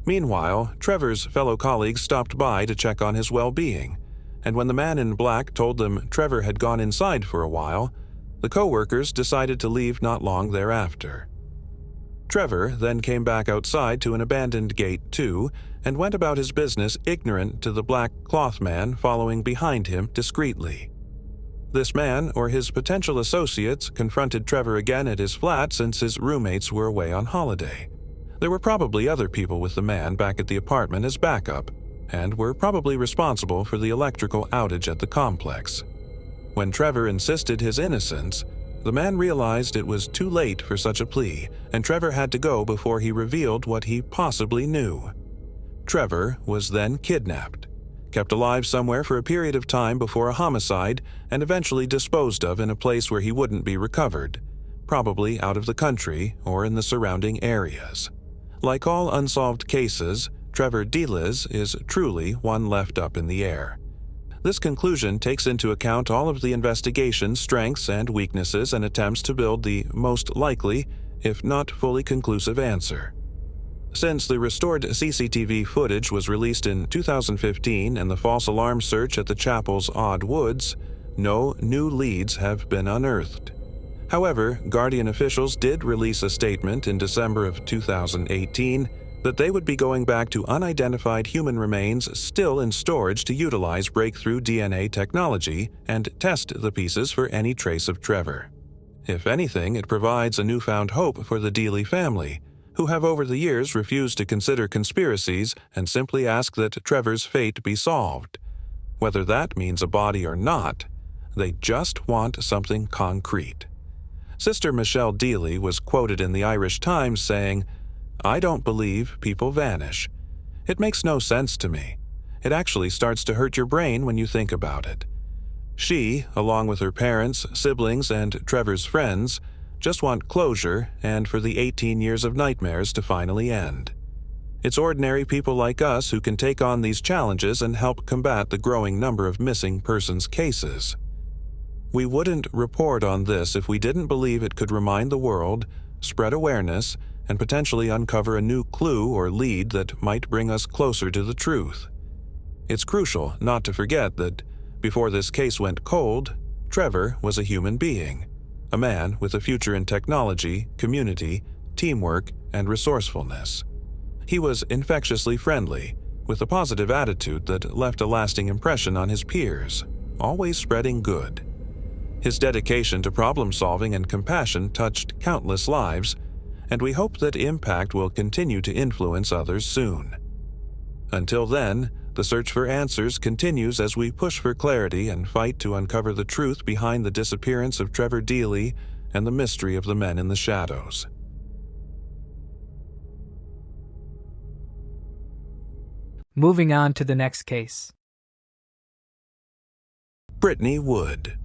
Meanwhile, Trevor's fellow colleagues stopped by to check on his well-being, and when the man in black told them Trevor had gone inside for a while, the co-workers decided to leave not long thereafter. Trevor then came back outside to an abandoned gate too, and went about his business ignorant to the black cloth man following behind him discreetly. This man, or his potential associates, confronted Trevor again at his flat since his roommates were away on holiday. There were probably other people with the man back at the apartment as backup, and were probably responsible for the electrical outage at the complex. When Trevor insisted his innocence, the man realized it was too late for such a plea, and Trevor had to go before he revealed what he possibly knew. Trevor was then kidnapped, kept alive somewhere for a period of time before a homicide, and eventually disposed of in a place where he wouldn't be recovered, probably out of the country or in the surrounding areas. Like all unsolved cases, Trevor Dey's is truly one left up in the air. This conclusion takes into account all of the investigation's strengths and weaknesses and attempts to build the most likely, if not fully conclusive answer. Since the restored CCTV footage was released in 2015 and the false alarm search at the chapel's Odd Woods, no new leads have been unearthed. However, Guardian officials did release a statement in December of 2018 that they would be going back to unidentified human remains still in storage to utilize breakthrough DNA technology and test the pieces for any trace of Trevor. If anything, it provides a newfound hope for the Dey family, who have over the years refused to consider conspiracies and simply ask that Trevor's fate be solved. Whether that means a body or not, they just want something concrete. Sister Michelle Deely was quoted in the Irish Times saying, "I don't believe people vanish. It makes no sense to me. It actually starts to hurt your brain when you think about it." She, along with her parents, siblings, and Trevor's friends, just want closure and for the 18 years of nightmares to finally end. It's ordinary people like us who can take on these challenges and help combat the growing number of missing persons cases. We wouldn't report on this if we didn't believe it could remind the world, spread awareness, and potentially uncover a new clue or lead that might bring us closer to the truth. It's crucial not to forget that before this case went cold, Trevor was a human being, a man with a future in technology, community, teamwork, and resourcefulness. He was infectiously friendly, with a positive attitude that left a lasting impression on his peers, always spreading good. His dedication to problem-solving and compassion touched countless lives, and we hope that impact will continue to influence others soon. Until then, the search for answers continues as we push for clarity and fight to uncover the truth behind the disappearance of Trevor Deely and the mystery of the men in the shadows. Moving on to the next case. Britney Wood.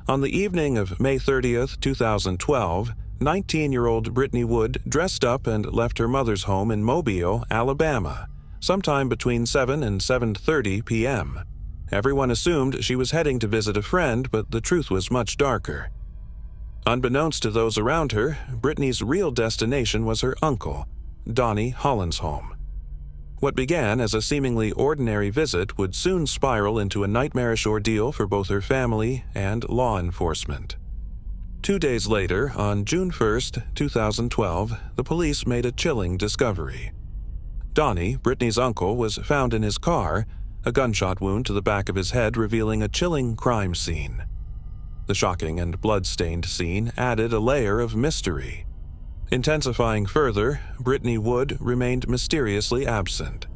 On the evening of May 30th, 2012, 19-year-old Britney Wood dressed up and left her mother's home in Mobile, Alabama, sometime between 7 and 7:30 p.m. Everyone assumed she was heading to visit a friend, but the truth was much darker. Unbeknownst to those around her, Britney's real destination was her uncle, Donnie Holland's home. What began as a seemingly ordinary visit would soon spiral into a nightmarish ordeal for both her family and law enforcement. 2 days later, on June 1st, 2012, the police made a chilling discovery. Donnie, Britney's uncle, was found in his car, a gunshot wound to the back of his head revealing a chilling crime scene. The shocking and blood-stained scene added a layer of mystery. Intensifying further, Britney Wood remained mysteriously absent.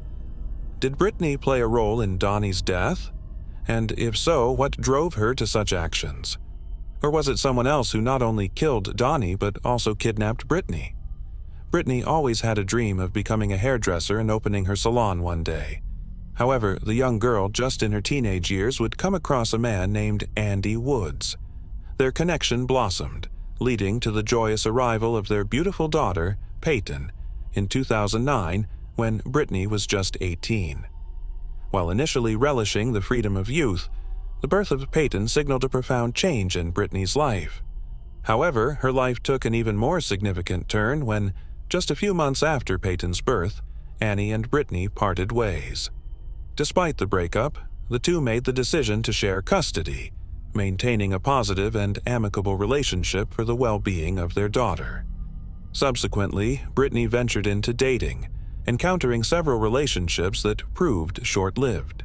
Did Britney play a role in Donnie's death? And if so, what drove her to such actions? Or was it someone else who not only killed Donnie but also kidnapped Britney? Britney always had a dream of becoming a hairdresser and opening her salon one day. However, the young girl just in her teenage years would come across a man named Andy Woods. Their connection blossomed, leading to the joyous arrival of their beautiful daughter, Peyton, in 2009 when Britney was just 18. While initially relishing the freedom of youth, the birth of Peyton signaled a profound change in Britney's life. However, her life took an even more significant turn when, just a few months after Peyton's birth, Annie and Britney parted ways. Despite the breakup, the two made the decision to share custody, maintaining a positive and amicable relationship for the well-being of their daughter. Subsequently, Britney ventured into dating, encountering several relationships that proved short-lived.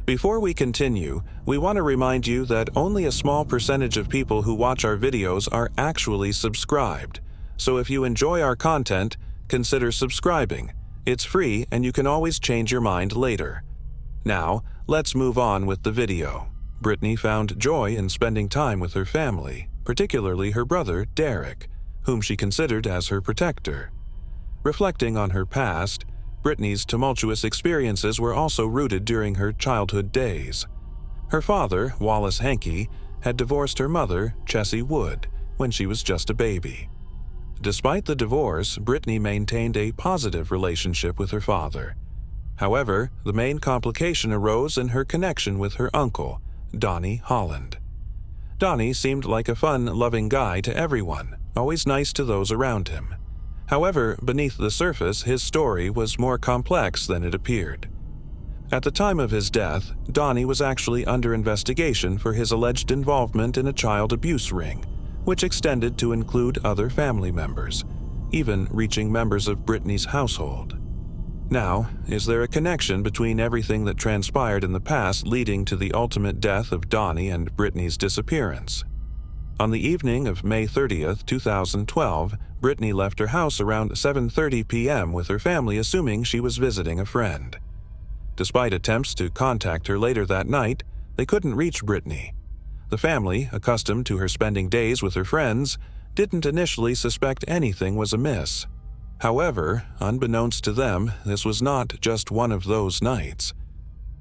Before we continue, we want to remind you that only a small percentage of people who watch our videos are actually subscribed. So if you enjoy our content, consider subscribing. It's free and you can always change your mind later. Now, let's move on with the video. Britney found joy in spending time with her family, particularly her brother, Derek, whom she considered as her protector. Reflecting on her past, Britney's tumultuous experiences were also rooted during her childhood days. Her father, Wallace Hankey, had divorced her mother, Chessie Wood, when she was just a baby. Despite the divorce, Britney maintained a positive relationship with her father. However, the main complication arose in her connection with her uncle, Donnie Holland. Donnie seemed like a fun, loving guy to everyone, always nice to those around him. However, beneath the surface, his story was more complex than it appeared. At the time of his death, Donnie was actually under investigation for his alleged involvement in a child abuse ring, which extended to include other family members, even reaching members of Britney's household. Now, is there a connection between everything that transpired in the past leading to the ultimate death of Donnie and Britney's disappearance? On the evening of May 30th, 2012, Britney left her house around 7:30 p.m. with her family, assuming she was visiting a friend. Despite attempts to contact her later that night, they couldn't reach Britney. The family, accustomed to her spending days with her friends, didn't initially suspect anything was amiss. However, unbeknownst to them, this was not just one of those nights.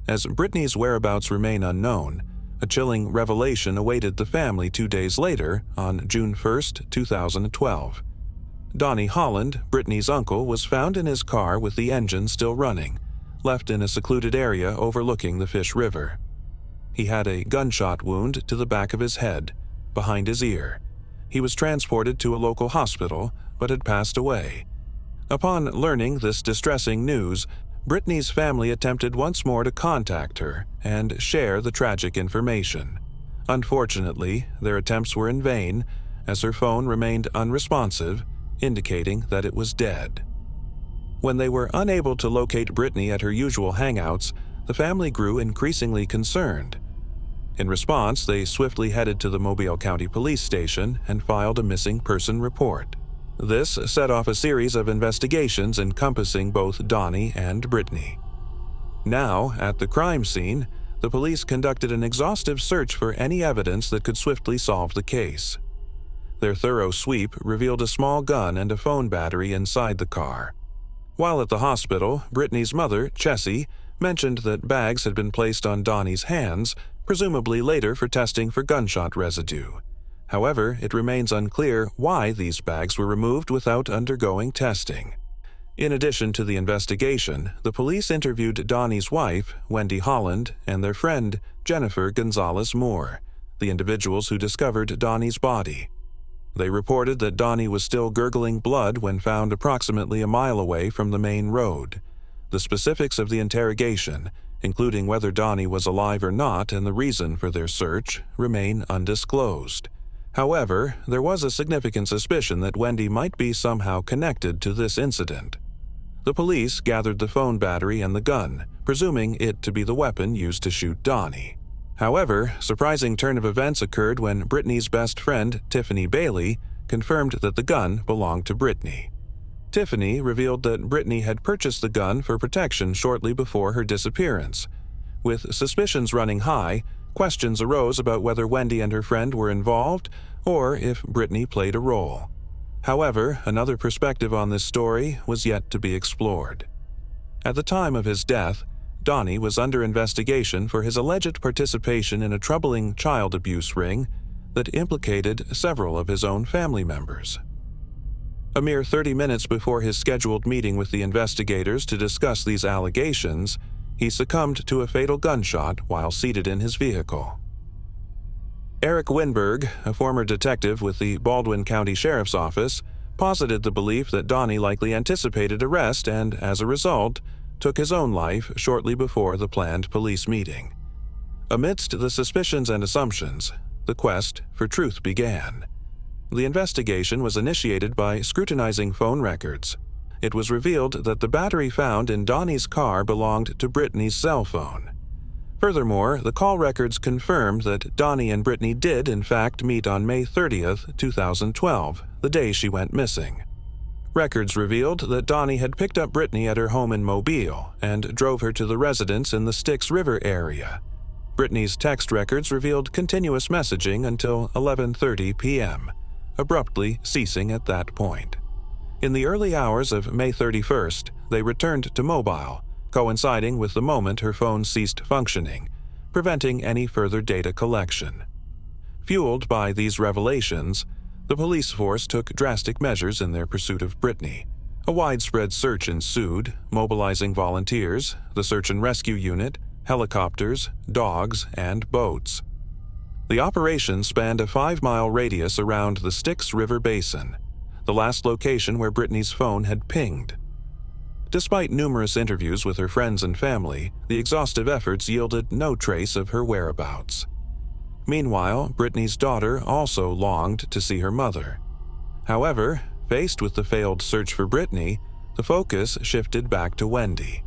As Britney's whereabouts remain unknown, a chilling revelation awaited the family 2 days later, on June 1st, 2012. Donnie Holland, Britney's uncle, was found in his car with the engine still running, left in a secluded area overlooking the Fish River. He had a gunshot wound to the back of his head, behind his ear. He was transported to a local hospital, but had passed away. Upon learning this distressing news, Britney's family attempted once more to contact her and share the tragic information. Unfortunately, their attempts were in vain, as her phone remained unresponsive, indicating that it was dead. When they were unable to locate Britney at her usual hangouts, the family grew increasingly concerned. In response, they swiftly headed to the Mobile County Police Station and filed a missing person report. This set off a series of investigations encompassing both Donnie and Britney. Now, at the crime scene, the police conducted an exhaustive search for any evidence that could swiftly solve the case. Their thorough sweep revealed a small gun and a phone battery inside the car. While at the hospital, Britney's mother, Chessie, mentioned that bags had been placed on Donnie's hands, presumably later for testing for gunshot residue. However, it remains unclear why these bags were removed without undergoing testing. In addition to the investigation, the police interviewed Donnie's wife, Wendy Holland, and their friend, Jennifer Gonzalez Moore, the individuals who discovered Donnie's body. They reported that Donnie was still gurgling blood when found approximately a mile away from the main road. The specifics of the interrogation, including whether Donnie was alive or not and the reason for their search, remain undisclosed. However, there was a significant suspicion that Wendy might be somehow connected to this incident. The police gathered the phone battery and the gun, presuming it to be the weapon used to shoot Donnie. However, a surprising turn of events occurred when Britney's best friend, Tiffany Bailey, confirmed that the gun belonged to Britney. Tiffany revealed that Britney had purchased the gun for protection shortly before her disappearance. With suspicions running high, questions arose about whether Wendy and her friend were involved or if Britney played a role. However, another perspective on this story was yet to be explored. At the time of his death, Donnie was under investigation for his alleged participation in a troubling child abuse ring that implicated several of his own family members. A mere 30 minutes before his scheduled meeting with the investigators to discuss these allegations, he succumbed to a fatal gunshot while seated in his vehicle. Eric Winberg, a former detective with the Baldwin County Sheriff's Office, posited the belief that Donnie likely anticipated arrest and, as a result, took his own life shortly before the planned police meeting. Amidst the suspicions and assumptions, the quest for truth began. The investigation was initiated by scrutinizing phone records. It was revealed that the battery found in Donnie's car belonged to Britney's cell phone. Furthermore, the call records confirmed that Donnie and Britney did in fact meet on May 30th, 2012, the day she went missing. Records revealed that Donnie had picked up Britney at her home in Mobile and drove her to the residence in the Styx River area. Britney's text records revealed continuous messaging until 11:30 p.m., abruptly ceasing at that point. In the early hours of May 31st, they returned to Mobile, coinciding with the moment her phone ceased functioning, preventing any further data collection. Fueled by these revelations, the police force took drastic measures in their pursuit of Britney. A widespread search ensued, mobilizing volunteers, the search and rescue unit, helicopters, dogs, and boats. The operation spanned a 5-mile radius around the Styx River Basin, the last location where Britney's phone had pinged. Despite numerous interviews with her friends and family, the exhaustive efforts yielded no trace of her whereabouts. Meanwhile, Britney's daughter also longed to see her mother. However, faced with the failed search for Britney, the focus shifted back to Wendy.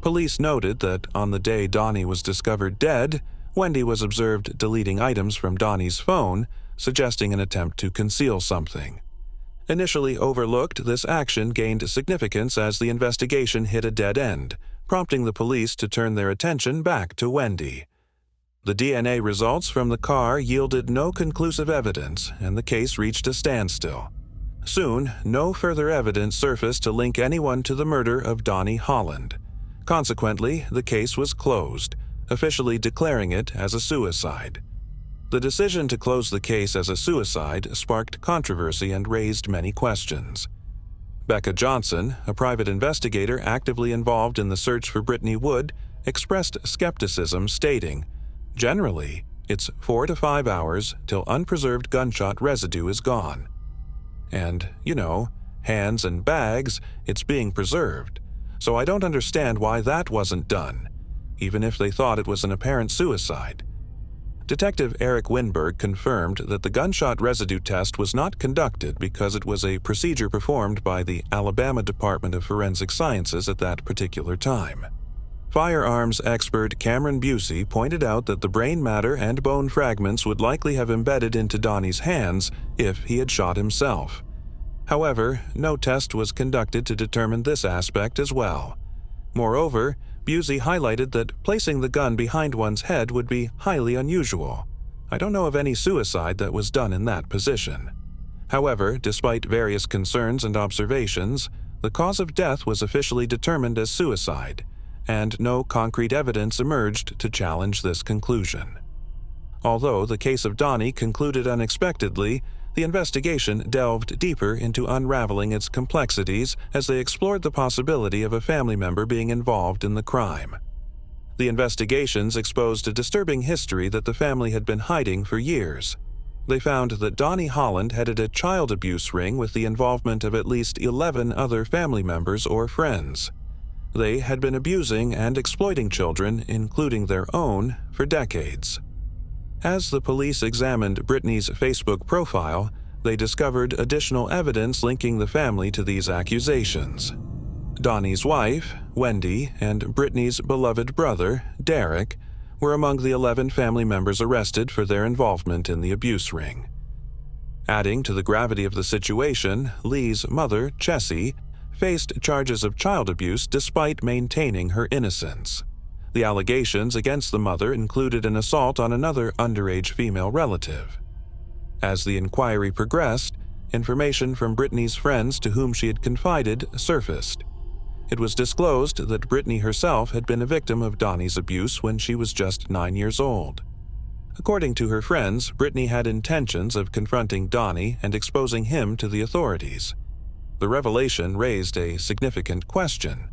Police noted that on the day Donnie was discovered dead, Wendy was observed deleting items from Donnie's phone, suggesting an attempt to conceal something. Initially overlooked, this action gained significance as the investigation hit a dead end, prompting the police to turn their attention back to Wendy. The DNA results from the car yielded no conclusive evidence, and the case reached a standstill. Soon, no further evidence surfaced to link anyone to the murder of Donnie Holland. Consequently, the case was closed, officially declaring it as a suicide. The decision to close the case as a suicide sparked controversy and raised many questions. Becca Johnson, a private investigator actively involved in the search for Britney Wood, expressed skepticism, stating, "Generally, it's 4 to 5 hours till unpreserved gunshot residue is gone. And, hands and bags, it's being preserved. So I don't understand why that wasn't done, even if they thought it was an apparent suicide." Detective Eric Winberg confirmed that the gunshot residue test was not conducted because it was a procedure performed by the Alabama Department of Forensic Sciences at that particular time. Firearms expert Cameron Busey pointed out that the brain matter and bone fragments would likely have embedded into Donnie's hands if he had shot himself. However, no test was conducted to determine this aspect as well. Moreover, Busey highlighted that placing the gun behind one's head would be highly unusual. "I don't know of any suicide that was done in that position." However, despite various concerns and observations, the cause of death was officially determined as suicide, and no concrete evidence emerged to challenge this conclusion. Although the case of Donnie concluded unexpectedly, the investigation delved deeper into unraveling its complexities as they explored the possibility of a family member being involved in the crime. The investigations exposed a disturbing history that the family had been hiding for years. They found that Donnie Holland headed a child abuse ring with the involvement of at least 11 other family members or friends. They had been abusing and exploiting children, including their own, for decades. As the police examined Britney's Facebook profile, they discovered additional evidence linking the family to these accusations. Donnie's wife, Wendy, and Britney's beloved brother, Derek, were among the 11 family members arrested for their involvement in the abuse ring. Adding to the gravity of the situation, Lee's mother, Chessie, faced charges of child abuse despite maintaining her innocence. The allegations against the mother included an assault on another underage female relative. As the inquiry progressed, information from Britney's friends to whom she had confided surfaced. It was disclosed that Britney herself had been a victim of Donnie's abuse when she was just 9 years old. According to her friends, Britney had intentions of confronting Donnie and exposing him to the authorities. The revelation raised a significant question.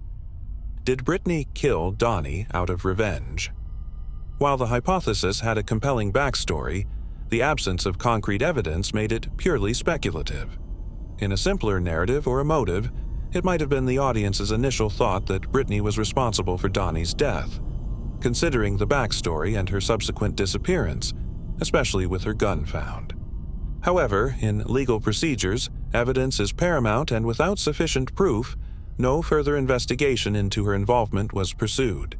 Did Britney kill Donnie out of revenge? While the hypothesis had a compelling backstory, the absence of concrete evidence made it purely speculative. In a simpler narrative or a motive, it might have been the audience's initial thought that Britney was responsible for Donnie's death, considering the backstory and her subsequent disappearance, especially with her gun found. However, in legal procedures, evidence is paramount, and without sufficient proof, no further investigation into her involvement was pursued.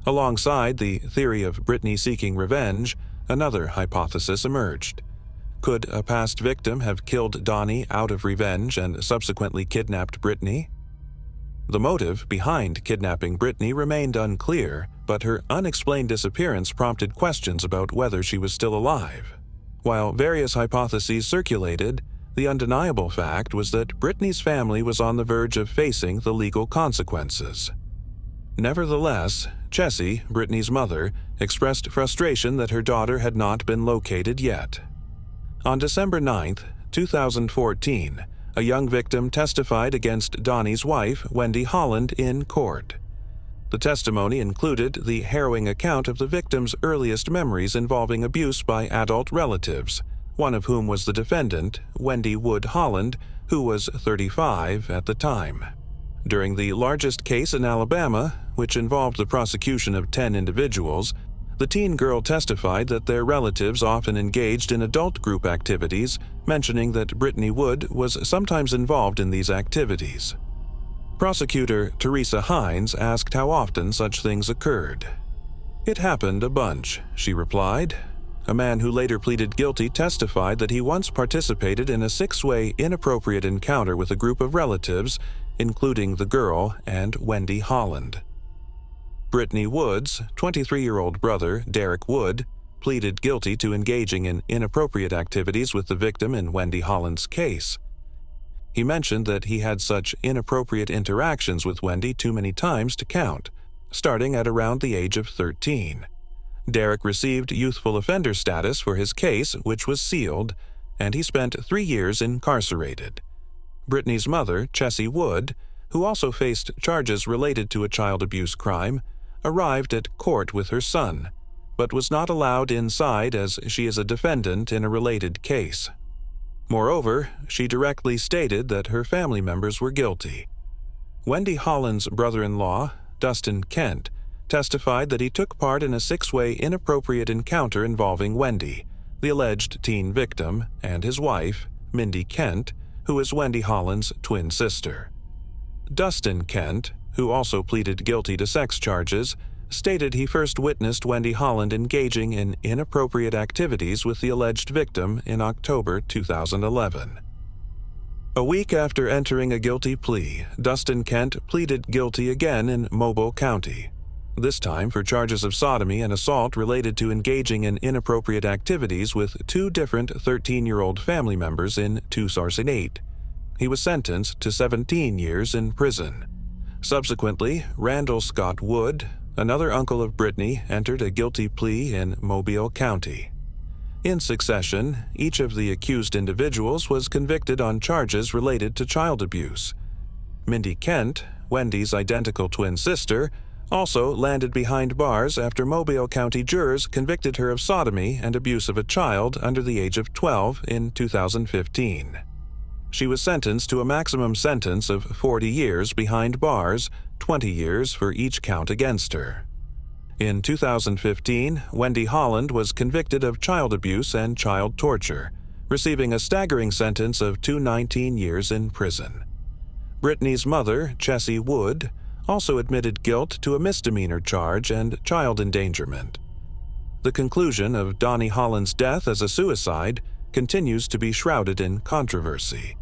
Alongside the theory of Britney seeking revenge, another hypothesis emerged. Could a past victim have killed Donnie out of revenge and subsequently kidnapped Britney? The motive behind kidnapping Britney remained unclear, but her unexplained disappearance prompted questions about whether she was still alive. While various hypotheses circulated, the undeniable fact was that Britney's family was on the verge of facing the legal consequences. Nevertheless, Chessie, Britney's mother, expressed frustration that her daughter had not been located yet. On December 9, 2014, a young victim testified against Donnie's wife, Wendy Holland, in court. The testimony included the harrowing account of the victim's earliest memories involving abuse by adult relatives, one of whom was the defendant, Wendy Wood Holland, who was 35 at the time. During the largest case in Alabama, which involved the prosecution of 10 individuals, the teen girl testified that their relatives often engaged in adult group activities, mentioning that Britney Wood was sometimes involved in these activities. Prosecutor Teresa Hines asked how often such things occurred. "It happened a bunch," she replied. a man who later pleaded guilty, testified that he once participated in a six-way inappropriate encounter with a group of relatives, including the girl and Wendy Holland. Britney Wood's 23-year-old brother, Derek Wood, pleaded guilty to engaging in inappropriate activities with the victim in Wendy Holland's case. He mentioned that he had such inappropriate interactions with Wendy too many times to count, starting at around the age of 13. Derek received youthful offender status for his case, which was sealed, and he spent 3 years incarcerated. Britney's mother, Chessie Wood, who also faced charges related to a child abuse crime, arrived at court with her son, but was not allowed inside as she is a defendant in a related case. Moreover, she directly stated that her family members were guilty. Wendy Holland's brother-in-law, Dustin Kent, testified that he took part in a six-way inappropriate encounter involving Wendy, the alleged teen victim, and his wife, Mindy Kent, who is Wendy Holland's twin sister. Dustin Kent, who also pleaded guilty to sex charges, stated he first witnessed Wendy Holland engaging in inappropriate activities with the alleged victim in October 2011. A week after entering a guilty plea, Dustin Kent pleaded guilty again in Mobile County, this time for charges of sodomy and assault related to engaging in inappropriate activities with two different 13-year-old family members in Tucson-8. He was sentenced to 17 years in prison. Subsequently, Randall Scott Wood, another uncle of Britney, entered a guilty plea in Mobile County. In succession, each of the accused individuals was convicted on charges related to child abuse. Mindy Kent, Wendy's identical twin sister, also landed behind bars after Mobile County jurors convicted her of sodomy and abuse of a child under the age of 12 in 2015. She was sentenced to a maximum sentence of 40 years behind bars, 20 years for each count against her. In 2015, Wendy Holland was convicted of child abuse and child torture, receiving a staggering sentence of 219 years in prison. Britney's mother, Chessie Wood, also admitted guilt to a misdemeanor charge and child endangerment. The conclusion of Donnie Holland's death as a suicide continues to be shrouded in controversy.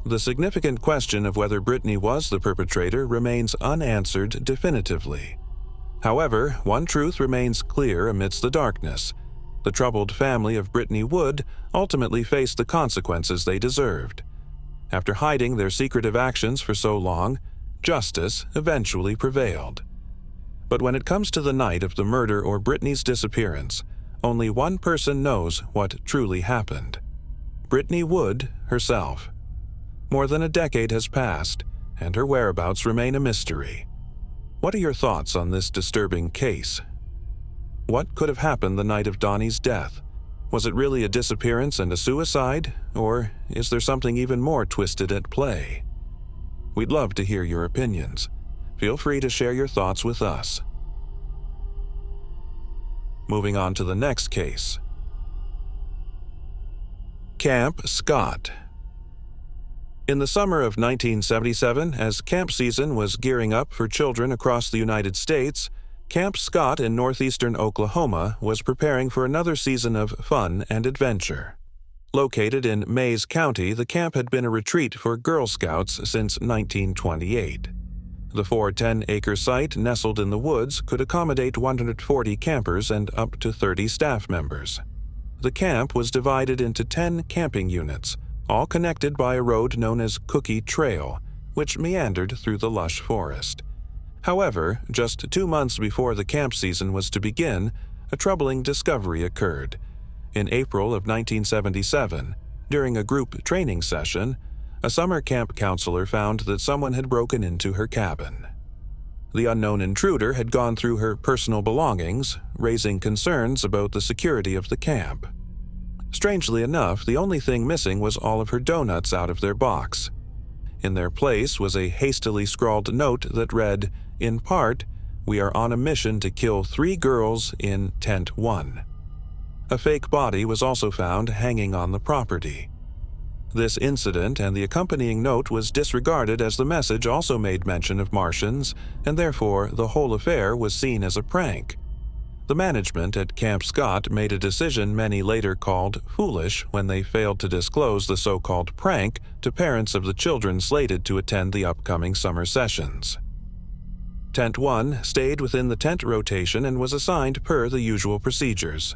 The significant question of whether Britney was the perpetrator remains unanswered definitively. However, one truth remains clear amidst the darkness. The troubled family of Britney Wood ultimately faced the consequences they deserved. After hiding their secretive actions for so long, justice eventually prevailed. But when it comes to the night of the murder or Britney's disappearance, only one person knows what truly happened: Britney Wood herself. More than a decade has passed, and her whereabouts remain a mystery. What are your thoughts on this disturbing case? What could have happened the night of Donnie's death? Was it really a disappearance and a suicide, or is there something even more twisted at play? We'd love to hear your opinions. Feel free to share your thoughts with us. Moving on to the next case. Camp Scott. In the summer of 1977, as camp season was gearing up for children across the United States, Camp Scott in northeastern Oklahoma was preparing for another season of fun and adventure. Located in Mayes County, the camp had been a retreat for Girl Scouts since 1928. The 410-acre site nestled in the woods could accommodate 140 campers and up to 30 staff members. The camp was divided into 10 camping units, all connected by a road known as Cookie Trail, which meandered through the lush forest. However, just 2 months before the camp season was to begin, a troubling discovery occurred. In April of 1977, during a group training session, a summer camp counselor found that someone had broken into her cabin. The unknown intruder had gone through her personal belongings, raising concerns about the security of the camp. Strangely enough, the only thing missing was all of her donuts out of their box. In their place was a hastily scrawled note that read, in part, "We are on a mission to kill 3 girls in Tent 1. A fake body was also found hanging on the property. This incident and the accompanying note was disregarded as the message also made mention of Martians, and therefore the whole affair was seen as a prank. The management at Camp Scott made a decision many later called foolish when they failed to disclose the so-called prank to parents of the children slated to attend the upcoming summer sessions. Tent 1 stayed within the tent rotation and was assigned per the usual procedures.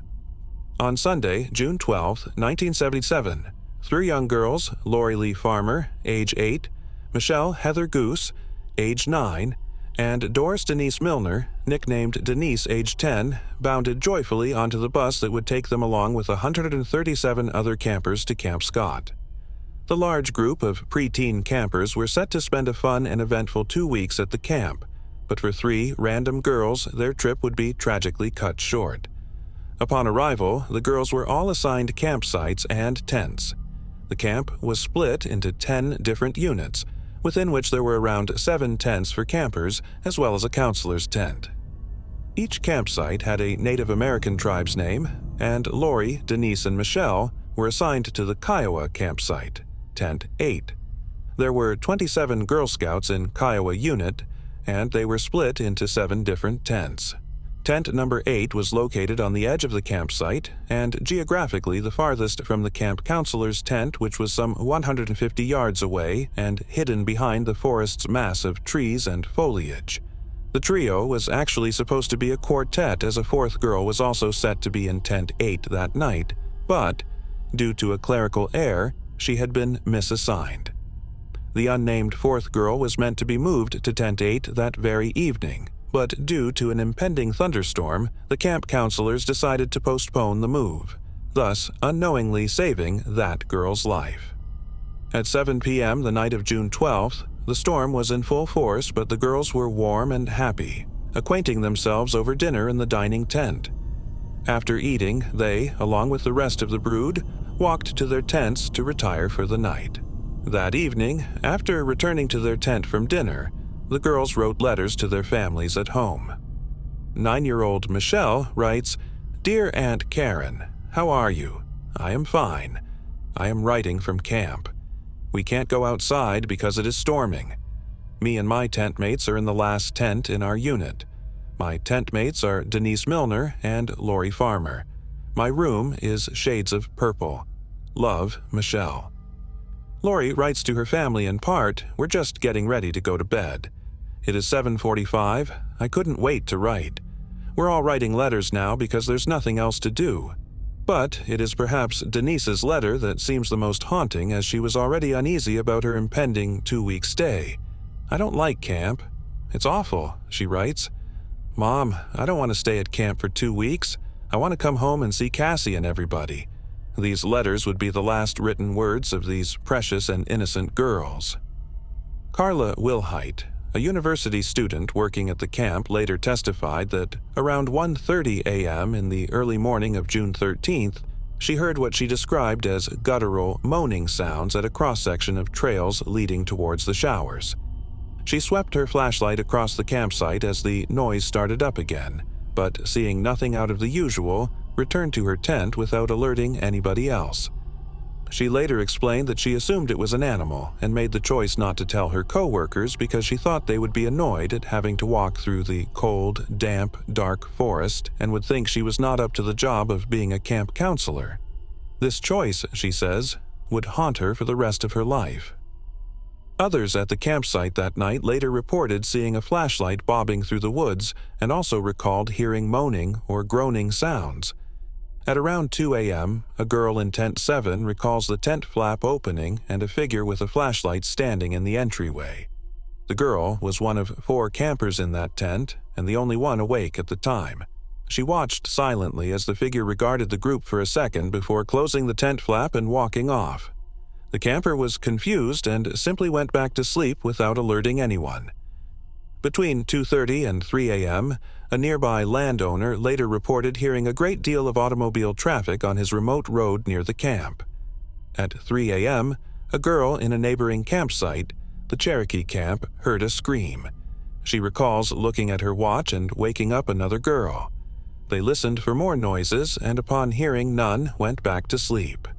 On Sunday, June 12, 1977, 3 young girls, Lori Lee Farmer, age 8, Michelle Heather Goose, age 9, and Doris Denise Milner, nicknamed Denise, age 10, bounded joyfully onto the bus that would take them along with 137 other campers to Camp Scott. The large group of preteen campers were set to spend a fun and eventful 2 weeks at the camp, but for 3 random girls, their trip would be tragically cut short. Upon arrival, the girls were all assigned campsites and tents. The camp was split into 10 different units, within which there were around 7 tents for campers as well as a counselor's tent. Each campsite had a Native American tribe's name, and Lori, Denise, and Michelle were assigned to the Kiowa campsite, Tent 8. There were 27 Girl Scouts in Kiowa unit, and they were split into 7 different tents. Tent number 8 was located on the edge of the campsite and geographically the farthest from the camp counselor's tent, which was some 150 yards away and hidden behind the forest's mass of trees and foliage. The trio was actually supposed to be a quartet, as a 4th girl was also set to be in Tent 8 that night, but, due to a clerical error, she had been misassigned. The unnamed 4th girl was meant to be moved to Tent 8 that very evening, but due to an impending thunderstorm, the camp counselors decided to postpone the move, thus unknowingly saving that girl's life. At 7 p.m. the night of June 12th, the storm was in full force, but the girls were warm and happy, acquainting themselves over dinner in the dining tent. After eating, they, along with the rest of the brood, walked to their tents to retire for the night. That evening, after returning to their tent from dinner, the girls wrote letters to their families at home. 9-year-old Michelle writes, "Dear Aunt Karen, how are you? I am fine. I am writing from camp. We can't go outside because it is storming. Me and my tent mates are in the last tent in our unit. My tent mates are Denise Milner and Lori Farmer. My room is shades of purple. Love, Michelle." Lori writes to her family in part, "We're just getting ready to go to bed. It is 7:45. I couldn't wait to write. We're all writing letters now because there's nothing else to do. But it is perhaps Denise's letter that seems the most haunting, as she was already uneasy about her impending 2-week stay. I don't like camp. It's awful," she writes. "Mom, I don't want to stay at camp for 2 weeks. I want to come home and see Cassie and everybody." These letters would be the last written words of these precious and innocent girls. Carla Wilhite, a university student working at the camp, later testified that around 1:30 a.m. in the early morning of June 13th, she heard what she described as guttural, moaning sounds at a cross-section of trails leading towards the showers. She swept her flashlight across the campsite as the noise started up again, but seeing nothing out of the usual, returned to her tent without alerting anybody else. She later explained that she assumed it was an animal and made the choice not to tell her co-workers because she thought they would be annoyed at having to walk through the cold, damp, dark forest and would think she was not up to the job of being a camp counselor. This choice, she says, would haunt her for the rest of her life. Others at the campsite that night later reported seeing a flashlight bobbing through the woods and also recalled hearing moaning or groaning sounds. At around 2 a.m., a girl in Tent 7 recalls the tent flap opening and a figure with a flashlight standing in the entryway. The girl was one of 4 campers in that tent and the only one awake at the time. She watched silently as the figure regarded the group for a second before closing the tent flap and walking off. The camper was confused and simply went back to sleep without alerting anyone. Between 2:30 and 3 a.m., a nearby landowner later reported hearing a great deal of automobile traffic on his remote road near the camp. At 3 a.m., a girl in a neighboring campsite, the Cherokee camp, heard a scream. She recalls looking at her watch and waking up another girl. They listened for more noises and upon hearing none went back to sleep.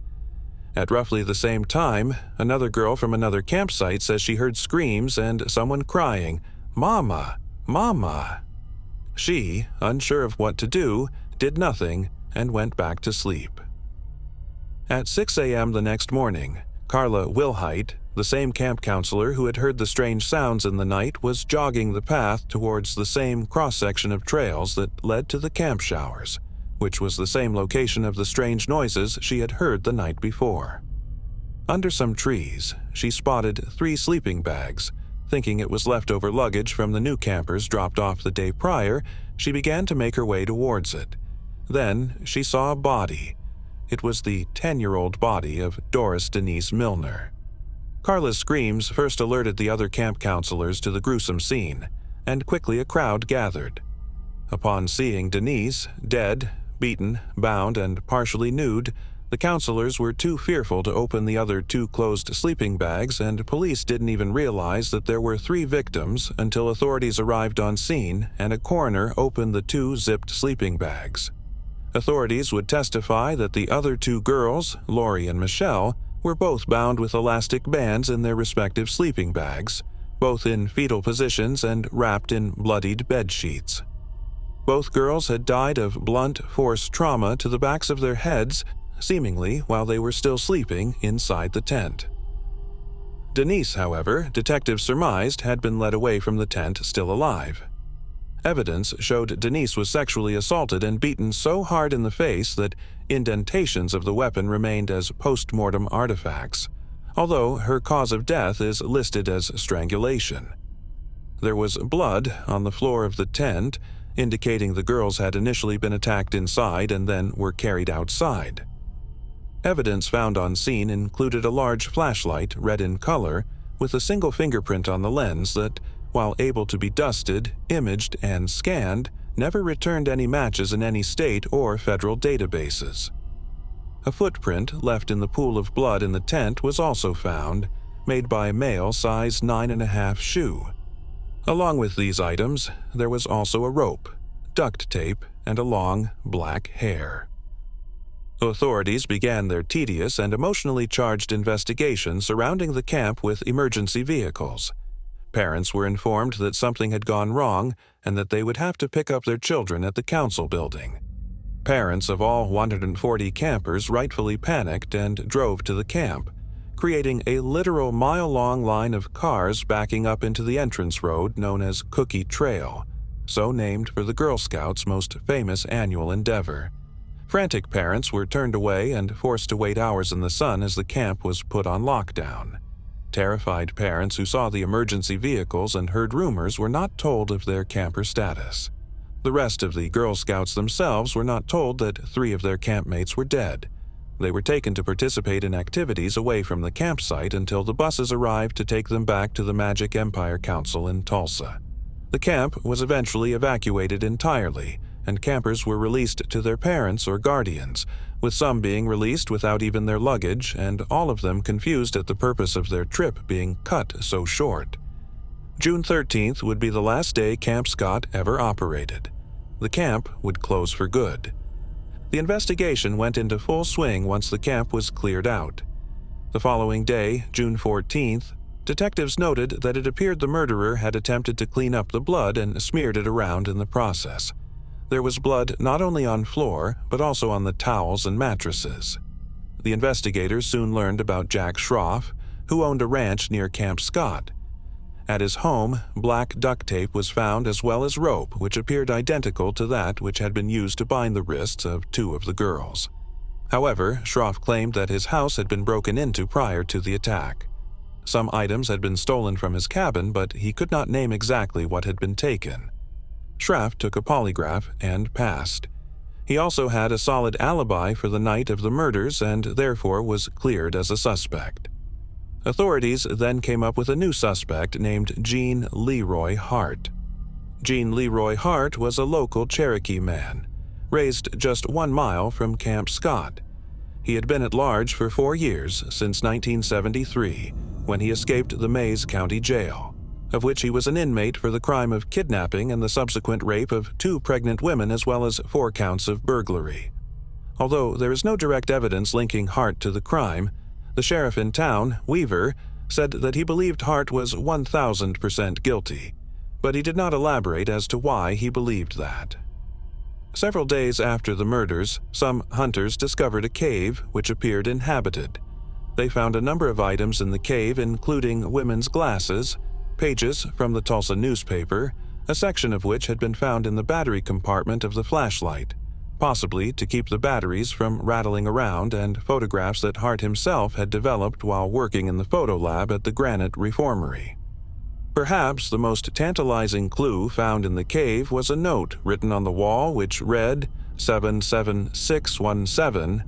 At roughly the same time, another girl from another campsite says she heard screams and someone crying, "Mama! Mama!" She, unsure of what to do, did nothing and went back to sleep. At 6 a.m. the next morning, Carla Wilhite, the same camp counselor who had heard the strange sounds in the night, was jogging the path towards the same cross-section of trails that led to the camp showers, which was the same location of the strange noises she had heard the night before. Under some trees, she spotted 3 sleeping bags. Thinking it was leftover luggage from the new campers dropped off the day prior, she began to make her way towards it. Then she saw a body. It was the 10-year-old body of Doris Denise Milner. Carla's screams first alerted the other camp counselors to the gruesome scene, and quickly a crowd gathered. Upon seeing Denise, dead, beaten, bound, and partially nude, the counselors were too fearful to open the other 2 closed sleeping bags, and police didn't even realize that there were 3 victims until authorities arrived on scene and a coroner opened the 2 zipped sleeping bags. Authorities would testify that the other 2 girls, Lori and Michelle, were both bound with elastic bands in their respective sleeping bags, both in fetal positions and wrapped in bloodied bed sheets. Both girls had died of blunt force trauma to the backs of their heads, seemingly while they were still sleeping inside the tent. Denise, however, detectives surmised had been led away from the tent still alive. Evidence showed Denise was sexually assaulted and beaten so hard in the face that indentations of the weapon remained as post-mortem artifacts, although her cause of death is listed as strangulation. There was blood on the floor of the tent, indicating the girls had initially been attacked inside and then were carried outside. Evidence found on scene included a large flashlight, red in color, with a single fingerprint on the lens that, while able to be dusted, imaged, and scanned, never returned any matches in any state or federal databases. A footprint left in the pool of blood in the tent was also found, made by a male size 9.5 shoe. Along with these items, there was also a rope, duct tape, and a long black hair. Authorities began their tedious and emotionally charged investigation surrounding the camp with emergency vehicles. Parents were informed that something had gone wrong and that they would have to pick up their children at the council building. Parents of all 140 campers rightfully panicked and drove to the camp, creating a literal mile-long line of cars backing up into the entrance road known as Cookie Trail, so named for the Girl Scouts' most famous annual endeavor. Frantic parents were turned away and forced to wait hours in the sun as the camp was put on lockdown. Terrified parents who saw the emergency vehicles and heard rumors were not told of their camper status. The rest of the Girl Scouts themselves were not told that 3 of their campmates were dead. They were taken to participate in activities away from the campsite until the buses arrived to take them back to the Magic Empire Council in Tulsa. The camp was eventually evacuated entirely, and campers were released to their parents or guardians, with some being released without even their luggage, and all of them confused at the purpose of their trip being cut so short. June 13th would be the last day Camp Scott ever operated. The camp would close for good. The investigation went into full swing once the camp was cleared out. The following day, June 14th, detectives noted that it appeared the murderer had attempted to clean up the blood and smeared it around in the process. There was blood not only on floor, but also on the towels and mattresses. The investigators soon learned about Jack Schroff, who owned a ranch near Camp Scott. At his home, black duct tape was found as well as rope, which appeared identical to that which had been used to bind the wrists of 2 of the girls. However, Schroff claimed that his house had been broken into prior to the attack. Some items had been stolen from his cabin, but he could not name exactly what had been taken. Schroff took a polygraph and passed. He also had a solid alibi for the night of the murders and therefore was cleared as a suspect. Authorities then came up with a new suspect named Gene Leroy Hart. Gene Leroy Hart was a local Cherokee man, raised just 1 mile from Camp Scott. He had been at large for 4 years since 1973, when he escaped the Mays County Jail, of which he was an inmate for the crime of kidnapping and the subsequent rape of 2 pregnant women as well as 4 counts of burglary. Although there is no direct evidence linking Hart to the crime, the sheriff in town, Weaver, said that he believed Hart was 1,000% guilty. but he did not elaborate as to why he believed that. Several days after the murders, some hunters discovered a cave which appeared inhabited. They found a number of items in the cave, including women's glasses, pages from the Tulsa newspaper, a section of which had been found in the battery compartment of the flashlight, possibly to keep the batteries from rattling around, and photographs that Hart himself had developed while working in the photo lab at the Granite Reformery. Perhaps the most tantalizing clue found in the cave was a note written on the wall which read 77617,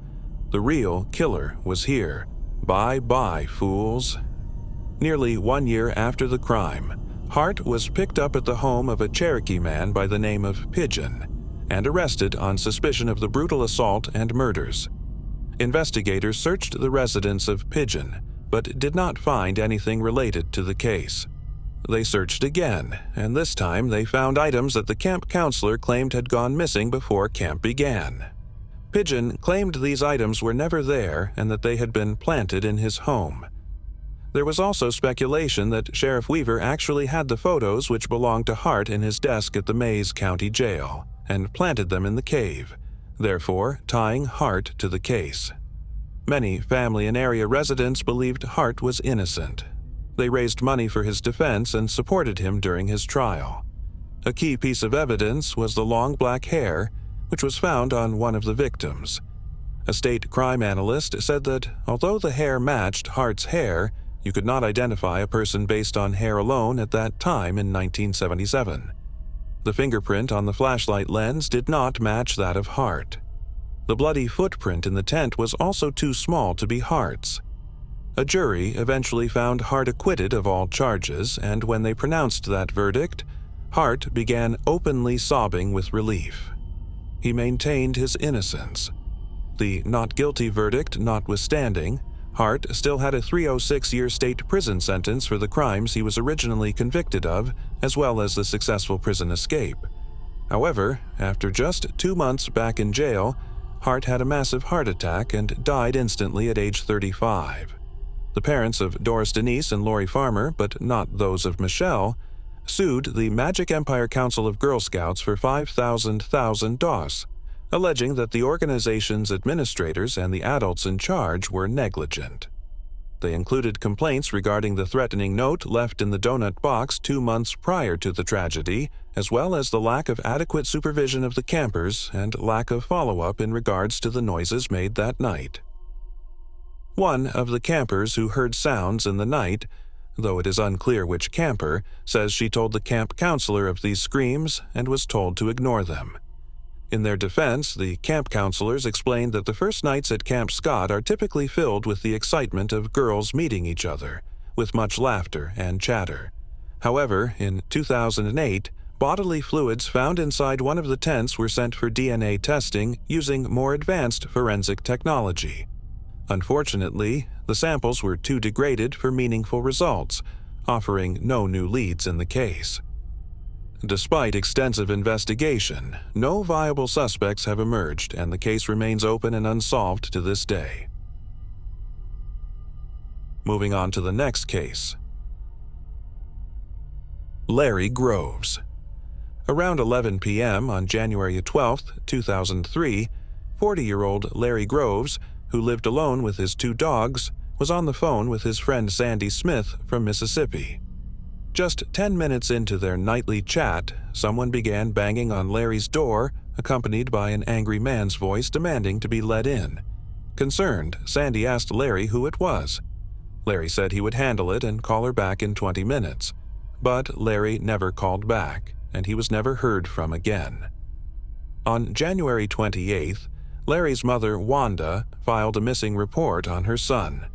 "The real killer was here. Bye-bye, fools." Nearly 1 year after the crime, Hart was picked up at the home of a Cherokee man by the name of Pigeon and arrested on suspicion of the brutal assault and murders. Investigators searched the residence of Pigeon, but did not find anything related to the case. They searched again, and this time they found items that the camp counselor claimed had gone missing before camp began. Pigeon claimed these items were never there and that they had been planted in his home. There was also speculation that Sheriff Weaver actually had the photos which belonged to Hart in his desk at the Mays County Jail and planted them in the cave, therefore tying Hart to the case. Many family and area residents believed Hart was innocent. They raised money for his defense and supported him during his trial. A key piece of evidence was the long black hair, which was found on one of the victims. A state crime analyst said that although the hair matched Hart's hair, you could not identify a person based on hair alone at that time in 1977. The fingerprint on the flashlight lens did not match that of Hart. The bloody footprint in the tent was also too small to be Hart's. A jury eventually found Hart acquitted of all charges, and when they pronounced that verdict, Hart began openly sobbing with relief. He maintained his innocence. The not guilty verdict notwithstanding, Hart still had a 306-year state prison sentence for the crimes he was originally convicted of, as well as the successful prison escape. However, after just 2 months back in jail, Hart had a massive heart attack and died instantly at age 35. The parents of Doris Denise and Lori Farmer, but not those of Michelle, sued the Magic Empire Council of Girl Scouts for $5,000, alleging that the organization's administrators and the adults in charge were negligent. They included complaints regarding the threatening note left in the donut box 2 months prior to the tragedy, as well as the lack of adequate supervision of the campers and lack of follow-up in regards to the noises made that night. One of the campers who heard sounds in the night, though it is unclear which camper, says she told the camp counselor of these screams and was told to ignore them. In their defense, the camp counselors explained that the first nights at Camp Scott are typically filled with the excitement of girls meeting each other, with much laughter and chatter. However, in 2008, bodily fluids found inside one of the tents were sent for DNA testing using more advanced forensic technology. Unfortunately, the samples were too degraded for meaningful results, offering no new leads in the case. Despite extensive investigation, no viable suspects have emerged, and the case remains open and unsolved to this day. Moving on to the next case. Larry Groves. Around 11 p.m. on January 12, 2003, 40-year-old Larry Groves, who lived alone with his 2 dogs, was on the phone with his friend Sandy Smith from Mississippi. Just 10 minutes into their nightly chat, someone began banging on Larry's door, accompanied by an angry man's voice demanding to be let in. Concerned, Sandy asked Larry who it was. Larry said he would handle it and call her back in 20 minutes. But Larry never called back, and he was never heard from again. On January 28th, Larry's mother, Wanda, filed a missing report on her son.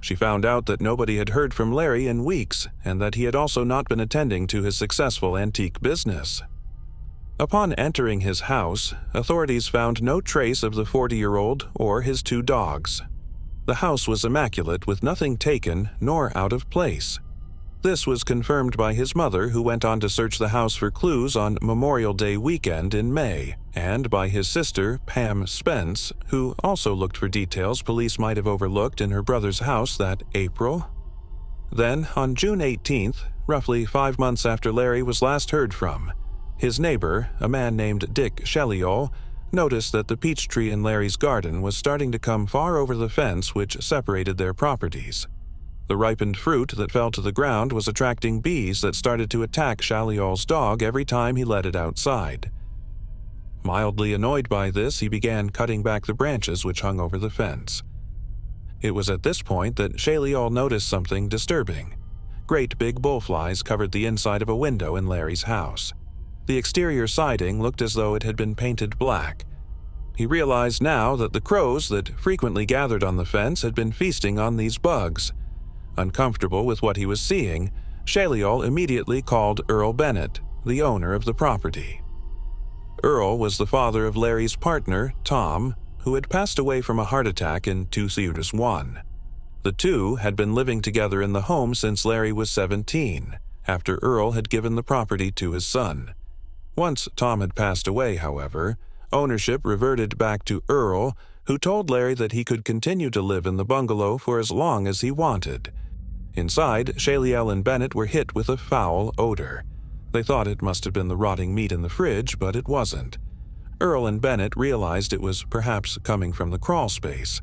She found out that nobody had heard from Larry in weeks and that he had also not been attending to his successful antique business. Upon entering his house, authorities found no trace of the 40-year-old or his 2 dogs. The house was immaculate, with nothing taken nor out of place. This was confirmed by his mother, who went on to search the house for clues on Memorial Day weekend in May, and by his sister, Pam Spence, who also looked for details police might have overlooked in her brother's house that April. Then, on June 18th, roughly 5 months after Larry was last heard from. His neighbor, a man named Dick Sheliol, noticed that the peach tree in Larry's garden was starting to come far over the fence which separated their properties. The ripened fruit that fell to the ground was attracting bees that started to attack Sheliol's dog every time he let it outside. Mildly annoyed by this, he began cutting back the branches which hung over the fence. It was at this point that Sheliol noticed something disturbing. Great big bullflies covered the inside of a window in Larry's house. The exterior siding looked as though it had been painted black. He realized now that the crows that frequently gathered on the fence had been feasting on these bugs. Uncomfortable with what he was seeing, Sheliol immediately called Earl Bennett, the owner of the property. Earl was the father of Larry's partner, Tom, who had passed away from a heart attack in 2001. The two had been living together in the home since Larry was 17, after Earl had given the property to his son. Once Tom had passed away, however, ownership reverted back to Earl, who told Larry that he could continue to live in the bungalow for as long as he wanted. Inside, Sheliol and Bennett were hit with a foul odor. They thought it must have been the rotting meat in the fridge, but it wasn't. Earl and Bennett realized it was perhaps coming from the crawl space.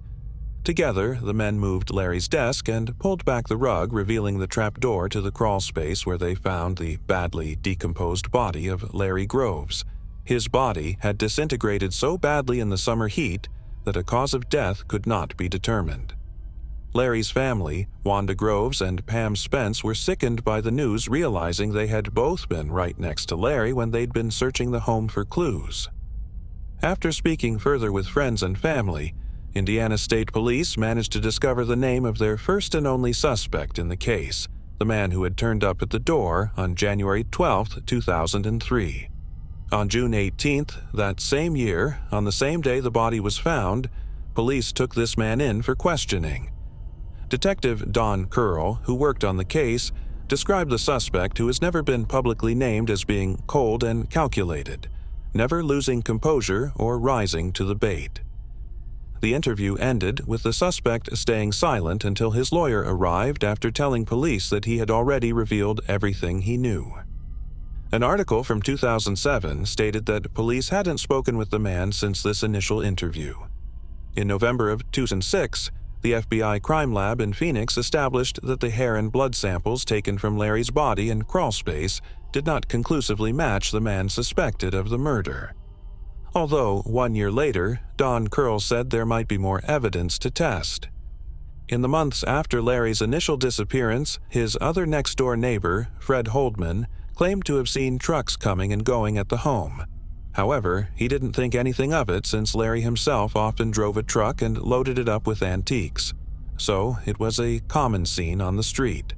Together, the men moved Larry's desk and pulled back the rug, revealing the trap door to the crawl space where they found the badly decomposed body of Larry Groves. His body had disintegrated so badly in the summer heat that a cause of death could not be determined. Larry's family, Wanda Groves and Pam Spence, were sickened by the news, realizing they had both been right next to Larry when they'd been searching the home for clues. After speaking further with friends and family, Indiana State Police managed to discover the name of their first and only suspect in the case, the man who had turned up at the door on January 12, 2003. On June 18th, that same year, on the same day the body was found, police took this man in for questioning. Detective Don Curl, who worked on the case, described the suspect, who has never been publicly named, as being cold and calculated, never losing composure or rising to the bait. The interview ended with the suspect staying silent until his lawyer arrived after telling police that he had already revealed everything he knew. An article from 2007 stated that police hadn't spoken with the man since this initial interview. In November of 2006, the FBI crime lab in Phoenix established that the hair and blood samples taken from Larry's body and crawl space did not conclusively match the man suspected of the murder. Although 1 year later, Don Curl said there might be more evidence to test. In the months after Larry's initial disappearance, his other next-door neighbor, Fred Holdman, claimed to have seen trucks coming and going at the home. However, he didn't think anything of it since Larry himself often drove a truck and loaded it up with antiques. So it was a common scene on the street.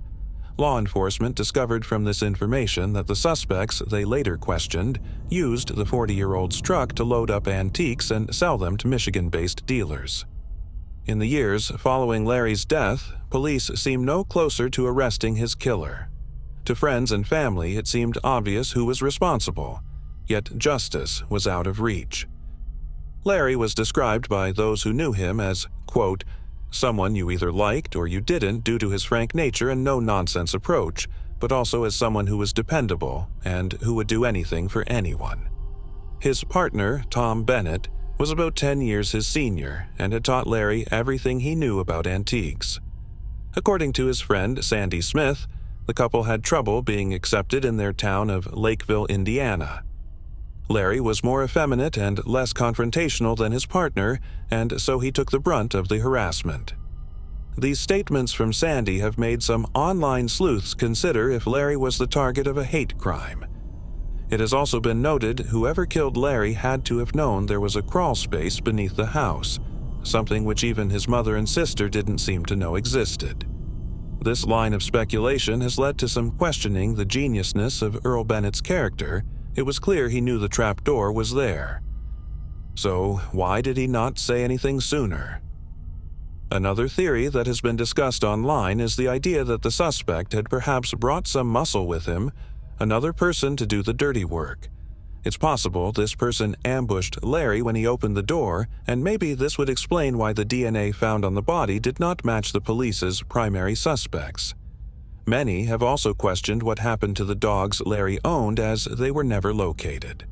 Law enforcement discovered from this information that the suspects they later questioned used the 40-year-old's truck to load up antiques and sell them to Michigan-based dealers. In the years following Larry's death, police seemed no closer to arresting his killer. To friends and family, it seemed obvious who was responsible, yet justice was out of reach. Larry was described by those who knew him as, quote, someone you either liked or you didn't due to his frank nature and no-nonsense approach, but also as someone who was dependable and who would do anything for anyone. His partner, Tom Bennett, was about 10 years his senior and had taught Larry everything he knew about antiques. According to his friend Sandy Smith, the couple had trouble being accepted in their town of Lakeville, Indiana. Larry was more effeminate and less confrontational than his partner, and so he took the brunt of the harassment. These statements from Sandy have made some online sleuths consider if Larry was the target of a hate crime. It has also been noted whoever killed Larry had to have known there was a crawl space beneath the house, something which even his mother and sister didn't seem to know existed. This line of speculation has led to some questioning the geniusness of Earl Bennett's character. It was clear he knew the trapdoor was there. So why did he not say anything sooner? Another theory that has been discussed online is the idea that the suspect had perhaps brought some muscle with him, another person to do the dirty work. It's possible this person ambushed Larry when he opened the door, and maybe this would explain why the DNA found on the body did not match the police's primary suspects. Many have also questioned what happened to the dogs Larry owned, as they were never located.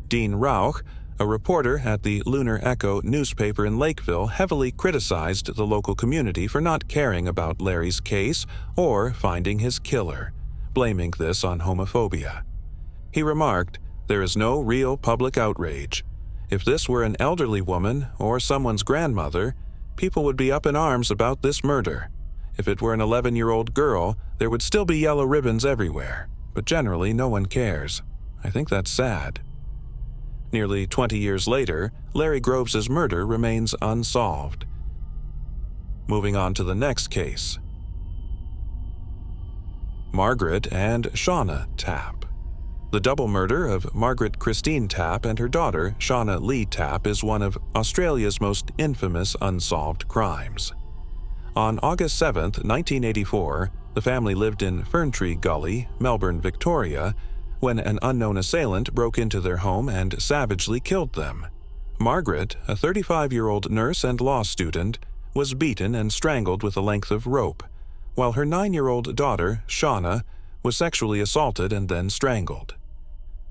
Dean Rauch, a reporter at the Lunar Echo newspaper in Lakeville, heavily criticized the local community for not caring about Larry's case or finding his killer, blaming this on homophobia. He remarked, "There is no real public outrage. If this were an elderly woman or someone's grandmother, people would be up in arms about this murder. If it were an 11-year-old girl, there would still be yellow ribbons everywhere, but generally no one cares. I think that's sad." Nearly 20 years later, Larry Groves' murder remains unsolved. Moving on to the next case. Margaret and Shauna Tap. The double murder of Margaret Christine Tap and her daughter, Shauna Lee Tap, is one of Australia's most infamous unsolved crimes. On August 7, 1984, the family lived in Ferntree Gully, Melbourne, Victoria, when an unknown assailant broke into their home and savagely killed them. Margaret, a 35-year-old nurse and law student, was beaten and strangled with a length of rope, while her 9-year-old daughter, Shauna, was sexually assaulted and then strangled.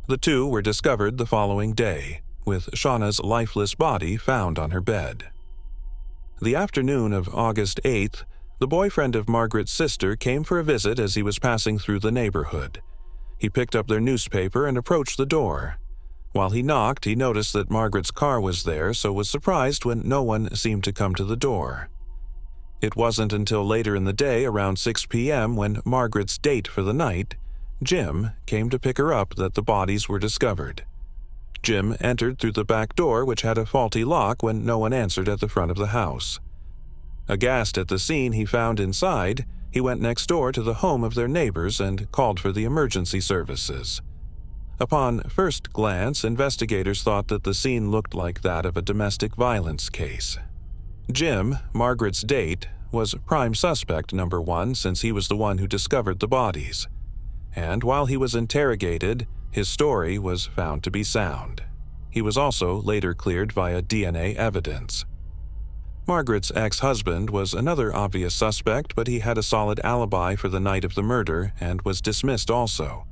The two were discovered the following day, with Shauna's lifeless body found on her bed. The afternoon of August 8th, the boyfriend of Margaret's sister came for a visit as he was passing through the neighborhood. He picked up their newspaper and approached the door. While he knocked, he noticed that Margaret's car was there, so was surprised when no one seemed to come to the door. It wasn't until later in the day, around 6 p.m., when Margaret's date for the night, Jim, came to pick her up, that the bodies were discovered. Jim entered through the back door, which had a faulty lock, when no one answered at the front of the house. Aghast at the scene he found inside, he went next door to the home of their neighbors and called for the emergency services. Upon first glance, investigators thought that the scene looked like that of a domestic violence case. Jim, Margaret's date, was prime suspect number 1 since he was the one who discovered the bodies. And while he was interrogated, his story was found to be sound. He was also later cleared via DNA evidence. Margaret's ex-husband was another obvious suspect, but he had a solid alibi for the night of the murder and was dismissed also.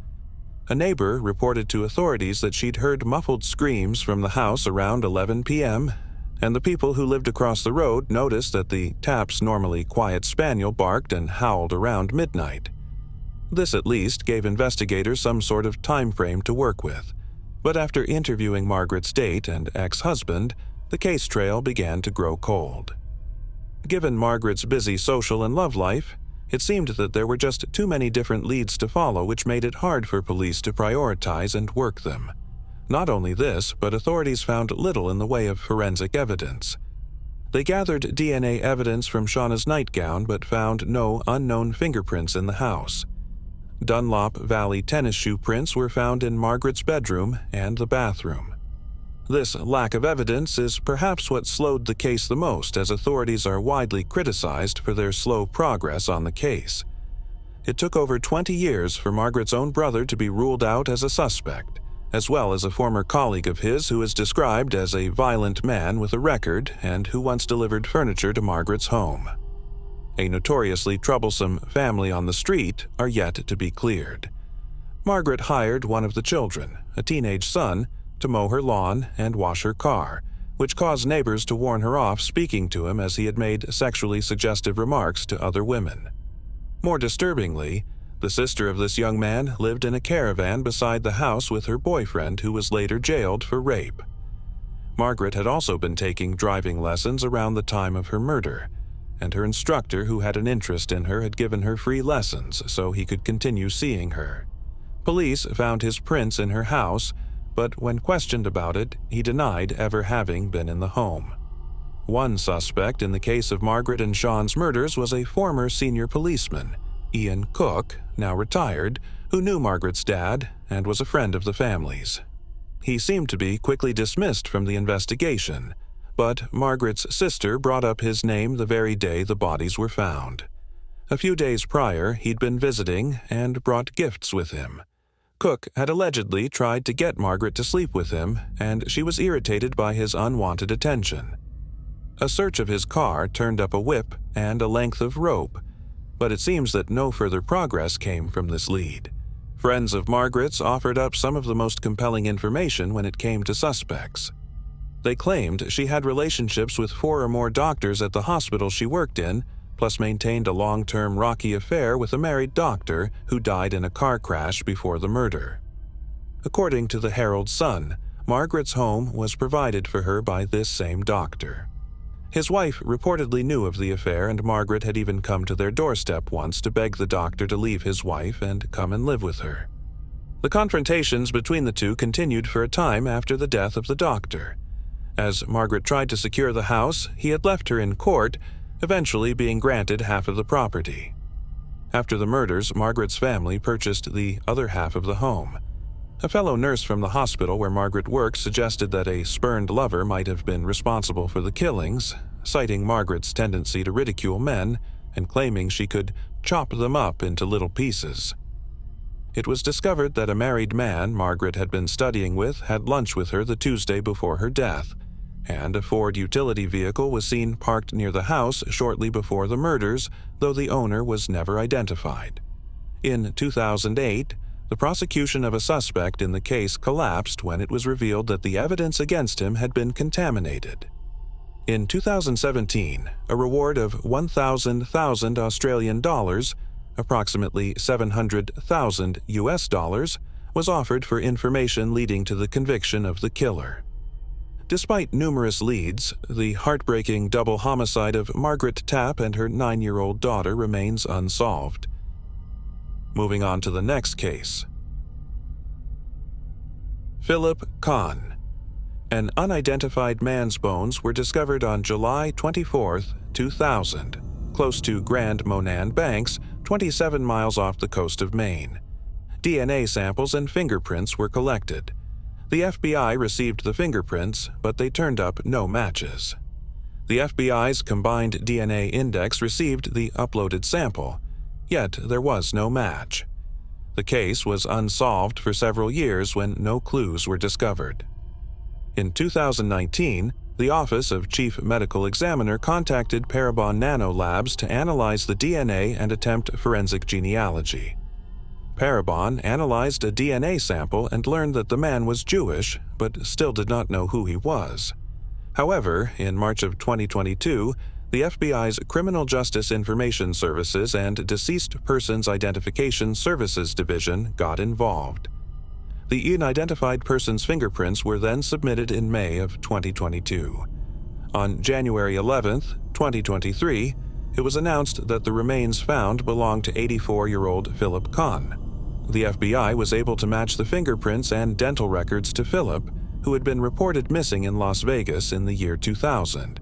A neighbor reported to authorities that she'd heard muffled screams from the house around 11 p.m., and the people who lived across the road noticed that the Tap's normally quiet spaniel barked and howled around midnight. This at least gave investigators some sort of time frame to work with, but after interviewing Margaret's date and ex-husband, the case trail began to grow cold. Given Margaret's busy social and love life, it seemed that there were just too many different leads to follow, which made it hard for police to prioritize and work them. Not only this, but authorities found little in the way of forensic evidence. They gathered DNA evidence from Shauna's nightgown but found no unknown fingerprints in the house. Dunlop Valley tennis shoe prints were found in Margaret's bedroom and the bathroom. This lack of evidence is perhaps what slowed the case the most, as authorities are widely criticized for their slow progress on the case. It took over 20 years for Margaret's own brother to be ruled out as a suspect, as well as a former colleague of his who is described as a violent man with a record and who once delivered furniture to Margaret's home. A notoriously troublesome family on the street are yet to be cleared. Margaret hired one of the children, a teenage son, to mow her lawn and wash her car, which caused neighbors to warn her off speaking to him as he had made sexually suggestive remarks to other women. More disturbingly, the sister of this young man lived in a caravan beside the house with her boyfriend, who was later jailed for rape. Margaret had also been taking driving lessons around the time of her murder, and her instructor, who had an interest in her, had given her free lessons so he could continue seeing her. Police found his prints in her house, but when questioned about it, he denied ever having been in the home. One suspect in the case of Margaret and Sean's murders was a former senior policeman, Ian Cook, now retired, who knew Margaret's dad and was a friend of the family's. He seemed to be quickly dismissed from the investigation, but Margaret's sister brought up his name the very day the bodies were found. A few days prior, he'd been visiting and brought gifts with him. Cook had allegedly tried to get Margaret to sleep with him, and she was irritated by his unwanted attention. A search of his car turned up a whip and a length of rope, But it seems that no further progress came from this lead. Friends of Margaret's offered up some of the most compelling information when it came to suspects. They claimed she had relationships with 4 or more doctors at the hospital she worked in, plus maintained a long-term rocky affair with a married doctor who died in a car crash before the murder. According to the Herald Sun, Margaret's home was provided for her by this same doctor. His wife reportedly knew of the affair, and Margaret had even come to their doorstep once to beg the doctor to leave his wife and come and live with her. The confrontations between the two continued for a time after the death of the doctor. As Margaret tried to secure the house, he had left her in court, eventually being granted half of the property. After the murders, Margaret's family purchased the other half of the home. A fellow nurse from the hospital where Margaret worked suggested that a spurned lover might have been responsible for the killings, citing Margaret's tendency to ridicule men and claiming she could chop them up into little pieces. It was discovered that a married man Margaret had been studying with had lunch with her the Tuesday before her death, and a Ford utility vehicle was seen parked near the house shortly before the murders, though the owner was never identified. In 2008, the prosecution of a suspect in the case collapsed when it was revealed that the evidence against him had been contaminated. In 2017, a reward of 1,000 Australian dollars, approximately 700,000 US dollars, was offered for information leading to the conviction of the killer. Despite numerous leads, the heartbreaking double homicide of Margaret Tapp and her 9-year-old daughter remains unsolved. Moving on to the next case. Philip Kahn. An unidentified man's bones were discovered on July 24, 2000, close to Grand Monan Banks, 27 miles off the coast of Maine. DNA samples and fingerprints were collected. The FBI received the fingerprints, but they turned up no matches. The FBI's combined DNA index received the uploaded sample, yet there was no match. The case was unsolved for several years when no clues were discovered. In 2019, the Office of Chief Medical Examiner contacted Parabon Nanolabs to analyze the DNA and attempt forensic genealogy. Parabon analyzed a DNA sample and learned that the man was Jewish, but still did not know who he was. However, in March of 2022, the FBI's Criminal Justice Information Services and Deceased Persons Identification Services Division got involved. The unidentified person's fingerprints were then submitted in May of 2022. On January 11, 2023, it was announced that the remains found belonged to 84-year-old Philip Kahn. The FBI was able to match the fingerprints and dental records to Philip, who had been reported missing in Las Vegas in the year 2000.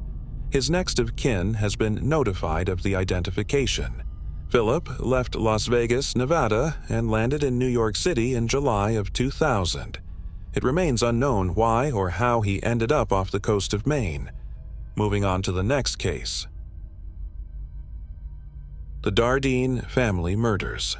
His next of kin has been notified of the identification. Philip left Las Vegas, Nevada, and landed in New York City in July of 2000. It remains unknown why or how he ended up off the coast of Maine. Moving on to the next case. The Dardeen Family Murders.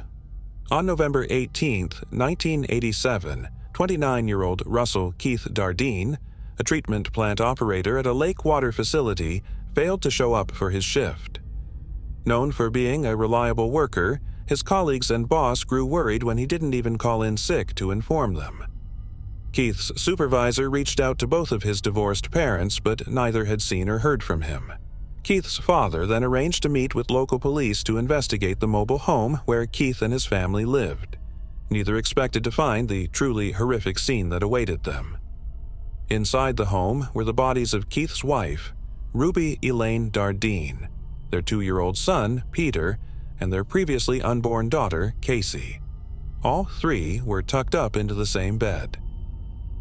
On November 18, 1987, 29-year-old Russell Keith Dardeen, a treatment plant operator at a lake water facility, failed to show up for his shift. Known for being a reliable worker, his colleagues and boss grew worried when he didn't even call in sick to inform them. Keith's supervisor reached out to both of his divorced parents, but neither had seen or heard from him. Keith's father then arranged to meet with local police to investigate the mobile home where Keith and his family lived. Neither expected to find the truly horrific scene that awaited them. Inside the home were the bodies of Keith's wife, Ruby Elaine Dardeen, their 2-year-old son, Peter, and their previously unborn daughter, Casey. All 3 were tucked up into the same bed.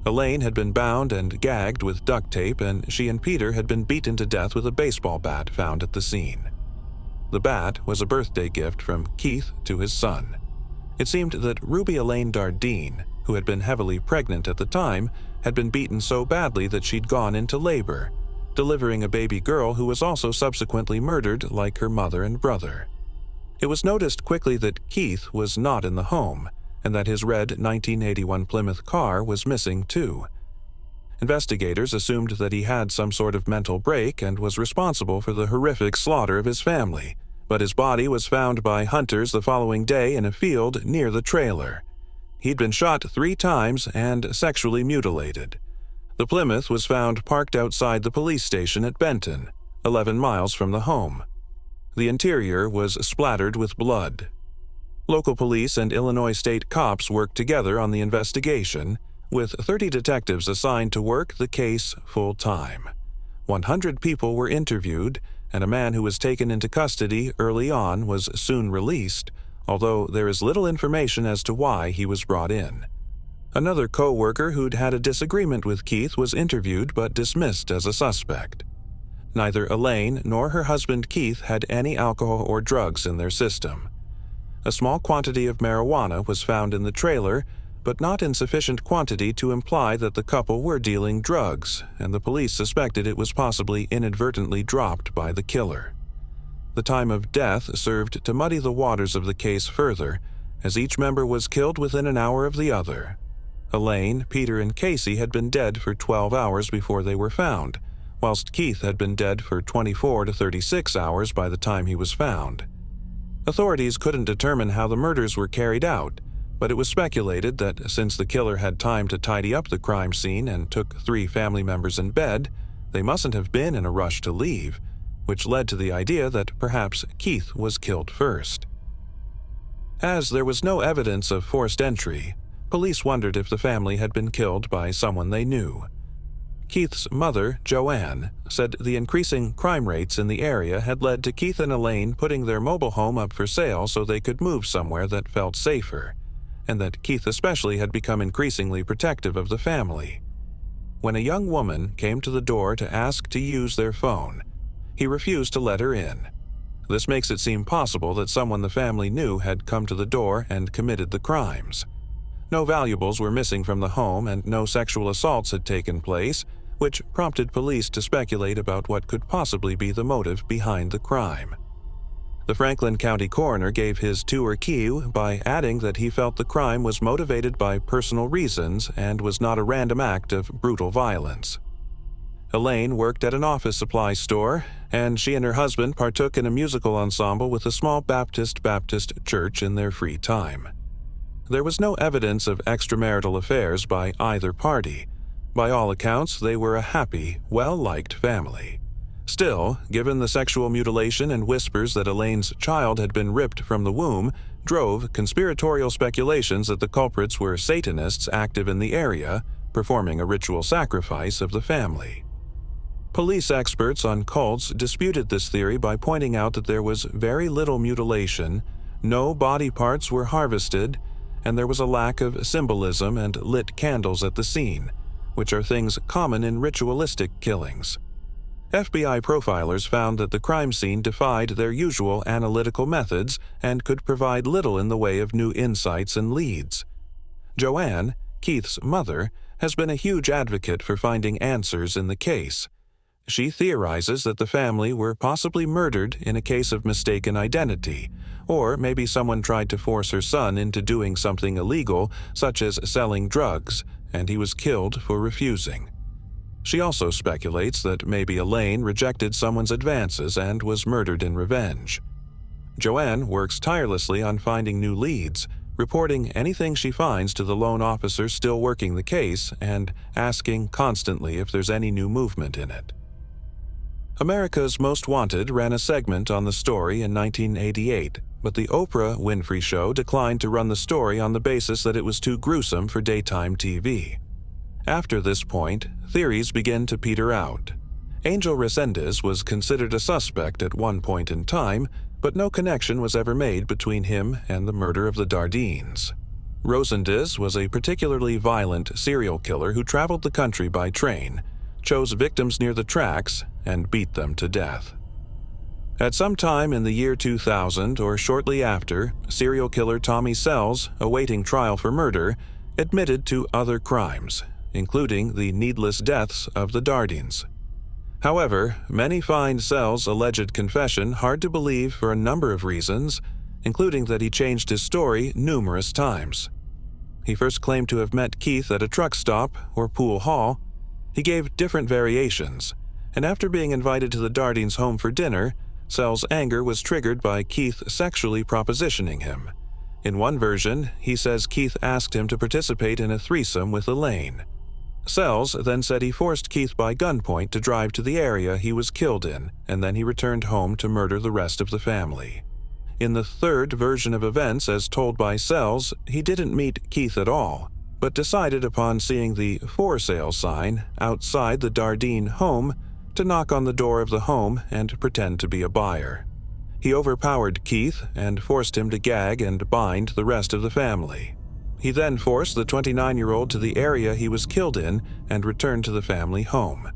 Elaine had been bound and gagged with duct tape, and she and Peter had been beaten to death with a baseball bat found at the scene. The bat was a birthday gift from Keith to his son. It seemed that Ruby Elaine Dardeen, who had been heavily pregnant at the time, had been beaten so badly that she'd gone into labor, delivering a baby girl who was also subsequently murdered like her mother and brother. It was noticed quickly that Keith was not in the home, and that his red 1981 Plymouth car was missing too. Investigators assumed that he had some sort of mental break and was responsible for the horrific slaughter of his family, but his body was found by hunters the following day in a field near the trailer. He'd been shot 3 times and sexually mutilated. The Plymouth was found parked outside the police station at Benton, 11 miles from the home. The interior was splattered with blood. Local police and Illinois state cops worked together on the investigation, with 30 detectives assigned to work the case full-time. 100 people were interviewed, and a man who was taken into custody early on was soon released, although there is little information as to why he was brought in. Another co-worker who'd had a disagreement with Keith was interviewed but dismissed as a suspect. Neither Elaine nor her husband Keith had any alcohol or drugs in their system. A small quantity of marijuana was found in the trailer, but not in sufficient quantity to imply that the couple were dealing drugs, and the police suspected it was possibly inadvertently dropped by the killer. The time of death served to muddy the waters of the case further, as each member was killed within an hour of the other. Elaine, Peter, and Casey had been dead for 12 hours before they were found, whilst Keith had been dead for 24 to 36 hours by the time he was found. Authorities couldn't determine how the murders were carried out, but it was speculated that since the killer had time to tidy up the crime scene and took 3 family members in bed, they mustn't have been in a rush to leave, which led to the idea that perhaps Keith was killed first. As there was no evidence of forced entry, police wondered if the family had been killed by someone they knew. Keith's mother, Joanne, said the increasing crime rates in the area had led to Keith and Elaine putting their mobile home up for sale so they could move somewhere that felt safer, and that Keith especially had become increasingly protective of the family. When a young woman came to the door to ask to use their phone, he refused to let her in. This makes it seem possible that someone the family knew had come to the door and committed the crimes. No valuables were missing from the home and no sexual assaults had taken place, which prompted police to speculate about what could possibly be the motive behind the crime. The Franklin County coroner gave his tour cue by adding that he felt the crime was motivated by personal reasons and was not a random act of brutal violence. Elaine worked at an office supply store, and she and her husband partook in a musical ensemble with a small Baptist church in their free time. There was no evidence of extramarital affairs by either party. By all accounts, they were a happy, well-liked family. Still, given the sexual mutilation and whispers that Elaine's child had been ripped from the womb, drove conspiratorial speculations that the culprits were Satanists active in the area, performing a ritual sacrifice of the family. Police experts on cults disputed this theory by pointing out that there was very little mutilation, no body parts were harvested, and there was a lack of symbolism and lit candles at the scene, which are things common in ritualistic killings. FBI profilers found that the crime scene defied their usual analytical methods and could provide little in the way of new insights and leads. Joanne, Keith's mother, has been a huge advocate for finding answers in the case. She theorizes that the family were possibly murdered in a case of mistaken identity, or maybe someone tried to force her son into doing something illegal, such as selling drugs, and he was killed for refusing. She also speculates that maybe Elaine rejected someone's advances and was murdered in revenge. Joanne works tirelessly on finding new leads, reporting anything she finds to the lone officer still working the case and asking constantly if there's any new movement in it. America's Most Wanted ran a segment on the story in 1988, but the Oprah Winfrey Show declined to run the story on the basis that it was too gruesome for daytime TV. After this point, theories began to peter out. Angel Resendez was considered a suspect at one point in time, but no connection was ever made between him and the murder of the Dardines. Resendez was a particularly violent serial killer who traveled the country by train, chose victims near the tracks, and beat them to death. At some time in the year 2000 or shortly after, serial killer Tommy Sells, awaiting trial for murder, admitted to other crimes, including the needless deaths of the Dardines. However, many find Sells' alleged confession hard to believe for a number of reasons, including that he changed his story numerous times. He first claimed to have met Keith at a truck stop or pool hall. He gave different variations, and after being invited to the Dardines' home for dinner, Sells' anger was triggered by Keith sexually propositioning him. In one version, he says Keith asked him to participate in a threesome with Elaine. Sells then said he forced Keith by gunpoint to drive to the area he was killed in, and then he returned home to murder the rest of the family. In the third version of events as told by Sells, he didn't meet Keith at all, but decided upon seeing the for sale sign outside the Dardine home to knock on the door of the home and pretend to be a buyer. He overpowered Keith and forced him to gag and bind the rest of the family. He then forced the 29-year-old to the area he was killed in and returned to the family home.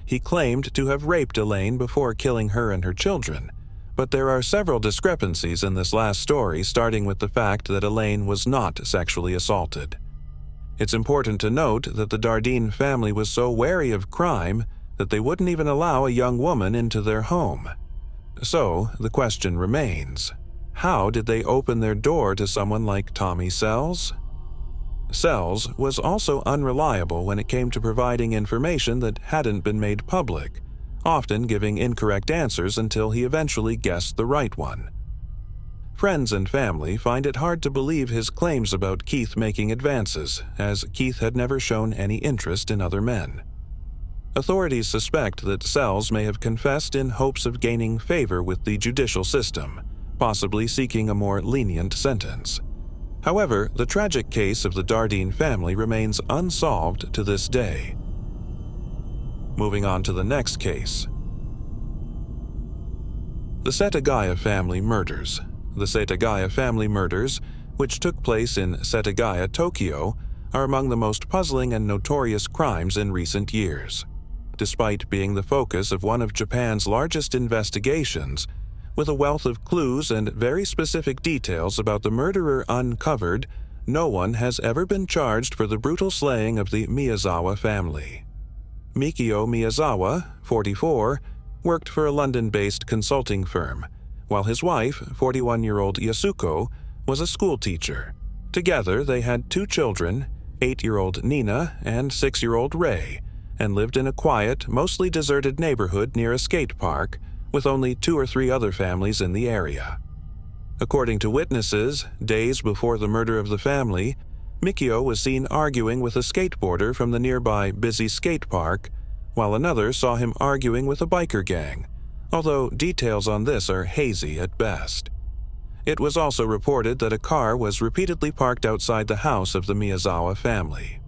He claimed to have raped Elaine before killing her and her children, but there are several discrepancies in this last story, starting with the fact that Elaine was not sexually assaulted. It's important to note that the Dardine family was so wary of crime that they wouldn't even allow a young woman into their home. So, the question remains, how did they open their door to someone like Tommy Sells? Sells was also unreliable when it came to providing information that hadn't been made public, often giving incorrect answers until he eventually guessed the right one. Friends and family find it hard to believe his claims about Keith making advances, as Keith had never shown any interest in other men. Authorities suspect that Sells may have confessed in hopes of gaining favor with the judicial system, possibly seeking a more lenient sentence. However, the tragic case of the Dardine family remains unsolved to this day. Moving on to the next case. The Setagaya family murders. The Setagaya family murders, which took place in Setagaya, Tokyo, are among the most puzzling and notorious crimes in recent years. Despite being the focus of one of Japan's largest investigations, with a wealth of clues and very specific details about the murderer uncovered, no one has ever been charged for the brutal slaying of the Miyazawa family. Mikio Miyazawa, 44, worked for a London-based consulting firm, while his wife, 41-year-old Yasuko, was a schoolteacher. Together, they had 2 children, 8-year-old Nina and 6-year-old Ray, and lived in a quiet, mostly deserted neighborhood near a skate park, with only 2 or 3 other families in the area. According to witnesses, days before the murder of the family, Mikio was seen arguing with a skateboarder from the nearby busy skate park, while another saw him arguing with a biker gang, although details on this are hazy at best. It was also reported that a car was repeatedly parked outside the house of the Miyazawa family.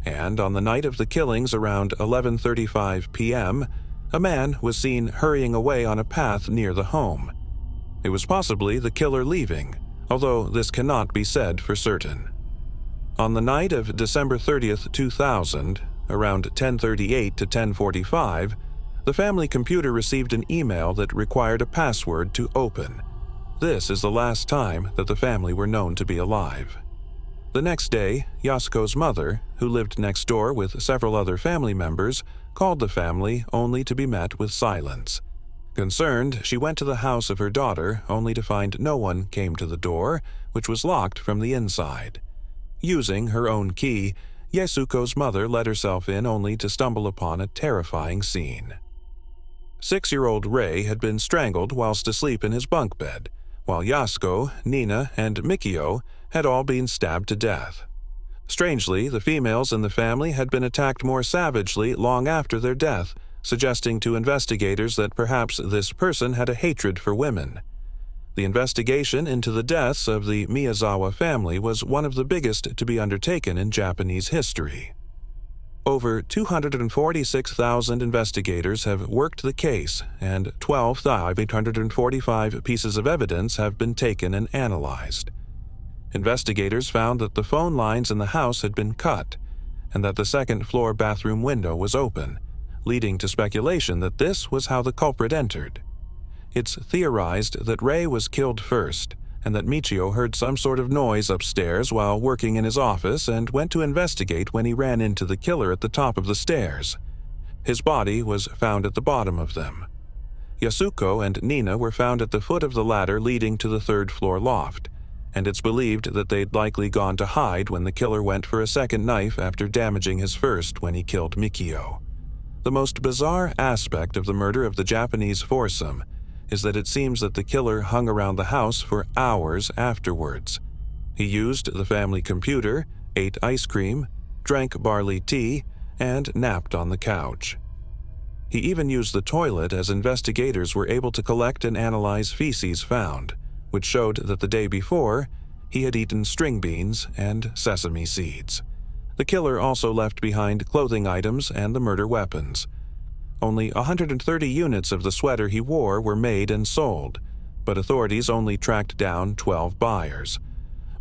And on the night of the killings around 11:35 p.m., a man was seen hurrying away on a path near the home. It was possibly the killer leaving, although this cannot be said for certain. On the night of December 30th, 2000, around 10:38 to 10:45, the family computer received an email that required a password to open. This is the last time that the family were known to be alive. The next day, Yasuko's mother, who lived next door with several other family members, called the family only to be met with silence. Concerned, she went to the house of her daughter only to find no one came to the door, which was locked from the inside. Using her own key, Yasuko's mother let herself in only to stumble upon a terrifying scene. 6-year-old Ray had been strangled whilst asleep in his bunk bed, while Yasuko, Nina, and Mikio had all been stabbed to death. Strangely, the females in the family had been attacked more savagely long after their death, suggesting to investigators that perhaps this person had a hatred for women. The investigation into the deaths of the Miyazawa family was one of the biggest to be undertaken in Japanese history. Over 246,000 investigators have worked the case, and 12,845 pieces of evidence have been taken and analyzed. Investigators found that the phone lines in the house had been cut, and that the second-floor bathroom window was open, leading to speculation that this was how the culprit entered. It's theorized that Ray was killed first, and that Michio heard some sort of noise upstairs while working in his office and went to investigate when he ran into the killer at the top of the stairs. His body was found at the bottom of them. Yasuko and Nina were found at the foot of the ladder leading to the third-floor loft, and it's believed that they'd likely gone to hide when the killer went for a second knife after damaging his first when he killed Mikio. The most bizarre aspect of the murder of the Japanese foursome is that it seems that the killer hung around the house for hours afterwards. He used the family computer, ate ice cream, drank barley tea, and napped on the couch. He even used the toilet, as investigators were able to collect and analyze feces found, which showed that the day before, he had eaten string beans and sesame seeds. The killer also left behind clothing items and the murder weapons. Only 130 units of the sweater he wore were made and sold, but authorities only tracked down 12 buyers.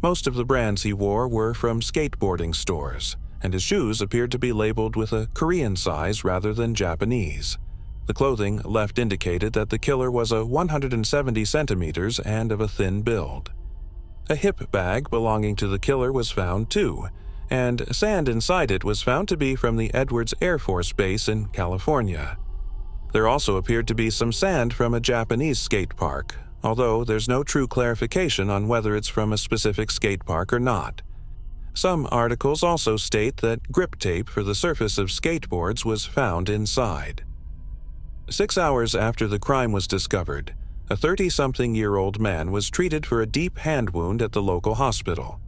Most of the brands he wore were from skateboarding stores, and his shoes appeared to be labeled with a Korean size rather than Japanese. The clothing left indicated that the killer was 170 centimeters and of a thin build. A hip bag belonging to the killer was found too, and sand inside it was found to be from the Edwards Air Force Base in California. There also appeared to be some sand from a Japanese skate park, although there's no true clarification on whether it's from a specific skate park or not. Some articles also state that grip tape for the surface of skateboards was found inside. 6 hours after the crime was discovered, a 30-something-year-old man was treated for a deep hand wound at the local hospital.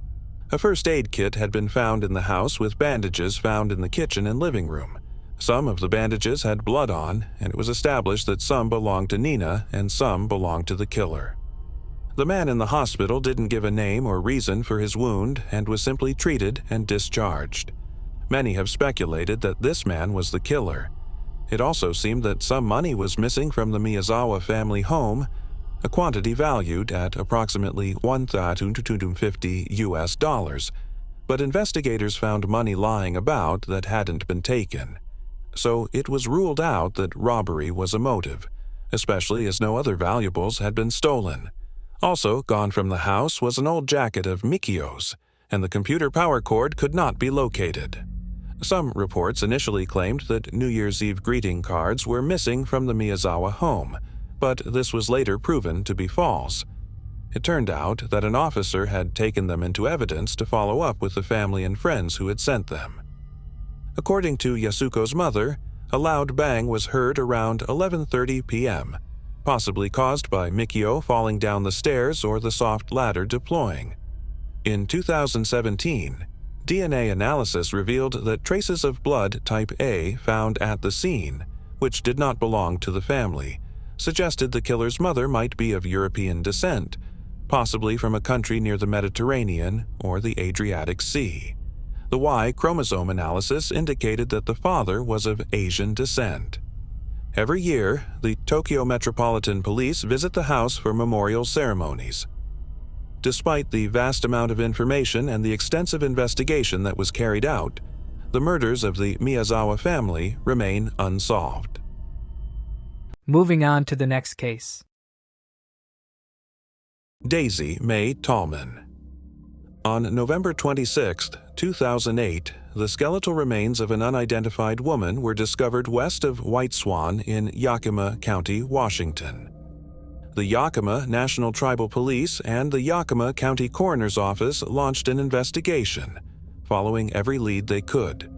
A first aid kit had been found in the house with bandages found in the kitchen and living room. Some of the bandages had blood on, and it was established that some belonged to Nina and some belonged to the killer. The man in the hospital didn't give a name or reason for his wound and was simply treated and discharged. Many have speculated that this man was the killer. It also seemed that some money was missing from the Miyazawa family home, a quantity valued at approximately $1,250, but investigators found money lying about that hadn't been taken. So it was ruled out that robbery was a motive, especially as no other valuables had been stolen. Also gone from the house was an old jacket of Mikio's, and the computer power cord could not be located. Some reports initially claimed that New Year's Eve greeting cards were missing from the Miyazawa home, but this was later proven to be false. It turned out that an officer had taken them into evidence to follow up with the family and friends who had sent them. According to Yasuko's mother, a loud bang was heard around 11:30 p.m., possibly caused by Mikio falling down the stairs or the soft ladder deploying. In 2017, DNA analysis revealed that traces of blood type A found at the scene, which did not belong to the family, suggested the killer's mother might be of European descent, possibly from a country near the Mediterranean or the Adriatic Sea. The Y chromosome analysis indicated that the father was of Asian descent. Every year, the Tokyo Metropolitan Police visit the house for memorial ceremonies. Despite the vast amount of information and the extensive investigation that was carried out, the murders of the Miyazawa family remain unsolved. Moving on to the next case. Daisy May Tomman. On November 26, 2008, the skeletal remains of an unidentified woman were discovered west of White Swan in Yakima County, Washington. The Yakima National Tribal Police and the Yakima County Coroner's Office launched an investigation, following every lead they could.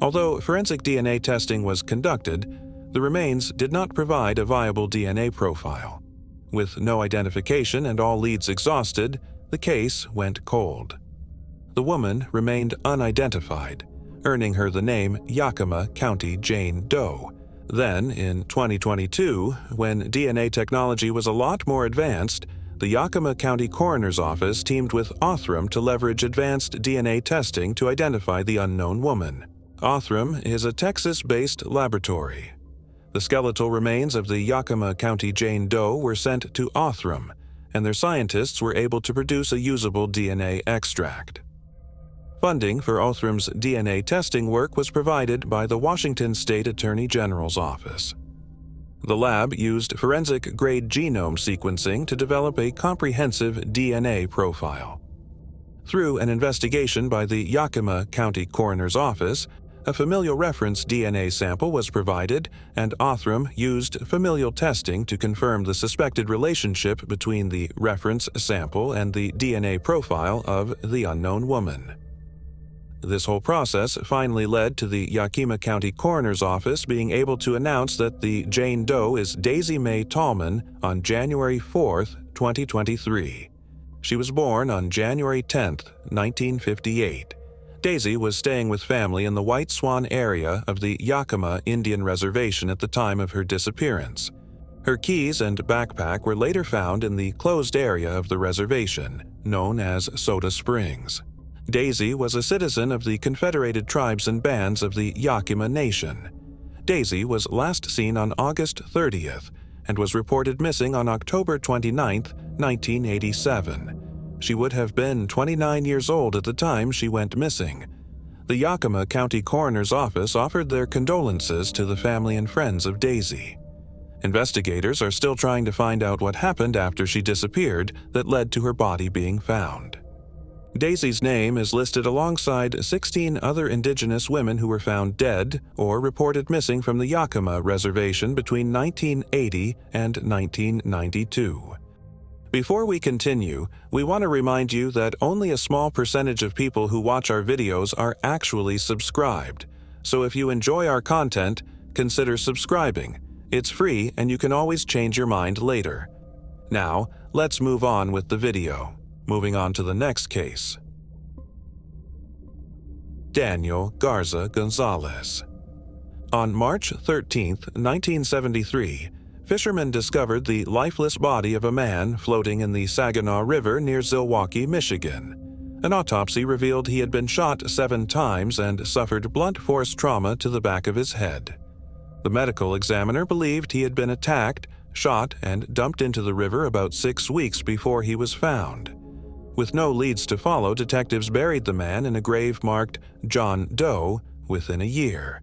Although forensic DNA testing was conducted, the remains did not provide a viable DNA profile. With no identification and all leads exhausted, the case went cold. The woman remained unidentified, earning her the name Yakima County Jane Doe. Then, in 2022, when DNA technology was a lot more advanced, the Yakima County Coroner's Office teamed with Othram to leverage advanced DNA testing to identify the unknown woman. Othram is a Texas-based laboratory. The skeletal remains of the Yakima County Jane Doe were sent to Othram, and their scientists were able to produce a usable DNA extract. Funding for Othram's DNA testing work was provided by the Washington State Attorney General's Office. The lab used forensic-grade genome sequencing to develop a comprehensive DNA profile. Through an investigation by the Yakima County Coroner's Office, a familial reference DNA sample was provided, and Othram used familial testing to confirm the suspected relationship between the reference sample and the DNA profile of the unknown woman. This whole process finally led to the Yakima County Coroner's Office being able to announce that the Jane Doe is Daisy May Tomman on January 4, 2023. She was born on January 10, 1958. Daisy was staying with family in the White Swan area of the Yakima Indian Reservation at the time of her disappearance. Her keys and backpack were later found in the closed area of the reservation, known as Soda Springs. Daisy was a citizen of the Confederated Tribes and Bands of the Yakima Nation. Daisy was last seen on August 30th and was reported missing on October 29, 1987. She would have been 29 years old at the time she went missing. The Yakima County Coroner's Office offered their condolences to the family and friends of Daisy. Investigators are still trying to find out what happened after she disappeared that led to her body being found. Daisy's name is listed alongside 16 other Indigenous women who were found dead or reported missing from the Yakima Reservation between 1980 and 1992. Before we continue, we want to remind you that only a small percentage of people who watch our videos are actually subscribed. So if you enjoy our content, consider subscribing. It's free and you can always change your mind later. Now, let's move on with the video. Moving on to the next case. Daniel Garza Gonzalez. On March 13, 1973, fishermen discovered the lifeless body of a man floating in the Saginaw River near Zilwaukee, Michigan. An autopsy revealed he had been shot 7 times and suffered blunt force trauma to the back of his head. The medical examiner believed he had been attacked, shot, and dumped into the river about 6 weeks before he was found. With no leads to follow, detectives buried the man in a grave marked John Doe within a year.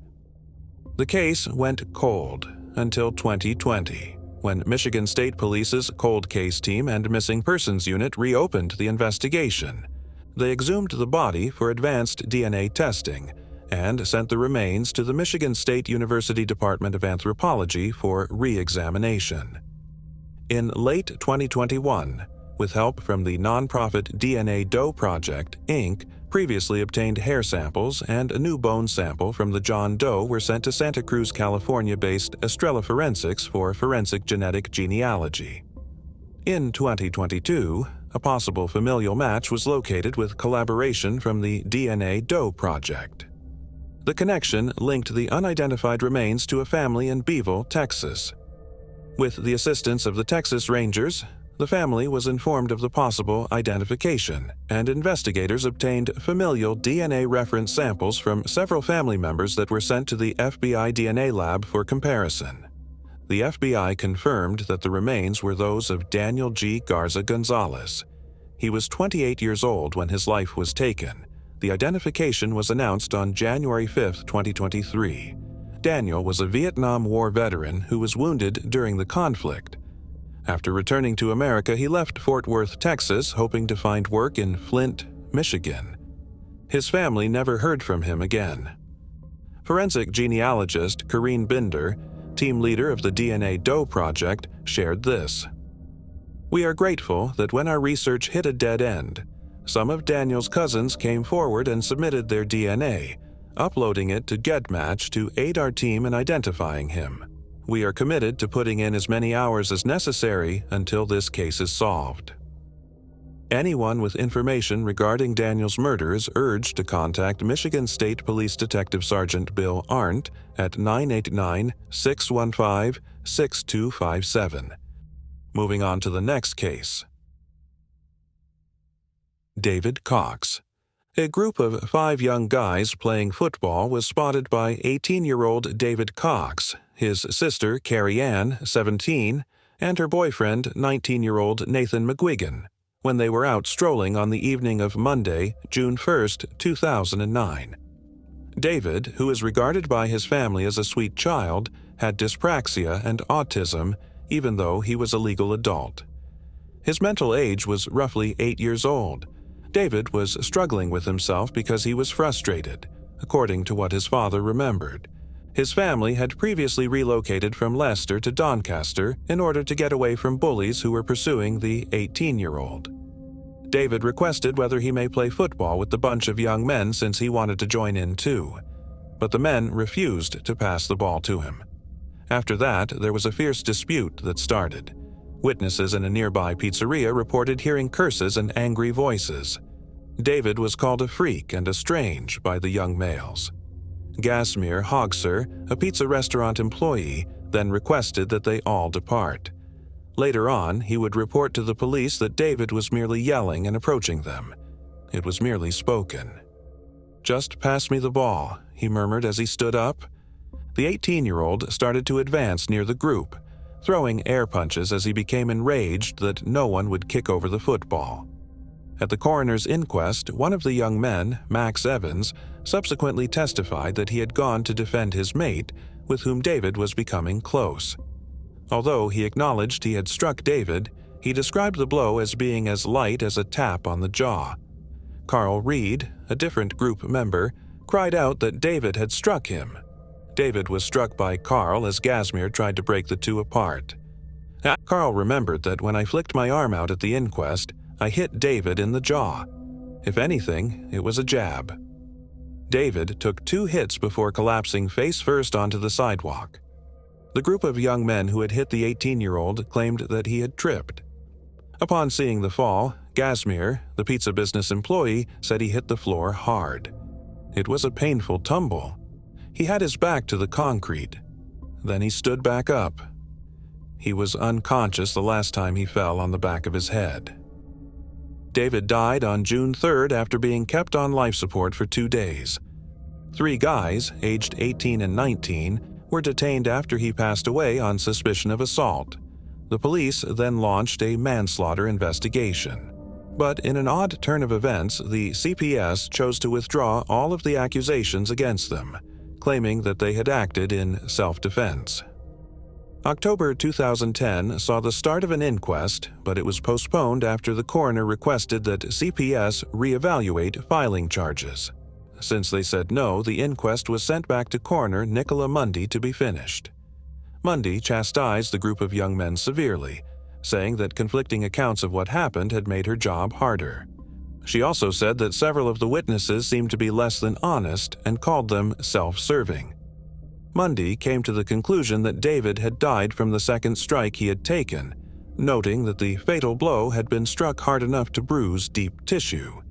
The case went cold until 2020, when Michigan State Police's Cold Case Team and Missing Persons Unit reopened the investigation. They exhumed the body for advanced DNA testing and sent the remains to the Michigan State University Department of Anthropology for re-examination. In late 2021, with help from the nonprofit DNA Doe Project, Inc., previously obtained hair samples and a new bone sample from the John Doe were sent to Santa Cruz, California-based Estrella Forensics for forensic genetic genealogy. In 2022, a possible familial match was located with collaboration from the DNA Doe Project. The connection linked the unidentified remains to a family in Beeville, Texas. With the assistance of the Texas Rangers, the family was informed of the possible identification, and investigators obtained familial DNA reference samples from several family members that were sent to the FBI DNA lab for comparison. The FBI confirmed that the remains were those of Daniel G. Garza Gonzalez. He was 28 years old when his life was taken. The identification was announced on January 5, 2023. Daniel was a Vietnam War veteran who was wounded during the conflict. After returning to America, he left Fort Worth, Texas, hoping to find work in Flint, Michigan. His family never heard from him again. Forensic genealogist Corrine Binder, team leader of the DNA Doe Project, shared this. "We are grateful that when our research hit a dead end, some of Daniel's cousins came forward and submitted their DNA, uploading it to GEDmatch to aid our team in identifying him. We are committed to putting in as many hours as necessary until this case is solved." Anyone with information regarding Daniel's murder is urged to contact Michigan State Police Detective Sergeant Bill Arndt at 989-615-6257. Moving on to the next case. David Cox. A group of 5 young guys playing football was spotted by 18-year-old David Cox, his sister Carrie Ann, 17, and her boyfriend, 19-year-old Nathan McGuigan, when they were out strolling on the evening of Monday, June 1, 2009. David, who is regarded by his family as a sweet child, had dyspraxia and autism, even though he was a legal adult. His mental age was roughly 8 years old. David was struggling with himself because he was frustrated, according to what his father remembered. His family had previously relocated from Leicester to Doncaster in order to get away from bullies who were pursuing the 18-year-old. David requested whether he may play football with the bunch of young men since he wanted to join in too, but the men refused to pass the ball to him. After that, there was a fierce dispute that started. Witnesses in a nearby pizzeria reported hearing curses and angry voices. David was called a freak and a strange by the young males. Gasmir Hogser, a pizza restaurant employee, then requested that they all depart. Later on, he would report to the police that David was merely yelling and approaching them. It was merely spoken. "Just pass me the ball," he murmured as he stood up. The 18-year-old started to advance near the group, throwing air punches as he became enraged that no one would kick over the football. At the coroner's inquest, one of the young men, Max Evans, subsequently testified that he had gone to defend his mate, with whom David was becoming close. Although he acknowledged he had struck David, he described the blow as being as light as a tap on the jaw. Carl Reed, a different group member, cried out that David had struck him. David was struck by Carl as Gasmir tried to break the two apart. Carl remembered that when I flicked my arm out at the inquest, I hit David in the jaw. If anything, it was a jab. David took 2 hits before collapsing face first onto the sidewalk. The group of young men who had hit the 18-year-old claimed that he had tripped. Upon seeing the fall, Gasmir, the pizza business employee, said he hit the floor hard. It was a painful tumble. He had his back to the concrete. Then he stood back up. He was unconscious the last time he fell on the back of his head. David died on June 3rd after being kept on life support for 2 days. 3 guys, aged 18 and 19, were detained after he passed away on suspicion of assault. The police then launched a manslaughter investigation. But in an odd turn of events, the CPS chose to withdraw all of the accusations against them, claiming that they had acted in self-defense. October 2010 saw the start of an inquest, but it was postponed after the coroner requested that CPS reevaluate filing charges. Since they said no, the inquest was sent back to coroner Nicola Mundy to be finished. Mundy chastised the group of young men severely, saying that conflicting accounts of what happened had made her job harder. She also said that several of the witnesses seemed to be less than honest and called them self-serving. Mundy came to the conclusion that David had died from the second strike he had taken, noting that the fatal blow had been struck hard enough to bruise deep tissue.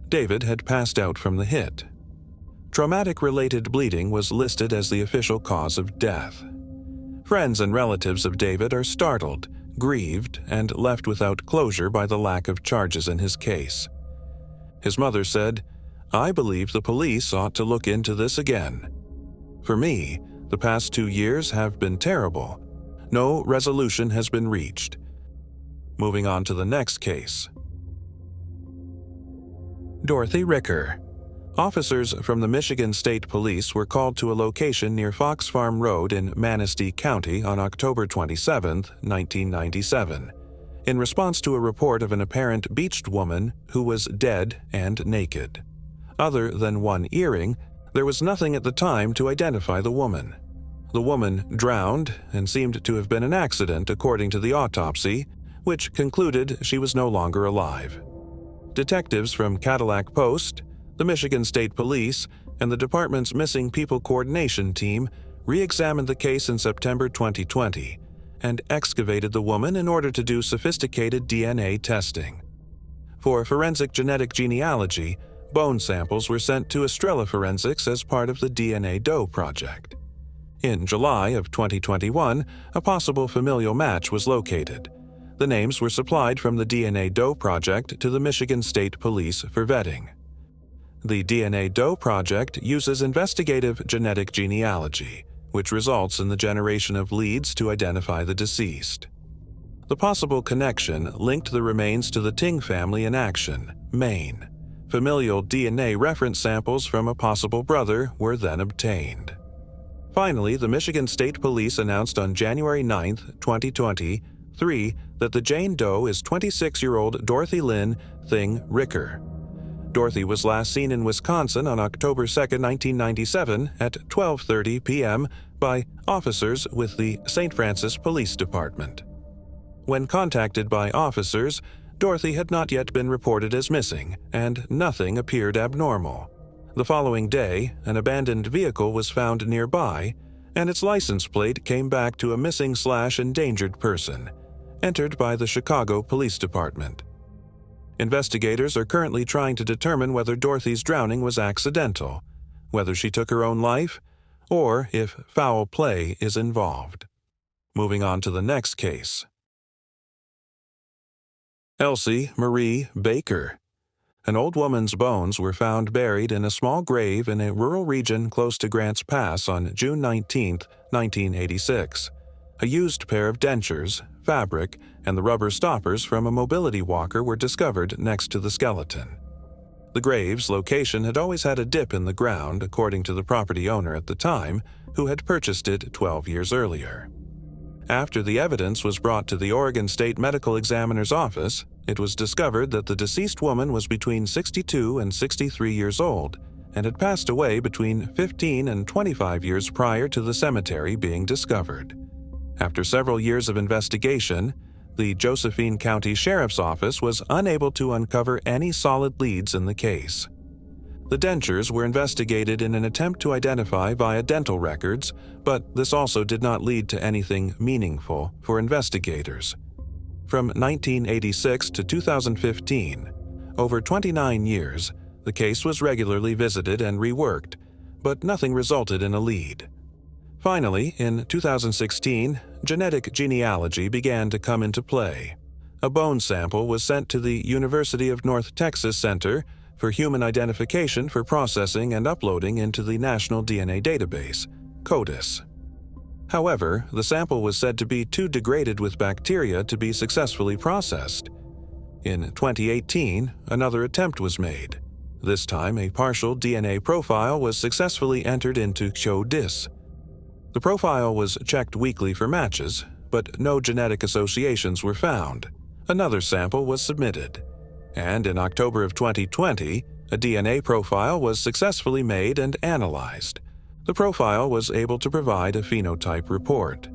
David had passed out from the hit. Traumatic-related bleeding was listed as the official cause of death. Friends and relatives of David are startled, grieved, and left without closure by the lack of charges in his case. His mother said, "I believe the police ought to look into this again. For me, the past 2 years have been terrible. No resolution has been reached." Moving on to the next case. Dorothy Ricker. Officers from the Michigan State Police were called to a location near Fox Farm Road in Manistee County on October 27, 1997, in response to a report of an apparent beached woman who was dead and naked. Other than one earring, there was nothing at the time to identify the woman. The woman drowned and seemed to have been an accident according to the autopsy, which concluded she was no longer alive. Detectives from Cadillac Post, the Michigan State Police, and the department's Missing People Coordination Team re-examined the case in September 2020 and excavated the woman in order to do sophisticated DNA testing. For forensic genetic genealogy, bone samples were sent to Estrella Forensics as part of the DNA Doe project. In July of 2021, a possible familial match was located. The names were supplied from the DNA Doe project to the Michigan State Police for vetting. The DNA Doe project uses investigative genetic genealogy, which results in the generation of leads to identify the deceased. The possible connection linked the remains to the Ting family in action, Maine. Familial DNA reference samples from a possible brother were then obtained. Finally, the Michigan State Police announced on January 9, 2023, that the Jane Doe is 26-year-old Dorothy Lynn Thing Ricker. Dorothy was last seen in Wisconsin on October 2, 1997 at 12:30 p.m. by officers with the St. Francis Police Department. When contacted by officers, Dorothy had not yet been reported as missing, and nothing appeared abnormal. The following day, an abandoned vehicle was found nearby, and its license plate came back to a missing/endangered person, entered by the Chicago Police Department. Investigators are currently trying to determine whether Dorothy's drowning was accidental, whether she took her own life, or if foul play is involved. Moving on to the next case. Elsie Marie Baker. An old woman's bones were found buried in a small grave in a rural region close to Grants Pass on June 19, 1986. A used pair of dentures, fabric, and the rubber stoppers from a mobility walker were discovered next to the skeleton. The grave's location had always had a dip in the ground, according to the property owner at the time, who had purchased it 12 years earlier. After the evidence was brought to the Oregon State Medical Examiner's office, it was discovered that the deceased woman was between 62 and 63 years old and had passed away between 15 and 25 years prior to the cemetery being discovered. After several years of investigation, the Josephine County Sheriff's Office was unable to uncover any solid leads in the case. The dentures were investigated in an attempt to identify via dental records, but this also did not lead to anything meaningful for investigators. From 1986 to 2015, over 29 years, the case was regularly visited and reworked, but nothing resulted in a lead. Finally, in 2016, genetic genealogy began to come into play. A bone sample was sent to the University of North Texas Center for Human Identification for processing and uploading into the National DNA Database, CODIS. However, the sample was said to be too degraded with bacteria to be successfully processed. In 2018, another attempt was made. This time, a partial DNA profile was successfully entered into CODIS. The profile was checked weekly for matches, but no genetic associations were found. Another sample was submitted. And in October of 2020, a DNA profile was successfully made and analyzed. The profile was able to provide a phenotype report.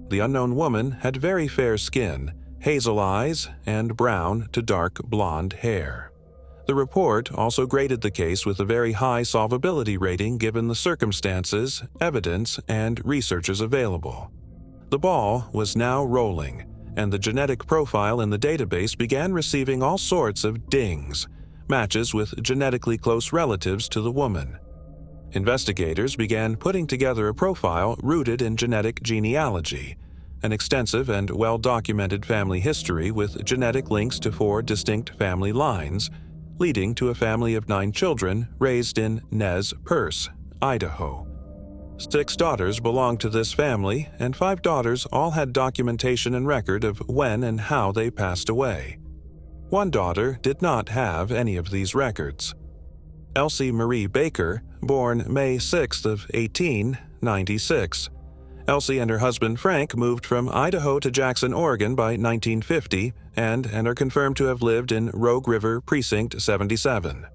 The unknown woman had very fair skin, hazel eyes, and brown to dark blonde hair. The report also graded the case with a very high solvability rating given the circumstances, evidence, and researchers available. The ball was now rolling, and the genetic profile in the database began receiving all sorts of dings, matches with genetically close relatives to the woman. Investigators began putting together a profile rooted in genetic genealogy, an extensive and well-documented family history with genetic links to 4 distinct family lines, leading to a family of 9 children raised in Nez Perce, Idaho. 6 daughters belonged to this family, and 5 daughters all had documentation and record of when and how they passed away. 1 daughter did not have any of these records. Elsie Marie Baker, born May 6 of 1896. Elsie and her husband Frank moved from Idaho to Jackson, Oregon by 1950 and are confirmed to have lived in Rogue River Precinct 77.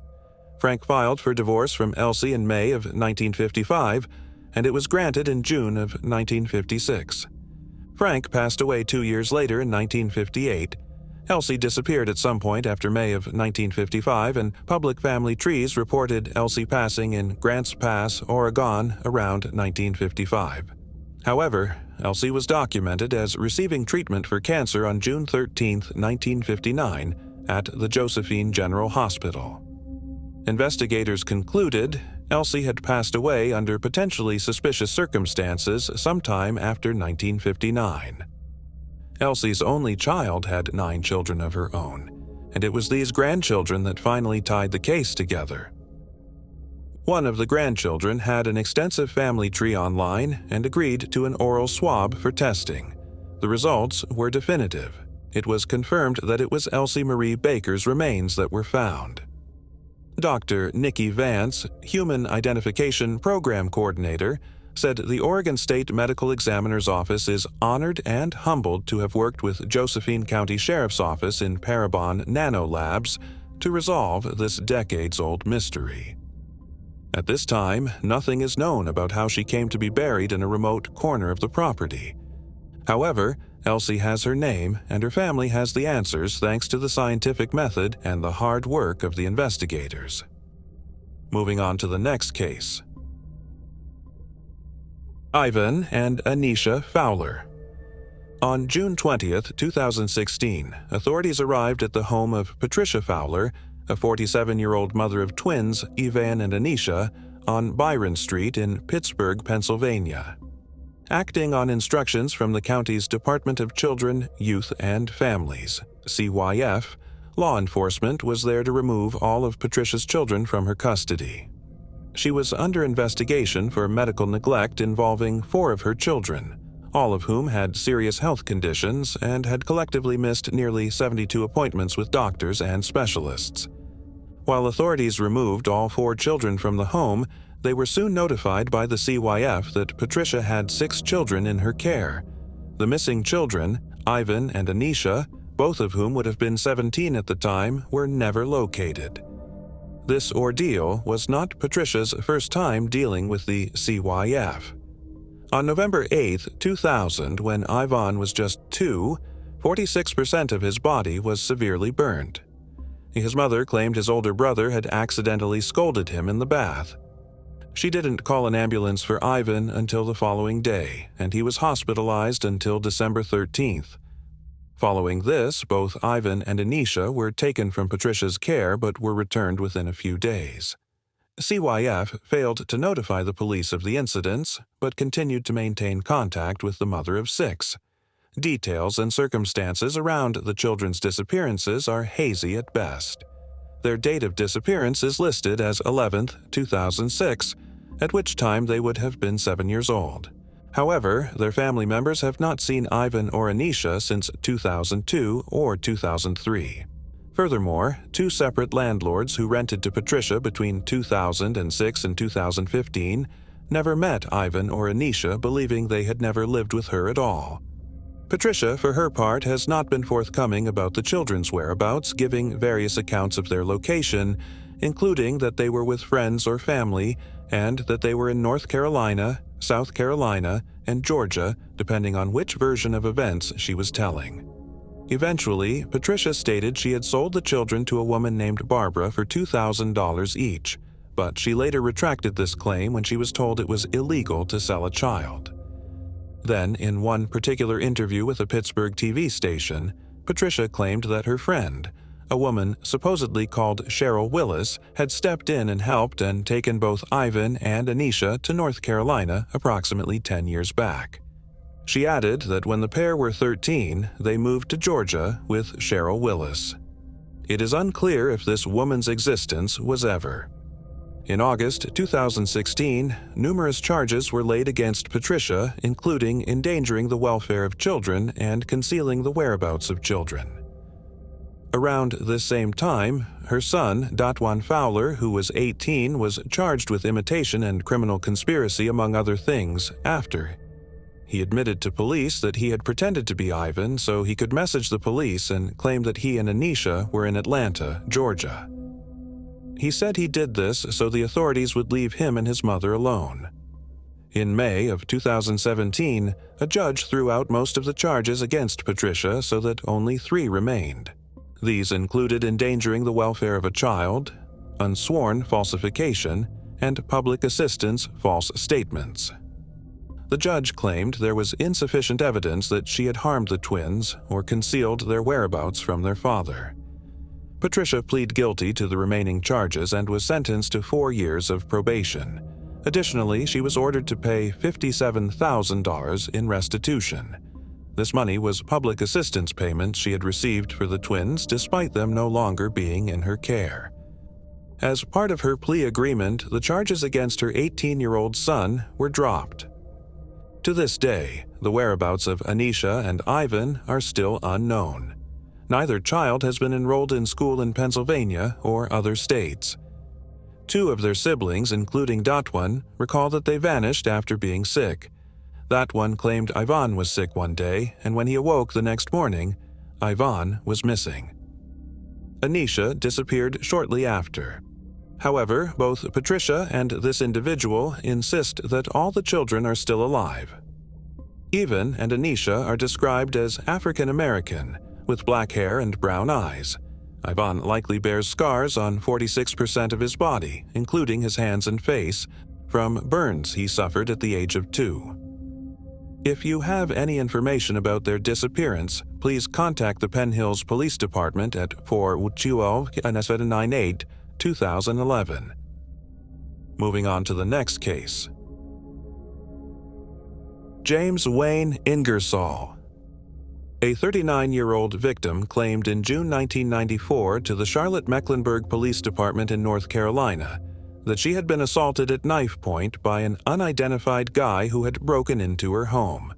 Frank filed for divorce from Elsie in May of 1955, and it was granted in June of 1956. Frank passed away 2 years later in 1958. Elsie disappeared at some point after May of 1955, and public family trees reported Elsie passing in Grants Pass, Oregon around 1955. However, Elsie was documented as receiving treatment for cancer on June 13, 1959, at the Josephine General Hospital. Investigators concluded Elsie had passed away under potentially suspicious circumstances sometime after 1959. Elsie's only child had 9 children of her own, and it was these grandchildren that finally tied the case together. One of the grandchildren had an extensive family tree online and agreed to an oral swab for testing. The results were definitive. It was confirmed that it was Elsie Marie Baker's remains that were found. Dr. Nikki Vance, Human Identification Program Coordinator, said the Oregon State Medical Examiner's Office is honored and humbled to have worked with Josephine County Sheriff's Office in Parabon Nano Labs to resolve this decades-old mystery. At this time, nothing is known about how she came to be buried in a remote corner of the property. However, Elsie has her name, and her family has the answers thanks to the scientific method and the hard work of the investigators. Moving on to the next case. Ivan and Anisha Fowler. On June 20, 2016, authorities arrived at the home of Patricia Fowler, a 47-year-old mother of twins, Ivan and Anisha, on Byron Street in Pittsburgh, Pennsylvania. Acting on instructions from the county's Department of Children, Youth, and Families, CYF, law enforcement was there to remove all of Patricia's children from her custody. She was under investigation for medical neglect involving 4 of her children, all of whom had serious health conditions and had collectively missed nearly 72 appointments with doctors and specialists. While authorities removed all 4 children from the home, they were soon notified by the CYF that Patricia had 6 children in her care. The missing children, Ivan and Anisha, both of whom would have been 17 at the time, were never located. This ordeal was not Patricia's first time dealing with the CYF. On November 8, 2000, when Ivan was just 2, 46% of his body was severely burned. His mother claimed his older brother had accidentally scolded him in the bath. She didn't call an ambulance for Ivan until the following day, and he was hospitalized until December 13th. Following this, both Ivan and Anisha were taken from Patricia's care but were returned within a few days. CYF failed to notify the police of the incidents, but continued to maintain contact with the mother of 6. Details and circumstances around the children's disappearances are hazy at best. Their date of disappearance is listed as 11th, 2006, at which time they would have been 7 years old. However, their family members have not seen Ivan or Anisha since 2002 or 2003. Furthermore, 2 separate landlords who rented to Patricia between 2006 and 2015 never met Ivan or Anisha, believing they had never lived with her at all. Patricia, for her part, has not been forthcoming about the children's whereabouts, giving various accounts of their location, including that they were with friends or family, and that they were in North Carolina, South Carolina, and Georgia, depending on which version of events she was telling. Eventually, Patricia stated she had sold the children to a woman named Barbara for $2,000 each, but she later retracted this claim when she was told it was illegal to sell a child. Then, in one particular interview with a Pittsburgh TV station, Patricia claimed that her friend, a woman supposedly called Cheryl Willis, had stepped in and helped and taken both Ivan and Anisha to North Carolina approximately 10 years back. She added that when the pair were 13, they moved to Georgia with Cheryl Willis. It is unclear if this woman's existence was ever. In August 2016, numerous charges were laid against Patricia, including endangering the welfare of children and concealing the whereabouts of children. Around this same time, her son, Datwan Fowler, who was 18, was charged with imitation and criminal conspiracy, among other things, after. He admitted to police that he had pretended to be Ivan so he could message the police and claimed that he and Anisha were in Atlanta, Georgia. He said he did this so the authorities would leave him and his mother alone. In May of 2017, a judge threw out most of the charges against Patricia so that only 3 remained. These included endangering the welfare of a child, unsworn falsification, and public assistance false statements. The judge claimed there was insufficient evidence that she had harmed the twins or concealed their whereabouts from their father. Patricia pleaded guilty to the remaining charges and was sentenced to 4 years of probation. Additionally, she was ordered to pay $57,000 in restitution. This money was public assistance payments she had received for the twins despite them no longer being in her care. As part of her plea agreement, the charges against her 18-year-old son were dropped. To this day, the whereabouts of Anisha and Ivan are still unknown. Neither child has been enrolled in school in Pennsylvania or other states. 2 of their siblings, including Datwan, recall that they vanished after being sick. That one claimed Ivan was sick one day, and when he awoke the next morning, Ivan was missing. Anisha disappeared shortly after. However, both Patricia and this individual insist that all the children are still alive. Even and Anisha are described as African American, with black hair and brown eyes. Ivan likely bears scars on 46% of his body, including his hands and face, from burns he suffered at the age of 2. If you have any information about their disappearance, please contact the Penn Hills Police Department at 412-9798 2011. Moving on to the next case. James Wayne Ingersoll. A 39-year-old victim claimed in June 1994 to the Charlotte-Mecklenburg Police Department in North Carolina that she had been assaulted at knife point by an unidentified guy who had broken into her home.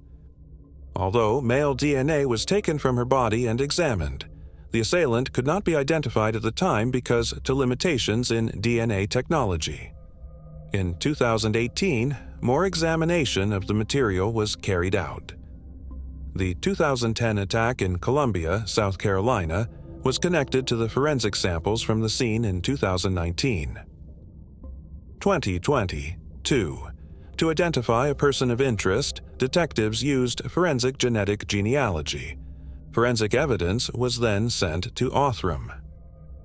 Although male DNA was taken from her body and examined, the assailant could not be identified at the time because of limitations in DNA technology. In 2018, more examination of the material was carried out. The 2010 attack in Columbia, South Carolina, was connected to the forensic samples from the scene in 2019. 2022. To identify a person of interest, detectives used forensic genetic genealogy. Forensic evidence was then sent to Othram.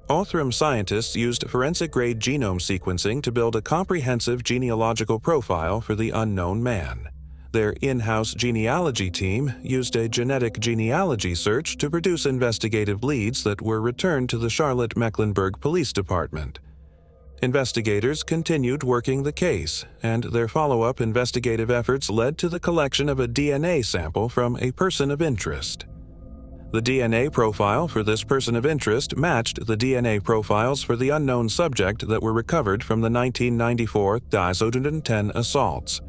Othram scientists used forensic-grade genome sequencing to build a comprehensive genealogical profile for the unknown man. Their in-house genealogy team used a genetic genealogy search to produce investigative leads that were returned to the Charlotte-Mecklenburg Police Department. Investigators continued working the case, and their follow-up investigative efforts led to the collection of a DNA sample from a person of interest. The DNA profile for this person of interest matched the DNA profiles for the unknown subject that were recovered from the 1994 2010 assaults.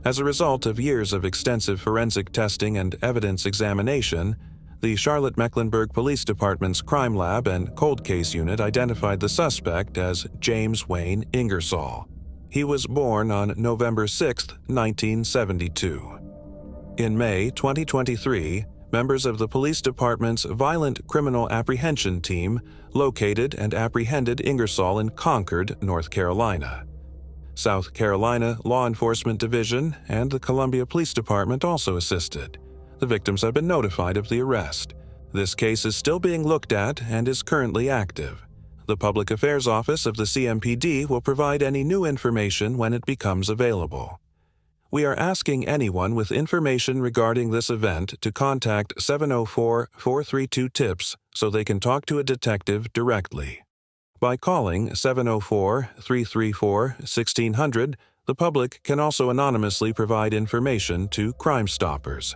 As a result of years of extensive forensic testing and evidence examination, the Charlotte-Mecklenburg Police Department's Crime Lab and Cold Case Unit identified the suspect as James Wayne Ingersoll. He was born on November 6, 1972. In May 2023, members of the police department's Violent Criminal Apprehension Team located and apprehended Ingersoll in Concord, North Carolina. South Carolina Law Enforcement Division and the Columbia Police Department also assisted. The victims have been notified of the arrest. This case is still being looked at and is currently active. The Public Affairs Office of the CMPD will provide any new information when it becomes available. We are asking anyone with information regarding this event to contact 704-432-TIPS so they can talk to a detective directly. By calling 704-334-1600, the public can also anonymously provide information to Crime Stoppers.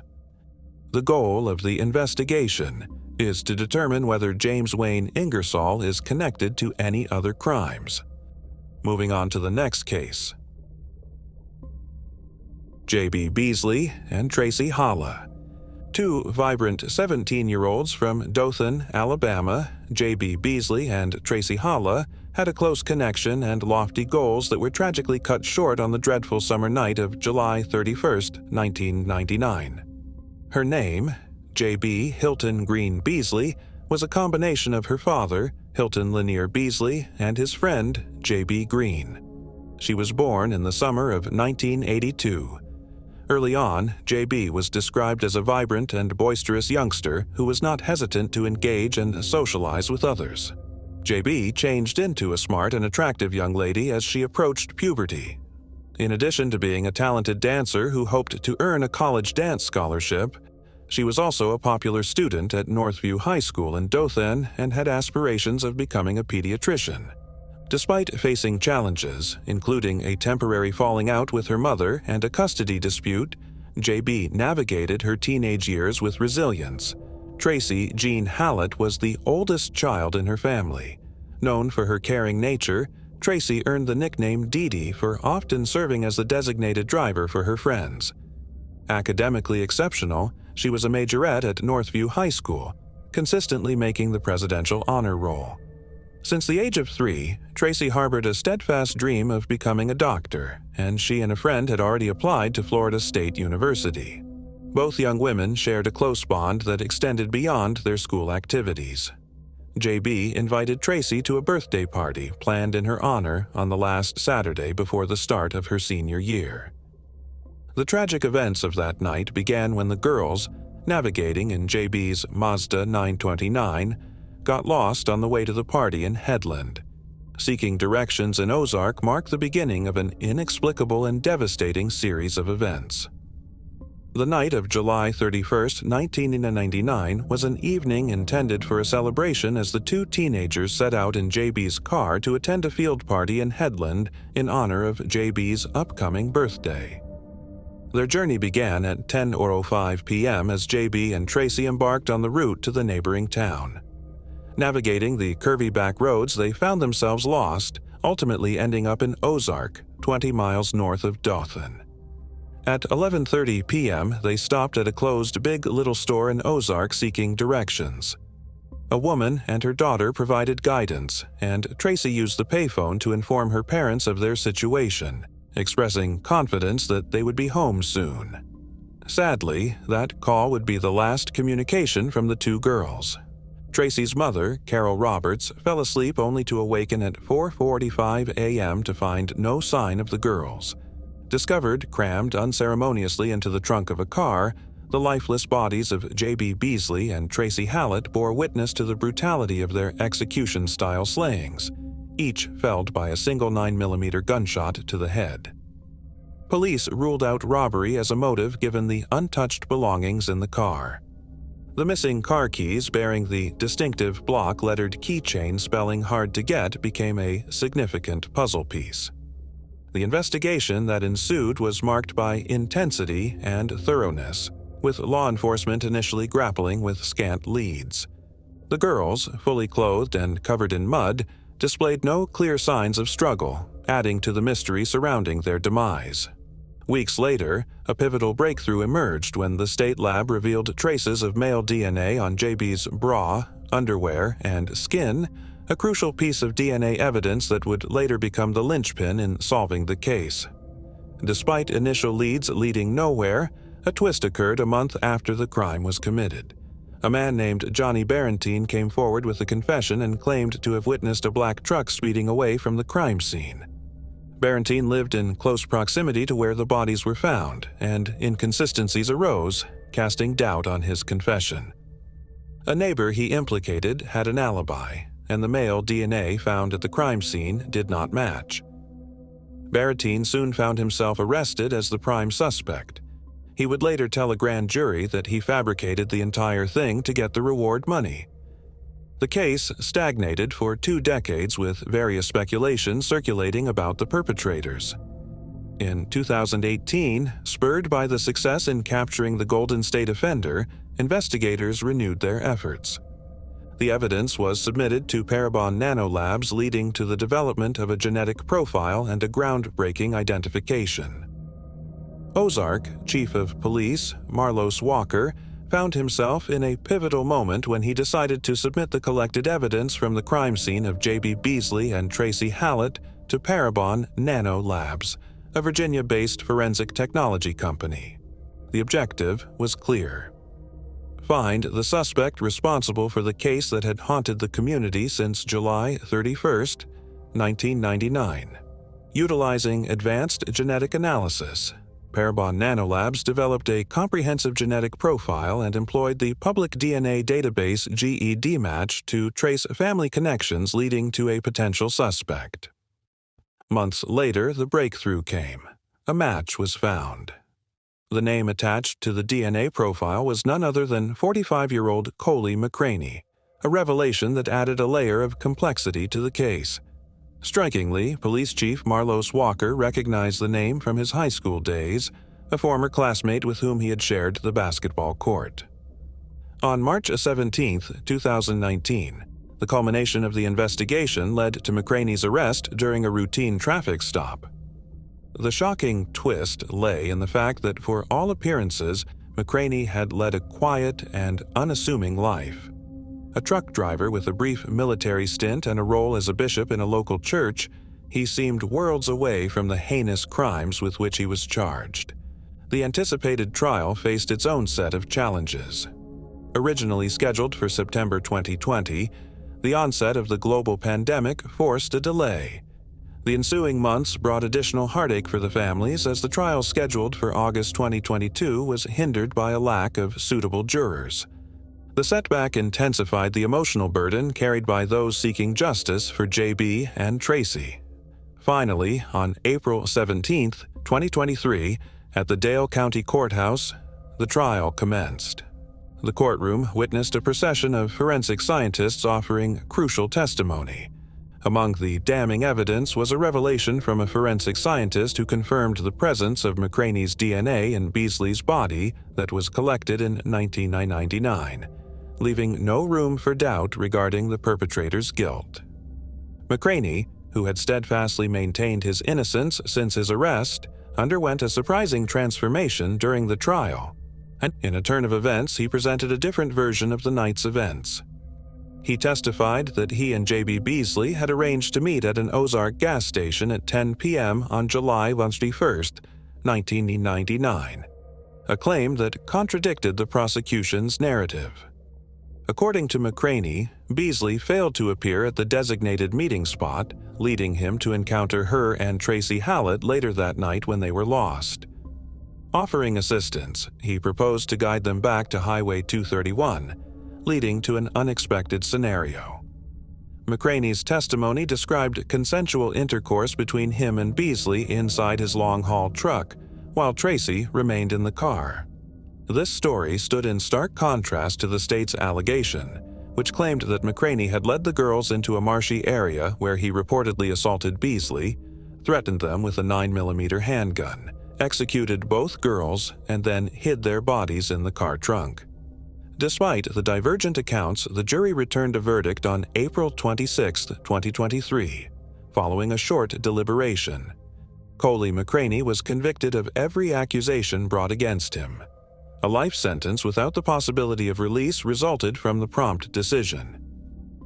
The goal of the investigation is to determine whether James Wayne Ingersoll is connected to any other crimes. Moving on to the next case. J.B. Beasley and Tracy Holla. Two vibrant 17-year-olds from Dothan, Alabama, J.B. Beasley and Tracy Holla, had a close connection and lofty goals that were tragically cut short on the dreadful summer night of July 31, 1999. Her name, J.B. Hilton Green Beasley, was a combination of her father, Hilton Lanier Beasley, and his friend, J.B. Green. She was born in the summer of 1982. Early on, J.B. was described as a vibrant and boisterous youngster who was not hesitant to engage and socialize with others. J.B. changed into a smart and attractive young lady as she approached puberty. In addition to being a talented dancer who hoped to earn a college dance scholarship, she was also a popular student at Northview High School in Dothan and had aspirations of becoming a pediatrician. Despite facing challenges, including a temporary falling out with her mother and a custody dispute, J.B. navigated her teenage years with resilience. Tracy Jean Hallett was the oldest child in her family. Known for her caring nature, Tracy earned the nickname Dee Dee for often serving as the designated driver for her friends. Academically exceptional, she was a majorette at Northview High School, consistently making the presidential honor roll. Since the age of 3, Tracy harbored a steadfast dream of becoming a doctor, and she and a friend had already applied to Florida State University. Both young women shared a close bond that extended beyond their school activities. J.B. invited Tracy to a birthday party planned in her honor on the last Saturday before the start of her senior year. The tragic events of that night began when the girls, navigating in JB's Mazda 929, got lost on the way to the party in Headland. Seeking directions in Ozark marked the beginning of an inexplicable and devastating series of events. The night of July 31, 1999 was an evening intended for a celebration as the two teenagers set out in JB's car to attend a field party in Headland in honor of JB's upcoming birthday. Their journey began at 10:05 p.m. as JB and Tracy embarked on the route to the neighboring town. Navigating the curvy back roads, they found themselves lost, ultimately ending up in Ozark, 20 miles north of Dothan. At 11:30 p.m., they stopped at a closed Big Little store in Ozark seeking directions. A woman and her daughter provided guidance, and Tracy used the payphone to inform her parents of their situation, expressing confidence that they would be home soon. Sadly, that call would be the last communication from the two girls. Tracy's mother, Carol Roberts, fell asleep only to awaken at 4:45 a.m. to find no sign of the girls. Discovered crammed unceremoniously into the trunk of a car, the lifeless bodies of J.B. Beasley and Tracy Hallett bore witness to the brutality of their execution-style slayings, each felled by a single 9mm gunshot to the head. Police ruled out robbery as a motive given the untouched belongings in the car. The missing car keys bearing the distinctive block-lettered keychain spelling "hard to get" became a significant puzzle piece. The investigation that ensued was marked by intensity and thoroughness, with law enforcement initially grappling with scant leads. The girls, fully clothed and covered in mud, displayed no clear signs of struggle, adding to the mystery surrounding their demise. Weeks later, a pivotal breakthrough emerged when the state lab revealed traces of male DNA on JB's bra, underwear, and skin, a crucial piece of DNA evidence that would later become the linchpin in solving the case. Despite initial leads leading nowhere, a twist occurred a month after the crime was committed. A man named Johnny Barentine came forward with a confession and claimed to have witnessed a black truck speeding away from the crime scene. Barentine lived in close proximity to where the bodies were found, and inconsistencies arose, casting doubt on his confession. A neighbor he implicated had an alibi, and the male DNA found at the crime scene did not match. Barentine soon found himself arrested as the prime suspect. He would later tell a grand jury that he fabricated the entire thing to get the reward money. The case stagnated for 2 decades with various speculations circulating about the perpetrators. In 2018, spurred by the success in capturing the Golden State offender, investigators renewed their efforts. The evidence was submitted to Parabon Nanolabs, leading to the development of a genetic profile and a groundbreaking identification. Ozark Chief of Police Marlos Walker found himself in a pivotal moment when he decided to submit the collected evidence from the crime scene of J.B. Beasley and Tracy Hallett to Parabon Nanolabs, a Virginia-based forensic technology company. The objective was clear: find the suspect responsible for the case that had haunted the community since July 31, 1999. Utilizing advanced genetic analysis, Parabon Nanolabs developed a comprehensive genetic profile and employed the public DNA database GEDmatch to trace family connections leading to a potential suspect. Months later, the breakthrough came. A match was found. The name attached to the DNA profile was none other than 45-year-old Coley McCraney, a revelation that added a layer of complexity to the case. Strikingly, Police Chief Marlos Walker recognized the name from his high school days, a former classmate with whom he had shared the basketball court. On March 17, 2019, the culmination of the investigation led to McCraney's arrest during a routine traffic stop. The shocking twist lay in the fact that, for all appearances, McCraney had led a quiet and unassuming life. A truck driver with a brief military stint and a role as a bishop in a local church, he seemed worlds away from the heinous crimes with which he was charged. The anticipated trial faced its own set of challenges. Originally scheduled for September 2020, the onset of the global pandemic forced a delay. The ensuing months brought additional heartache for the families as the trial scheduled for August 2022 was hindered by a lack of suitable jurors. The setback intensified the emotional burden carried by those seeking justice for JB and Tracy. Finally, on April 17, 2023, at the Dale County Courthouse, the trial commenced. The courtroom witnessed a procession of forensic scientists offering crucial testimony. Among the damning evidence was a revelation from a forensic scientist who confirmed the presence of McCraney's DNA in Beasley's body that was collected in 1999, leaving no room for doubt regarding the perpetrator's guilt. McCraney, who had steadfastly maintained his innocence since his arrest, underwent a surprising transformation during the trial, and in a turn of events he presented a different version of the night's events. He testified that he and J.B. Beasley had arranged to meet at an Ozark gas station at 10 p.m. on July 21, 1999, a claim that contradicted the prosecution's narrative. According to McCraney, Beasley failed to appear at the designated meeting spot, leading him to encounter her and Tracy Hallett later that night when they were lost. Offering assistance, he proposed to guide them back to Highway 231, leading to an unexpected scenario. McCraney's testimony described consensual intercourse between him and Beasley inside his long-haul truck, while Tracy remained in the car. This story stood in stark contrast to the state's allegation, which claimed that McCraney had led the girls into a marshy area where he reportedly assaulted Beasley, threatened them with a 9mm handgun, executed both girls, and then hid their bodies in the car trunk. Despite the divergent accounts, the jury returned a verdict on April 26, 2023, following a short deliberation. Coley McCraney was convicted of every accusation brought against him. A life sentence without the possibility of release resulted from the prompt decision.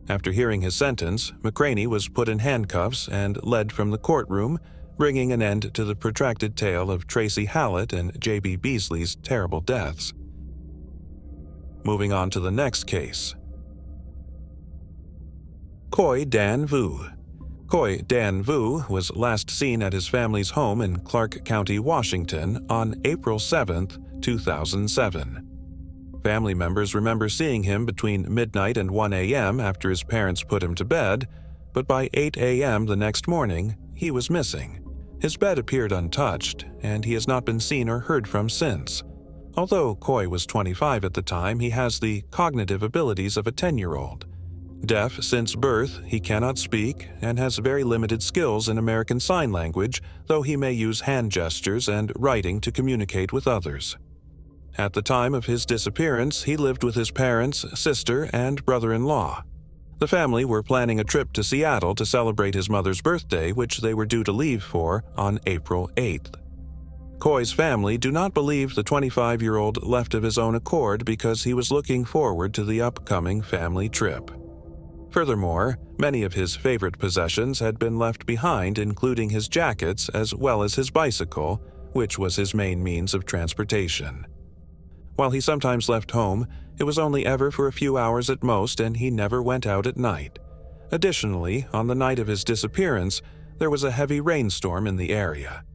After hearing his sentence, McCraney was put in handcuffs and led from the courtroom, bringing an end to the protracted tale of Tracy Hallett and J.B. Beasley's terrible deaths. Moving on to the next case. Koy Dan Vu. Koy Dan Vu was last seen at his family's home in Clark County, Washington on April 7, 2007. Family members remember seeing him between midnight and 1 a.m. after his parents put him to bed, but by 8 a.m. the next morning, he was missing. His bed appeared untouched, and he has not been seen or heard from since. Although Koy was 25 at the time, he has the cognitive abilities of a 10-year-old. Deaf since birth, he cannot speak and has very limited skills in American Sign Language, though he may use hand gestures and writing to communicate with others. At the time of his disappearance, he lived with his parents, sister, and brother-in-law. The family were planning a trip to Seattle to celebrate his mother's birthday, which they were due to leave for on April 8th. Koy's family do not believe the 25-year-old left of his own accord because he was looking forward to the upcoming family trip. Furthermore, many of his favorite possessions had been left behind, including his jackets as well as his bicycle, which was his main means of transportation. While he sometimes left home, it was only ever for a few hours at most, and he never went out at night. Additionally, on the night of his disappearance, there was a heavy rainstorm in the area.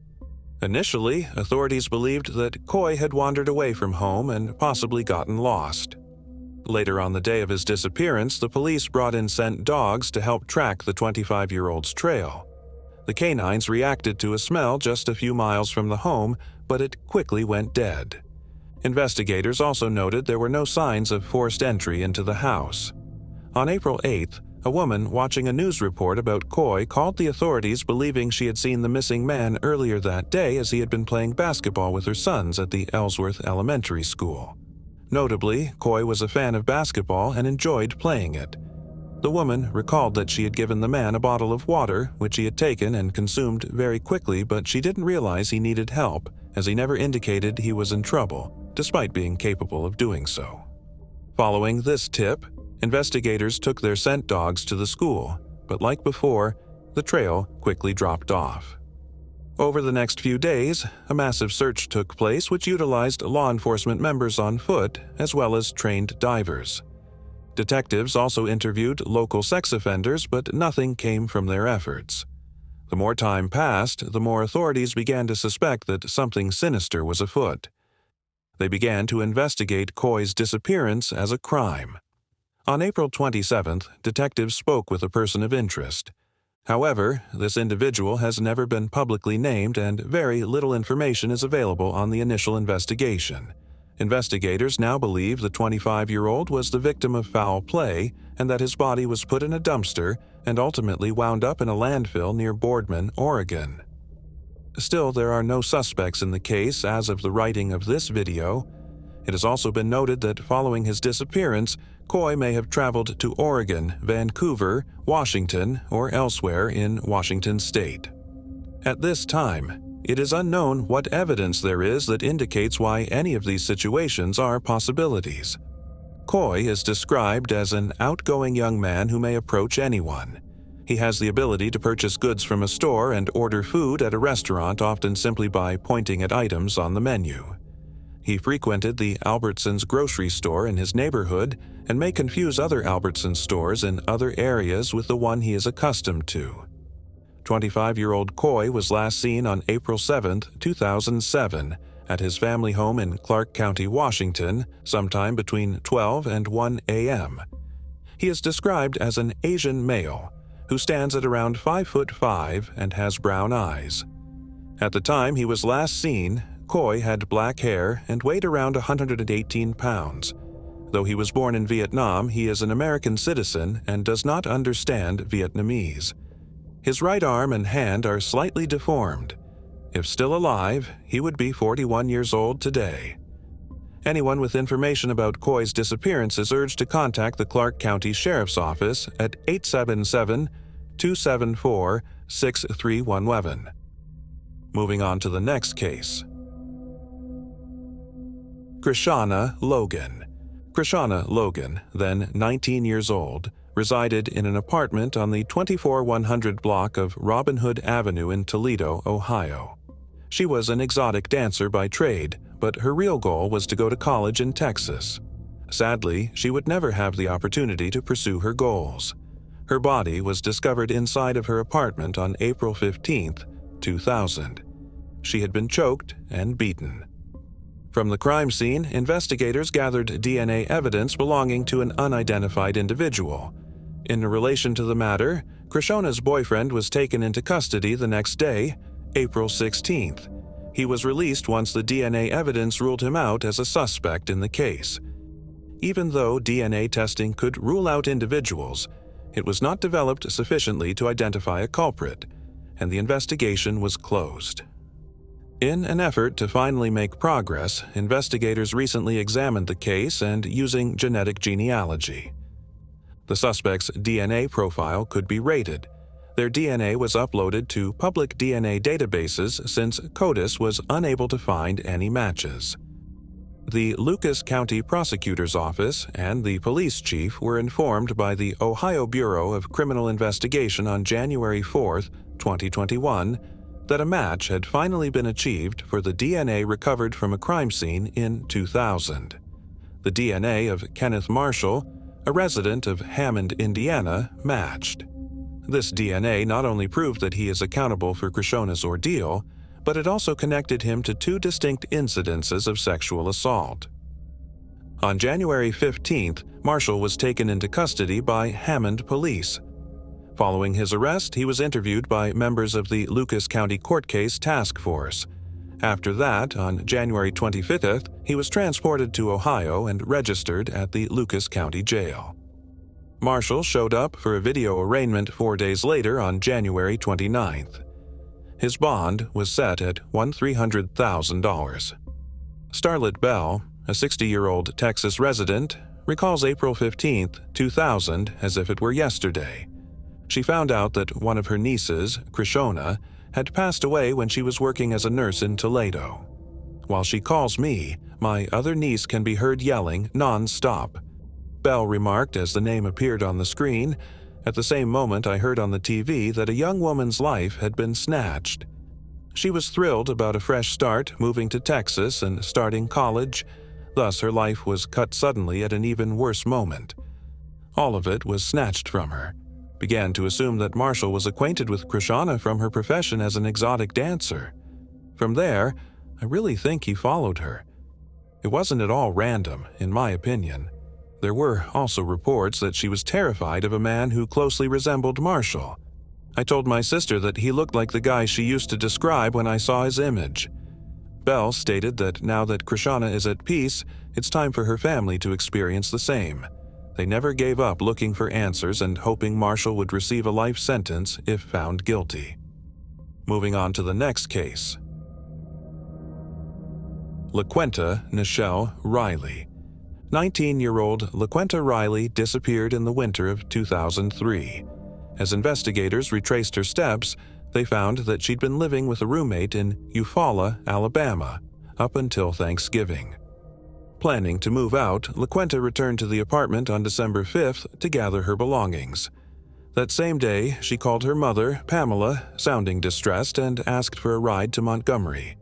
Initially, authorities believed that Koy had wandered away from home and possibly gotten lost. Later on the day of his disappearance, the police brought in scent dogs to help track the 25-year-old's trail. The canines reacted to a smell just a few miles from the home, but it quickly went dead. Investigators also noted there were no signs of forced entry into the house. On April 8th, a woman watching a news report about Koy called the authorities believing she had seen the missing man earlier that day as he had been playing basketball with her sons at the Ellsworth Elementary School. Notably, Koy was a fan of basketball and enjoyed playing it. The woman recalled that she had given the man a bottle of water, which he had taken and consumed very quickly, but she didn't realize he needed help, as he never indicated he was in trouble, despite being capable of doing so. Following this tip, investigators took their scent dogs to the school, but like before, the trail quickly dropped off. Over the next few days, a massive search took place which utilized law enforcement members on foot as well as trained divers. Detectives also interviewed local sex offenders, but nothing came from their efforts. The more time passed, the more authorities began to suspect that something sinister was afoot. They began to investigate Koy's disappearance as a crime. On April 27th, detectives spoke with a person of interest. However, this individual has never been publicly named and very little information is available on the initial investigation. Investigators now believe the 25-year-old was the victim of foul play and that his body was put in a dumpster and ultimately wound up in a landfill near Boardman, Oregon. Still, there are no suspects in the case as of the writing of this video. It has also been noted that following his disappearance, Koy may have traveled to Oregon, Vancouver, Washington, or elsewhere in Washington state. At this time, it is unknown what evidence there is that indicates why any of these situations are possibilities. Koy is described as an outgoing young man who may approach anyone. He has the ability to purchase goods from a store and order food at a restaurant, often simply by pointing at items on the menu. He frequented the Albertsons grocery store in his neighborhood and may confuse other Albertsons stores in other areas with the one he is accustomed to. 25-year-old Koy was last seen on April 7, 2007, at his family home in Clark County, Washington, sometime between 12 and 1 a.m. He is described as an Asian male who stands at around 5'5" and has brown eyes. At the time he was last seen, Koy had black hair and weighed around 118 pounds. Though he was born in Vietnam, he is an American citizen and does not understand Vietnamese. His right arm and hand are slightly deformed. If still alive, he would be 41 years old today. Anyone with information about Koy's disappearance is urged to contact the Clark County Sheriff's Office at 877-274-6311. Moving on to the next case. Kishana Logan. Kishana Logan, then 19 years old, resided in an apartment on the 24100 block of Robin Hood Avenue in Toledo, Ohio. She was an exotic dancer by trade, but her real goal was to go to college in Texas. Sadly, she would never have the opportunity to pursue her goals. Her body was discovered inside of her apartment on April 15, 2000. She had been choked and beaten. From the crime scene, investigators gathered DNA evidence belonging to an unidentified individual. In relation to the matter, Kishana's boyfriend was taken into custody the next day, April 16th. He was released once the DNA evidence ruled him out as a suspect in the case. Even though DNA testing could rule out individuals, it was not developed sufficiently to identify a culprit, and the investigation was closed. In an effort to finally make progress, investigators recently examined the case and using genetic genealogy. The suspect's DNA profile could be rated. Their DNA was uploaded to public DNA databases since CODIS was unable to find any matches. The Lucas County Prosecutor's Office and the police chief were informed by the Ohio Bureau of Criminal Investigation on January 4, 2021, that a match had finally been achieved for the DNA recovered from a crime scene in 2000. The DNA of Kenneth Marshall, a resident of Hammond, Indiana, matched. This DNA not only proved that he is accountable for Kishana's ordeal, but it also connected him to two distinct incidences of sexual assault. On January 15th, Marshall was taken into custody by Hammond police. Following his arrest, he was interviewed by members of the Lucas County Court Case Task Force. After that, on January 25th, he was transported to Ohio and registered at the Lucas County Jail. Marshall showed up for a video arraignment 4 days later on January 29th. His bond was set at $1,300,000. Starlet Bell, a 60-year-old Texas resident, recalls April 15, 2000 as if it were yesterday. She found out that one of her nieces, Kishana, had passed away when she was working as a nurse in Toledo. While she calls me, my other niece can be heard yelling non-stop. Bell remarked as the name appeared on the screen. At the same moment, I heard on the TV that a young woman's life had been snatched. She was thrilled about a fresh start, moving to Texas and starting college. Thus, her life was cut suddenly at an even worse moment. All of it was snatched from her. began to assume that Marshall was acquainted with Kishana from her profession as an exotic dancer. From there, I really think he followed her. It wasn't at all random, in my opinion. There were also reports that she was terrified of a man who closely resembled Marshall. I told my sister that he looked like the guy she used to describe when I saw his image. Belle stated that now that Kishana is at peace, it's time for her family to experience the same. They never gave up looking for answers and hoping Marshall would receive a life sentence if found guilty. Moving on to the next case. LaQuenta Nichelle Riley. 19-year-old LaQuenta Riley disappeared in the winter of 2003. As investigators retraced her steps, they found that she'd been living with a roommate in Eufaula, Alabama, up until Thanksgiving. Planning to move out, LaQuenta returned to the apartment on December 5th to gather her belongings. That same day, she called her mother, Pamela, sounding distressed, and asked for a ride to Montgomery.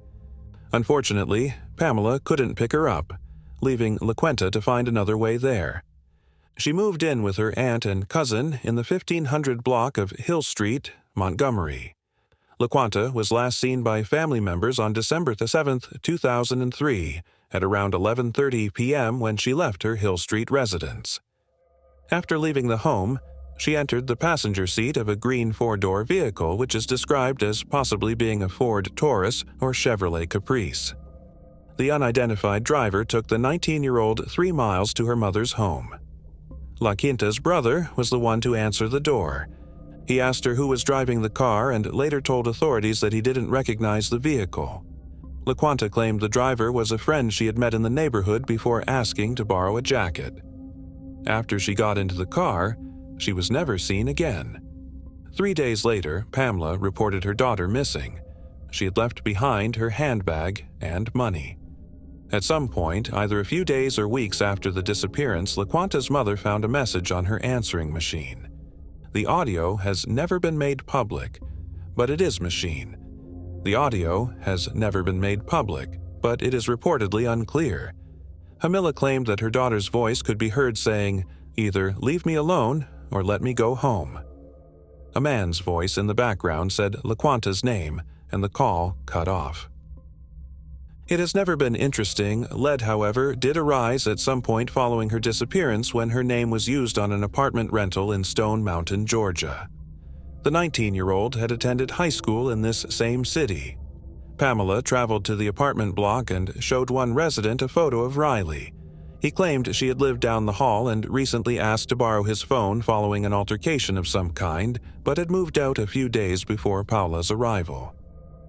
Unfortunately, Pamela couldn't pick her up, leaving LaQuenta to find another way there. She moved in with her aunt and cousin in the 1500 block of Hill Street, Montgomery. LaQuenta was last seen by family members on December 7, 2003, at around 11:30 p.m. when she left her Hill Street residence. After leaving the home, she entered the passenger seat of a green four-door vehicle which is described as possibly being a Ford Taurus or Chevrolet Caprice. The unidentified driver took the 19-year-old 3 miles to her mother's home. LaQuenta's brother was the one to answer the door. He asked her who was driving the car and later told authorities that he didn't recognize the vehicle. LaQuenta claimed the driver was a friend she had met in the neighborhood before asking to borrow a jacket. After she got into the car, she was never seen again. 3 days later, Pamela reported her daughter missing. She had left behind her handbag and money. At some point, either a few days or weeks after the disappearance, LaQuenta's mother found a message on her answering machine. The audio has never been made public, but it is machine. The audio has never been made public, but it is reportedly unclear. Hamila claimed that her daughter's voice could be heard saying, either "leave me alone" or "let me go home." A man's voice in the background said LaQuenta's name, and the call cut off. It has never been interesting. Lead, however, did arise at some point following her disappearance when her name was used on an apartment rental in Stone Mountain, Georgia. The 19-year-old had attended high school in this same city. Pamela traveled to the apartment block and showed one resident a photo of Riley. He claimed she had lived down the hall and recently asked to borrow his phone following an altercation of some kind, but had moved out a few days before Paula's arrival.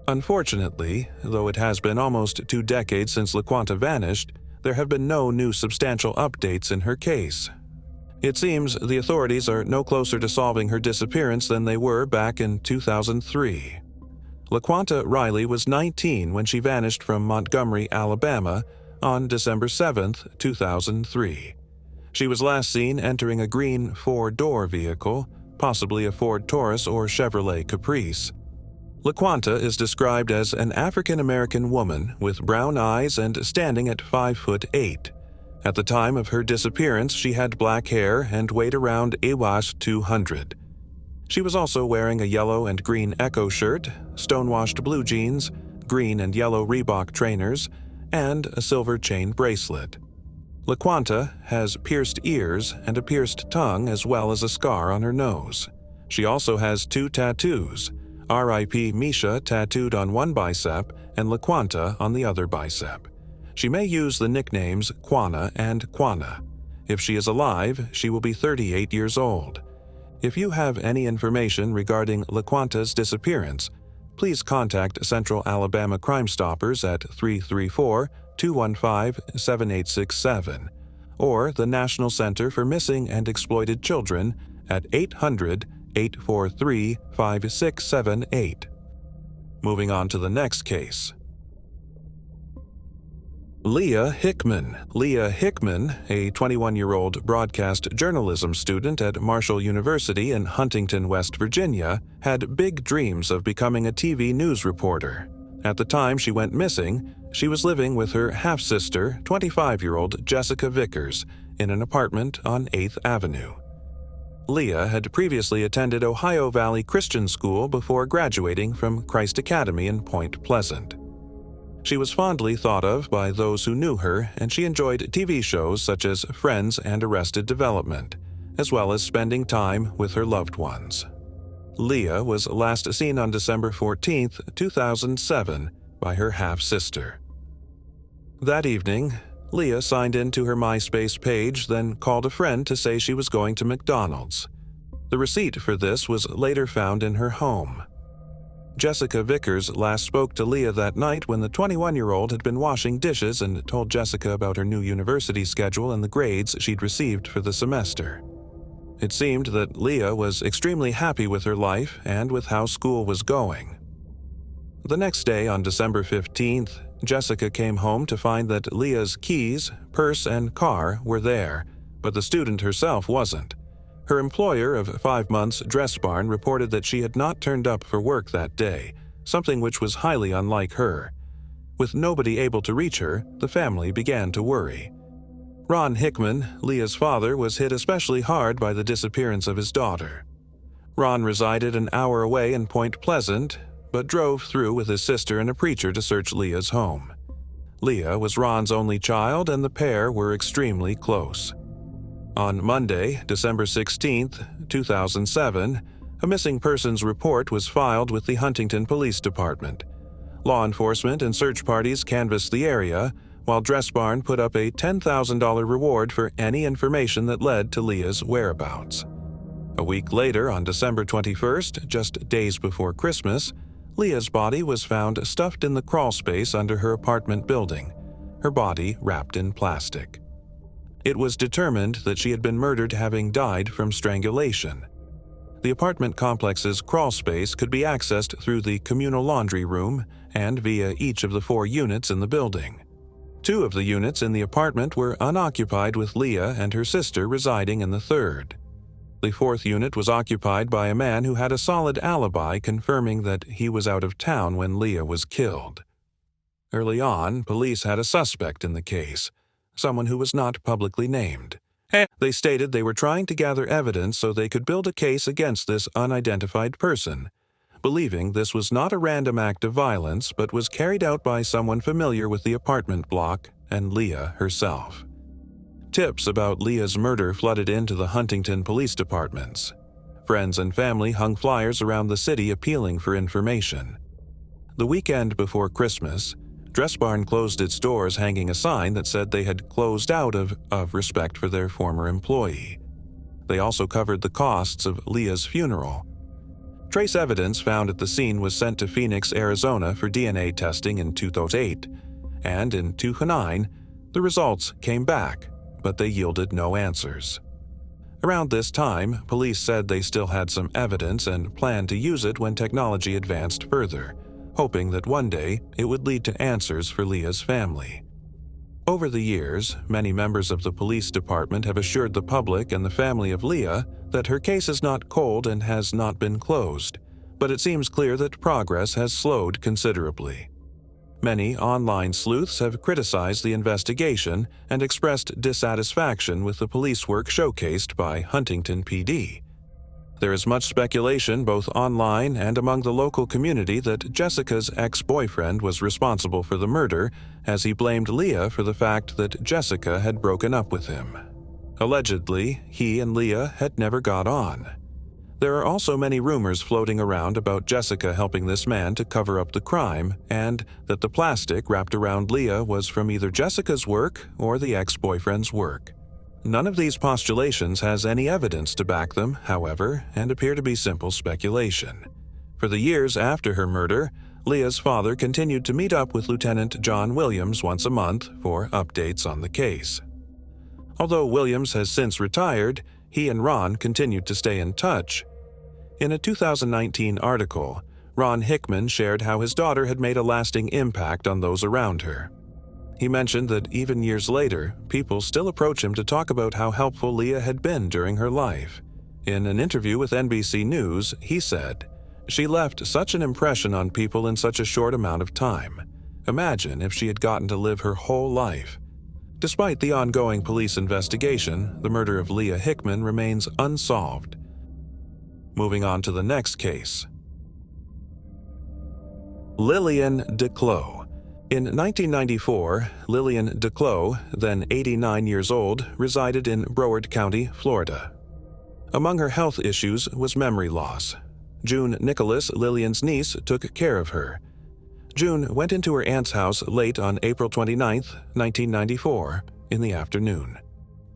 Unfortunately, though it has been almost 2 decades since LaQuenta vanished, there have been no new substantial updates in her case. It seems the authorities are no closer to solving her disappearance than they were back in 2003. LaQuenta Riley was 19 when she vanished from Montgomery, Alabama, on December 7, 2003. She was last seen entering a green 4-door vehicle, possibly a Ford Taurus or Chevrolet Caprice. LaQuenta is described as an African-American woman with brown eyes and standing at 5'8". At the time of her disappearance, she had black hair and weighed around Awash 200. She was also wearing a yellow and green Echo shirt, stonewashed blue jeans, green and yellow Reebok trainers, and a silver chain bracelet. LaQuenta has pierced ears and a pierced tongue as well as a scar on her nose. She also has 2 tattoos, R.I.P. Misha tattooed on one bicep and LaQuenta on the other bicep. She may use the nicknames Quana and Quana. If she is alive, she will be 38 years old. If you have any information regarding LaQuenta's disappearance, please contact Central Alabama Crime Stoppers at 334-215-7867 or the National Center for Missing and Exploited Children at 800-843-5678. Moving on to the next case. Leah Hickman. Leah Hickman, a 21-year-old broadcast journalism student at Marshall University in Huntington, West Virginia, had big dreams of becoming a TV news reporter. At the time she went missing, she was living with her half-sister, 25-year-old Jessica Vickers, in an apartment on 8th Avenue. Leah had previously attended Ohio Valley Christian School before graduating from Christ Academy in Point Pleasant. She was fondly thought of by those who knew her, and she enjoyed TV shows such as Friends and Arrested Development, as well as spending time with her loved ones. Leah was last seen on December 14, 2007, by her half-sister. That evening, Leah signed into her MySpace page, then called a friend to say she was going to McDonald's. The receipt for this was later found in her home. Jessica Vickers last spoke to Leah that night when the 21-year-old had been washing dishes and told Jessica about her new university schedule and the grades she'd received for the semester. It seemed that Leah was extremely happy with her life and with how school was going. The next day, on December 15th, Jessica came home to find that Leah's keys, purse, and car were there, but the student herself wasn't. Her employer of 5 months, Dress Barn, reported that she had not turned up for work that day, something which was highly unlike her. With nobody able to reach her, the family began to worry. Ron Hickman, Leah's father, was hit especially hard by the disappearance of his daughter. Ron resided an hour away in Point Pleasant, but drove through with his sister and a preacher to search Leah's home. Leah was Ron's only child, and the pair were extremely close. On Monday, December 16, 2007, a missing persons report was filed with the Huntington Police Department. Law enforcement and search parties canvassed the area, while Dress Barn put up a $10,000 reward for any information that led to Leah's whereabouts. A week later, on December 21st, just days before Christmas, Leah's body was found stuffed in the crawl space under her apartment building, her body wrapped in plastic. It was determined that she had been murdered having died from strangulation. The apartment complex's crawl space could be accessed through the communal laundry room and via each of the 4 units in the building. 2 of the units in the apartment were unoccupied, with Leah and her sister residing in the 3rd. The 4th unit was occupied by a man who had a solid alibi confirming that he was out of town when Leah was killed. Early on, police had a suspect in the case, someone who was not publicly named. They stated they were trying to gather evidence so they could build a case against this unidentified person, believing this was not a random act of violence but was carried out by someone familiar with the apartment block and Leah herself. Tips about Leah's murder flooded into the Huntington police departments. Friends and family hung flyers around the city appealing for information. The weekend before Christmas, Dress Barn closed its doors, hanging a sign that said they had closed out of respect for their former employee. They also covered the costs of Leah's funeral. Trace evidence found at the scene was sent to Phoenix, Arizona for DNA testing in 2008, and in 2009, the results came back, but they yielded no answers. Around this time, police said they still had some evidence and planned to use it when technology advanced further, hoping that one day it would lead to answers for Leah's family. Over the years, many members of the police department have assured the public and the family of Leah that her case is not cold and has not been closed, but it seems clear that progress has slowed considerably. Many online sleuths have criticized the investigation and expressed dissatisfaction with the police work showcased by Huntington PD. There is much speculation both online and among the local community that Jessica's ex-boyfriend was responsible for the murder, as he blamed Leah for the fact that Jessica had broken up with him. Allegedly, he and Leah had never got on. There are also many rumors floating around about Jessica helping this man to cover up the crime, and that the plastic wrapped around Leah was from either Jessica's work or the ex-boyfriend's work. None of these postulations has any evidence to back them, however, and appear to be simple speculation. For the years after her murder, Leah's father continued to meet up with Lieutenant John Williams once a month for updates on the case. Although Williams has since retired, he and Ron continued to stay in touch. In a 2019 article, Ron Hickman shared how his daughter had made a lasting impact on those around her. He mentioned that even years later, people still approach him to talk about how helpful Leah had been during her life. In an interview with NBC News, he said, "She left such an impression on people in such a short amount of time. Imagine if she had gotten to live her whole life. Despite the ongoing police investigation, the murder of Leah Hickman remains unsolved. Moving on to the next case. Lillian DeClos. In 1994, Lillian DeClos, then 89 years old, resided in Broward County, Florida. Among her health issues was memory loss. June Nicholas, Lillian's niece, took care of her. June went into her aunt's house late on April 29, 1994, in the afternoon.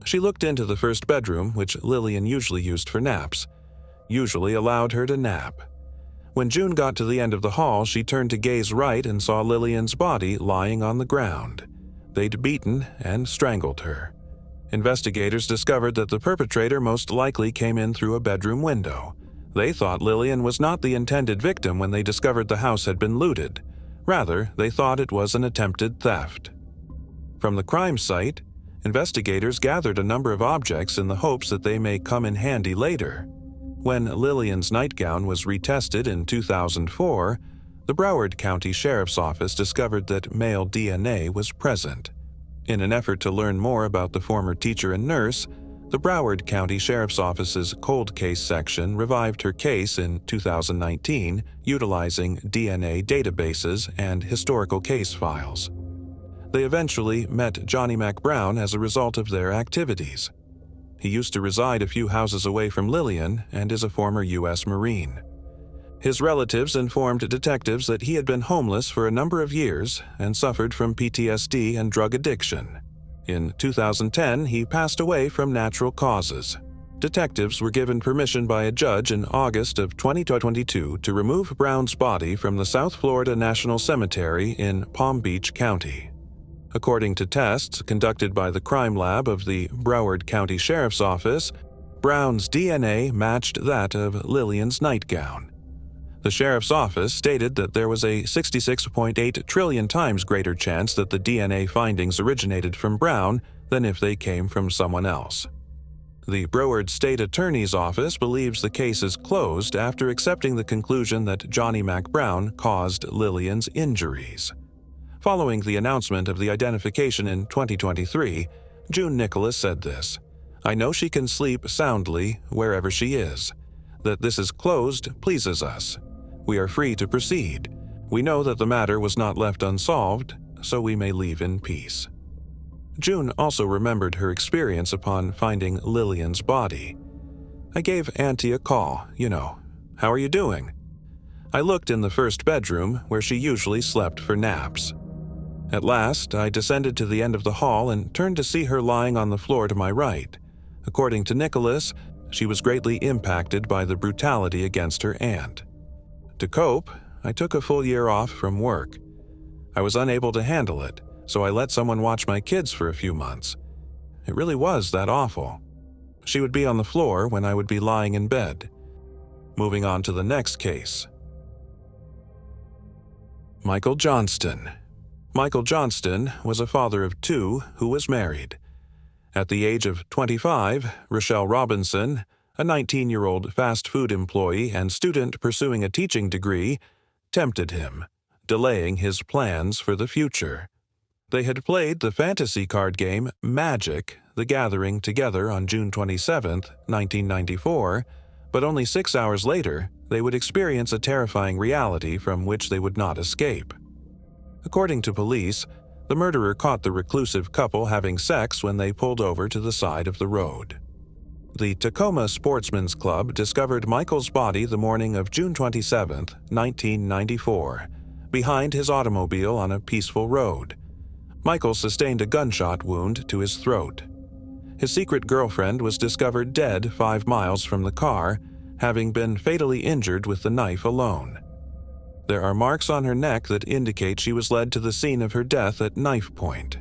She looked into the first bedroom, which Lillian usually used for naps, usually allowed her to nap. When June got to the end of the hall, she turned to gaze right and saw Lillian's body lying on the ground. They'd beaten and strangled her. Investigators discovered that the perpetrator most likely came in through a bedroom window. They thought Lillian was not the intended victim when they discovered the house had been looted. Rather, they thought it was an attempted theft. From the crime site, investigators gathered a number of objects in the hopes that they may come in handy later. When Lillian's nightgown was retested in 2004, the Broward County Sheriff's Office discovered that male DNA was present. In an effort to learn more about the former teacher and nurse, the Broward County Sheriff's Office's Cold Case section revived her case in 2019, utilizing DNA databases and historical case files. They eventually met Johnny Mac Brown as a result of their activities. He used to reside a few houses away from Lillian and is a former U.S. Marine. His relatives informed detectives that he had been homeless for a number of years and suffered from PTSD and drug addiction. In 2010, he passed away from natural causes. Detectives were given permission by a judge in August of 2022 to remove Brown's body from the South Florida National Cemetery in Palm Beach County. According to tests conducted by the crime lab of the Broward County Sheriff's Office, Brown's DNA matched that of Lillian's nightgown. The Sheriff's Office stated that there was a 66.8 trillion times greater chance that the DNA findings originated from Brown than if they came from someone else. The Broward State Attorney's Office believes the case is closed after accepting the conclusion that Johnny Mac Brown caused Lillian's injuries. Following the announcement of the identification in 2023, June Nicholas said this: "I know she can sleep soundly wherever she is. That this is closed pleases us. We are free to proceed. We know that the matter was not left unsolved, so we may leave in peace." June also remembered her experience upon finding Lillian's body. "I gave Auntie a call, how are you doing? I looked in the first bedroom where she usually slept for naps. At last, I descended to the end of the hall and turned to see her lying on the floor to my right. According to Nicholas, she was greatly impacted by the brutality against her aunt. To cope, I took a full year off from work. I was unable to handle it, so I let someone watch my kids for a few months. It really was that awful. She would be on the floor when I would be lying in bed." Moving on to the next case. Michael Johnston. Michael Johnston was a father of two who was married. At the age of 25, Rochelle Robinson, a 19-year-old fast food employee and student pursuing a teaching degree, tempted him, delaying his plans for the future. They had played the fantasy card game Magic: The Gathering together on June 27, 1994, but only 6 hours later, they would experience a terrifying reality from which they would not escape. According to police, the murderer caught the reclusive couple having sex when they pulled over to the side of the road. The Tacoma Sportsman's Club discovered Michael's body the morning of June 27, 1994, behind his automobile on a peaceful road. Michael sustained a gunshot wound to his throat. His secret girlfriend was discovered dead 5 miles from the car, having been fatally injured with the knife alone. There are marks on her neck that indicate she was led to the scene of her death at knife point.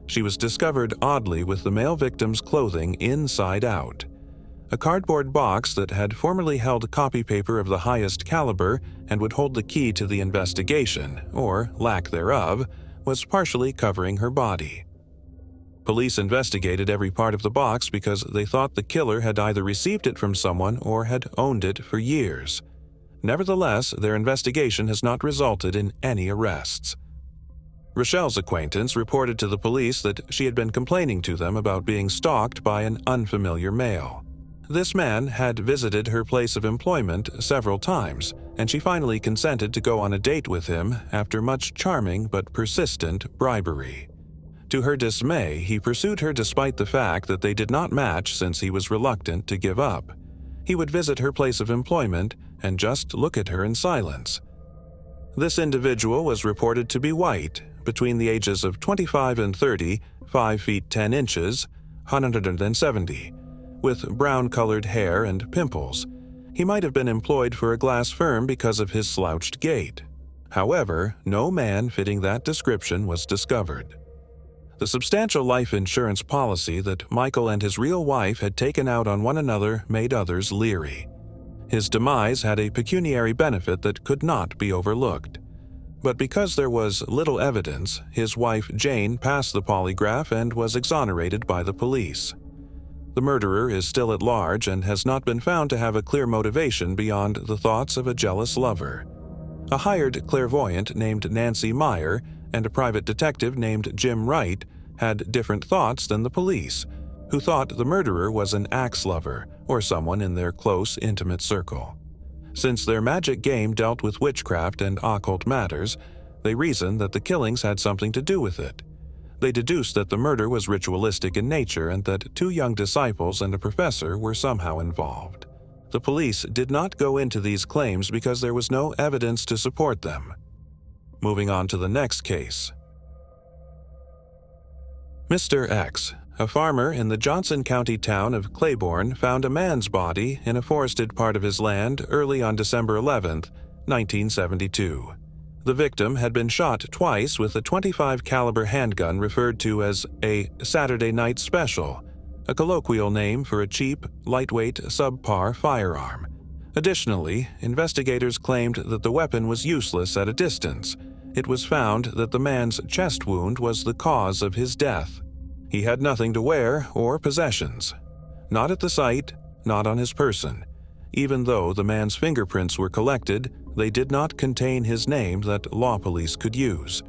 She was discovered oddly with the male victim's clothing inside out. A cardboard box that had formerly held copy paper of the highest caliber and would hold the key to the investigation, or lack thereof, was partially covering her body. Police investigated every part of the box because they thought the killer had either received it from someone or had owned it for years. Nevertheless, their investigation has not resulted in any arrests. Rochelle's acquaintance reported to the police that she had been complaining to them about being stalked by an unfamiliar male. This man had visited her place of employment several times, and she finally consented to go on a date with him after much charming but persistent bribery. To her dismay, he pursued her despite the fact that they did not match since he was reluctant to give up. He would visit her place of employment and just look at her in silence. This individual was reported to be white, between the ages of 25 and 30, 5 feet 10 inches, 170, with brown-colored hair and pimples. He might have been employed for a glass firm because of his slouched gait. However, no man fitting that description was discovered. The substantial life insurance policy that Michael and his real wife had taken out on one another made others leery. His demise had a pecuniary benefit that could not be overlooked. But because there was little evidence, his wife Jane passed the polygraph and was exonerated by the police. The murderer is still at large and has not been found to have a clear motivation beyond the thoughts of a jealous lover. A hired clairvoyant named Nancy Meyer and a private detective named Jim Wright had different thoughts than the police, who thought the murderer was an axe lover or someone in their close, intimate circle. Since their magic game dealt with witchcraft and occult matters, they reasoned that the killings had something to do with it. They deduced that the murder was ritualistic in nature and that 2 young disciples and a professor were somehow involved. The police did not go into these claims because there was no evidence to support them. Moving on to the next case. Mr. X, a farmer in the Johnson County town of Claiborne, found a man's body in a forested part of his land early on December 11, 1972. The victim had been shot twice with a .25 caliber handgun referred to as a Saturday Night Special, a colloquial name for a cheap, lightweight, subpar firearm. Additionally, investigators claimed that the weapon was useless at a distance. It was found that the man's chest wound was the cause of his death. He had nothing to wear or possessions. Not at the site, not on his person. Even though the man's fingerprints were collected, they did not contain his name that law police could use.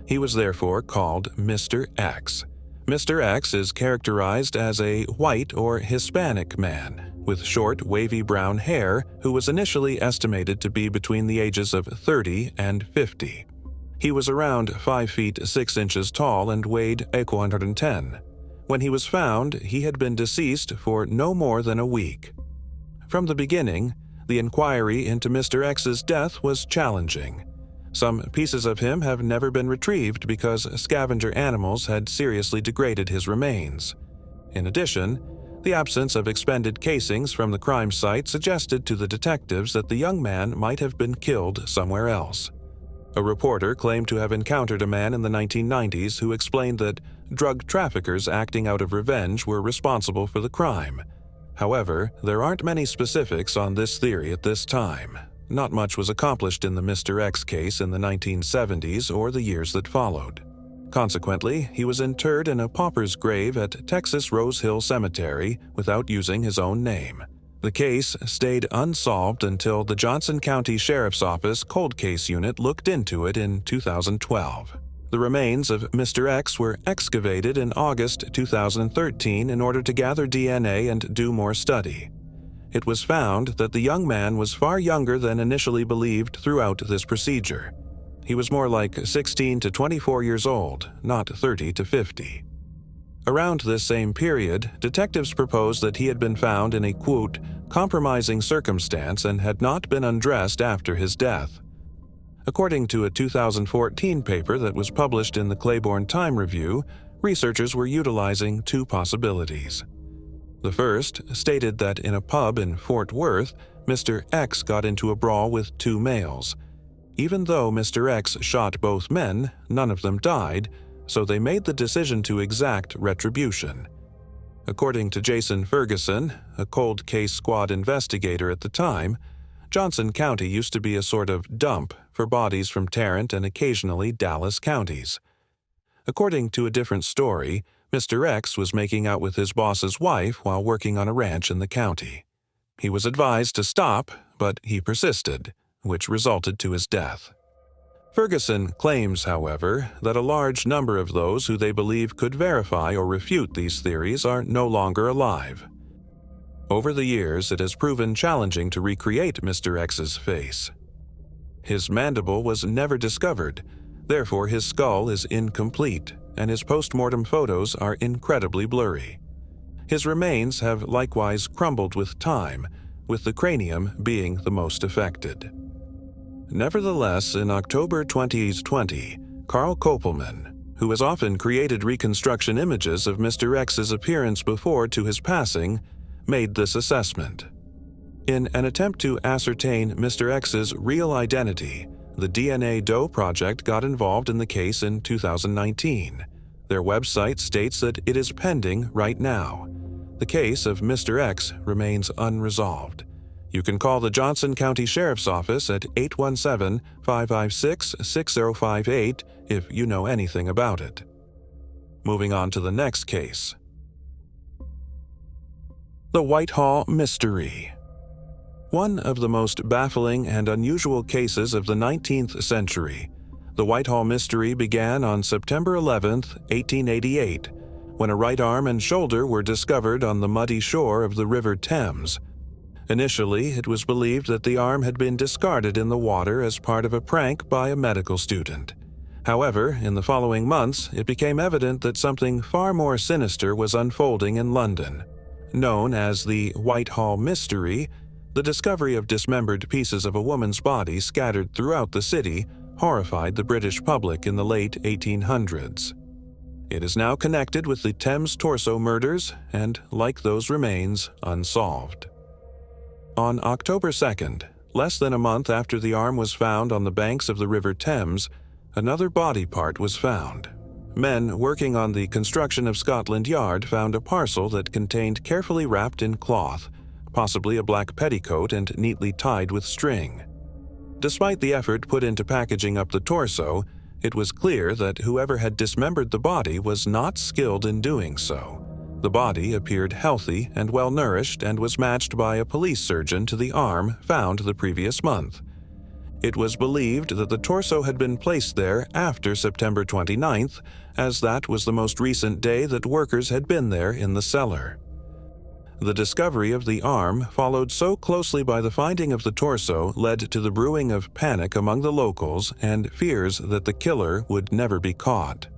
He was therefore called Mr. X. Mr. X is characterized as a white or Hispanic man with short, wavy brown hair who was initially estimated to be between the ages of 30 and 50. He was around 5 feet 6 inches tall and weighed 110. When he was found, he had been deceased for no more than a week. From the beginning, the inquiry into Mr. X's death was challenging. Some pieces of him have never been retrieved because scavenger animals had seriously degraded his remains. In addition, the absence of expended casings from the crime site suggested to the detectives that the young man might have been killed somewhere else. A reporter claimed to have encountered a man in the 1990s who explained that drug traffickers acting out of revenge were responsible for the crime. However, there aren't many specifics on this theory at this time. Not much was accomplished in the Mr. X case in the 1970s or the years that followed. Consequently, he was interred in a pauper's grave at Texas Rose Hill Cemetery without using his own name. The case stayed unsolved until the Johnson County Sheriff's Office Cold Case Unit looked into it in 2012. The remains of Mr. X were excavated in August 2013 in order to gather DNA and do more study. It was found that the young man was far younger than initially believed throughout this procedure. He was more like 16 to 24 years old, not 30 to 50. Around this same period, detectives proposed that he had been found in a, quote, compromising circumstance and had not been undressed after his death. According to a 2014 paper that was published in the Claiborne Time Review, researchers were utilizing 2 possibilities. The first stated that in a pub in Fort Worth, Mr. X got into a brawl with 2 males. Even though Mr. X shot both men, none of them died, so they made the decision to exact retribution. According to Jason Ferguson, a cold case squad investigator at the time, Johnson County used to be a sort of dump for bodies from Tarrant and occasionally Dallas counties. According to a different story, Mr. X was making out with his boss's wife while working on a ranch in the county. He was advised to stop, but he persisted, which resulted to his death. Ferguson claims, however, that a large number of those who they believe could verify or refute these theories are no longer alive. Over the years, it has proven challenging to recreate Mr. X's face. His mandible was never discovered, therefore his skull is incomplete, and his post-mortem photos are incredibly blurry. His remains have likewise crumbled with time, with the cranium being the most affected. Nevertheless, in October 2020, Carl Kopelman, who has often created reconstruction images of Mr. X's appearance before to his passing, made this assessment. In an attempt to ascertain Mr. X's real identity, the DNA Doe Project got involved in the case in 2019. Their website states that it is pending right now. The case of Mr. X remains unresolved. You can call the Johnson County Sheriff's Office at 817-556-6058 if you know anything about it. Moving on to the next case. The Whitehall Mystery. One of the most baffling and unusual cases of the 19th century, the Whitehall Mystery began on September 11, 1888, when a right arm and shoulder were discovered on the muddy shore of the River Thames. Initially, it was believed that the arm had been discarded in the water as part of a prank by a medical student. However, in the following months, it became evident that something far more sinister was unfolding in London. Known as the Whitehall Mystery, the discovery of dismembered pieces of a woman's body scattered throughout the city horrified the British public in the late 1800s. It is now connected with the Thames Torso murders and, like those remains, unsolved. On October 2nd, less than a month after the arm was found on the banks of the River Thames, another body part was found. Men working on the construction of Scotland Yard found a parcel that contained carefully wrapped in cloth, possibly a black petticoat and neatly tied with string. Despite the effort put into packaging up the torso, it was clear that whoever had dismembered the body was not skilled in doing so. The body appeared healthy and well-nourished and was matched by a police surgeon to the arm found the previous month. It was believed that the torso had been placed there after September 29th, as that was the most recent day that workers had been there in the cellar. The discovery of the arm, followed so closely by the finding of the torso, led to the brewing of panic among the locals and fears that the killer would never be caught.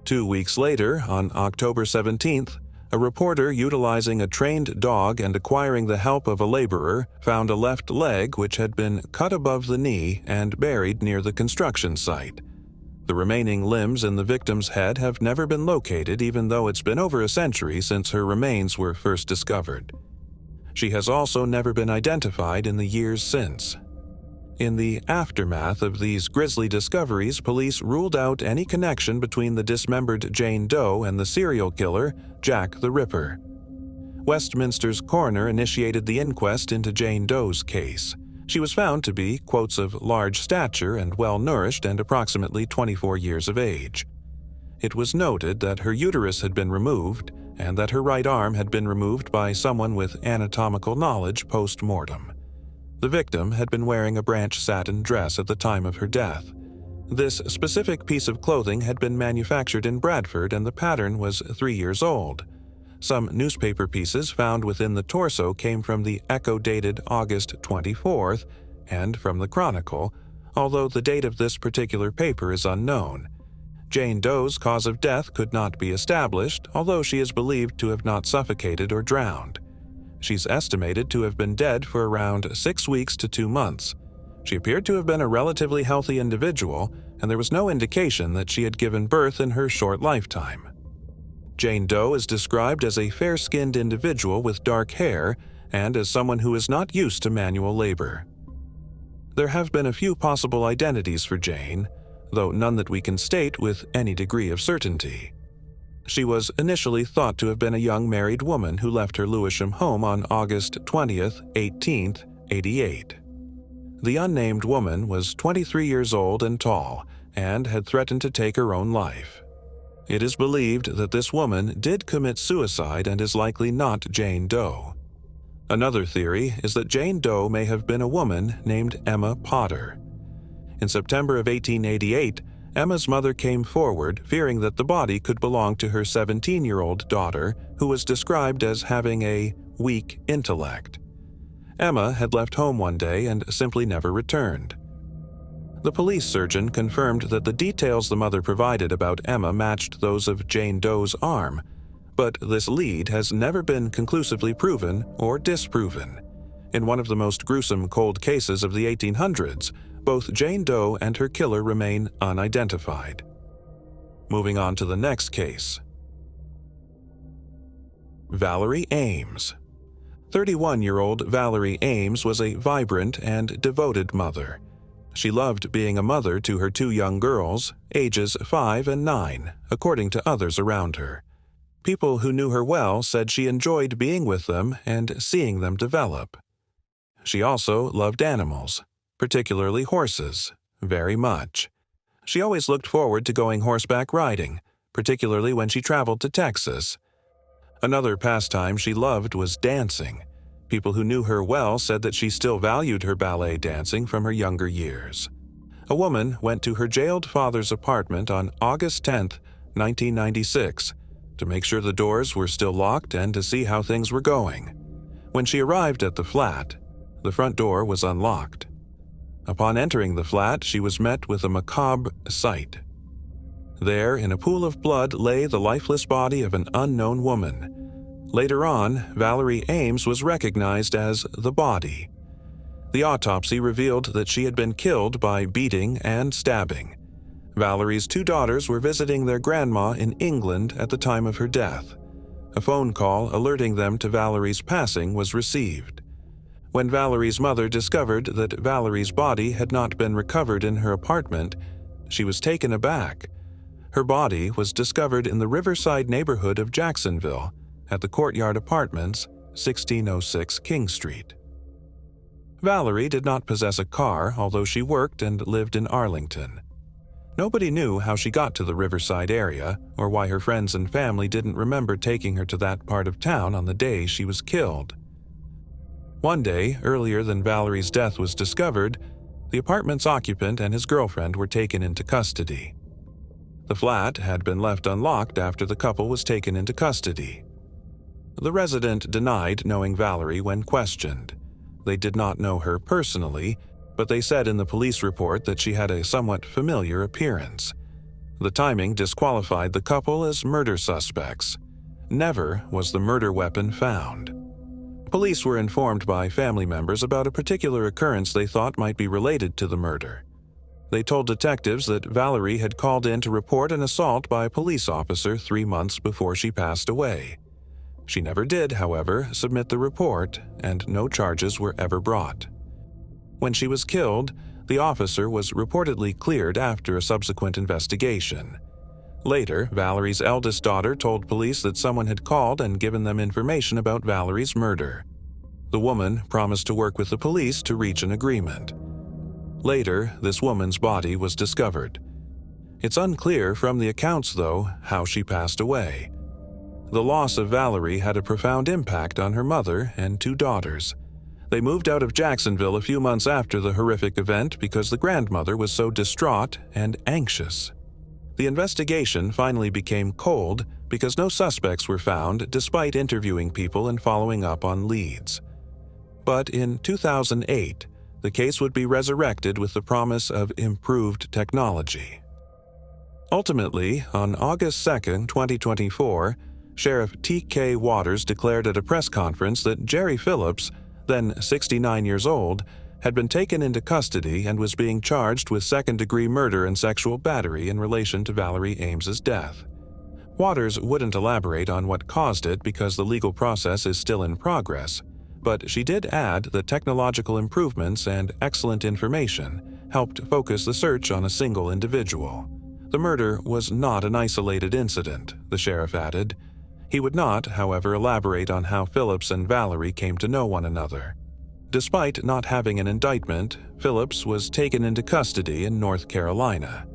2 weeks later, on October 17th, a reporter utilizing a trained dog and acquiring the help of a laborer found a left leg which had been cut above the knee and buried near the construction site. The remaining limbs in the victim's head have never been located, even though it's been over a century since her remains were first discovered. She has also never been identified in the years since. In the aftermath of these grisly discoveries, police ruled out any connection between the dismembered Jane Doe and the serial killer, Jack the Ripper. Westminster's coroner initiated the inquest into Jane Doe's case. She was found to be, quotes, of large stature and well-nourished and approximately 24 years of age. It was noted that her uterus had been removed and that her right arm had been removed by someone with anatomical knowledge post-mortem. The victim had been wearing a branch satin dress at the time of her death. This specific piece of clothing had been manufactured in Bradford and the pattern was 3 years old. Some newspaper pieces found within the torso came from the Echo dated August 24th and from the Chronicle, although the date of this particular paper is unknown. Jane Doe's cause of death could not be established, although she is believed to have not suffocated or drowned. She's estimated to have been dead for around 6 weeks to 2 months. She appeared to have been a relatively healthy individual, and there was no indication that she had given birth in her short lifetime. Jane Doe is described as a fair-skinned individual with dark hair and as someone who is not used to manual labor. There have been a few possible identities for Jane, though none that we can state with any degree of certainty. She was initially thought to have been a young married woman who left her Lewisham home on August 20th, 1888. The unnamed woman was 23 years old and tall, and had threatened to take her own life. It is believed that this woman did commit suicide and is likely not Jane Doe. Another theory is that Jane Doe may have been a woman named Emma Potter. In September of 1888, Emma's mother came forward, fearing that the body could belong to her 17-year-old daughter, who was described as having a weak intellect. Emma had left home one day and simply never returned. The police surgeon confirmed that the details the mother provided about Emma matched those of Jane Doe's arm, but this lead has never been conclusively proven or disproven. In one of the most gruesome cold cases of the 1800s, both Jane Doe and her killer remain unidentified. Moving on to the next case. Valerie Ames. 31-year-old Valerie Ames was a vibrant and devoted mother. She loved being a mother to her two young girls, ages 5 and 9, according to others around her. People who knew her well said she enjoyed being with them and seeing them develop. She also loved animals, particularly horses, very much. She always looked forward to going horseback riding, particularly when she traveled to Texas. Another pastime she loved was dancing. People who knew her well said that she still valued her ballet dancing from her younger years. A woman went to her jailed father's apartment on August 10, 1996, to make sure the doors were still locked and to see how things were going. When she arrived at the flat, the front door was unlocked. Upon entering the flat, she was met with a macabre sight. There, in a pool of blood, lay the lifeless body of an unknown woman. Later on, Valerie Ames was recognized as the body. The autopsy revealed that she had been killed by beating and stabbing. Valerie's two daughters were visiting their grandma in England at the time of her death. A phone call alerting them to Valerie's passing was received. When Valerie's mother discovered that Valerie's body had not been recovered in her apartment, she was taken aback. Her body was discovered in the Riverside neighborhood of Jacksonville, at the Courtyard Apartments, 1606 King Street. Valerie did not possess a car, although she worked and lived in Arlington. Nobody knew how she got to the Riverside area, or why her friends and family didn't remember taking her to that part of town on the day she was killed. One day, earlier than Valerie's death was discovered, the apartment's occupant and his girlfriend were taken into custody. The flat had been left unlocked after the couple was taken into custody. The resident denied knowing Valerie when questioned. They did not know her personally, but they said in the police report that she had a somewhat familiar appearance. The timing disqualified the couple as murder suspects. Never was the murder weapon found. Police were informed by family members about a particular occurrence they thought might be related to the murder. They told detectives that Valerie had called in to report an assault by a police officer 3 months before she passed away. She never did, however, submit the report, and no charges were ever brought. When she was killed, the officer was reportedly cleared after a subsequent investigation. Later, Valerie's eldest daughter told police that someone had called and given them information about Valerie's murder. The woman promised to work with the police to reach an agreement. Later, this woman's body was discovered. It's unclear from the accounts, though, how she passed away. The loss of Valerie had a profound impact on her mother and two daughters. They moved out of Jacksonville a few months after the horrific event because the grandmother was so distraught and anxious. The investigation finally became cold because no suspects were found despite interviewing people and following up on leads. But in 2008, the case would be resurrected with the promise of improved technology. Ultimately, on August 2, 2024, Sheriff T.K. Waters declared at a press conference that Jerry Phillips, then 69 years old, had been taken into custody and was being charged with second-degree murder and sexual battery in relation to Valerie Ames's death. Waters wouldn't elaborate on what caused it because the legal process is still in progress, but she did add that technological improvements and excellent information helped focus the search on a single individual. The murder was not an isolated incident, the sheriff added. He would not, however, elaborate on how Phillips and Valerie came to know one another. Despite not having an indictment, Phillips was taken into custody in North Carolina.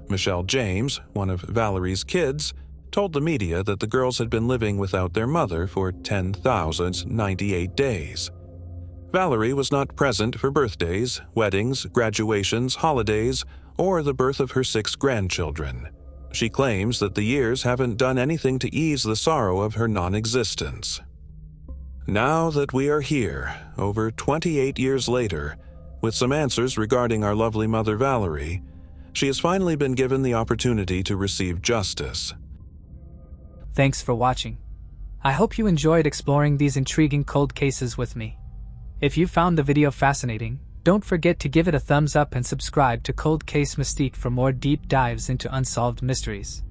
Michelle James, one of Valerie's kids, told the media that the girls had been living without their mother for 10,098 days. Valerie was not present for birthdays, weddings, graduations, holidays, or the birth of her 6 grandchildren. She claims that the years haven't done anything to ease the sorrow of her non-existence. Now that we are here, over 28 years later, with some answers regarding our lovely mother Valerie, she has finally been given the opportunity to receive justice. Thanks for watching. I hope you enjoyed exploring these intriguing cold cases with me. If you found the video fascinating, don't forget to give it a thumbs up and subscribe to Cold Case Mystique for more deep dives into unsolved mysteries.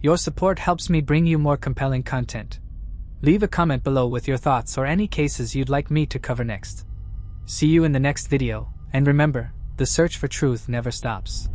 Your support helps me bring you more compelling content. Leave a comment below with your thoughts or any cases you'd like me to cover next. See you in the next video, and remember, the search for truth never stops.